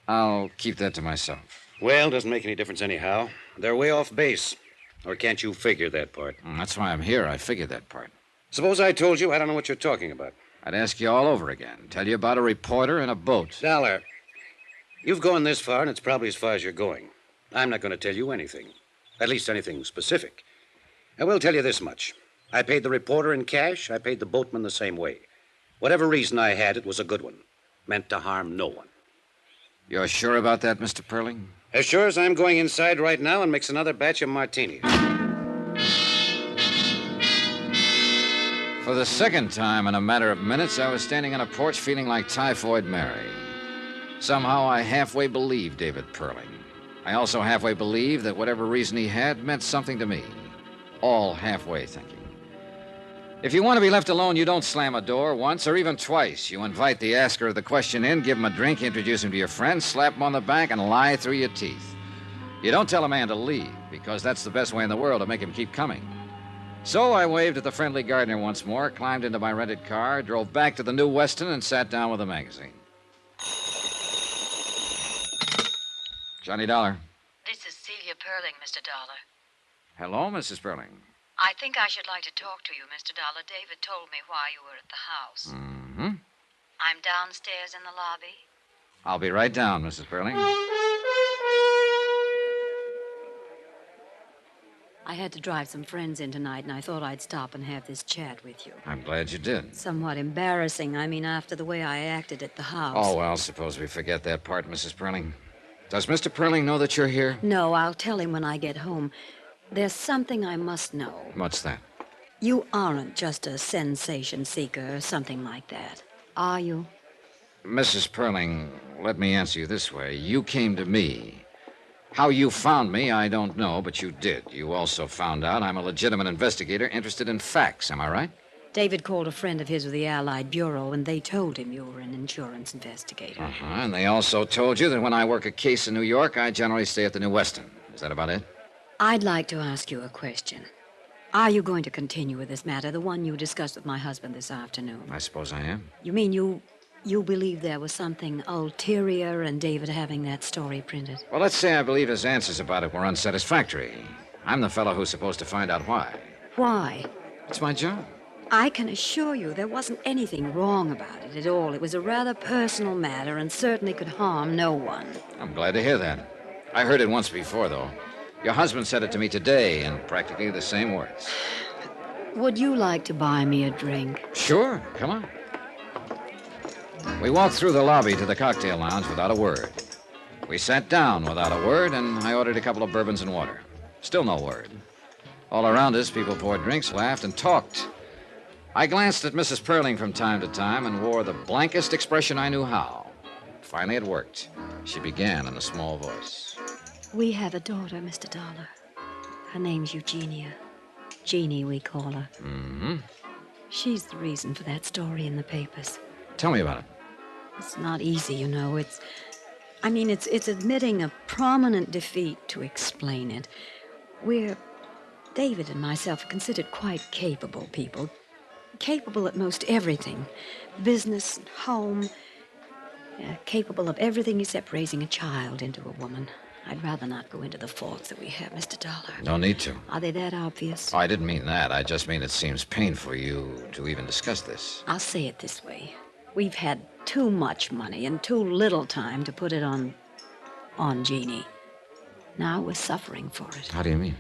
I'll keep that to myself. Well, doesn't make any difference anyhow. They're way off base. Or can't you figure that part? That's why I'm here. I figured that part. Suppose I told you I don't know what you're talking about. I'd ask you all over again. Tell you about a reporter and a boat. Dollar, you've gone this far, and it's probably as far as you're going. I'm not going to tell you anything. At least anything specific. I will tell you this much. I paid the reporter in cash. I paid the boatman the same way. Whatever reason I had, it was a good one. Meant to harm no one. You're sure about that, Mr. Perling? As sure as I'm going inside right now and mix another batch of martinis. For the second time in a matter of minutes, I was standing on a porch feeling like Typhoid Mary. Somehow I halfway believed David Perling. I also halfway believed that whatever reason he had meant something to me. All halfway thinking. If you want to be left alone, you don't slam a door once or even twice. You invite the asker of the question in, give him a drink, introduce him to your friends, slap him on the back, and lie through your teeth. You don't tell a man to leave, because that's the best way in the world to make him keep coming. So I waved at the friendly gardener once more, climbed into my rented car, drove back to the New Weston, and sat down with a magazine. Johnny Dollar. This is Celia Perling, Mr. Dollar. Hello, Mrs. Perling. I think I should like to talk to you, Mr. Dollar. David told me why you were at the house. Mm-hmm. I'm downstairs in the lobby. I'll be right down, Mrs. Perling. I had to drive some friends in tonight, and I thought I'd stop and have this chat with you. I'm glad you did. Somewhat embarrassing, after the way I acted at the house. Oh, well, suppose we forget that part, Mrs. Perling. Does Mr. Perling know that you're here? No, I'll tell him when I get home. There's something I must know. What's that? You aren't just a sensation seeker or something like that, are you? Mrs. Perling, let me answer you this way. You came to me. How you found me, I don't know, but you did. You also found out I'm a legitimate investigator interested in facts, am I right? David called a friend of his with the Allied Bureau, and they told him you were an insurance investigator. And they also told you that when I work a case in New York, I generally stay at the New Weston. Is that about it? I'd like to ask you a question. Are you going to continue with this matter, the one you discussed with my husband this afternoon? I suppose I am. You mean you believe there was something ulterior in David having that story printed? Well, let's say I believe his answers about it were unsatisfactory. I'm the fellow who's supposed to find out why. Why? It's my job. I can assure you there wasn't anything wrong about it at all. It was a rather personal matter and certainly could harm no one. I'm glad to hear that. I heard it once before, though. Your husband said it to me today in practically the same words. Would you like to buy me a drink? Sure. Come on. We walked through the lobby to the cocktail lounge without a word. We sat down without a word, and I ordered a couple of bourbons and water. Still no word. All around us, people poured drinks, laughed, and talked. I glanced at Mrs. Perling from time to time and wore the blankest expression I knew how. Finally, it worked. She began in a small voice. We have a daughter, Mr. Dollar. Her name's Eugenia. Jeannie, we call her. Mm-hmm. She's the reason for that story in the papers. Tell me about it. It's not easy, you know. It's admitting a prominent defeat to explain it. David and myself are considered quite capable people. Capable at most everything. Business, home. Capable of everything except raising a child into a woman. I'd rather not go into the faults that we have, Mr. Dollar. No need to. Are they that obvious? Oh, I didn't mean that. I just mean it seems painful for you to even discuss this. I'll say it this way. We've had too much money and too little time to put it on Jeannie. Now we're suffering for it. How do you mean?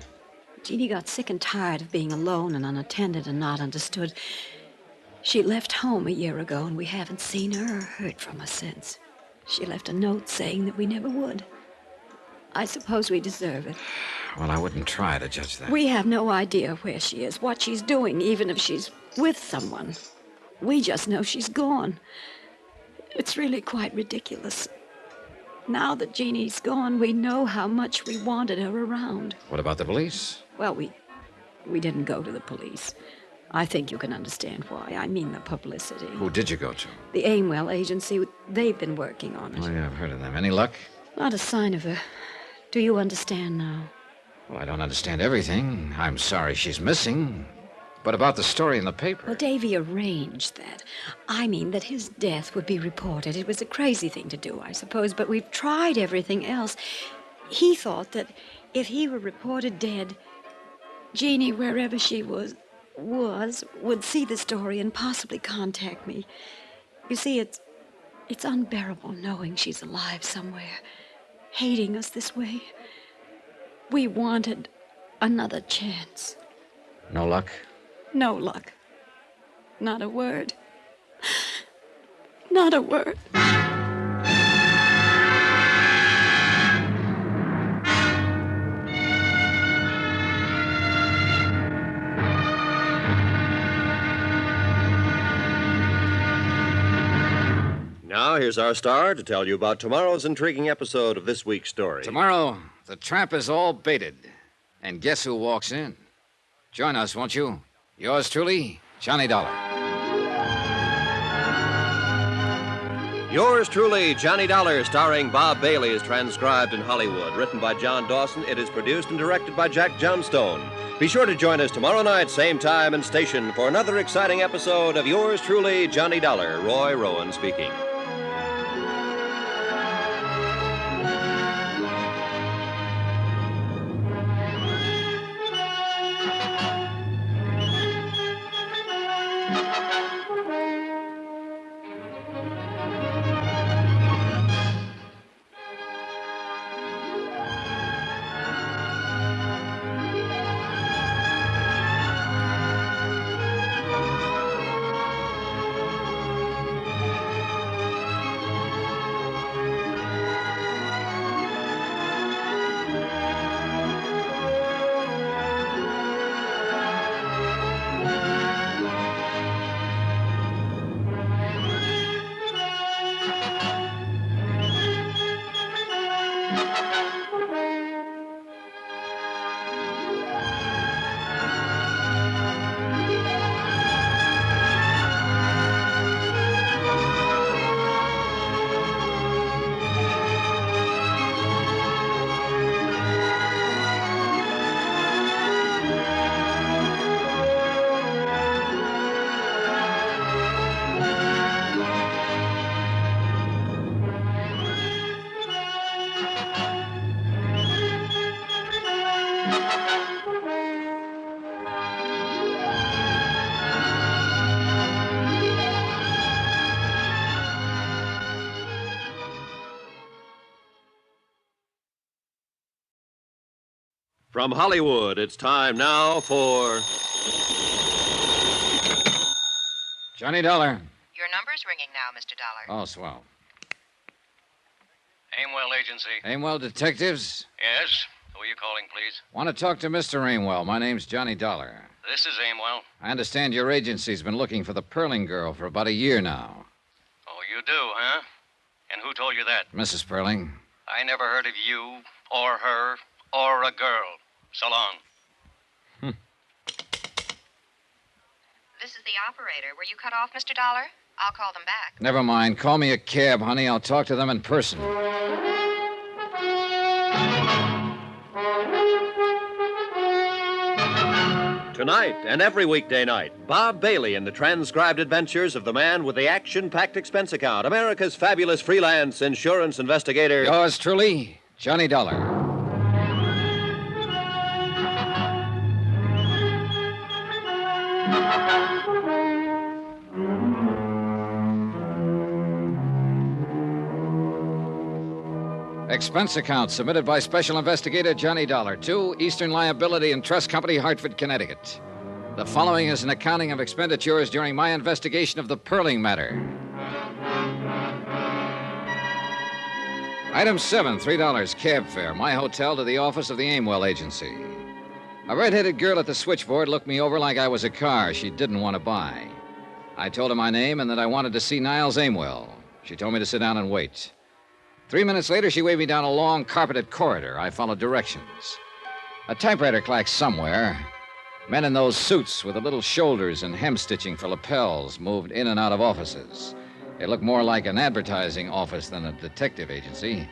Jeannie got sick and tired of being alone and unattended and not understood. She left home a year ago, and we haven't seen her or heard from her since. She left a note saying that we never would. I suppose we deserve it. Well, I wouldn't try to judge that. We have no idea where she is, what she's doing, even if she's with someone. We just know she's gone. It's really quite ridiculous. Now that Jeannie's gone, we know how much we wanted her around. What about the police? Well, we didn't go to the police. I think you can understand why. I mean the publicity. Who did you go to? The Aimwell Agency. They've been working on it. Oh, yeah, I've heard of them. Any luck? Not a sign of her. Do you understand now? Well, I don't understand everything. I'm sorry she's missing. But about the story in the paper. Well, Davy arranged that. I mean that his death would be reported. It was a crazy thing to do, I suppose, but we've tried everything else. He thought that if he were reported dead, Jeannie, wherever she was, would see the story and possibly contact me. You see, it's unbearable knowing she's alive somewhere, hating us this way. We wanted another chance. No luck? No luck. Not a word. Not a word. Now, here's our star to tell you about tomorrow's intriguing episode of this week's story. Tomorrow, the trap is all baited. And guess who walks in? Join us, won't you? Yours truly, Johnny Dollar. Yours truly, Johnny Dollar, starring Bob Bailey, is transcribed in Hollywood. Written by John Dawson, it is produced and directed by Jack Johnstone. Be sure to join us tomorrow night, same time and station, for another exciting episode of Yours truly, Johnny Dollar. Roy Rowan speaking. From Hollywood, it's time now for... Johnny Dollar. Your number's ringing now, Mr. Dollar. Oh, swell. Aimwell Agency. Aimwell Detectives? Yes. Who are you calling, please? Want to talk to Mr. Aimwell. My name's Johnny Dollar. This is Aimwell. I understand your agency's been looking for the Perling girl for about a year now. Oh, you do, huh? And who told you that? Mrs. Perling. I never heard of you, or her, or a girl. So long. This is the operator. Were you cut off, Mr. Dollar? I'll call them back. Never mind. Call me a cab, honey. I'll talk to them in person. Tonight and every weekday night, Bob Bailey in the transcribed adventures of the man with the action-packed expense account, America's fabulous freelance insurance investigator. Yours truly, Johnny Dollar. Expense account submitted by Special Investigator Johnny Dollar to Eastern Liability and Trust Company, Hartford, Connecticut. The following is an accounting of expenditures during my investigation of the Perling matter. Item 7, $3 cab fare, my hotel to the office of the Aimwell Agency. A red-headed girl at the switchboard looked me over like I was a car she didn't want to buy. I told her my name and that I wanted to see Niles Aimwell. She told me to sit down and wait. 3 minutes later, she waved me down a long, carpeted corridor. I followed directions. A typewriter clacked somewhere. Men in those suits with the little shoulders and hem stitching for lapels moved in and out of offices. It looked more like an advertising office than a detective agency.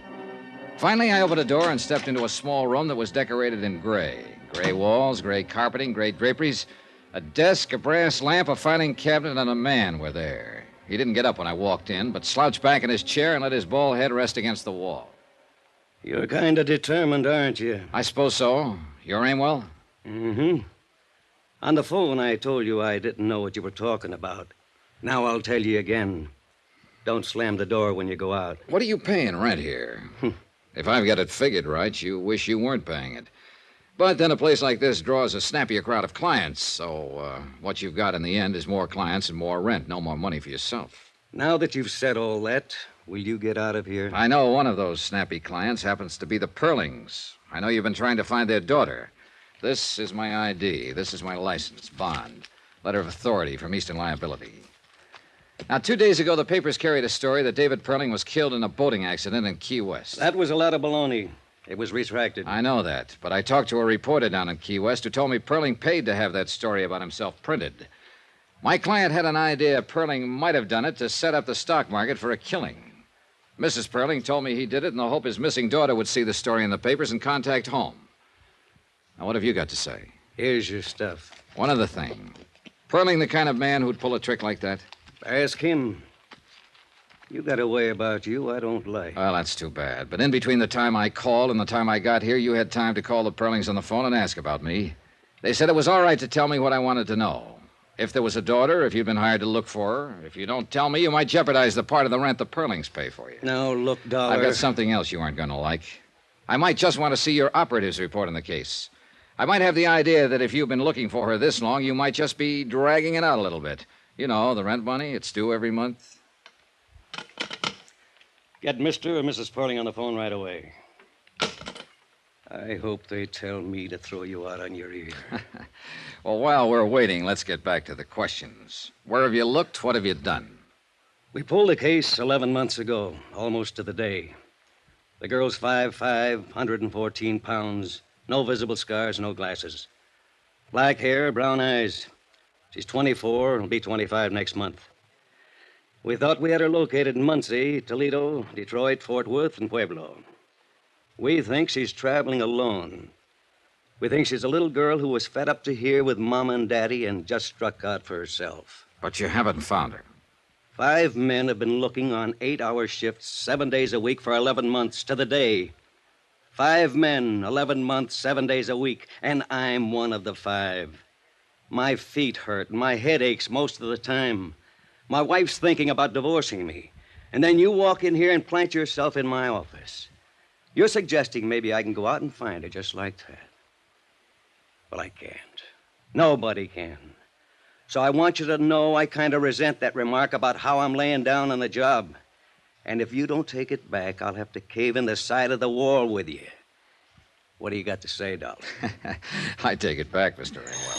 Finally, I opened a door and stepped into a small room that was decorated in gray. Gray walls, gray carpeting, gray draperies, A desk, a brass lamp, a filing cabinet, and a man were there. He didn't get up when I walked in, but slouched back in his chair and let his bald head rest against the wall. You're kind of determined, aren't you? I suppose so. You're Aimwell? Mm-hmm. On the phone, I told you I didn't know what you were talking about. Now I'll tell you again. Don't slam the door when you go out. What are you paying rent here? If I've got it figured right, you wish you weren't paying it. But then a place like this draws a snappier crowd of clients, so what you've got in the end is more clients and more rent, no more money for yourself. Now that you've said all that, will you get out of here? I know one of those snappy clients happens to be the Perlings. I know you've been trying to find their daughter. This is my ID. This is my license, bond, letter of authority from Eastern Liability. Now, 2 days ago, the papers carried a story that David Perling was killed in a boating accident in Key West. That was a lot of baloney. It was retracted. I know that, but I talked to a reporter down in Key West who told me Perling paid to have that story about himself printed. My client had an idea Perling might have done it to set up the stock market for a killing. Mrs. Perling told me he did it in the hope his missing daughter would see the story in the papers and contact home. Now, what have you got to say? Here's your stuff. One other thing. Perling the kind of man who'd pull a trick like that? Ask him. You got a way about you I don't like. Well, that's too bad. But in between the time I called and the time I got here, you had time to call the Perlings on the phone and ask about me. They said it was all right to tell me what I wanted to know. If there was a daughter, if you'd been hired to look for her. If you don't tell me, you might jeopardize the part of the rent the Perlings pay for you. Now, look, Dollar. I've got something else you aren't going to like. I might just want to see your operatives report on the case. I might have the idea that if you've been looking for her this long, you might just be dragging it out a little bit. You know, the rent money, it's due every month. Get Mr. or Mrs. Perling on the phone right away. I hope they tell me to throw you out on your ear. Well, while we're waiting, let's get back to the questions. Where have you looked? What have you done? We pulled the case 11 months ago, almost to the day. The girl's 5'5", 114 pounds, no visible scars, no glasses. Black hair, brown eyes. She's 24 and will be 25 next month. We thought we had her located in Muncie, Toledo, Detroit, Fort Worth, and Pueblo. We think she's traveling alone. We think she's a little girl who was fed up to here with Mama and Daddy and just struck out for herself. But you haven't found her. 5 men have been looking on 8-hour shifts, 7 days a week for 11 months to the day. 5 men, 11 months, 7 days a week, and I'm one of the 5. My feet hurt, and my head aches most of the time. My wife's thinking about divorcing me. And then you walk in here and plant yourself in my office. You're suggesting maybe I can go out and find her just like that. Well, I can't. Nobody can. So I want you to know I kind of resent that remark about how I'm laying down on the job. And if you don't take it back, I'll have to cave in the side of the wall with you. What do you got to say, Dollar? I take it back, Mr. Aimwell.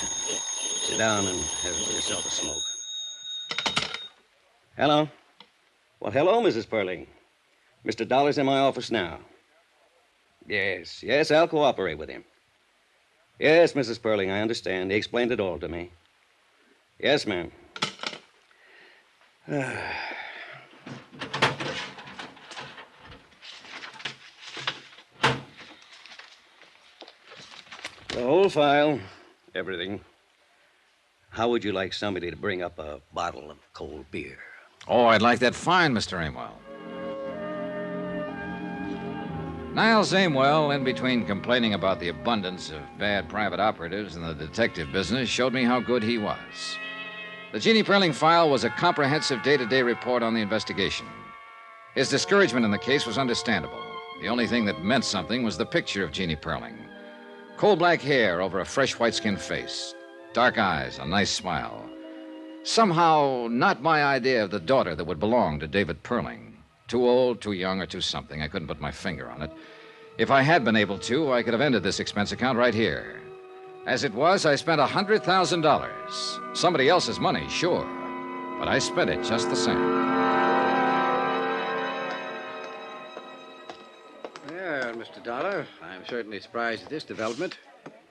Sit down and have yourself a smoke. Hello? Well, hello, Mrs. Perling. Mr. Dollar's in my office now. Yes, I'll cooperate with him. Yes, Mrs. Perling, I understand. He explained it all to me. Yes, ma'am. The whole file, everything. How would you like somebody to bring up a bottle of cold beer? Oh, I'd like that fine, Mr. Aimwell. Niles Aimwell, in between complaining about the abundance of bad private operatives in the detective business, showed me how good he was. The Jeannie Perling file was a comprehensive day-to-day report on the investigation. His discouragement in the case was understandable. The only thing that meant something was the picture of Jeannie Perling. Coal black hair over a fresh white-skinned face. Dark eyes, a nice smile. Somehow, not my idea of the daughter that would belong to David Perling. Too old, too young, or too something. I couldn't put my finger on it. If I had been able to, I could have ended this expense account right here. As it was, I spent $100,000. Somebody else's money, sure. But I spent it just the same. Well, Mr. Dollar, I'm certainly surprised at this development.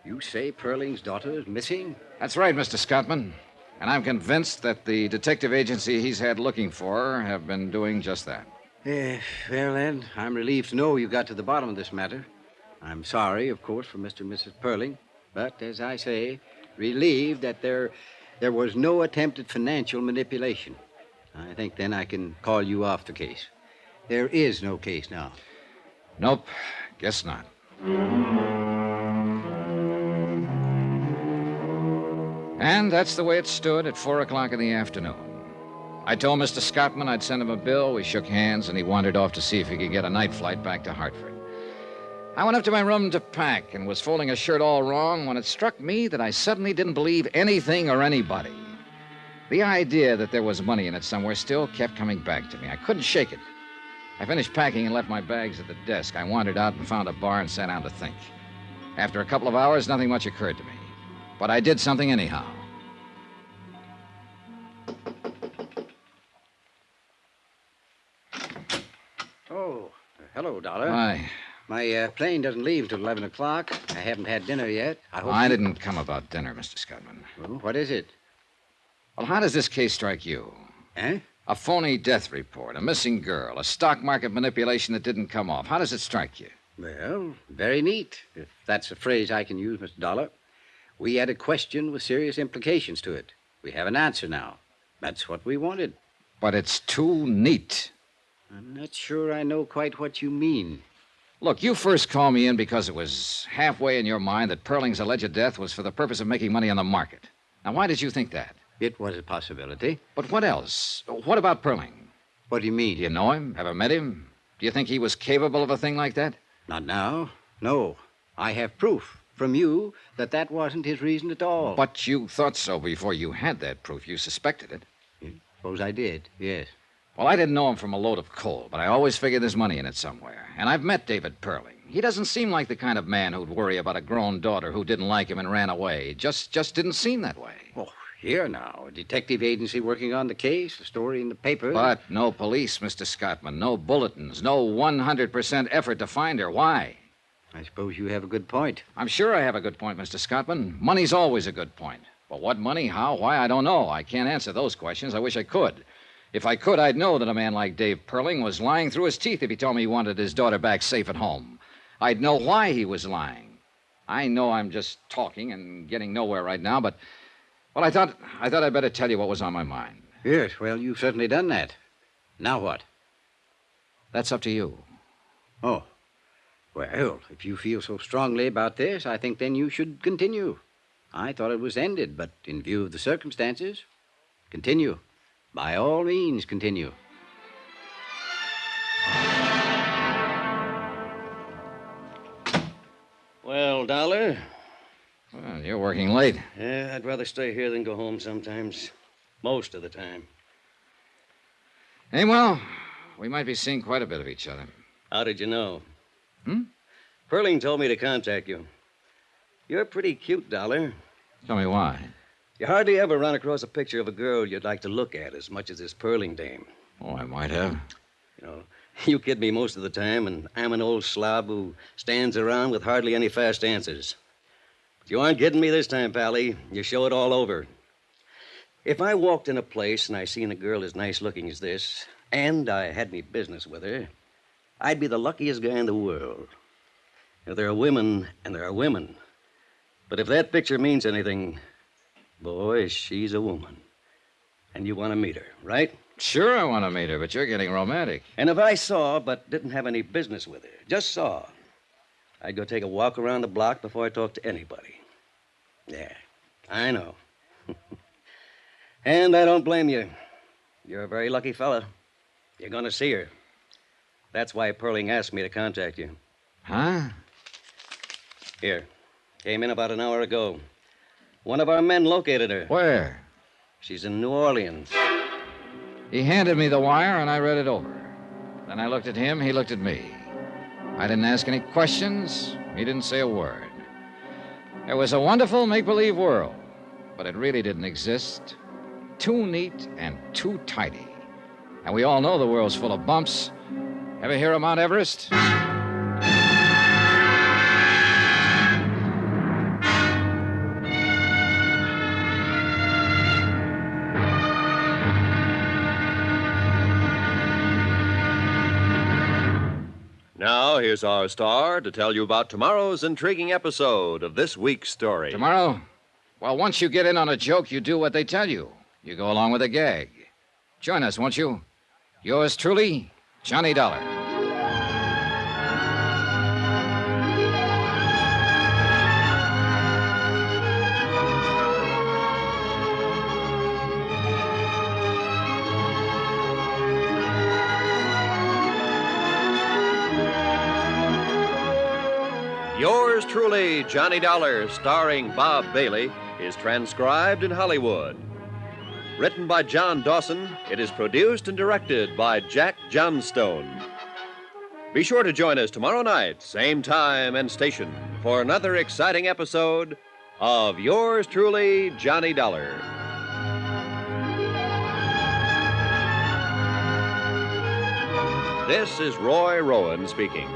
You say Perling's daughter is missing? That's right, Mr. Scottman. And I'm convinced that the detective agency he's had looking for her have been doing just that. Well, then, I'm relieved to know you got to the bottom of this matter. I'm sorry, of course, for Mr. and Mrs. Perling. But, as I say, relieved that there was no attempt at financial manipulation. I think then I can call you off the case. There is no case now. Nope, guess not. And that's the way it stood at 4 o'clock in the afternoon. I told Mr. Scottman I'd send him a bill. We shook hands, and he wandered off to see if he could get a night flight back to Hartford. I went up to my room to pack and was folding a shirt all wrong when it struck me that I suddenly didn't believe anything or anybody. The idea that there was money in it somewhere still kept coming back to me. I couldn't shake it. I finished packing and left my bags at the desk. I wandered out and found a bar and sat down to think. After a couple of hours, nothing much occurred to me. But I did something anyhow. Oh, hello, Dollar. Hi. My plane doesn't leave till 11 o'clock. I haven't had dinner yet. I didn't come about dinner, Mr. Scottman. Well, what is it? Well, how does this case strike you? Eh? A phony death report, a missing girl, a stock market manipulation that didn't come off. How does it strike you? Well, very neat, if that's a phrase I can use, Mr. Dollar. We had a question with serious implications to it. We have an answer now. That's what we wanted. But it's too neat. I'm not sure I know quite what you mean. Look, you first called me in because it was halfway in your mind that Perling's alleged death was for the purpose of making money on the market. Now, why did you think that? It was a possibility. But what else? What about Perling? What do you mean? Do you know him? Ever met him? Do you think he was capable of a thing like that? Not now. No. I have proof from you that wasn't his reason at all. But you thought so before you had that proof. You suspected it. Suppose I did, yes. Well, I didn't know him from a load of coal, but I always figured there's money in it somewhere. And I've met David Perling. He doesn't seem like the kind of man who'd worry about a grown daughter who didn't like him and ran away. Just didn't seem that way. Oh, here now. A detective agency working on the case, a story in the paper. But no police, Mr. Scottman. No bulletins. No 100% effort to find her. Why? I suppose you have a good point. I'm sure I have a good point, Mr. Scottman. Money's always a good point. But what money, how, why, I don't know. I can't answer those questions. I wish I could. If I could, I'd know that a man like Dave Perling was lying through his teeth if he told me he wanted his daughter back safe at home. I'd know why he was lying. I know I'm just talking and getting nowhere right now, but, well, I thought I'd better tell you what was on my mind. Yes, well, you've certainly done that. Now what? That's up to you. Oh. Well, if you feel so strongly about this, I think then you should continue. I thought it was ended, but in view of the circumstances, continue. By all means, continue. Well, Dollar? Well, you're working late. Yeah, I'd rather stay here than go home sometimes. Most of the time. Hey, well, we might be seeing quite a bit of each other. How did you know? Hmm? Perling told me to contact you. You're pretty cute, Dollar. Tell me why. You hardly ever run across a picture of a girl you'd like to look at as much as this Perling dame. Oh, I might have. You know, you kid me most of the time, and I'm an old slob who stands around with hardly any fast answers. But you aren't kidding me this time, Pally. You show it all over. If I walked in a place and I seen a girl as nice looking as this, and I had me business with her, I'd be the luckiest guy in the world. Now, there are women and there are women. But if that picture means anything, boy, she's a woman. And you want to meet her, right? Sure I want to meet her, but you're getting romantic. And if I saw but didn't have any business with her, just saw, I'd go take a walk around the block before I talked to anybody. Yeah, I know. And I don't blame you. You're a very lucky fella. You're going to see her. That's why Perling asked me to contact you. Huh? Here. Came in about an hour ago. One of our men located her. Where? She's in New Orleans. He handed me the wire, and I read it over. Then I looked at him, he looked at me. I didn't ask any questions. He didn't say a word. It was a wonderful make-believe world, but it really didn't exist. Too neat and too tidy. And we all know the world's full of bumps. Ever hear of Mount Everest? Now, here's our star to tell you about tomorrow's intriguing episode of this week's story. Tomorrow, Well, once you get in on a joke, you do what they tell you. You go along with the gag. Join us, won't you? Yours truly, Johnny Dollar. Yours truly, Johnny Dollar, starring Bob Bailey, is transcribed in Hollywood. Written by John Dawson, it is produced and directed by Jack Johnstone. Be sure to join us tomorrow night, same time and station, for another exciting episode of Yours truly, Johnny Dollar. This is Roy Rowan speaking.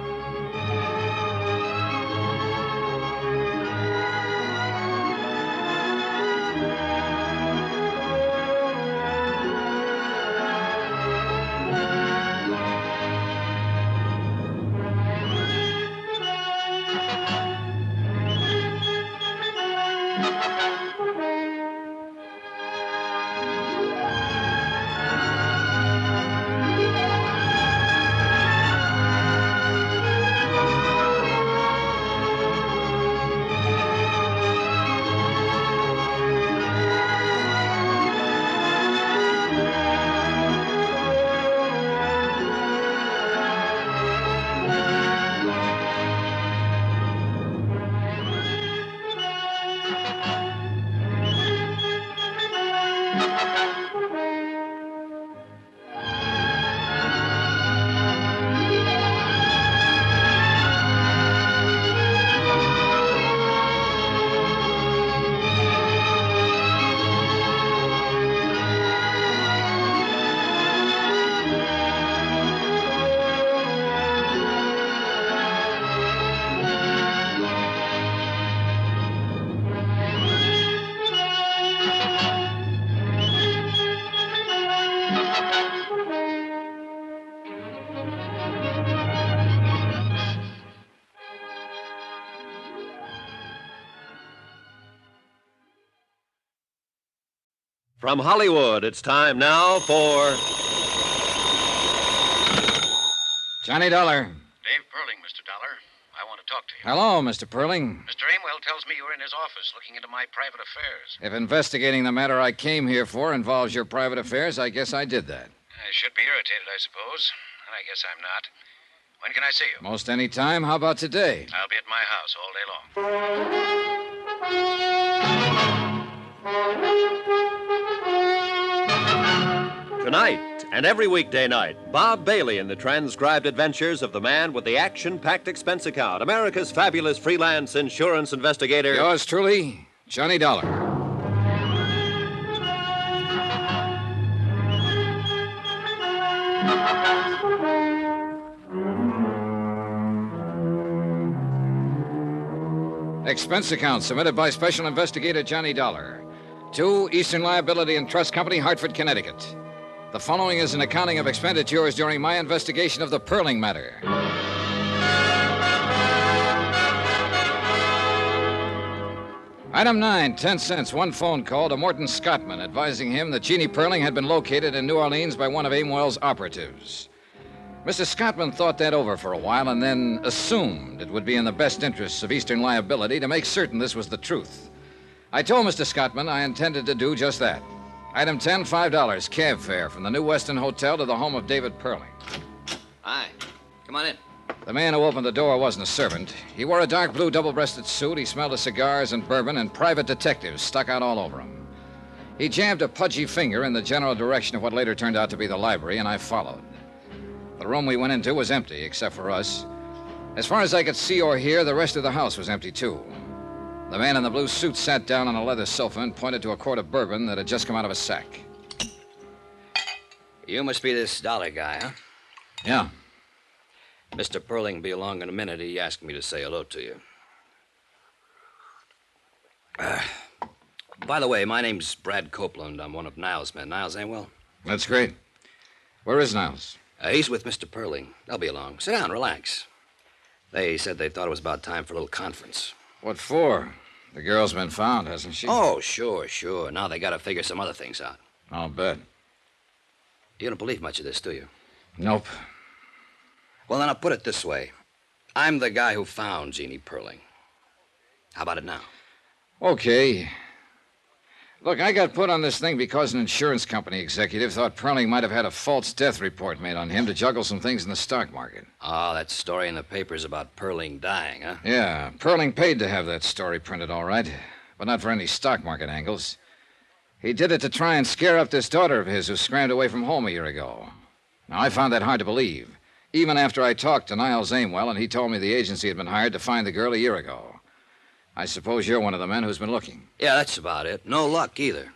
From Hollywood, it's time now for Johnny Dollar. Dave Perling, Mr. Dollar. I want to talk to you. Hello, Mr. Perling. Mr. Aimwell tells me you're in his office looking into my private affairs. If investigating the matter I came here for involves your private affairs, I guess I did that. I should be irritated, I suppose. And I guess I'm not. When can I see you? Most any time. How about today? I'll be at my house all day long. Tonight and every weekday night, Bob Bailey in the transcribed adventures of the man with the action-packed expense account, America's fabulous freelance insurance investigator. Yours truly, Johnny Dollar. Expense account submitted by Special Investigator Johnny Dollar to Eastern Liability and Trust Company, Hartford, Connecticut. The following is an accounting of expenditures during my investigation of the Perling matter. Item 9, 10 cents, one phone call to Morton Scottman advising him that Jeannie Perling had been located in New Orleans by one of Aimwell's operatives. Mr. Scottman thought that over for a while and then assumed it would be in the best interests of Eastern Liability to make certain this was the truth. I told Mr. Scottman I intended to do just that. Item 10, $5, cab fare from the New Weston Hotel to the home of David Perling. Hi. Come on in. The man who opened the door wasn't a servant. He wore a dark blue double-breasted suit. He smelled of cigars and bourbon, and private detectives stuck out all over him. He jammed a pudgy finger in the general direction of what later turned out to be the library, and I followed. The room we went into was empty, except for us. As far as I could see or hear, the rest of the house was empty, too. The man in the blue suit sat down on a leather sofa and pointed to a quart of bourbon that had just come out of a sack. You must be this Dollar guy, huh? Yeah. Mr. Perling will be along in a minute. He asked me to say hello to you. By the way, my name's Brad Copeland. I'm one of Niles' men. Niles Aimwell? That's great. Where is Niles? He's with Mr. Perling. They'll be along. Sit down, relax. They said they thought it was about time for a little conference. What for? The girl's been found, hasn't she? Oh, sure. Now they got to figure some other things out. I'll bet. You don't believe much of this, do you? Nope. Well, then I'll put it this way. I'm the guy who found Jeannie Perling. How about it now? Okay. Look, I got put on this thing because an insurance company executive thought Perling might have had a false death report made on him to juggle some things in the stock market. Oh, that story in the papers about Perling dying, huh? Yeah, Perling paid to have that story printed, all right, but not for any stock market angles. He did it to try and scare up this daughter of his who scrammed away from home a year ago. Now, I found that hard to believe, even after I talked to Niles Amewell and he told me the agency had been hired to find the girl a year ago. I suppose you're one of the men who's been looking. Yeah, that's about it. No luck, either.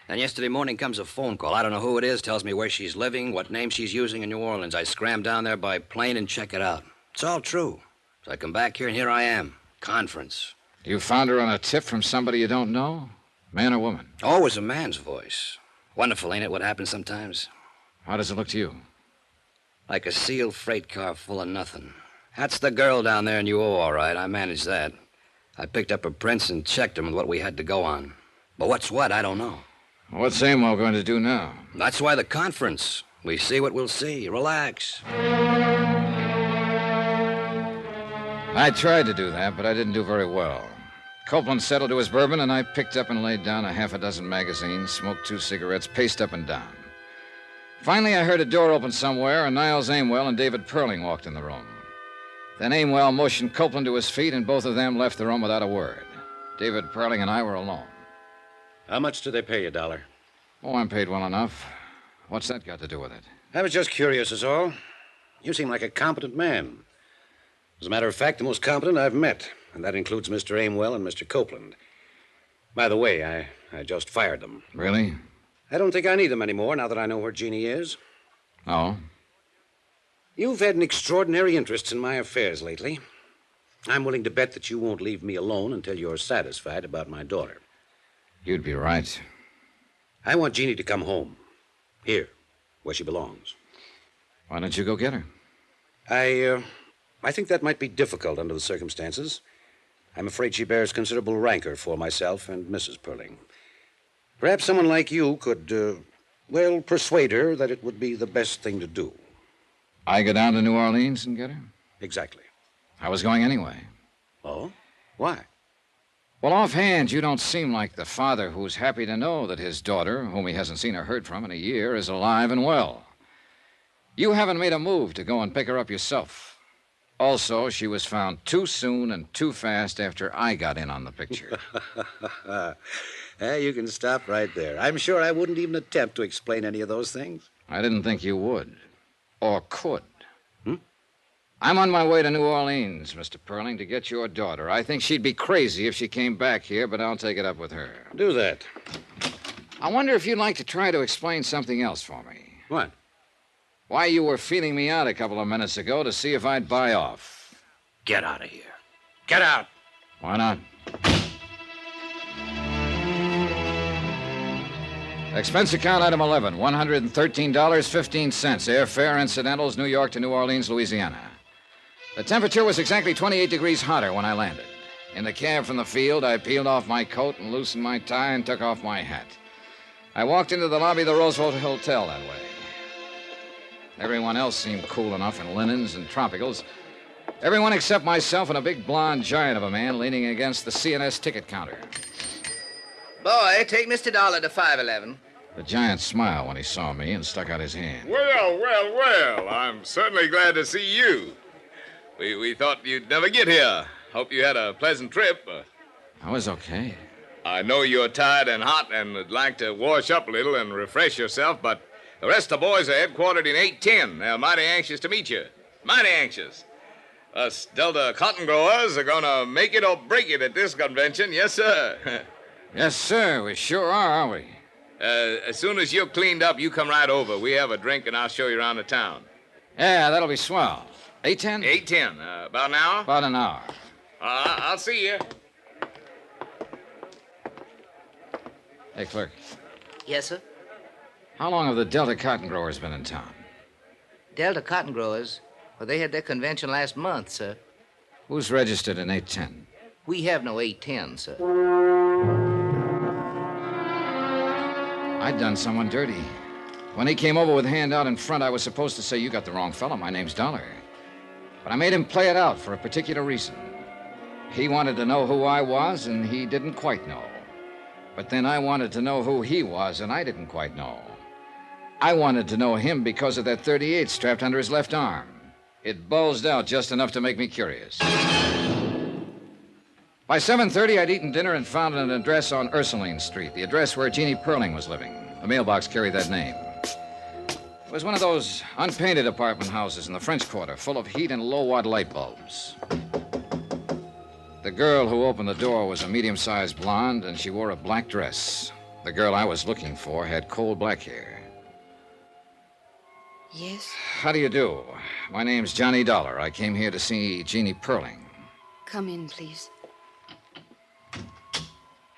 Then yesterday morning comes a phone call. I don't know who it is, tells me where she's living, what name she's using in New Orleans. I scram down there by plane and check it out. It's all true. So I come back here, and here I am. Conference. You found her on a tip from somebody you don't know? Man or woman? Always a man's voice. Wonderful, ain't it, what happens sometimes? How does it look to you? Like a sealed freight car full of nothing. That's the girl down there in UO, all right. I managed that. I picked up her prints and checked them with what we had to go on. But what's what, I don't know. What's Amewell going to do now? That's why the conference. We see what we'll see. Relax. I tried to do that, but I didn't do very well. Copeland settled to his bourbon, and I picked up and laid down a half a dozen magazines, smoked 2 cigarettes, paced up and down. Finally, I heard a door open somewhere, and Niles Amewell and David Perling walked in the room. Then Amewell motioned Copeland to his feet, and both of them left the room without a word. David Perling and I were alone. How much do they pay you, Dollar? Oh, I'm paid well enough. What's that got to do with it? I was just curious, is all. You seem like a competent man. As a matter of fact, the most competent I've met, and that includes Mr. Amewell and Mr. Copeland. By the way, I just fired them. Really? I don't think I need them anymore now that I know where Jeannie is. Oh? You've had an extraordinary interest in my affairs lately. I'm willing to bet that you won't leave me alone until you're satisfied about my daughter. You'd be right. I want Jeannie to come home. Here, where she belongs. Why don't you go get her? I think that might be difficult under the circumstances. I'm afraid she bears considerable rancor for myself and Mrs. Perling. Perhaps someone like you could, persuade her that it would be the best thing to do. I go down to New Orleans and get her? Exactly. I was going anyway. Oh? Why? Well, offhand, you don't seem like the father who's happy to know that his daughter, whom he hasn't seen or heard from in a year, is alive and well. You haven't made a move to go and pick her up yourself. Also, she was found too soon and too fast after I got in on the picture. You can stop right there. I'm sure I wouldn't even attempt to explain any of those things. I didn't think you would. Or could. I'm on my way to New Orleans, Mr. Perling, to get your daughter. I think she'd be crazy if she came back here, but I'll take it up with her. Do that. I wonder if you'd like to try to explain something else for me. What? Why you were feeling me out a couple of minutes ago to see if I'd buy off. Get out of here. Get out. Why not? Expense account item 11, $113.15. Airfare, incidentals, New York to New Orleans, Louisiana. The temperature was exactly 28 degrees hotter when I landed. In the cab from the field, I peeled off my coat and loosened my tie and took off my hat. I walked into the lobby of the Roosevelt Hotel that way. Everyone else seemed cool enough in linens and tropicals. Everyone except myself and a big blonde giant of a man leaning against the CNS ticket counter. Boy, take Mr. Dollar to 511. The giant smiled when he saw me and stuck out his hand. Well, I'm certainly glad to see you. We thought you'd never get here. Hope you had a pleasant trip. I was okay. I know you're tired and hot and would like to wash up a little and refresh yourself, but the rest of the boys are headquartered in 810. They're mighty anxious to meet you. Mighty anxious. Us Delta cotton growers are going to make it or break it at this convention. Yes, sir. Yes, sir. We sure are, aren't we? As soon as you're cleaned up, you come right over. We have a drink, and I'll show you around the town. Yeah, that'll be swell. 8:10? 8:10. About an hour? About an hour. I'll see you. Hey, clerk. Yes, sir? How long have the Delta cotton growers been in town? Delta cotton growers? Well, they had their convention last month, sir. Who's registered in 810? We have no 810, sir. I'd done someone dirty. When he came over with a hand out in front, I was supposed to say, "You got the wrong fellow. My name's Dollar." But I made him play it out for a particular reason. He wanted to know who I was, and he didn't quite know. But then I wanted to know who he was, and I didn't quite know. I wanted to know him because of that .38 strapped under his left arm. It bulged out just enough to make me curious. By 7:30, I'd eaten dinner and found an address on Ursuline Street, the address where Jeannie Perling was living. The mailbox carried that name. It was one of those unpainted apartment houses in the French Quarter, full of heat and low-watt light bulbs. The girl who opened the door was a medium-sized blonde, and she wore a black dress. The girl I was looking for had coal black hair. Yes? How do you do? My name's Johnny Dollar. I came here to see Jeannie Perling. Come in, please.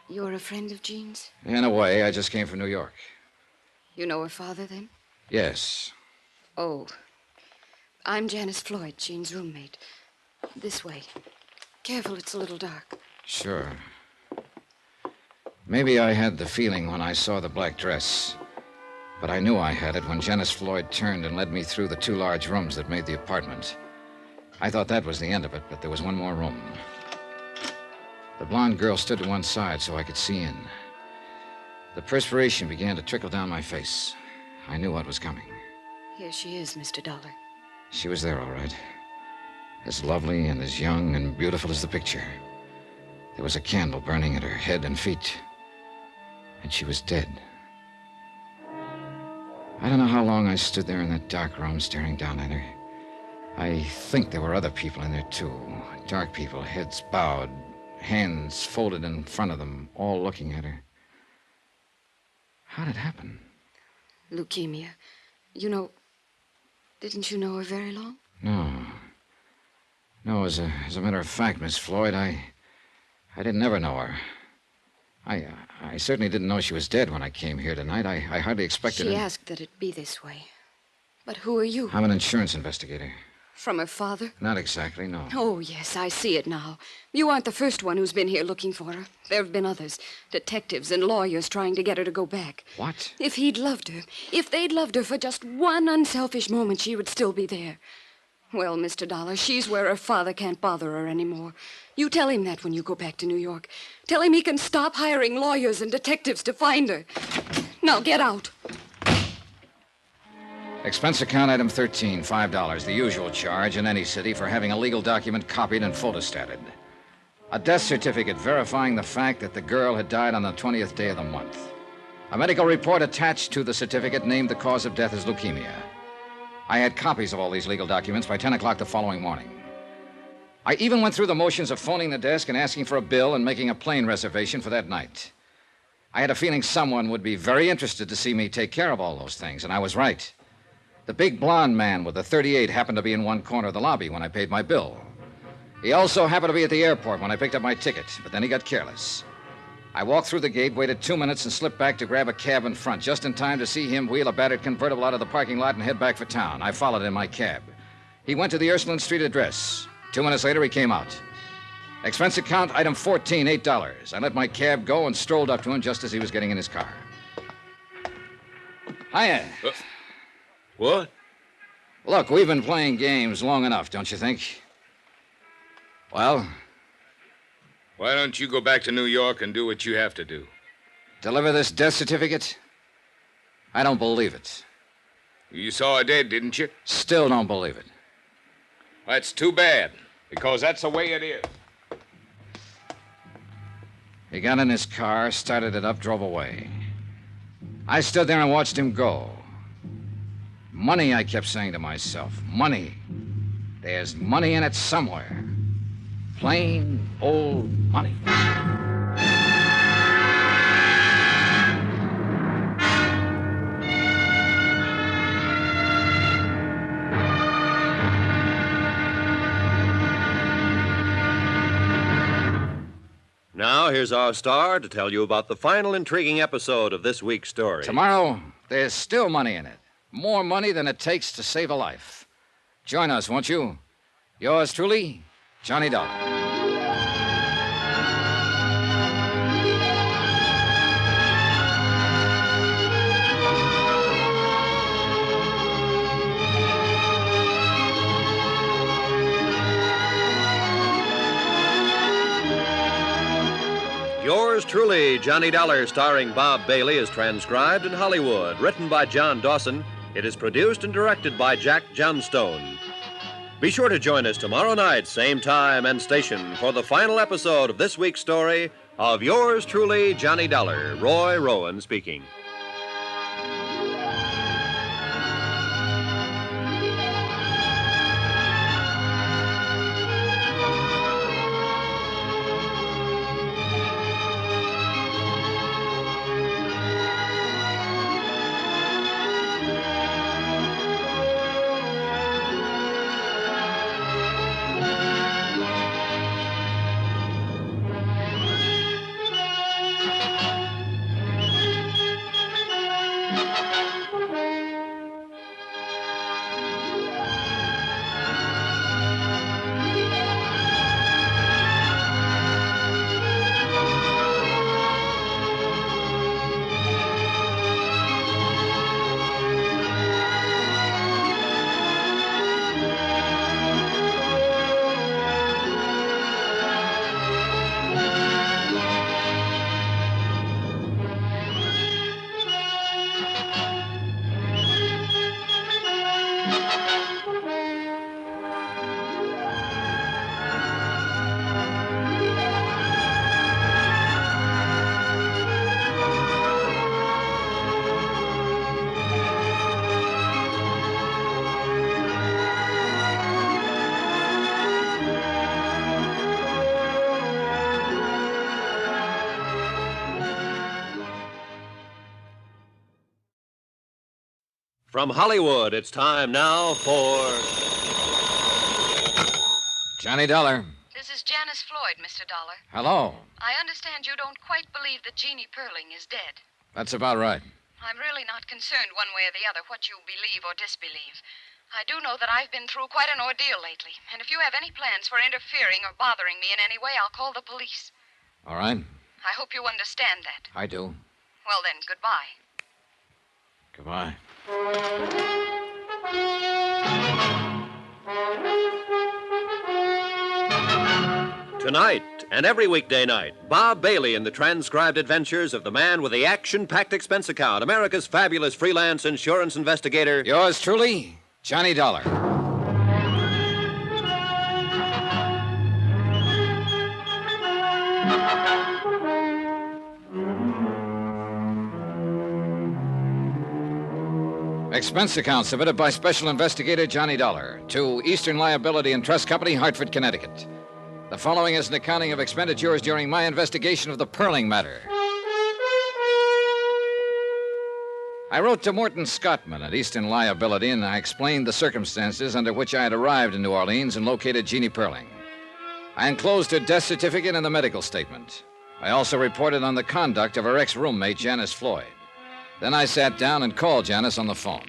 You're a friend of Jean's? In a way, I just came from New York. You know her father, then? Yes. Oh. I'm Janice Floyd, Jean's roommate. This way. Careful, it's a little dark. Sure. Maybe I had the feeling when I saw the black dress. But I knew I had it when Janice Floyd turned and led me through the 2 large rooms that made the apartment. I thought that was the end of it, but there was one more room. The blonde girl stood to one side so I could see in. The perspiration began to trickle down my face. I knew what was coming. Here she is, Mr. Dollar. She was there, all right. As lovely and as young and beautiful as the picture. There was a candle burning at her head and feet. And she was dead. I don't know how long I stood there in that dark room staring down at her. I think there were other people in there, too. Dark people, heads bowed, hands folded in front of them, all looking at her. How did it happen? Leukemia. You know, didn't you know her very long? No, as a matter of fact, Miss Floyd, I didn't ever know her. I certainly didn't know she was dead when I came here tonight. I hardly expected She asked that it be this way. But who are you? I'm an insurance investigator. From her father? Not exactly, no. Oh, yes, I see it now. You aren't the first one who's been here looking for her. There have been others. Detectives and lawyers trying to get her to go back. What? If he'd loved her, if they'd loved her for just one unselfish moment, she would still be there. Well, Mr. Dollar, she's where her father can't bother her anymore. You tell him that when you go back to New York. Tell him he can stop hiring lawyers and detectives to find her. Now, get out. Expense account item 13, $5, the usual charge in any city for having a legal document copied and photostated. A death certificate verifying the fact that the girl had died on the 20th day of the month. A medical report attached to the certificate named the cause of death as leukemia. I had copies of all these legal documents by 10 o'clock the following morning. I even went through the motions of phoning the desk and asking for a bill and making a plane reservation for that night. I had a feeling someone would be very interested to see me take care of all those things, and I was right. The big blonde man with the .38 happened to be in one corner of the lobby when I paid my bill. He also happened to be at the airport when I picked up my ticket, but then he got careless. I walked through the gate, waited 2 minutes, and slipped back to grab a cab in front, just in time to see him wheel a battered convertible out of the parking lot and head back for town. I followed in my cab. He went to the Ursuline Street address. 2 minutes later, he came out. Expense account, item 14, $8. I let my cab go and strolled up to him just as he was getting in his car. Hiya. What? Look, we've been playing games long enough, don't you think? Well? Why don't you go back to New York and do what you have to do? Deliver this death certificate? I don't believe it. You saw her dead, didn't you? Still don't believe it. That's too bad, because that's the way it is. He got in his car, started it up, drove away. I stood there and watched him go. Money, I kept saying to myself. Money. There's money in it somewhere. Plain old money. Now, here's our star to tell you about the final intriguing episode of this week's story. Tomorrow, there's still money in it. More money than it takes to save a life. Join us, won't you? Yours truly, Johnny Dollar. Yours truly, Johnny Dollar, starring Bob Bailey, is transcribed in Hollywood. Written by John Dawson, it is produced and directed by Jack Johnstone. Be sure to join us tomorrow night, same time and station, for the final episode of this week's story of Yours truly, Johnny Dollar. Roy Rowan speaking. From Hollywood, it's time now for Johnny Dollar. This is Janice Floyd, Mr. Dollar. Hello. I understand you don't quite believe that Jeannie Perling is dead. That's about right. I'm really not concerned one way or the other what you believe or disbelieve. I do know that I've been through quite an ordeal lately, and if you have any plans for interfering or bothering me in any way, I'll call the police. All right. I hope you understand that. I do. Well then, goodbye. Goodbye. Tonight and every weekday night, Bob Bailey in the transcribed adventures of the man with the action-packed expense account, America's fabulous freelance insurance investigator. Yours truly, Johnny Dollar. Expense account submitted by Special Investigator Johnny Dollar to Eastern Liability and Trust Company, Hartford, Connecticut. The following is an accounting of expenditures during my investigation of the Perling matter. I wrote to Morton Scottman at Eastern Liability, and I explained the circumstances under which I had arrived in New Orleans and located Jeannie Perling. I enclosed her death certificate and the medical statement. I also reported on the conduct of her ex-roommate, Janice Floyd. Then I sat down and called Janice on the phone.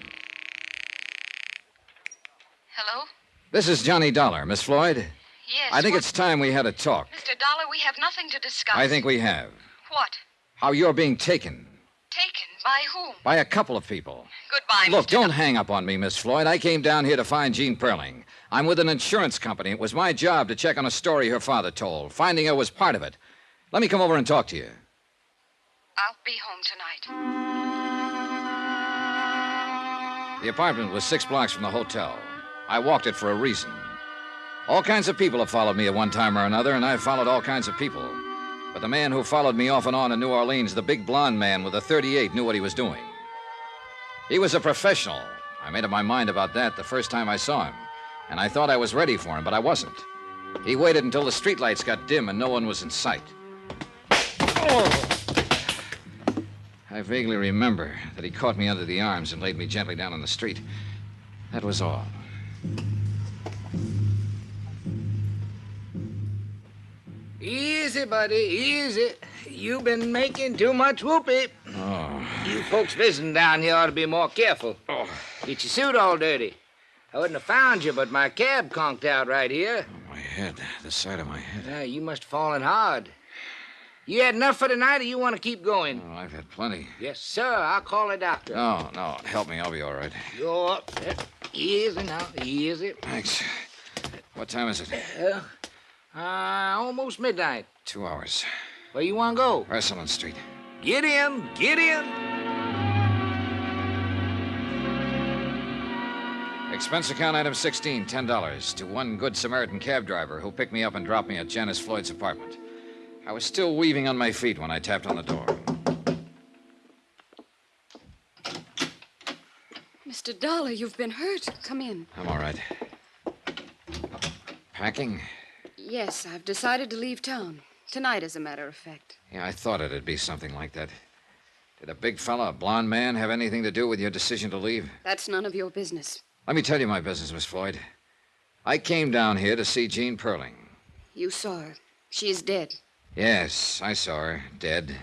Hello? This is Johnny Dollar, Miss Floyd. Yes. I think it's time we had a talk. Mr. Dollar, we have nothing to discuss. I think we have. What? How you're being taken. Taken? By whom? By a couple of people. Goodbye, Look, Mr. don't hang up on me, Miss Floyd. I came down here to find Jean Perling. I'm with an insurance company. It was my job to check on a story her father told. Finding her was part of it. Let me come over and talk to you. I'll be home tonight. The apartment was 6 blocks from the hotel. I walked it for a reason. All kinds of people have followed me at one time or another, and I've followed all kinds of people. But the man who followed me off and on in New Orleans, the big blonde man with a .38, knew what he was doing. He was a professional. I made up my mind about that the first time I saw him, and I thought I was ready for him, but I wasn't. He waited until the streetlights got dim and no one was in sight. Oh! I vaguely remember that he caught me under the arms and laid me gently down on the street. That was all. Easy, buddy, easy. You've been making too much whoopee. Oh. You folks visiting down here ought to be more careful. Oh. Get your suit all dirty. I wouldn't have found you, but my cab conked out right here. My head, the side of my head. You must have fallen hard. You had enough for tonight, or you want to keep going? Oh, I've had plenty. Yes, sir. I'll call a doctor. No, help me. I'll be all right. You're up. Easy now, easy. Thanks. What time is it? Almost midnight. 2 hours. Where you want to go? Ursuline Street. Get in, get in. Expense account item 16, $10 to one Good Samaritan cab driver who picked me up and dropped me at Janice Floyd's apartment. I was still weaving on my feet when I tapped on the door. Mr. Dollar, you've been hurt. Come in. I'm all right. Packing? Yes, I've decided to leave town. Tonight, as a matter of fact. Yeah, I thought it'd be something like that. Did a big fella, a blonde man, have anything to do with your decision to leave? That's none of your business. Let me tell you my business, Miss Floyd. I came down here to see Jean Perling. You saw her. She is dead. Yes, I saw her, dead.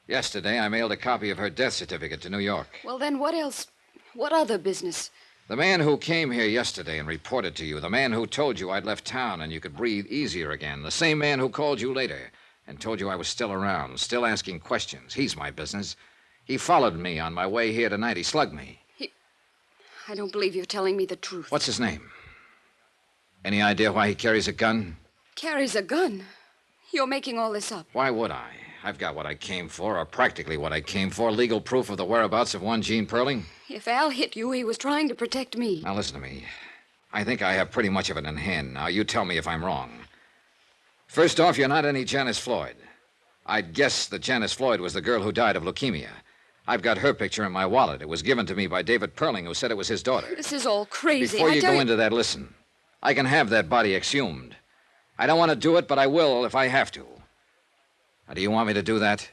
Yesterday, I mailed a copy of her death certificate to New York. Well, then what else? What other business? The man who came here yesterday and reported to you, the man who told you I'd left town and you could breathe easier again, the same man who called you later and told you I was still around, still asking questions. He's my business. He followed me on my way here tonight. He slugged me. I don't believe you're telling me the truth. What's his name? Any idea why he carries a gun? Carries a gun? You're making all this up. Why would I? I've got what I came for, or practically what I came for, legal proof of the whereabouts of one Jean Perling. If Al hit you, he was trying to protect me. Now, listen to me. I think I have pretty much of it in hand. Now, you tell me if I'm wrong. First off, you're not any Janice Floyd. I'd guess that Janice Floyd was the girl who died of leukemia. I've got her picture in my wallet. It was given to me by David Perling, who said it was his daughter. This is all crazy. Before you go into that, listen. I can have that body exhumed. I don't want to do it, but I will if I have to. Now, do you want me to do that?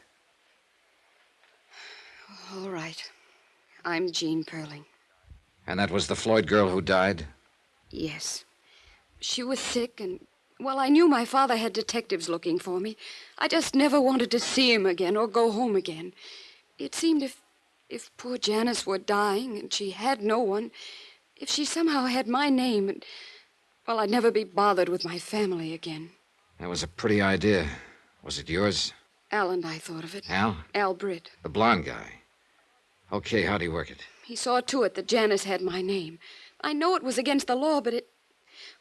All right. I'm Jean Perling. And that was the Floyd girl who died? Yes. She was sick, and, well, I knew my father had detectives looking for me. I just never wanted to see him again or go home again. It seemed if poor Janice were dying and she had no one, if she somehow had my name, and, well, I'd never be bothered with my family again. That was a pretty idea. Was it yours? Al and I thought of it. Al? Al Britt. The blonde guy. Okay, how'd he work it? He saw to it that Janice had my name. I know it was against the law, but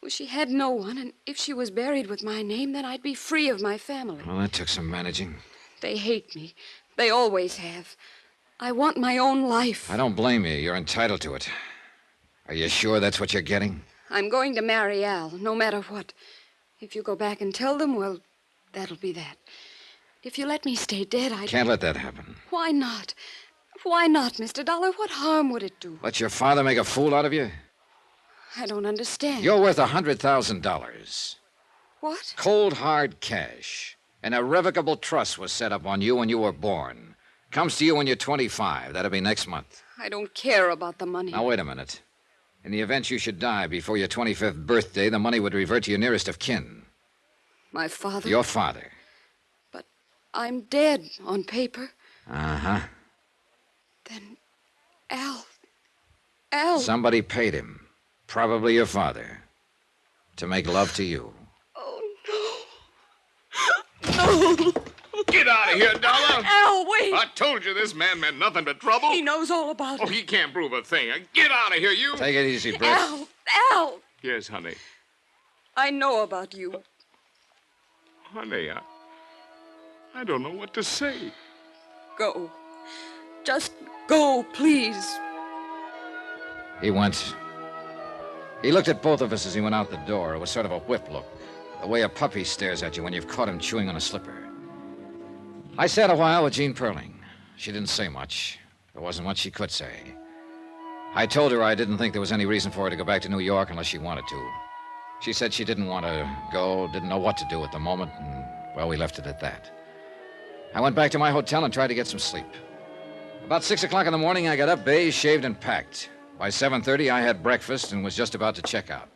well, she had no one, and if she was buried with my name, then I'd be free of my family. Well, that took some managing. They hate me. They always have. I want my own life. I don't blame you. You're entitled to it. Are you sure that's what you're getting? I'm going to marry Al, no matter what. If you go back and tell them, well, that'll be that. If you let me stay dead, I can't let that happen. Why not? Why not, Mr. Dollar? What harm would it do? Let your father make a fool out of you? I don't understand. You're worth $100,000. What? Cold, hard cash. An irrevocable trust was set up on you when you were born. Comes to you when you're 25. That'll be next month. I don't care about the money. Now, wait a minute. In the event you should die before your 25th birthday, the money would revert to your nearest of kin. My father? Your father. But I'm dead on paper. Uh-huh. Then Al... Somebody paid him. Probably your father. To make love to you. No! Get out of here, Dollar! Al, wait! I told you this man meant nothing but trouble. He knows all about it. Oh, he can't prove a thing. Get out of here, you! Take it easy, Britt. Al! Yes, honey. I know about you. Honey, I don't know what to say. Go. Just go, please. He went. He looked at both of us as he went out the door. It was sort of a whip look. The way a puppy stares at you when you've caught him chewing on a slipper. I sat a while with Jean Perling. She didn't say much. There wasn't much she could say. I told her I didn't think there was any reason for her to go back to New York unless she wanted to. She said she didn't want to go, didn't know what to do at the moment, and, well, we left it at that. I went back to my hotel and tried to get some sleep. About 6 o'clock in the morning, I got up, bathed, shaved, and packed. By 7:30, I had breakfast and was just about to check out.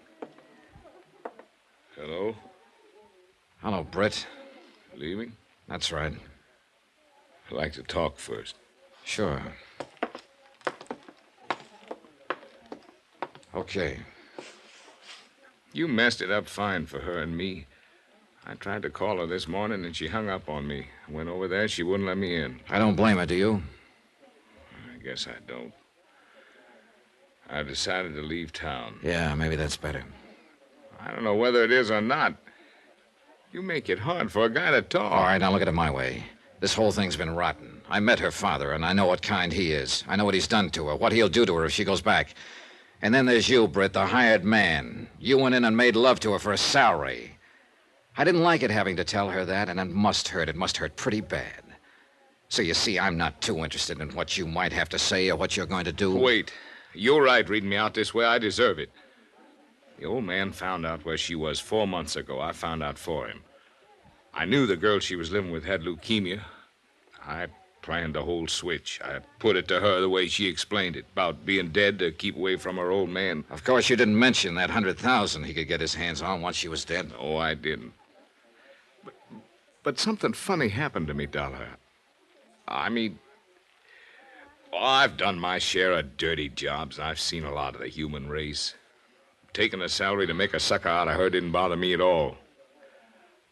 Hello? Hello, Britt. Leaving? That's right. I'd like to talk first. Sure. Okay. You messed it up fine for her and me. I tried to call her this morning, and she hung up on me. I went over there, she wouldn't let me in. I don't blame her, do you? I guess I don't. I decided to leave town. Yeah, maybe that's better. I don't know whether it is or not. You make it hard for a guy to talk. All right, now look at it my way. This whole thing's been rotten. I met her father, and I know what kind he is. I know what he's done to her, what he'll do to her if she goes back. And then there's you, Britt, the hired man. You went in and made love to her for a salary. I didn't like it having to tell her that, and it must hurt. It must hurt pretty bad. So you see, I'm not too interested in what you might have to say or what you're going to do. Wait. You're right reading me out this way. I deserve it. The old man found out where she was 4 months ago. I found out for him. I knew the girl she was living with had leukemia. I planned the whole switch. I put it to her the way she explained it, about being dead to keep away from her old man. Of course, you didn't mention that $100,000 he could get his hands on once she was dead. Oh, I didn't. But something funny happened to me, Dollar. I mean, I've done my share of dirty jobs. I've seen a lot of the human race. Taking a salary to make a sucker out of her didn't bother me at all.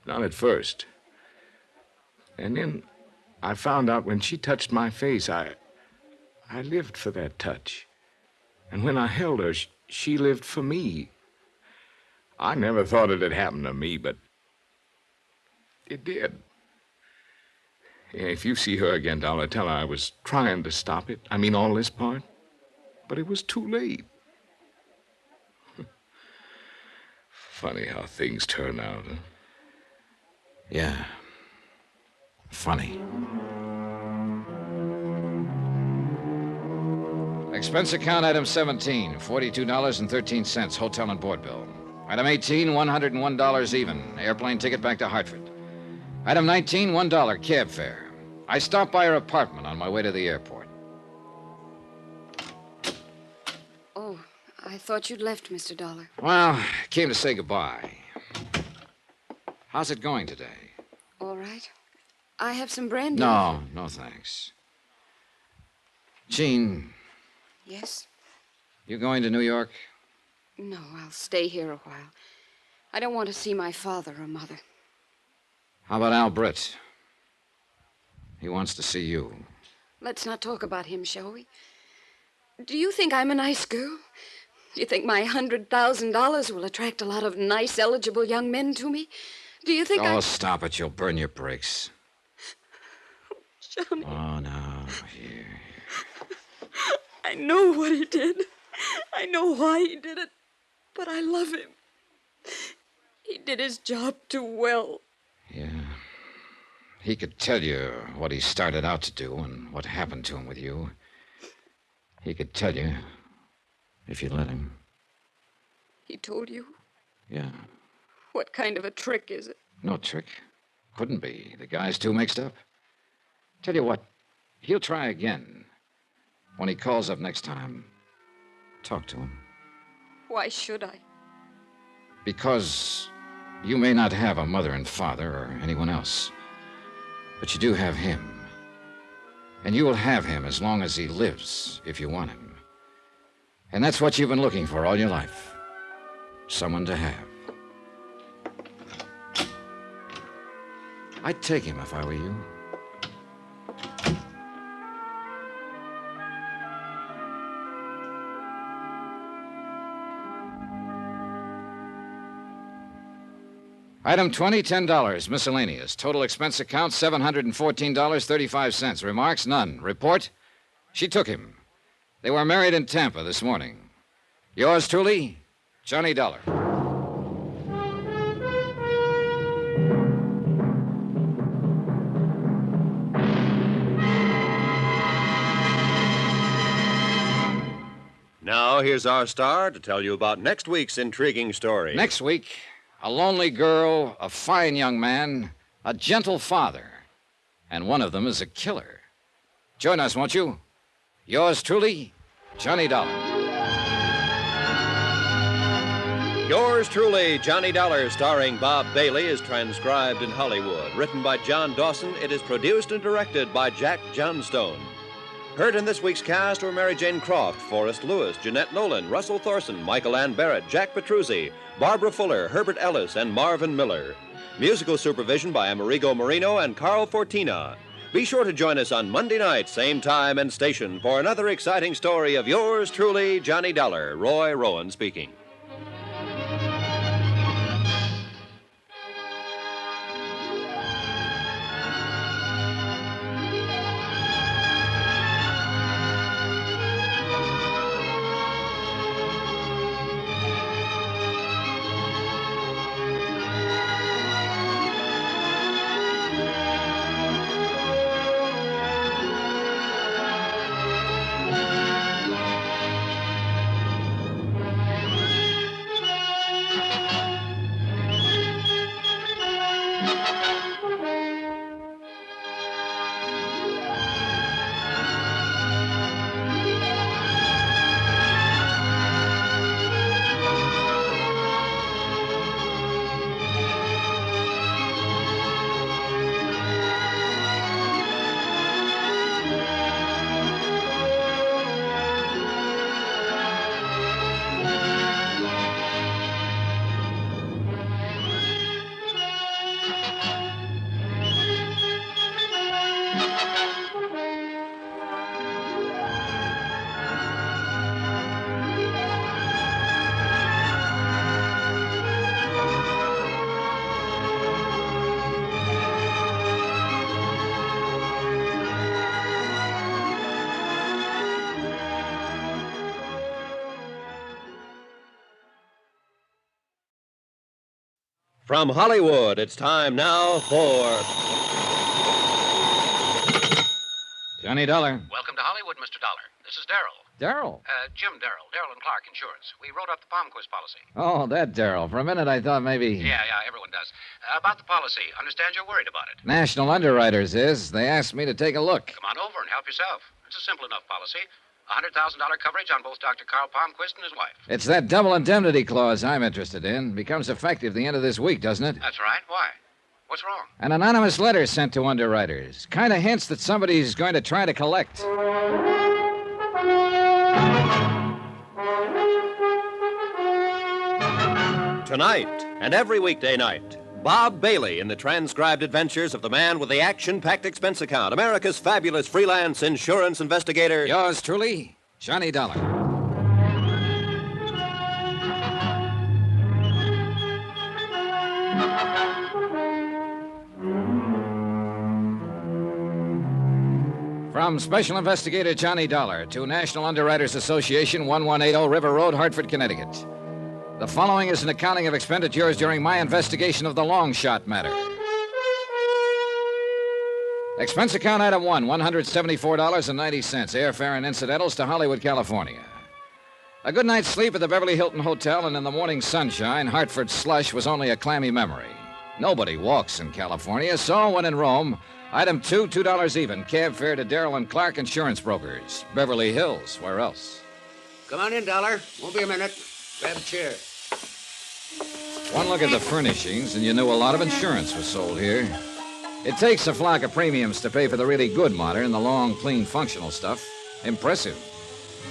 Not at first. And then I found out when she touched my face, I lived for that touch. And when I held her, she lived for me. I never thought it had happened to me, but it did. If you see her again, Dollar, tell her I was trying to stop it. I mean, all this part. But it was too late. Funny how things turn out, huh? Yeah. Funny. Expense account item 17, $42.13, hotel and board bill. Item 18, $101 even, airplane ticket back to Hartford. Item 19, $1 cab fare. I stopped by her apartment on my way to the airport. Oh, I thought you'd left, Mr. Dollar. Well, came to say goodbye. How's it going today? All right. I have some brandy. No, thanks. Jean. Yes? You going to New York? No, I'll stay here a while. I don't want to see my father or mother. How about Al Britt? He wants to see you. Let's not talk about him, shall we? Do you think I'm a nice girl? Do you think my $100,000 will attract a lot of nice, eligible young men to me? Do you think Oh, stop it. You'll burn your brakes. Johnny. Oh, no. Here. I know what he did. I know why he did it. But I love him. He did his job too well. Yeah. He could tell you what he started out to do and what happened to him with you. He could tell you if you'd let him. He told you? Yeah. What kind of a trick is it? No trick. Couldn't be. The guy's too mixed up. Tell you what, he'll try again. When he calls up next time, talk to him. Why should I? Because you may not have a mother and father or anyone else. But you do have him. And you will have him as long as he lives, if you want him. And that's what you've been looking for all your life. Someone to have. I'd take him if I were you. Item 20, $10, miscellaneous. Total expense account, $714.35. Remarks, none. Report, she took him. They were married in Tampa this morning. Yours truly, Johnny Dollar. Now, here's our star to tell you about next week's intriguing story. Next week, a lonely girl, a fine young man, a gentle father, and one of them is a killer. Join us, won't you? Yours truly, Johnny Dollar. Yours truly, Johnny Dollar, starring Bob Bailey, is transcribed in Hollywood. Written by John Dawson, it is produced and directed by Jack Johnstone. Heard in this week's cast were Mary Jane Croft, Forrest Lewis, Jeanette Nolan, Russell Thorson, Michael Ann Barrett, Jack Petruzzi, Barbara Fuller, Herbert Ellis, and Marvin Miller. Musical supervision by Amerigo Marino and Carl Fortina. Be sure to join us on Monday night, same time and station, for another exciting story of yours truly, Johnny Dollar. Roy Rowan speaking. From Hollywood, it's time now for Johnny Dollar. Welcome to Hollywood, Mr. Dollar. This is Darrell. Darrell? Jim Darrell. Darrell and Clark Insurance. We wrote up the Palmquist policy. Oh, that Darrell. For a minute, I thought maybe... Yeah, everyone does. About the policy. Understand you're worried about it. National Underwriters is. They asked me to take a look. Come on over and help yourself. It's a simple enough policy. $100,000 coverage on both Dr. Carl Palmquist and his wife. It's that double indemnity clause I'm interested in. Becomes effective the end of this week, doesn't it? That's right. Why? What's wrong? An anonymous letter sent to underwriters. Kind of hints that somebody's going to try to collect. Tonight and every weekday night, Bob Bailey in the transcribed adventures of the man with the action-packed expense account, America's fabulous freelance insurance investigator. Yours truly, Johnny Dollar. From Special Investigator Johnny Dollar to National Underwriters Association, 1180 River Road, Hartford, Connecticut. The following is an accounting of expenditures during my investigation of the long shot matter. Expense account item 1, $174.90, airfare and incidentals to Hollywood, California. A good night's sleep at the Beverly Hilton Hotel, and in the morning sunshine, Hartford's slush was only a clammy memory. Nobody walks in California, so when in Rome, item 2, $2 even, cab fare to Darrell and Clark Insurance Brokers. Beverly Hills, where else? Come on in, Dollar. Won't be a minute. Grab a chair. One look at the furnishings, and you knew a lot of insurance was sold here. It takes a flock of premiums to pay for the really good modern, the long, clean, functional stuff. Impressive.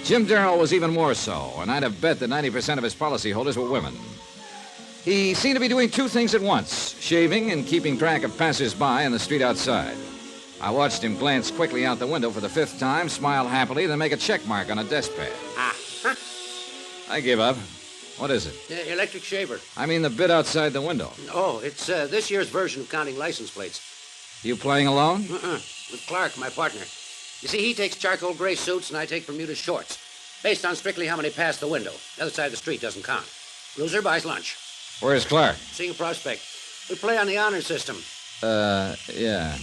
Jim Darrell was even more so, and I'd have bet that 90% of his policyholders were women. He seemed to be doing two things at once, shaving and keeping track of passers-by in the street outside. I watched him glance quickly out the window for the fifth time, smile happily, then make a check mark on a desk pad. I give up. What is it? Electric shaver. I mean the bit outside the window. Oh, it's this year's version of counting license plates. You playing alone? With Clark, my partner. You see, he takes charcoal gray suits and I take Bermuda shorts. Based on strictly how many pass the window. The other side of the street doesn't count. Loser buys lunch. Where's Clark? Seeing a prospect. We play on the honor system. Yeah.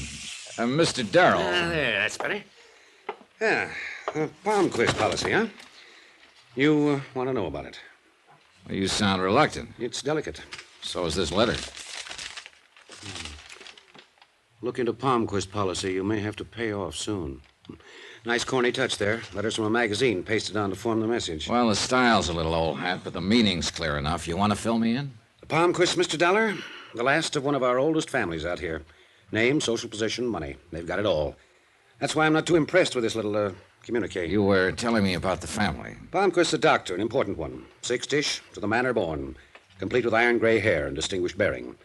Mr. Darrell. There, that's better. Yeah, Palmquist policy, huh? You want to know about it? Well, you sound reluctant. It's delicate. So is this letter. Look into Palmquist policy. You may have to pay off soon. Nice corny touch there. Letters from a magazine pasted on to form the message. Well, the style's a little old hat, but the meaning's clear enough. You want to fill me in? The Palmquist, Mr. Dollar? The last of one of our oldest families out here. Name, social position, money. They've got it all. That's why I'm not too impressed with this little, communique. You were telling me about the family. Palmquist's a doctor, an important one. Six-ish, to the manner born. Complete with iron gray hair and distinguished bearing.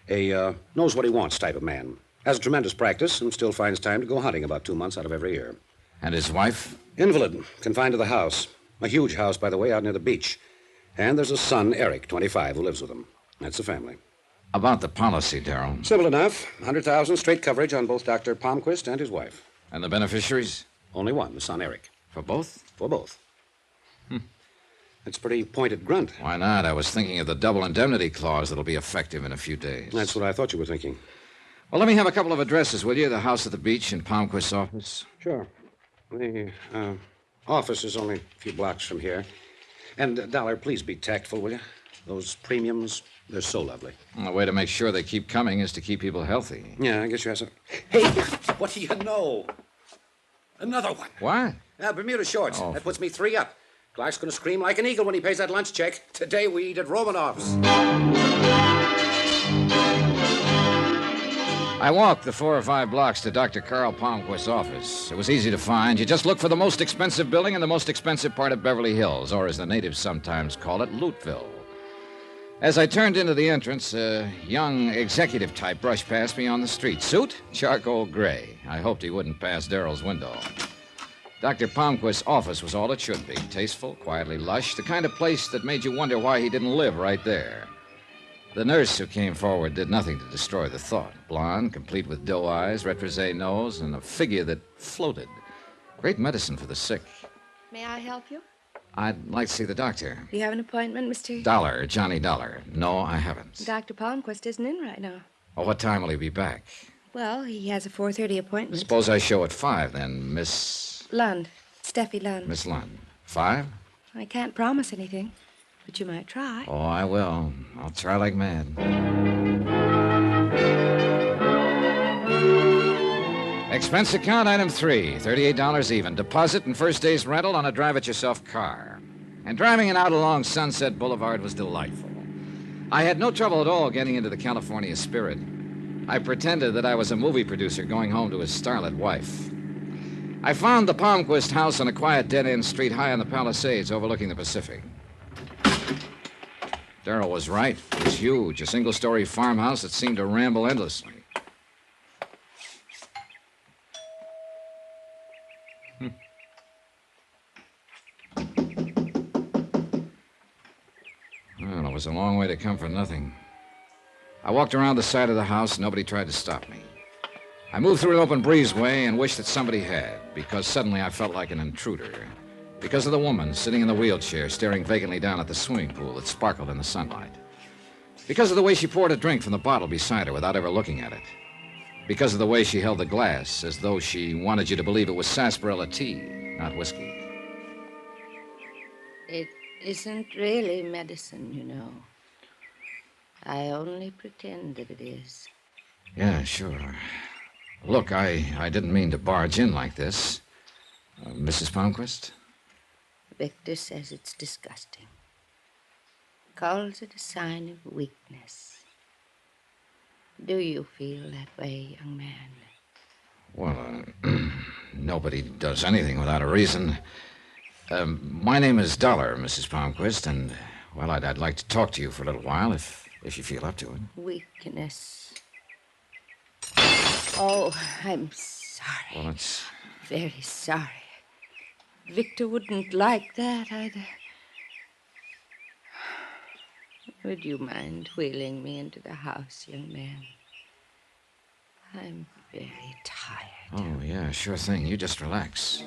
A, knows what he wants type of man. Has a tremendous practice and still finds time to go hunting about 2 months out of every year. And his wife? Invalid, confined to the house. A huge house, by the way, out near the beach. And there's a son, Eric, 25, who lives with them. That's the family. About the policy, Darrell. Simple enough. 100,000 straight coverage on both Dr. Palmquist and his wife. And the beneficiaries? Only one, the son, Eric. For both? For both. That's a pretty pointed grunt. Why not? I was thinking of the double indemnity clause that'll be effective in a few days. That's what I thought you were thinking. Well, let me have a couple of addresses, will you? The house at the beach and Palmquist's office. Sure. The office is only a few blocks from here. And, Dollar, please be tactful, will you? Those premiums, they're so lovely. Well, the way to make sure they keep coming is to keep people healthy. Yeah, I guess you have some. Hey, what do you know? Another one. What? Bermuda shorts. Oh. That puts me 3 up. Clark's going to scream like an eagle when he pays that lunch check. Today we eat at Romanoff's. I walked the 4 or 5 blocks to Dr. Carl Palmquist's office. It was easy to find. You just look for the most expensive building in the most expensive part of Beverly Hills, or as the natives sometimes call it, Lootville. As I turned into the entrance, a young executive type brushed past me on the street. Suit? Charcoal gray. I hoped he wouldn't pass Darrell's window. Dr. Palmquist's office was all it should be. Tasteful, quietly lush, the kind of place that made you wonder why he didn't live right there. The nurse who came forward did nothing to destroy the thought. Blonde, complete with doe eyes, retroussé nose, and a figure that floated. Great medicine for the sick. May I help you? I'd like to see the doctor. You have an appointment, Mr. Dollar, Johnny Dollar. No, I haven't. Dr. Palmquist isn't in right now. Well, what time will he be back? Well, he has a 4:30 appointment. Suppose I show at 5, then, Miss... Lund. Steffi Lund. Miss Lund. 5? I can't promise anything, but you might try. Oh, I will. I'll try like mad. Expense account item 3, $38 even. Deposit and first day's rental on a drive-it-yourself car. And driving it out along Sunset Boulevard was delightful. I had no trouble at all getting into the California spirit. I pretended that I was a movie producer going home to his starlet wife. I found the Palmquist house on a quiet dead-end street high on the Palisades overlooking the Pacific. Darrell was right. It was huge, a single-story farmhouse that seemed to ramble endlessly. Well, it was a long way to come for nothing. I walked around the side of the house, and nobody tried to stop me. I moved through an open breezeway and wished that somebody had, because suddenly I felt like an intruder. Because of the woman sitting in the wheelchair, staring vacantly down at the swimming pool that sparkled in the sunlight. Because of the way she poured a drink from the bottle beside her without ever looking at it. Because of the way she held the glass, as though she wanted you to believe it was sarsaparilla tea, not whiskey. It isn't really medicine, you know. I only pretend that it is. Yeah, sure. Look, I didn't mean to barge in like this. Mrs. Palmquist? Victor says it's disgusting. Calls it a sign of weakness. Do you feel that way, young man? Well, nobody does anything without a reason. My name is Dollar, Mrs. Palmquist, and, well, I'd like to talk to you for a little while, if you feel up to it. Weakness. Oh, I'm sorry. Well, it's... Very sorry. Victor wouldn't like that either. Would you mind wheeling me into the house, young man? I'm very tired. Oh, yeah, sure thing. You just relax.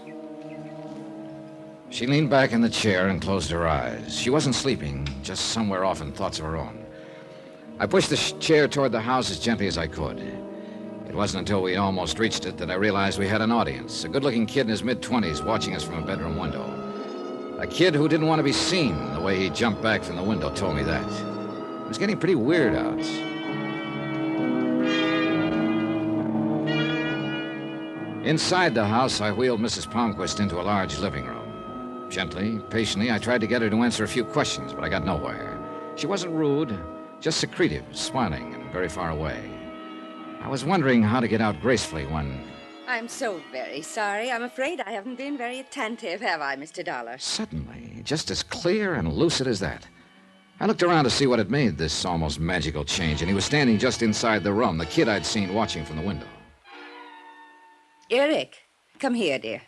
She leaned back in the chair and closed her eyes. She wasn't sleeping, just somewhere off in thoughts of her own. I pushed the chair toward the house as gently as I could. It wasn't until we almost reached it that I realized we had an audience, a good-looking kid in his mid-20s watching us from a bedroom window. A kid who didn't want to be seen. The way he jumped back from the window told me that. It was getting pretty weird out. Inside the house, I wheeled Mrs. Palmquist into a large living room. Gently, patiently, I tried to get her to answer a few questions, but I got nowhere. She wasn't rude, just secretive, smiling, and very far away. I was wondering how to get out gracefully when... I'm so very sorry. I'm afraid I haven't been very attentive, have I, Mr. Dollar? Suddenly, just as clear and lucid as that, I looked around to see what had made this almost magical change, and he was standing just inside the room, the kid I'd seen watching from the window. Eric, come here, dear.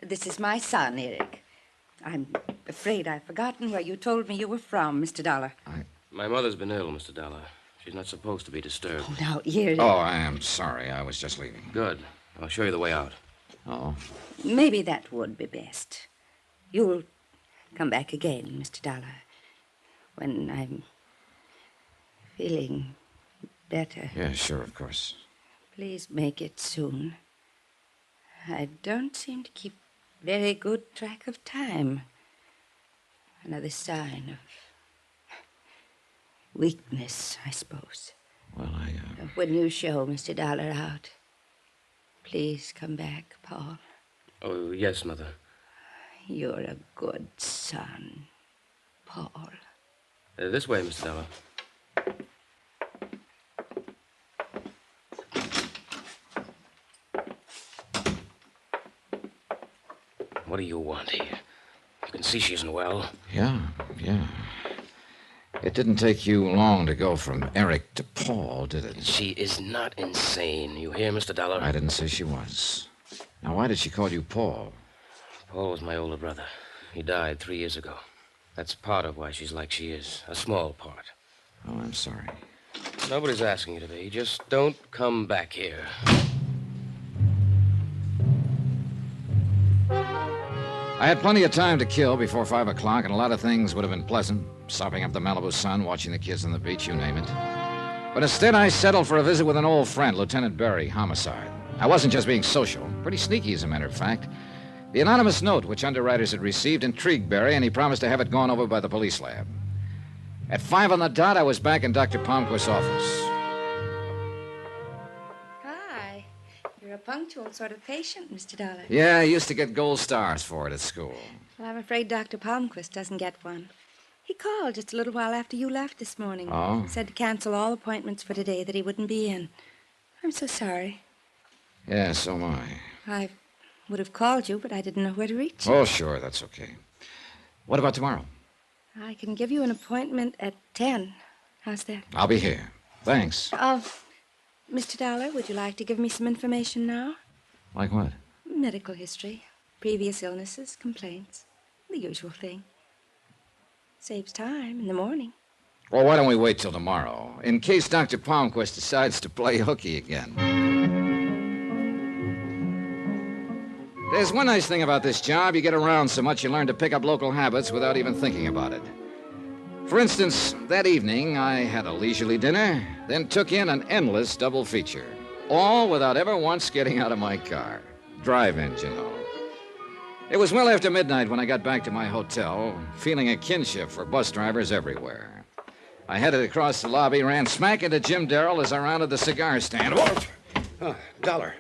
This is my son, Eric. I'm afraid I've forgotten where you told me you were from, Mr. Dollar. My mother's been ill, Mr. Dollar. She's not supposed to be disturbed. Oh, now, Eric. Oh, I am sorry. I was just leaving. Good. I'll show you the way out. Oh. Maybe that would be best. You'll come back again, Mr. Dollar, when I'm feeling better. Yeah, sure, of course. Please make it soon. I don't seem to keep very good track of time. Another sign of weakness, I suppose. Well, When you show Mr. Dollar out, please come back, Paul. Oh, yes, Mother. You're a good son, Paul. This way, Mr. Dollar. What do you want here? You can see she isn't well. Yeah. It didn't take you long to go from Eric to Paul, did it? She is not insane. You hear, Mr. Dollar? I didn't say she was. Now, why did she call you Paul? Paul was my older brother. He died 3 years ago. That's part of why she's like she is. A small part. Oh, I'm sorry. Nobody's asking you to be. Just don't come back here. I had plenty of time to kill before 5 o'clock, and a lot of things would have been pleasant. Sopping up the Malibu sun, watching the kids on the beach, you name it. But instead, I settled for a visit with an old friend, Lieutenant Berry, homicide. I wasn't just being social. Pretty sneaky, as a matter of fact. The anonymous note which underwriters had received intrigued Berry, and he promised to have it gone over by the police lab. At 5 on the dot, I was back in Dr. Palmquist's office. Hi. You're a punctual sort of patient, Mr. Dollar. Yeah, I used to get gold stars for it at school. Well, I'm afraid Dr. Palmquist doesn't get one. He called just a little while after you left this morning. Oh? Said to cancel all appointments for today, that he wouldn't be in. I'm so sorry. Yeah, so am I. I would have called you, but I didn't know where to reach you. Oh, sure, that's okay. What about tomorrow? I can give you an appointment at 10. How's that? I'll be here. Thanks. Mr. Dollar, would you like to give me some information now? Like what? Medical history, previous illnesses, complaints, the usual thing. Saves time in the morning. Well, why don't we wait till tomorrow, in case Dr. Palmquist decides to play hooky again. There's one nice thing about this job. You get around so much you learn to pick up local habits without even thinking about it. For instance, that evening, I had a leisurely dinner, then took in an endless double feature. All without ever once getting out of my car. Drive-ins, you know. It was well after midnight when I got back to my hotel, feeling a kinship for bus drivers everywhere. I headed across the lobby, ran smack into Jim Darrell as I rounded the cigar stand. Oh, Dollar,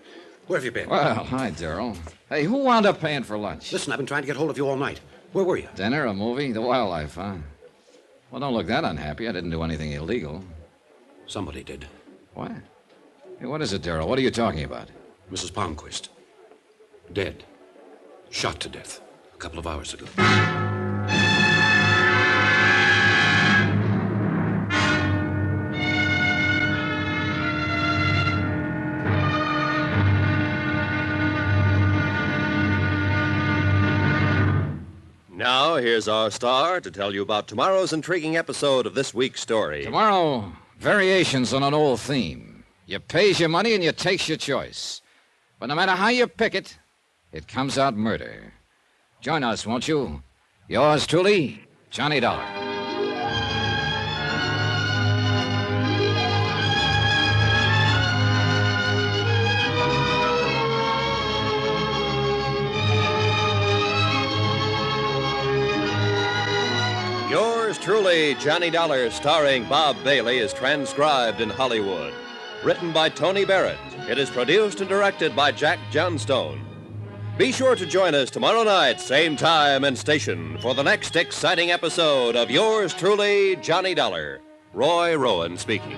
where have you been? Well, hi, Darrell. Hey, who wound up paying for lunch? Listen, I've been trying to get hold of you all night. Where were you? Dinner, a movie, the wildlife, huh? Well, don't look that unhappy. I didn't do anything illegal. Somebody did. What? Hey, what is it, Darrell? What are you talking about? Mrs. Palmquist. Dead. Shot to death a couple of hours ago. Now, here's our star to tell you about tomorrow's intriguing episode of this week's story. Tomorrow, variations on an old theme. You pays your money and you takes your choice. But no matter how you pick it, it comes out murder. Join us, won't you? Yours truly, Johnny Dollar. Yours truly, Johnny Dollar, starring Bob Bailey, is transcribed in Hollywood. Written by Tony Barrett. It is produced and directed by Jack Johnstone. Be sure to join us tomorrow night, same time and station, for the next exciting episode of Yours truly, Johnny Dollar. Roy Rowan speaking.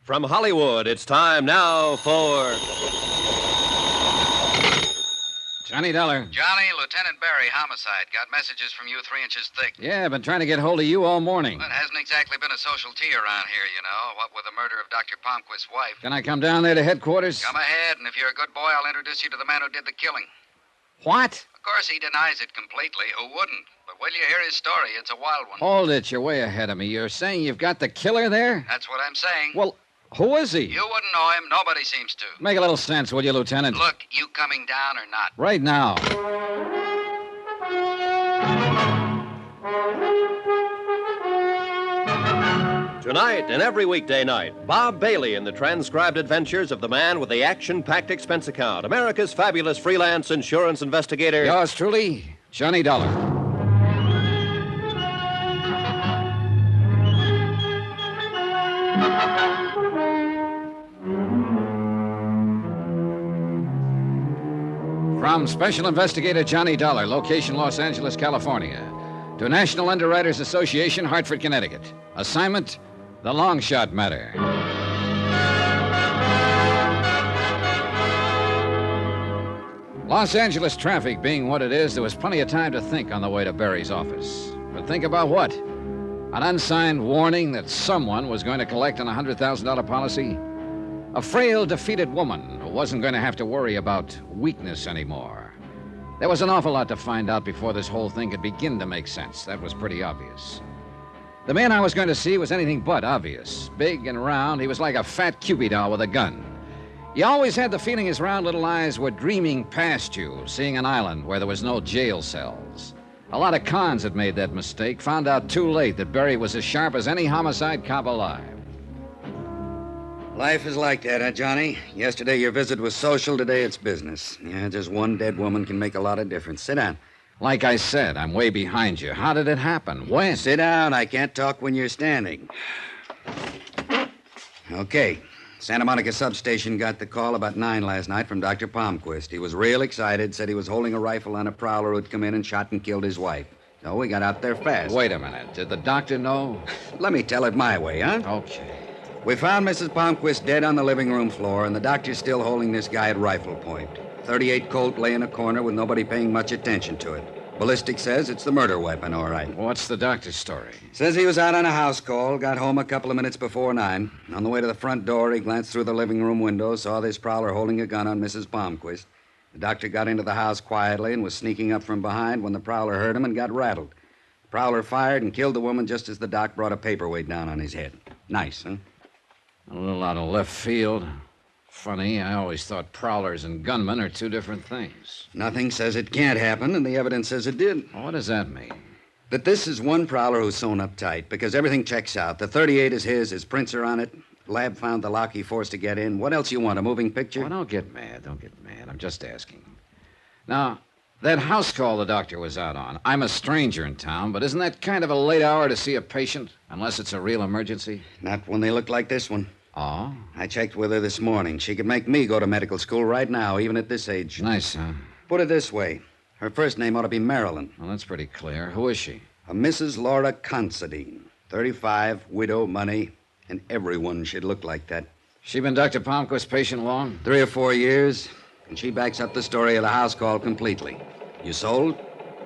From Hollywood, it's time now for... Johnny Dollar. Johnny, Lieutenant Barry, homicide. Got messages from you 3 inches thick. Yeah, I've been trying to get hold of you all morning. Well, it hasn't exactly been a social tea around here, you know, what with the murder of Dr. Palmquist's wife. Can I come down there to headquarters? Come ahead, and if you're a good boy, I'll introduce you to the man who did the killing. What? Of course, he denies it completely. Who wouldn't? But will you hear his story? It's a wild one. Hold it. You're way ahead of me. You're saying you've got the killer there? That's what I'm saying. Well, who is he? You wouldn't know him. Nobody seems to. Make a little sense, will you, Lieutenant? Look, you coming down or not? Right now. Tonight and every weekday night, Bob Bailey in the transcribed adventures of the man with the action-packed expense account, America's fabulous freelance insurance investigator. Yours truly, Johnny Dollar. From Special Investigator Johnny Dollar, location Los Angeles, California, to National Underwriters Association, Hartford, Connecticut. Assignment, the long shot matter. Los Angeles traffic being what it is, there was plenty of time to think on the way to Barry's office. But think about what? An unsigned warning that someone was going to collect on a $100,000 policy? A frail, defeated woman who wasn't going to have to worry about weakness anymore. There was an awful lot to find out before this whole thing could begin to make sense. That was pretty obvious. The man I was going to see was anything but obvious. Big and round, he was like a fat Cupid doll with a gun. You always had the feeling his round little eyes were dreaming past you, seeing an island where there was no jail cells. A lot of cons had made that mistake, found out too late that Barry was as sharp as any homicide cop alive. Life is like that, huh, Johnny? Yesterday your visit was social, today it's business. Yeah, just one dead woman can make a lot of difference. Sit down. Like I said, I'm way behind you. How did it happen? When? Sit down. I can't talk when you're standing. Okay. Santa Monica substation got the call about 9 last night from Dr. Palmquist. He was real excited, said he was holding a rifle on a prowler who'd come in and shot and killed his wife. So we got out there fast. Wait a minute. Did the doctor know? Let me tell it my way, huh? Okay. We found Mrs. Palmquist dead on the living room floor, and the doctor's still holding this guy at rifle point. 38 Colt lay in a corner with nobody paying much attention to it. Ballistic says it's the murder weapon, all right. What's the doctor's story? Says he was out on a house call, got home a couple of minutes before 9. On the way to the front door, he glanced through the living room window, saw this prowler holding a gun on Mrs. Palmquist. The doctor got into the house quietly and was sneaking up from behind when the prowler heard him and got rattled. The prowler fired and killed the woman just as the doc brought a paperweight down on his head. Nice, huh? A little out of left field. Funny, I always thought prowlers and gunmen are two different things. Nothing says it can't happen, and the evidence says it did. What does that mean? That this is one prowler who's sewn up tight, because everything checks out. The 38 is his prints are on it. Lab found the lock he forced to get in. What else you want, a moving picture? Oh, don't get mad. I'm just asking. Now, that house call the doctor was out on. I'm a stranger in town, but isn't that kind of a late hour to see a patient, unless it's a real emergency? Not when they look like this one. Oh? I checked with her this morning. She could make me go to medical school right now, even at this age. Nice, huh? Put it this way. Her first name ought to be Marilyn. Well, that's pretty clear. Who is she? A Mrs. Laura Considine. 35, widow, money, and everyone should look like that. She been Dr. Palmquist's patient long? 3 or 4 years, and she backs up the story of the house call completely. You sold?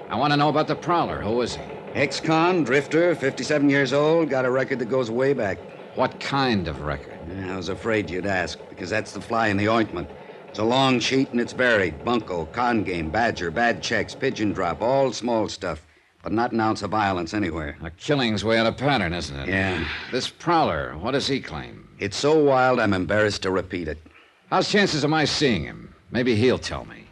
I want to know about the prowler. Who is he? Ex-con, drifter, 57 years old, got a record that goes way back. What kind of record? I was afraid you'd ask, because that's the fly in the ointment. It's a long sheet and it's buried. Bunco, con game, badger, bad checks, pigeon drop, all small stuff. But not an ounce of violence anywhere. A killing's way out of pattern, isn't it? Yeah. This prowler, what does he claim? It's so wild I'm embarrassed to repeat it. How's chances of my seeing him? Maybe he'll tell me.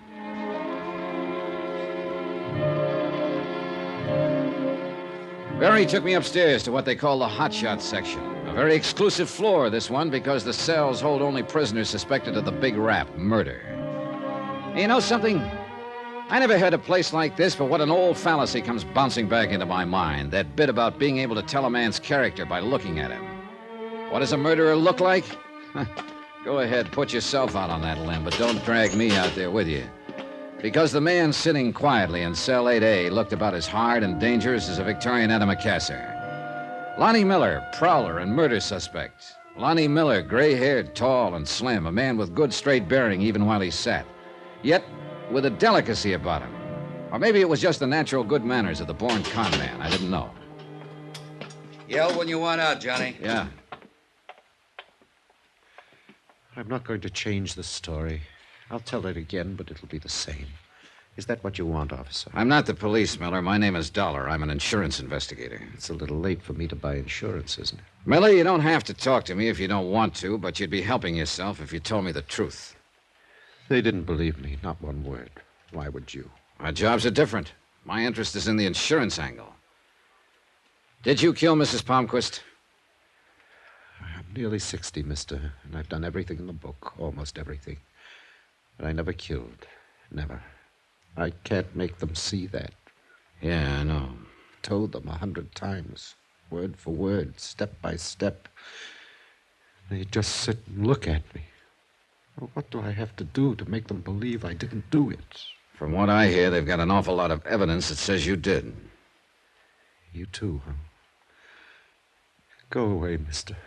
Barry took me upstairs to what they call the hotshot section. A very exclusive floor, this one, because the cells hold only prisoners suspected of the big rap, murder. And you know something? I never heard a place like this, but what an old fallacy comes bouncing back into my mind. That bit about being able to tell a man's character by looking at him. What does a murderer look like? Go ahead, put yourself out on that limb, but don't drag me out there with you. Because the man sitting quietly in cell 8A looked about as hard and dangerous as a Victorian antimacassar. Lonnie Miller, prowler and murder suspect. Lonnie Miller, gray-haired, tall and slim, a man with good straight bearing even while he sat. Yet with a delicacy about him. Or maybe it was just the natural good manners of the born con man. I didn't know. Yell when you want out, Johnny. Yeah. I'm not going to change the story. I'll tell it again, but it'll be the same. Is that what you want, officer? I'm not the police, Miller. My name is Dollar. I'm an insurance investigator. It's a little late for me to buy insurance, isn't it? Miller, you don't have to talk to me if you don't want to, but you'd be helping yourself if you told me the truth. They didn't believe me, not one word. Why would you? My jobs are different. My interest is in the insurance angle. Did you kill Mrs. Palmquist? I'm nearly 60, mister, and I've done everything in the book, almost everything. But I never killed. Never. I can't make them see that. Yeah, I know. Told them 100 times, word for word, step by step. They just sit and look at me. Well, what do I have to do to make them believe I didn't do it? From what I hear, they've got an awful lot of evidence that says you did. You too, huh? Go away, mister.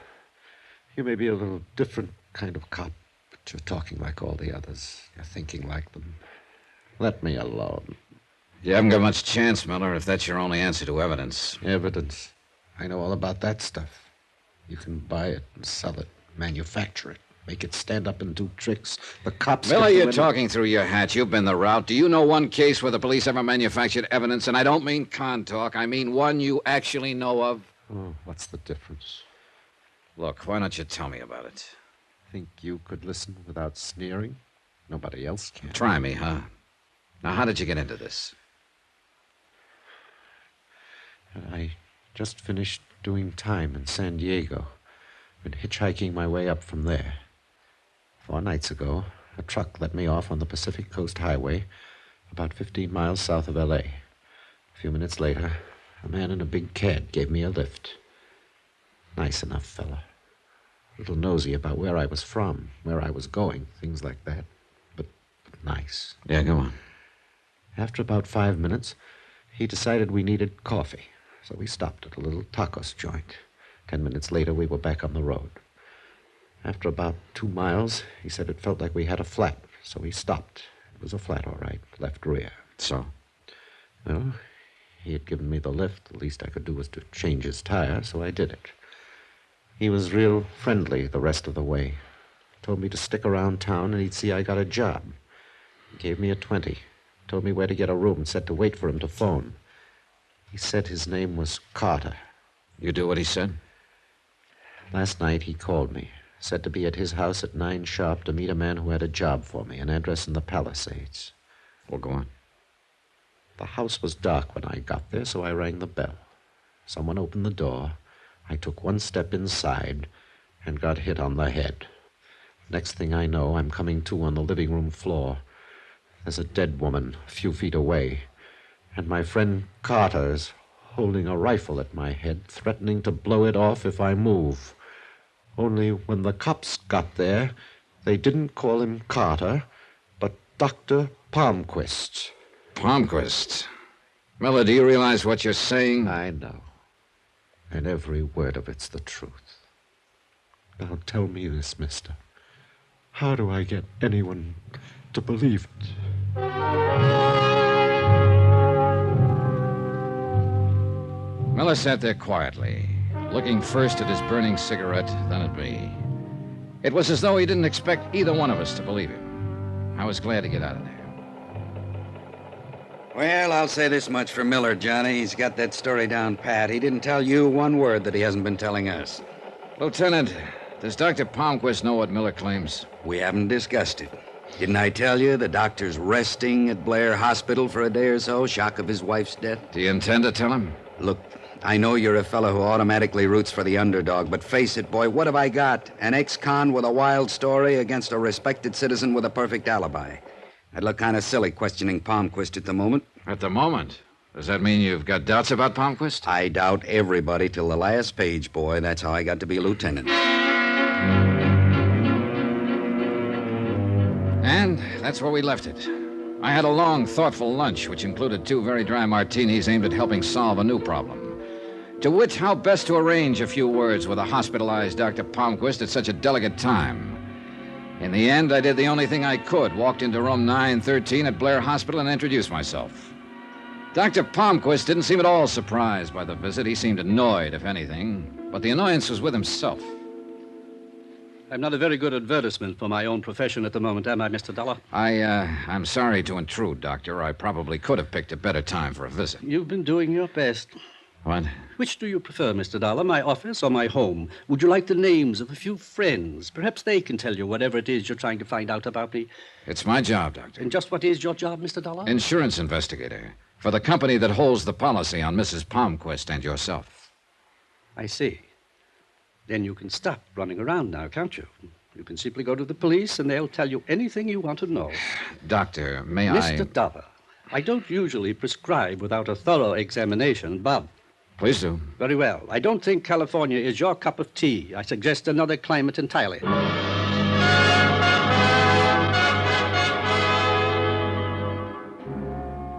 You may be a little different kind of cop, but you're talking like all the others. You're thinking like them. Let me alone. You haven't got much chance, Miller, if that's your only answer to evidence. Evidence? I know all about that stuff. You can buy it and sell it, manufacture it, make it stand up and do tricks. The cops... Miller, you're talking through your hat. You've been the route. Do you know one case where the police ever manufactured evidence? And I don't mean con talk. I mean one you actually know of. Oh, what's the difference? Look, why don't you tell me about it? Think you could listen without sneering? Nobody else can. Try me, huh? Now, how did you get into this? I just finished doing time in San Diego. Been hitchhiking my way up from there. 4 nights ago, a truck let me off on the Pacific Coast Highway, about 15 miles south of L.A. A few minutes later, a man in a big cab gave me a lift. Nice enough fella. A little nosy about where I was from, where I was going, things like that. But nice. Yeah, go on. After about 5 minutes, he decided we needed coffee, so we stopped at a little tacos joint. 10 minutes later, we were back on the road. After about 2 miles, he said it felt like we had a flat, so we stopped. It was a flat, all right, left rear. So? Well, he had given me the lift. The least I could do was to change his tire, so I did it. He was real friendly the rest of the way. Told me to stick around town and he'd see I got a job. He gave me a 20. Told me where to get a room and said to wait for him to phone. He said his name was Carter. You do what he said? Last night he called me. Said to be at his house at 9 sharp to meet a man who had a job for me, an address in the Palisades. Well, go on. The house was dark when I got there, so I rang the bell. Someone opened the door. I took 1 step inside and got hit on the head. Next thing I know, I'm coming to on the living room floor. There's a dead woman a few feet away, and my friend Carter is holding a rifle at my head, threatening to blow it off if I move. Only when the cops got there, they didn't call him Carter, but Dr. Palmquist. Palmquist? Miller, do you realize what you're saying? I know. And every word of it's the truth. Now tell me this, mister. How do I get anyone to believe it? Miller sat there quietly, looking first at his burning cigarette, then at me. It was as though he didn't expect either one of us to believe him. I was glad to get out of there. Well, I'll say this much for Miller, Johnny. He's got that story down pat. He didn't tell you one word that he hasn't been telling us. Lieutenant, does Dr. Palmquist know what Miller claims? We haven't discussed it. Didn't I tell you the doctor's resting at Blair Hospital for a day or so, shock of his wife's death? Do you intend to tell him? Look, I know you're a fellow who automatically roots for the underdog, but face it, boy, what have I got? An ex-con with a wild story against a respected citizen with a perfect alibi. I'd look kind of silly questioning Palmquist at the moment. At the moment? Does that mean you've got doubts about Palmquist? I doubt everybody till the last page, boy. That's how I got to be a lieutenant. And that's where we left it. I had a long, thoughtful lunch, which included 2 very dry martinis aimed at helping solve a new problem. To wit, how best to arrange a few words with a hospitalized Dr. Palmquist at such a delicate time. In the end, I did the only thing I could, walked into room 913 at Blair Hospital and introduced myself. Dr. Palmquist didn't seem at all surprised by the visit. He seemed annoyed, if anything. But the annoyance was with himself. I'm not a very good advertisement for my own profession at the moment, am I, Mr. Dollar? I'm sorry to intrude, Doctor. I probably could have picked a better time for a visit. You've been doing your best. What? Which do you prefer, Mr. Dollar, my office or my home? Would you like the names of a few friends? Perhaps they can tell you whatever it is you're trying to find out about me. It's my job, Doctor. And just what is your job, Mr. Dollar? Insurance investigator. For the company that holds the policy on Mrs. Palmquist and yourself. I see. Then you can stop running around now, can't you? You can simply go to the police and they'll tell you anything you want to know. Doctor, may Mr. Dollar, I don't usually prescribe without a thorough examination, but... Please do. Very well. I don't think California is your cup of tea. I suggest another climate entirely.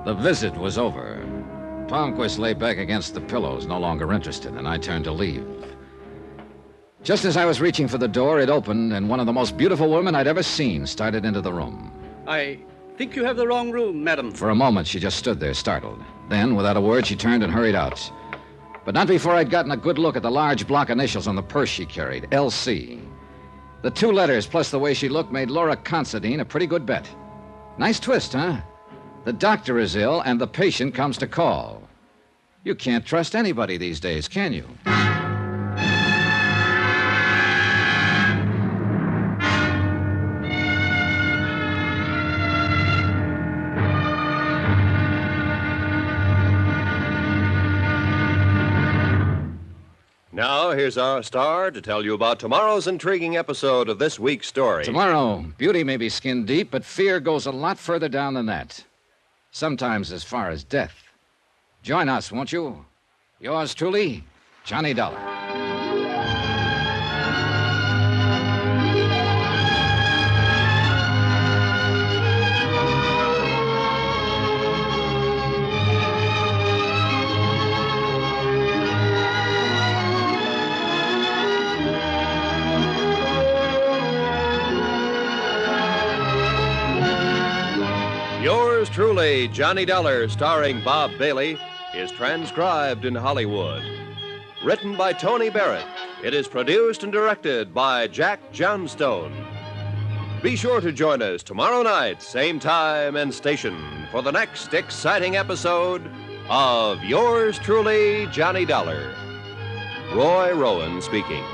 The visit was over. Palmquist lay back against the pillows, no longer interested, and I turned to leave. Just as I was reaching for the door, it opened, and one of the most beautiful women I'd ever seen started into the room. I think you have the wrong room, madam. For a moment, she just stood there, startled. Then, without a word, she turned and hurried out. But not before I'd gotten a good look at the large block initials on the purse she carried, LC. The 2 letters, plus the way she looked, made Laura Considine a pretty good bet. Nice twist, huh? The doctor is ill, and the patient comes to call. You can't trust anybody these days, can you? Now, here's our star to tell you about tomorrow's intriguing episode of this week's story. Tomorrow, beauty may be skin deep, but fear goes a lot further down than that. Sometimes as far as death. Join us, won't you? Yours truly, Johnny Dollar. Yours truly, Johnny Dollar, starring Bob Bailey, is transcribed in Hollywood. Written by Tony Barrett, it is produced and directed by Jack Johnstone. Be sure to join us tomorrow night, same time and station, for the next exciting episode of Yours truly, Johnny Dollar. Roy Rowan speaking.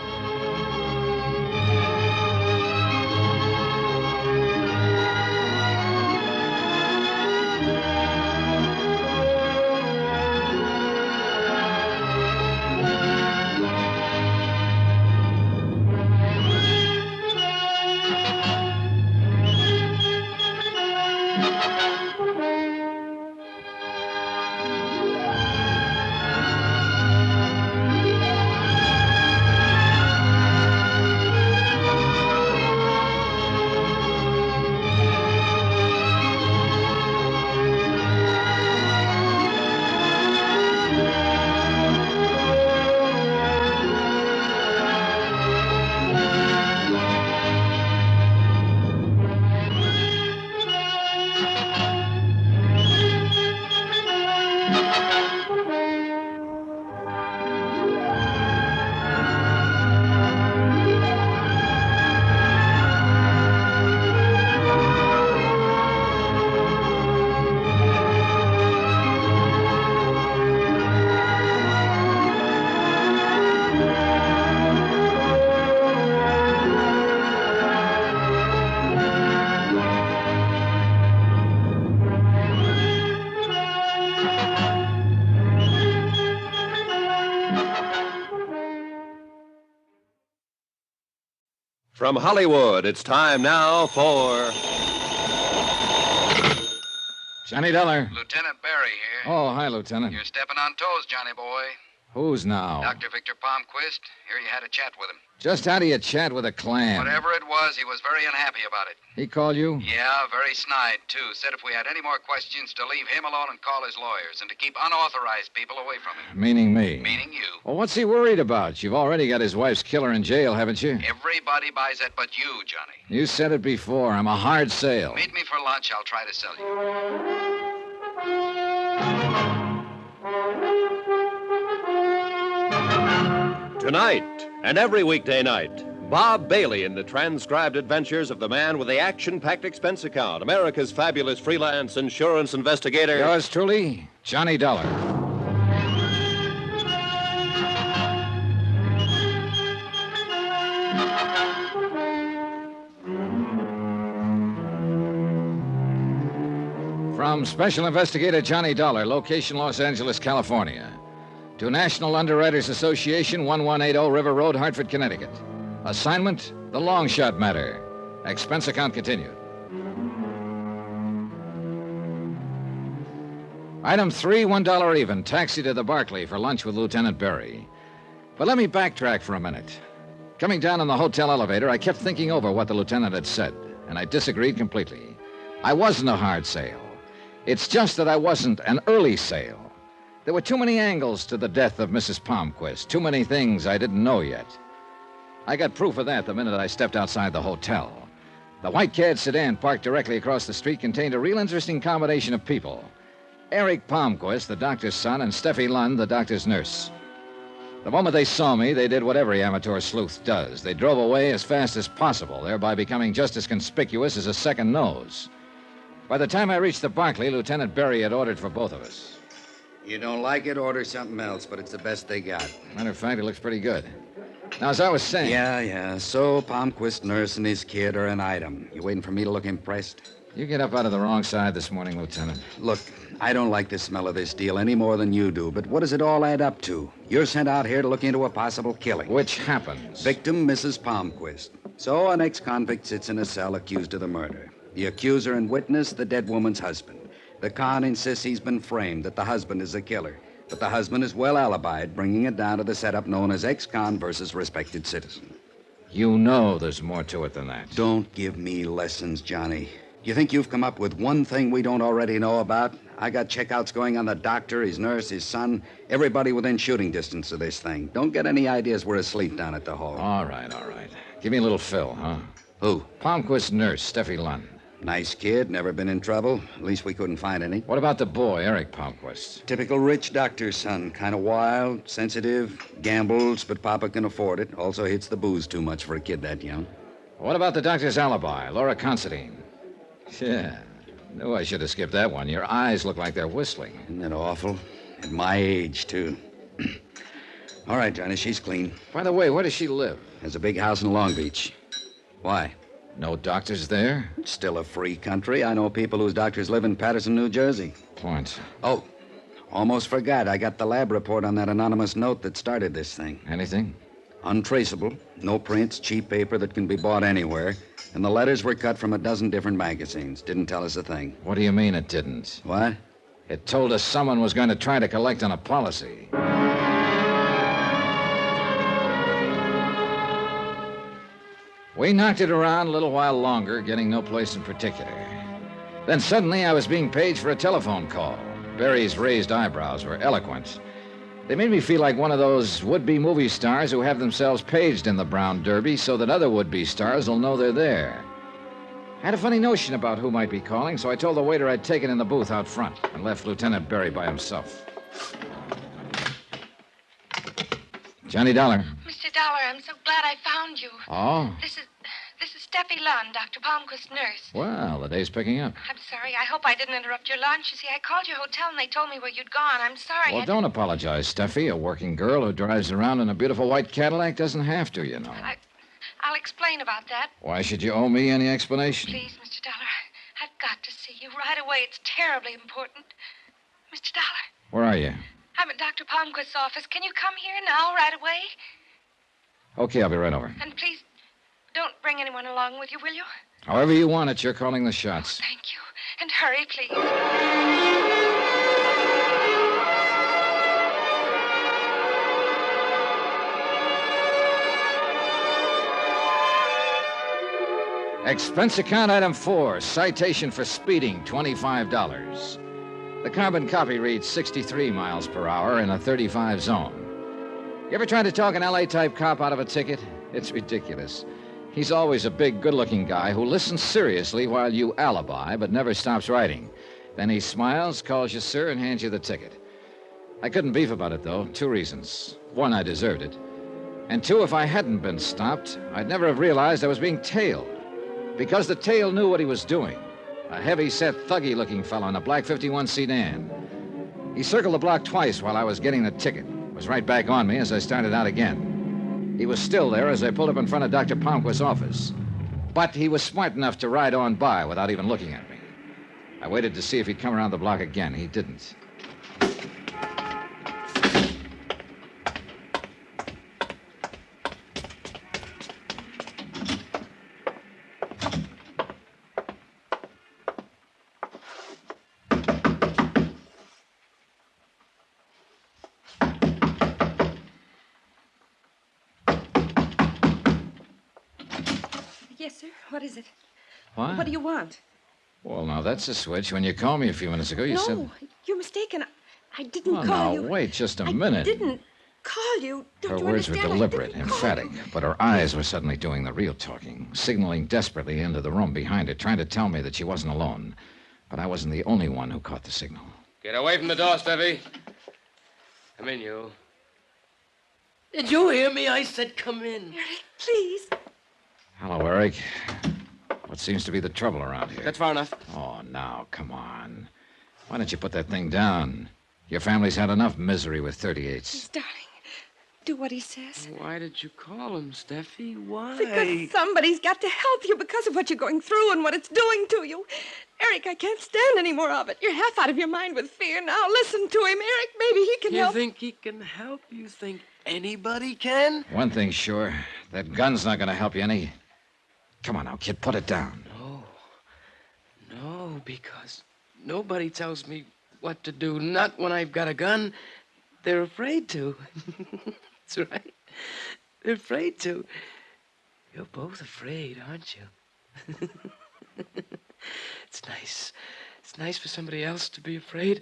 From Hollywood, it's time now for... Johnny Dollar. Lieutenant Barry here. Oh, hi, Lieutenant. You're stepping on toes, Johnny boy. Who's now? Dr. Victor Palmquist. Here you had a chat with him. Just how do you chat with a clam? Whatever it was, he was very unhappy about it. He called you? Yeah, very snide, too. Said if we had any more questions, to leave him alone and call his lawyers, and to keep unauthorized people away from him. Meaning me? Meaning you. Well, what's he worried about? You've already got his wife's killer in jail, haven't you? Everybody buys that but you, Johnny. You said it before. I'm a hard sale. Meet me for lunch. I'll try to sell you. Tonight and every weekday night, Bob Bailey in the transcribed adventures of the man with the action-packed expense account, America's fabulous freelance insurance investigator. Yours truly, Johnny Dollar. From Special Investigator Johnny Dollar, location Los Angeles, California, to National Underwriters Association, 1180 River Road, Hartford, Connecticut. Assignment, the long shot matter. Expense account continued. Item 3, $1 even. Taxi to the Barclay for lunch with Lieutenant Berry. But let me backtrack for a minute. Coming down in the hotel elevator, I kept thinking over what the lieutenant had said, and I disagreed completely. I wasn't a hard sale. It's just that I wasn't an early sale. There were too many angles to the death of Mrs. Palmquist, too many things I didn't know yet. I got proof of that the minute I stepped outside the hotel. The white cad sedan parked directly across the street contained a real interesting combination of people. Eric Palmquist, the doctor's son, and Steffi Lund, the doctor's nurse. The moment they saw me, they did what every amateur sleuth does. They drove away as fast as possible, thereby becoming just as conspicuous as a second nose. By the time I reached the Barclay, Lieutenant Berry had ordered for both of us. You don't like it, order something else, but it's the best they got. Matter of fact, it looks pretty good. Now, as I was saying... Yeah. So, Palmquist nurse and his kid are an item. You waiting for me to look impressed? You get up out of the wrong side this morning, Lieutenant. Look, I don't like the smell of this deal any more than you do, but what does it all add up to? You're sent out here to look into a possible killing. Which happens. Victim, Mrs. Palmquist. So, an ex-convict sits in a cell accused of the murder. The accuser and witness, the dead woman's husband. The con insists he's been framed, that the husband is the killer. But the husband is well alibied, bringing it down to the setup known as ex-con versus respected citizen. You know there's more to it than that. Don't give me lessons, Johnny. You think you've come up with one thing we don't already know about? I got checkouts going on the doctor, his nurse, his son, everybody within shooting distance of this thing. Don't get any ideas we're asleep down at the hall. All right. Give me a little fill, huh? Who? Palmquist's nurse, Steffi Lund. Nice kid, never been in trouble. At least we couldn't find any. What about the boy, Eric Palmquist? Typical rich doctor's son. Kind of wild, sensitive, gambles, but Papa can afford it. Also hits the booze too much for a kid that young. What about the doctor's alibi, Laura Considine? Yeah, knew I should have skipped that one. Your eyes look like they're whistling. Isn't that awful? At my age, too. All right, Johnny, she's clean. By the way, where does she live? Has a big house in Long Beach. Why? No doctors there? It's still a free country. I know people whose doctors live in Patterson, New Jersey. Point. Oh, almost forgot. I got the lab report on that anonymous note that started this thing. Anything? Untraceable. No prints, cheap paper that can be bought anywhere. And the letters were cut from a dozen different magazines. Didn't tell us a thing. What do you mean it didn't? What? It told us someone was going to try to collect on a policy. We knocked it around a little while longer, getting no place in particular. Then suddenly I was being paged for a telephone call. Barry's raised eyebrows were eloquent. They made me feel like one of those would-be movie stars who have themselves paged in the Brown Derby so that other would-be stars will know they're there. I had a funny notion about who might be calling, so I told the waiter I'd take it in the booth out front and left Lieutenant Berry by himself. Johnny Dollar. Mr. Dollar, I'm so glad I found you. Oh? This is Steffi Lund, Dr. Palmquist's nurse. Well, the day's picking up. I'm sorry. I hope I didn't interrupt your lunch. You see, I called your hotel and they told me where you'd gone. I'm sorry. Well, don't apologize, Steffi. A working girl who drives around in a beautiful white Cadillac doesn't have to, you know. I'll explain about that. Why should you owe me any explanation? Please, Mr. Dollar, I've got to see you right away. It's terribly important. Mr. Dollar. Where are you? I'm at Dr. Palmquist's office. Can you come here now, right away? Okay, I'll be right over. And please, don't bring anyone along with you, will you? However you want it, you're calling the shots. Oh, thank you. And hurry, please. Expense account item 4, citation for speeding, $25. The carbon copy reads 63 miles per hour in a 35 zone. You ever tried to talk an LA-type cop out of a ticket? It's ridiculous. He's always a big, good-looking guy who listens seriously while you alibi, but never stops writing. Then he smiles, calls you sir, and hands you the ticket. I couldn't beef about it, though. 2 reasons. 1, I deserved it. And two, if I hadn't been stopped, I'd never have realized I was being tailed. Because the tail knew what he was doing. A heavy-set, thuggy-looking fellow in a black 51 sedan. He circled the block twice while I was getting the ticket. Was right back on me as I started out again. He was still there as I pulled up in front of Dr. Palmquist's office. But he was smart enough to ride on by without even looking at me. I waited to see if he'd come around the block again. He didn't. Yes, sir. What is it? What? What do you want? Well, now, that's a switch. When you called me a few minutes ago, you said... No, you're mistaken. I didn't Well, call now, you. wait just a minute. I didn't call you. Don't Her you words were understand? deliberate, emphatic, but her eyes were suddenly doing the real talking, signaling desperately into the room behind her, trying to tell me that she wasn't alone. But I wasn't the only one who caught the signal. Get away from the door, Steffi. Come in, you. Did you hear me? I said come in. Eric, please. Hello, Eric. What seems to be the trouble around here? That's far enough. Oh, now, come on. Why don't you put that thing down? Your family's had enough misery with 38s. Darling, do what he says. Why did you call him, Steffi? Why? Because somebody's got to help you because of what you're going through and what it's doing to you. Eric, I can't stand any more of it. You're half out of your mind with fear. Now listen to him, Eric. Maybe he can help. You think he can help? You think anybody can? One thing's sure. That gun's not going to help you any. Come on now, kid, put it down. No, because nobody tells me what to do. Not when I've got a gun. They're afraid to. That's right. They're afraid to. You're both afraid, aren't you? It's nice. It's nice for somebody else to be afraid.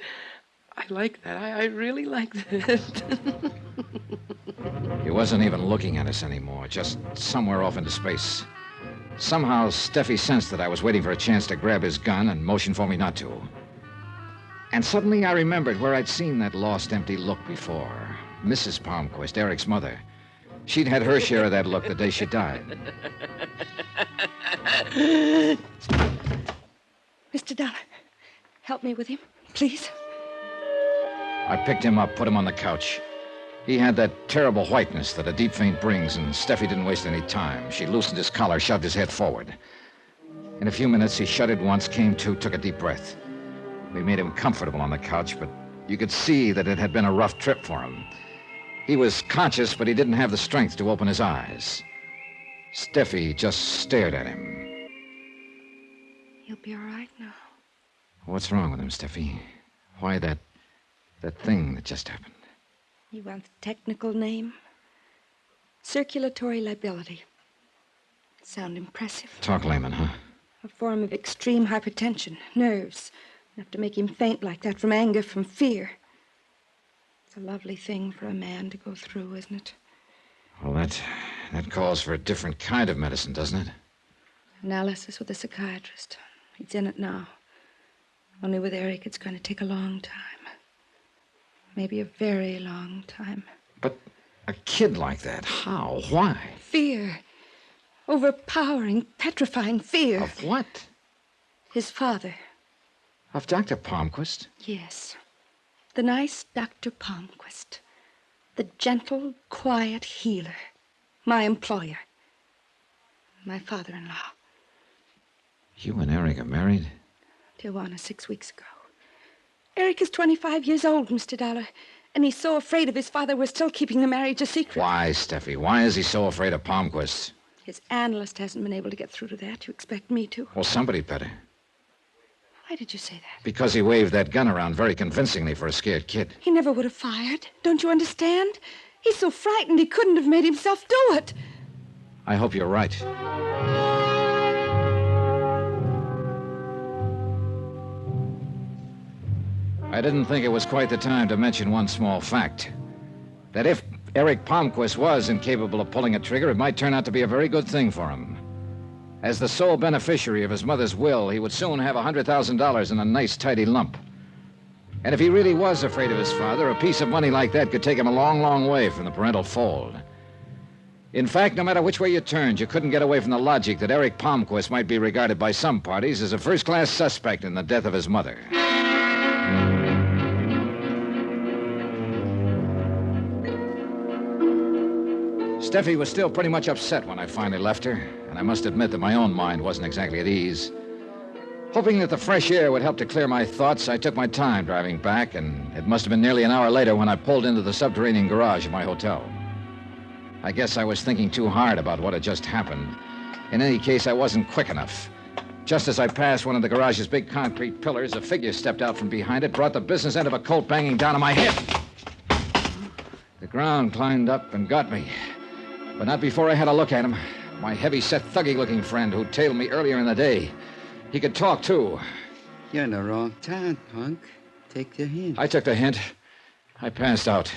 I like that. I really like that. He wasn't even looking at us anymore, just somewhere off into space. Somehow, Steffi sensed that I was waiting for a chance to grab his gun and motioned for me not to. And suddenly I remembered where I'd seen that lost, empty look before. Mrs. Palmquist, Eric's mother. She'd had her share of that look the day she died. Mr. Dollar, help me with him, please. I picked him up, put him on the couch. He had that terrible whiteness that a deep faint brings, and Steffi didn't waste any time. She loosened his collar, shoved his head forward. In a few minutes, he shuddered once, came to, took a deep breath. We made him comfortable on the couch, but you could see that it had been a rough trip for him. He was conscious, but he didn't have the strength to open his eyes. Steffi just stared at him. He'll be all right now. What's wrong with him, Steffi? Why that thing that just happened? You want the technical name? Circulatory liability. Sound impressive? Talk layman, huh? A form of extreme hypertension. Nerves. Enough to make him faint like that from anger, from fear. It's a lovely thing for a man to go through, isn't it? Well, that calls for a different kind of medicine, doesn't it? Analysis with a psychiatrist. He's in it now. Only with Eric, it's going to take a long time. Maybe a very long time. But a kid like that, how? Why? Fear. Overpowering, petrifying fear. Of what? His father. Of Dr. Palmquist? Yes. The nice Dr. Palmquist. The gentle, quiet healer. My employer. My father-in-law. You and Eric are married? Tijuana 6 weeks ago. Eric is 25 years old, Mr. Dollar, and he's so afraid of his father we're still keeping the marriage a secret. Why, Steffi? Why is he so afraid of Palmquist? His analyst hasn't been able to get through to that. You expect me to? Well, somebody'd better. Why did you say that? Because he waved that gun around very convincingly for a scared kid. He never would have fired. Don't you understand? He's so frightened he couldn't have made himself do it. I hope you're right. I didn't think it was quite the time to mention one small fact. That if Eric Palmquist was incapable of pulling a trigger, it might turn out to be a very good thing for him. As the sole beneficiary of his mother's will, he would soon have $100,000 in a nice, tidy lump. And if he really was afraid of his father, a piece of money like that could take him a long, long way from the parental fold. In fact, no matter which way you turned, you couldn't get away from the logic that Eric Palmquist might be regarded by some parties as a first-class suspect in the death of his mother. Steffi was still pretty much upset when I finally left her, and I must admit that my own mind wasn't exactly at ease. Hoping that the fresh air would help to clear my thoughts, I took my time driving back, and it must have been nearly an hour later when I pulled into the subterranean garage of my hotel. I guess I was thinking too hard about what had just happened. In any case, I wasn't quick enough. Just as I passed one of the garage's big concrete pillars, a figure stepped out from behind it, brought the business end of a Colt banging down on my head. The ground climbed up and got me, but not before I had a look at him. My heavy-set, thuggy-looking friend who tailed me earlier in the day. He could talk, too. You're in the wrong town, punk. Take the hint. I took the hint. I passed out.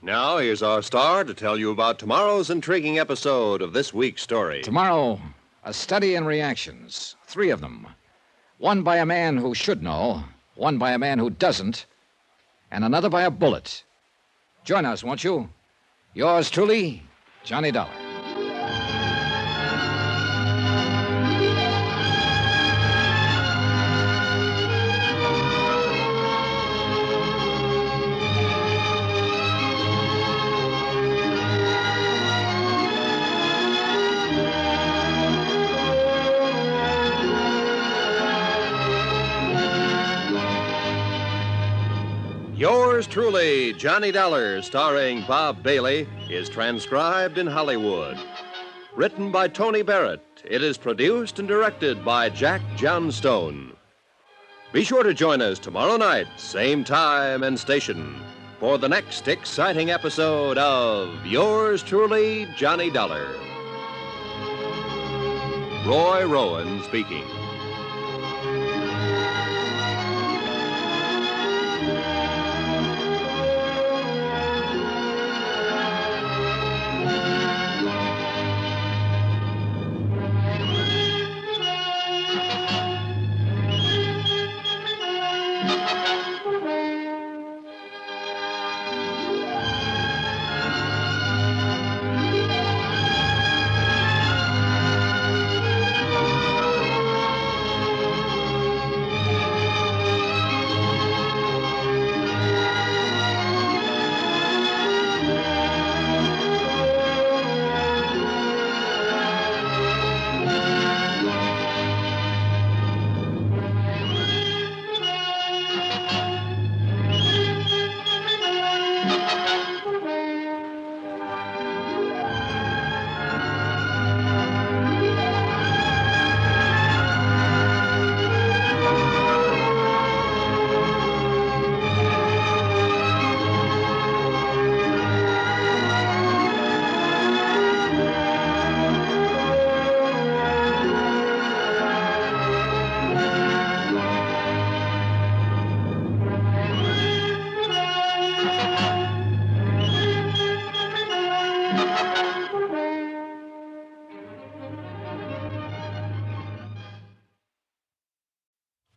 Now, here's our star to tell you about tomorrow's intriguing episode of this week's story. Tomorrow, a study in reactions. 3 of them. One by a man who should know, one by a man who doesn't, and another by a bullet. Join us, won't you? Yours truly, Johnny Dollar. Yours truly, Johnny Dollar, starring Bob Bailey, is transcribed in Hollywood. Written by Tony Barrett, it is produced and directed by Jack Johnstone. Be sure to join us tomorrow night, same time and station, for the next exciting episode of Yours truly, Johnny Dollar. Roy Rowan speaking.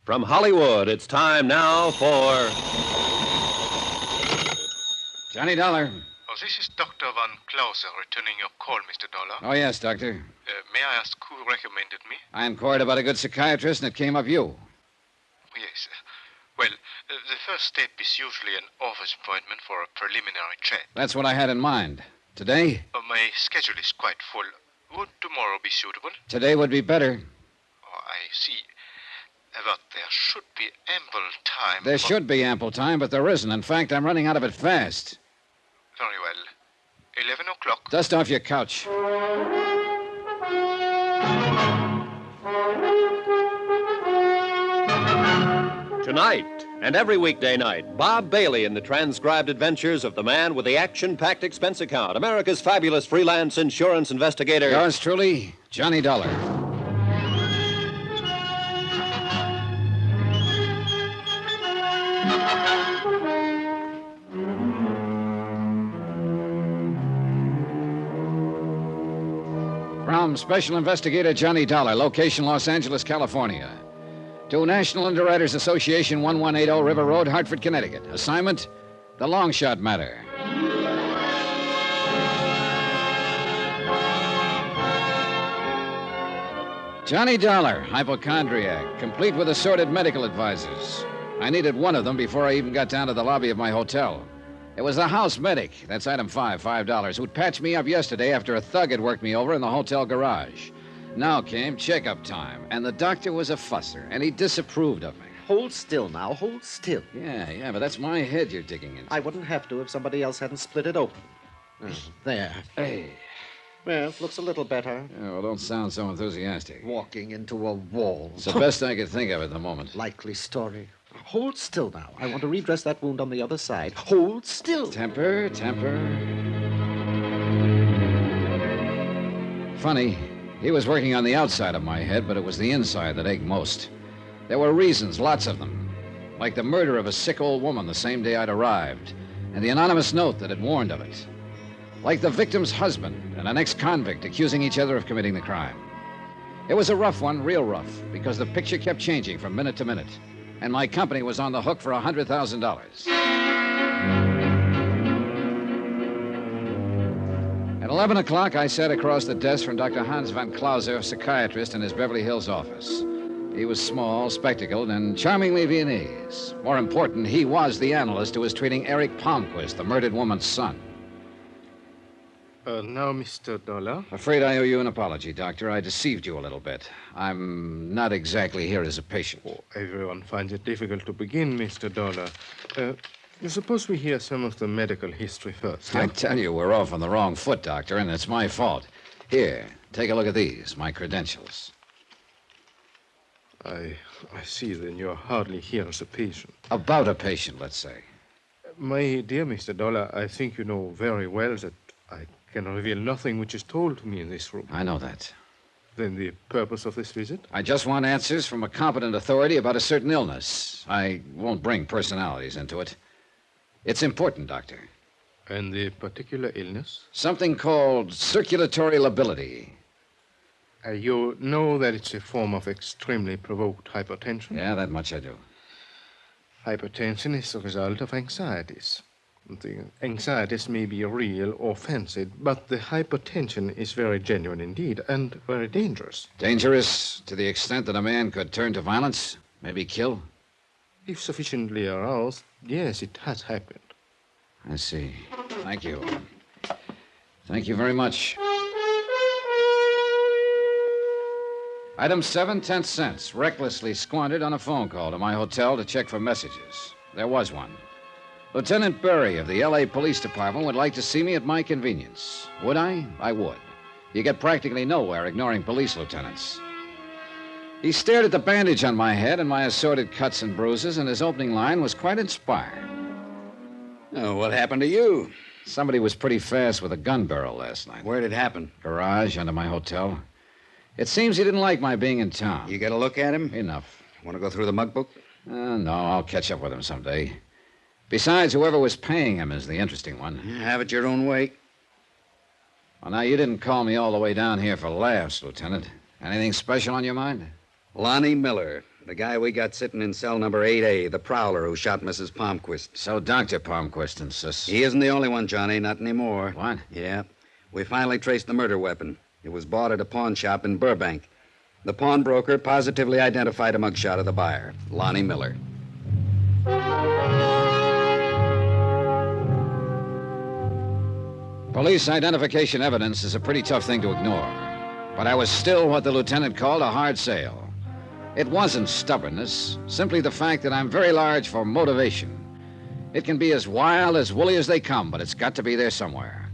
From Hollywood, it's time now for Johnny Dollar. Oh, this is Dr. Van Clauser returning your call, Mr. Dollar. Oh, yes, Doctor. May I ask who recommended me? I inquired about a good psychiatrist, and it came up you. Yes. Well, the first step is usually an office appointment for a preliminary chat. That's what I had in mind. Today? My schedule is quite full. Would tomorrow be suitable? Today would be better. Oh, I see. But there should be ample time. There should be ample time, but there isn't. In fact, I'm running out of it fast. Very well. 11 o'clock. Dust off your couch. Tonight and every weekday night, Bob Bailey in the transcribed adventures of the man with the action-packed expense account, America's fabulous freelance insurance investigator. Yours truly, Johnny Dollar. From Special Investigator Johnny Dollar, location Los Angeles, California. To National Underwriters Association, 1180 River Road, Hartford, Connecticut. Assignment, the long shot matter. Johnny Dollar, hypochondriac, complete with assorted medical advisors. I needed one of them before I even got down to the lobby of my hotel. It was the house medic, that's item 5, $5, who'd patched me up yesterday after a thug had worked me over in the hotel garage. Now came checkup time, and the doctor was a fusser, and he disapproved of me. Hold still now, hold still. Yeah, but that's my head you're digging into. I wouldn't have to if somebody else hadn't split it open. There. Hey. Well, looks a little better. Yeah, well, don't sound so enthusiastic. Walking into a wall. It's the best I could think of at the moment. Likely story. Hold still now. I want to redress that wound on the other side. Hold still. Temper. Funny, he was working on the outside of my head, but it was the inside that ached most. There were reasons, lots of them. Like the murder of a sick old woman the same day I'd arrived, and the anonymous note that had warned of it. Like the victim's husband and an ex-convict accusing each other of committing the crime. It was a rough one, real rough, because the picture kept changing from minute to minute, and my company was on the hook for $100,000. At 11 o'clock, I sat across the desk from Dr. Hans van Clauser, psychiatrist, in his Beverly Hills office. He was small, spectacled, and charmingly Viennese. More important, he was the analyst who was treating Eric Palmquist, the murdered woman's son. Now, Mr. Dollar. Afraid I owe you an apology, Doctor. I deceived you a little bit. I'm not exactly here as a patient. Oh, everyone finds it difficult to begin, Mr. Dollar. Suppose we hear some of the medical history first. I tell you, we're off on the wrong foot, Doctor, and it's my fault. Here, take a look at these, my credentials. I see, then you're hardly here as a patient. About a patient, let's say. My dear Mr. Dollar, I think you know very well that I can reveal nothing which is told to me in this room. I know that. Then the purpose of this visit? I just want answers from a competent authority about a certain illness. I won't bring personalities into it. It's important, Doctor. And the particular illness? Something called circulatory lability. You know that it's a form of extremely provoked hypertension? Yeah, that much I do. Hypertension is the result of anxieties. The anxieties may be real or fancied, but the hypertension is very genuine indeed and very dangerous. Dangerous to the extent that a man could turn to violence, maybe kill? If sufficiently aroused, yes, it has happened. I see. Thank you. Thank you very much. Item 7, 10 cents, recklessly squandered on a phone call to my hotel to check for messages. There was one. Lieutenant Berry of the L.A. Police Department would like to see me at my convenience. Would I? I would. You get practically nowhere ignoring police lieutenants. He stared at the bandage on my head and my assorted cuts and bruises, and his opening line was quite inspired. Oh, what happened to you? Somebody was pretty fast with a gun barrel last night. Where'd it happen? Garage under my hotel. It seems he didn't like my being in town. You get a look at him? Enough. Want to go through the mug book? No, I'll catch up with him someday. Besides, whoever was paying him is the interesting one. Have it your own way. Well, now, you didn't call me all the way down here for laughs, Lieutenant. Anything special on your mind? Lonnie Miller, the guy we got sitting in cell number 8A, the prowler who shot Mrs. Palmquist. So Dr. Palmquist insists. He isn't the only one, Johnny, not anymore. What? Yeah. We finally traced the murder weapon. It was bought at a pawn shop in Burbank. The pawnbroker positively identified a mugshot of the buyer, Lonnie Miller. Police identification evidence is a pretty tough thing to ignore. But I was still what the lieutenant called a hard sale. It wasn't stubbornness, simply the fact that I'm very large for motivation. It can be as wild, as woolly as they come, but it's got to be there somewhere.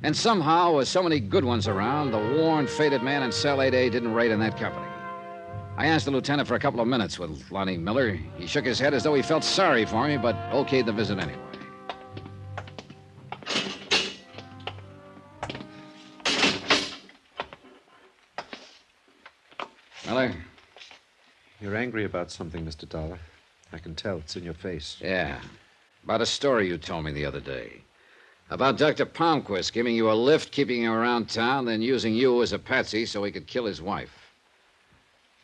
And somehow, with so many good ones around, the worn, faded man in cell 8A didn't rate in that company. I asked the lieutenant for a couple of minutes with Lonnie Miller. He shook his head as though he felt sorry for me, but okayed the visit anyway. Miller? You're angry about something, Mr. Dollar. I can tell. It's in your face. Yeah. About a story you told me the other day. About Dr. Palmquist giving you a lift, keeping you around town, then using you as a patsy so he could kill his wife.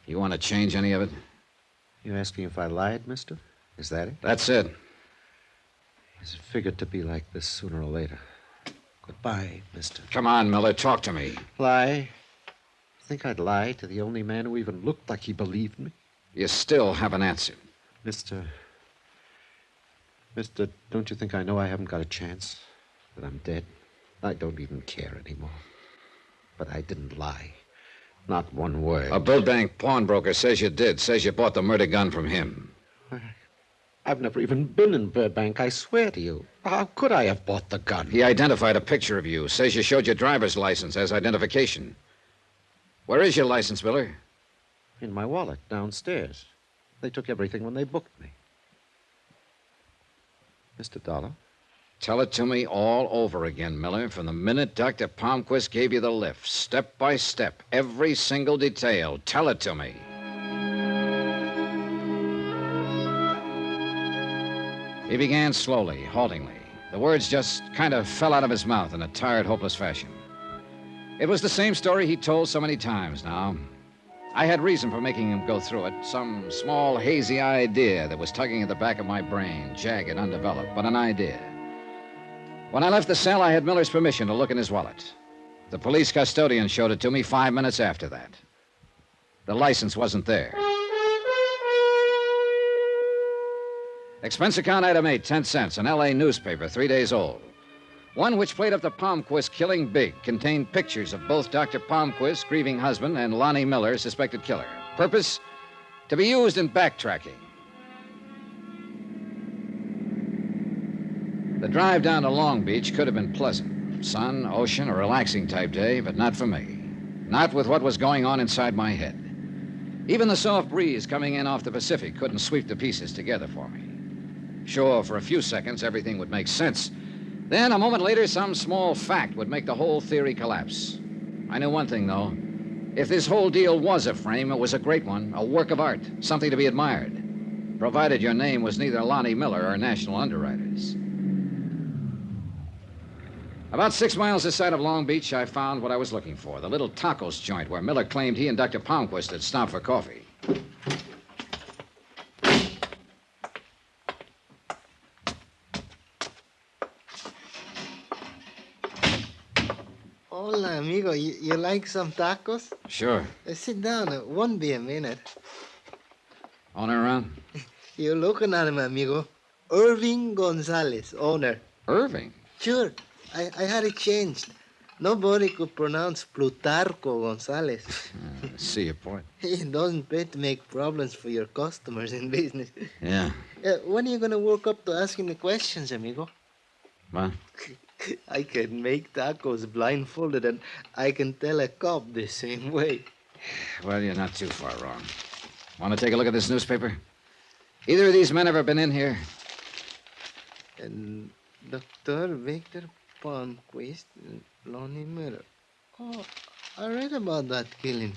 You want to change any of it? You asking if I lied, mister? Is that it? That's it. It's figured to be like this sooner or later. Goodbye, mister. Come on, Miller, talk to me. Lie? Think I'd lie to the only man who even looked like he believed me? You still haven't answered. Mister, don't you think I know I haven't got a chance? That I'm dead? I don't even care anymore. But I didn't lie. Not one word. A Burbank pawnbroker says you did. Says you bought the murder gun from him. I've never even been in Burbank, I swear to you. How could I have bought the gun? He identified a picture of you. Says you showed your driver's license as identification. Where is your license, Miller? In my wallet, downstairs. They took everything when they booked me. Mr. Dollar? Tell it to me all over again, Miller, from the minute Dr. Palmquist gave you the lift, step by step, every single detail. Tell it to me. He began slowly, haltingly. The words just kind of fell out of his mouth in a tired, hopeless fashion. It was the same story he told so many times now. I had reason for making him go through it, some small, hazy idea that was tugging at the back of my brain, jagged, undeveloped, but an idea. When I left the cell, I had Miller's permission to look in his wallet. The police custodian showed it to me 5 minutes after that. The license wasn't there. Expense account item 8, 10 cents, an L.A. newspaper, 3 days old. One which played up the Palmquist killing big, contained pictures of both Dr. Palmquist's grieving husband and Lonnie Miller, suspected killer. Purpose? To be used in backtracking. The drive down to Long Beach could have been pleasant. Sun, ocean, a relaxing type day, but not for me. Not with what was going on inside my head. Even the soft breeze coming in off the Pacific couldn't sweep the pieces together for me. Sure, for a few seconds, everything would make sense. Then, a moment later, some small fact would make the whole theory collapse. I knew one thing, though. If this whole deal was a frame, it was a great one, a work of art, something to be admired, provided your name was neither Lonnie Miller or National Underwriters. About 6 miles this side of Long Beach, I found what I was looking for, the little tacos joint where Miller claimed he and Dr. Palmquist had stopped for coffee. Hola, amigo. You like some tacos? Sure. Sit down. It won't be a minute. Owner around? You're looking at him, amigo. Irving Gonzalez, owner. Irving? Sure. I had it changed. Nobody could pronounce Plutarco Gonzalez. I see your point. It doesn't pay to make problems for your customers in business. Yeah. When are you going to work up to asking the questions, amigo? What? I can make tacos blindfolded, and I can tell a cop the same way. Well, you're not too far wrong. Want to take a look at this newspaper? Either of these men ever been in here? And Dr. Victor Palmquist and Lonnie Miller. Oh, I read about that killing.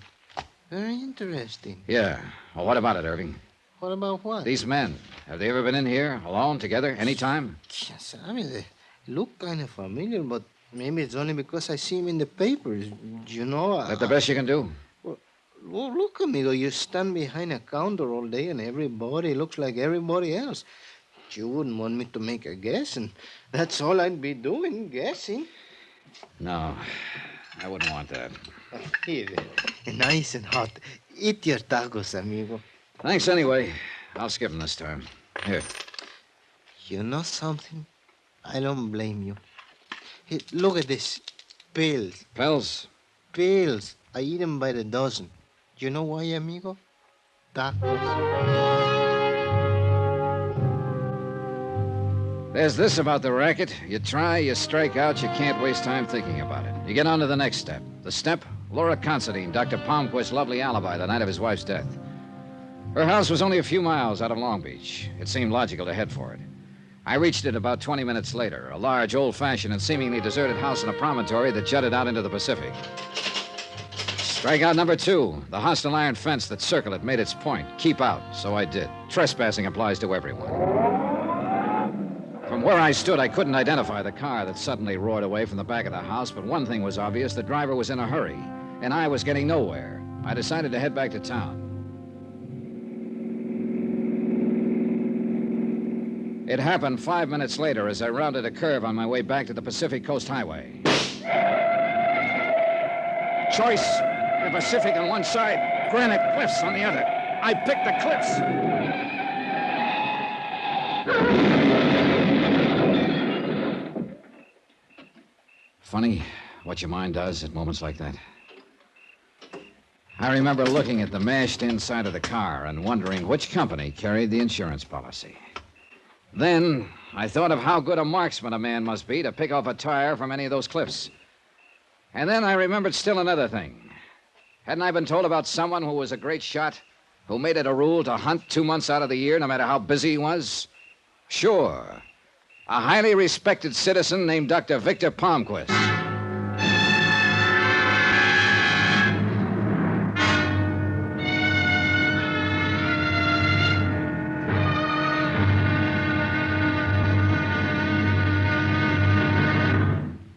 Very interesting. Yeah. Well, what about it, Irving? What about what? These men. Have they ever been in here, alone, together, any time? Yes, I mean, they look kind of familiar, but maybe it's only because I see them in the papers. You know, That's the best you can do. Well, look, amigo, you stand behind a counter all day and everybody looks like everybody else. You wouldn't want me to make a guess, and that's all I'd be doing, guessing. No, I wouldn't want that. Here, nice and hot. Eat your tacos, amigo. Thanks anyway. I'll skip them this time. Here. You know something? I don't blame you. Hey, look at this. Pills. Pills? Pills. I eat them by the dozen. You know why, amigo? Tacos. There's this about the racket. You try, you strike out, you can't waste time thinking about it. You get on to the next step. The step? Laura Considine, Dr. Palmquist's lovely alibi the night of his wife's death. Her house was only a few miles out of Long Beach. It seemed logical to head for it. I reached it about 20 minutes later, a large, old-fashioned and seemingly deserted house on a promontory that jutted out into the Pacific. Strikeout number 2, the hostile iron fence that circled it made its point. Keep out, so I did. Trespassing applies to everyone. From From where I stood, I couldn't identify the car that suddenly roared away from the back of the house, but one thing was obvious. The driver was in a hurry, and I was getting nowhere. I decided to head back to town. It happened 5 minutes later as I rounded a curve on my way back to the Pacific Coast Highway. Choice, the Pacific on one side, granite cliffs on the other. I picked the cliffs. Funny what your mind does at moments like that. I remember looking at the mashed inside of the car and wondering which company carried the insurance policy. Then I thought of how good a marksman a man must be to pick off a tire from any of those cliffs. And then I remembered still another thing. Hadn't I been told about someone who was a great shot, who made it a rule to hunt 2 months out of the year no matter how busy he was? Sure. A highly respected citizen named Dr. Victor Palmquist.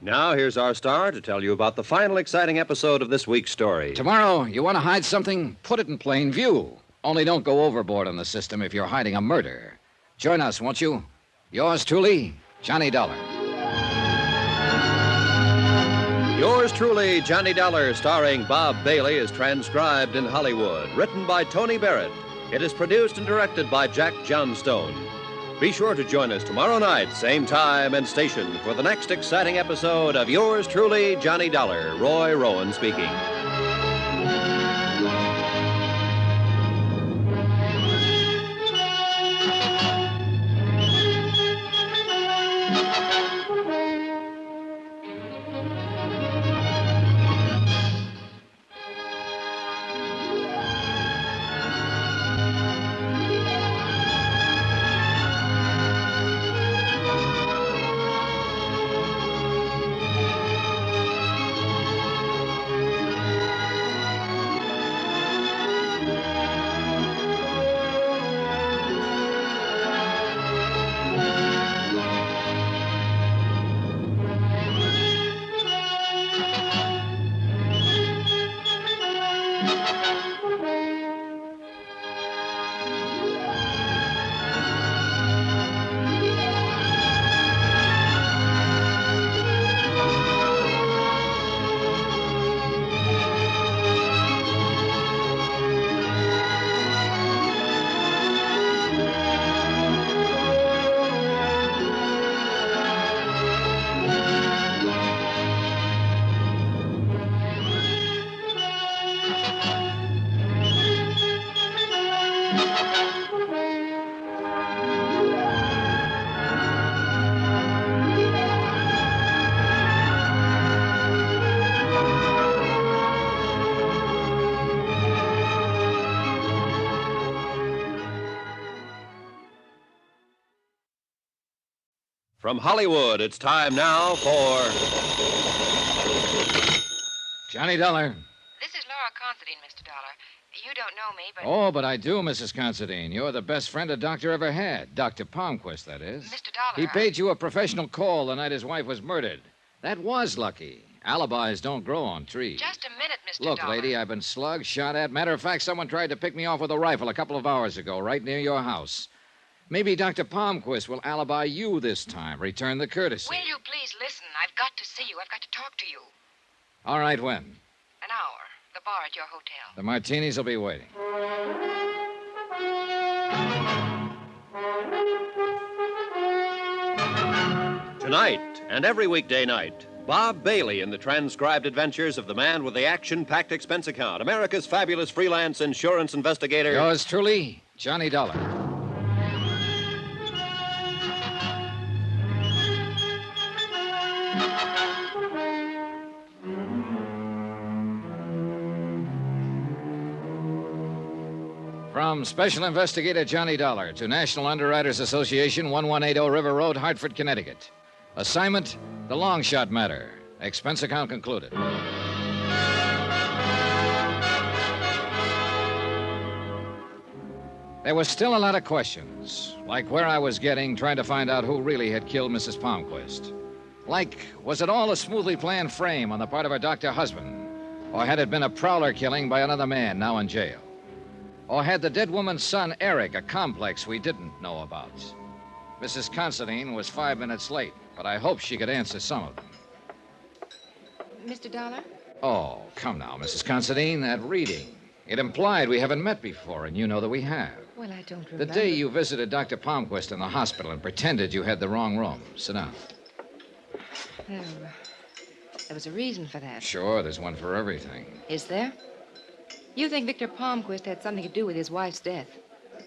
Now, here's our star to tell you about the final exciting episode of this week's story. Tomorrow, you want to hide something? Put it in plain view. Only don't go overboard on the system if you're hiding a murder. Join us, won't you? Yours truly, Johnny Dollar. Yours truly, Johnny Dollar, starring Bob Bailey, is transcribed in Hollywood. Written by Tony Barrett. It is produced and directed by Jack Johnstone. Be sure to join us tomorrow night, same time and station, for the next exciting episode of Yours truly, Johnny Dollar. Roy Rowan speaking. From Hollywood, it's time now for Johnny Dollar. This is Laura Considine, Mr. Dollar. You don't know me, but... Oh, but I do, Mrs. Considine. You're the best friend a doctor ever had. Dr. Palmquist, that is. Mr. Dollar... He paid you a professional call the night his wife was murdered. That was lucky. Alibis don't grow on trees. Just a minute, Mr. Look, Dollar. lady, I've been slugged, shot at. Matter of fact, someone tried to pick me off with a rifle a couple of hours ago, right near your house. Maybe Dr. Palmquist will alibi you this time. Return the courtesy. Will you please listen? I've got to see you. I've got to talk to you. All right, when? An hour. The bar at your hotel. The martinis will be waiting. Tonight and every weekday night, Bob Bailey in the transcribed adventures of the man with the action-packed expense account, America's fabulous freelance insurance investigator. Yours truly, Johnny Dollar. From Special Investigator Johnny Dollar to National Underwriters Association, 1180 River Road, Hartford, Connecticut. Assignment, the long shot matter. Expense account concluded. There was still a lot of questions, like where I was getting, trying to find out who really had killed Mrs. Palmquist. Like, was it all a smoothly planned frame on the part of her doctor husband? Or had it been a prowler killing by another man now in jail? Or had the dead woman's son, Eric, a complex we didn't know about? Mrs. Considine was 5 minutes late, but I hoped she could answer some of them. Mr. Dollar? Oh, come now, Mrs. Considine, that reading. It implied we haven't met before, and you know that we have. Well, I don't remember. The day you visited Dr. Palmquist in the hospital and pretended you had the wrong room. Sit down. Oh, there was a reason for that. Sure, there's one for everything. Is there? You think Victor Palmquist had something to do with his wife's death?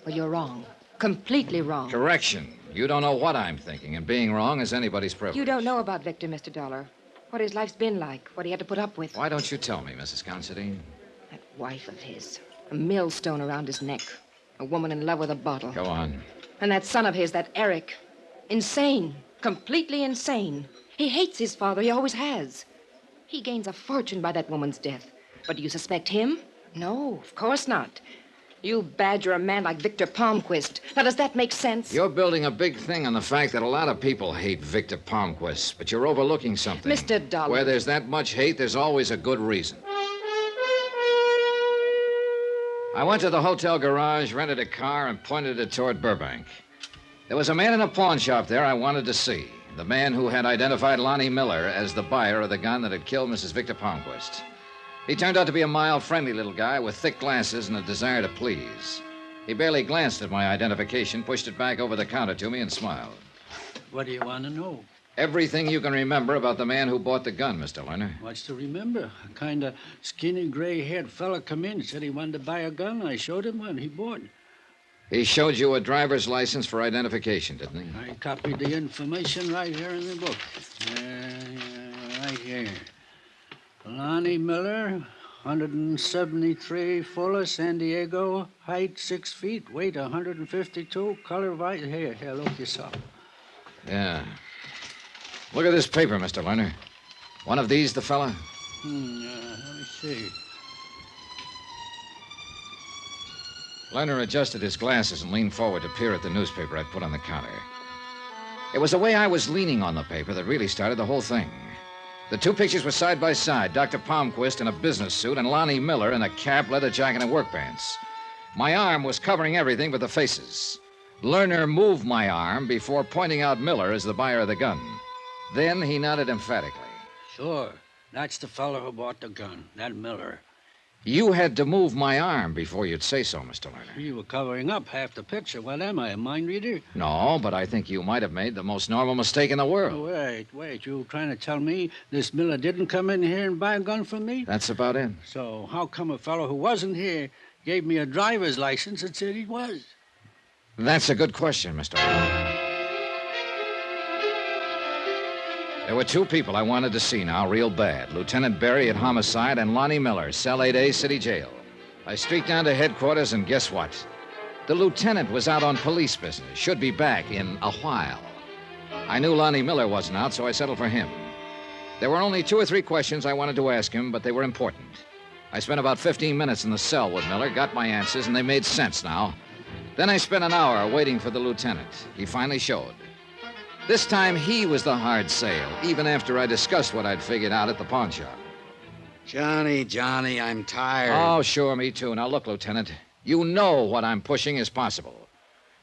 Well, you're wrong. Completely wrong. Correction. You don't know what I'm thinking, and being wrong is anybody's privilege. You don't know about Victor, Mr. Dollar. What his life's been like, what he had to put up with. Why don't you tell me, Mrs. Considine? That wife of his. A millstone around his neck. A woman in love with a bottle. Go on. And that son of his, that Eric. Insane. Completely insane. He hates his father. He always has. He gains a fortune by that woman's death. But do you suspect him? No, of course not. You badger a man like Victor Palmquist. Now, does that make sense? You're building a big thing on the fact that a lot of people hate Victor Palmquist, but you're overlooking something. Mr. Dollar. Where there's that much hate, there's always a good reason. I went to the hotel garage, rented a car, and pointed it toward Burbank. There was a man in a pawn shop there I wanted to see. The man who had identified Lonnie Miller as the buyer of the gun that had killed Mrs. Victor Palmquist. He turned out to be a mild, friendly little guy with thick glasses and a desire to please. He barely glanced at my identification, pushed it back over the counter to me, and smiled. What do you want to know? Everything you can remember about the man who bought the gun, Mr. Lerner. What's to remember? A kind of skinny, gray-haired fella come in, said he wanted to buy a gun. I showed him one. He bought it. He showed you a driver's license for identification, didn't he? I copied the information right here in the book. Right here. Lonnie Miller, 173, Fuller, San Diego, height 6 feet, weight 152, color white. Here, look yourself. Yeah. Look at this paper, Mr. Lerner. One of these the fella? Let me see. Lerner adjusted his glasses and leaned forward to peer at the newspaper I'd put on the counter. It was the way I was leaning on the paper that really started the whole thing. The two pictures were side by side, Dr. Palmquist in a business suit and Lonnie Miller in a cap, leather jacket, and work pants. My arm was covering everything but the faces. Lerner moved my arm before pointing out Miller as the buyer of the gun. Then he nodded emphatically. Sure. That's the fellow who bought the gun, that Miller. You had to move my arm before you'd say so, Mr. Lerner. You were covering up half the picture. What am I, a mind reader? No, but I think you might have made the most normal mistake in the world. Wait. You trying to tell me this Miller didn't come in here and buy a gun from me? That's about it. So how come a fellow who wasn't here gave me a driver's license and said he was? That's a good question, Mr. Lerner. There were two people I wanted to see now real bad. Lieutenant Berry at Homicide and Lonnie Miller, Cell 8A, City Jail. I streaked down to headquarters, and guess what? The lieutenant was out on police business. Should be back in a while. I knew Lonnie Miller wasn't out, so I settled for him. There were only 2 or 3 questions I wanted to ask him, but they were important. I spent about 15 minutes in the cell with Miller, got my answers, and they made sense now. Then I spent an hour waiting for the lieutenant. He finally showed. This time, he was the hard sale, even after I discussed what I'd figured out at the pawn shop. Johnny, I'm tired. Oh, sure, me too. Now, look, Lieutenant, you know what I'm pushing is possible.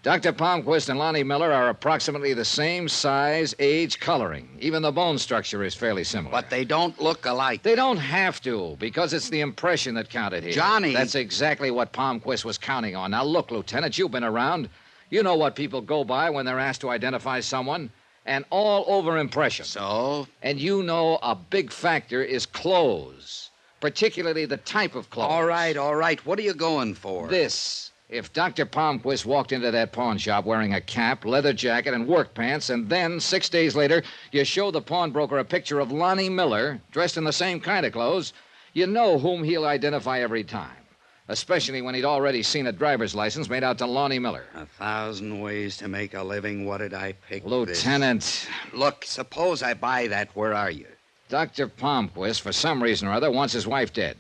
Dr. Palmquist and Lonnie Miller are approximately the same size, age, coloring. Even the bone structure is fairly similar. But they don't look alike. They don't have to, because it's the impression that counted here. Johnny! That's exactly what Palmquist was counting on. Now, look, Lieutenant, you've been around. You know what people go by when they're asked to identify someone. An all-over impression. So? And you know a big factor is clothes, particularly the type of clothes. All right. What are you going for? This. If Dr. Palmquist walked into that pawn shop wearing a cap, leather jacket, and work pants, and then, 6 days later, you show the pawnbroker a picture of Lonnie Miller dressed in the same kind of clothes, you know whom he'll identify every time. Especially when he'd already seen a driver's license made out to Lonnie Miller. 1,000 ways to make a living. What did I pick? Lieutenant. This? Look, suppose I buy that. Where are you? Dr. Palmquist, for some reason or other, wants his wife dead.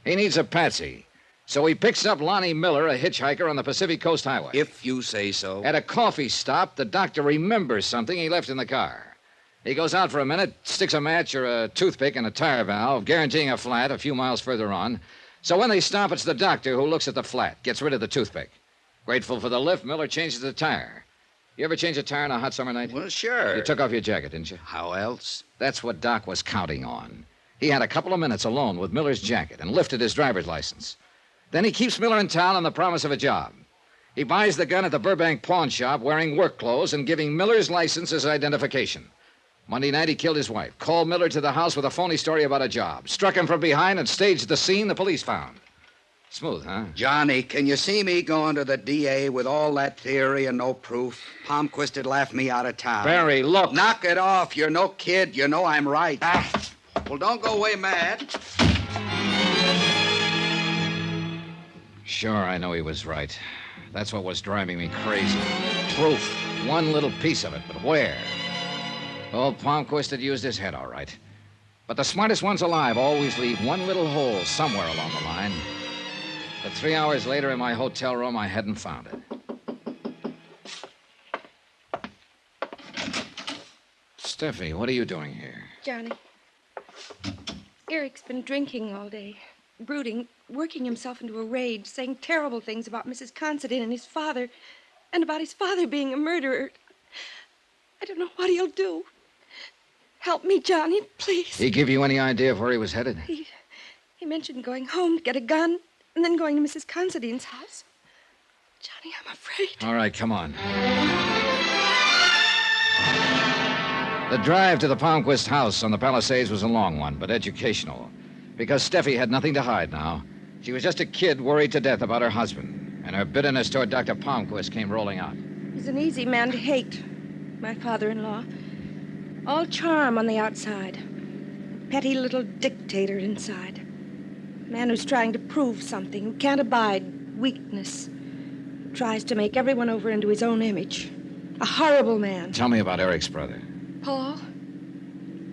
He needs a patsy. So he picks up Lonnie Miller, a hitchhiker on the Pacific Coast Highway. If you say so. At a coffee stop, the doctor remembers something he left in the car. He goes out for a minute, sticks a match or a toothpick in a tire valve, guaranteeing a flat a few miles further on. So when they stop, it's the doctor who looks at the flat, gets rid of the toothpick. Grateful for the lift, Miller changes the tire. You ever change a tire on a hot summer night? Well, sure. You took off your jacket, didn't you? How else? That's what Doc was counting on. He had a couple of minutes alone with Miller's jacket and lifted his driver's license. Then he keeps Miller in town on the promise of a job. He buys the gun at the Burbank pawn shop wearing work clothes and giving Miller's license as identification. Monday night, he killed his wife, called Miller to the house with a phony story about a job, struck him from behind, and staged the scene the police found. Smooth, huh? Johnny, can you see me going to the DA with all that theory and no proof? Palmquist would laugh me out of town. Barry, look. Knock it off. You're no kid. You know I'm right. Well, don't go away mad. Sure, I know he was right. That's what was driving me crazy. Proof. One little piece of it, but where? Old Palmquist had used his head all right. But the smartest ones alive always leave one little hole somewhere along the line. But 3 hours later in my hotel room, I hadn't found it. Steffi, what are you doing here? Johnny, Eric's been drinking all day, brooding, working himself into a rage, saying terrible things about Mrs. Considine and his father, and about his father being a murderer. I don't know what he'll do. Help me, Johnny, please. He give you any idea of where he was headed? He mentioned going home to get a gun and then going to Mrs. Considine's house. Johnny, I'm afraid. All right, come on. The drive to the Palmquist house on the Palisades was a long one, but educational. Because Steffi had nothing to hide now. She was just a kid worried to death about her husband, and her bitterness toward Dr. Palmquist came rolling out. He's an easy man to hate, my father-in-law. All charm on the outside. Petty little dictator inside. Man who's trying to prove something, who can't abide weakness. Who tries to make everyone over into his own image. A horrible man. Tell me about Eric's brother. Paul?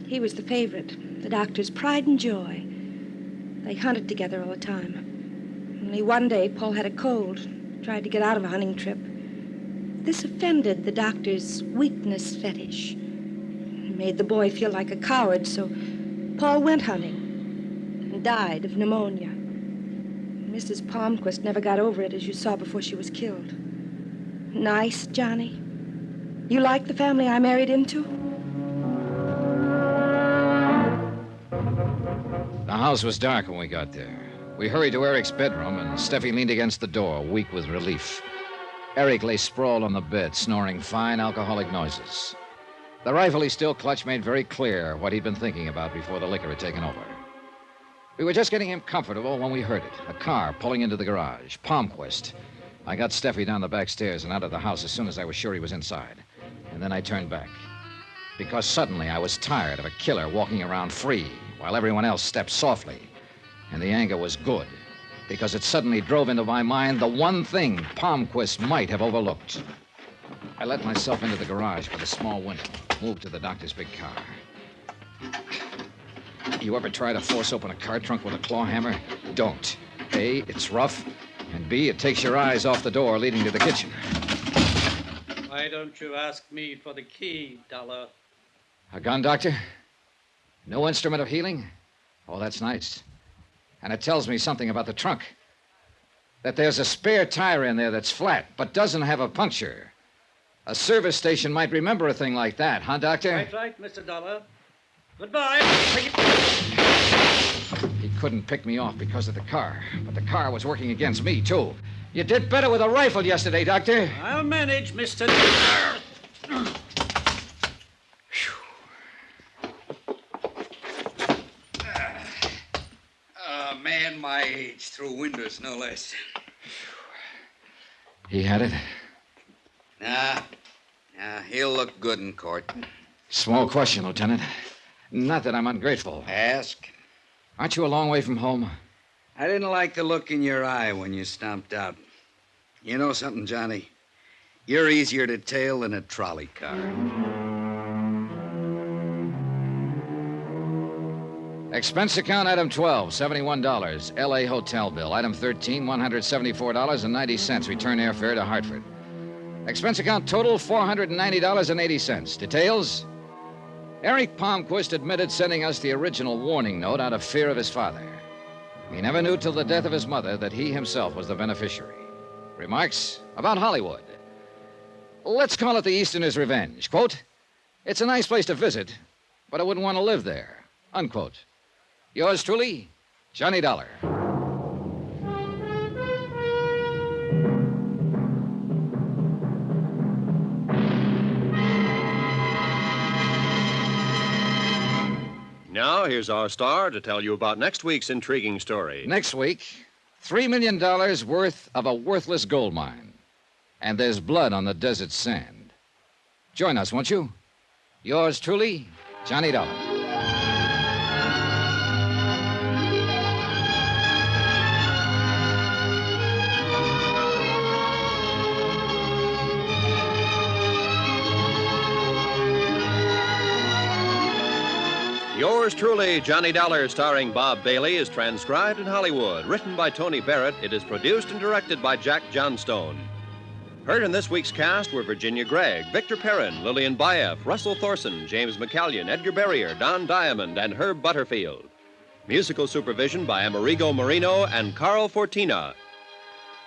He was the favorite, the doctor's pride and joy. They hunted together all the time. Only one day, Paul had a cold, tried to get out of a hunting trip. This offended the doctor's weakness fetish. It made the boy feel like a coward, so Paul went hunting and died of pneumonia. Mrs. Palmquist never got over it, as you saw before she was killed. Nice, Johnny? You like the family I married into? The house was dark when we got there. We hurried to Eric's bedroom, and Steffi leaned against the door, weak with relief. Eric lay sprawled on the bed, snoring fine alcoholic noises. The rifle he still clutched made very clear what he'd been thinking about before the liquor had taken over. We were just getting him comfortable when we heard it. A car pulling into the garage. Palmquist. I got Steffi down the back stairs and out of the house as soon as I was sure he was inside. And then I turned back. Because suddenly I was tired of a killer walking around free while everyone else stepped softly. And the anger was good, because it suddenly drove into my mind the one thing Palmquist might have overlooked. I let myself into the garage by the small window, moved to the doctor's big car. You ever try to force open a car trunk with a claw hammer? Don't. A, it's rough, and B, it takes your eyes off the door leading to the kitchen. Why don't you ask me for the key, Dollar? A gun, Doctor? No instrument of healing? Oh, that's nice. And it tells me something about the trunk. That there's a spare tire in there that's flat, but doesn't have a puncture. A service station might remember a thing like that, huh, Doctor? Right, Mr. Dollar. Goodbye. He couldn't pick me off because of the car, but the car was working against me, too. You did better with a rifle yesterday, Doctor. I'll manage, Mr. Dollar. A man my age through windows, no less. He had it? Nah, he'll look good in court. Small question, Lieutenant. Not that I'm ungrateful. Ask. Aren't you a long way from home? I didn't like the look in your eye when you stomped out. You know something, Johnny? You're easier to tail than a trolley car. Expense account, item 12, $71. L.A. hotel bill. Item 13, $174.90. Return airfare to Hartford. Expense account total, $490.80. Details? Eric Palmquist admitted sending us the original warning note out of fear of his father. He never knew till the death of his mother that he himself was the beneficiary. Remarks about Hollywood. Let's call it the Easterner's Revenge. Quote, it's a nice place to visit, but I wouldn't want to live there. Unquote. Yours truly, Johnny Dollar. Now, here's our star to tell you about next week's intriguing story. Next week, $3 million worth of a worthless gold mine. And there's blood on the desert sand. Join us, won't you? Yours truly, Johnny Dollar. Yours truly, Johnny Dollar, starring Bob Bailey, is transcribed in Hollywood. Written by Tony Barrett, it is produced and directed by Jack Johnstone. Heard in this week's cast were Virginia Gregg, Victor Perrin, Lillian Baeff, Russell Thorson, James McCallion, Edgar Barrier, Don Diamond, and Herb Butterfield. Musical supervision by Amerigo Marino and Carl Fortina.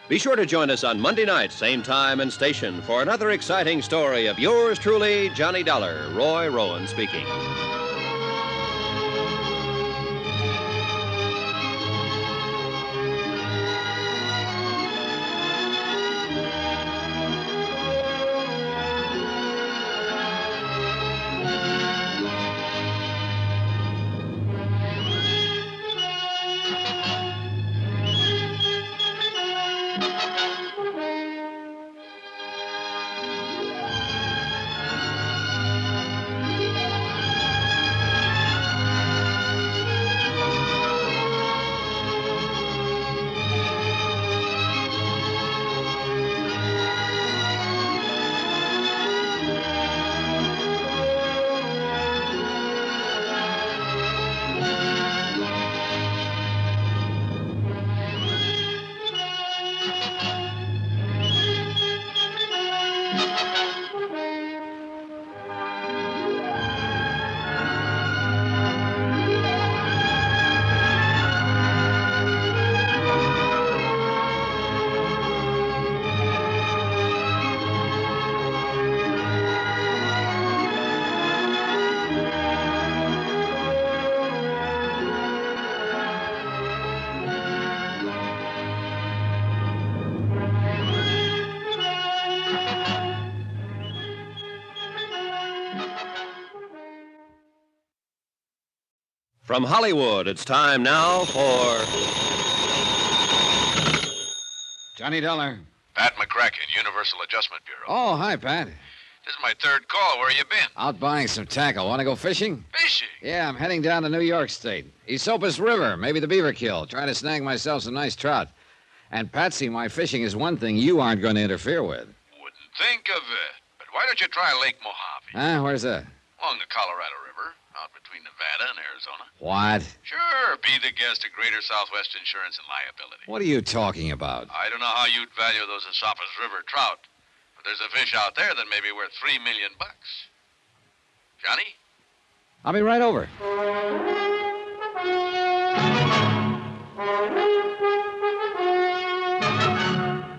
Be sure to join us on Monday night, same time and station, for another exciting story of yours truly, Johnny Dollar. Roy Rowan speaking. From Hollywood, it's time now for Johnny Dollar. Pat McCracken, Universal Adjustment Bureau. Oh, hi, Pat. This is my third call. Where you been? Out buying some tackle. Want to go fishing? Fishing? Yeah, I'm heading down to New York State. Esopus River, maybe the Beaver Kill. Trying to snag myself some nice trout. And, Patsy, my fishing is one thing you aren't going to interfere with. Wouldn't think of it. But why don't you try Lake Mojave? Where's that? Along the Colorado River, out between Nevada and Arizona. What? Sure, be the guest of Greater Southwest Insurance and Liability. What are you talking about? I don't know how you'd value those Esopus River trout, but there's a fish out there that may be worth $3 million. Johnny? I'll be right over.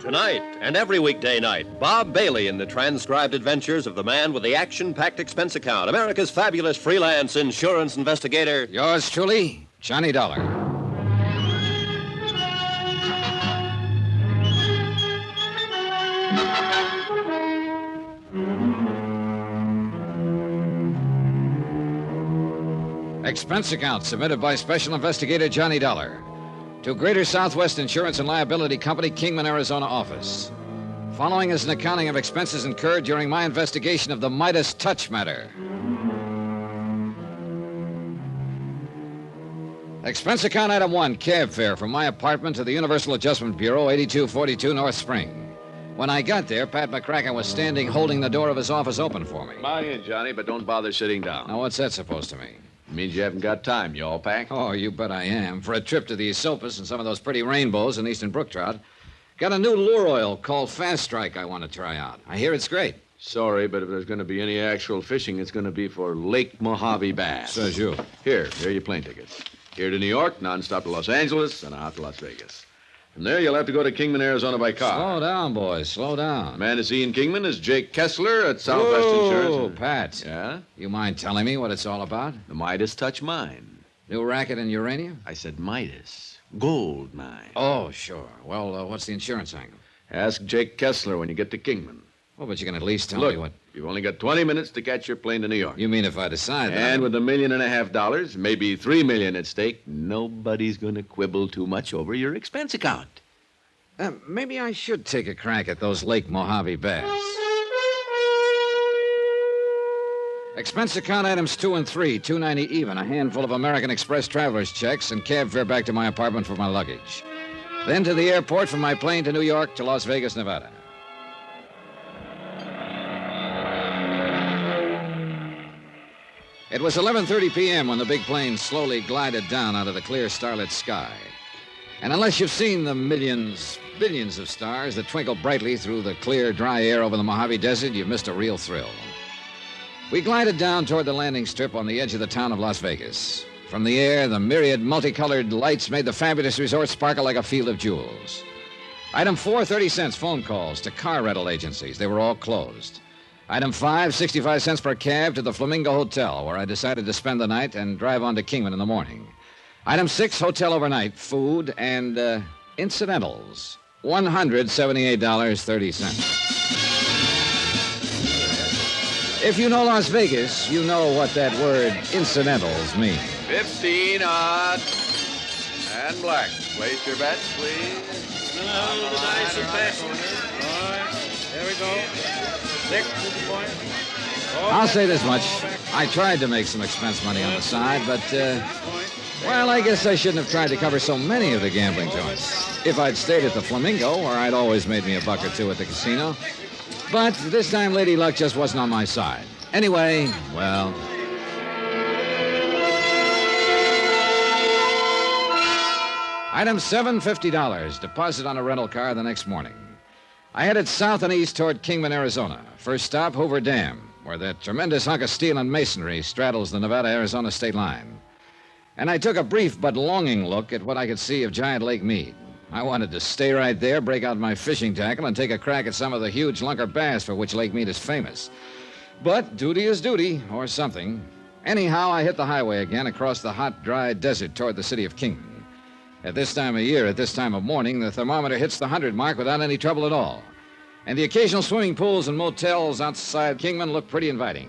Tonight and every weekday night, Bob Bailey in the transcribed adventures of the man with the action-packed expense account, America's fabulous freelance insurance investigator. Yours truly, Johnny Dollar. Expense account submitted by Special Investigator Johnny Dollar to Greater Southwest Insurance and Liability Company, Kingman, Arizona office. Following is an accounting of expenses incurred during my investigation of the Midas Touch matter. Expense account item 1, cab fare from my apartment to the Universal Adjustment Bureau, 8242 North Spring. When I got there, Pat McCracken was standing holding the door of his office open for me. Come on in, Johnny, but don't bother sitting down. Now, what's that supposed to mean? Means you haven't got time, you all pack? Oh, you bet I am. For a trip to the Esopus and some of those pretty rainbows in eastern brook trout. Got a new lure oil called Fast Strike I want to try out. I hear it's great. Sorry, but if there's going to be any actual fishing, it's going to be for Lake Mojave bass. Says you. Here are your plane tickets. Here to New York, nonstop to Los Angeles, and out to Las Vegas. From there, you'll have to go to Kingman, Arizona by car. Slow down, boys. Slow down. Man to see in Kingman is Jake Kessler at Southwest Insurance. Oh, Pat. Yeah? You mind telling me what it's all about? The Midas touch mine. New racket in uranium? I said Midas. Gold mine. Oh, sure. Well, what's the insurance angle? Ask Jake Kessler when you get to Kingman. Well, but you can at least tell Look, me what... You've only got 20 minutes to catch your plane to New York. You mean if I decide that... And with $1.5 million, maybe $3 million at stake, nobody's going to quibble too much over your expense account. Maybe I should take a crack at those Lake Mojave bass. Expense account items 2 and 3, $2.90 even, a handful of American Express traveler's checks, and cab fare back to my apartment for my luggage. Then to the airport from my plane to New York to Las Vegas, Nevada. It was 11:30 p.m. when the big plane slowly glided down out of the clear starlit sky. And unless you've seen the millions, billions of stars that twinkle brightly through the clear, dry air over the Mojave Desert, you've missed a real thrill. We glided down toward the landing strip on the edge of the town of Las Vegas. From the air, the myriad multicolored lights made the fabulous resort sparkle like a field of jewels. Item 4, 30 cents phone calls to car rental agencies. They were all closed. Item 5, 65 cents per cab to the Flamingo Hotel, where I decided to spend the night and drive on to Kingman in the morning. Item 6, hotel overnight, food, and incidentals, $178.30. If you know Las Vegas, you know what that word incidentals means. 15 odd. And black. Place your bets, please. The dice are passing. All right. There we go. 6 to the point. I'll say this much. I tried to make some expense money on the side, but, well, I guess I shouldn't have tried to cover so many of the gambling joints. If I'd stayed at the Flamingo, where I'd always made me a buck or two at the casino. But this time, Lady Luck just wasn't on my side. Anyway, well... Item 7, $50. Deposit on a rental car the next morning. I headed south and east toward Kingman, Arizona. First stop, Hoover Dam, where that tremendous hunk of steel and masonry straddles the Nevada-Arizona state line. And I took a brief but longing look at what I could see of Giant Lake Mead. I wanted to stay right there, break out my fishing tackle, and take a crack at some of the huge lunker bass for which Lake Mead is famous. But duty is duty, or something. Anyhow, I hit the highway again across the hot, dry desert toward the city of Kingman. At this time of year, at this time of morning, the thermometer hits the 100 mark without any trouble at all. And the occasional swimming pools and motels outside Kingman look pretty inviting.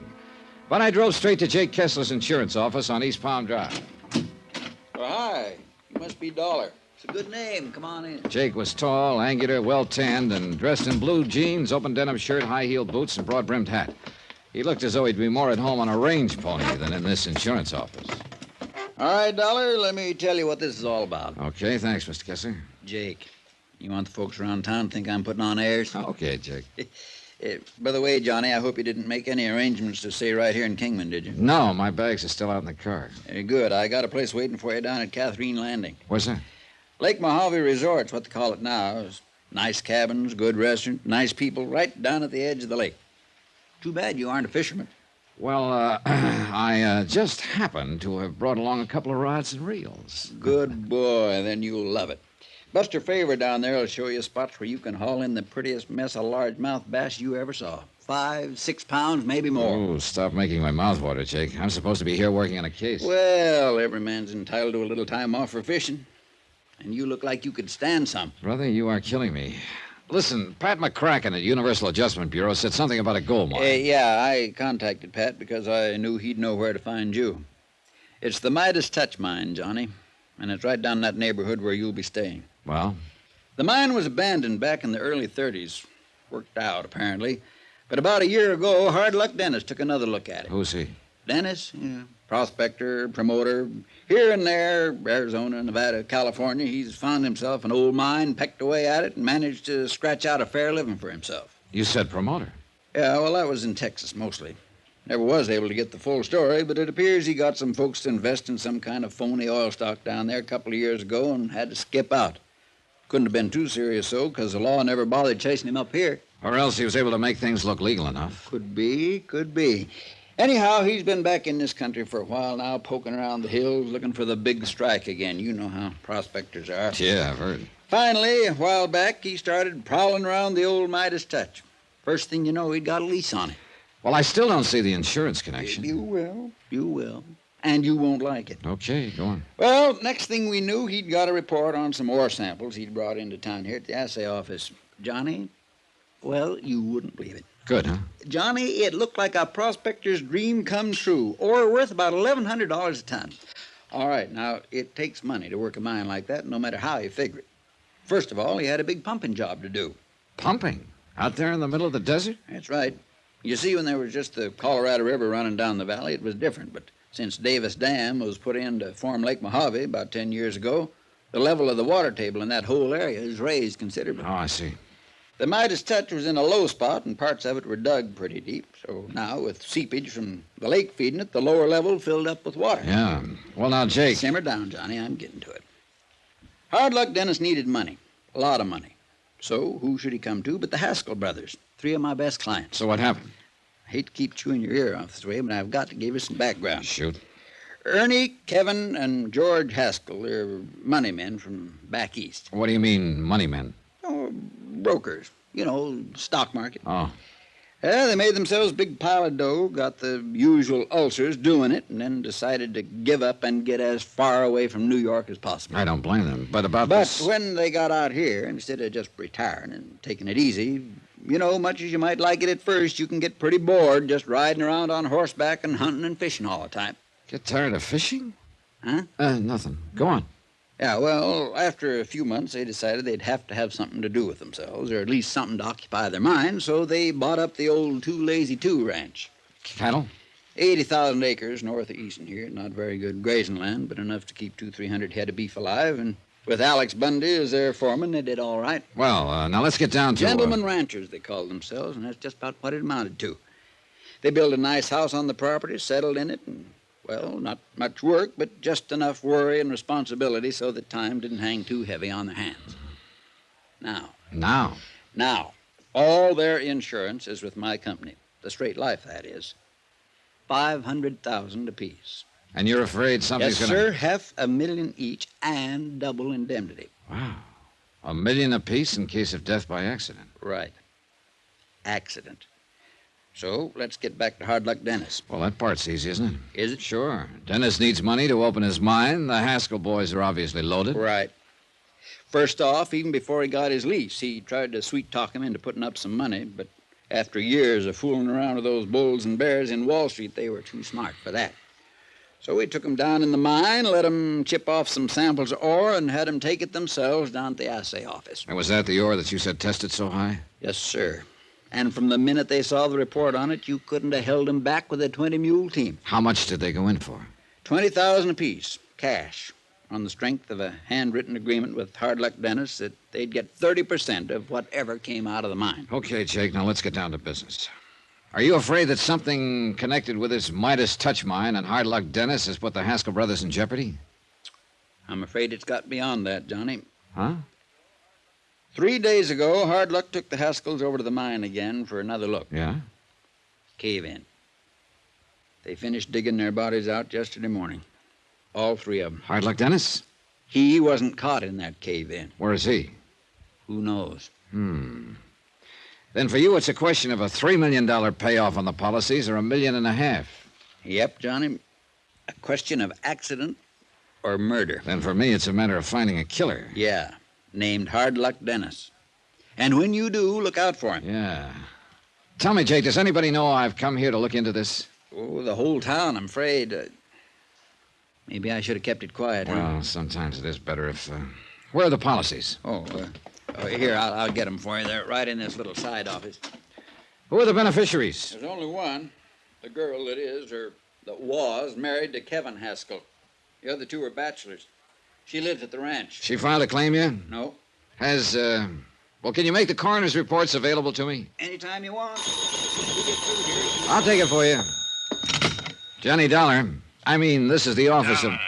But I drove straight to Jake Kessler's insurance office on East Palm Drive. Oh, hi. You must be Dollar. It's a good name. Come on in. Jake was tall, angular, well-tanned, and dressed in blue jeans, open denim shirt, high-heeled boots, and broad-brimmed hat. He looked as though he'd be more at home on a range pony than in this insurance office. All right, Dollar, let me tell you what this is all about. Okay, thanks, Mr. Kessler. Jake, you want the folks around town to think I'm putting on airs? Okay, Jake. By the way, Johnny, I hope you didn't make any arrangements to stay right here in Kingman, did you? No, my bags are still out in the car. Very good. I got a place waiting for you down at Catherine Landing. Where's that? Lake Mojave Resort's what they call it now. It's nice cabins, good restaurant, nice people, right down at the edge of the lake. Too bad you aren't a fisherman. Well, I just happened to have brought along a couple of rods and reels. Good boy. Then you'll love it. Buster Favor down there will show you spots where you can haul in the prettiest mess of largemouth bass you ever saw. 5, 6 pounds, maybe more. Oh, stop making my mouth water, Jake. I'm supposed to be here working on a case. Well, every man's entitled to a little time off for fishing. And you look like you could stand some. Brother, you are killing me. Listen, Pat McCracken at Universal Adjustment Bureau said something about a gold mine. Yeah, I contacted Pat because I knew he'd know where to find you. It's the Midas Touch Mine, Johnny, and it's right down in that neighborhood where you'll be staying. Well? The mine was abandoned back in the early 30s. Worked out, apparently. But about a year ago, Hard Luck Dennis took another look at it. Who's he? Dennis, yeah, prospector, promoter. Here and there, Arizona, Nevada, California, he's found himself an old mine, pecked away at it, and managed to scratch out a fair living for himself. You said promoter. Yeah, well, that was in Texas, mostly. Never was able to get the full story, but it appears he got some folks to invest in some kind of phony oil stock down there a couple of years ago and had to skip out. Couldn't have been too serious, though, because the law never bothered chasing him up here. Or else he was able to make things look legal enough. Could be. Anyhow, he's been back in this country for a while now, poking around the hills, looking for the big strike again. You know how prospectors are. Yeah, I've heard. Finally, a while back, he started prowling around the old Midas Touch. First thing you know, he'd got a lease on it. Well, I still don't see the insurance connection. You will. And you won't like it. Okay, go on. Well, next thing we knew, he'd got a report on some ore samples he'd brought into town here at the assay office. Johnny, well, you wouldn't believe it. Good, huh? Johnny, it looked like a prospector's dream come true. Ore worth about $1,100 a ton. All right, now, it takes money to work a mine like that, no matter how you figure it. First of all, he had a big pumping job to do. Pumping? Out there in the middle of the desert? That's right. You see, when there was just the Colorado River running down the valley, it was different. But since Davis Dam was put in to form Lake Mojave about 10 years ago, the level of the water table in that whole area is raised considerably. Oh, I see. The Midas Touch was in a low spot, and parts of it were dug pretty deep. So now, with seepage from the lake feeding it, the lower level filled up with water. Yeah. Well, now, Jake... Simmer down, Johnny. I'm getting to it. Hard Luck Dennis needed money. A lot of money. So who should he come to but the Haskell brothers, 3 of my best clients. So what happened? I hate to keep chewing your ear off this way, but I've got to give you some background. Shoot. Ernie, Kevin, and George Haskell, they're money men from back east. What do you mean, money men? Oh, brokers. You know, stock market. Oh. They made themselves a big pile of dough, got the usual ulcers doing it, and then decided to give up and get as far away from New York as possible. I don't blame them. But But when they got out here, instead of just retiring and taking it easy, you know, much as you might like it at first, you can get pretty bored just riding around on horseback and hunting and fishing all the time. Get tired of fishing? Huh? Nothing. Go on. Yeah, well, after a few months, they decided they'd have to have something to do with themselves, or at least something to occupy their minds, so they bought up the old Too Lazy 2 ranch. Cattle? 80,000 acres north of Easton here. Not very good grazing land, but enough to keep 200-300 head of beef alive, and with Alex Bundy as their foreman, they did all right. Well, now let's get down to... Gentlemen ranchers, they called themselves, and that's just about what it amounted to. They built a nice house on the property, settled in it, and... well, not much work, but just enough worry and responsibility so that time didn't hang too heavy on their hands. Now, all their insurance is with my company. The Straight Life, that is. $500,000 apiece. And you're afraid something's yes, gonna... Yes, sir. $500,000 each and double indemnity. Wow. $1 million apiece in case of death by accident. Right. Accident. So, let's get back to Hard Luck Dennis. Well, that part's easy, isn't it? Is it? Sure. Dennis needs money to open his mine. The Haskell boys are obviously loaded. Right. First off, even before he got his lease, he tried to sweet-talk him into putting up some money, but after years of fooling around with those bulls and bears in Wall Street, they were too smart for that. So we took him down in the mine, let him chip off some samples of ore, and had him take it themselves down to the assay office. And was that the ore that you said tested so high? Yes, sir. And from the minute they saw the report on it, you couldn't have held him back with a 20-mule team. How much did they go in for? $20,000 apiece, cash, on the strength of a handwritten agreement with Hard Luck Dennis that they'd get 30% of whatever came out of the mine. Okay, Jake, now let's get down to business. Are you afraid that something connected with this Midas Touch mine and Hard Luck Dennis has put the Haskell brothers in jeopardy? I'm afraid it's got beyond that, Johnny. Huh? 3 days ago, Hard Luck took the Haskells over to the mine again for another look. Yeah? Cave in. They finished digging their bodies out yesterday morning. All 3 of them. Hard Luck Dennis? He wasn't caught in that cave in. Where is he? Who knows? Then for you, it's a question of a $3 million payoff on the policies or $1.5 million. Yep, Johnny. A question of accident or murder. Then for me, it's a matter of finding a killer. Yeah. Named Hard Luck Dennis. And when you do, look out for him. Yeah. Tell me, Jake, does anybody know I've come here to look into this? Oh, the whole town, I'm afraid. Maybe I should have kept it quiet. Well, sometimes it is better if... Where are the policies? Here, I'll get them for you. They're right in this little side office. Who are the beneficiaries? There's only one. The girl that was married to Kevin Haskell. The other 2 are bachelors. She lives at the ranch. She filed a claim yet? No. Has, well, can you make the coroner's reports available to me? Anytime you want. We get through here. I'll take it for you. Johnny Dollar, I mean, this is the office of... You're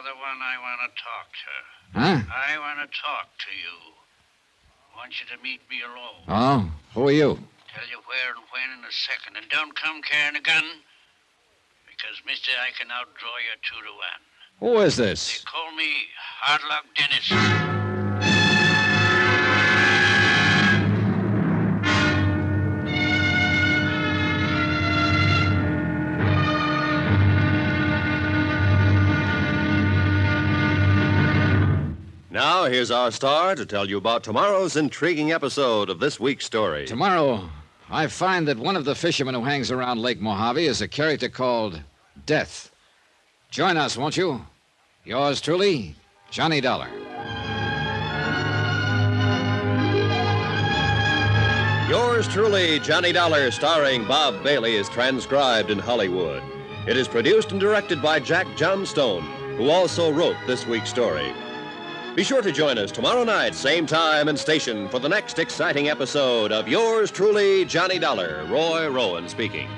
the one I want to talk to. Huh? I want to talk to you. I want you to meet me alone. Oh, who are you? Tell you where and when in a second. And don't come carrying a gun, because, mister, I can outdraw you 2 to 1. Who is this? They call me Hard Luck Dennis. Now, here's our star to tell you about tomorrow's intriguing episode of this week's story. Tomorrow, I find that one of the fishermen who hangs around Lake Mojave is a character called Death. Join us, won't you? Yours truly, Johnny Dollar. Yours truly, Johnny Dollar, starring Bob Bailey, is transcribed in Hollywood. It is produced and directed by Jack Johnstone, who also wrote this week's story. Be sure to join us tomorrow night, same time and station, for the next exciting episode of Yours truly, Johnny Dollar. Roy Rowan speaking.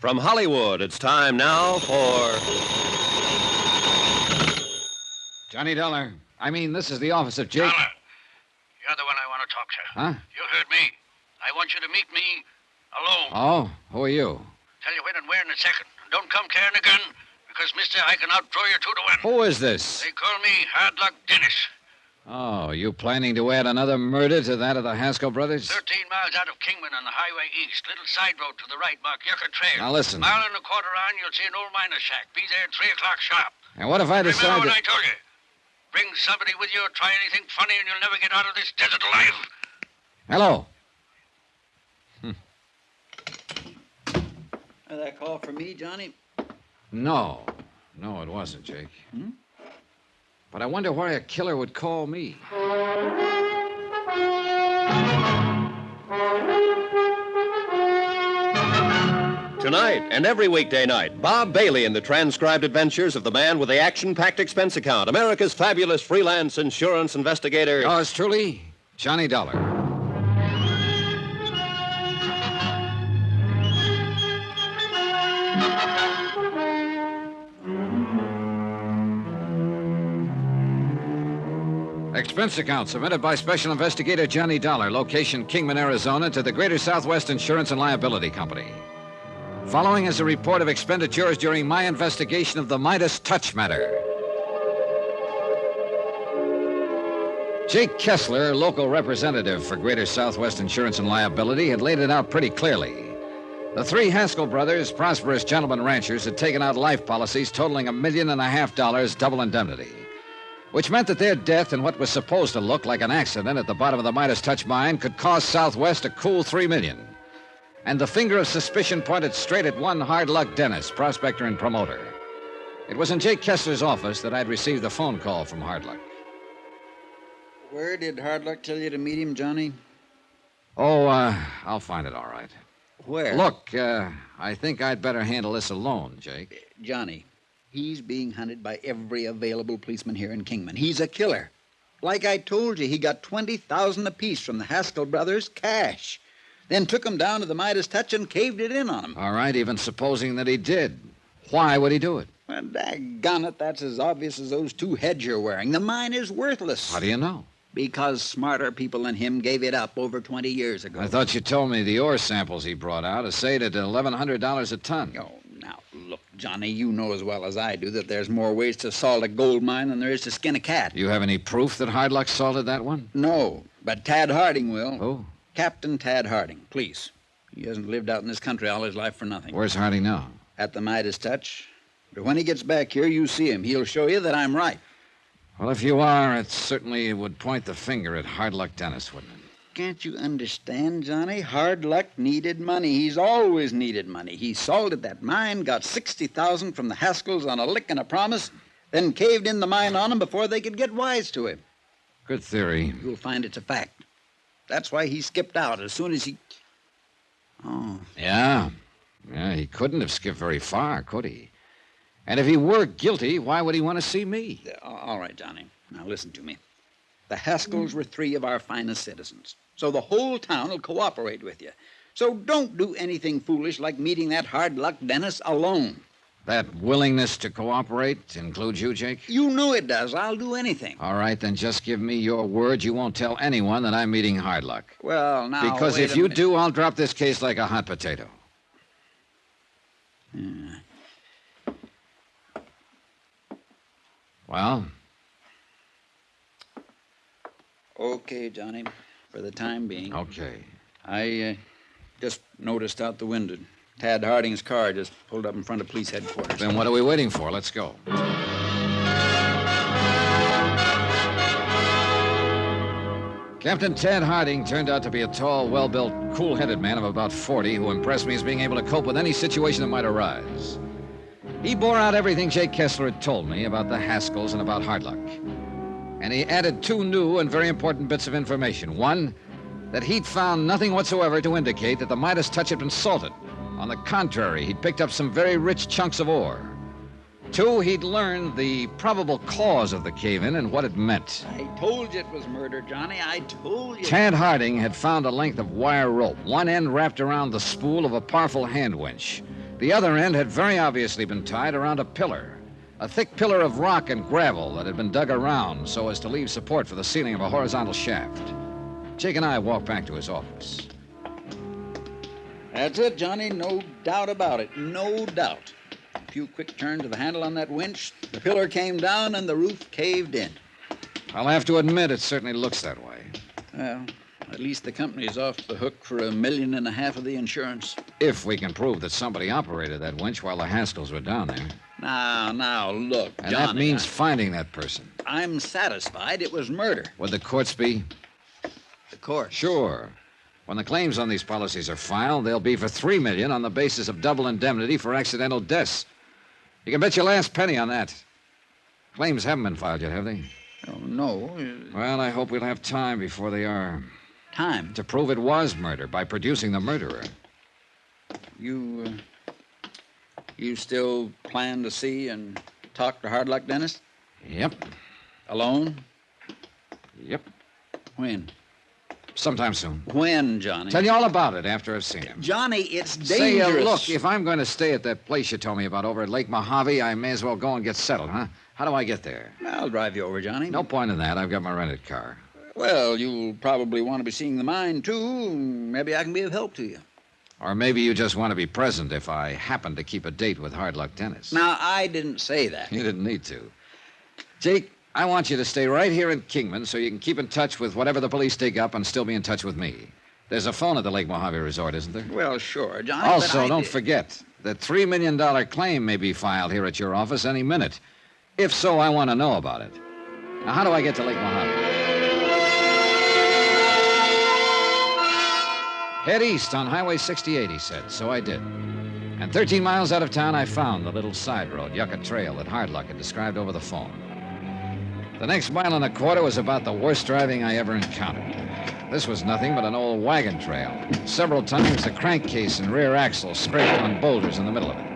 From Hollywood, it's time now for... Johnny Dollar, I mean, this is the office of Jake... Dollar, you're the one I want to talk to. Huh? You heard me. I want you to meet me alone. Oh, who are you? Tell you when and where in a second. Don't come carrying a gun, because, mister, I can outdraw you 2 to 1. Who is this? They call me Hard Luck Dennis. Oh, you planning to add another murder to that of the Haskell brothers? 13 miles out of Kingman on the highway east. Little side road to the right, mark Yucca Trail. Now, listen. Mile and a quarter on, you'll see an old miner shack. Be there at 3 o'clock sharp. And what if I decide Remember what to... I told you? Bring somebody with you or try anything funny and you'll never get out of this desert alive. Hello. That call for me, Johnny? No, it wasn't, Jake. But I wonder why a killer would call me. Tonight and every weekday night, Bob Bailey in the transcribed adventures of the man with the action-packed expense account, America's fabulous freelance insurance investigator. Yours truly, Johnny Dollar. Expense account submitted by Special Investigator Johnny Dollar, location Kingman, Arizona, to the Greater Southwest Insurance and Liability Company. Following is a report of expenditures during my investigation of the Midas Touch matter. Jake Kessler, local representative for Greater Southwest Insurance and Liability, had laid it out pretty clearly. The 3 Haskell brothers, prosperous gentlemen ranchers, had taken out life policies totaling $1.5 million double indemnity, which meant that their death in what was supposed to look like an accident at the bottom of the Midas Touch mine could cost Southwest a cool $3 million. And the finger of suspicion pointed straight at one Hard Luck Dennis, prospector and promoter. It was in Jake Kessler's office that I'd received the phone call from Hard Luck. Where did Hardluck tell you to meet him, Johnny? Oh, I'll find it all right. Where? Look, I think I'd better handle this alone, Jake. Johnny, he's being hunted by every available policeman here in Kingman. He's a killer. Like I told you, he got $20,000 apiece from the Haskell brothers, cash. Then took 'em down to the Midas Touch and caved it in on 'em. All right, even supposing that he did. Why would he do it? Well, daggone it, that's as obvious as those two heads you're wearing. The mine is worthless. How do you know? Because smarter people than him gave it up over 20 years ago. I thought you told me the ore samples he brought out assayed at $1,100 a ton. Oh, now, look, Johnny, you know as well as I do that there's more ways to salt a gold mine than there is to skin a cat. You have any proof that Hardluck salted that one? No, but Tad Harding will. Who? Captain Tad Harding, police. He hasn't lived out in this country all his life for nothing. Where's Harding now? At the Midas Touch. But when he gets back here, you see him. He'll show you that I'm right. Well, if you are, it certainly would point the finger at Hardluck Dennis, wouldn't it? Can't you understand, Johnny? Hardluck needed money. He's always needed money. He salted that mine, got $60,000 from the Haskells on a lick and a promise, then caved in the mine on 'em before they could get wise to him. Good theory. You'll find it's a fact. That's why he skipped out as soon as he... Oh. Yeah. Yeah, he couldn't have skipped very far, could he? And if he were guilty, why would he want to see me? All right, Johnny. Now listen to me. The Haskells were 3 of our finest citizens, so the whole town will cooperate with you. So don't do anything foolish like meeting that Hardluck Dennis alone. That willingness to cooperate includes you, Jake? You know it does. I'll do anything. All right, then just give me your word you won't tell anyone that I'm meeting Hardluck. Well, now, because wait if a you minute. do, I'll drop this case like a hot potato. Yeah. Well? Okay, Johnny, for the time being. Okay. I just noticed out the window. Tad Harding's car just pulled up in front of police headquarters. Then what are we waiting for? Let's go. Captain Tad Harding turned out to be a tall, well-built, cool-headed man of about 40 who impressed me as being able to cope with any situation that might arise. He bore out everything Jake Kessler had told me about the Haskells and about Hardluck. And he added 2 new and very important bits of information. One, that he'd found nothing whatsoever to indicate that the Midas Touch had been salted. On the contrary, he'd picked up some very rich chunks of ore. 2, he'd learned the probable cause of the cave-in and what it meant. I told you it was murder, Johnny. I told you. Tad Harding had found a length of wire rope, one end wrapped around the spool of a powerful hand winch. The other end had very obviously been tied around a pillar, a thick pillar of rock and gravel that had been dug around so as to leave support for the ceiling of a horizontal shaft. Jake and I walked back to his office. That's it, Johnny. No doubt about it. No doubt. A few quick turns of the handle on that winch, the pillar came down and the roof caved in. I'll have to admit it certainly looks that way. Well, at least the company's off the hook for $1.5 million of the insurance. If we can prove that somebody operated that winch while the Haskells were down there. Now, look, And Johnny, that means finding that person. I'm satisfied it was murder. Would the courts be? The court. Sure. When the claims on these policies are filed, they'll be for $3 million on the basis of double indemnity for accidental deaths. You can bet your last penny on that. Claims haven't been filed yet, have they? Oh, no. Well, I hope we'll have time before they are. Time? To prove it was murder by producing the murderer. You still plan to see and talk to Hardluck Dennis? Yep. Alone? Yep. When? Sometime soon. When, Johnny? Tell you all about it after I've seen him. Johnny, it's Say, dangerous. look, if I'm going to stay at that place you told me about over at Lake Mojave, I may as well go and get settled, huh? How do I get there? I'll drive you over, Johnny. No point in that. I've got my rented car. Well, you'll probably want to be seeing the mine, too. Maybe I can be of help to you. Or maybe you just want to be present if I happen to keep a date with Hardluck Dennis. Now, I didn't say that. You didn't need to. Jake, I want you to stay right here in Kingman so you can keep in touch with whatever the police dig up and still be in touch with me. There's a phone at the Lake Mojave Resort, isn't there? Well, sure, Johnny. Also, don't forget that $3 million claim may be filed here at your office any minute. If so, I want to know about it. Now, how do I get to Lake Mojave? Head east on Highway 68, he said. So I did. And 13 miles out of town, I found the little side road, Yucca Trail, that Hardluck had described over the phone. The next mile and a quarter was about the worst driving I ever encountered. This was nothing but an old wagon trail. Several times the crankcase and rear axle scraped on boulders in the middle of it.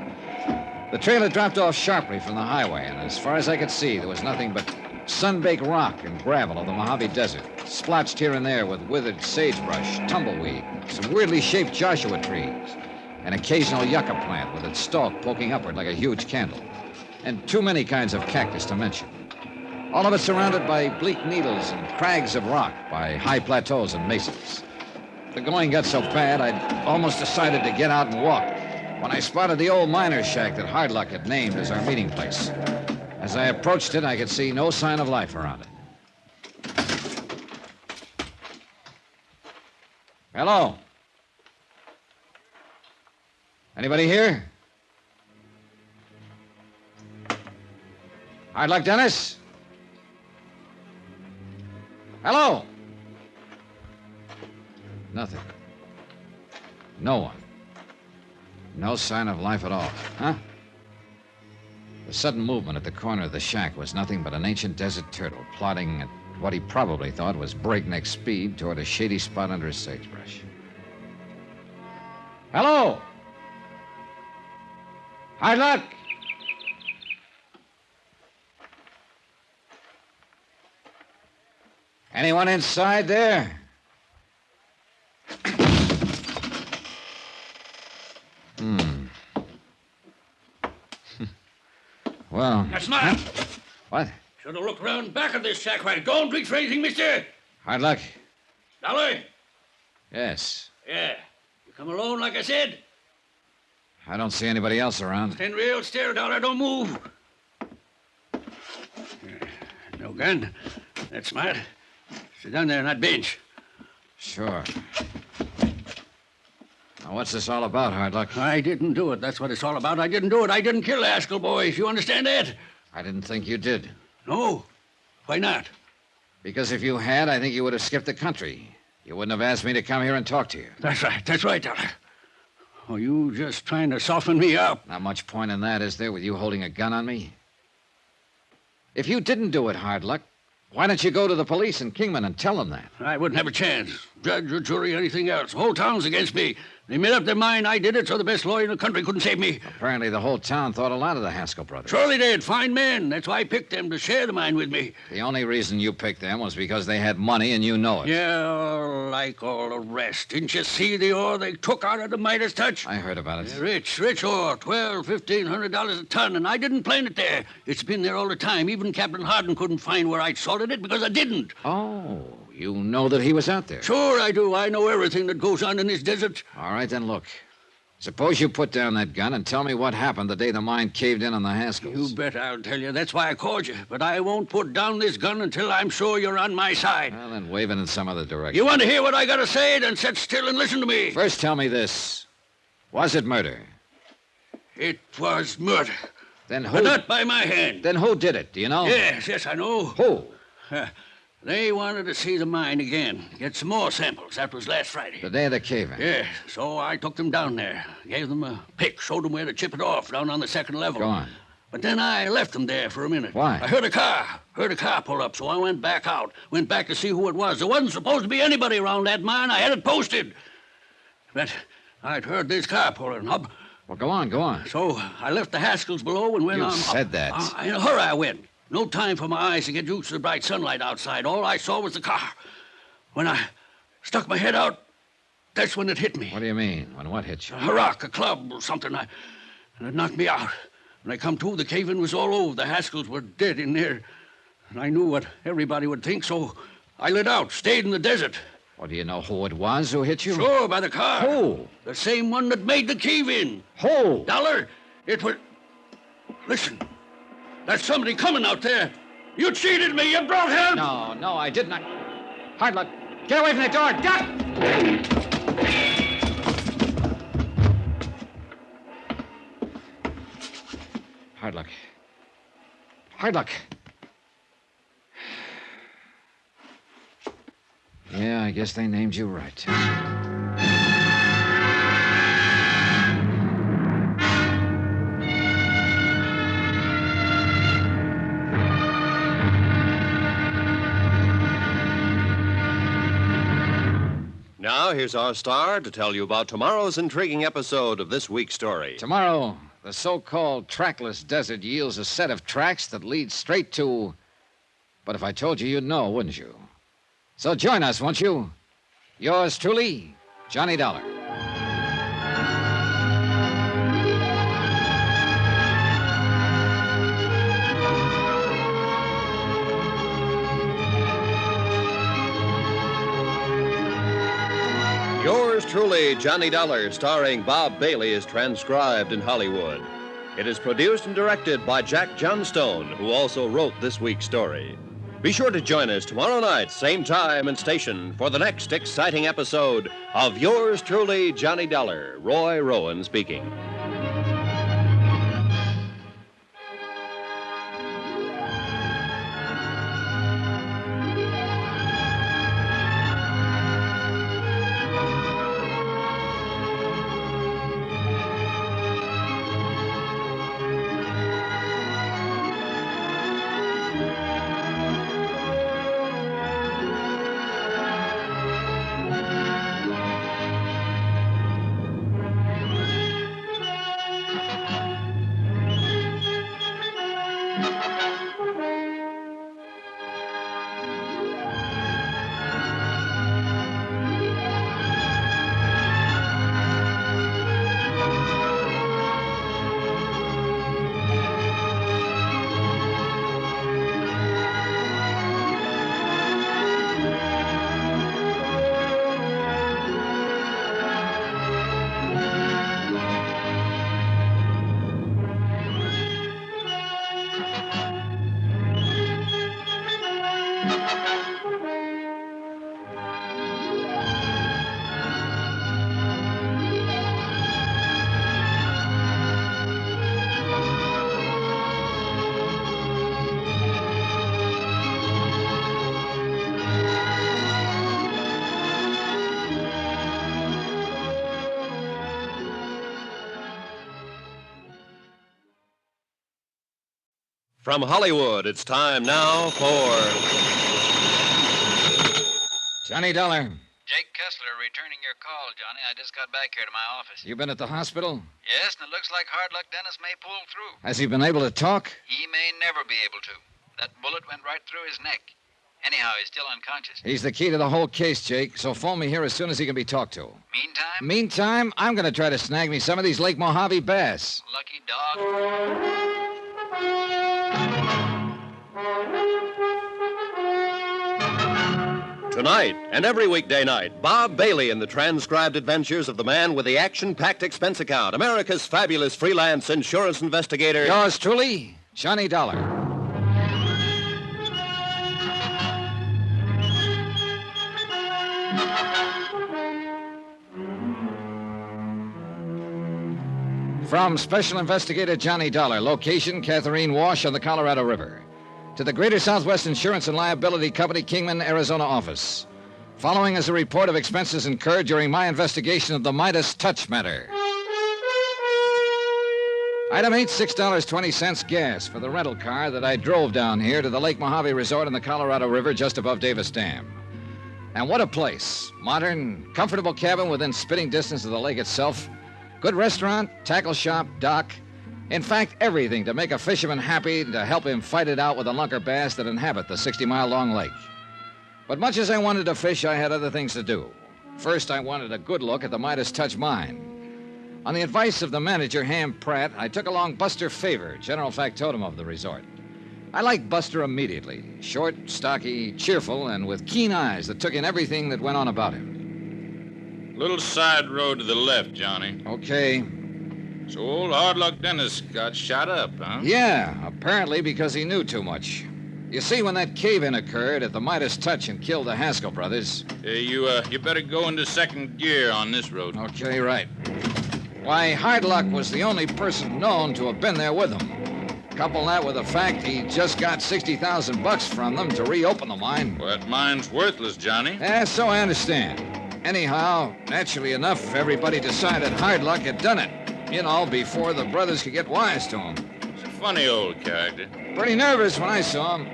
The trail had dropped off sharply from the highway, and as far as I could see, there was nothing but sun-baked rock and gravel of the Mojave Desert, splotched here and there with withered sagebrush, tumbleweed, some weirdly shaped Joshua trees, an occasional yucca plant with its stalk poking upward like a huge candle, and too many kinds of cactus to mention. All of it surrounded by bleak needles and crags of rock, by high plateaus and mesas. The going got so bad, I'd almost decided to get out and walk when I spotted the old miner's shack that Hardluck had named as our meeting place. As I approached it, I could see no sign of life around it. Hello? Anybody here? Hardluck Dennis? Hello? Nothing. No one. No sign of life at all, huh? The sudden movement at the corner of the shack was nothing but an ancient desert turtle plodding at what he probably thought was breakneck speed toward a shady spot under a sagebrush. Hello? Hardluck? Anyone inside there? Well... That's mine. What? Should have looked round back of this shack while don't reach for anything, mister. Hardluck? Dollar? Yes. Yeah. You come alone, like I said? I don't see anybody else around. Stand real still, Dollar. Don't move. No gun. That's smart. Sit down there on that bench. Sure. Now, what's this all about, Hardluck? I didn't do it. That's what it's all about. I didn't do it. I didn't kill the Haskell boys. You understand that? I didn't think you did. No. Why not? Because if you had, I think you would have skipped the country. You wouldn't have asked me to come here and talk to you. That's right. That's right, Dollar. Oh, you just trying to soften me up. Not much point in that, is there, with you holding a gun on me? If you didn't do it, Hardluck, why don't you go to the police in Kingman and tell them that? I wouldn't have a chance. Judge or jury, anything else. The whole town's against me. They made up their mind I did it, so the best lawyer in the country couldn't save me. Apparently the whole town thought a lot of the Haskell brothers. Sure they did. Fine men. That's why I picked them to share the mine with me. The only reason you picked them was because they had money and you know it. Yeah, like all the rest. Didn't you see the ore they took out of the Midas touch? I heard about it. Yeah, rich ore. $1,200 a ton, and I didn't plant it there. It's been there all the time. Even Captain Hardin couldn't find where I'd sorted it because I didn't. Oh, you know that he was out there? Sure I do. I know everything that goes on in this desert. All right, then look. Suppose you put down that gun and tell me what happened the day the mine caved in on the Haskells. You bet I'll tell you. That's why I called you. But I won't put down this gun until I'm sure you're on my side. Well, then wave it in some other direction. You want to hear what I got to say? Then sit still and listen to me. First, tell me this. Was it murder? It was murder. Then who... But not by my hand. Then who did it? Do you know? Yes, I know. Who? They wanted to see the mine again, get some more samples. That was last Friday. The day of the cave-in? Yeah, so I took them down there, gave them a pick, showed them where to chip it off down on the second level. Go on. But then I left them there for a minute. Why? I heard a car pull up, so I went back out, went back to see who it was. There wasn't supposed to be anybody around that mine. I had it posted. But I'd heard this car pulling up. Well, go on. So I left the Haskells below and went on up. You said that. In a hurry I went. No time for my eyes to get used to the bright sunlight outside. All I saw was the car. When I stuck my head out, that's when it hit me. What do you mean? When what hit you? A rock, a club, or something. And it knocked me out. When I come to, the cave-in was all over. The Haskells were dead in there. And I knew what everybody would think, so I lit out, stayed in the desert. Well, do you know who it was who hit you? Sure, by the car. Who? The same one that made the cave-in. Who? Dollar, it was... Listen. There's somebody coming out there. You cheated me. You brought him. No, I did not. Hardluck, get away from the door. Duck! Hardluck. Yeah, I guess they named you right. Now, here's our star to tell you about tomorrow's intriguing episode of this week's story. Tomorrow, the so-called trackless desert yields a set of tracks that lead straight to... But if I told you, you'd know, wouldn't you? So join us, won't you? Yours truly, Johnny Dollar. Yours truly, Johnny Dollar, starring Bob Bailey, is transcribed in Hollywood. It is produced and directed by Jack Johnstone, who also wrote this week's story. Be sure to join us tomorrow night, same time and station, for the next exciting episode of Yours truly, Johnny Dollar. Roy Rowan speaking. From Hollywood, it's time now for... Johnny Dollar. Jake Kessler returning your call, Johnny. I just got back here to my office. You been at the hospital? Yes, and it looks like Hard Luck Dennis may pull through. Has he been able to talk? He may never be able to. That bullet went right through his neck. Anyhow, he's still unconscious. He's the key to the whole case, Jake, so phone me here as soon as he can be talked to. Meantime, I'm going to try to snag me some of these Lake Mojave bass. Lucky dog. Tonight and every weekday night, Bob Bailey in the transcribed adventures of the man with the action-packed expense account, America's fabulous freelance insurance investigator. Yours truly, Johnny Dollar. From Special Investigator Johnny Dollar, location Catherine Wash on the Colorado River, to the Greater Southwest Insurance and Liability Company, Kingman, Arizona office. Following is a report of expenses incurred during my investigation of the Midas Touch matter. Item 8, $6.20 gas for the rental car that I drove down here to the Lake Mojave Resort on the Colorado River just above Davis Dam. And what a place. Modern, comfortable cabin within spitting distance of the lake itself. Good restaurant, tackle shop, dock. In fact, everything to make a fisherman happy and to help him fight it out with the lunker bass that inhabit the 60-mile-long lake. But much as I wanted to fish, I had other things to do. First, I wanted a good look at the Midas Touch mine. On the advice of the manager, Ham Pratt, I took along Buster Favor, general factotum of the resort. I liked Buster immediately. Short, stocky, cheerful, and with keen eyes that took in everything that went on about him. Little side road to the left, Johnny. Okay. So old Hard Luck Dennis got shot up, huh? Yeah, apparently because he knew too much. You see, when that cave-in occurred at the Midas Touch and killed the Haskell brothers... Hey, you better go into second gear on this road. Okay, right. Why, Hard Luck was the only person known to have been there with them. Couple that with the fact he just got $60,000 from them to reopen the mine. Well, that mine's worthless, Johnny. So I understand. Anyhow, naturally enough, everybody decided Hard Luck had done it. You know, before the brothers could get wise to him. He's a funny old character. Pretty nervous when I saw him.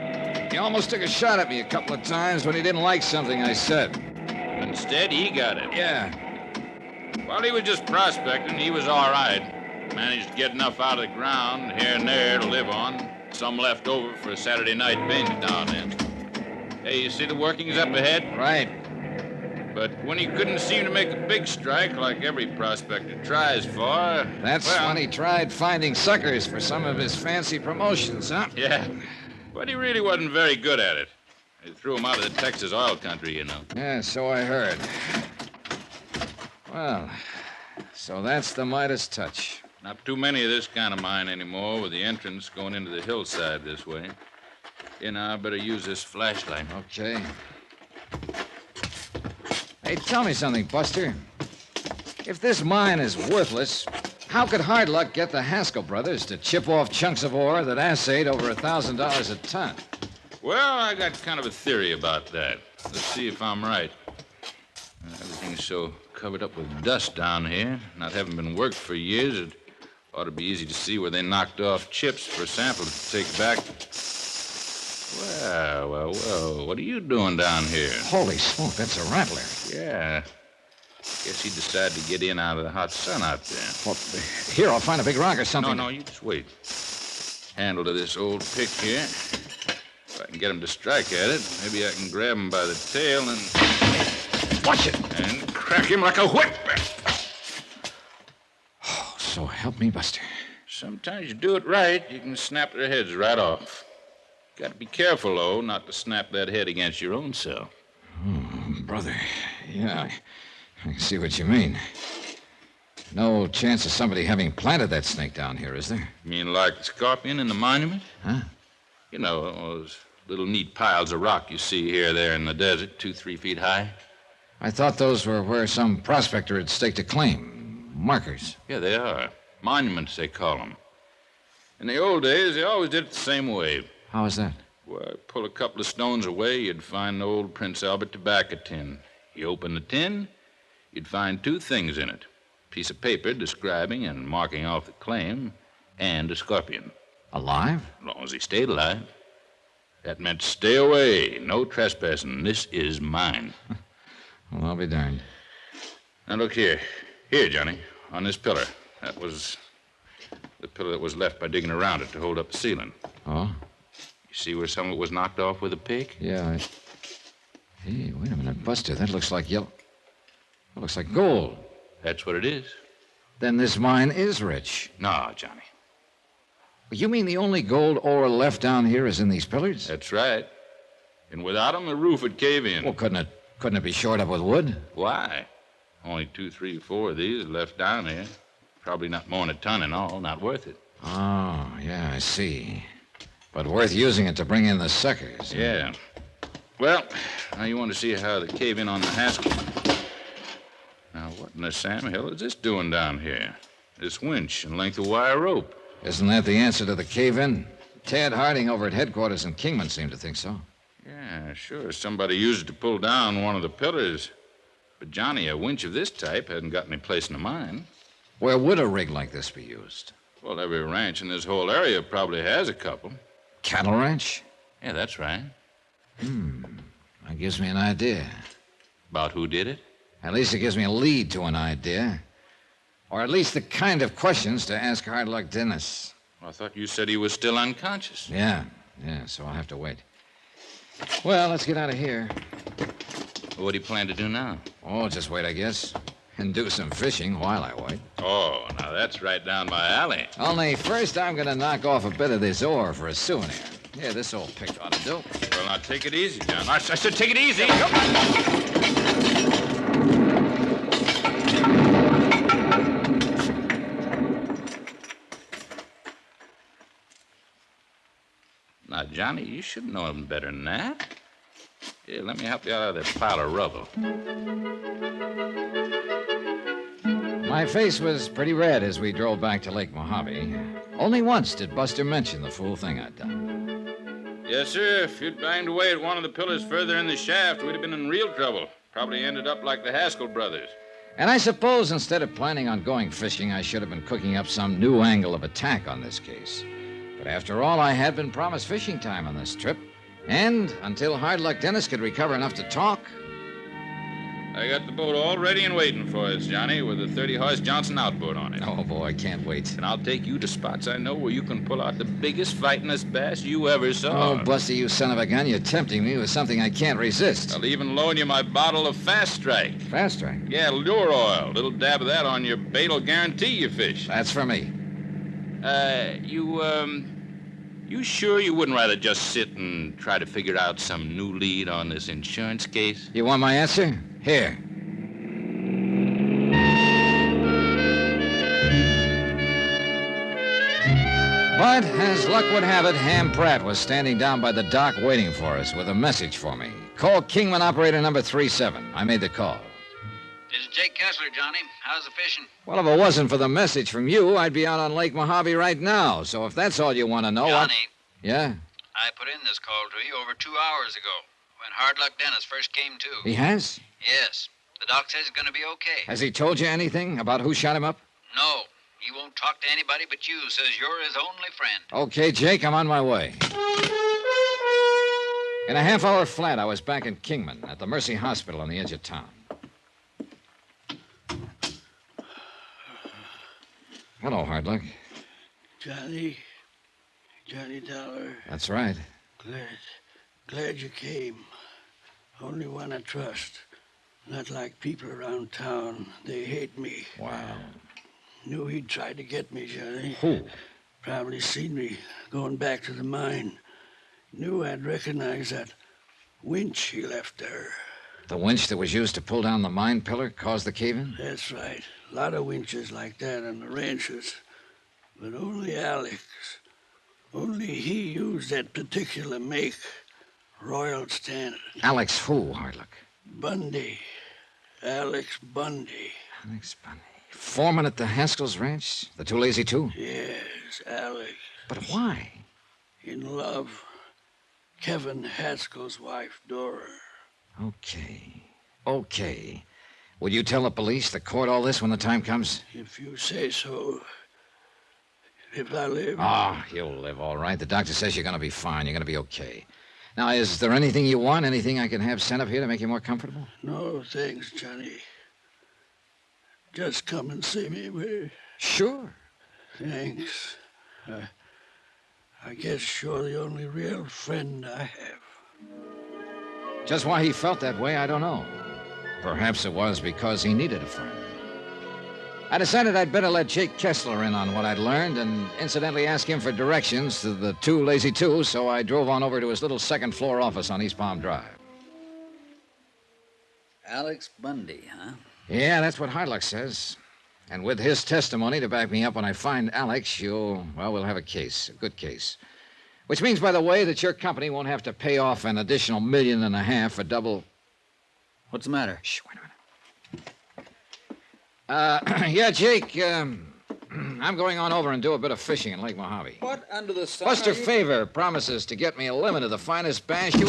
He almost took a shot at me a couple of times when he didn't like something I said. But instead, he got it. Yeah. While he was just prospecting, he was all right. Managed to get enough out of the ground here and there to live on. Some left over for a Saturday night binge now and then. Hey, you see the workings up ahead? Right. But when he couldn't seem to make a big strike like every prospector tries for... That's when he tried finding suckers for some of his fancy promotions, huh? Yeah. But he really wasn't very good at it. They threw him out of the Texas oil country, you know. Yeah, so I heard. Well, so that's the Midas touch. Not too many of this kind of mine anymore, with the entrance going into the hillside this way. You know, I better use this flashlight. Okay. Hey, tell me something, Buster. If this mine is worthless, how could Hard Luck get the Haskell brothers to chip off chunks of ore that assayed over $1,000 a ton? Well, I got kind of a theory about that. Let's see if I'm right. Everything's so covered up with dust down here, not having been worked for years, it ought to be easy to see where they knocked off chips for a sample to take back. Well, what are you doing down here? Holy smoke, that's a rattler. Yeah. Guess he decided to get in out of the hot sun out there. Well, here, I'll find a big rock or something. No, you just wait. Handle to this old pick here. If I can get him to strike at it, maybe I can grab him by the tail and... Watch it! And crack him like a whip. Oh, so help me, Buster. Sometimes you do it right, you can snap their heads right off. Got to be careful, though, not to snap that head against your own self. Oh, brother. Yeah, I can see what you mean. No chance of somebody having planted that snake down here, is there? You mean like the scorpion in the monument? Huh? You know, those little neat piles of rock you see here, there in the desert, 2-3 feet high. I thought those were where some prospector had staked a claim. Markers. Yeah, they are. Monuments, they call them. In the old days, they always did it the same way. How is that? Well, pull a couple of stones away, you'd find an old Prince Albert tobacco tin. You open the tin, you'd find two things in it. A piece of paper describing and marking off the claim, and a scorpion. Alive? As long as he stayed alive. That meant stay away, no trespassing. This is mine. Well, I'll be darned. Now, look here. Here, Johnny, on this pillar. That was the pillar that was left by digging around it to hold up the ceiling. Oh? You see where some of it was knocked off with a pick? Yeah, Hey, wait a minute, Buster. That looks like yellow... That looks like gold. That's what it is. Then this mine is rich. No, Johnny. You mean the only gold ore left down here is in these pillars? That's right. And without them, the roof would cave in. Well, couldn't it be shored up with wood? Why? Only 2, 3, 4 of these left down here. Probably not more than a ton in all. Not worth it. Oh, yeah, I see. But worth using it to bring in the suckers. Yeah. Well, now you want to see how they cave in on the Haskell. Now, what in the Sam Hill is this doing down here? This winch and length of wire rope. Isn't that the answer to the cave-in? Tad Harding over at headquarters in Kingman seemed to think so. Yeah, sure. Somebody used it to pull down one of the pillars. But, Johnny, a winch of this type hadn't got any place in the mine. Where would a rig like this be used? Well, every ranch in this whole area probably has a couple. Cattle ranch? Yeah, that's right. That gives me an idea. About who did it? At least it gives me a lead to an idea. Or at least the kind of questions to ask Hard Luck Dennis. Well, I thought you said he was still unconscious. Yeah, so I'll have to wait. Well, let's get out of here. What do you plan to do now? Oh, just wait, I guess. And do some fishing while I wait. Oh, now that's right down my alley. Only first I'm going to knock off a bit of this ore for a souvenir. Yeah, this old pick ought to do. Well, now take it easy, John. I said take it easy. Now, Johnny, you should know him better than that. Here, let me help you out of that pile of rubble. My face was pretty red as we drove back to Lake Mojave. Only once did Buster mention the fool thing I'd done. Yes, sir. If you'd banged away at one of the pillars further in the shaft, we'd have been in real trouble. Probably ended up like the Haskell brothers. And I suppose instead of planning on going fishing, I should have been cooking up some new angle of attack on this case. But after all, I had been promised fishing time on this trip. And until Hard Luck Dennis could recover enough to talk, I got the boat all ready and waiting for us, Johnny, with a 30-horse Johnson outboard on it. Oh, boy, I can't wait. And I'll take you to spots I know where you can pull out the biggest fightingest bass you ever saw. Oh, Buster, you son of a gun, you're tempting me with something I can't resist. I'll even loan you my bottle of Fast Strike. Fast Strike? Yeah, lure oil. Little dab of that on your bait will guarantee you fish. That's for me. You sure you wouldn't rather just sit and try to figure out some new lead on this insurance case? You want my answer? Here. But, as luck would have it, Ham Pratt was standing down by the dock waiting for us with a message for me. Call Kingman operator number 37. I made the call. This is Jake Kessler, Johnny. How's the fishing? Well, if it wasn't for the message from you, I'd be out on Lake Mojave right now. So if that's all you want to know... Johnny. Yeah? I put in this call to you over 2 hours ago, when Hard Luck Dennis first came to. He has? Yes. The doc says he's going to be okay. Has he told you anything about who shot him up? No. He won't talk to anybody but you. Says you're his only friend. Okay, Jake, I'm on my way. In a half-hour flat, I was back in Kingman at the Mercy Hospital on the edge of town. Hello, Hard Luck. Johnny Dollar. That's right. Glad you came. Only one I trust. Not like people around town. They hate me. Wow. Knew he'd try to get me, Johnny. Who? Probably seen me going back to the mine. Knew I'd recognize that winch he left there. The winch that was used to pull down the mine pillar caused the cave-in? That's right. A lot of winches like that on the ranches. But only Alex. Only he used that particular make. Royal Standard. Alex who, Hard Luck? Bundy. Alex Bundy. Alex Bundy. Foreman at the Haskell's Ranch? The Too Lazy Two? Yes, Alex. But why? In love. Kevin Haskell's wife, Dora. Okay. Will you tell the police, the court, all this when the time comes? If you say so. If I live. You'll live all right. The doctor says you're going to be fine. You're going to be okay. Now, is there anything you want? Anything I can have sent up here to make you more comfortable? No, thanks, Johnny. Just come and see me, will you? Sure. Thanks. I guess you're the only real friend I have. Just why he felt that way, I don't know. Perhaps it was because he needed a friend. I decided I'd better let Jake Kessler in on what I'd learned and incidentally ask him for directions to the Too Lazy Two, so I drove on over to his little second-floor office on East Palm Drive. Alex Bundy, huh? Yeah, that's what Hardluck says. And with his testimony to back me up when I find Alex, we'll have a case, a good case. Which means, by the way, that your company won't have to pay off an additional $1.5 million for double... What's the matter? Shh, wait a minute. Yeah, Jake, I'm going on over and do a bit of fishing in Lake Mojave. What under the sun? Buster Favor promises to get me a limit of the finest bass you...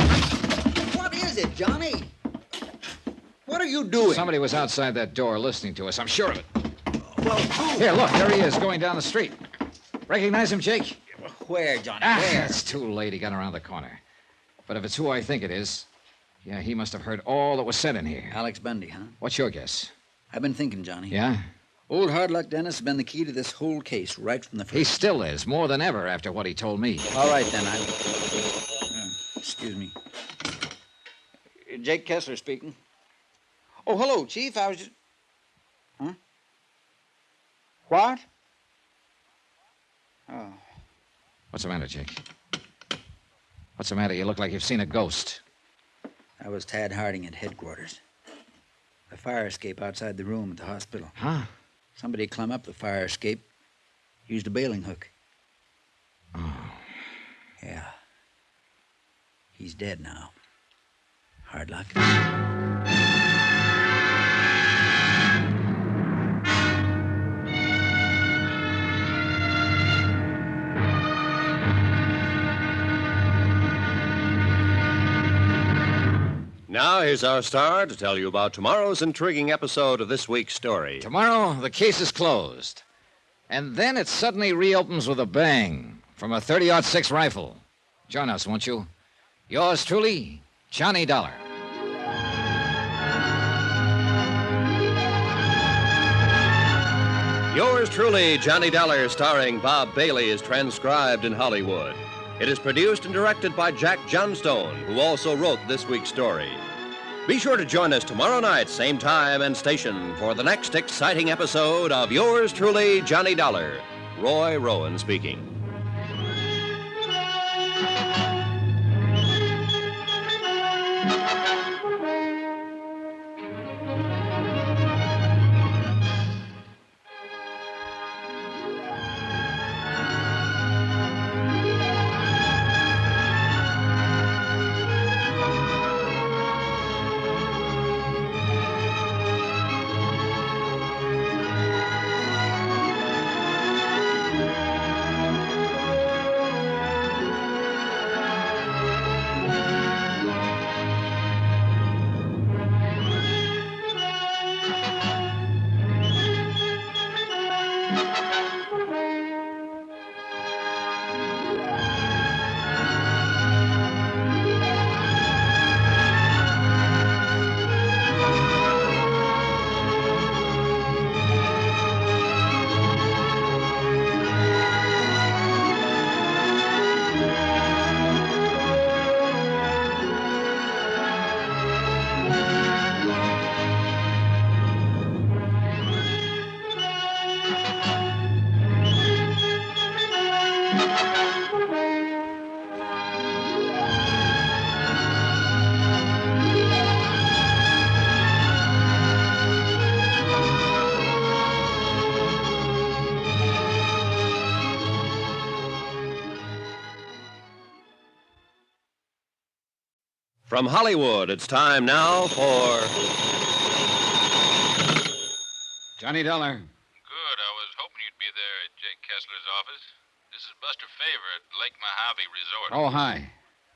What is it, Johnny? What are you doing? Somebody was outside that door listening to us, I'm sure of it. Well, who? Here, look, there he is, going down the street. Recognize him, Jake? Where, Johnny? Where? It's too late. He got around the corner. But if it's who I think it is, yeah, he must have heard all that was said in here. Alex Bundy, huh? What's your guess? I've been thinking, Johnny. Yeah? Old Hard Luck Dennis has been the key to this whole case right from the first. He still is, more than ever after what he told me. All right, then. Excuse me. Jake Kessler speaking. Oh, hello, Chief. I was just... Huh? What? Oh. What's the matter, Jake? What's the matter? You look like you've seen a ghost. I was Tad Harding at headquarters. A fire escape outside the room at the hospital. Huh? Somebody climbed up the fire escape, used a bailing hook. Oh. Yeah. He's dead now. Hard luck. Now, here's our star to tell you about tomorrow's intriguing episode of this week's story. Tomorrow, the case is closed. And then it suddenly reopens with a bang from a .30-06 rifle. Join us, won't you? Yours truly, Johnny Dollar. Yours truly, Johnny Dollar, starring Bob Bailey, is transcribed in Hollywood. It is produced and directed by Jack Johnstone, who also wrote this week's story. Be sure to join us tomorrow night, same time and station, for the next exciting episode of Yours truly, Johnny Dollar. Roy Rowan speaking. From Hollywood, it's time now for Johnny Dollar. Good. I was hoping you'd be there at Jake Kessler's office. This is Buster Favor at Lake Mojave Resort. Oh, hi.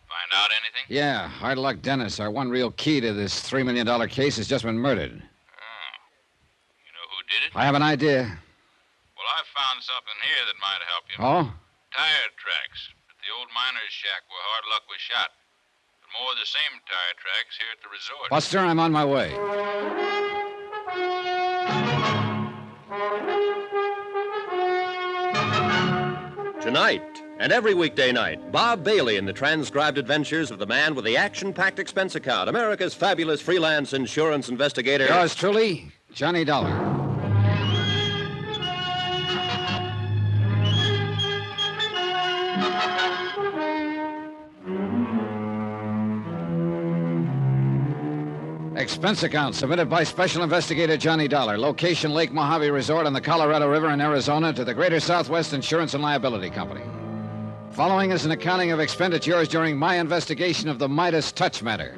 Find out anything? Yeah, hard luck Dennis. Our one real key to this $3 million case has just been murdered. Oh. You know who did it? I have an idea. Well, I found something here that might help you. Oh? Tire tracks at the old miner's shack where Hard Luck was shot. But more of the same tire tracks here at the resort. Buster, I'm on my way. Tonight and every weekday night, Bob Bailey in the transcribed adventures of the man with the action-packed expense account, America's fabulous freelance insurance investigator. Yours truly, Johnny Dollar. Expense account submitted by Special Investigator Johnny Dollar. Location Lake Mojave Resort on the Colorado River in Arizona to the Greater Southwest Insurance and Liability Company. Following is an accounting of expenditures during my investigation of the Midas Touch matter.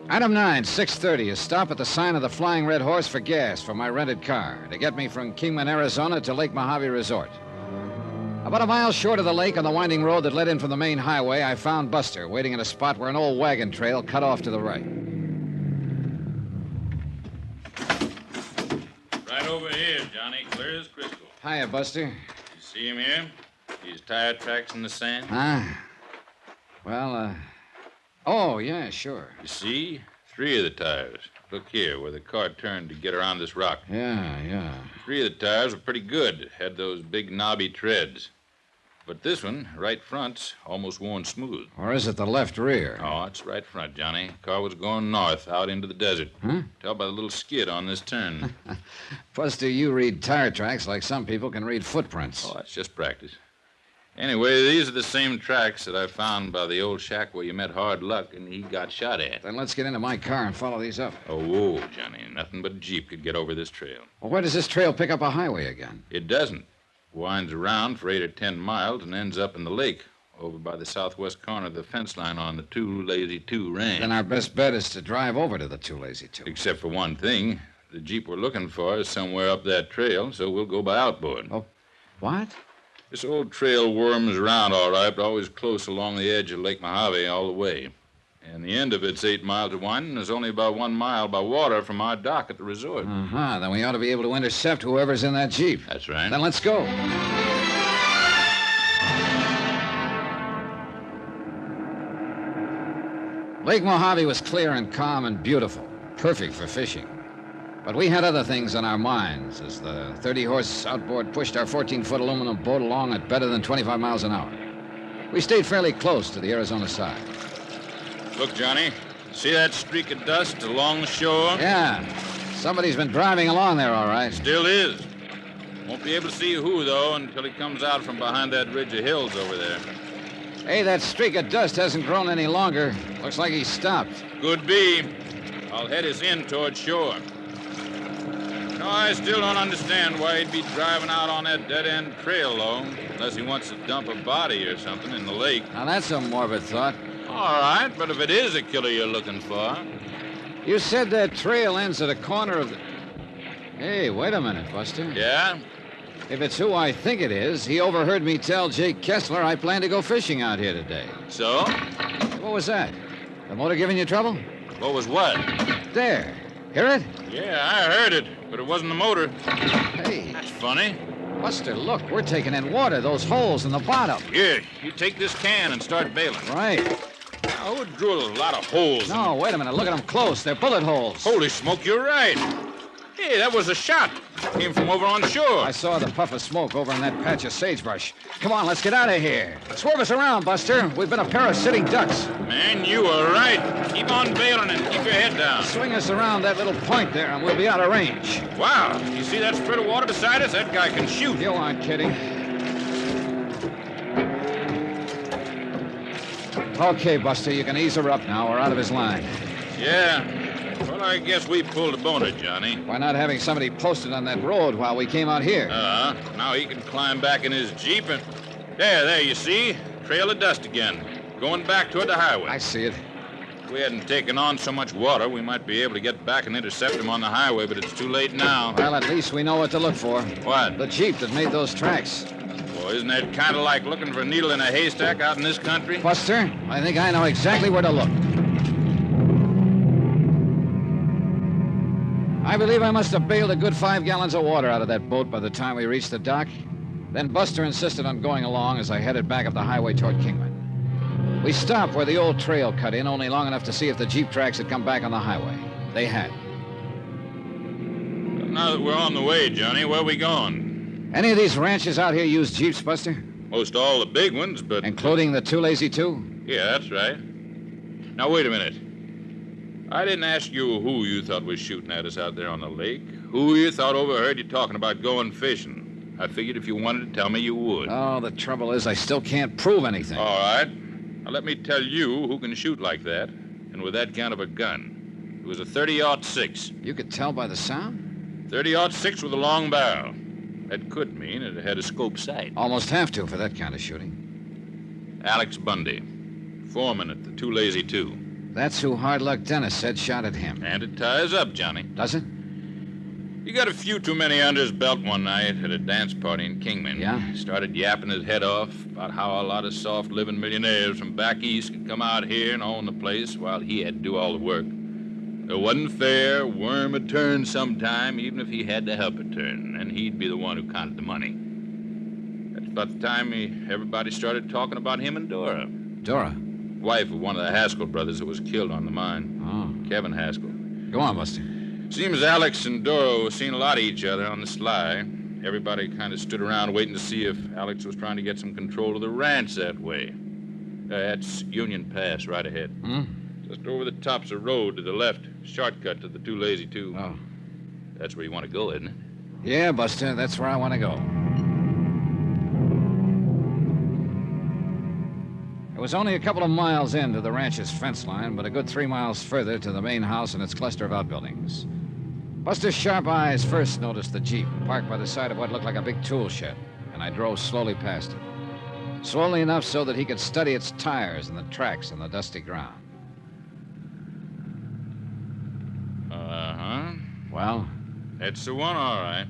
Item 9, 6:30, a stop at the sign of the Flying Red Horse for gas for my rented car to get me from Kingman, Arizona to Lake Mojave Resort. About a mile short of the lake on the winding road that led in from the main highway, I found Buster waiting at a spot where an old wagon trail cut off to the right. Right over here, Johnny. Clear as crystal. Hiya, Buster. You see him here? These tire tracks in the sand? Well, oh, yeah, sure. You see? 3 of the tires. Look here, where the car turned to get around this rock. Yeah. 3 of the tires were pretty good. Had those big knobby treads. But this one, right front's almost worn smooth. Or is it the left rear? Oh, it's right front, Johnny. Car was going north, out into the desert. Huh? Tell by the little skid on this turn. Buster, you read tire tracks like some people can read footprints. Oh, that's just practice. Anyway, these are the same tracks that I found by the old shack where you met Hard Luck and he got shot at. Then let's get into my car and follow these up. Oh, whoa, Johnny. Nothing but a Jeep could get over this trail. Well, where does this trail pick up a highway again? It doesn't. Winds around for 8 or 10 miles and ends up in the lake over by the southwest corner of the fence line on the Two Lazy Two ranch. Then our best bet is to drive over to the Two Lazy Two. Except for one thing. The Jeep we're looking for is somewhere up that trail, so we'll go by outboard. Oh, what? This old trail worms around all right, but always close along the edge of Lake Mojave all the way. And the end of it's 8 miles of winding is only about 1 mile by water from our dock at the resort. Then we ought to be able to intercept whoever's in that Jeep. That's right. Then let's go. Lake Mojave was clear and calm and beautiful. Perfect for fishing. But we had other things on our minds as the 30-horse outboard pushed our 14-foot aluminum boat along at better than 25 miles an hour. We stayed fairly close to the Arizona side. Look, Johnny, see that streak of dust along the shore? Yeah. Somebody's been driving along there, all right. Still is. Won't be able to see who, though, until he comes out from behind that ridge of hills over there. Hey, that streak of dust hasn't grown any longer. Looks like he stopped. Could be. I'll head us in toward shore. No, I still don't understand why he'd be driving out on that dead-end trail, though, unless he wants to dump a body or something in the lake. Now, that's a morbid thought. All right, but if it is a killer you're looking for... You said that trail ends at a corner of the... Hey, wait a minute, Buster. Yeah? If it's who I think it is, he overheard me tell Jake Kessler I plan to go fishing out here today. So? What was that? The motor giving you trouble? What was what? There. Hear it? Yeah, I heard it, but it wasn't the motor. Hey. That's funny. Buster, look, we're taking in water, those holes in the bottom. Here, you take this can and start bailing. Right. Now, who drilled a lot of holes? No, wait a minute. Look at them close. They're bullet holes. Holy smoke, you're right. Hey, that was a shot. Came from over on shore. I saw the puff of smoke over in that patch of sagebrush. Come on, let's get out of here. Swerve us around, Buster. We've been a pair of sitting ducks. Man, you were right. Keep on bailing and keep your head down. Swing us around that little point there, and we'll be out of range. Wow. You see that spurt of water beside us? That guy can shoot. You aren't kidding. Okay, Buster, you can ease her up now. We're out of his line. Yeah. Well, I guess we pulled a boner, Johnny. Why not having somebody posted on that road while we came out here? Now he can climb back in his Jeep and... There, you see? Trail of dust again. Going back toward the highway. I see it. If we hadn't taken on so much water, we might be able to get back and intercept him on the highway, but it's too late now. Well, at least we know what to look for. What? The Jeep that made those tracks. Well, isn't that kind of like looking for a needle in a haystack out in this country? Buster, I think I know exactly where to look. I believe I must have bailed a good 5 gallons of water out of that boat by the time we reached the dock. Then Buster insisted on going along as I headed back up the highway toward Kingman. We stopped where the old trail cut in, only long enough to see if the Jeep tracks had come back on the highway. They had. Well, now that we're on the way, Johnny, where are we going? Any of these ranches out here use Jeeps, Buster? Most all the big ones, but... Including the 2 Lazy 2? Yeah, that's right. Now, wait a minute. I didn't ask you who you thought was shooting at us out there on the lake. Who you thought overheard you talking about going fishing. I figured if you wanted to tell me, you would. Oh, the trouble is I still can't prove anything. All right. Now, let me tell you who can shoot like that, and with that kind of a gun. It was a 30-06. You could tell by the sound? 30-06 with a long barrel. That could mean it had a scope sight. Almost have to for that kind of shooting. Alex Bundy, foreman at the 2 Lazy 2. That's who Hard Luck Dennis said shot at him. And it ties up, Johnny. Does it? He got a few too many under his belt one night at a dance party in Kingman. Yeah? Started yapping his head off about how a lot of soft-living millionaires from back east could come out here and own the place while he had to do all the work. It wasn't fair. Worm would turn sometime, even if he had to help it turn, and he'd be the one who counted the money. That's about the time everybody started talking about him and Dora. Dora? Wife of one of the Haskell brothers who was killed on the mine. Oh. Kevin Haskell. Go on, Buster. Seems Alex and Dora were seeing a lot of each other on the sly. Everybody kind of stood around waiting to see if Alex was trying to get some control of the ranch that way. That's Union Pass right ahead. Hmm? Just over the tops of road to the left. Shortcut to the 2 Lazy 2. Oh. That's where you want to go, isn't it? Yeah, Buster, that's where I want to go. It was only a couple of miles into the ranch's fence line, but a good 3 miles further to the main house and its cluster of outbuildings. Buster's sharp eyes first noticed the Jeep parked by the side of what looked like a big tool shed, and I drove slowly past it. Slowly enough so that he could study its tires and the tracks on the dusty ground. Uh-huh. Well? That's the one, all right.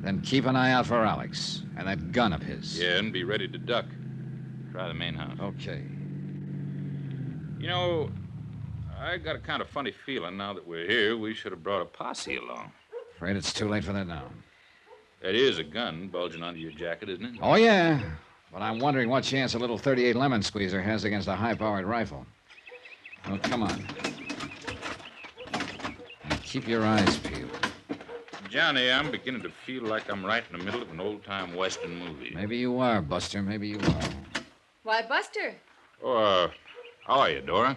Then keep an eye out for Alex and that gun of his. Yeah, and be ready to duck. Try the main house. Okay. You know, I got a kind of funny feeling now that we're here, we should have brought a posse along. Afraid it's too late for that now. That is a gun bulging under your jacket, isn't it? Oh, yeah. But I'm wondering what chance a little .38 lemon squeezer has against a high-powered rifle. Oh, come on. And keep your eyes peeled. Johnny, I'm beginning to feel like I'm right in the middle of an old-time Western movie. Maybe you are, Buster. Maybe you are. Why, Buster? Oh, how are you, Dora?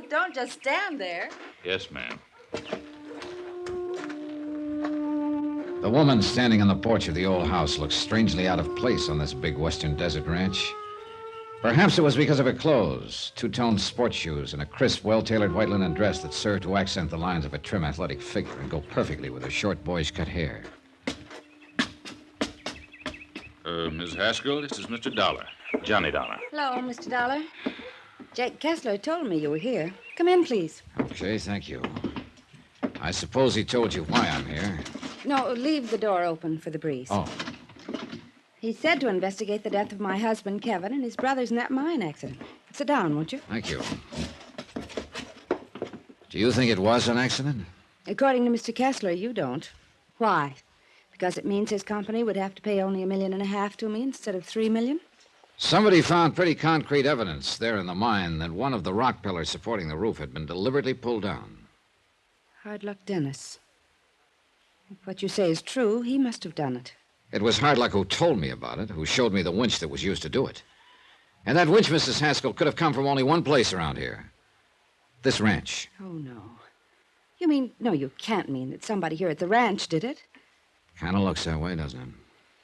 Don't just stand there. Yes, ma'am. The woman standing on the porch of the old house looks strangely out of place on this big western desert ranch. Perhaps it was because of her clothes, two-toned sports shoes, and a crisp, well-tailored white linen dress that served to accent the lines of a trim, athletic figure and go perfectly with her short, boyish-cut hair. Miss Haskell, this is Mr. Dollar. Johnny Dollar. Hello, Mr. Dollar. Jake Kessler told me you were here. Come in, please. Okay, thank you. I suppose he told you why I'm here. No, leave the door open for the breeze. Oh. He said to investigate the death of my husband, Kevin, and his brothers in that mine accident. Sit down, won't you? Thank you. Do you think it was an accident? According to Mr. Kessler, you don't. Why? Because it means his company would have to pay only $1.5 million to me instead of $3 million? Somebody found pretty concrete evidence there in the mine that one of the rock pillars supporting the roof had been deliberately pulled down. Hard luck, Dennis. If what you say is true, he must have done it. It was Hard Luck who told me about it, who showed me the winch that was used to do it. And that winch, Mrs. Haskell, could have come from only one place around here. This ranch. Oh, no. You mean, no, you can't mean that somebody here at the ranch did it. Kind of looks that way, doesn't it?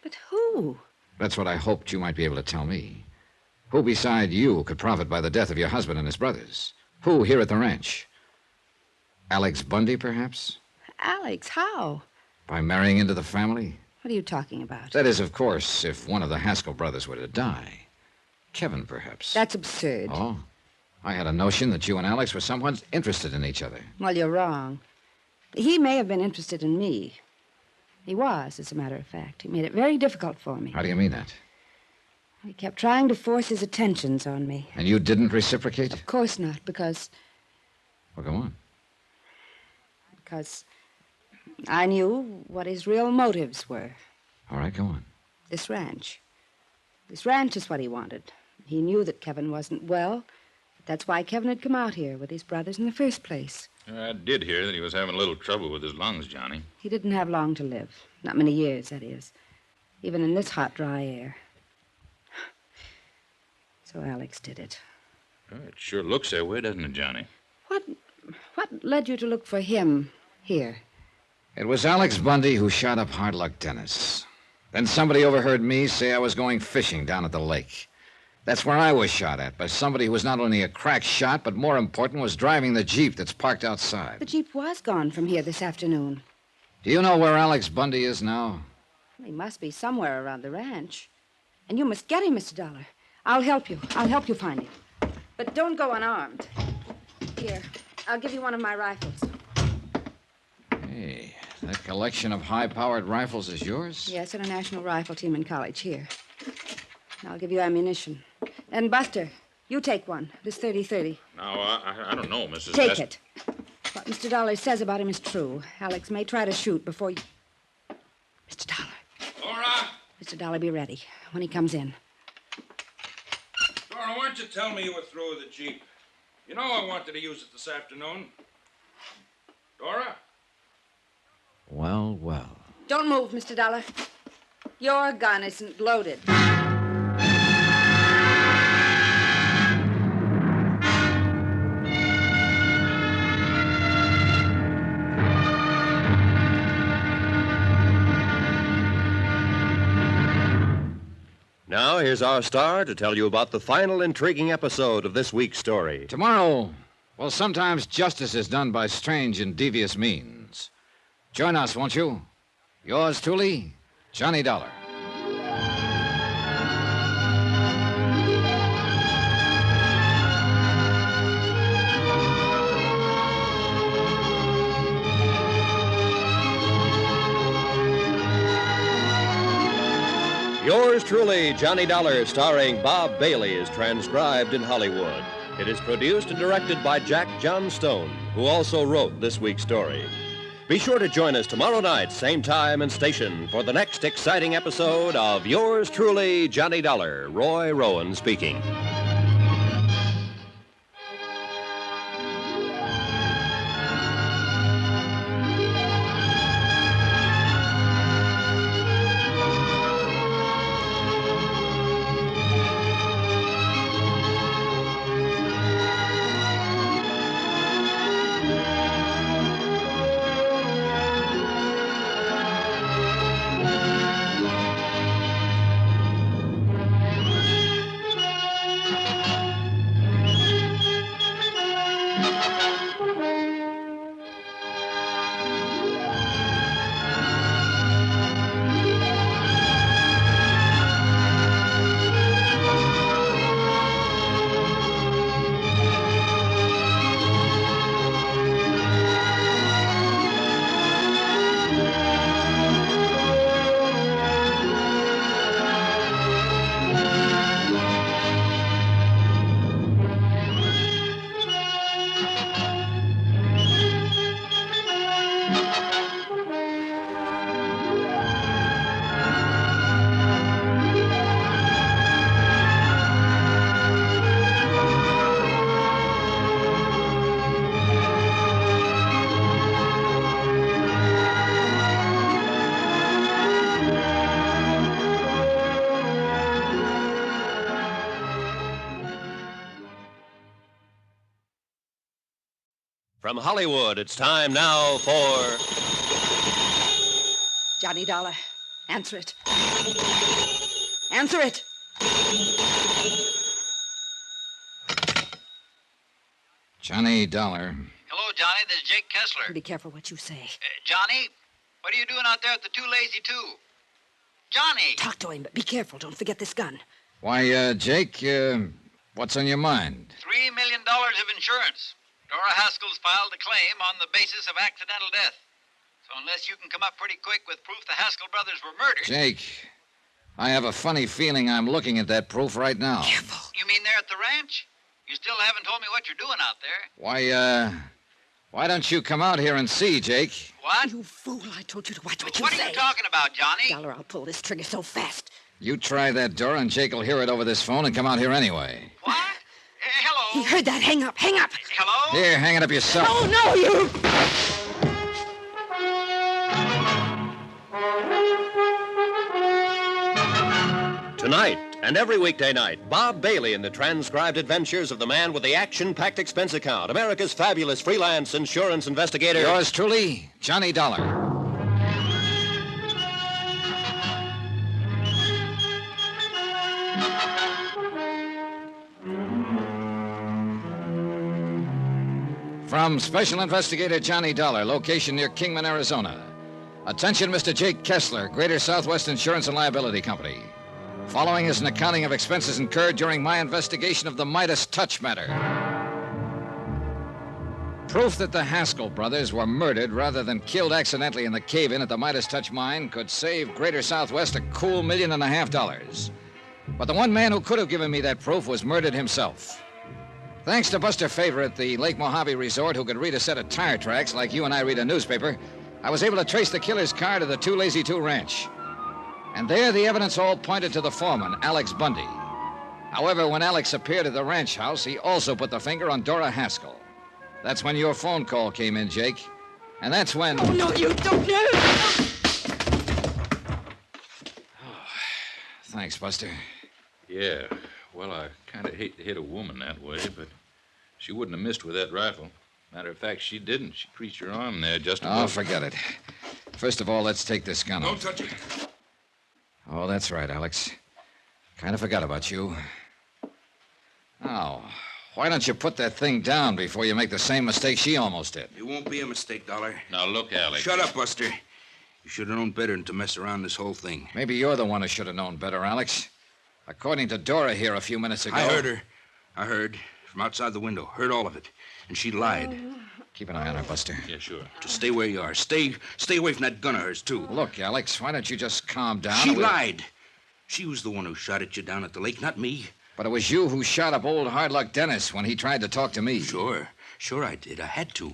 But who? That's what I hoped you might be able to tell me. Who beside you could profit by the death of your husband and his brothers? Who here at the ranch? Alex Bundy, perhaps? Alex, how? By marrying into the family? What are you talking about? That is, of course, if one of the Haskell brothers were to die. Kevin, perhaps. That's absurd. Oh? I had a notion that you and Alex were somewhat interested in each other. Well, you're wrong. He may have been interested in me. He was, as a matter of fact. He made it very difficult for me. How do you mean that? He kept trying to force his attentions on me. And you didn't reciprocate? Of course not, because... Well, go on. Because I knew what his real motives were. All right, go on. This ranch. This ranch is what he wanted. He knew that Kevin wasn't well. That's why Kevin had come out here with his brothers in the first place. I did hear that he was having a little trouble with his lungs, Johnny. He didn't have long to live. Not many years, that is. Even in this hot, dry air. So Alex did it. Well, it sure looks that way, doesn't it, Johnny? What led you to look for him here? It was Alex Bundy who shot up Hard Luck Dennis. Then somebody overheard me say I was going fishing down at the lake. That's where I was shot at, by somebody who was not only a crack shot, but more important, was driving the Jeep that's parked outside. The Jeep was gone from here this afternoon. Do you know where Alex Bundy is now? He must be somewhere around the ranch. And you must get him, Mr. Dollar. I'll help you. I'll help you find him. But don't go unarmed. Here, I'll give you one of my rifles. Hey, that collection of high-powered rifles is yours? Yes, at a national rifle team in college. Here. I'll give you ammunition. And Buster, you take one. This 30-30. Now, I don't know, Mrs. Take it. What Mr. Dollar says about him is true. Alex may try to shoot before you... Mr. Dollar. Dora! Mr. Dollar, be ready when he comes in. Dora, why don't you tell me you were through with the Jeep? You know I wanted to use it this afternoon. Dora? Well, well. Don't move, Mr. Dollar. Your gun isn't loaded. Now, here's our star to tell you about the final intriguing episode of this week's story. Tomorrow, well, sometimes justice is done by strange and devious means. Join us, won't you? Yours truly, Johnny Dollar. Yours truly, Johnny Dollar, starring Bob Bailey, is transcribed in Hollywood. It is produced and directed by Jack Johnstone, who also wrote this week's story. Be sure to join us tomorrow night, same time and station, for the next exciting episode of Yours truly, Johnny Dollar. Roy Rowan speaking. From Hollywood, it's time now for... Johnny Dollar, answer it. Answer it! Johnny Dollar. Hello, Johnny. This is Jake Kessler. Be careful what you say. Johnny, what are you doing out there at the Too Lazy Two? Johnny! Talk to him, but be careful. Don't forget this gun. Why, Jake, what's on your mind? $3 million of insurance. Dora Haskell's filed a claim on the basis of accidental death. So unless you can come up pretty quick with proof the Haskell brothers were murdered... Jake, I have a funny feeling I'm looking at that proof right now. Careful. You mean there at the ranch? You still haven't told me what you're doing out there. Why don't you come out here and see, Jake? What? You fool. I told you to watch what you What say. are you talking about, Johnny? Dollar, I'll pull this trigger so fast. You try that door and Jake will hear it over this phone and come out here anyway. What? Hello? He heard that. Hang up. Hang up. Hello? Here, hang it up yourself. Oh, no, you... Tonight and every weekday night, Bob Bailey in the transcribed adventures of the man with the action-packed expense account, America's fabulous freelance insurance investigator. Yours truly, Johnny Dollar. From Special Investigator Johnny Dollar, location near Kingman, Arizona. Attention, Mr. Jake Kessler, Greater Southwest Insurance and Liability Company. Following is an accounting of expenses incurred during my investigation of the Midas Touch matter. Proof that the Haskell brothers were murdered rather than killed accidentally in the cave-in at the Midas Touch mine could save Greater Southwest a cool $1.5 million. But the one man who could have given me that proof was murdered himself. Thanks to Buster Favor at the Lake Mojave Resort, who could read a set of tire tracks like you and I read a newspaper, I was able to trace the killer's car to the Too Lazy Two Ranch. And there, the evidence all pointed to the foreman, Alex Bundy. However, when Alex appeared at the ranch house, he also put the finger on Dora Haskell. That's when your phone call came in, Jake. And that's when... Oh, no, you don't know! Thanks, Buster. Yeah, well, I kind of hate to hit a woman that way, but she wouldn't have missed with that rifle. Matter of fact, she didn't. She creased her arm there just above... Oh, forget it. First of all, let's take this gun off. Don't touch it. Oh, that's right, Alex. Kind of forgot about you. Now, why don't you put that thing down before you make the same mistake she almost did? It won't be a mistake, Dollar. Now, look, Alex. Shut up, Buster. You should have known better than to mess around this whole thing. Maybe you're the one who should have known better, Alex. According to Dora here a few minutes ago... I heard her. I heard from outside the window. Heard all of it. And she lied. Keep an eye on her, Buster. Yeah, sure. Just stay where you are. Stay away from that gun of hers, too. Look, Alex, why don't you just calm down? She lied. She was the one who shot at you down at the lake, not me. But it was you who shot up old Hard Luck Dennis when he tried to talk to me. Sure I did. I had to.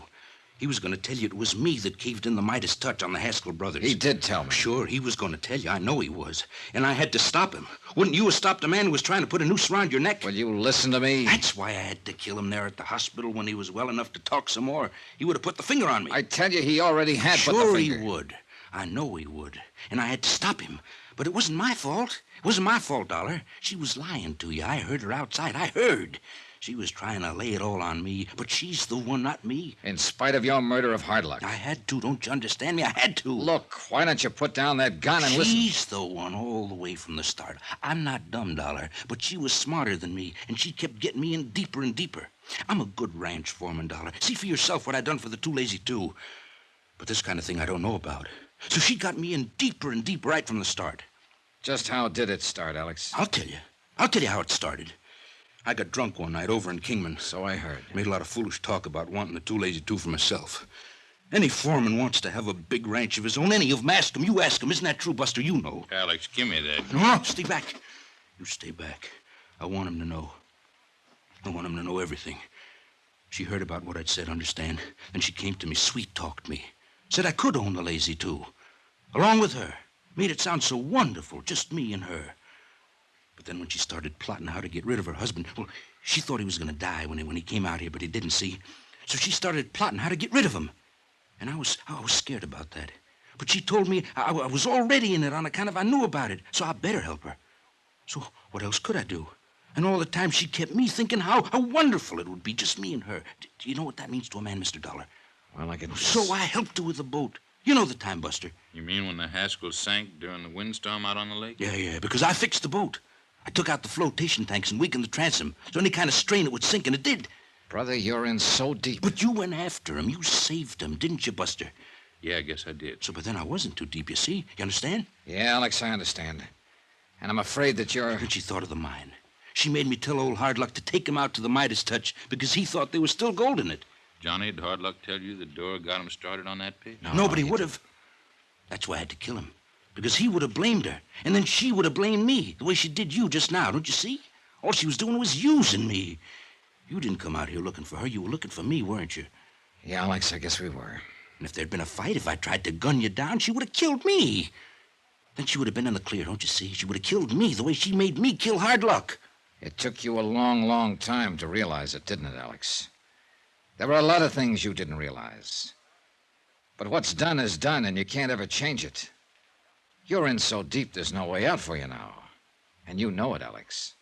He was going to tell you it was me that caved in the Midas Touch on the Haskell brothers. He did tell me. Sure, he was going to tell you. I know he was. And I had to stop him. Wouldn't you have stopped a man who was trying to put a noose around your neck? Will you listen to me? That's why I had to kill him there at the hospital when he was well enough to talk some more. He would have put the finger on me. I tell you, he already had put the Sure finger. he would. I know he would. And I had to stop him. But it wasn't my fault. It wasn't my fault, Dollar. She was lying to you. I heard her outside. I heard. She was trying to lay it all on me, but she's the one, not me. In spite of your murder of Hard Luck. I had to. Don't you understand me? I had to. Look, why don't you put down that gun and listen? She's the one all the way from the start. I'm not dumb, Dollar, but she was smarter than me, and she kept getting me in deeper and deeper. I'm a good ranch foreman, Dollar. See for yourself what I done for the Too Lazy Two. But this kind of thing I don't know about. So she got me in deeper and deeper right from the start. Just how did it start, Alex? I'll tell you. I'll tell you how it started. I got drunk one night over in Kingman. So I heard. Made a lot of foolish talk about wanting the Too Lazy Two for myself. Any foreman wants to have a big ranch of his own. Any of them. Ask him. You ask him. Isn't that true, Buster? You know. Alex, give me that. No, stay back. You stay back. I want him to know. I want him to know everything. She heard about what I'd said, understand? Then she came to me, sweet-talked me. Said I could own the Lazy Two. Along with her. Made it sound so wonderful, just me and her. But then when she started plotting how to get rid of her husband, well, she thought he was going to die when he came out here, but he didn't, see? So she started plotting how to get rid of him. And I was scared about that. But she told me I was already in it on account of I knew about it, so I better help her. So what else could I do? And all the time she kept me thinking how wonderful it would be, just me and her. Do you know what that means to a man, Mr. Dollar? Well, I can... So I helped her with the boat. You know the time, Buster. You mean when the Haskell sank during the windstorm out on the lake? Yeah, because I fixed the boat. I took out the flotation tanks and weakened the transom, so any kind of strain it would sink, and it did. Brother, you're in so deep. But you went after him. You saved him, didn't you, Buster? Yeah, I guess I did. So, but then I wasn't too deep, you see. You understand? Yeah, Alex, I understand. And I'm afraid that you're... When she thought of the mine, she made me tell old Hardluck to take him out to the Midas touch because he thought there was still gold in it. Johnny, did Hardluck tell you the door got him started on that pit? No, but he would have. That's why I had to kill him. Because he would have blamed her. And then she would have blamed me, the way she did you just now, don't you see? All she was doing was using me. You didn't come out here looking for her. You were looking for me, weren't you? Yeah, Alex, I guess we were. And if there'd been a fight, if I tried to gun you down, she would have killed me. Then she would have been in the clear, don't you see? She would have killed me the way she made me kill Hardluck. It took you a long, long time to realize it, didn't it, Alex? There were a lot of things you didn't realize. But what's done is done, and you can't ever change it. You're in so deep, there's no way out for you now. And you know it, Alex.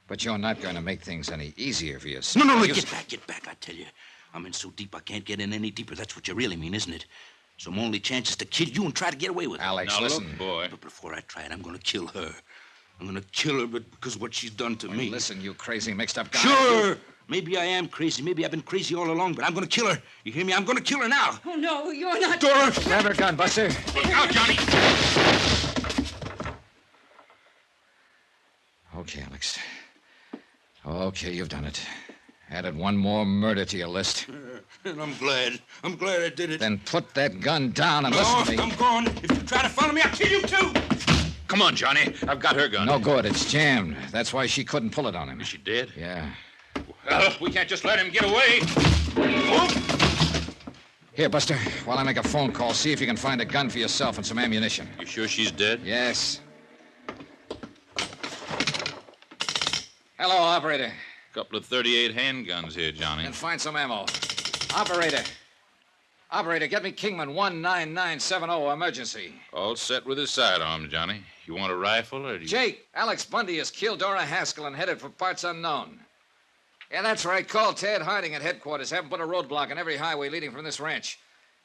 But you're not going to make things any easier for yourself. No, get back, I tell you. I'm in so deep I can't get in any deeper. That's what you really mean, isn't it? So my only chance is to kill you and try to get away with it. Alex, now, listen. Look, boy. But before I try it, I'm going to kill her. I'm going to kill her because of what she's done to me. Listen, you crazy mixed-up guy. Sure. Maybe I am crazy. Maybe I've been crazy all along, but I'm going to kill her. You hear me? I'm going to kill her now. Oh, no, you're not... Dora! Grab her gun, Buster. Look out, Johnny! Okay, Alex. Okay, you've done it. Added one more murder to your list. And I'm glad. I'm glad I did it. Then put that gun down and listen to me. I'm gone. If you try to follow me, I'll kill you, too. Come on, Johnny. I've got her gun. No good. It's jammed. That's why she couldn't pull it on him. She did? Yeah. Well, we can't just let him get away. Here, Buster, while I make a phone call, see if you can find a gun for yourself and some ammunition. You sure she's dead? Yes. Hello, operator. Couple of 38 handguns here, Johnny. And find some ammo. Operator, get me Kingman 19970, emergency. All set with his sidearm, Johnny. You want a rifle, or do you... Jake, Alex Bundy has killed Dora Haskell and headed for parts unknown. Yeah, that's right. Call Ted Harding at headquarters. Have him put a roadblock on every highway leading from this ranch.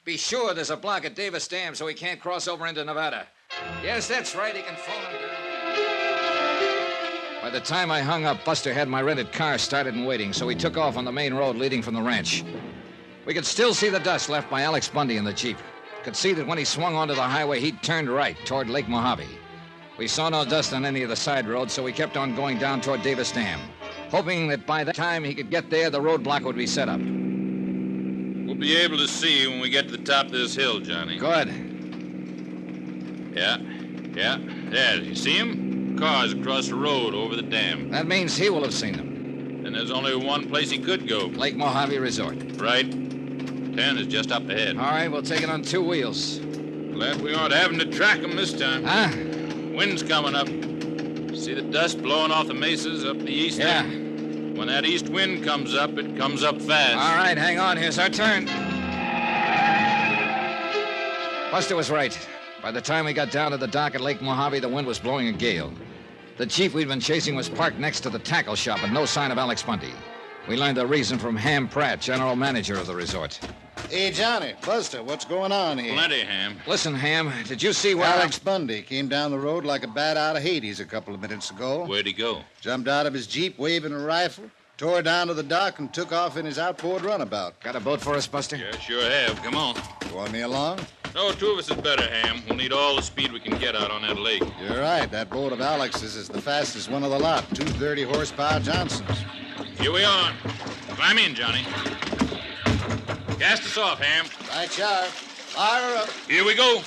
Be sure there's a block at Davis Dam so he can't cross over into Nevada. Yes, that's right. He can phone him. By the time I hung up, Buster had my rented car started and waiting, so he took off on the main road leading from the ranch. We could still see the dust left by Alex Bundy in the Jeep. Could see that when he swung onto the highway, he'd turned right toward Lake Mojave. We saw no dust on any of the side roads, so we kept on going down toward Davis Dam, hoping that by the time he could get there, the roadblock would be set up. We'll be able to see you when we get to the top of this hill, Johnny. Good. Yeah. There, you see him? Cars across the road over the dam. That means he will have seen them. And there's only one place he could go. Lake Mojave Resort. Right. 10 is just up ahead. All right, we'll take it on 2 wheels. Glad we aren't having to track him this time. Huh? Wind's coming up. See the dust blowing off the mesas up the east end? When that east wind comes up, it comes up fast. All right, hang on. Here's our turn. Buster was right. By the time we got down to the dock at Lake Mojave, the wind was blowing a gale. The Jeep we'd been chasing was parked next to the tackle shop, and no sign of Alex Bundy. We learned the reason from Ham Pratt, general manager of the resort. Hey, Johnny, Buster, what's going on here? Plenty, Ham. Listen, Ham, did you see where... Alex Bundy came down the road like a bat out of Hades a couple of minutes ago. Where'd he go? Jumped out of his Jeep waving a rifle, tore down to the dock, and took off in his outboard runabout. Got a boat for us, Buster? Yeah, sure have. Come on. You want me along? No, 2 of us is better, Ham. We'll need all the speed we can get out on that lake. You're right. That boat of Alex's is the fastest one of the lot. 2 30-horsepower Johnsons. Here we are. Climb in, Johnny. Cast us off, Ham. Right, sharp. Fire her up. Here we go.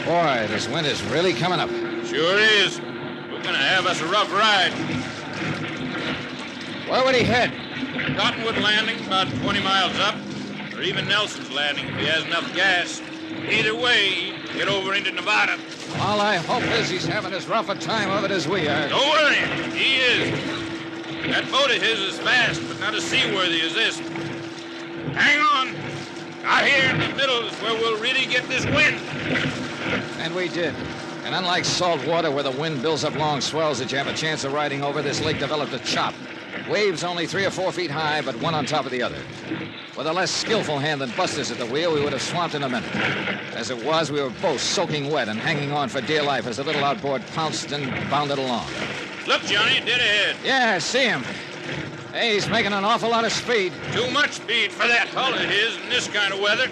Boy, this wind is really coming up. Sure is. We're gonna have us a rough ride. Where would he head? Cottonwood Landing, about 20 miles up, or even Nelson's Landing if he has enough gas. Either way, he'd get over into Nevada. All I hope is he's having as rough a time of it as we are. Don't worry, he is. That boat of his is fast, but not as seaworthy as this. Hang on. Out here in the middle is where we'll really get this wind. And we did. And unlike salt water where the wind builds up long swells that you have a chance of riding over, this lake developed a chop. Waves only 3 or 4 feet high, but one on top of the other. With a less skillful hand than Buster's at the wheel, we would have swamped in a minute. As it was, we were both soaking wet and hanging on for dear life as the little outboard pounced and bounded along. Look, Johnny, dead ahead. Yeah, I see him. Hey, he's making an awful lot of speed. Too much speed for that hull of his in this kind of weather.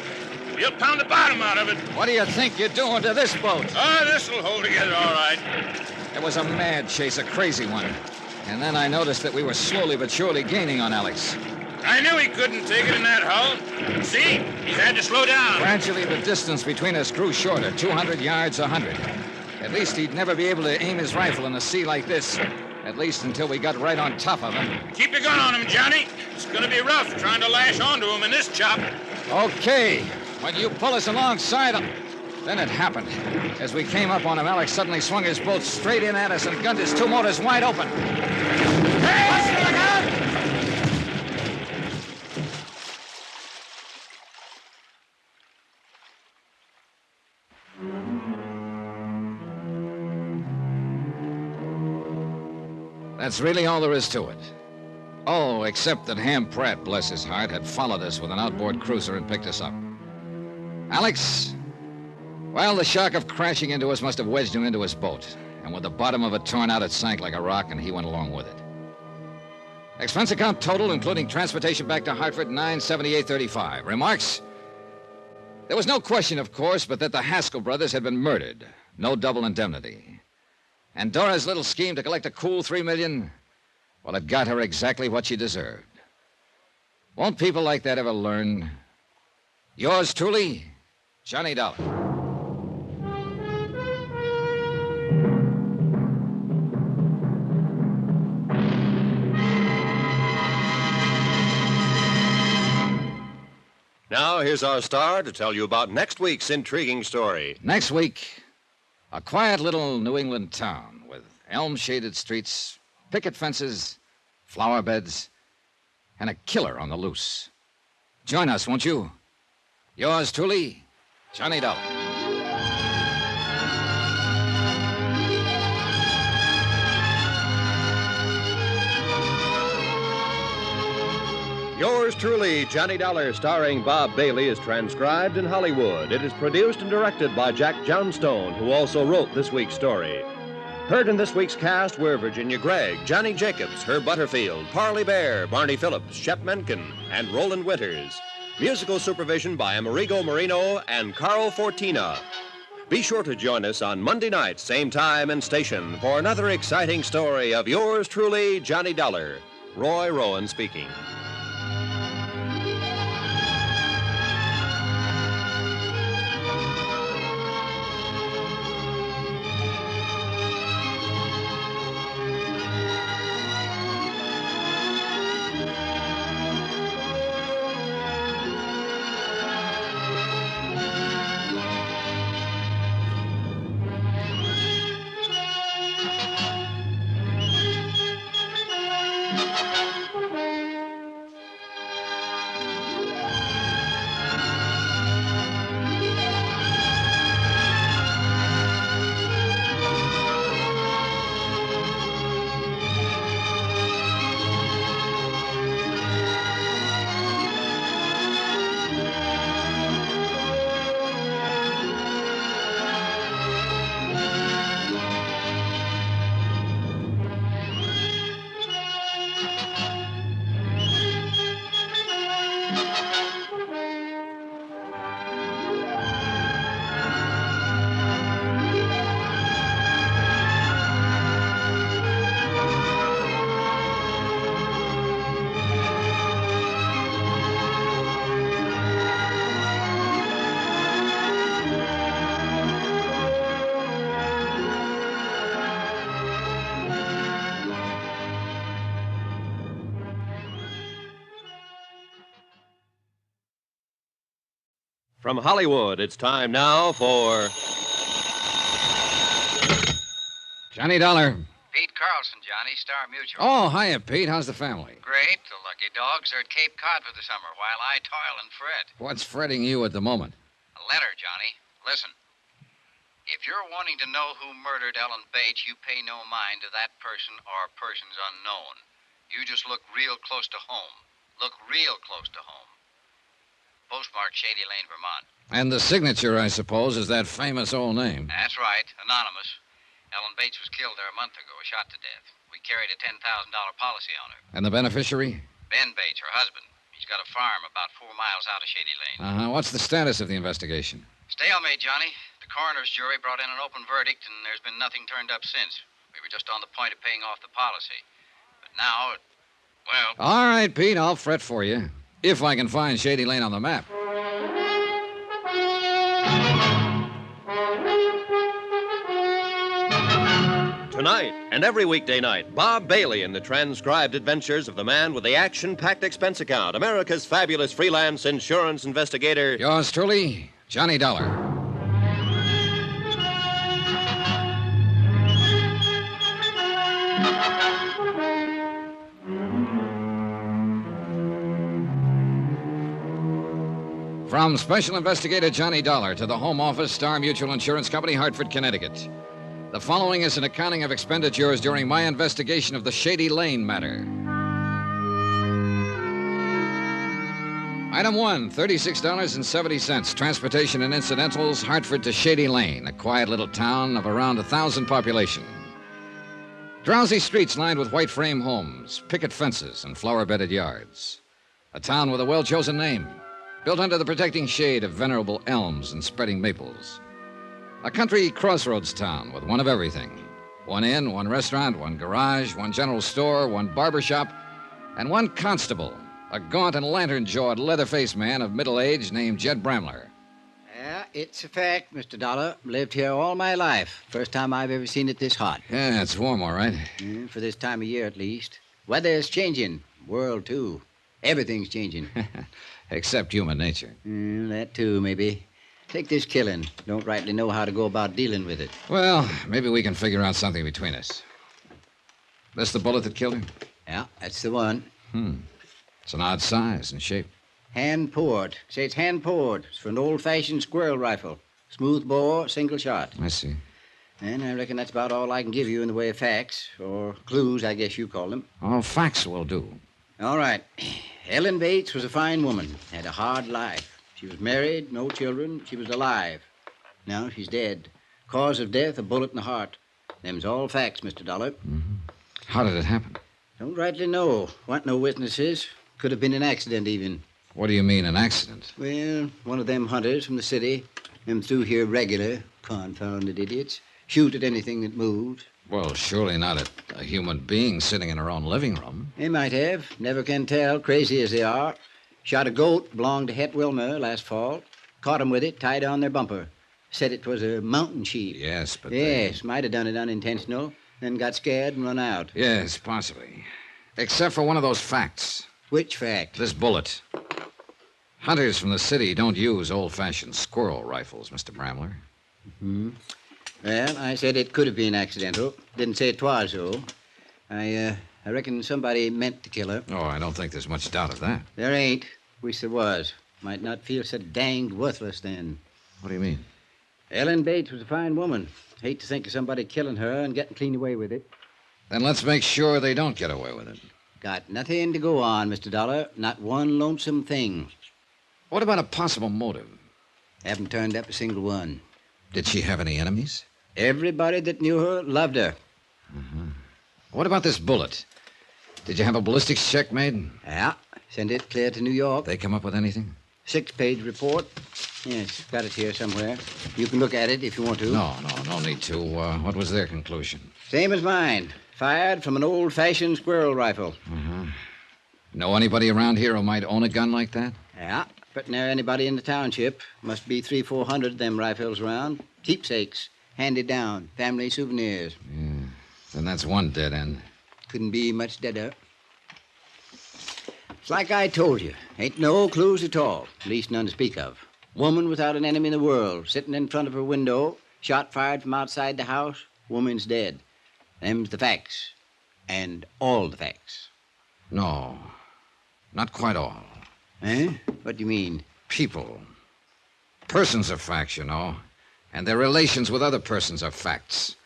He'll pound the bottom out of it. What do you think you're doing to this boat? Oh, this'll hold together all right. It was a mad chase, a crazy one. And then I noticed that we were slowly but surely gaining on Alex. I knew he couldn't take it in that hull. See? He's had to slow down. Gradually, the distance between us grew shorter, 200 yards, 100. At least he'd never be able to aim his rifle in a sea like this. At least until we got right on top of him. Keep your gun on him, Johnny. It's going to be rough trying to lash onto him in this chop. Okay. When you pull us alongside him. Then it happened. As we came up on him, Alex suddenly swung his boat straight in at us and gunned his 2 motors wide open. Hey! Buster, look out! That's really all there is to it. Oh, except that Ham Pratt, bless his heart, had followed us with an outboard cruiser and picked us up. Alex, well, the shock of crashing into us must have wedged him into his boat. And with the bottom of it torn out, it sank like a rock, and he went along with it. Expense account total, including transportation back to Hartford, $978.35. Remarks? There was no question, of course, but that the Haskell brothers had been murdered. No double indemnity. And Dora's little scheme to collect a cool $3 million, well, it got her exactly what she deserved. Won't people like that ever learn? Yours truly, Johnny Dollar. Now, here's our star to tell you about next week's intriguing story. Next week, a quiet little New England town with elm-shaded streets, picket fences, flower beds, and a killer on the loose. Join us, won't you? Yours truly, Johnny Dollar. Yours truly, Johnny Dollar, starring Bob Bailey, is transcribed in Hollywood. It is produced and directed by Jack Johnstone, who also wrote this week's story. Heard in this week's cast were Virginia Gregg, Johnny Jacobs, Herb Butterfield, Parley Bear, Barney Phillips, Shep Menken, and Roland Winters. Musical supervision by Amerigo Marino and Carl Fortina. Be sure to join us on Monday night, same time and station, for another exciting story of yours truly, Johnny Dollar. Roy Rowan speaking. From Hollywood, it's time now for... Johnny Dollar. Pete Carlson, Johnny, Star Mutual. Oh, hiya, Pete. How's the family? Great. The lucky dogs are at Cape Cod for the summer while I toil and fret. What's fretting you at the moment? A letter, Johnny. Listen. If If you're wanting to know who murdered Ellen Bates, you pay no mind to that person or persons unknown. You just look real close to home. Look real close to home. Postmark Shady Lane, Vermont. And the signature, I suppose, is that famous old name. That's right, anonymous. Ellen Bates was killed there a month ago, shot to death. We carried a $10,000 policy on her. And the beneficiary? Ben Bates, her husband. He's got a farm about 4 miles out of Shady Lane. What's the status of the investigation? Stalemate, Johnny. The coroner's jury brought in an open verdict, and there's been nothing turned up since. We were just on the point of paying off the policy. But now, well... All right, Pete, I'll fret for you. If I can find Shady Lane on the map. Tonight and every weekday night, Bob Bailey in the transcribed adventures of the man with the action-packed expense account, America's fabulous freelance insurance investigator. Yours truly, Johnny Dollar. From Special Investigator Johnny Dollar to the Home Office, Star Mutual Insurance Company, Hartford, Connecticut. The following is an accounting of expenditures during my investigation of the Shady Lane matter. Item 1, $36.70. Transportation and incidentals, Hartford to Shady Lane, a quiet little town of around 1,000 population. Drowsy streets lined with white frame homes, picket fences, and flower-bedded yards. A town with a well-chosen name, built under the protecting shade of venerable elms and spreading maples. A country crossroads town with one of everything. One inn, one restaurant, one garage, one general store, one barber shop, and one constable, a gaunt and lantern-jawed, leather-faced man of middle age named Jed Bramler. Yeah, it's a fact, Mr. Dollar. Lived here all my life. First time I've ever seen it this hot. Yeah, it's warm, all right. For this time of year, at least. Weather's changing. World, too. Everything's changing. Except human nature. That, too, maybe. Take this killing. Don't rightly know how to go about dealing with it. Well, maybe we can figure out something between us. This the bullet that killed him? Yeah, that's the one. It's an odd size and shape. Hand poured. Say it's hand poured. It's for an old-fashioned squirrel rifle. Smooth bore, single shot. I see. And I reckon that's about all I can give you in the way of facts, or clues, I guess you call them. Oh, facts will do. All right. Ellen Bates was a fine woman, had a hard life. She was married, no children. She was alive. Now she's dead. Cause of death, a bullet in the heart. Them's all facts, Mr. Dollar. How did it happen? Don't rightly know. Want no witnesses. Could have been an accident, even. What do you mean, an accident? Well, one of them hunters from the city. Them through here regular. Confounded idiots. Shoot at anything that moved. Well, surely not at a human being sitting in her own living room. They might have. Never can tell, crazy as they are. Shot a goat, belonged to Het Wilmer last fall. Caught 'em with it, tied on their bumper. Said it was a mountain sheep. Yes, but Yes, might have done it unintentional. Then got scared and run out. Yes, possibly. Except for one of those facts. Which fact? This bullet. Hunters from the city don't use old-fashioned squirrel rifles, Mr. Bramler. Well, I said it could have been accidental. Didn't say it was, though. I reckon somebody meant to kill her. Oh, I don't think there's much doubt of that. There ain't. Wish there was. Might not feel so danged worthless then. What do you mean? Ellen Bates was a fine woman. Hate to think of somebody killing her and getting clean away with it. Then let's make sure they don't get away with it. Got nothing to go on, Mr. Dollar. Not one lonesome thing. What about a possible motive? Haven't turned up a single one. Did she have any enemies? Everybody that knew her loved her. What about this bullet? Did you have a ballistics check made? Yeah. Sent it clear to New York. They come up with anything? 6-page report. Yes, got it here somewhere. You can look at it if you want to. No need to. What was their conclusion? Same as mine. Fired from an old-fashioned squirrel rifle. Know anybody around here who might own a gun like that? Yeah, but near anybody in the township. Must be 300-400 of them rifles around. Keepsakes. Handed down. Family souvenirs. Yeah. Then that's one dead end. Couldn't be much deader. It's like I told you. Ain't no clues at all. At least none to speak of. Woman without an enemy in the world. Sitting in front of her window. Shot fired from outside the house. Woman's dead. Them's the facts. And all the facts. No. Not quite all. Eh? What do you mean? People. Persons are facts, you know. And their relations with other persons are facts.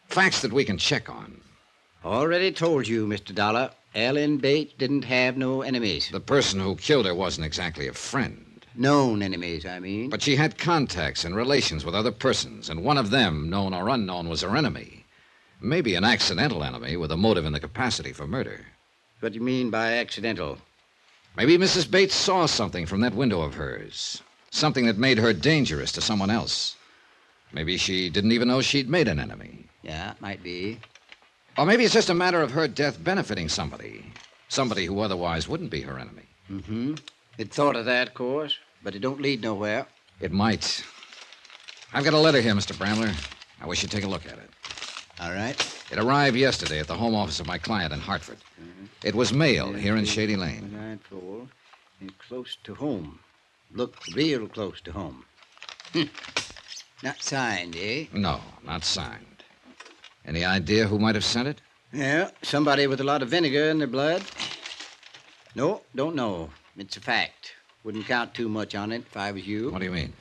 Facts that we can check on. Already told you, Mr. Dollar. Ellen Bates didn't have no enemies. The person who killed her wasn't exactly a friend. Known enemies, I mean. But she had contacts and relations with other persons, and one of them, known or unknown, was her enemy. Maybe an accidental enemy with a motive and the capacity for murder. What do you mean by accidental? Maybe Mrs. Bates saw something from that window of hers. Something that made her dangerous to someone else. Maybe she didn't even know she'd made an enemy. Yeah, might be. Or maybe it's just a matter of her death benefiting somebody. Somebody who otherwise wouldn't be her enemy. Mm-hmm. It thought of that, of course, but it don't lead nowhere. It might. I've got a letter here, Mr. Bramler. I wish you'd take a look at it. All right. It arrived yesterday at the home office of my client in Hartford. Mm-hmm. It was mailed here in Shady Lane. Nightfall and close to home. Look real close to home. Not signed, eh? No, not signed. Any idea who might have sent it? Yeah, somebody with a lot of vinegar in their blood. No, don't know. It's a fact. Wouldn't count too much on it if I was you. What do you mean?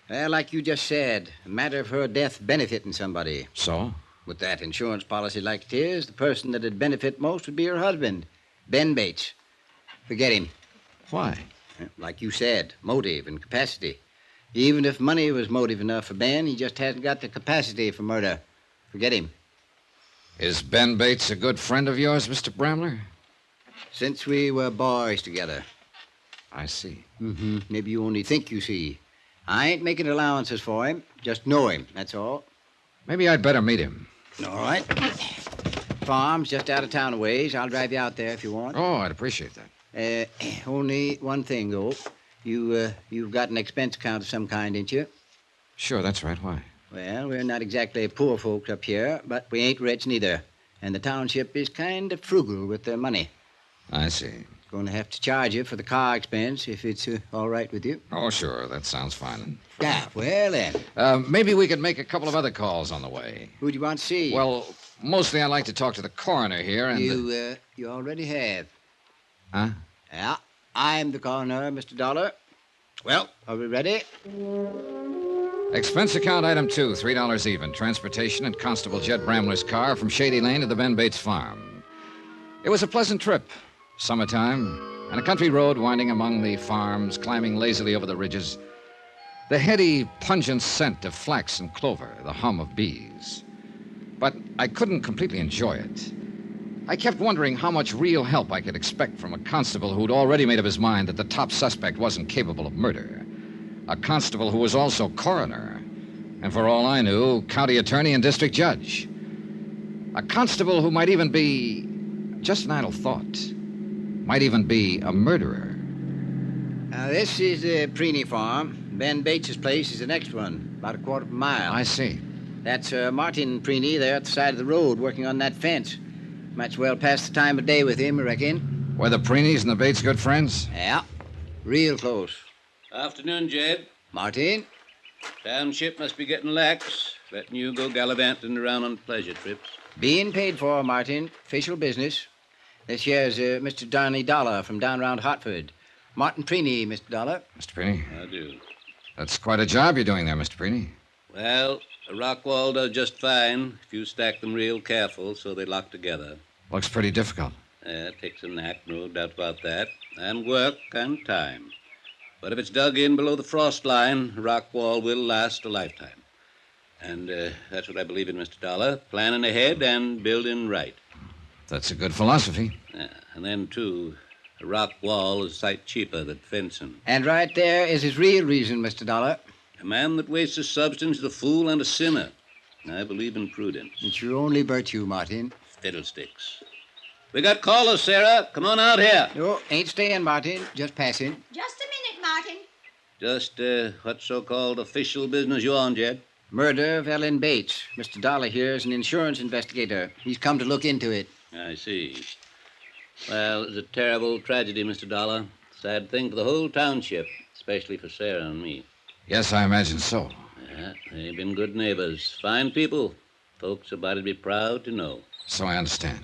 Well, like you just said, a matter of her death benefiting somebody. So? With that insurance policy like it is, the person that'd benefit most would be her husband, Ben Bates. Forget him. Why? Like you said, motive and capacity. Even if money was motive enough for Ben, he just hasn't got the capacity for murder. Forget him. Is Ben Bates a good friend of yours, Mr. Bramler? Since we were boys together. I see. Mm-hmm. Maybe you only think you see. I ain't making allowances for him. Just know him, that's all. Maybe I'd better meet him. All right. Farm's just out of town a ways. I'll drive you out there if you want. Oh, I'd appreciate that. Only one thing, though. You've got an expense account of some kind, ain't you? Sure, that's right. Why? Well, we're not exactly poor folks up here, but we ain't rich neither. And the township is kind of frugal with their money. I see. Going to have to charge you for the car expense if it's all right with you. Oh, sure. That sounds fine. Yeah, well, then. Maybe we could make a couple of other calls on the way. Who'd you want to see? Well, mostly I'd like to talk to the coroner here and... You already have. Huh? Yeah, I'm the coroner, Mr. Dollar. Well, are we ready? Expense account item 2, $3 even. Transportation in Constable Jed Bramler's car from Shady Lane to the Ben Bates farm. It was a pleasant trip. Summertime, and a country road winding among the farms, climbing lazily over the ridges. The heady, pungent scent of flax and clover, the hum of bees. But I couldn't completely enjoy it. I kept wondering how much real help I could expect from a constable who'd already made up his mind that the top suspect wasn't capable of murder. A constable who was also coroner, and for all I knew, county attorney and district judge. A constable who might even be, just an idle thought, might even be a murderer. Now, this is the Preeny farm. Ben Bates's place is the next one, about a quarter of a mile. I see. That's Martin Preeny there at the side of the road working on that fence. Might as well pass the time of day with him, I reckon. Were the Preenys and the Bates good friends? Yeah, real close. Afternoon, Jed. Martin? Township must be getting lax, letting you go gallivanting around on pleasure trips. Being paid for, Martin. Official business. This here's Mr. Johnny Dollar from down around Hartford. Martin Preeny, Mr. Dollar. Mr. Preeny? I do. That's quite a job you're doing there, Mr. Preeny. Well, a rock wall does just fine if you stack them real careful so they lock together. Looks pretty difficult. It takes a knack, no doubt about that, and work and time. But if it's dug in below the frost line, a rock wall will last a lifetime. And that's what I believe in, Mr. Dollar. Planning ahead and building right. That's a good philosophy. And then, too, a rock wall is a sight cheaper than fencing. And right there is his real reason, Mr. Dollar. A man that wastes his substance is a fool and a sinner. I believe in prudence. It's your only virtue, Martin. Fiddlesticks. We got callers, Sarah. Come on out here. No, ain't staying, Martin. Just passing. Just a minute, Martin. Just what so-called official business you on, Jed? Murder of Ellen Bates. Mr. Dollar here is an insurance investigator. He's come to look into it. I see. Well, it's a terrible tragedy, Mr. Dollar. Sad thing for the whole township, especially for Sarah and me. Yes, I imagine so. Yeah, they've been good neighbors. Fine people. Folks about to be proud to know. So I understand.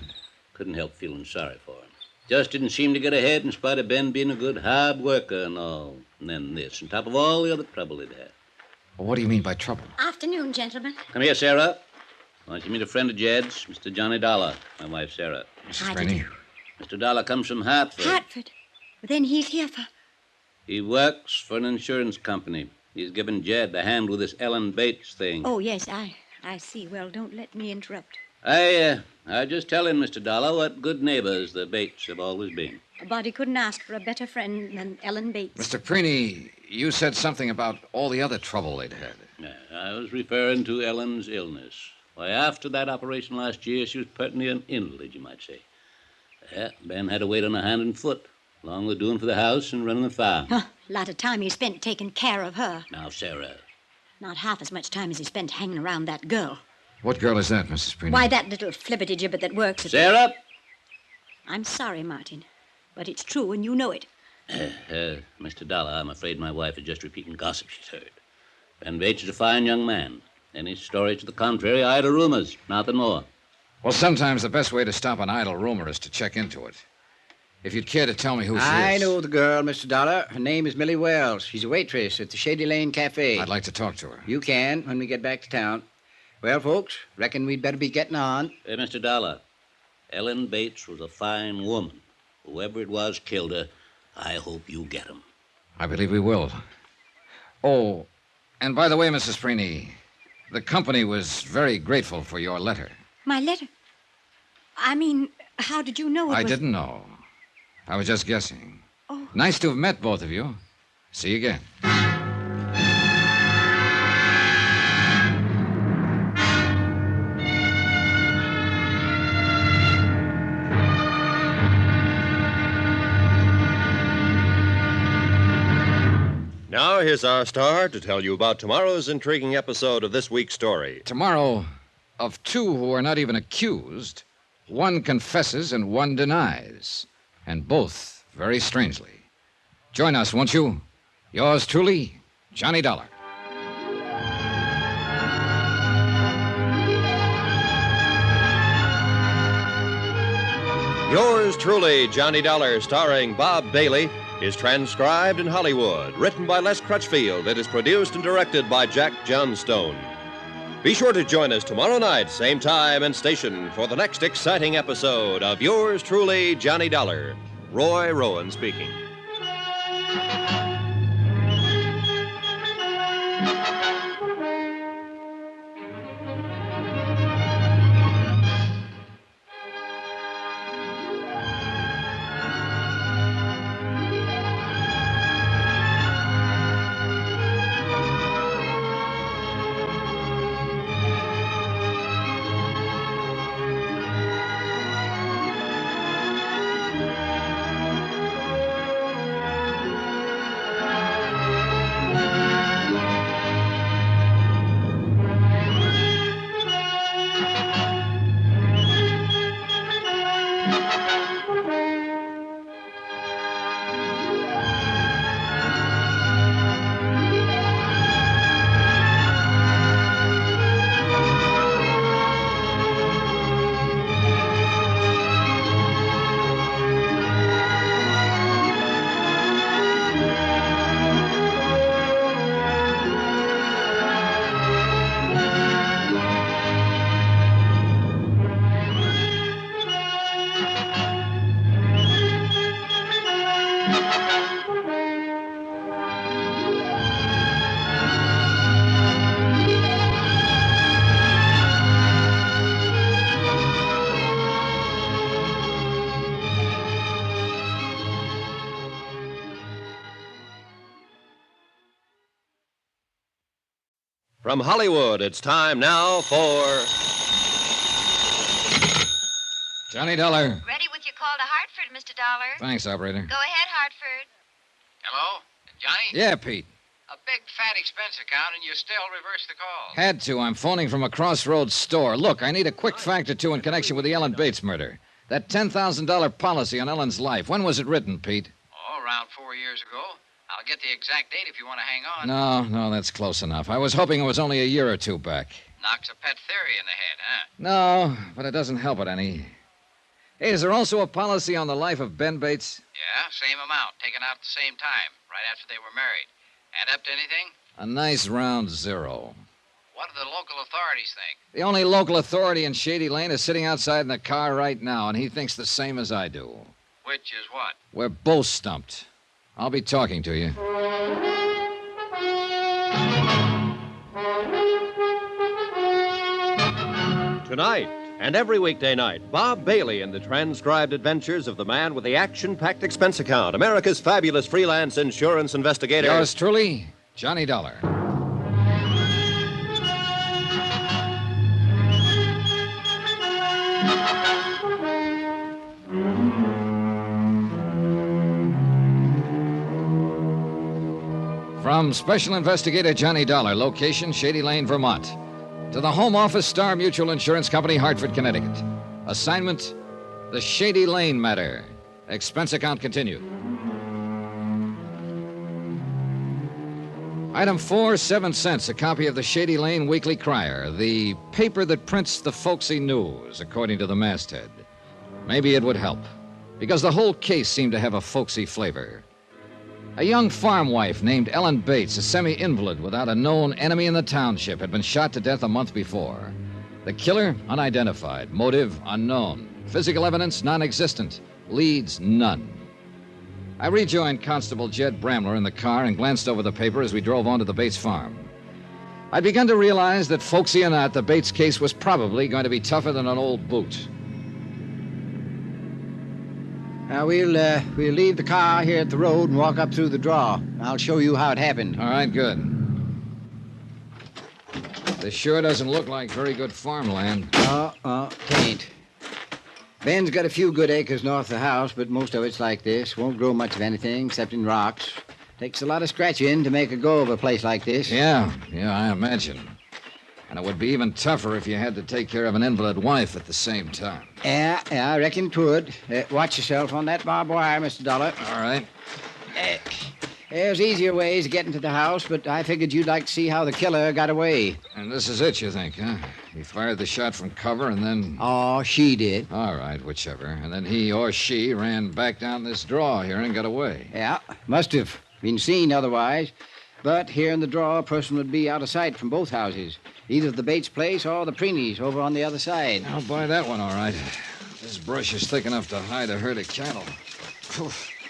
Couldn't help feeling sorry for him. Just didn't seem to get ahead in spite of Ben being a good hard worker and all. And then this, on top of all the other trouble he'd had. Well, what do you mean by trouble? Afternoon, gentlemen. Come here, Sarah. Why don't you meet a friend of Jed's, Mr. Johnny Dollar, my wife, Sarah. Mrs. Brainy. Mr. Dollar comes from Hartford. Hartford. But then he's here for... He works for an insurance company. He's given Jed a hand with this Ellen Bates thing. Oh, yes, I see. Well, don't let me interrupt. I just tell him, Mr. Dollar, what good neighbors the Bates have always been. A body couldn't ask for a better friend than Ellen Bates. Mr. Preeny, you said something about all the other trouble they'd had. I was referring to Ellen's illness. Why, after that operation last year, she was pertly an invalid, you might say. Ben had to wait on her hand and foot, along with doing for the house and running the farm. A lot of time he spent taking care of her. Now, Sarah. Not half as much time as he spent hanging around that girl. What girl is that, Mrs. Preeny? Why, that little flibberty-gibbet that works at... Sarah! I'm sorry, Martin, but it's true and you know it. Mr. Dollar, I'm afraid my wife is just repeating gossip she's heard. Ben Bates is a fine young man. Any story to the contrary, idle rumors, nothing more. Well, sometimes the best way to stop an idle rumor is to check into it. If you'd care to tell me who she is. I know the girl, Mr. Dollar. Her name is Millie Wells. She's a waitress at the Shady Lane Cafe. I'd like to talk to her. You can when we get back to town. Well, folks, reckon we'd better be getting on. Hey, Mr. Dollar, Ellen Bates was a fine woman. Whoever it was killed her. I hope you get him. I believe we will. Oh, and by the way, Mrs. Preeny, the company was very grateful for your letter. My letter? I mean, how did you know it I was... didn't know. I was just guessing. Oh. Nice to have met both of you. See you again. Now, here's our star to tell you about tomorrow's intriguing episode of this week's story. Tomorrow, of two who are not even accused, one confesses and one denies, and both very strangely. Join us, won't you? Yours truly, Johnny Dollar. Yours truly, Johnny Dollar, starring Bob Bailey, is transcribed in Hollywood, written by Les Crutchfield. It is produced and directed by Jack Johnstone. Be sure to join us tomorrow night, same time and station, for the next exciting episode of Yours truly, Johnny Dollar. Roy Rowan speaking. From Hollywood, it's time now for... Johnny Dollar. Ready with your call to Hartford, Mr. Dollar. Thanks, operator. Go ahead, Hartford. Hello? Johnny? Yeah, Pete. A big fat expense account, and you still reverse the call. Had to. I'm phoning from a crossroads store. Look, I need a quick fact or two in connection with the Ellen Bates murder. That $10,000 policy on Ellen's life. When was it written, Pete? Oh, around 4 years ago. I'll get the exact date if you want to hang on. No, that's close enough. I was hoping it was only a year or two back. Knocks a pet theory in the head, huh? No, but it doesn't help it any. Hey, is there also a policy on the life of Ben Bates? Yeah, same amount, taken out at the same time, right after they were married. Add up to anything? A nice round 0. What do the local authorities think? The only local authority in Shady Lane is sitting outside in the car right now, and he thinks the same as I do. Which is what? We're both stumped. I'll be talking to you. Tonight and every weekday night, Bob Bailey in the transcribed adventures of the man with the action-packed expense account, America's fabulous freelance insurance investigator. Yours truly, Johnny Dollar. From Special Investigator Johnny Dollar, location Shady Lane, Vermont, to the Home Office Star Mutual Insurance Company, Hartford, Connecticut. Assignment, the Shady Lane matter. Expense account continued. Item 4, 7 cents, a copy of the Shady Lane Weekly Crier, the paper that prints the folksy news, according to the masthead. Maybe it would help, because the whole case seemed to have a folksy flavor. A young farm wife named Ellen Bates, a semi-invalid without a known enemy in the township, had been shot to death a month before. The killer, unidentified. Motive, unknown. Physical evidence, non-existent. Leads, none. I rejoined Constable Jed Bramler in the car and glanced over the paper as we drove on to the Bates farm. I'd begun to realize that, folksy or not, the Bates case was probably going to be tougher than an old boot. Now, we'll leave the car here at the road and walk up through the draw. I'll show you how it happened. All right, good. This sure doesn't look like very good farmland. Tain't. Ben's got a few good acres north of the house, but most of it's like this. Won't grow much of anything except in rocks. Takes a lot of scratching to make a go of a place like this. Yeah, I imagine. And it would be even tougher if you had to take care of an invalid wife at the same time. Yeah, I reckon it would. Watch yourself on that barbed wire, Mr. Dollar. All right. There's easier ways of getting to the house, but I figured you'd like to see how the killer got away. And this is it, you think, huh? He fired the shot from cover and then... Oh, she did. All right, whichever. And then he or she ran back down this draw here and got away. Yeah, must have been seen otherwise. But here in the draw, a person would be out of sight from both houses. Either the Bates place or the Preeney's over on the other side. I'll buy that one, all right. This brush is thick enough to hide a herd of cattle.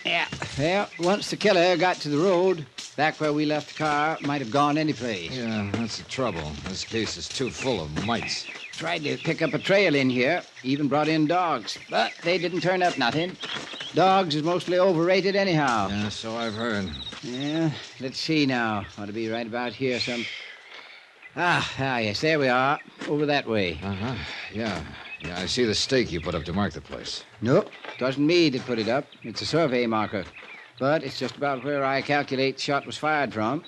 Yeah, well, once the killer got to the road, back where we left the car, might have gone any place. Yeah, that's the trouble. This case is too full of mites. Tried to pick up a trail in here, even brought in dogs, but they didn't turn up nothing. Dogs is mostly overrated anyhow. Yeah, so I've heard. Yeah, let's see now. Ought to be right about here some... yes, there we are. Over that way. Uh-huh, yeah. Yeah, I see the stake you put up to mark the place. Nope, wasn't me that put it up. It's a survey marker. But it's just about where I calculate the shot was fired from.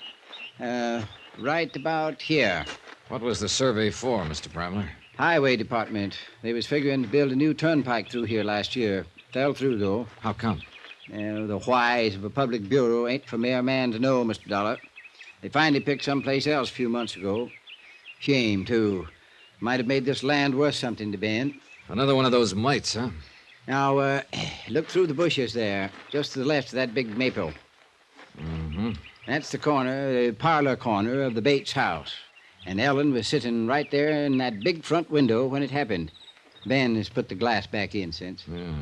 Right about here. What was the survey for, Mr. Bramler? Highway Department. They was figuring to build a new turnpike through here last year. Fell through, though. How come? The whys of a public bureau ain't for mere man to know, Mr. Dollar. They finally picked someplace else a few months ago. Shame, too. Might have made this land worth something to Ben. Another one of those mites, huh? Now, look through the bushes there, just to the left of that big maple. Mm-hmm. That's the parlor corner of the Bates house. And Ellen was sitting right there in that big front window when it happened. Ben has put the glass back in since. Yeah.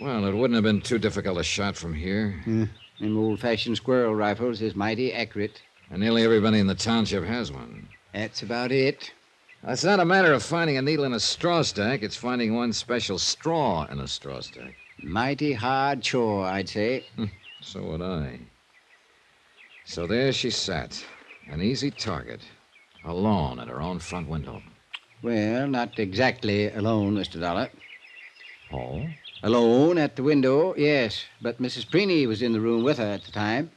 Well, it wouldn't have been too difficult a shot from here. Them old-fashioned squirrel rifles is mighty accurate. And nearly everybody in the township has one. That's about it. It's not a matter of finding a needle in a straw stack. It's finding one special straw in a straw stack. Mighty hard chore, I'd say. So would I. So there she sat, an easy target, alone at her own front window. Well, not exactly alone, Mr. Dollar. Oh? Alone at the window, yes. But Mrs. Preeney was in the room with her at the time.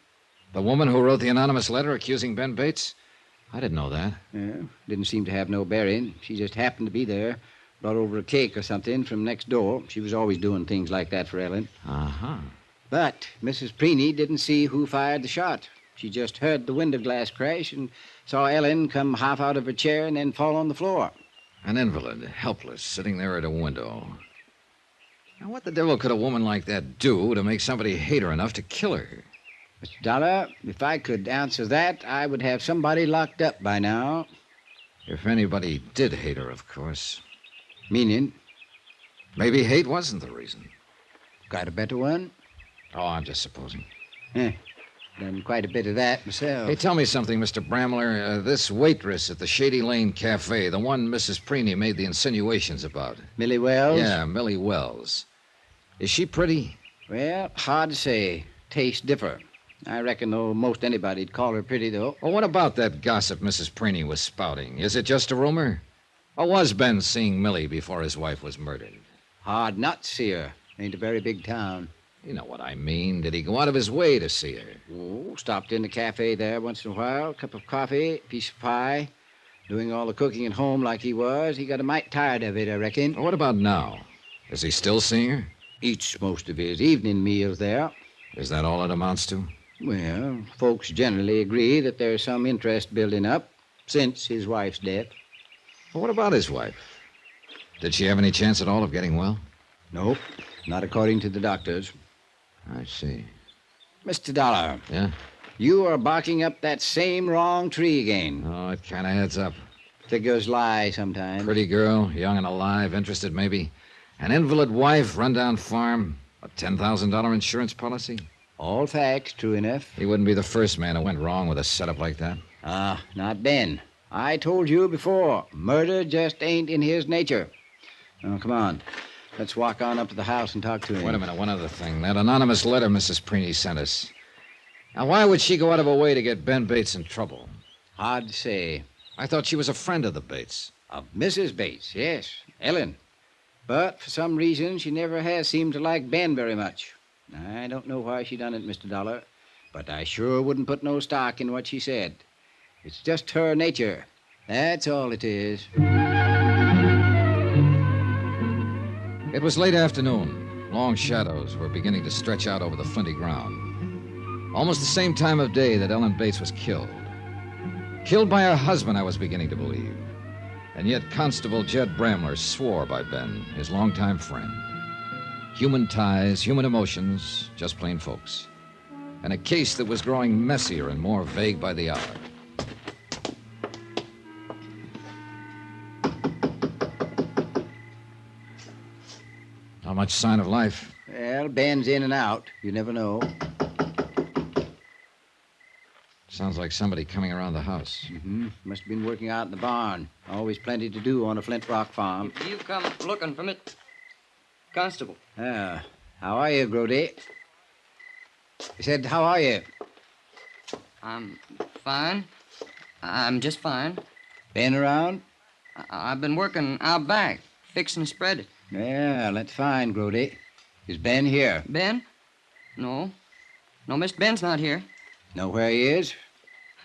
The woman who wrote the anonymous letter accusing Ben Bates? I didn't know that. Yeah, didn't seem to have no bearing. She just happened to be there. Brought over a cake or something from next door. She was always doing things like that for Ellen. Uh-huh. But Mrs. Preeney didn't see who fired the shot. She just heard the window glass crash and saw Ellen come half out of her chair and then fall on the floor. An invalid, helpless, sitting there at a window. Now, what the devil could a woman like that do to make somebody hate her enough to kill her? Mr. Dollar, if I could answer that, I would have somebody locked up by now. If anybody did hate her, of course. Meaning? Maybe hate wasn't the reason. Got a better one? Oh, I'm just supposing. Done quite a bit of that myself. Hey, tell me something, Mr. Bramler. This waitress at the Shady Lane Cafe, the one Mrs. Preeny made the insinuations about. Millie Wells? Yeah, Millie Wells. Is she pretty? Well, hard to say. Tastes differ. I reckon most anybody'd call her pretty, though. Well, what about that gossip Mrs. Preeny was spouting? Is it just a rumor? Or was Ben seeing Millie before his wife was murdered? Hard not to see her. Ain't a very big town. You know what I mean. Did he go out of his way to see her? Oh, stopped in the cafe there once in a while. Cup of coffee, piece of pie. Doing all the cooking at home like he was. He got a mite tired of it, I reckon. Well, what about now? Is he still seeing her? Eats most of his evening meals there. Is that all it amounts to? Well, folks generally agree that there's some interest building up since his wife's death. Well, what about his wife? Did she have any chance at all of getting well? Nope, not according to the doctors. I see. Mr. Dollar. Yeah? You are barking up that same wrong tree again. Oh, it kind of adds up. Figures lie sometimes. Pretty girl, young and alive, interested maybe. An invalid wife, rundown farm, a $10,000 insurance policy. All facts, true enough. He wouldn't be the first man who went wrong with a setup like that. Not Ben. I told you before, murder just ain't in his nature. Now, come on. Let's walk on up to the house and talk to him. Wait a minute, one other thing. That anonymous letter Mrs. Preeny sent us. Now, why would she go out of her way to get Ben Bates in trouble? Hard to say. I thought she was a friend of the Bates. Of Mrs. Bates, yes. Ellen. But for some reason, she never has seemed to like Ben very much. I don't know why she done it, Mr. Dollar, but I sure wouldn't put no stock in what she said. It's just her nature. That's all it is. It was late afternoon. Long shadows were beginning to stretch out over the flinty ground. Almost the same time of day that Ellen Bates was killed. Killed by her husband, I was beginning to believe. And yet Constable Jed Bramler swore by Ben, his longtime friend. Human ties, human emotions, just plain folks. And a case that was growing messier and more vague by the hour. Not much sign of life. Well, Ben's in and out. You never know. Sounds like somebody coming around the house. Mm-hmm. Must have been working out in the barn. Always plenty to do on a Flint Rock farm. You come looking for me, Constable. How are you, Grody? I said, how are you? I'm fine. I'm just fine. Ben around? I've been working out back, fixing to spread it. Yeah, that's fine, Grody. Is Ben here? Ben? No. No, Miss Ben's not here. Know where he is?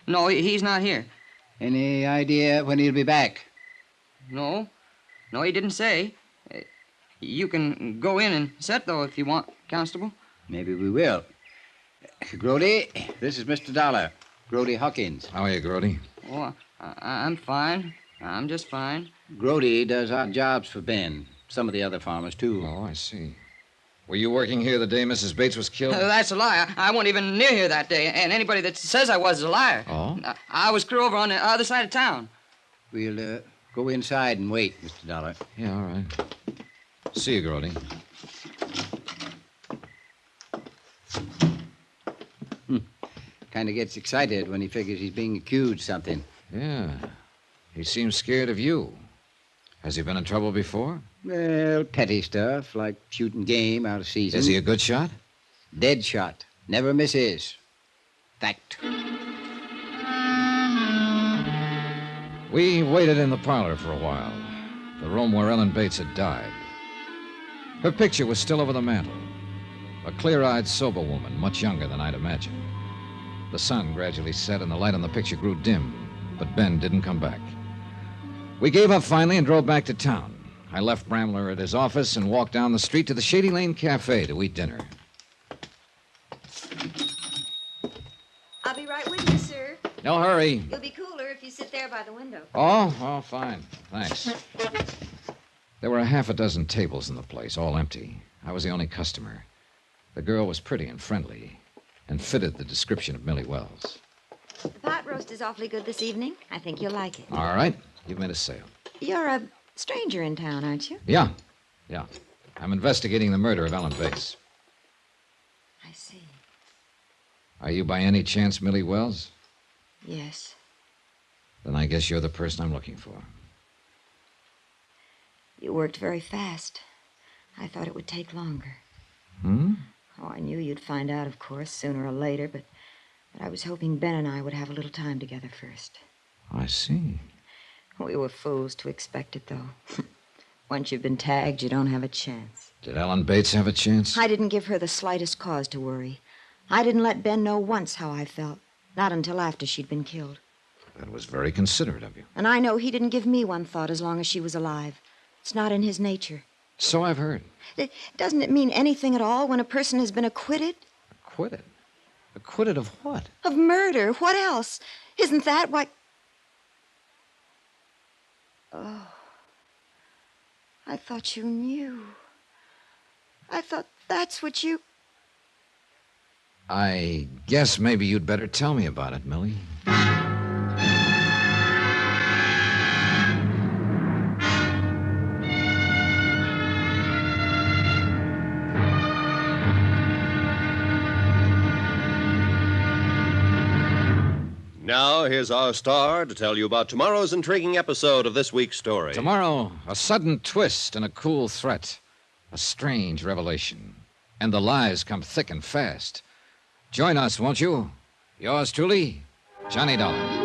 No, he's not here. Any idea when he'll be back? No. No, he didn't say. You can go in and sit, though, if you want, Constable. Maybe we will. Grody, this is Mr. Dollar. Grody Hawkins. How are you, Grody? Oh, I'm fine. I'm just fine. Grody does odd jobs for Ben. Some of the other farmers, too. Oh, I see. Were you working here the day Mrs. Bates was killed? That's a lie. I wasn't even near here that day, and anybody that says I was is a liar. Oh? I was crew over on the other side of town. We'll go inside and wait, Mr. Dollar. Yeah, all right. See you, Grody. Kind of gets excited when he figures he's being accused something. Yeah. He seems scared of you. Has he been in trouble before? Well, petty stuff, like shooting game out of season. Is he a good shot? Dead shot. Never misses. Fact. We waited in the parlor for a while, the room where Ellen Bates had died. Her picture was still over the mantel. A clear-eyed, sober woman, much younger than I'd imagined. The sun gradually set and the light on the picture grew dim, but Ben didn't come back. We gave up finally and drove back to town. I left Bramler at his office and walked down the street to the Shady Lane Cafe to eat dinner. I'll be right with you, sir. No hurry. You'll be cooler if you sit there by the window. Oh, fine. Thanks. There were a half a dozen tables in the place, all empty. I was the only customer. The girl was pretty and friendly. and fitted the description of Millie Wells. The pot roast is awfully good this evening. I think you'll like it. All right. You've made a sale. You're a stranger in town, aren't you? Yeah. I'm investigating the murder of Ellen Bates. I see. Are you by any chance Millie Wells? Yes. Then I guess you're the person I'm looking for. You worked very fast. I thought it would take longer. Hmm? Oh, I knew you'd find out, of course, sooner or later, but I was hoping Ben and I would have a little time together first. I see. We were fools to expect it, though. Once you've been tagged, you don't have a chance. Did Ellen Bates have a chance? I didn't give her the slightest cause to worry. I didn't let Ben know once how I felt. Not until after she'd been killed. That was very considerate of you. And I know he didn't give me one thought as long as she was alive. It's not in his nature. So I've heard. Doesn't it mean anything at all when a person has been acquitted? Acquitted? Acquitted of what? Of murder. What else? Isn't that why... Oh. I thought you knew. I thought that's what you... I guess maybe you'd better tell me about it, Millie. Now, here's our star to tell you about tomorrow's intriguing episode of this week's story. Tomorrow, a sudden twist and a cool threat. A strange revelation. And the lies come thick and fast. Join us, won't you? Yours truly, Johnny Dollar.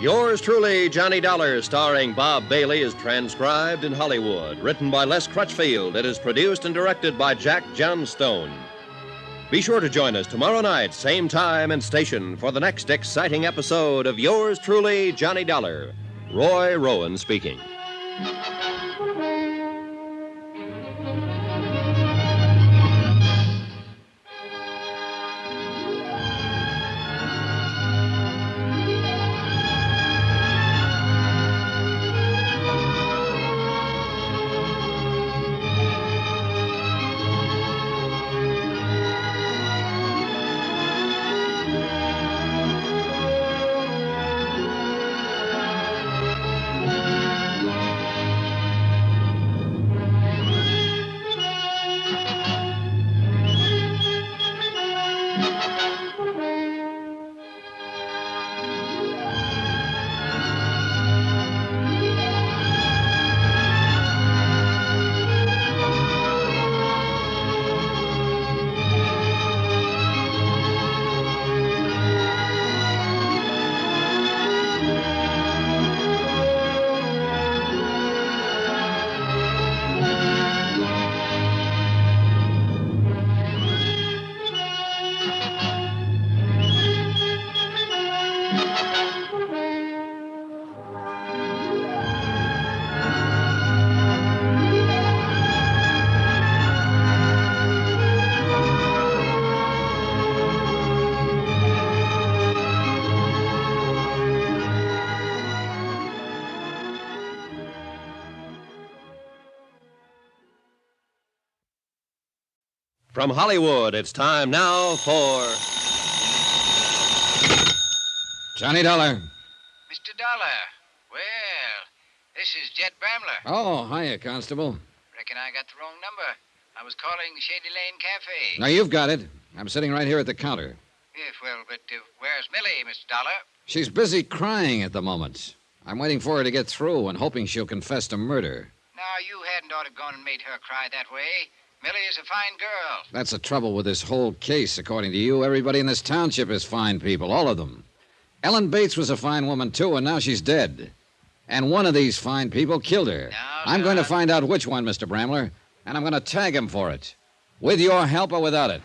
Yours truly, Johnny Dollar, starring Bob Bailey, is transcribed in Hollywood. Written by Les Crutchfield. It is produced and directed by Jack Johnstone. Be sure to join us tomorrow night, same time and station, for the next exciting episode of Yours truly, Johnny Dollar. Roy Rowan speaking. From Hollywood, it's time now for... Johnny Dollar. Mr. Dollar. Well, this is Jet Bramler. Oh, hiya, Constable. Reckon I got the wrong number. I was calling Shady Lane Cafe. Now, you've got it. I'm sitting right here at the counter. Yes, well, but where's Millie, Mr. Dollar? She's busy crying at the moment. I'm waiting for her to get through and hoping she'll confess to murder. Now, you hadn't ought to gone and made her cry that way. Millie is a fine girl. That's the trouble with this whole case. According to you, everybody in this township is fine people, all of them. Ellen Bates was a fine woman, too, and now she's dead. And one of these fine people killed her. I'm going to find out which one, Mr. Bramler, and I'm going to tag him for it. With your help or without it.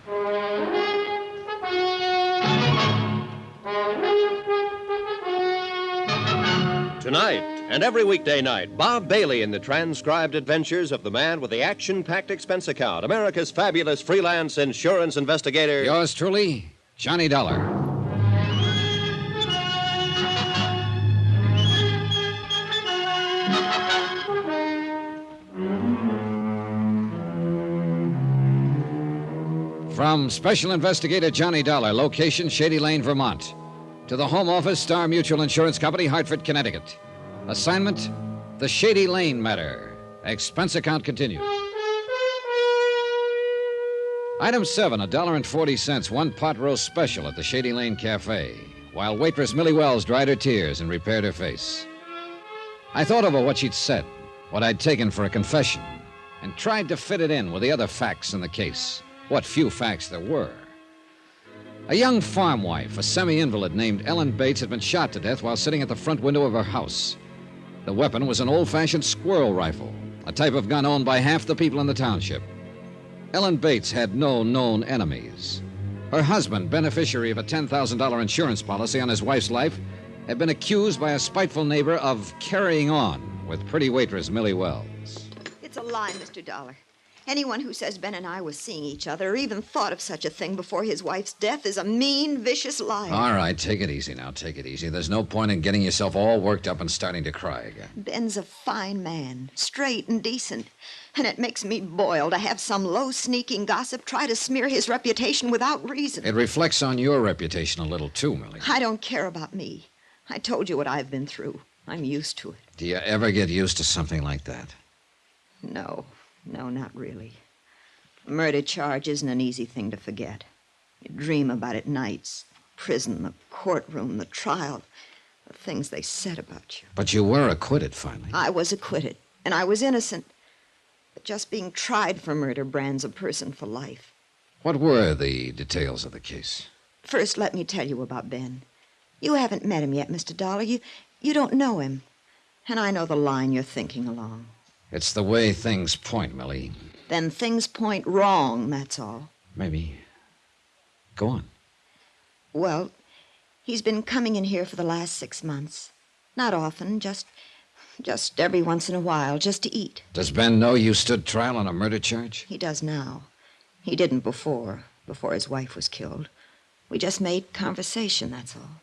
Tonight and every weekday night, Bob Bailey in the transcribed adventures of the man with the action-packed expense account, America's fabulous freelance insurance investigator. Yours truly, Johnny Dollar. From Special Investigator Johnny Dollar, location Shady Lane, Vermont, to the Home Office, Star Mutual Insurance Company, Hartford, Connecticut. Assignment, the Shady Lane matter. Expense account continued. Item 7, $1.40, one pot roast special at the Shady Lane Cafe, while waitress Millie Wells dried her tears and repaired her face. I thought over what she'd said, what I'd taken for a confession, and tried to fit it in with the other facts in the case, what few facts there were. A young farm wife, a semi-invalid named Ellen Bates, had been shot to death while sitting at the front window of her house. The weapon was an old-fashioned squirrel rifle, a type of gun owned by half the people in the township. Ellen Bates had no known enemies. Her husband, beneficiary of a $10,000 insurance policy on his wife's life, had been accused by a spiteful neighbor of carrying on with pretty waitress Millie Wells. It's a lie, Mr. Dollar. Anyone who says Ben and I were seeing each other or even thought of such a thing before his wife's death is a mean, vicious liar. All right, take it easy now, take it easy. There's no point in getting yourself all worked up and starting to cry again. Ben's a fine man, straight and decent. And it makes me boil to have some low, sneaking gossip try to smear his reputation without reason. It reflects on your reputation a little, too, Millie. I don't care about me. I told you what I've been through. I'm used to it. Do you ever get used to something like that? No, not really. A murder charge isn't an easy thing to forget. You dream about it nights. Prison, the courtroom, the trial, the things they said about you. But you were acquitted, finally. I was acquitted, and I was innocent. But just being tried for murder brands a person for life. What were the details of the case? First, let me tell you about Ben. You haven't met him yet, Mr. Dollar. You don't know him. And I know the line you're thinking along. It's the way things point, Millie. Then things point wrong, that's all. Maybe. Go on. Well, he's been coming in here for the last 6 months. Not often, just every once in a while, just to eat. Does Ben know you stood trial on a murder charge? He does now. He didn't before his wife was killed. We just made conversation, that's all.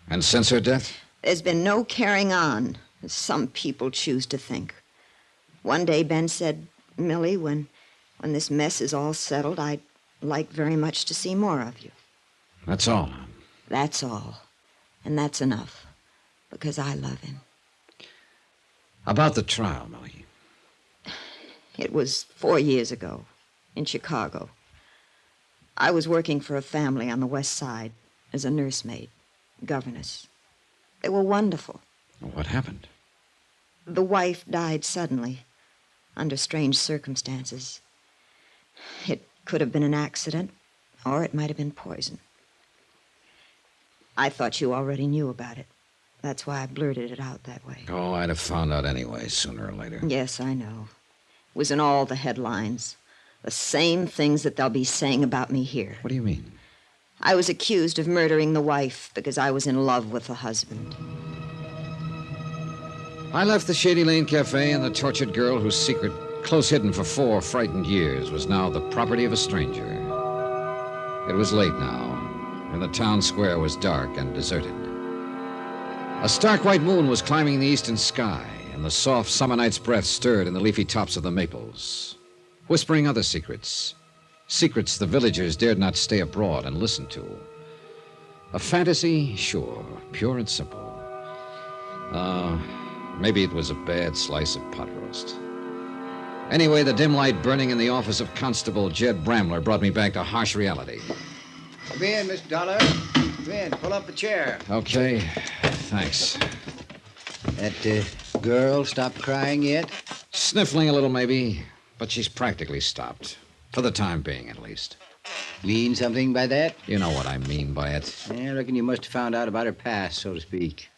And since her death? There's been no carrying on, as some people choose to think. One day Ben said, Millie, when this mess is all settled, I'd like very much to see more of you. That's all. That's all. And that's enough. Because I love him. About the trial, Millie. It was 4 years ago, in Chicago. I was working for a family on the West Side as a nursemaid, governess. They were wonderful. What happened? The wife died suddenly, under strange circumstances. It could have been an accident, or it might have been poison. I thought you already knew about it. That's why I blurted it out that way. Oh, I'd have found out anyway, sooner or later. Yes, I know. It was in all the headlines. The same things that they'll be saying about me here. What do you mean? I was accused of murdering the wife because I was in love with the husband. I left the Shady Lane Cafe, and the tortured girl whose secret, close hidden for 4 frightened years, was now the property of a stranger. It was late now, and the town square was dark and deserted. A stark white moon was climbing the eastern sky, and the soft summer night's breath stirred in the leafy tops of the maples, whispering other secrets. Secrets the villagers dared not stay abroad and listen to. A fantasy, sure, pure and simple. Maybe it was a bad slice of pot roast. Anyway, the dim light burning in the office of Constable Jed Bramler brought me back to harsh reality. Come in, Mr. Dollar. Come in, pull up a chair. Okay, thanks. That girl stopped crying yet? Sniffling a little, maybe, but she's practically stopped. For the time being, at least. Mean something by that? You know what I mean by it. I reckon you must have found out about her past, so to speak.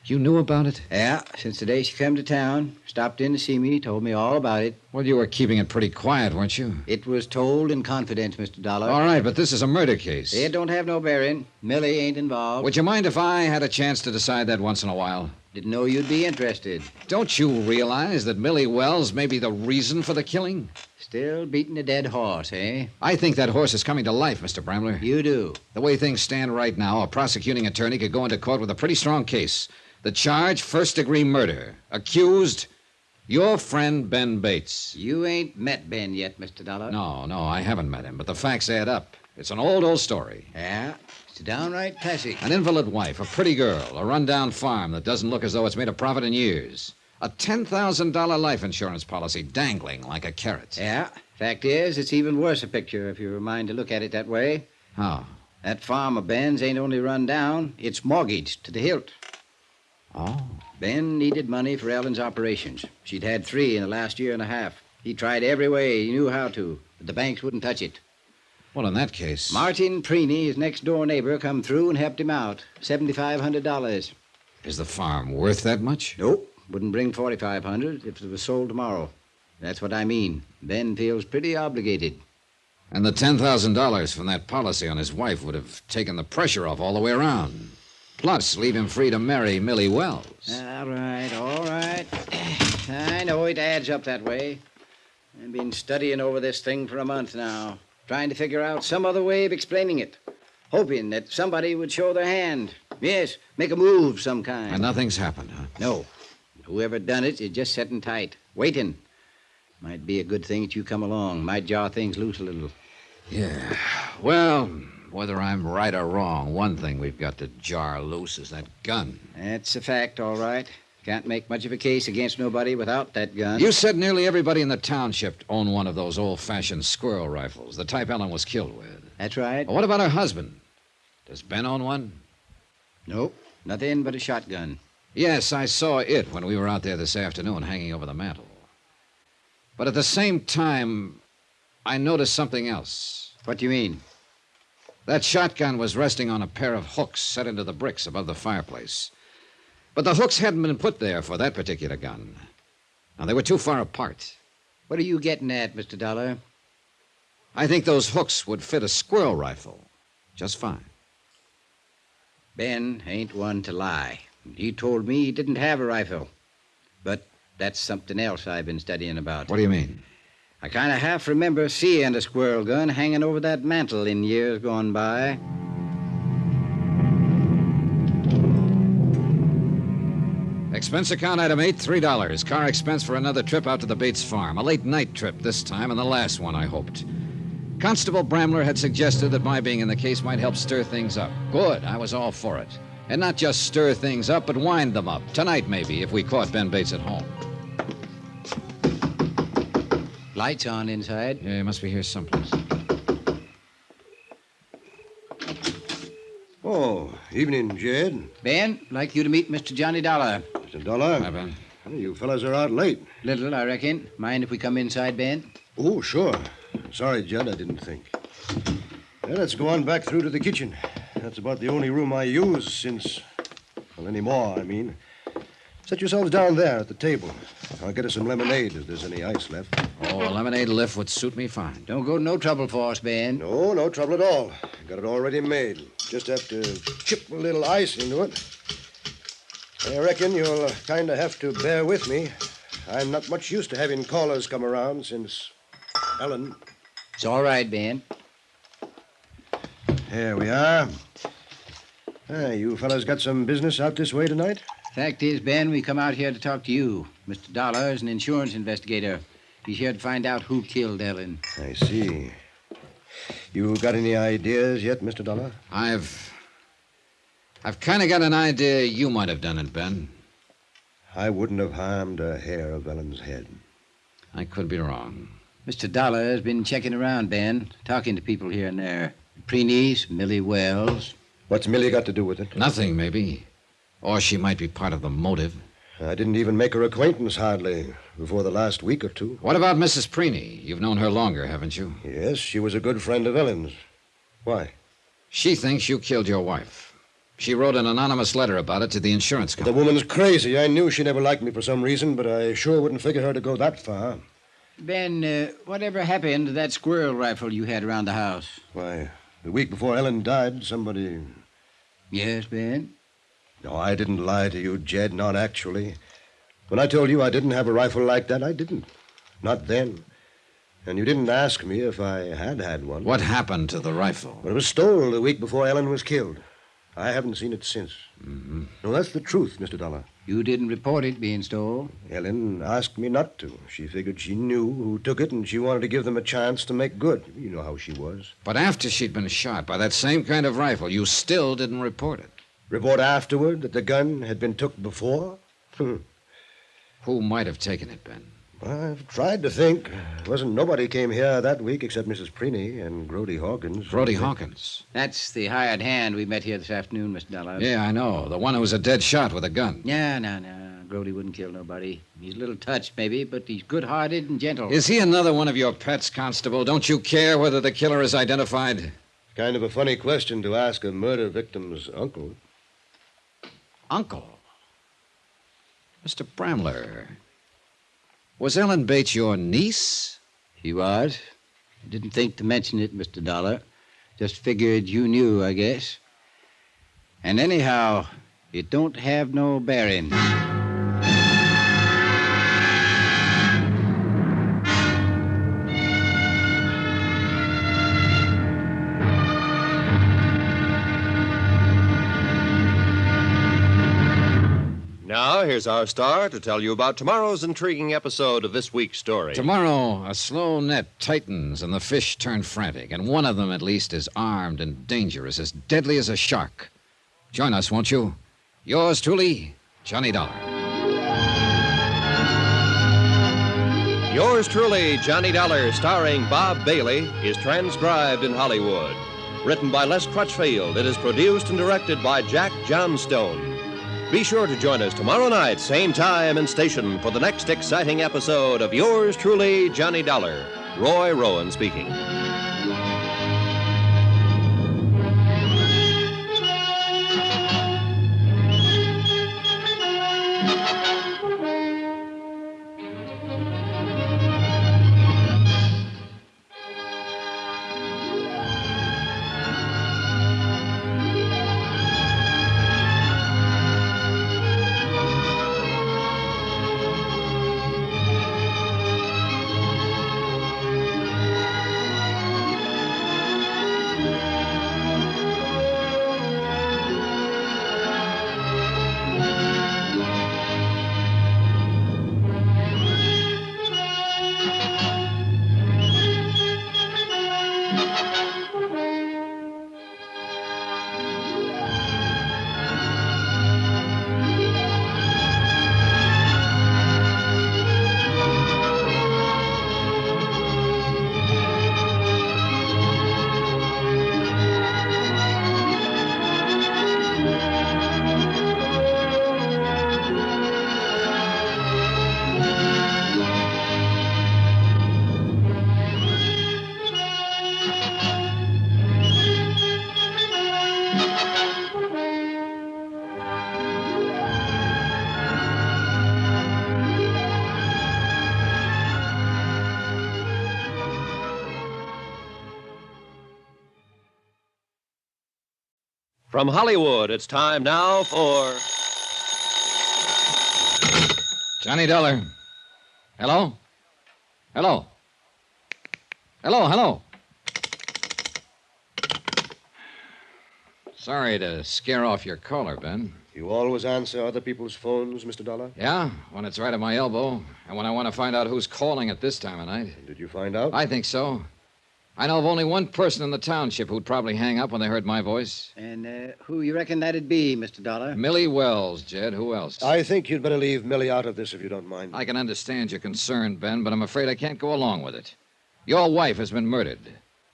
You knew about it? Yeah, since the day she come to town. Stopped in to see me, told me all about it. Well, you were keeping it pretty quiet, weren't you? It was told in confidence, Mr. Dollar. All right, but this is a murder case. It don't have no bearing. Millie ain't involved. Would you mind if I had a chance to decide that once in a while? Didn't know you'd be interested. Don't you realize that Millie Wells may be the reason for the killing? Still beating a dead horse, eh? I think that horse is coming to life, Mr. Bramler. You do? The way things stand right now, a prosecuting attorney could go into court with a pretty strong case. The charge, first-degree murder. Accused, Your friend Ben Bates. You ain't met Ben yet, Mr. Dollar. No, I haven't met him, but the facts add up. It's an old story. Yeah, it's downright classic. An invalid wife, a pretty girl, a rundown farm that doesn't look as though it's made a profit in years. A $10,000 life insurance policy dangling like a carrot. Yeah, fact is, it's even worse a picture if you're a mind to look at it that way. How? That farm of Ben's ain't only run down, it's mortgaged to the hilt. Oh. Ben needed money for Ellen's operations. She'd had 3 in the last year and a half. He tried every way he knew how to, but the banks wouldn't touch it. Well, in that case... Martin Preeny, his next-door neighbor, come through and helped him out. $7,500. Is the farm worth that much? Nope. Wouldn't bring $4,500 if it was sold tomorrow. That's what I mean. Ben feels pretty obligated. And the $10,000 from that policy on his wife would have taken the pressure off all the way around. Plus, leave him free to marry Millie Wells. All right. I know it adds up that way. I've been studying over this thing for a month now, trying to figure out some other way of explaining it, hoping that somebody would show their hand. Yes, make a move of some kind. And nothing's happened, huh? No. Whoever done it is just sitting tight, waiting. Might be a good thing that you come along. Might jar things loose a little. Yeah. Well, whether I'm right or wrong, one thing we've got to jar loose is that gun. That's a fact, all right. Can't make much of a case against nobody without that gun. You said nearly everybody in the township owned one of those old-fashioned squirrel rifles, the type Ellen was killed with. That's right. Well, what about her husband? Does Ben own one? Nope. Nothing but a shotgun. Yes, I saw it when we were out there this afternoon hanging over the mantel. But at the same time, I noticed something else. What do you mean? That shotgun was resting on a pair of hooks set into the bricks above the fireplace. But the hooks hadn't been put there for that particular gun. Now, they were too far apart. What are you getting at, Mr. Dollar? I think those hooks would fit a squirrel rifle just fine. Ben ain't one to lie. He told me he didn't have a rifle. But that's something else I've been studying about. What do you mean? I kind of half remember seeing a squirrel gun hanging over that mantel in years gone by. Expense account item 8, $3. Car expense for another trip out to the Bates farm. A late night trip this time, and the last one, I hoped. Constable Bramler had suggested that my being in the case might help stir things up. Good, I was all for it. And not just stir things up, but wind them up. Tonight, maybe, if we caught Ben Bates at home. Lights on inside. Yeah, he must be here someplace. Oh, evening, Jed. Ben, like you to meet Mr. Johnny Dollar. Mr. Dollar? Hi, Ben. You fellas are out late. Little, I reckon. Mind if we come inside, Ben? Oh, sure. Sorry, Judd, I didn't think. Well, let's go on back through to the kitchen. That's about the only room I use since... Well, anymore, I mean. Set yourselves down there at the table. I'll get us some lemonade if there's any ice left. Oh, a lemonade lift would suit me fine. Don't go to no trouble for us, Ben. No, no trouble at all. Got it already made. Just have to chip a little ice into it. I reckon you'll kind of have to bear with me. I'm not much used to having callers come around since Ellen. It's all right, Ben. Here we are. You fellas got some business out this way tonight? Fact is, Ben, we come out here to talk to you. Mr. Dollar is an insurance investigator. He's here to find out who killed Ellen. I see. You got any ideas yet, Mr. Dollar? I've kind of got an idea you might have done it, Ben. I wouldn't have harmed a hair of Ellen's head. I could be wrong. Mr. Dollar has been checking around, Ben, talking to people here and there. Preenies, Millie Wells. What's Millie got to do with it? Nothing, maybe. Or she might be part of the motive. I didn't even make her acquaintance, hardly, before the last week or two. What about Mrs. Preeny? You've known her longer, haven't you? Yes, she was a good friend of Ellen's. Why? She thinks you killed your wife. She wrote an anonymous letter about it to the insurance company. The woman's crazy. I knew she never liked me for some reason, but I sure wouldn't figure her to go that far. Ben, whatever happened to that squirrel rifle you had around the house? Why, the week before Ellen died, somebody... Yes, Ben? No, I didn't lie to you, Jed, not actually. When I told you I didn't have a rifle like that, I didn't. Not then. And you didn't ask me if I had one. What happened to the rifle? Well, it was stolen the week before Ellen was killed. I haven't seen it since. Mm-hmm. No, that's the truth, Mr. Dollar. You didn't report it being stole? Ellen asked me not to. She figured she knew who took it, and she wanted to give them a chance to make good. You know how she was. But after she'd been shot by that same kind of rifle, you still didn't report it. Report afterward that the gun had been took before? Who might have taken it, Ben? I've tried to think. Wasn't nobody came here that week except Mrs. Preeny and Grody Hawkins. Grody Hawkins? That's the hired hand we met here this afternoon, Mr. Dollar. Yeah, I know. The one who was a dead shot with a gun. Yeah, no. Grody wouldn't kill nobody. He's a little touched, maybe, but he's good-hearted and gentle. Is he another one of your pets, Constable? Don't you care whether the killer is identified? Kind of a funny question to ask a murder victim's uncle. Uncle? Mr. Bramler, was Ellen Bates your niece? He was. I didn't think to mention it, Mr. Dollar. Just figured you knew, I guess. And anyhow, it don't have no bearing. Now, here's our star to tell you about tomorrow's intriguing episode of this week's story. Tomorrow, a slow net tightens and the fish turn frantic, and one of them, at least, is armed and dangerous, as deadly as a shark. Join us, won't you? Yours truly, Johnny Dollar. Yours truly, Johnny Dollar, starring Bob Bailey, is transcribed in Hollywood. Written by Les Crutchfield, it is produced and directed by Jack Johnstone. Be sure to join us tomorrow night, same time and station, for the next exciting episode of Yours truly, Johnny Dollar. Roy Rowan speaking. From Hollywood, it's time now for... Johnny Dollar. Hello? Hello? Hello? Sorry to scare off your caller, Ben. You always answer other people's phones, Mr. Dollar? Yeah, when it's right at my elbow, and when I want to find out who's calling at this time of night. Did you find out? I think so. I know of only one person in the township who'd probably hang up when they heard my voice. And who you reckon that'd be, Mr. Dollar? Millie Wells, Jed. Who else? I think you'd better leave Millie out of this if you don't mind. I can understand your concern, Ben, but I'm afraid I can't go along with it. Your wife has been murdered.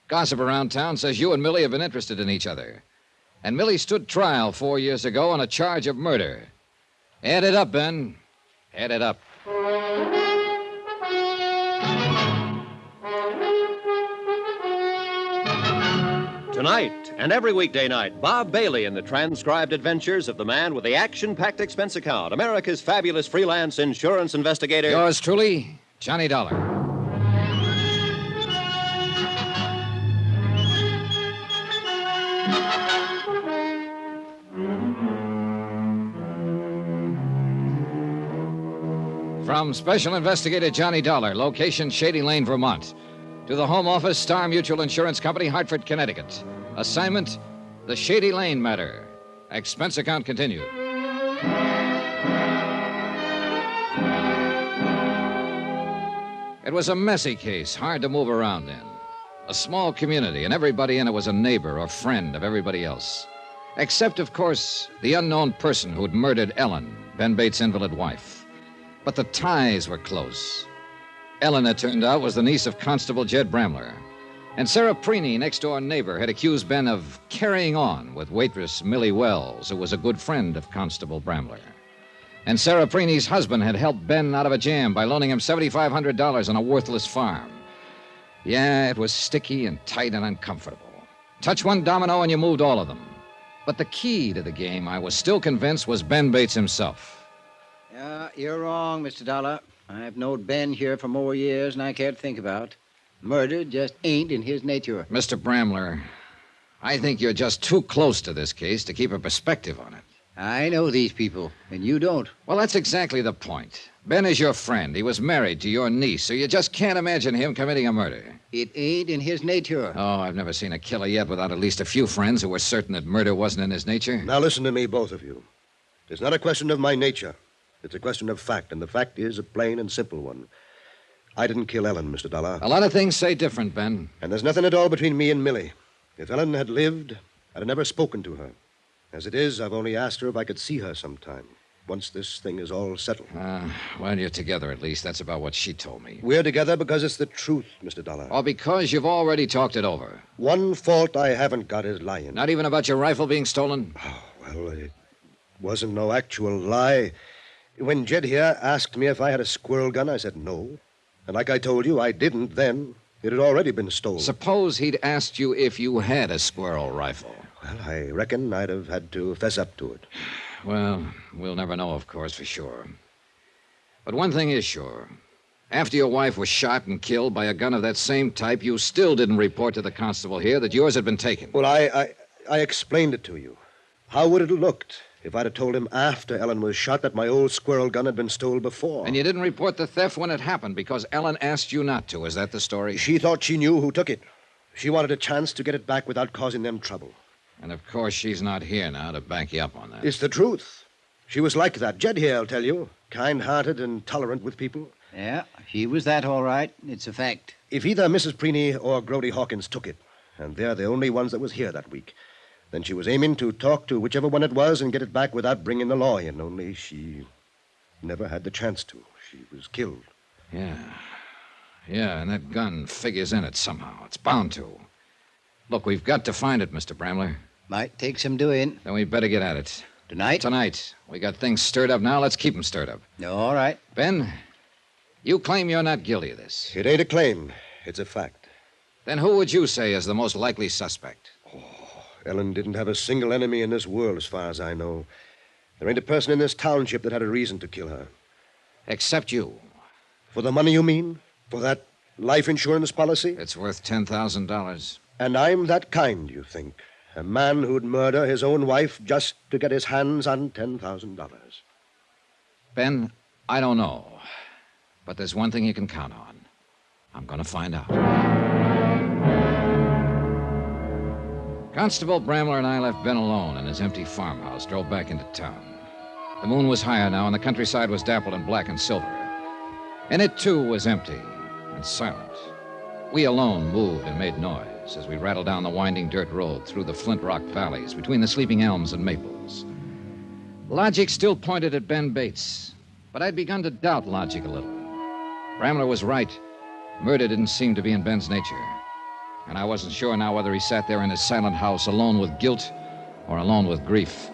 Gossip around town says you and Millie have been interested in each other. And Millie stood trial 4 years ago on a charge of murder. Add it up, Ben. Add it up. Tonight and every weekday night, Bob Bailey in the transcribed adventures of the man with the action-packed expense account, America's fabulous freelance insurance investigator. Yours truly, Johnny Dollar. From Special Investigator Johnny Dollar, location Shady Lane, Vermont, to the Home Office, Star Mutual Insurance Company, Hartford, Connecticut. Assignment, the Shady Lane matter. Expense account continued. It was a messy case, hard to move around in. A small community, and everybody in it was a neighbor or friend of everybody else. Except, of course, the unknown person who'd murdered Ellen, Ben Bates' invalid wife. But the ties were close. Ellen, it turned out, was the niece of Constable Jed Bramler. And Sarah Preeny, next-door neighbor, had accused Ben of carrying on with waitress Millie Wells, who was a good friend of Constable Bramler. And Sarah Preeny's husband had helped Ben out of a jam by loaning him $7,500 on a worthless farm. Yeah, it was sticky and tight and uncomfortable. Touch one domino and you moved all of them. But the key to the game, I was still convinced, was Ben Bates himself. You're wrong, Mr. Dollar. I've known Ben here for more years than I care to think about. Murder just ain't in his nature. Mr. Bramler, I think you're just too close to this case to keep a perspective on it. I know these people, and you don't. Well, that's exactly the point. Ben is your friend. He was married to your niece, so you just can't imagine him committing a murder. It ain't in his nature. Oh, I've never seen a killer yet without at least a few friends who were certain that murder wasn't in his nature. Now listen to me, both of you. It's not a question of my nature. It's a question of fact, and the fact is a plain and simple one. I didn't kill Ellen, Mr. Dollar. A lot of things say different, Ben. And there's nothing at all between me and Millie. If Ellen had lived, I'd have never spoken to her. As it is, I've only asked her if I could see her sometime, once this thing is all settled. Well, you're together at least. That's about what she told me. We're together because it's the truth, Mr. Dollar. Or because you've already talked it over. One fault I haven't got is lying. Not even about your rifle being stolen? Oh, well, it wasn't no actual lie. When Jed here asked me if I had a squirrel gun, I said no. And like I told you, I didn't then. It had already been stolen. Suppose he'd asked you if you had a squirrel rifle. Well, I reckon I'd have had to fess up to it. Well, we'll never know, of course, for sure. But one thing is sure. After your wife was shot and killed by a gun of that same type, you still didn't report to the constable here that yours had been taken. Well, I explained it to you. How would it have looked if I'd have told him after Ellen was shot that my old squirrel gun had been stolen before? And you didn't report the theft when it happened because Ellen asked you not to. Is that the story? She thought she knew who took it. She wanted a chance to get it back without causing them trouble. And, of course, she's not here now to back you up on that. It's the truth. She was like that. Jed here, I'll tell you. Kind-hearted and tolerant with people. Yeah, she was that all right. It's a fact. If either Mrs. Preeny or Grody Hawkins took it, and they're the only ones that was here that week, then she was aiming to talk to whichever one it was and get it back without bringing the law in, only she never had the chance to. She was killed. Yeah, and that gun figures in it somehow. It's bound to. Look, we've got to find it, Mr. Bramler. Might take some doing. Then we better get at it. Tonight? Tonight. We got things stirred up now. Let's keep them stirred up. All right. Ben, you claim you're not guilty of this. It ain't a claim. It's a fact. Then who would you say is the most likely suspect? Ellen didn't have a single enemy in this world, as far as I know. There ain't a person in this township that had a reason to kill her. Except you. For the money, you mean? For that life insurance policy? It's worth $10,000. And I'm that kind, you think? A man who'd murder his own wife just to get his hands on $10,000. Ben, I don't know. But there's one thing you can count on. I'm going to find out. Constable Bramler and I left Ben alone in his empty farmhouse, drove back into town. The moon was higher now, and the countryside was dappled in black and silver. And it, too, was empty and silent. We alone moved and made noise as we rattled down the winding dirt road through the flint rock valleys between the sleeping elms and maples. Logic still pointed at Ben Bates, but I'd begun to doubt logic a little. Bramler was right. Murder didn't seem to be in Ben's nature. And I wasn't sure now whether he sat there in his silent house alone with guilt or alone with grief.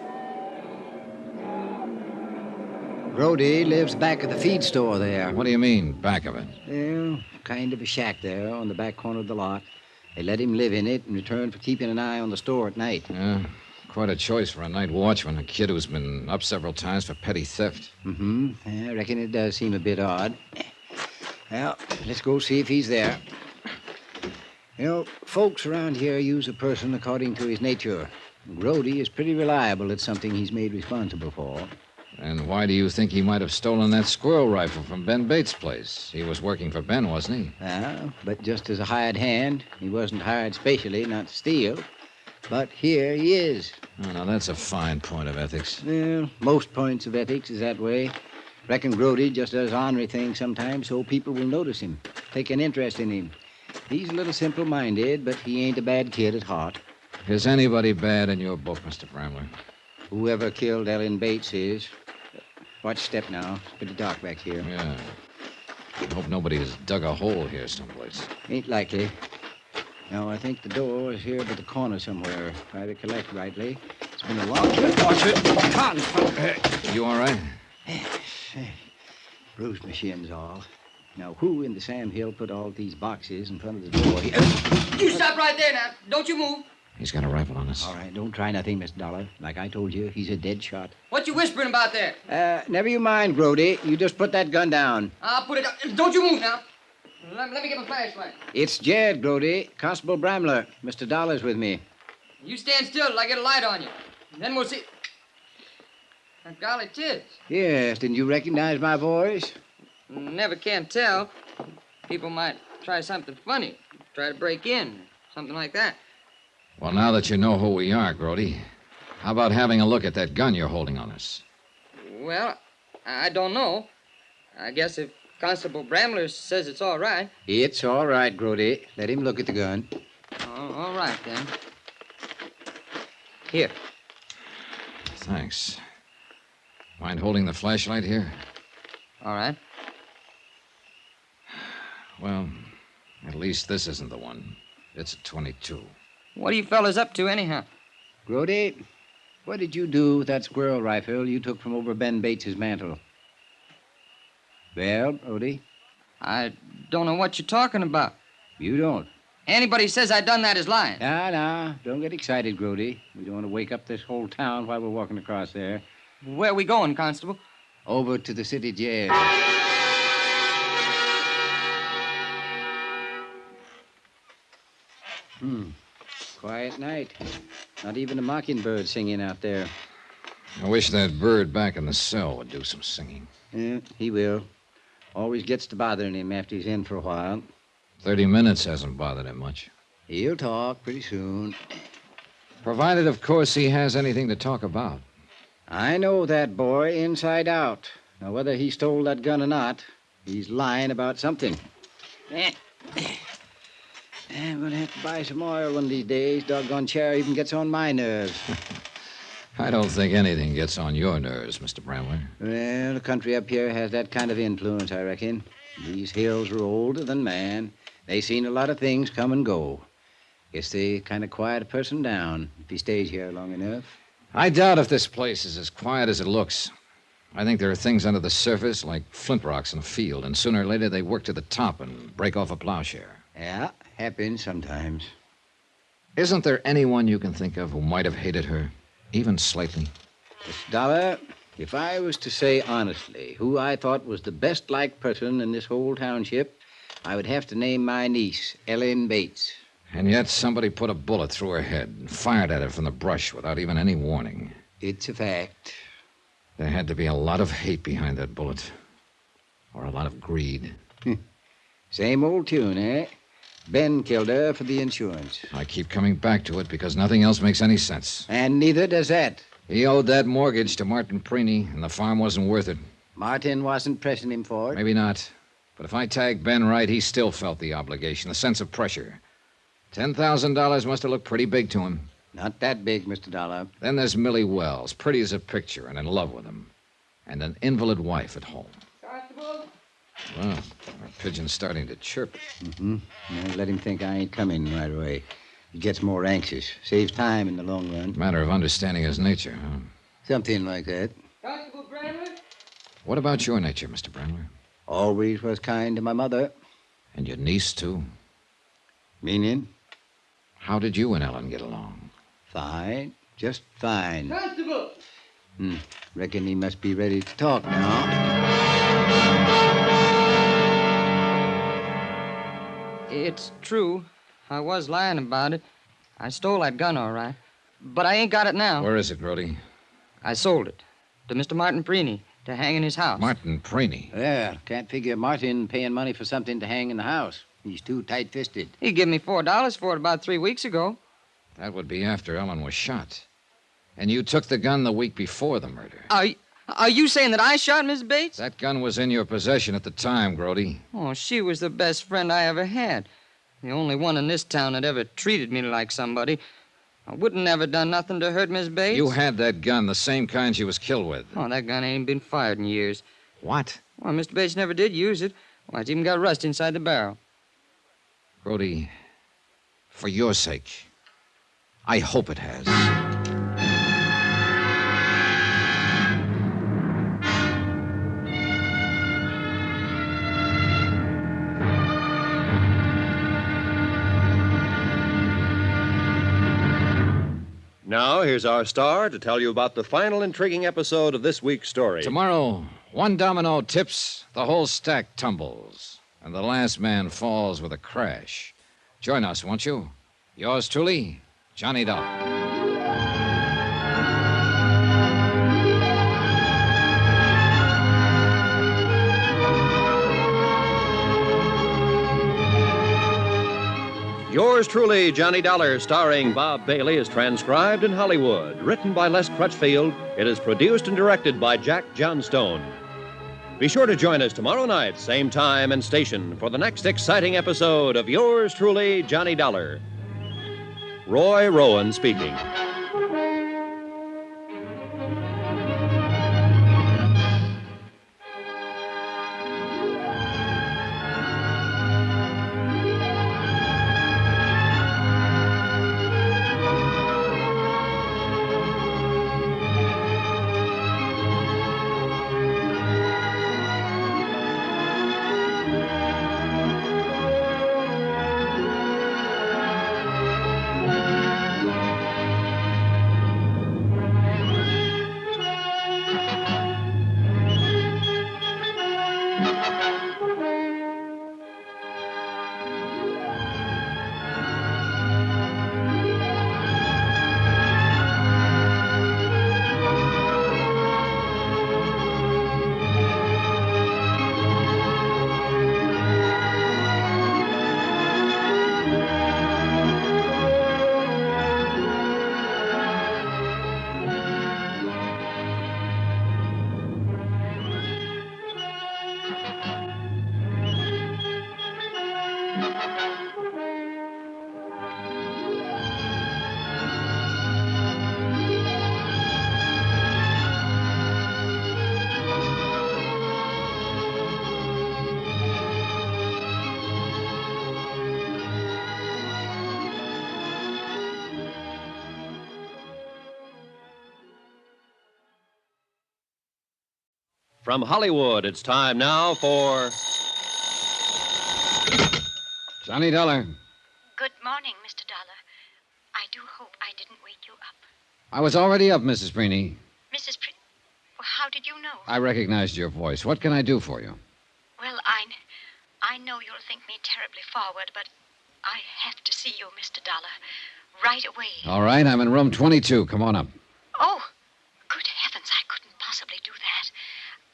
Grody lives back of the feed store there. What do you mean, back of it? Well, kind of a shack there on the back corner of the lot. They let him live in it in return for keeping an eye on the store at night. Yeah, quite a choice for a night watchman, a kid who's been up several times for petty theft. Mm-hmm. I reckon it does seem a bit odd. Well, let's go see if he's there. You know, folks around here use a person according to his nature. Grody is pretty reliable at something he's made responsible for. And why do you think he might have stolen that squirrel rifle from Ben Bates' place? He was working for Ben, wasn't he? But just as a hired hand. He wasn't hired specially not to steal. But here he is. Oh, now, that's a fine point of ethics. Well, most points of ethics is that way. Reckon Grody just does ornery things sometimes so people will notice him. take an interest in him. He's a little simple-minded, but he ain't a bad kid at heart. Is anybody bad in your book, Mr. Bramley? Whoever killed Ellen Bates is. Watch step now. It's pretty dark back here. Yeah. I hope nobody has dug a hole here someplace. Ain't likely. No, I think the door is here by the corner somewhere, if I recollect rightly. It's been a long... Watch it! You all right? Bruised my shins all. Now, who in the Sam Hill put all these boxes in front of the door here? You stop right there now. Don't you move. He's got a rifle on us. All right, don't try nothing, Miss Dollar. Like I told you, he's a dead shot. What you whispering about there? Never you mind, Grody. You just put that gun down. I'll put it down. Don't you move now. Let me get my flashlight. It's Jed, Grody. Constable Bramler. Mr. Dollar's with me. You stand still till I get a light on you. Then we'll see. Golly tits. Yes, didn't you recognize my voice? Never can tell. People might try something funny. Try to break in. Something like that. Well, now that you know who we are, Grody, how about having a look at that gun you're holding on us? Well, I don't know. I guess if Constable Bramler says it's all right. It's all right, Grody. Let him look at the gun. All right, then. Here. Thanks. Mind holding the flashlight here? All right. Well, at least this isn't the one. It's a .22. What are you fellas up to, anyhow? Grody, what did you do with that squirrel rifle you took from over Ben Bates's mantel? Well, Grody? I don't know what you're talking about. You don't? Anybody says I done that is lying. Nah. Don't get excited, Grody. We don't want to wake up this whole town while we're walking across there. Where are we going, Constable? Over to the city jail. Quiet night. Not even a mockingbird singing out there. I wish that bird back in the cell would do some singing. Yeah, he will. Always gets to bothering him after he's in for a while. 30 minutes hasn't bothered him much. He'll talk pretty soon. Provided, of course, he has anything to talk about. I know that boy inside out. Now, whether he stole that gun or not, he's lying about something. I'm going to have to buy some oil one of these days. Doggone chair even gets on my nerves. I don't think anything gets on your nerves, Mr. Bramler. Well, the country up here has that kind of influence, I reckon. These hills are older than man. They seen a lot of things come and go. Guess they kind of quiet a person down if he stays here long enough. I doubt if this place is as quiet as it looks. I think there are things under the surface like flint rocks in a field, and sooner or later they work to the top and break off a plowshare. Yeah, happens sometimes. Isn't there anyone you can think of who might have hated her, even slightly? Miss Dollar, if I was to say honestly who I thought was the best-liked person in this whole township, I would have to name my niece, Ellen Bates. And yet somebody put a bullet through her head and fired at her from the brush without even any warning. It's a fact. There had to be a lot of hate behind that bullet. Or a lot of greed. Same old tune, eh? Ben killed her for the insurance. I keep coming back to it because nothing else makes any sense. And neither does that. He owed that mortgage to Martin Preeny, and the farm wasn't worth it. Martin wasn't pressing him for it? Maybe not. But if I tagged Ben right, he still felt the obligation, the sense of pressure. $10,000 must have looked pretty big to him. Not that big, Mr. Dollar. Then there's Millie Wells, pretty as a picture and in love with him. And an invalid wife at home. Constable? Well, our pigeon's starting to chirp. Well, let him think I ain't coming right away. He gets more anxious. Saves time in the long run. Matter of understanding his nature, huh? Something like that. Constable Bramler? What about your nature, Mr. Bramler? Always was kind to my mother. And your niece, too? Meaning? How did you and Ellen get along? Fine. Just fine. Constable! Reckon he must be ready to talk now. It's true. I was lying about it. I stole that gun, all right. But I ain't got it now. Where is it, Grody? I sold it to Mr. Martin Preeny to hang in his house. Martin Preeny? Well, can't figure Martin paying money for something to hang in the house. He's too tight-fisted. He gave me $4 for it about 3 weeks ago. That would be after Ellen was shot. And you took the gun the week before the murder. I Are you saying that I shot Miss Bates? That gun was in your possession at the time, Grody. Oh, she was the best friend I ever had. The only one in this town that ever treated me like somebody. I wouldn't never done nothing to hurt Miss Bates. You had that gun, the same kind she was killed with. Oh, that gun ain't been fired in years. What? Well, Mr. Bates never did use it. Well, it's even got rust inside the barrel. Grody, for your sake, I hope it has. Now, here's our star to tell you about the final intriguing episode of this week's story. Tomorrow, one domino tips, the whole stack tumbles, and the last man falls with a crash. Join us, won't you? Yours truly, Johnny Dollar. Yours truly, Johnny Dollar, starring Bob Bailey, is transcribed in Hollywood. Written by Les Crutchfield, it is produced and directed by Jack Johnstone. Be sure to join us tomorrow night, same time and station, for the next exciting episode of Yours truly, Johnny Dollar. Roy Rowan speaking. From Hollywood, it's time now for Johnny Dollar. Good morning, Mr. Dollar. I do hope I didn't wake you up. I was already up, Mrs. Preeny. Mrs. Well, how did you know? I recognized your voice. What can I do for you? Well, I know you'll think me terribly forward, but I have to see you, Mr. Dollar, right away. All right, I'm in room 22. Come on up. Oh, good heavens, I couldn't possibly do that.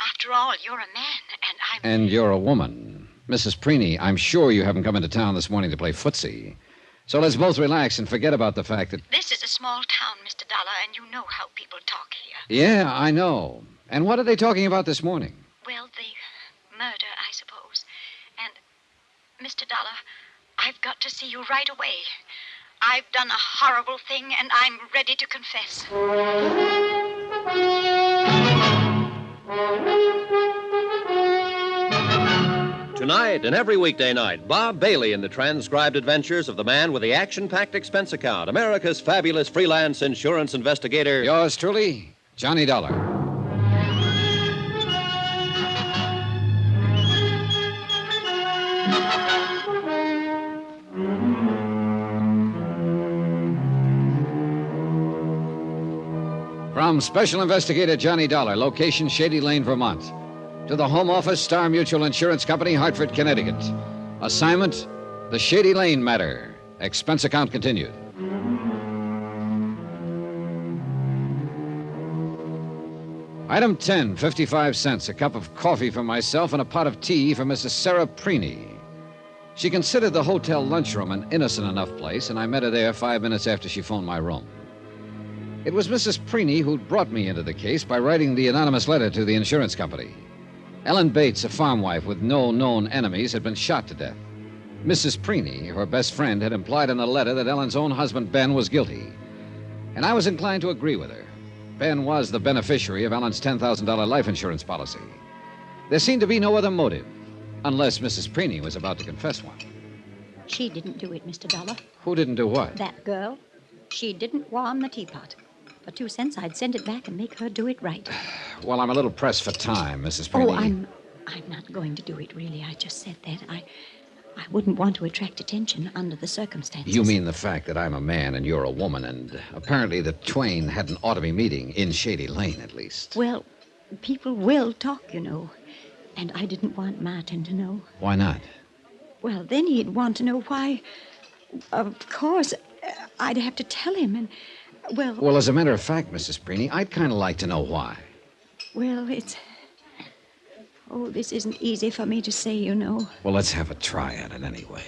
After all, you're a man, and I'm... And you're a woman. Mrs. Preeny, I'm sure you haven't come into town this morning to play footsie. So let's both relax and forget about the fact that... This is a small town, Mr. Dollar, and you know how people talk here. Yeah, I know. And what are they talking about this morning? Well, the murder, I suppose. And, Mr. Dollar, I've got to see you right away. I've done a horrible thing, and I'm ready to confess. Tonight and every weekday night, Bob Bailey in the transcribed adventures of the man with the action-packed expense account, America's fabulous freelance insurance investigator. Yours truly, Johnny Dollar. From Special Investigator Johnny Dollar, location Shady Lane, Vermont. To the Home Office, Star Mutual Insurance Company, Hartford, Connecticut. Assignment, the Shady Lane matter. Expense account continued. Item 10, 55 cents. A cup of coffee for myself and a pot of tea for Mrs. Sarah Preeny. She considered the hotel lunchroom an innocent enough place, and I met her there 5 minutes after she phoned my room. It was Mrs. Preeny who'd brought me into the case by writing the anonymous letter to the insurance company. Ellen Bates, a farm wife with no known enemies, had been shot to death. Mrs. Preeny, her best friend, had implied in a letter that Ellen's own husband, Ben, was guilty. And I was inclined to agree with her. Ben was the beneficiary of Ellen's $10,000 life insurance policy. There seemed to be no other motive, unless Mrs. Preeny was about to confess one. She didn't do it, Mr. Dollar. Who didn't do what? That girl. She didn't warm the teapot. For 2 cents, I'd send it back and make her do it right. Well, I'm a little pressed for time, Mrs. Preeny. Oh, I'm not going to do it, really. I just said that. I wouldn't want to attract attention under the circumstances. You mean the fact that I'm a man and you're a woman, and apparently the twain hadn't ought to be meeting, in Shady Lane, at least. Well, people will talk, you know. And I didn't want Martin to know. Why not? Well, then he'd want to know why. Of course, I'd have to tell him, and, well... Well, as a matter of fact, Mrs. Preeny, I'd kind of like to know why. Well, it's... Oh, this isn't easy for me to say, you know. Well, let's have a try at it anyway.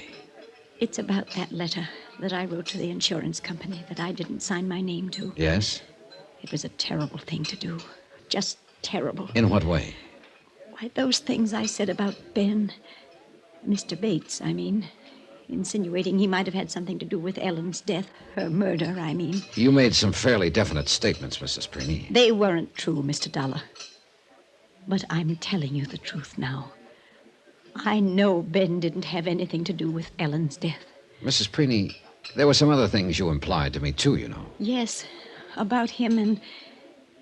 It's about that letter that I wrote to the insurance company that I didn't sign my name to. Yes? It was a terrible thing to do. Just terrible. In what way? Why, those things I said about Ben. Mr. Bates, I mean. Insinuating he might have had something to do with Ellen's death. Her murder, I mean. You made some fairly definite statements, Mrs. Preeny. They weren't true, Mr. Dollar. But I'm telling you the truth now. I know Ben didn't have anything to do with Ellen's death. Mrs. Preeny, there were some other things you implied to me, too, you know. Yes, about him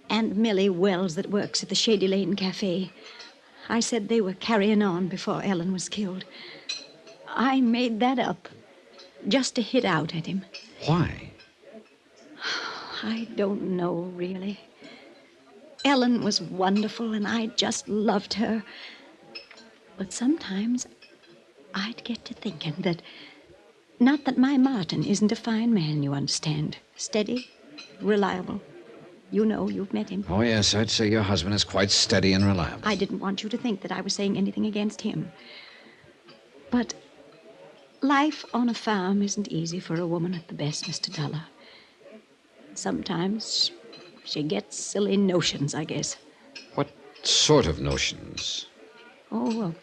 and Millie Wells that works at the Shady Lane Cafe. I said they were carrying on before Ellen was killed. I made that up just to hit out at him. Why? I don't know, really. Ellen was wonderful, and I just loved her. But sometimes I'd get to thinking that... Not that my Martin isn't a fine man, you understand. Steady, reliable. You know, you've met him. Oh, yes, I'd say your husband is quite steady and reliable. I didn't want you to think that I was saying anything against him. But life on a farm isn't easy for a woman at the best, Mr. Dollar. Sometimes she gets silly notions, I guess. What sort of notions? Oh,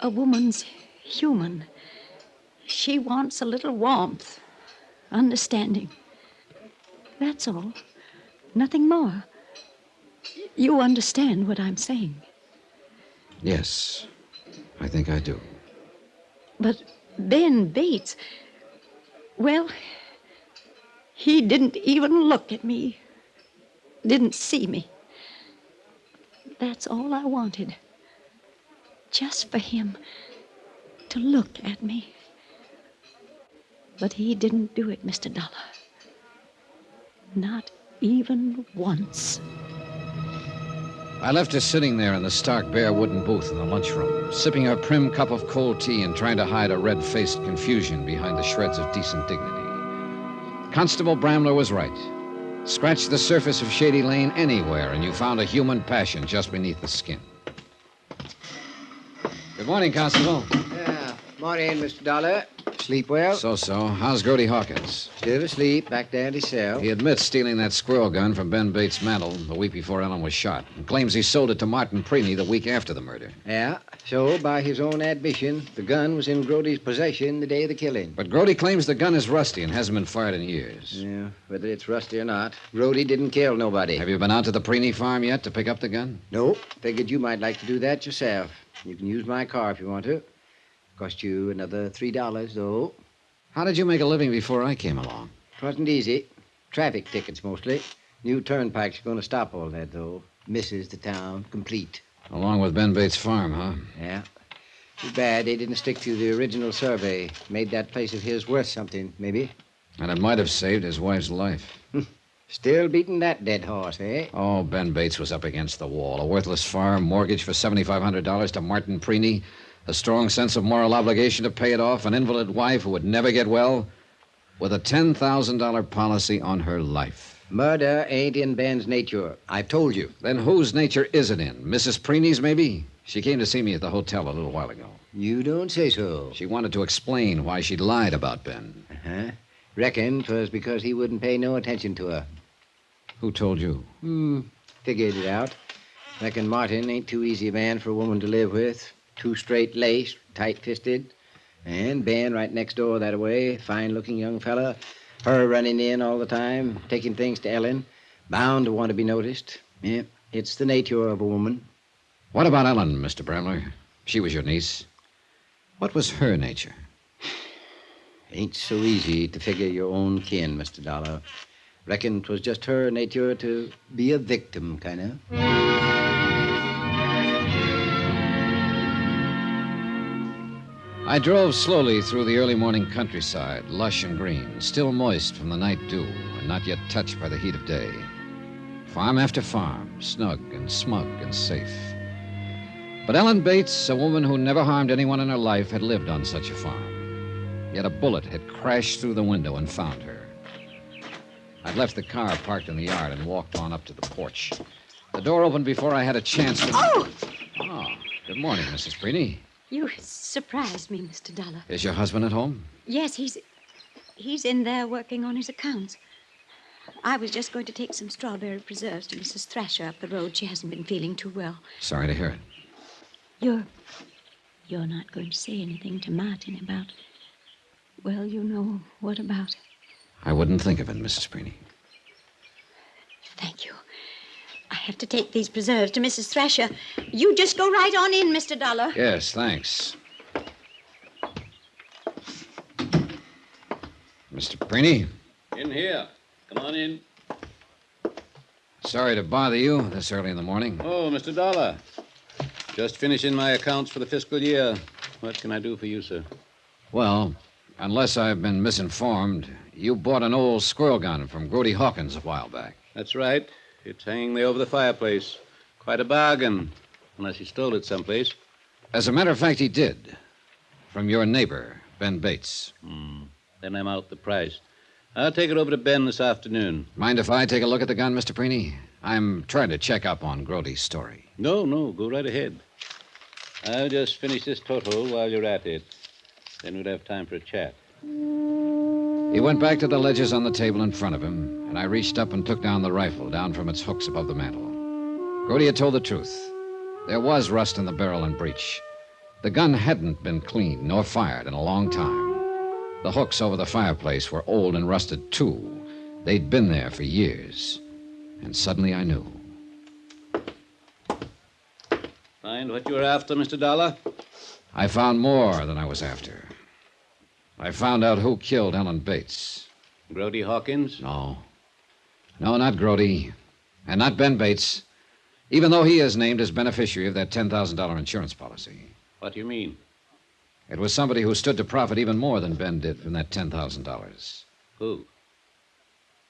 a woman's human. She wants a little warmth, understanding. That's all. Nothing more. You understand what I'm saying. Yes, I think I do. But Ben Bates, well, he didn't even look at me. Didn't see me. That's all I wanted. Just for him to look at me. But he didn't do it, Mr. Dollar. Not even once. I left her sitting there in the stark, bare wooden booth in the lunchroom, sipping her prim cup of cold tea and trying to hide a red-faced confusion behind the shreds of decent dignity. Constable Bramler was right. Scratch the surface of Shady Lane anywhere, and you found a human passion just beneath the skin. Good morning, Constable. Yeah, morning, Mr. Dollar. Sleep well? So. How's Grody Hawkins? Still asleep, back there at his cell. He admits stealing that squirrel gun from Ben Bates' mantle the week before Ellen was shot, and claims he sold it to Martin Preeny the week after the murder. Yeah, so by his own admission, the gun was in Grody's possession the day of the killing. But Grody claims the gun is rusty and hasn't been fired in years. Yeah, whether it's rusty or not, Grody didn't kill nobody. Have you been out to the Preeny farm yet to pick up the gun? Nope. Figured you might like to do that yourself. You can use my car if you want to. Cost you another $3, though. How did you make a living before I came along? It wasn't easy. Traffic tickets, mostly. New turnpikes are going to stop all that, though. Misses the town complete. Along with Ben Bates' farm, huh? Yeah. Too bad they didn't stick to the original survey. Made that place of his worth something, maybe. And it might have saved his wife's life. Still beating that dead horse, eh? Oh, Ben Bates was up against the wall. A worthless farm, mortgage for $7,500 to Martin Preeny, a strong sense of moral obligation to pay it off, an invalid wife who would never get well, with a $10,000 policy on her life. Murder ain't in Ben's nature. I've told you. Then whose nature is it in? Mrs. Preeny's, maybe? She came to see me at the hotel a little while ago. You don't say so. She wanted to explain why she'd lied about Ben. Uh-huh. Reckon 'twas because he wouldn't pay no attention to her. Who told you? Figured it out. Reckon Martin ain't too easy a man for a woman to live with. Too straight-laced, tight-fisted. And Ben right next door that way, fine-looking young fella. Her running in all the time, taking things to Ellen. Bound to want to be noticed. Yeah, it's the nature of a woman. What about Ellen, Mr. Bramler? She was your niece. What was her nature? Ain't so easy to figure your own kin, Mr. Dollar. Reckon 'twas just her nature to be a victim, kind of. I drove slowly through the early morning countryside, lush and green, still moist from the night dew, and not yet touched by the heat of day. Farm after farm, snug and smug and safe. But Ellen Bates, a woman who never harmed anyone in her life, had lived on such a farm. Yet a bullet had crashed through the window and found her. I'd left the car parked in the yard and walked on up to the porch. The door opened before I had a chance to... Oh! Oh, good morning, Mrs. Preeny. You surprised me, Mr. Dollar. Is your husband at home? Yes, he's in there working on his accounts. I was just going to take some strawberry preserves to Mrs. Thrasher up the road. She hasn't been feeling too well. Sorry to hear it. You're not going to say anything to Martin about... Well, you know what about. I wouldn't think of it, Mrs. Preeny. Thank you. I have to take these preserves to Mrs. Thrasher. You just go right on in, Mr. Dollar. Yes, thanks. Mr. Preeny? In here. Come on in. Sorry to bother you this early in the morning. Oh, Mr. Dollar. Just finishing my accounts for the fiscal year. What can I do for you, sir? Well, unless I've been misinformed, you bought an old squirrel gun from Grody Hawkins a while back. That's right. It's hanging there over the fireplace. Quite a bargain, unless he stole it someplace. As a matter of fact, he did. From your neighbor, Ben Bates. Then I'm out the price. I'll take it over to Ben this afternoon. Mind if I take a look at the gun, Mr. Preeny? I'm trying to check up on Grody's story. No, go right ahead. I'll just finish this total while you're at it. Then we'll have time for a chat. He went back to the ledgers on the table in front of him, and I reached up and took down the rifle down from its hooks above the mantel. Grody had told the truth. There was rust in the barrel and breech. The gun hadn't been cleaned nor fired in a long time. The hooks over the fireplace were old and rusted, too. They'd been there for years. And suddenly I knew. Find what you were after, Mr. Dollar? I found more than I was after. I found out who killed Ellen Bates. Grody Hawkins? No, not Grody. And not Ben Bates. Even though he is named as beneficiary of that $10,000 insurance policy. What do you mean? It was somebody who stood to profit even more than Ben did from that $10,000. Who?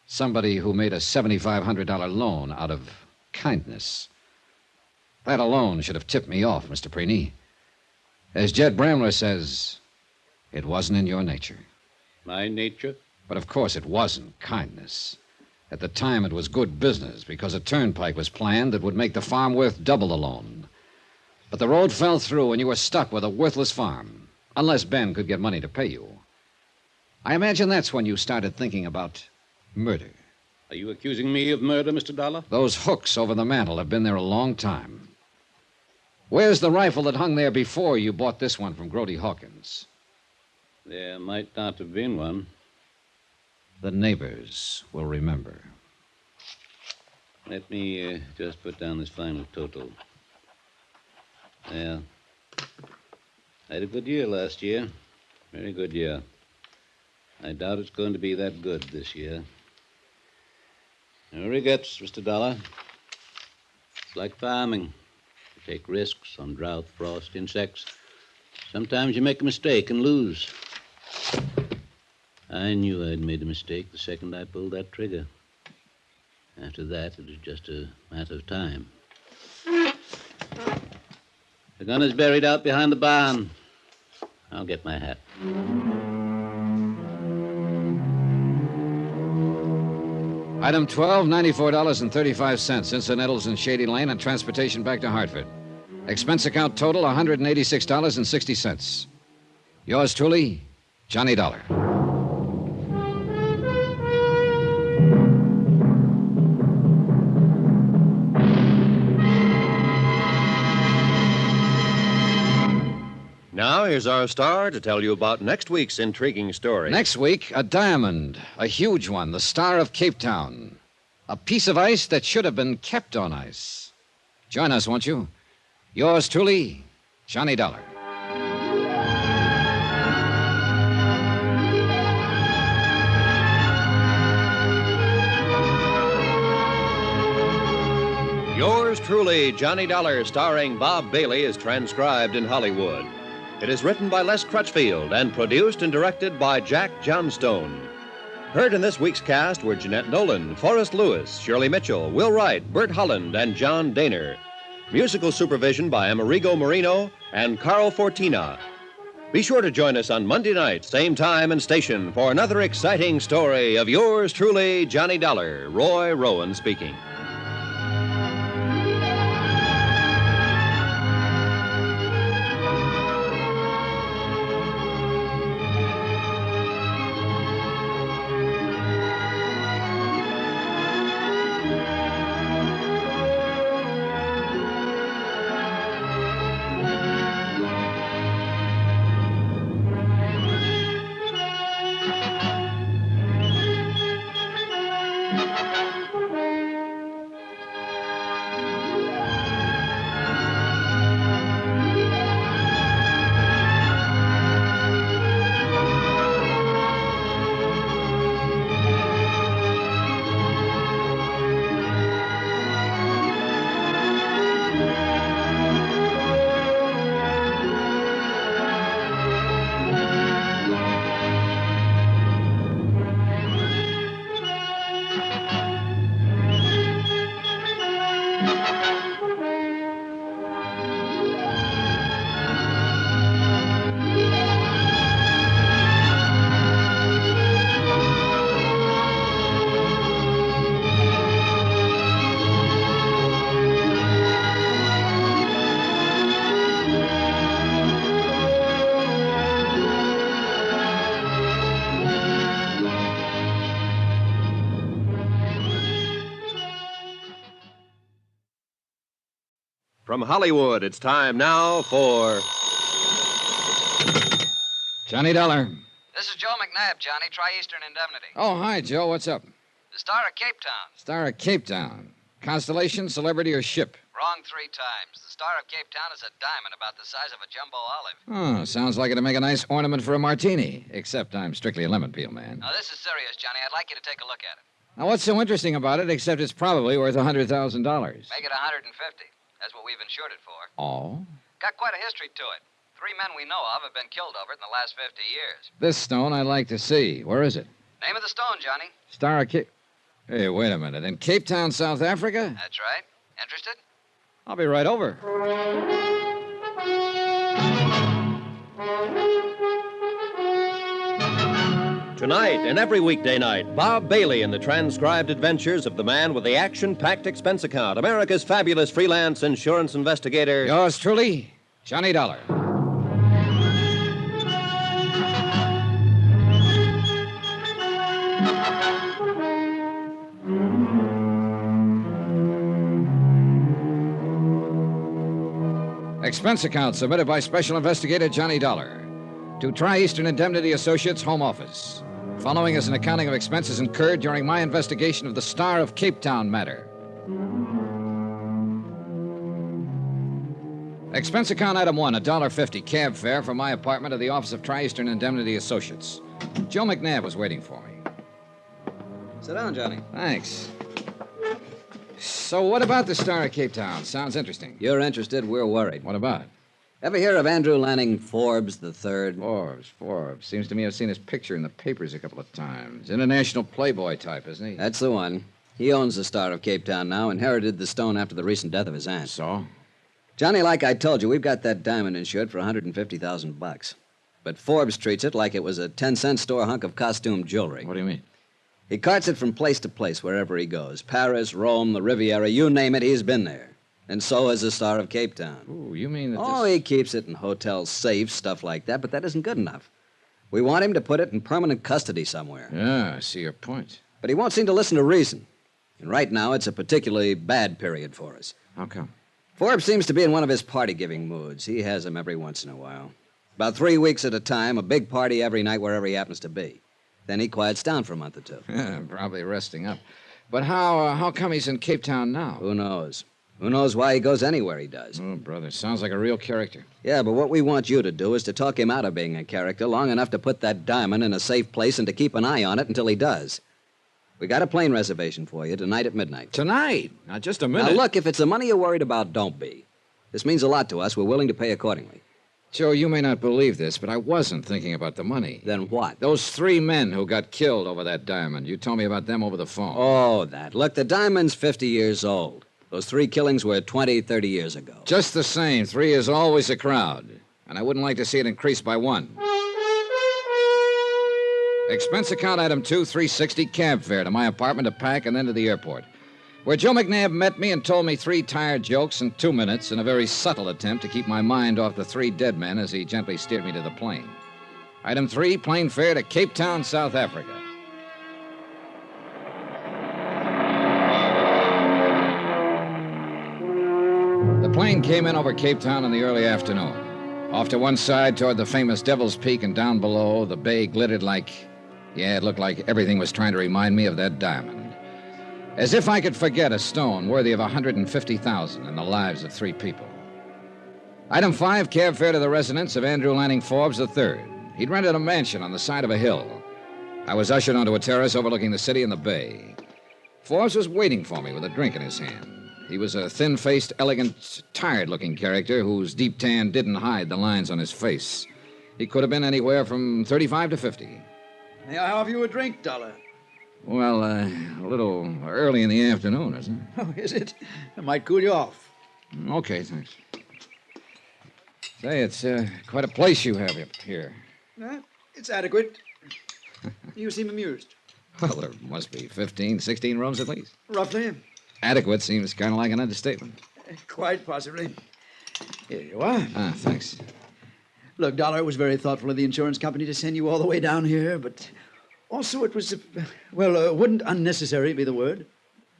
Somebody who made a $7,500 loan out of kindness. That alone should have tipped me off, Mr. Preeny. As Jed Bramler says, it wasn't in your nature. My nature? But of course it wasn't kindness. At the time, it was good business because a turnpike was planned that would make the farm worth double the loan. But the road fell through and you were stuck with a worthless farm, unless Ben could get money to pay you. I imagine that's when you started thinking about murder. Are you accusing me of murder, Mr. Dollar? Those hooks over the mantel have been there a long time. Where's the rifle that hung there before you bought this one from Grody Hawkins? There might not have been one. The neighbors will remember. Let me just put down this final total. Yeah. I had a good year last year. Very good year. I doubt it's going to be that good this year. No regrets, Mr. Dollar. It's like farming. You take risks on drought, frost, insects. Sometimes you make a mistake and lose. I knew I'd made a mistake the second I pulled that trigger. After that, it was just a matter of time. The gun is buried out behind the barn. I'll get my hat. Item 12, $94.35. Incidentals in Shady Lane and transportation back to Hartford. Expense account total, $186.60. Yours truly, Johnny Dollar. now, here's our star to tell you about next week's intriguing story. Next week, a diamond, a huge one, the Star of Cape Town. A piece of ice that should have been kept on ice. Join us, won't you? Yours truly, Johnny Dollar. Yours truly, Johnny Dollar, starring Bob Bailey, is transcribed in Hollywood. It is written by Les Crutchfield and produced and directed by Jack Johnstone. Heard in this week's cast were Jeanette Nolan, Forrest Lewis, Shirley Mitchell, Will Wright, Bert Holland, and John Daner. Musical supervision by Amerigo Marino and Carl Fortina. Be sure to join us on Monday night, same time and station, for another exciting story of yours truly, Johnny Dollar. Roy Rowan speaking. From Hollywood, it's time now for Johnny Dollar. This is Joe McNabb, Johnny. Tri-Eastern Indemnity. Oh, hi, Joe. What's up? The Star of Cape Town. Star of Cape Town. Constellation, celebrity, or ship? Wrong 3 times. The Star of Cape Town is a diamond about the size of a jumbo olive. Oh, sounds like it'd make a nice ornament for a martini. Except I'm strictly a lemon peel man. Now, this is serious, Johnny. I'd like you to take a look at it. Now, what's so interesting about it, except it's probably worth $100,000? Make it 150. That's what we've insured it for. Oh? Got quite a history to it. 3 men we know of have been killed over it in the last 50 years. This stone I'd like to see. Where is it? Name of the stone, Johnny. Star of Cape... Hey, wait a minute. In Cape Town, South Africa? That's right. Interested? I'll be right over. Tonight and every weekday night, Bob Bailey in the transcribed adventures of the man with the action-packed expense account, America's fabulous freelance insurance investigator. Yours truly, Johnny Dollar. Expense account submitted by Special Investigator Johnny Dollar to Tri-Eastern Indemnity Associates, Home Office. Following is an accounting of expenses incurred during my investigation of the Star of Cape Town matter. Expense account item 1, $1.50 cab fare from my apartment to the office of Tri-Eastern Indemnity Associates. Joe McNabb was waiting for me. Sit down, Johnny. Thanks. So what about the Star of Cape Town? Sounds interesting. You're interested, we're worried. What about it? Ever hear of Andrew Lanning Forbes III? Forbes. Seems to me I've seen his picture in the papers a couple of times. International playboy type, isn't he? That's the one. He owns the Star of Cape Town now, inherited the stone after the recent death of his aunt. So? Johnny, like I told you, we've got that diamond insured for $150,000. But Forbes treats it like it was a 10-cent store hunk of costume jewelry. What do you mean? He carts it from place to place wherever he goes. Paris, Rome, the Riviera, you name it, he's been there. And so has the Star of Cape Town. Ooh, you mean that he keeps it in hotel safes, stuff like that, but that isn't good enough. We want him to put it in permanent custody somewhere. Yeah, I see your point. But he won't seem to listen to reason. And right now, it's a particularly bad period for us. How come? Forbes seems to be in one of his party-giving moods. He has them every once in a while. About 3 weeks at a time, a big party every night wherever he happens to be. Then he quiets down for a month or two. Probably resting up. But how come he's in Cape Town now? Who knows? Who knows why he goes anywhere he does? Oh, brother, sounds like a real character. Yeah, but what we want you to do is to talk him out of being a character long enough to put that diamond in a safe place and to keep an eye on it until he does. We got a plane reservation for you tonight at midnight. Tonight? Now, just a minute. Now, look, if it's the money you're worried about, don't be. This means a lot to us. We're willing to pay accordingly. Joe, you may not believe this, but I wasn't thinking about the money. Then what? Those 3 men who got killed over that diamond. You told me about them over the phone. Oh, that. Look, the diamond's 50 years old. Those 3 killings were 20, 30 years ago. Just the same, 3 is always a crowd. And I wouldn't like to see it increase by 1. Expense account item 2, $360 cab fare to my apartment to pack and then to the airport, where Joe McNabb met me and told me 3 tired jokes in 2 minutes in a very subtle attempt to keep my mind off the 3 dead men as he gently steered me to the plane. Item 3, plane fare to Cape Town, South Africa. The plane came in over Cape Town in the early afternoon. Off to one side toward the famous Devil's Peak, and down below, the bay glittered like... Yeah, it looked like everything was trying to remind me of that diamond. As if I could forget a stone worthy of $150,000 in the lives of 3 people. Item 5, cab fare to the residence of Andrew Lanning Forbes III. He'd rented a mansion on the side of a hill. I was ushered onto a terrace overlooking the city and the bay. Forbes was waiting for me with a drink in his hand. He was a thin-faced, elegant, tired-looking character whose deep tan didn't hide the lines on his face. He could have been anywhere from 35 to 50. May I have you a drink, Dollar? Well, a little early in the afternoon, isn't it? Oh, is it? It might cool you off. Okay, thanks. Say, it's quite a place you have up here. It's adequate. You seem amused. Well, there must be 15, 16 rooms at least. Roughly. Adequate seems kind of like an understatement. Quite possibly. Here you are. Thanks. Look, Dollar, it was very thoughtful of the insurance company to send you all the way down here, but also it was, wouldn't unnecessary be the word?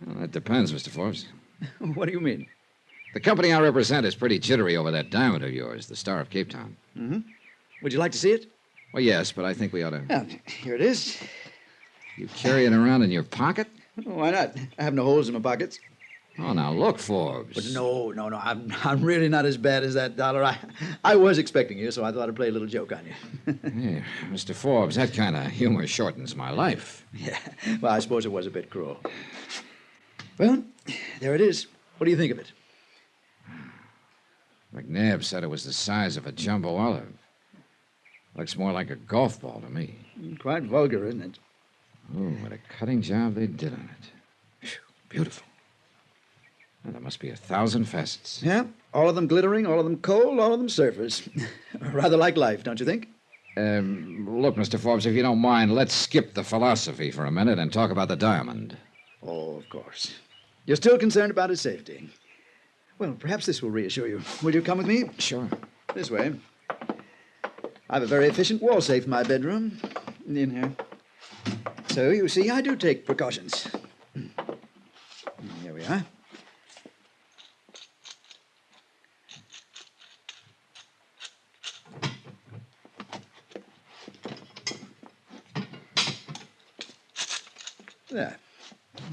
Well, that depends, Mr. Forbes. What do you mean? The company I represent is pretty jittery over that diamond of yours, the Star of Cape Town. Mm-hmm. Would you like to see it? Well, yes, but I think we ought to... Here it is. You carry it around in your pocket? Why not? I have no holes in my pockets. Oh, now look, Forbes. But no. I'm really not as bad as that, Dollar. I was expecting you, so I thought I'd play a little joke on you. Yeah, Mr. Forbes, that kind of humor shortens my life. Yeah, well, I suppose it was a bit cruel. Well, there it is. What do you think of it? McNabb said it was the size of a jumbo olive. Looks more like a golf ball to me. Quite vulgar, isn't it? Oh, what a cutting job they did on it. Whew, beautiful. Well, there must be 1,000 facets. Yeah, all of them glittering, all of them cold, all of them surfers. Rather like life, don't you think? Look, Mr. Forbes, if you don't mind, let's skip the philosophy for a minute and talk about the diamond. Oh, of course. You're still concerned about his safety. Well, perhaps this will reassure you. Will you come with me? Sure. This way. I have a very efficient wall safe in my bedroom. In here. So, you see, I do take precautions. Here we are. There.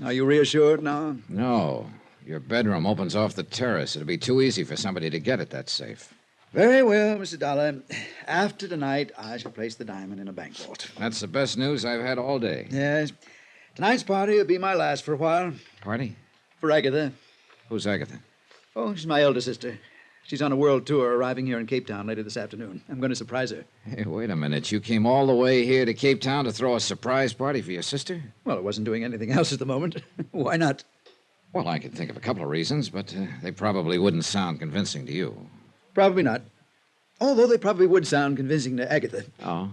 Are you reassured now? No. Your bedroom opens off the terrace. It'd be too easy for somebody to get at that safe. Very well, Mr. Dollar. After tonight, I shall place the diamond in a bank vault. That's the best news I've had all day. Yes. Tonight's party will be my last for a while. Party? For Agatha. Who's Agatha? Oh, she's my elder sister. She's on a world tour, arriving here in Cape Town later this afternoon. I'm going to surprise her. Hey, wait a minute. You came all the way here to Cape Town to throw a surprise party for your sister? Well, I wasn't doing anything else at the moment. Why not? Well, I could think of a couple of reasons, but they probably wouldn't sound convincing to you. Probably not. Although they probably would sound convincing to Agatha. Oh?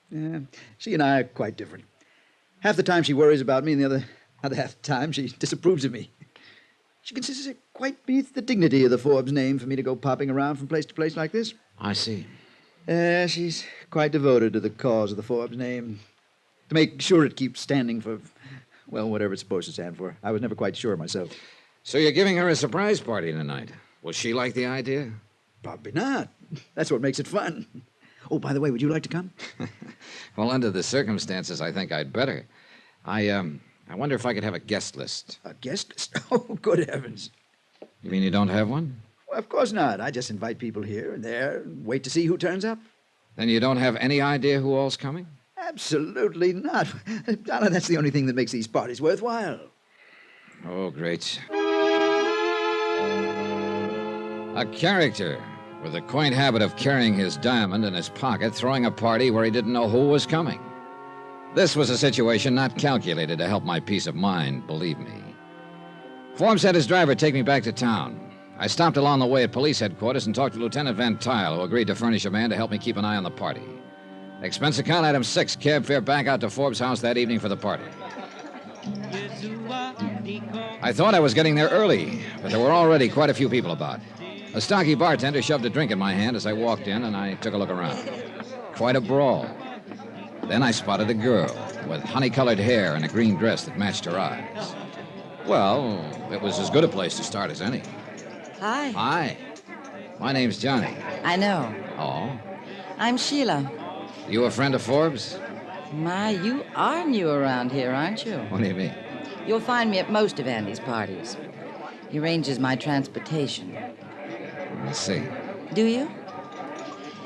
Yeah, she and I are quite different. Half the time she worries about me, and the other half the time she disapproves of me. She considers it quite beneath the dignity of the Forbes name for me to go popping around from place to place like this. I see. She's quite devoted to the cause of the Forbes name. To make sure it keeps standing for, well, whatever it's supposed to stand for. I was never quite sure myself. So you're giving her a surprise party tonight. Will she like the idea? Probably not. That's what makes it fun. Oh, by the way, would you like to come? Well, under the circumstances, I think I'd better. I wonder if I could have a guest list. A guest list? Oh, good heavens. You mean you don't have one? Well, of course not. I just invite people here and there and wait to see who turns up. Then you don't have any idea who all's coming? Absolutely not. Donna, that's the only thing that makes these parties worthwhile. Oh, great. A character with a quaint habit of carrying his diamond in his pocket, throwing a party where he didn't know who was coming. This was a situation not calculated to help my peace of mind, believe me. Forbes had his driver take me back to town. I stopped along the way at police headquarters and talked to Lieutenant Van Tile, who agreed to furnish a man to help me keep an eye on the party. Expense account item 6, cab fare back out to Forbes' house that evening for the party. I thought I was getting there early, but there were already quite a few people about. A stocky bartender shoved a drink in my hand as I walked in, and I took a look around. Quite a brawl. Then I spotted a girl with honey-colored hair and a green dress that matched her eyes. Well, it was as good a place to start as any. Hi. Hi. My name's Johnny. I know. Oh? I'm Sheila. You a friend of Forbes? My, you are new around here, aren't you? What do you mean? You'll find me at most of Andy's parties. He arranges my transportation. I see. Do you?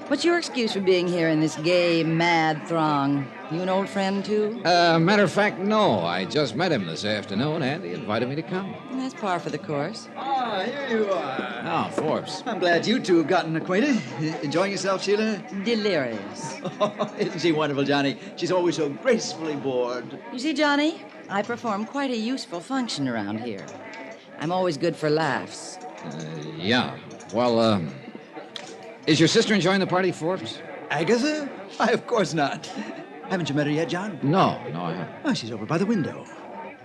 What's your excuse for being here in this gay, mad throng? You an old friend, too? Matter of fact, no. I just met him this afternoon, and he invited me to come. That's par for the course. Ah, here you are. Oh, Forbes. I'm glad you two have gotten acquainted. Enjoying yourself, Sheila? Delirious. Isn't she wonderful, Johnny? She's always so gracefully bored. You see, Johnny, I perform quite a useful function around here. I'm always good for laughs. Yeah. Well, is your sister enjoying the party, Forbes? Agatha? Why, of course not. Haven't you met her yet, John? No, I haven't. Oh, she's over by the window.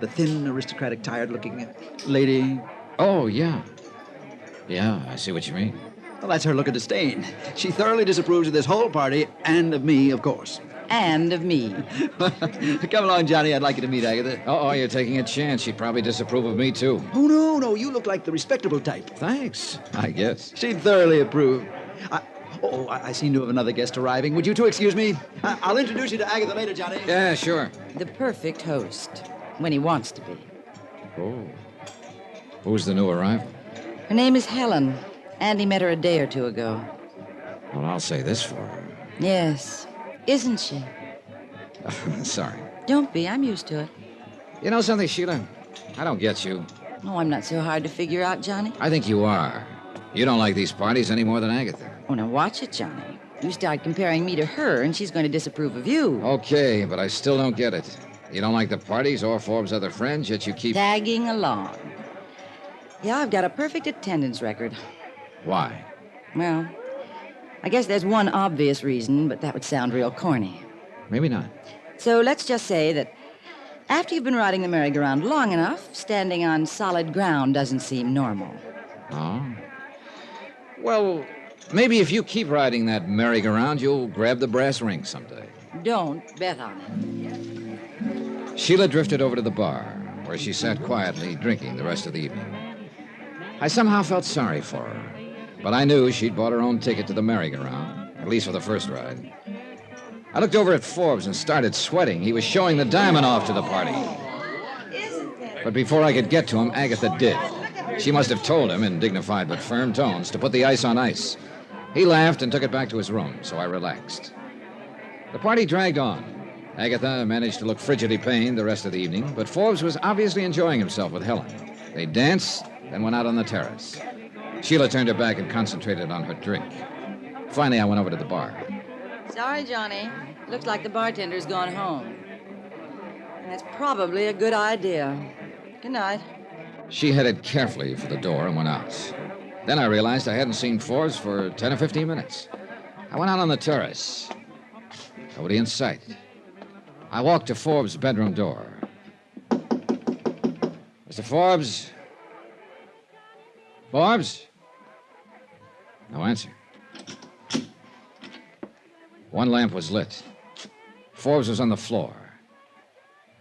The thin, aristocratic, tired-looking lady. Oh, yeah. Yeah, I see what you mean. Well, that's her look of disdain. She thoroughly disapproves of this whole party, and of me, of course. And of me. Come along, Johnny. I'd like you to meet Agatha. Oh, you're taking a chance. She'd probably disapprove of me, too. Oh, no. You look like the respectable type. Thanks, I guess. She'd thoroughly approve. I seem to have another guest arriving. Would you two excuse me? I'll introduce you to Agatha later, Johnny. Yeah, sure. The perfect host, when he wants to be. Oh. Who's the new arrival? Her name is Helen. Andy met her a day or two ago. Well, I'll say this for her. Yes. Isn't she? Sorry. Don't be. I'm used to it. You know something, Sheila? I don't get you. Oh, I'm not so hard to figure out, Johnny. I think you are. You don't like these parties any more than Agatha. Oh, now watch it, Johnny. You start comparing me to her, and she's going to disapprove of you. Okay, but I still don't get it. You don't like the parties or Forbes' other friends, yet you keep... tagging along. Yeah, I've got a perfect attendance record. Why? Well, I guess there's one obvious reason, but that would sound real corny. Maybe not. So let's just say that after you've been riding the merry-go-round long enough, standing on solid ground doesn't seem normal. Oh? Well, maybe if you keep riding that merry-go-round, you'll grab the brass ring someday. Don't bet on it. Sheila drifted over to the bar, where she sat quietly drinking the rest of the evening. I somehow felt sorry for her, but I knew she'd bought her own ticket to the merry-go-round, at least for the first ride. I looked over at Forbes and started sweating. He was showing the diamond off to the party. But before I could get to him, Agatha did. She must have told him in dignified but firm tones to put the ice on ice. He laughed and took it back to his room, so I relaxed. The party dragged on. Agatha managed to look frigidly pained the rest of the evening, but Forbes was obviously enjoying himself with Helen. They danced, then went out on the terrace. Sheila turned her back and concentrated on her drink. Finally, I went over to the bar. Sorry, Johnny. Looks like the bartender's gone home. That's probably a good idea. Good night. She headed carefully for the door and went out. Then I realized I hadn't seen Forbes for 10 or 15 minutes. I went out on the terrace. Nobody in sight. I walked to Forbes' bedroom door. Mr. Forbes? Forbes? No answer. One lamp was lit. Forbes was on the floor.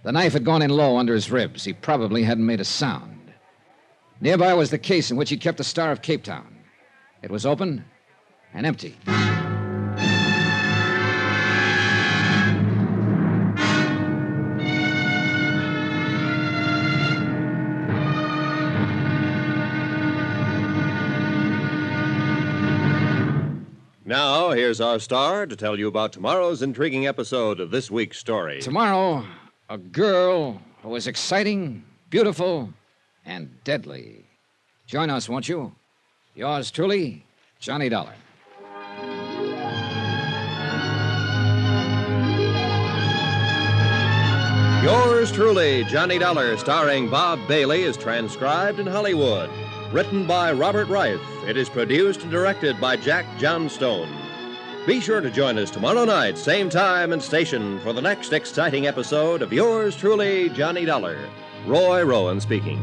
The knife had gone in low under his ribs. He probably hadn't made a sound. Nearby was the case in which he kept the Star of Cape Town. It was open and empty. Now, here's our star to tell you about tomorrow's intriguing episode of this week's story. Tomorrow, a girl who is exciting, beautiful, and deadly. Join us, won't you? Yours truly, Johnny Dollar. Yours truly, Johnny Dollar, starring Bob Bailey, is transcribed in Hollywood. Written by Robert Reif. It is produced and directed by Jack Johnstone. Be sure to join us tomorrow night, same time and station, for the next exciting episode of Yours truly, Johnny Dollar. Roy Rowan speaking.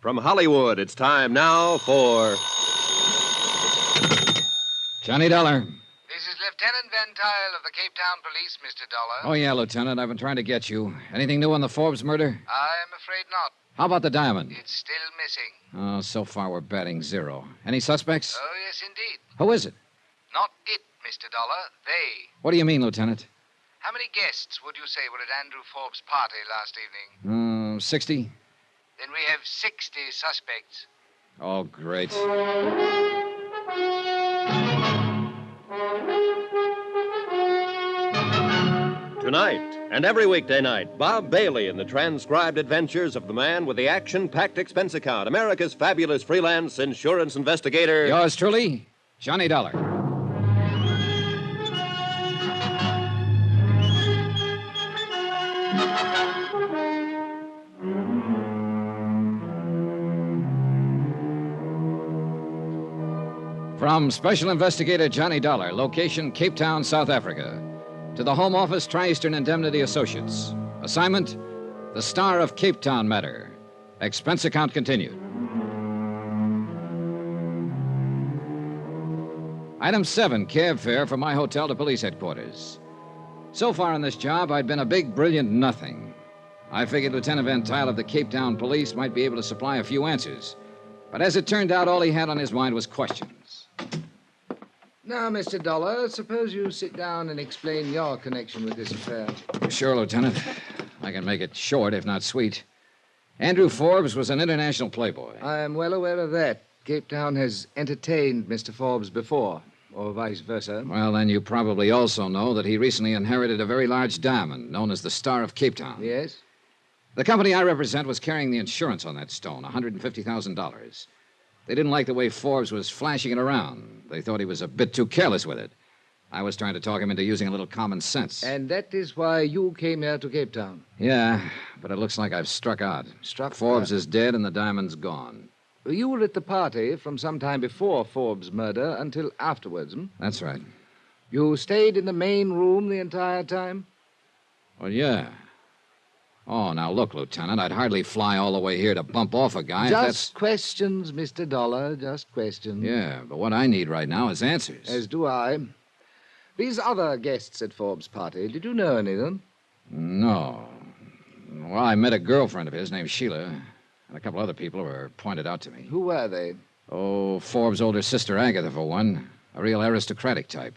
From Hollywood, it's time now for Johnny Dollar. This is Lieutenant Van Tile of the Cape Town Police, Mr. Dollar. Oh, yeah, Lieutenant. I've been trying to get you. Anything new on the Forbes murder? I'm afraid not. How about the diamond? It's still missing. Oh, so far we're batting 0. Any suspects? Oh, yes, indeed. Who is it? Not it, Mr. Dollar. They. What do you mean, Lieutenant? How many guests would you say were at Andrew Forbes' party last evening? 60? Then we have 60 suspects. Oh, great. Tonight and every weekday night, Bob Bailey in the transcribed adventures of the man with the action-packed expense account, America's fabulous freelance insurance investigator. Yours truly, Johnny Dollar. From Special Investigator Johnny Dollar, location Cape Town, South Africa, to the Home Office, Tri-Eastern Indemnity Associates. Assignment, the Star of Cape Town matter. Expense account continued. Item 7, cab fare from my hotel to police headquarters. So far in this job, I'd been a big, brilliant nothing. I figured Lieutenant Van Tile of the Cape Town Police might be able to supply a few answers. But as it turned out, all he had on his mind was questions. Now, Mr. Dollar, suppose you sit down and explain your connection with this affair. Sure, Lieutenant. I can make it short, if not sweet. Andrew Forbes was an international playboy. I am well aware of that. Cape Town has entertained Mr. Forbes before, or vice versa. Well, then you probably also know that he recently inherited a very large diamond known as the Star of Cape Town. Yes? The company I represent was carrying the insurance on that stone, $150,000. They didn't like the way Forbes was flashing it around. They thought he was a bit too careless with it. I was trying to talk him into using a little common sense. And that is why you came here to Cape Town? Yeah, but it looks like I've struck out. Forbes is dead and the diamond's gone. You were at the party from some time before Forbes' murder until afterwards, hmm? That's right. You stayed in the main room the entire time? Well, yeah. Oh, now look, Lieutenant, I'd hardly fly all the way here to bump off a guy. Just questions, Mr. Dollar, just questions. Yeah, but what I need right now is answers. As do I. These other guests at Forbes' party, did you know any of them? No. Well, I met a girlfriend of his named Sheila, and a couple other people who were pointed out to me. Who were they? Oh, Forbes' older sister, Agatha, for one. A real aristocratic type.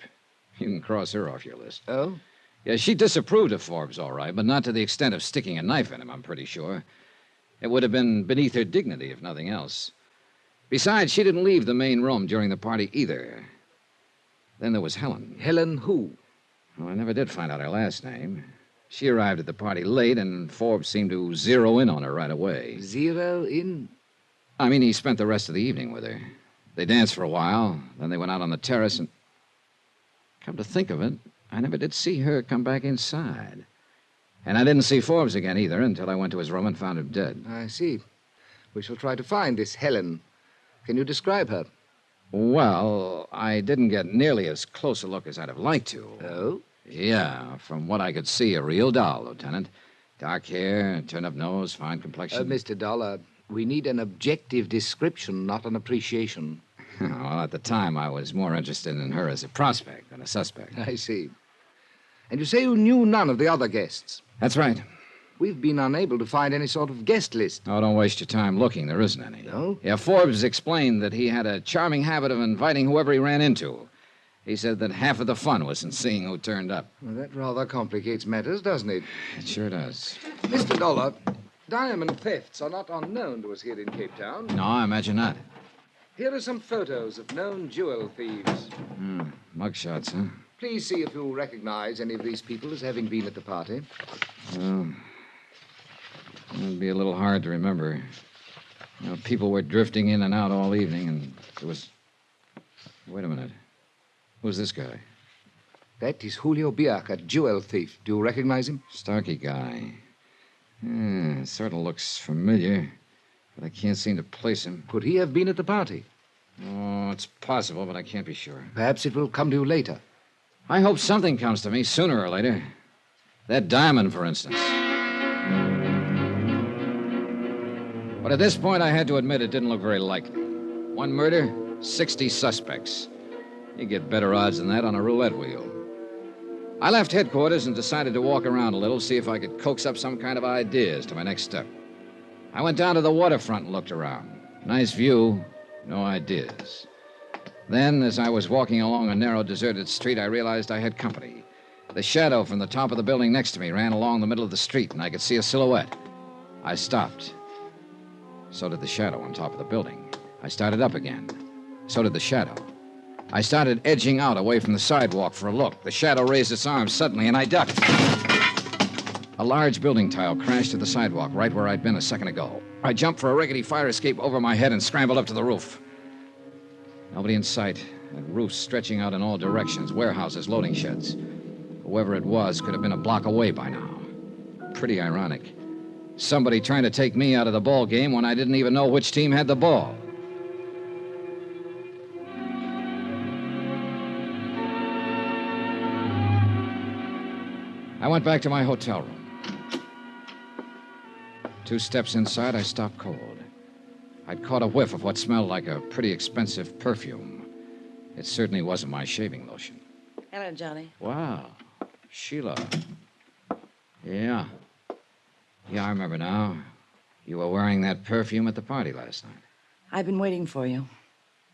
You can cross her off your list. Oh? Yeah, she disapproved of Forbes, all right, but not to the extent of sticking a knife in him, I'm pretty sure. It would have been beneath her dignity, if nothing else. Besides, she didn't leave the main room during the party either. Then there was Helen. Helen who? Well, I never did find out her last name. She arrived at the party late, and Forbes seemed to zero in on her right away. Zero in? I mean, he spent the rest of the evening with her. They danced for a while, then they went out on the terrace and... Come to think of it, I never did see her come back inside. And I didn't see Forbes again either until I went to his room and found him dead. I see. We shall try to find this Helen. Can you describe her? Well, I didn't get nearly as close a look as I'd have liked to. Oh? Yeah, from what I could see, a real doll, Lieutenant. Dark hair, turned-up nose, fine complexion. Mr. Dollar, we need an objective description, not an appreciation. Well, at the time, I was more interested in her as a prospect than a suspect. I see. And you say you knew none of the other guests? That's right. We've been unable to find any sort of guest list. Oh, don't waste your time looking. There isn't any. No? Yeah, Forbes explained that he had a charming habit of inviting whoever he ran into. He said that half of the fun was in seeing who turned up. Well, that rather complicates matters, doesn't it? It sure does. Mr. Dollar, diamond thefts are not unknown to us here in Cape Town. No, I imagine not. Here are some photos of known jewel thieves. Mugshots, huh? Please see if you recognize any of these people as having been at the party. Well, it'd be a little hard to remember. You know, people were drifting in and out all evening, and there was... Wait a minute. Who's this guy? That is Julio Biak, a jewel thief. Do you recognize him? Starkey guy. Sort of looks familiar, but I can't seem to place him. Could he have been at the party? Oh, it's possible, but I can't be sure. Perhaps it will come to you later. I hope something comes to me sooner or later. That diamond, for instance. But at this point, I had to admit it didn't look very likely. One murder, 60 suspects. You get better odds than that on a roulette wheel. I left headquarters and decided to walk around a little, see if I could coax up some kind of ideas to my next step. I went down to the waterfront and looked around. Nice view, no ideas. Then, as I was walking along a narrow, deserted street, I realized I had company. The shadow from the top of the building next to me ran along the middle of the street, and I could see a silhouette. I stopped. So did the shadow on top of the building. I started up again. So did the shadow. I started edging out away from the sidewalk for a look. The shadow raised its arms suddenly, and I ducked. A large building tile crashed to the sidewalk right where I'd been a second ago. I jumped for a rickety fire escape over my head and scrambled up to the roof. Nobody in sight. That roof stretching out in all directions. Warehouses, loading sheds. Whoever it was could have been a block away by now. Pretty ironic. Somebody trying to take me out of the ball game when I didn't even know which team had the ball. I went back to my hotel room. 2 steps inside, I stopped cold. I'd caught a whiff of what smelled like a pretty expensive perfume. It certainly wasn't my shaving lotion. Hello, Johnny. Wow. Sheila. Yeah. Yeah, I remember now. You were wearing that perfume at the party last night. I've been waiting for you.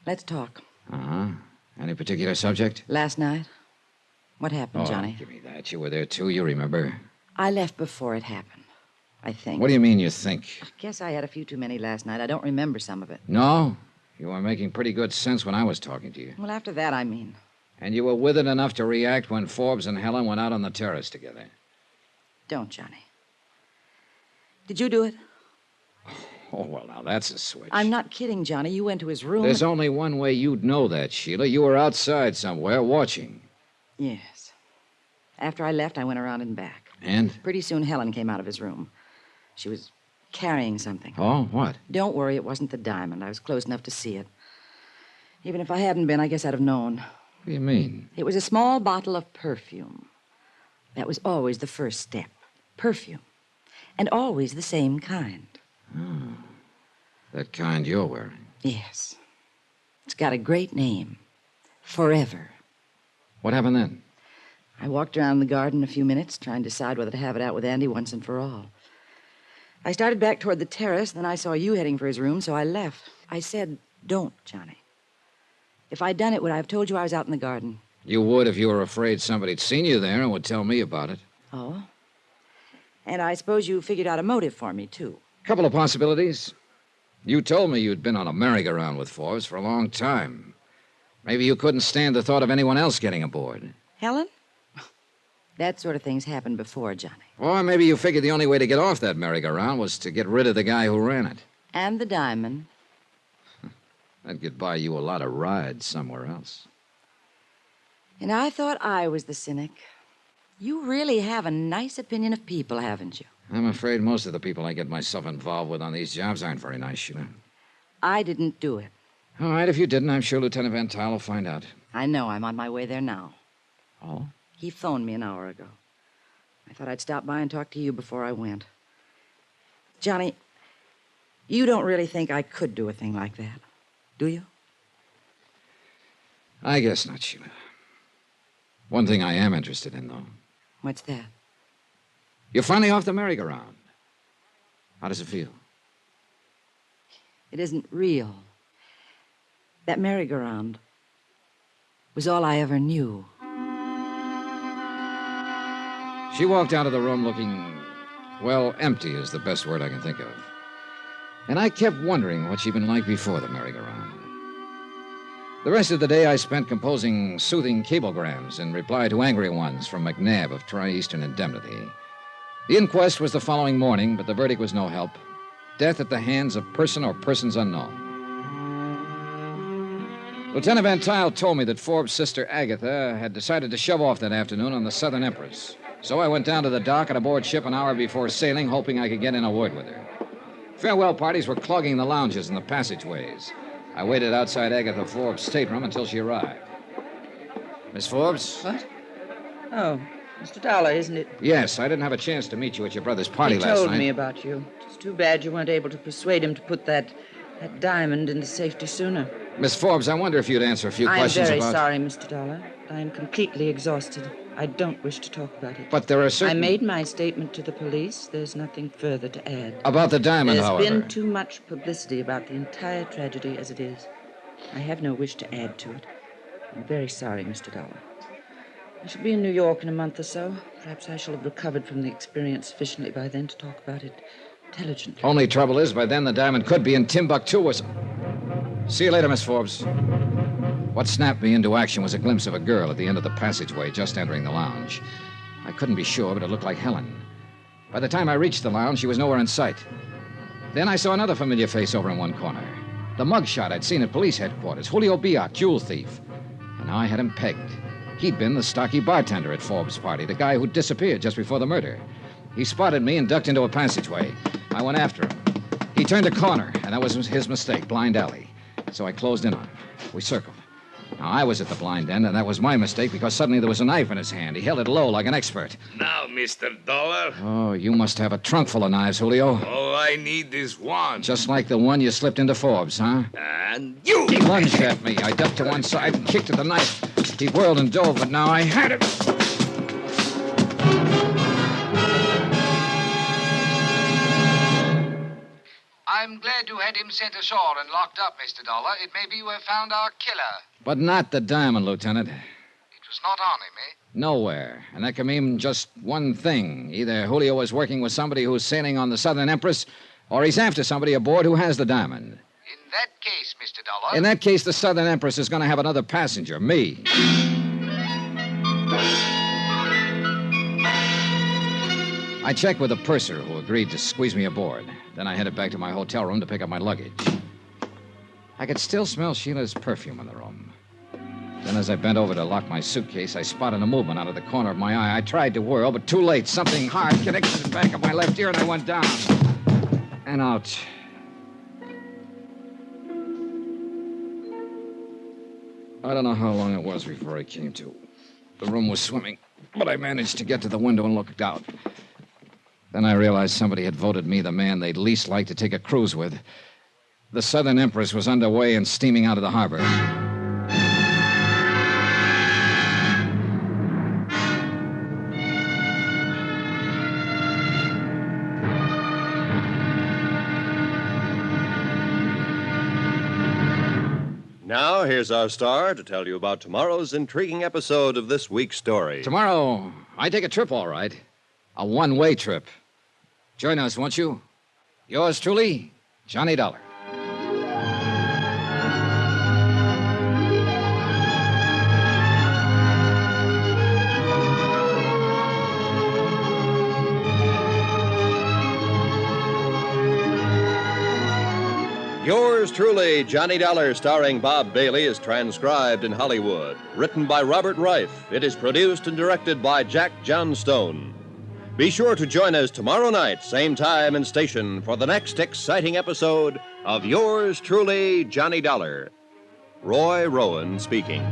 Let's talk. Uh-huh. Any particular subject? Last night? What happened, Johnny? Give me that. You were there, too. You remember. I left before it happened, I think. What do you mean, you think? Guess I had a few too many last night. I don't remember some of it. No? You were making pretty good sense when I was talking to you. Well, after that, I mean. And you were with it enough to react when Forbes and Helen went out on the terrace together. Don't, Johnny. Did you do it? Oh, well, now that's a switch. I'm not kidding, Johnny. You went to his room. There's only one way you'd know that, Sheila. You were outside somewhere watching. Yes. After I left, I went around and back. And? Pretty soon, Helen came out of his room. She was carrying something. Oh, what? Don't worry, it wasn't the diamond. I was close enough to see it. Even if I hadn't been, I guess I'd have known. What do you mean? It was a small bottle of perfume. That was always the first step. Perfume. And always the same kind. Oh. That kind you're wearing. Yes. It's got a great name. Forever. What happened then? I walked around the garden a few minutes, trying to decide whether to have it out with Andy once and for all. I started back toward the terrace, then I saw you heading for his room, so I left. I said, don't, Johnny. If I'd done it, would I have told you I was out in the garden? You would if you were afraid somebody'd seen you there and would tell me about it. Oh? And I suppose you figured out a motive for me, too. Couple of possibilities. You told me you'd been on a merry-go-round with Forbes for a long time. Maybe you couldn't stand the thought of anyone else getting aboard. Helen? That sort of thing's happened before, Johnny. Or maybe you figured the only way to get off that merry-go-round was to get rid of the guy who ran it. And the diamond. That could buy you a lot of rides somewhere else. And I thought I was the cynic. You really have a nice opinion of people, haven't you? I'm afraid most of the people I get myself involved with on these jobs aren't very nice, Sheila. I didn't do it. All right, if you didn't, I'm sure Lieutenant Van Tuyl will find out. I know. I'm on my way there now. Oh? He phoned me an hour ago. I thought I'd stop by and talk to you before I went. Johnny, you don't really think I could do a thing like that, do you? I guess not, Sheila. One thing I am interested in, though. What's that? You're finally off the merry-go-round. How does it feel? It isn't real. That merry-go-round was all I ever knew. She walked out of the room looking, well, empty is the best word I can think of. And I kept wondering what she'd been like before the merry-go-round. The rest of the day I spent composing soothing cablegrams in reply to angry ones from McNabb of Tri-Eastern Indemnity. The inquest was the following morning, but the verdict was no help. Death at the hands of person or persons unknown. Lieutenant Van Tuyl told me that Forbes' sister Agatha had decided to shove off that afternoon on the Southern Empress. So I went down to the dock and aboard ship an hour before sailing, hoping I could get in a word with her. Farewell parties were clogging the lounges and the passageways. I waited outside Agatha Forbes' stateroom until she arrived. Miss Forbes? What? Oh, Mr. Dollar, isn't it? Yes, I didn't have a chance to meet you at your brother's party last night. He told me about you. It's too bad you weren't able to persuade him to put that diamond into safety sooner. Miss Forbes, I wonder if you'd answer a few questions about... I'm very sorry, Mr. Dollar. I am completely exhausted. I don't wish to talk about it. But there are certain... I made my statement to the police. There's nothing further to add. About the diamond, however. There's been too much publicity about the entire tragedy as it is. I have no wish to add to it. I'm very sorry, Mr. Dollar. I shall be in New York in a month or so. Perhaps I shall have recovered from the experience sufficiently by then to talk about it intelligently. Only trouble is, by then the diamond could be in Timbuktu or something. See you later, Miss Forbes. What snapped me into action was a glimpse of a girl at the end of the passageway just entering the lounge. I couldn't be sure, but it looked like Helen. By the time I reached the lounge, she was nowhere in sight. Then I saw another familiar face over in one corner. The mugshot I'd seen at police headquarters, Julio Biak, jewel thief. And now I had him pegged. He'd been the stocky bartender at Forbes' party, the guy who disappeared just before the murder. He spotted me and ducked into a passageway. I went after him. He turned a corner, and that was his mistake, blind alley. So I closed in on him. We circled. Now, I was at the blind end, and that was my mistake because suddenly there was a knife in his hand. He held it low like an expert. Now, Mr. Dollar. Oh, you must have a trunk full of knives, Julio. All I need is one. Just like the one you slipped into Forbes, huh? And you! He lunged at me. I ducked to one side and kicked at the knife. He whirled and dove, but now I had him. I'm glad you had him sent ashore and locked up, Mr. Dollar. It may be you have found our killer. But not the diamond, Lieutenant. It was not on him, eh? Nowhere. And that can mean just one thing. Either Julio is working with somebody who's sailing on the Southern Empress, or he's after somebody aboard who has the diamond. In that case, Mr. Dollar... In that case, the Southern Empress is going to have another passenger, me. I checked with a purser who agreed to squeeze me aboard. Then I headed back to my hotel room to pick up my luggage. I could still smell Sheila's perfume in the room. Then as I bent over to lock my suitcase, I spotted a movement out of the corner of my eye. I tried to whirl, but too late. Something hard connected to the back of my left ear, and I went down. And out. I don't know how long it was before I came to. The room was swimming, but I managed to get to the window and looked out. Then I realized somebody had voted me the man they'd least like to take a cruise with. The Southern Empress was underway and steaming out of the harbor. Now, here's our star to tell you about tomorrow's intriguing episode of this week's story. Tomorrow, I take a trip, all right. A one-way trip. Join us, won't you? Yours truly, Johnny Dollar. Yours Yours truly, Johnny Dollar, starring Bob Bailey, is transcribed in Hollywood. Written by Robert Reif. It is produced and directed by Jack Johnstone. Be sure to join us tomorrow night, same time and station, for the next exciting episode of Yours truly, Johnny Dollar. Roy Rowan speaking.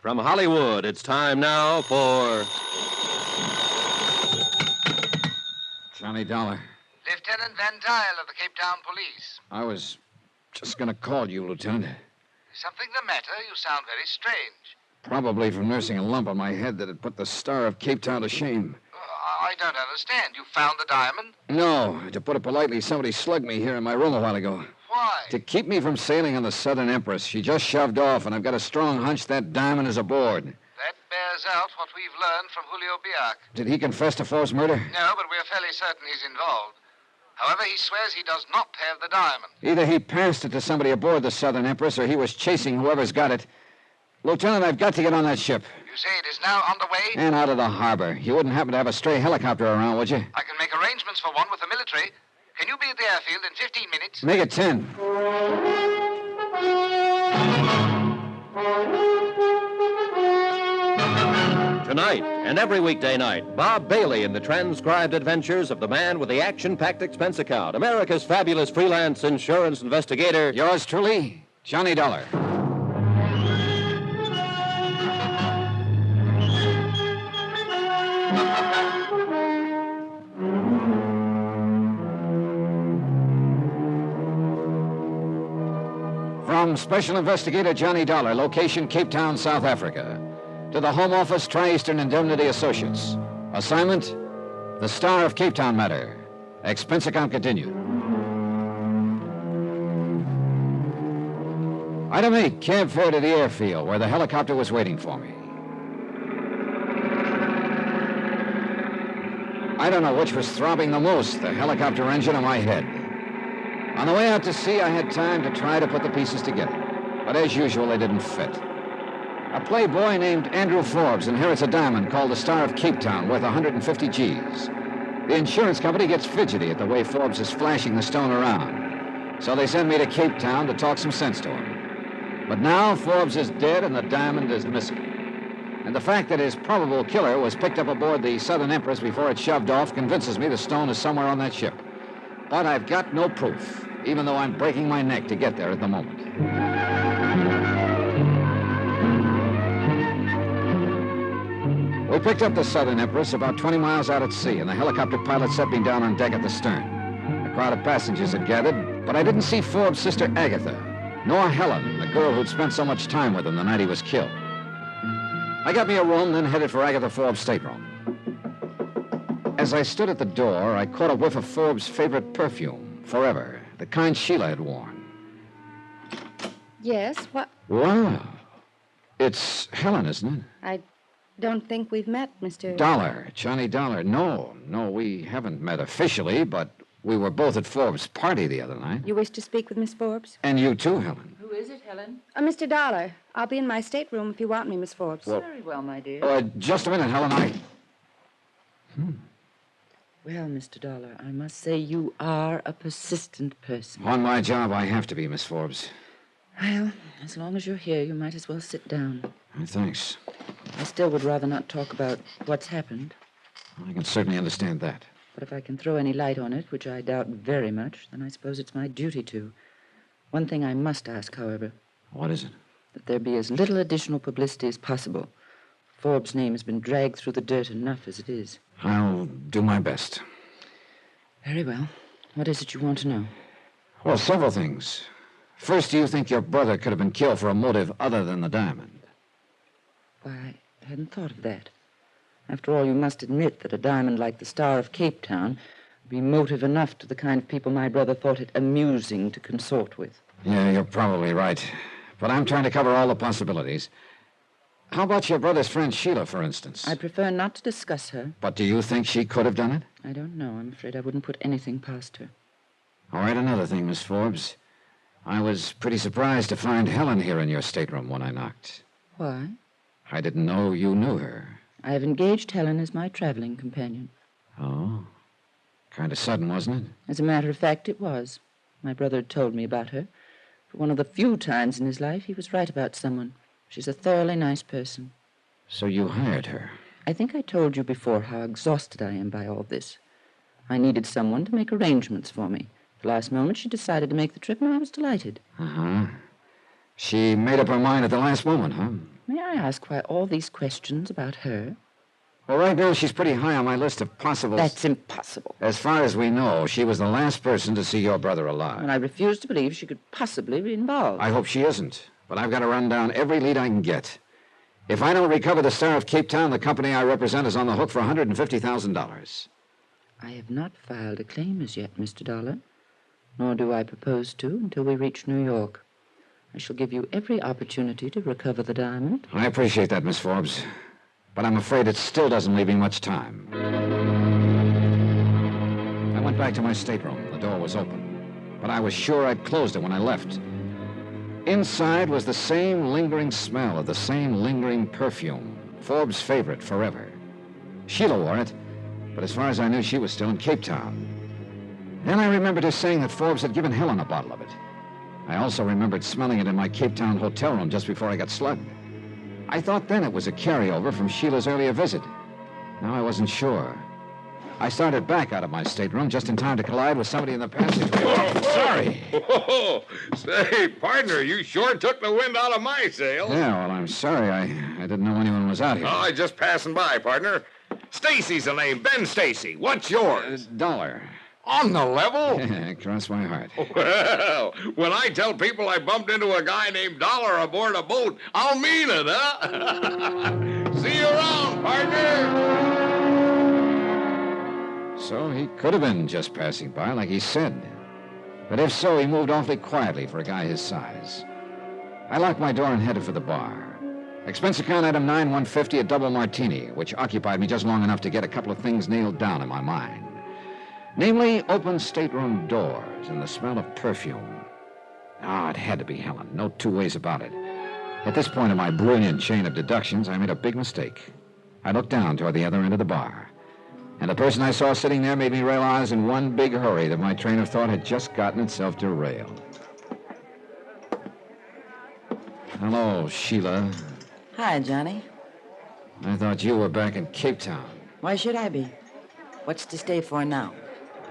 From Hollywood, it's time now for Johnny Dollar. Lieutenant Van Tile of the Cape Town Police. I was just going to call you, Lieutenant. Something the matter? You sound very strange. Probably from nursing a lump on my head that had put the star of Cape Town to shame. I don't understand. You found the diamond? No, to put it politely, somebody slugged me here in my room a while ago. Why? To keep me from sailing on the Southern Empress. She just shoved off, and I've got a strong hunch that diamond is aboard. That bears out what we've learned from Julio Biac. Did he confess to Forbes' murder? No, but we're fairly certain he's involved. However, he swears he does not have the diamond. Either he passed it to somebody aboard the Southern Empress, or he was chasing whoever's got it. Lieutenant, I've got to get on that ship. You say it is now on the way? And out of the harbor. You wouldn't happen to have a stray helicopter around, would you? I can make arrangements for one with the military. Can you be at the airfield in 15 minutes? Make it 10. Tonight and every weekday night, Bob Bailey in the transcribed adventures of the man with the action-packed expense account, America's fabulous freelance insurance investigator. Yours truly, Johnny Dollar. From Special Investigator Johnny Dollar, location Cape Town, South Africa, to the Home Office, Tri-Eastern Indemnity Associates. Assignment, the Star of Cape Town matter. Expense account continued. Item 8, cab fare to the airfield, where the helicopter was waiting for me. I don't know which was throbbing the most, the helicopter engine or my head. On the way out to sea, I had time to try to put the pieces together. But as usual, they didn't fit. A playboy named Andrew Forbes inherits a diamond called the Star of Cape Town, worth 150 G's. The insurance company gets fidgety at the way Forbes is flashing the stone around. So they send me to Cape Town to talk some sense to him. But now Forbes is dead and the diamond is missing. And the fact that his probable killer was picked up aboard the Southern Empress before it shoved off convinces me the stone is somewhere on that ship. But I've got no proof, even though I'm breaking my neck to get there at the moment. We picked up the Southern Empress about 20 miles out at sea, and the helicopter pilot set me down on deck at the stern. A crowd of passengers had gathered, but I didn't see Forbes' sister Agatha, nor Helen, the girl who'd spent so much time with him the night he was killed. I got me a room, then headed for Agatha Forbes' stateroom. As I stood at the door, I caught a whiff of Forbes' favorite perfume, Forever, the kind Sheila had worn. Yes, what? Wow. It's Helen, isn't it? I don't think we've met, Mr. Dollar, Johnny Dollar. No, we haven't met officially, but we were both at Forbes' party the other night. You wish to speak with Miss Forbes? And you too, Helen. Who is it, Helen? Mr. Dollar. I'll be in my stateroom if you want me, Miss Forbes. Well- Very well, my dear. Just a minute, Helen. Well, Mr. Dollar, I must say you are a persistent person. On my job, I have to be, Miss Forbes. Well, as long as you're here, you might as well sit down. Thanks. I still would rather not talk about what's happened. I can certainly understand that. But if I can throw any light on it, which I doubt very much, then I suppose it's my duty to. One thing I must ask, however. What is it? That there be as little additional publicity as possible Forbes' name has been dragged through the dirt enough as it is. I'll do my best. Very well. What is it you want to know? Well, several things. First, do you think your brother could have been killed for a motive other than the diamond? Why, I hadn't thought of that. After all, you must admit that a diamond like the Star of Cape Town would be motive enough to the kind of people my brother thought it amusing to consort with. Yeah, you're probably right. But I'm trying to cover all the possibilities. How about your brother's friend Sheila, for instance? I prefer not to discuss her. But do you think she could have done it? I don't know. I'm afraid I wouldn't put anything past her. All right, another thing, Miss Forbes. I was pretty surprised to find Helen here in your stateroom when I knocked. Why? I didn't know you knew her. I have engaged Helen as my traveling companion. Oh? Kind of sudden, wasn't it? As a matter of fact, it was. My brother had told me about her. For one of the few times in his life, he was right about someone. She's a thoroughly nice person. So you hired her? I think I told you before how exhausted I am by all this. I needed someone to make arrangements for me. At the last moment, she decided to make the trip, and I was delighted. Uh-huh. She made up her mind at the last moment, huh? May I ask why all these questions about her? Well, right now, she's pretty high on my list of possible... That's impossible. As far as we know, she was the last person to see your brother alive. And I refuse to believe she could possibly be involved. I hope she isn't. But I've got to run down every lead I can get. If I don't recover the Star of Cape Town, the company I represent is on the hook for $150,000. I have not filed a claim as yet, Mr. Dollar. Nor do I propose to until we reach New York. I shall give you every opportunity to recover the diamond. I appreciate that, Miss Forbes. But I'm afraid it still doesn't leave me much time. I went back to my stateroom. The door was open. But I was sure I'd closed it when I left. Inside was the same lingering smell of the same lingering perfume. Forbes' favorite forever. Sheila wore it, but as far as I knew, she was still in Cape Town. Then I remembered her saying that Forbes had given Helen a bottle of it. I also remembered smelling it in my Cape Town hotel room just before I got slugged. I thought then it was a carryover from Sheila's earlier visit. Now I wasn't sure. I started back out of my stateroom just in time to collide with somebody in the passageway. Oh, sorry. Oh, say, partner, you sure took the wind out of my sails. Yeah, well, I'm sorry. I didn't know anyone was out here. Oh, I just passing by, partner. Stacy's the name, Ben Stacy. What's yours? Dollar. On the level? Cross my heart. Well, when I tell people I bumped into a guy named Dollar aboard a boat, I'll mean it, huh? See you around, partner. So he could have been just passing by, like he said. But if so, he moved awfully quietly for a guy his size. I locked my door and headed for the bar. Expense account item 9/150, a double martini, which occupied me just long enough to get a couple of things nailed down in my mind. Namely, open stateroom doors and the smell of perfume. Ah, it had to be Helen. No two ways about it. At this point in my brilliant chain of deductions, I made a big mistake. I looked down toward the other end of the bar. And the person I saw sitting there made me realize in one big hurry that my train of thought had just gotten itself derailed. Hello, Sheila. Hi, Johnny. I thought you were back in Cape Town. Why should I be? What's to stay for now?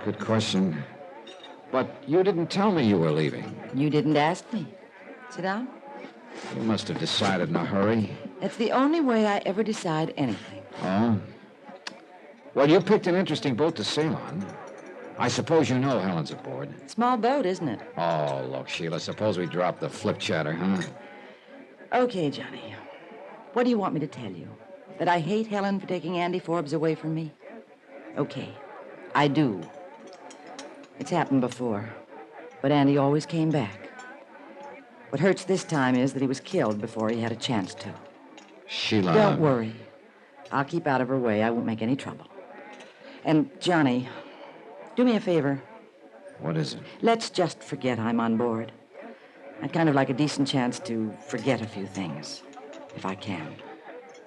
Good question. But you didn't tell me you were leaving. You didn't ask me. Sit down. You must have decided in a hurry. It's the only way I ever decide anything. Oh? Well, you picked an interesting boat to sail on. I suppose you know Helen's aboard. Small boat, isn't it? Oh, look, Sheila, suppose we drop the flip chatter, huh? Okay, Johnny. What do you want me to tell you? That I hate Helen for taking Andy Forbes away from me? Okay, I do. It's happened before, but Andy always came back. What hurts this time is that he was killed before he had a chance to. Sheila... Don't worry. I'll keep out of her way. I won't make any trouble. And, Johnny, do me a favor. What is it? Let's just forget I'm on board. I'd kind of like a decent chance to forget a few things, if I can.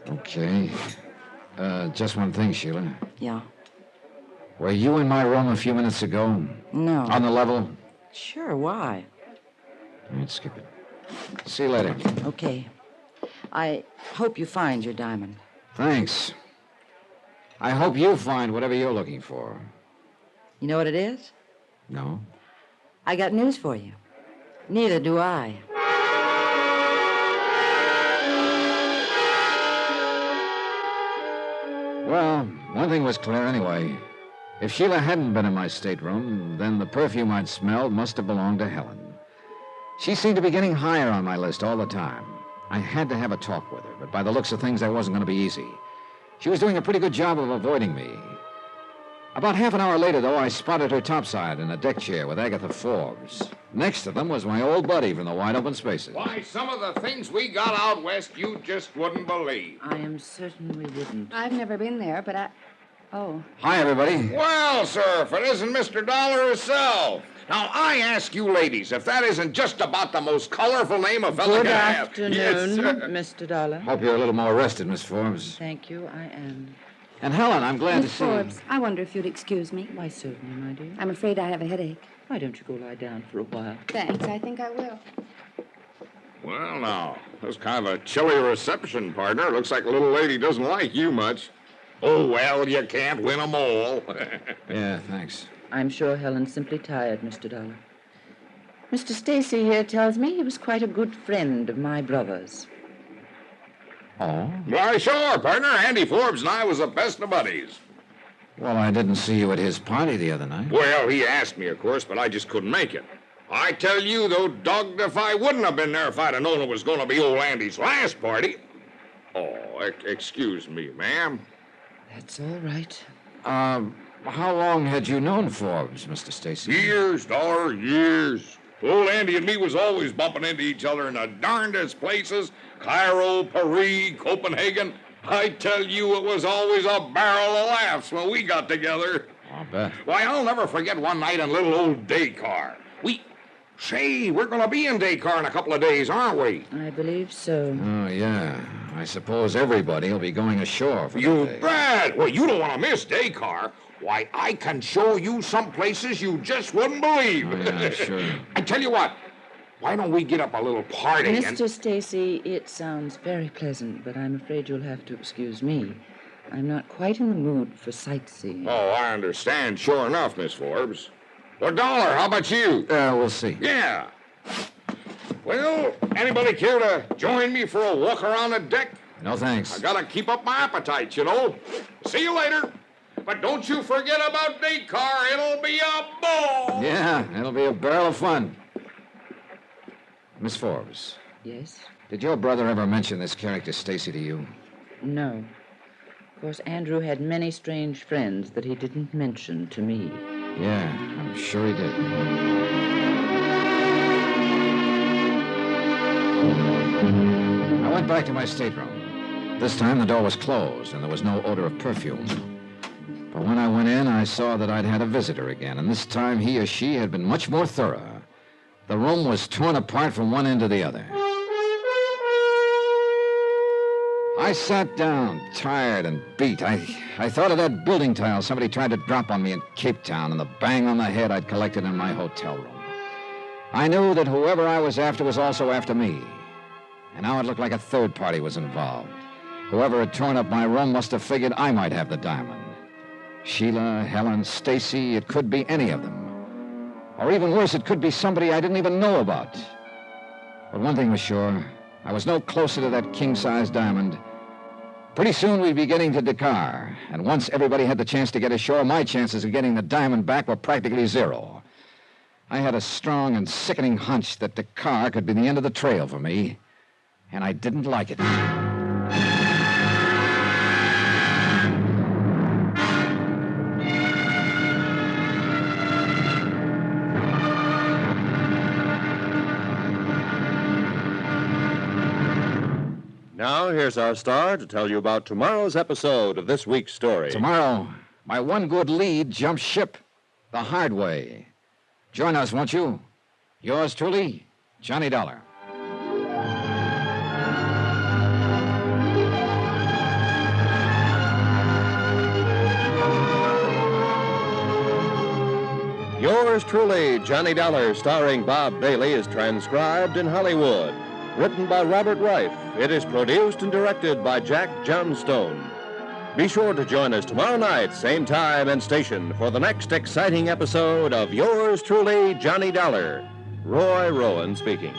Okay. Just one thing, Sheila. Yeah? Were you in my room a few minutes ago? No. On the level? Sure, why? All right, skip it. See you later. Okay. I hope you find your diamond. Thanks. I hope you find whatever you're looking for. You know what it is? No? I got news for you. Neither do I. Well, one thing was clear anyway. If Sheila hadn't been in my stateroom, then the perfume I'd smelled must have belonged to Helen. She seemed to be getting higher on my list all the time. I had to have a talk with her, but by the looks of things, that wasn't going to be easy. She was doing a pretty good job of avoiding me. About half an hour later, though, I spotted her topside in a deck chair with Agatha Forbes. Next to them was my old buddy from the wide open spaces. Why, some of the things we got out west you just wouldn't believe. I am certain we wouldn't. I've never been there, but Oh. Hi, everybody. Well, sir, if it isn't Mr. Dollar himself. Now, I ask you ladies, if that isn't just about the most colorful name a fella Good can have. afternoon, Yes, sir. Mr. Dollar. Hope you're a little more rested, Miss Forbes. Thank you, I am. And Helen, I'm glad Miss to see Forbes, I wonder if you'd excuse me. Why, certainly, my dear. I'm afraid I have a headache. Why don't you go lie down for a while? Thanks, I think I will. Well, now, that's kind of a chilly reception, partner. Looks like a little lady doesn't like you much. Oh, well, you can't win 'em all. Yeah, thanks. I'm sure Helen's simply tired, Mr. Dollar. Mr. Stacy here tells me he was quite a good friend of my brother's. Oh? Why, sure, partner. Andy Forbes and I was the best of buddies. Well, I didn't see you at his party the other night. Well, he asked me, of course, but I just couldn't make it. I tell you, though, dogged if I wouldn't have been there if I'd have known it was going to be old Andy's last party. Oh, excuse me, ma'am. That's all right. How long had you known Forbes, Mr. Stacy? Years, Dollar, years. Old Andy and me was always bumping into each other in the darndest places. Cairo, Paris, Copenhagen. I tell you, it was always a barrel of laughs when we got together. I'll bet. Why, I'll never forget one night in little old Dakar. We're going to be in Dakar in a couple of days, aren't we? I believe so. Oh, yeah. I suppose everybody will be going ashore for You the day. bet! Well, you don't want to miss Dakar. Why, I can show you some places you just wouldn't believe. Oh, yeah, sure. I tell you what, why don't we get up a little party and... Mr. Stacy, it sounds very pleasant, but I'm afraid you'll have to excuse me. I'm not quite in the mood for sightseeing. Oh, I understand. Sure enough, Miss Forbes. Well, Dollar, how about you? We'll see. Yeah. Well, anybody care to join me for a walk around the deck? No, thanks. I gotta keep up my appetite, you know. See you later. But don't you forget about Dakar. It'll be a ball. Yeah, it'll be a barrel of fun. Miss Forbes. Yes? Did your brother ever mention this character Stacy to you? No. Of course, Andrew had many strange friends that he didn't mention to me. Yeah, I'm sure he did. I went back to my stateroom. This time the door was closed and there was no odor of perfume. But when I went in, I saw that I'd had a visitor again, and this time he or she had been much more thorough. The room was torn apart from one end to the other. I sat down, tired and beat. I thought of that building tile somebody tried to drop on me in Cape Town and the bang on the head I'd collected in my hotel room. I knew that whoever I was after was also after me. And now it looked like a third party was involved. Whoever had torn up my room must have figured I might have the diamond. Sheila, Helen, Stacy, it could be any of them. Or even worse, it could be somebody I didn't even know about. But one thing was sure, I was no closer to that king-size diamond. Pretty soon we'd be getting to Dakar, and once everybody had the chance to get ashore, my chances of getting the diamond back were practically zero. I had a strong and sickening hunch that Dakar could be the end of the trail for me, and I didn't like it. Now, here's our star to tell you about tomorrow's episode of this week's story. Tomorrow, my one good lead jumps ship the hard way. Join us, won't you? Yours truly, Johnny Dollar. Yours truly, Johnny Dollar, starring Bob Bailey, is transcribed in Hollywood. Written by Robert Reif, it is produced and directed by Jack Johnstone. Be sure to join us tomorrow night, same time and station, for the next exciting episode of Yours truly, Johnny Dollar. Roy Rowan speaking.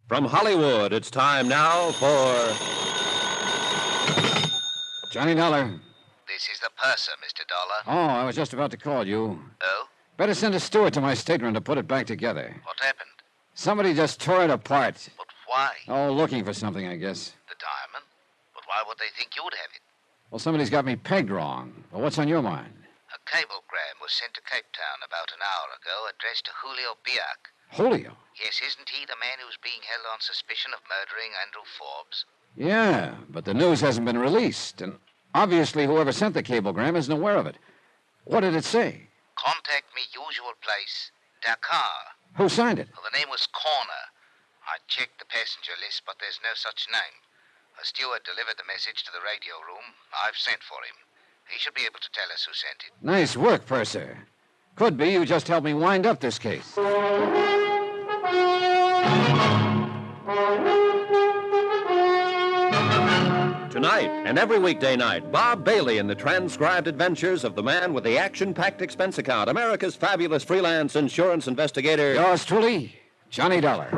From Hollywood, it's time now for Johnny Dollar. This is the purser, Mr. Dollar. Oh, I was just about to call you. Oh? Better send a steward to my stateroom to put it back together. What happened? Somebody just tore it apart. But why? Oh, looking for something, I guess. The diamond? But why would they think you'd have it? Well, somebody's got me pegged wrong. Well, what's on your mind? A cablegram was sent to Cape Town about an hour ago, addressed to Julio Biak. Julio? Yes, isn't he the man who's being held on suspicion of murdering Andrew Forbes? Yeah, but the news hasn't been released, and obviously whoever sent the cablegram isn't aware of it. What did it say? Contact me, usual place, Dakar. Who signed it? Well, the name was Corner. I checked the passenger list, but there's no such name. A steward delivered the message to the radio room. I've sent for him. He should be able to tell us who sent it. Nice work, Purser. Could be you just helped me wind up this case. Tonight and every weekday night, Bob Bailey in the transcribed adventures of the man with the action-packed expense account, America's fabulous freelance insurance investigator. Yours truly, Johnny Dollar.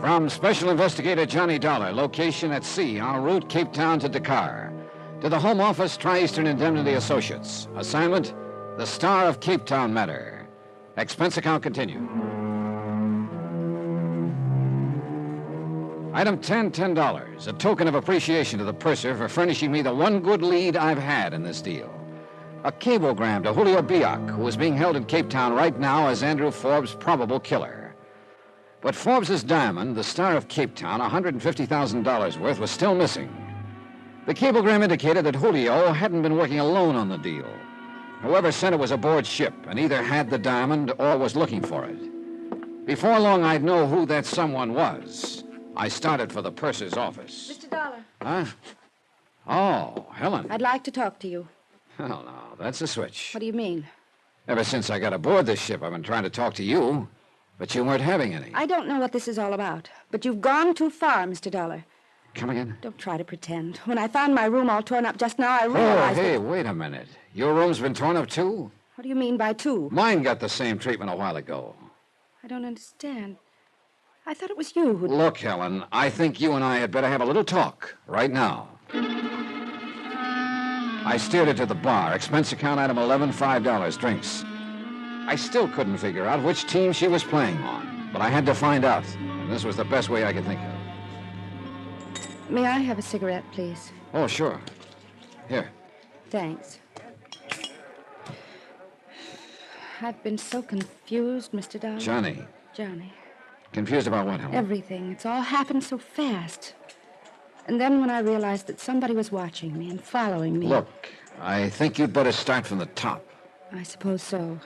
From Special Investigator Johnny Dollar, location at sea, en route Cape Town to Dakar. To the Home Office, Tri-Eastern Indemnity Associates. Assignment, the Star of Cape Town matter. Expense account continued. Item 10, $10. A token of appreciation to the purser for furnishing me the one good lead I've had in this deal. A cablegram to Julio Biak, who is being held in Cape Town right now as Andrew Forbes' probable killer. But Forbes' diamond, the Star of Cape Town, $150,000 worth, was still missing. The cablegram indicated that Julio hadn't been working alone on the deal. Whoever sent it was aboard ship and either had the diamond or was looking for it. Before long, I'd know who that someone was. I started for the purser's office. Mr. Dollar. Huh? Oh, Helen. I'd like to talk to you. Hell no, that's a switch. What do you mean? Ever since I got aboard this ship, I've been trying to talk to you, but you weren't having any. I don't know what this is all about, but you've gone too far, Mr. Dollar. Come again? Don't try to pretend. When I found my room all torn up just now, I realized... Oh, hey, wait a minute. Your room's been torn up, too? What do you mean by two? Mine got the same treatment a while ago. I don't understand. I thought it was you who... Look, Helen, I think you and I had better have a little talk right now. I steered her to the bar. Expense account item 11, $5, drinks. I still couldn't figure out which team she was playing on, but I had to find out, and this was the best way I could think of. May I have a cigarette, please? Oh, sure. Here. Thanks. I've been so confused, Mr. Dollar. Johnny. Johnny. Confused about what, Helen? Everything. It's all happened so fast. And then when I realized that somebody was watching me and following me... Look, I think you'd better start from the top. I suppose so.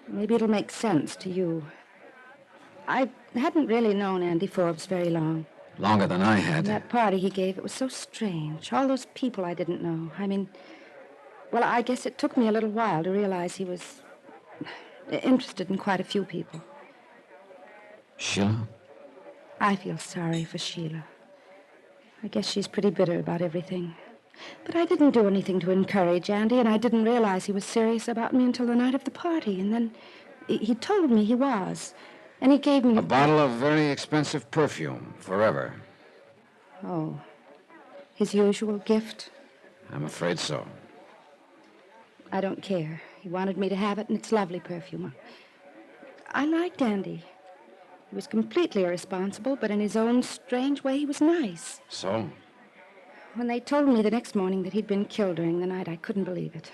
Maybe it'll make sense to you. I hadn't really known Andy Forbes very long. Longer than I had. That party he gave, it was so strange. All those people I didn't know. I mean, well, I guess it took me a little while to realize he was interested in quite a few people. Sheila? I feel sorry for Sheila. I guess she's pretty bitter about everything. But I didn't do anything to encourage Andy, and I didn't realize he was serious about me until the night of the party. And then he told me he was. And he gave me... A bottle of very expensive perfume, forever. Oh. His usual gift? I'm afraid so. I don't care. He wanted me to have it, and it's lovely perfume. I liked Andy. He was completely irresponsible, but in his own strange way, he was nice. So? When they told me the next morning that he'd been killed during the night, I couldn't believe it.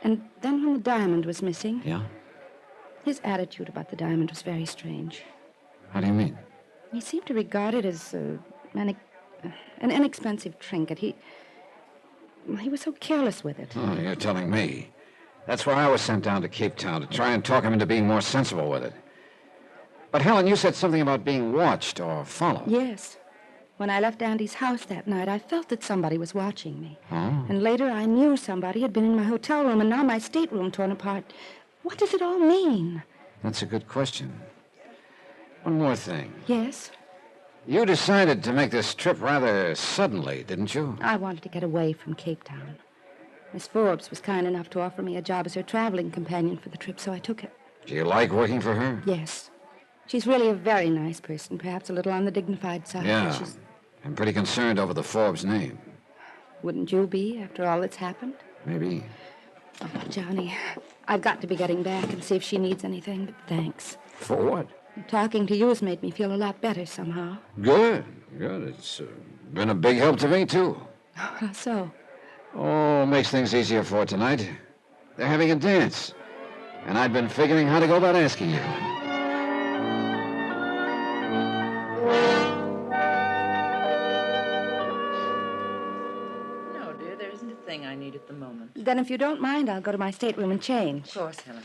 And then when the diamond was missing... Yeah? His attitude about the diamond was very strange. How do you mean? He seemed to regard it as an inexpensive trinket. He was so careless with it. Oh, you're telling me. That's why I was sent down to Cape Town, to try and talk him into being more sensible with it. But, Helen, you said something about being watched or followed. Yes. When I left Andy's house that night, I felt that somebody was watching me. Oh. And later I knew somebody had been in my hotel room, and now my stateroom torn apart. What does it all mean? That's a good question. One more thing. Yes? You decided to make this trip rather suddenly, didn't you? I wanted to get away from Cape Town. Miss Forbes was kind enough to offer me a job as her traveling companion for the trip, so I took it. Do you like working for her? Yes. She's really a very nice person, perhaps a little on the dignified side. Yeah. But she's... I'm pretty concerned over the Forbes name. Wouldn't you be, after all that's happened? Maybe. Oh, Johnny, I've got to be getting back and see if she needs anything, but thanks. For what? Talking to you has made me feel a lot better somehow. Good. It's been a big help to me, too. How so? Oh, makes things easier for tonight. They're having a dance. And I'd been figuring how to go about asking you. No, dear, there isn't a thing I need at the moment. Then if you don't mind, I'll go to my stateroom and change. Of course, Helen.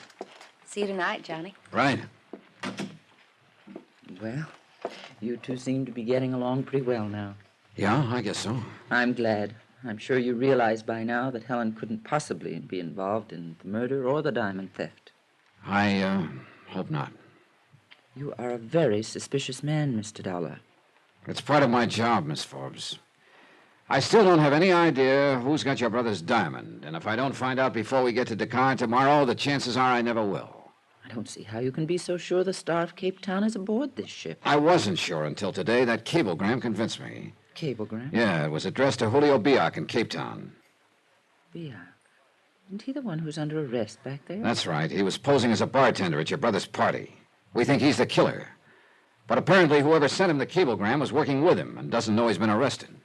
See you tonight, Johnny. Right. Well, you two seem to be getting along pretty well now. Yeah, I guess so. I'm glad. I'm sure you realize by now that Helen couldn't possibly be involved in the murder or the diamond theft. I hope not. You are a very suspicious man, Mr. Dollar. It's part of my job, Miss Forbes. I still don't have any idea who's got your brother's diamond, and if I don't find out before we get to Dakar tomorrow, the chances are I never will. I don't see how you can be so sure the Star of Cape Town is aboard this ship. I wasn't sure until today. That cablegram convinced me. Cablegram? Yeah, it was addressed to Julio Biak in Cape Town. Biak? Isn't he the one who's under arrest back there? That's right. He was posing as a bartender at your brother's party. We think he's the killer. But apparently whoever sent him the cablegram was working with him and doesn't know he's been arrested.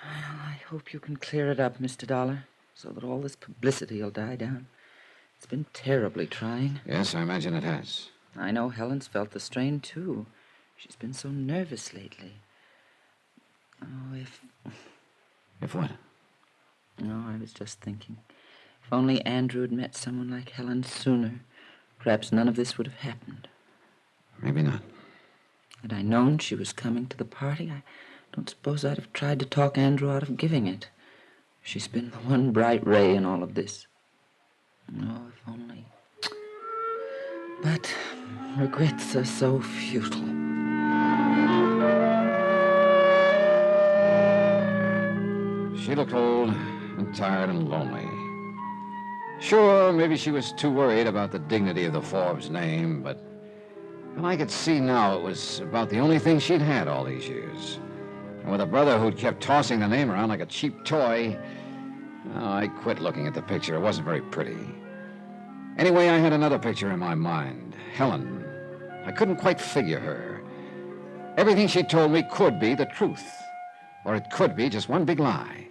Well, I hope you can clear it up, Mr. Dollar, so that all this publicity will die down. It's been terribly trying. Yes, I imagine it has. I know Helen's felt the strain, too. She's been so nervous lately. Oh, If what? No, I was just thinking. If only Andrew had met someone like Helen sooner, perhaps none of this would have happened. Maybe not. Had I known she was coming to the party, I don't suppose I'd have tried to talk Andrew out of giving it. She's been the one bright ray in all of this. Oh, if only. But regrets are so futile. She looked old and tired and lonely. Sure, maybe she was too worried about the dignity of the Forbes name, but I could see now it was about the only thing she'd had all these years. And with a brother who'd kept tossing the name around like a cheap toy, I quit looking at the picture. It wasn't very pretty. Anyway, I had another picture in my mind. Helen. I couldn't quite figure her. Everything she told me could be the truth. Or it could be just one big lie.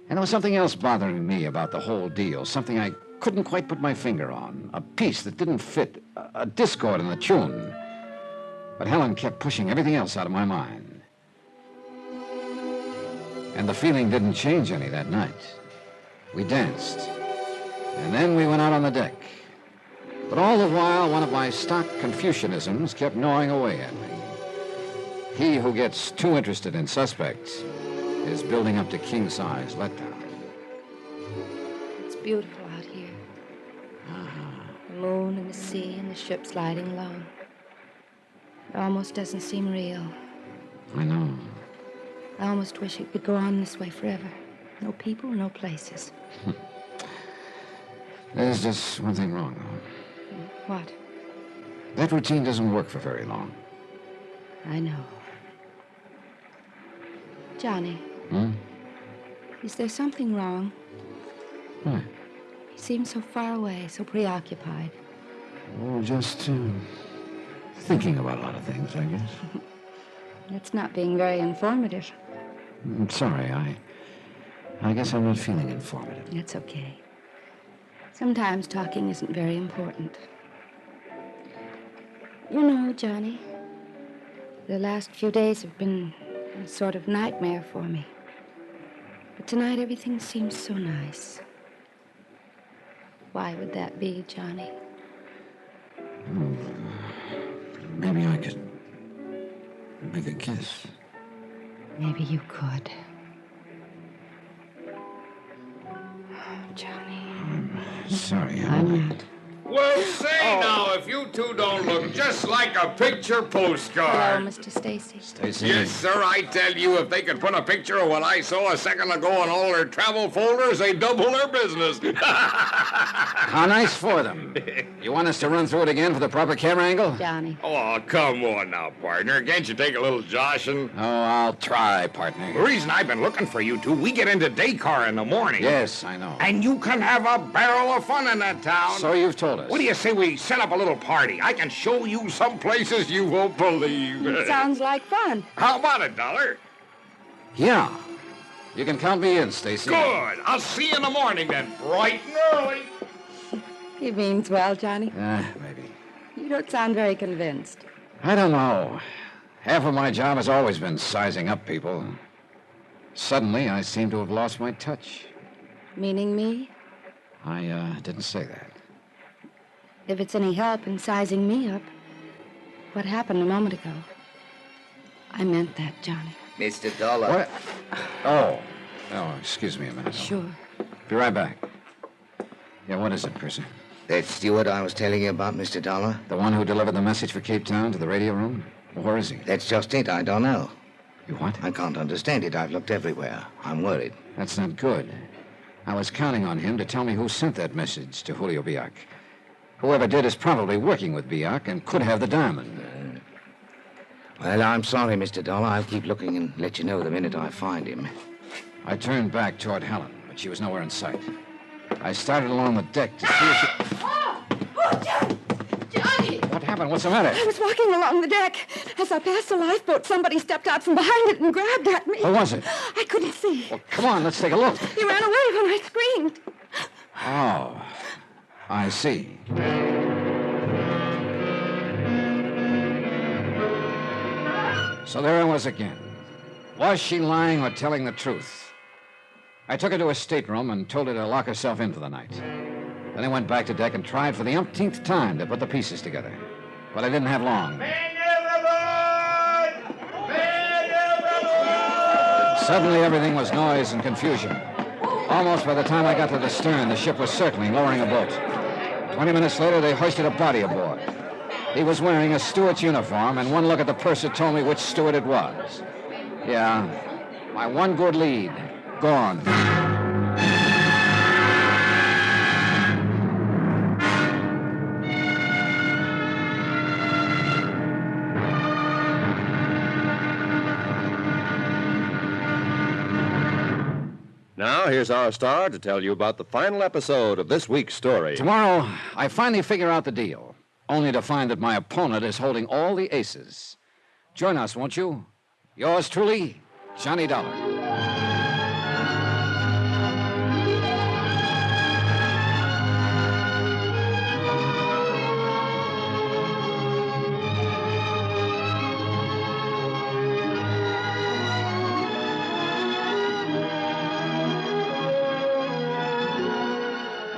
And there was something else bothering me about the whole deal. Something I couldn't quite put my finger on. A piece that didn't fit. A discord in the tune. But Helen kept pushing everything else out of my mind. And the feeling didn't change any that night. We danced. And then we went out on the deck. But all the while, one of my stock Confucianisms kept gnawing away at me. He who gets too interested in suspects is building up to king-size letdown. It's beautiful out here. The moon and the sea and the ship sliding along. It almost doesn't seem real. I know. I almost wish it could go on this way forever. No people, no places. There's just one thing wrong, though. What? That routine doesn't work for very long. I know. Johnny. Is there something wrong? What? He seems so far away, so preoccupied. Well, just thinking about a lot of things, I guess. That's not being very informative. I'm sorry, I guess I'm not feeling informative. That's okay. Sometimes talking isn't very important. You know, Johnny, the last few days have been a sort of nightmare for me. But tonight everything seems so nice. Why would that be, Johnny? Maybe I could make a kiss. Maybe you could. Johnny. I'm sorry, I'm not. Well, say now, if you two don't look just like a picture postcard. Hello, Mr. Stacy. Stacy. Yes, sir, I tell you, if they could put a picture of what I saw a second ago in all their travel folders, they'd double their business. How nice for them. You want us to run through it again for the proper camera angle? Johnny. Oh, come on now, partner. Can't you take a little joshing? Oh, I'll try, partner. The reason I've been looking for you two, we get into day car in the morning. Yes, I know. And you can have a barrel of fun in that town. So you've told us. What do you say we set up a little party? I can show you some places you won't believe. Sounds like fun. How about it, Dollar? Yeah. You can count me in, Stacy. Good. I'll see you in the morning then, bright and early. He means well, Johnny. Maybe. You don't sound very convinced. I don't know. Half of my job has always been sizing up people. Suddenly, I seem to have lost my touch. Meaning me? I didn't say that. If it's any help in sizing me up, what happened a moment ago? I meant that, Johnny. Mr. Dollar. What? Oh, excuse me a minute. Sure. Be right back. Yeah, what is it, Percy? That steward I was telling you about, Mr. Dollar? The one who delivered the message for Cape Town to the radio room? Where is he? That's just it. I don't know. You what? I can't understand it. I've looked everywhere. I'm worried. That's not good. I was counting on him to tell me who sent that message to Julio Biak. Whoever did is probably working with Biak and could have the diamond. Well, I'm sorry, Mr. Dollar. I'll keep looking and let you know the minute I find him. I turned back toward Helen, but she was nowhere in sight. I started along the deck to see if she... Johnny! What happened? What's the matter? I was walking along the deck. As I passed the lifeboat, somebody stepped out from behind it and grabbed at me. Who was it? I couldn't see. Well, come on, let's take a look. He ran away when I screamed. Oh, I see. So there I was again. Was she lying or telling the truth? I took her to her stateroom and told her to lock herself in for the night. Then I went back to deck and tried for the umpteenth time to put the pieces together. But I didn't have long. Suddenly everything was noise and confusion. Almost by the time I got to the stern, the ship was circling, lowering a boat. 20 minutes later, they hoisted a body aboard. He was wearing a steward's uniform, and one look at the purser told me which steward it was. Yeah, my one good lead, gone. Now, here's our star to tell you about the final episode of this week's story. Tomorrow, I finally figure out the deal, only to find that my opponent is holding all the aces. Join us, won't you? Yours truly, Johnny Dollar.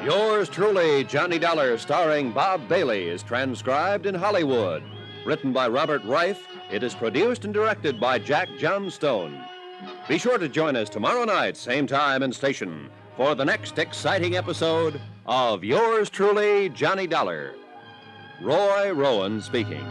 Yours truly, Johnny Dollar, starring Bob Bailey, is transcribed in Hollywood. Written by Robert Reif, it is produced and directed by Jack Johnstone. Be sure to join us tomorrow night, same time and station, for the next exciting episode of Yours truly, Johnny Dollar. Roy Rowan speaking.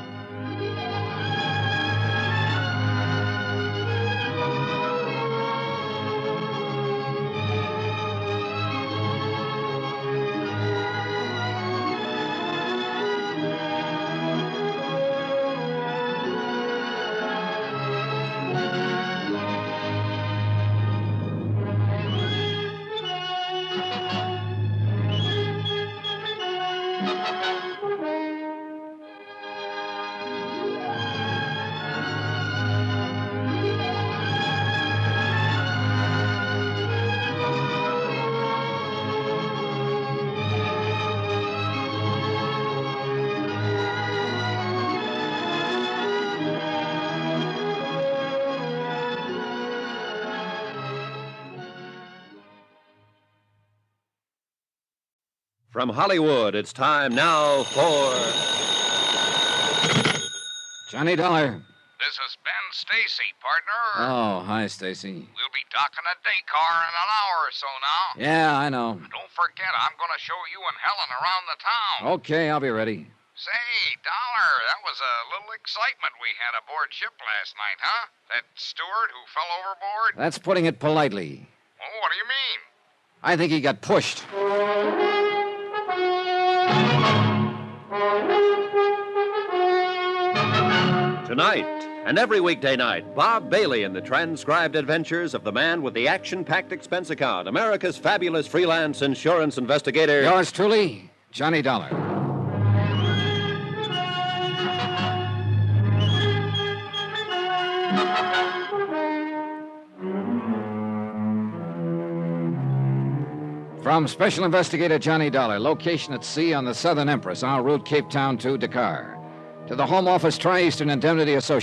From Hollywood, it's time now for... Johnny Dollar, This is Ben Stacy, partner. Oh, hi, Stacy. We'll be docking a day car in an hour or so now. Yeah, I know. Don't forget, I'm going to show you and Helen around the town. Okay, I'll be ready. Say, Dollar, that was a little excitement we had aboard ship last night, huh? That steward who fell overboard? That's putting it politely. Oh, what do you mean? I think he got pushed. Tonight, and every weekday night, Bob Bailey in the transcribed adventures of the man with the action-packed expense account, America's fabulous freelance insurance investigator. Yours truly, Johnny Dollar. From Special Investigator Johnny Dollar, location at sea on the Southern Empress, en route Cape Town to Dakar. To the Home Office Tri-Eastern Indemnity Association.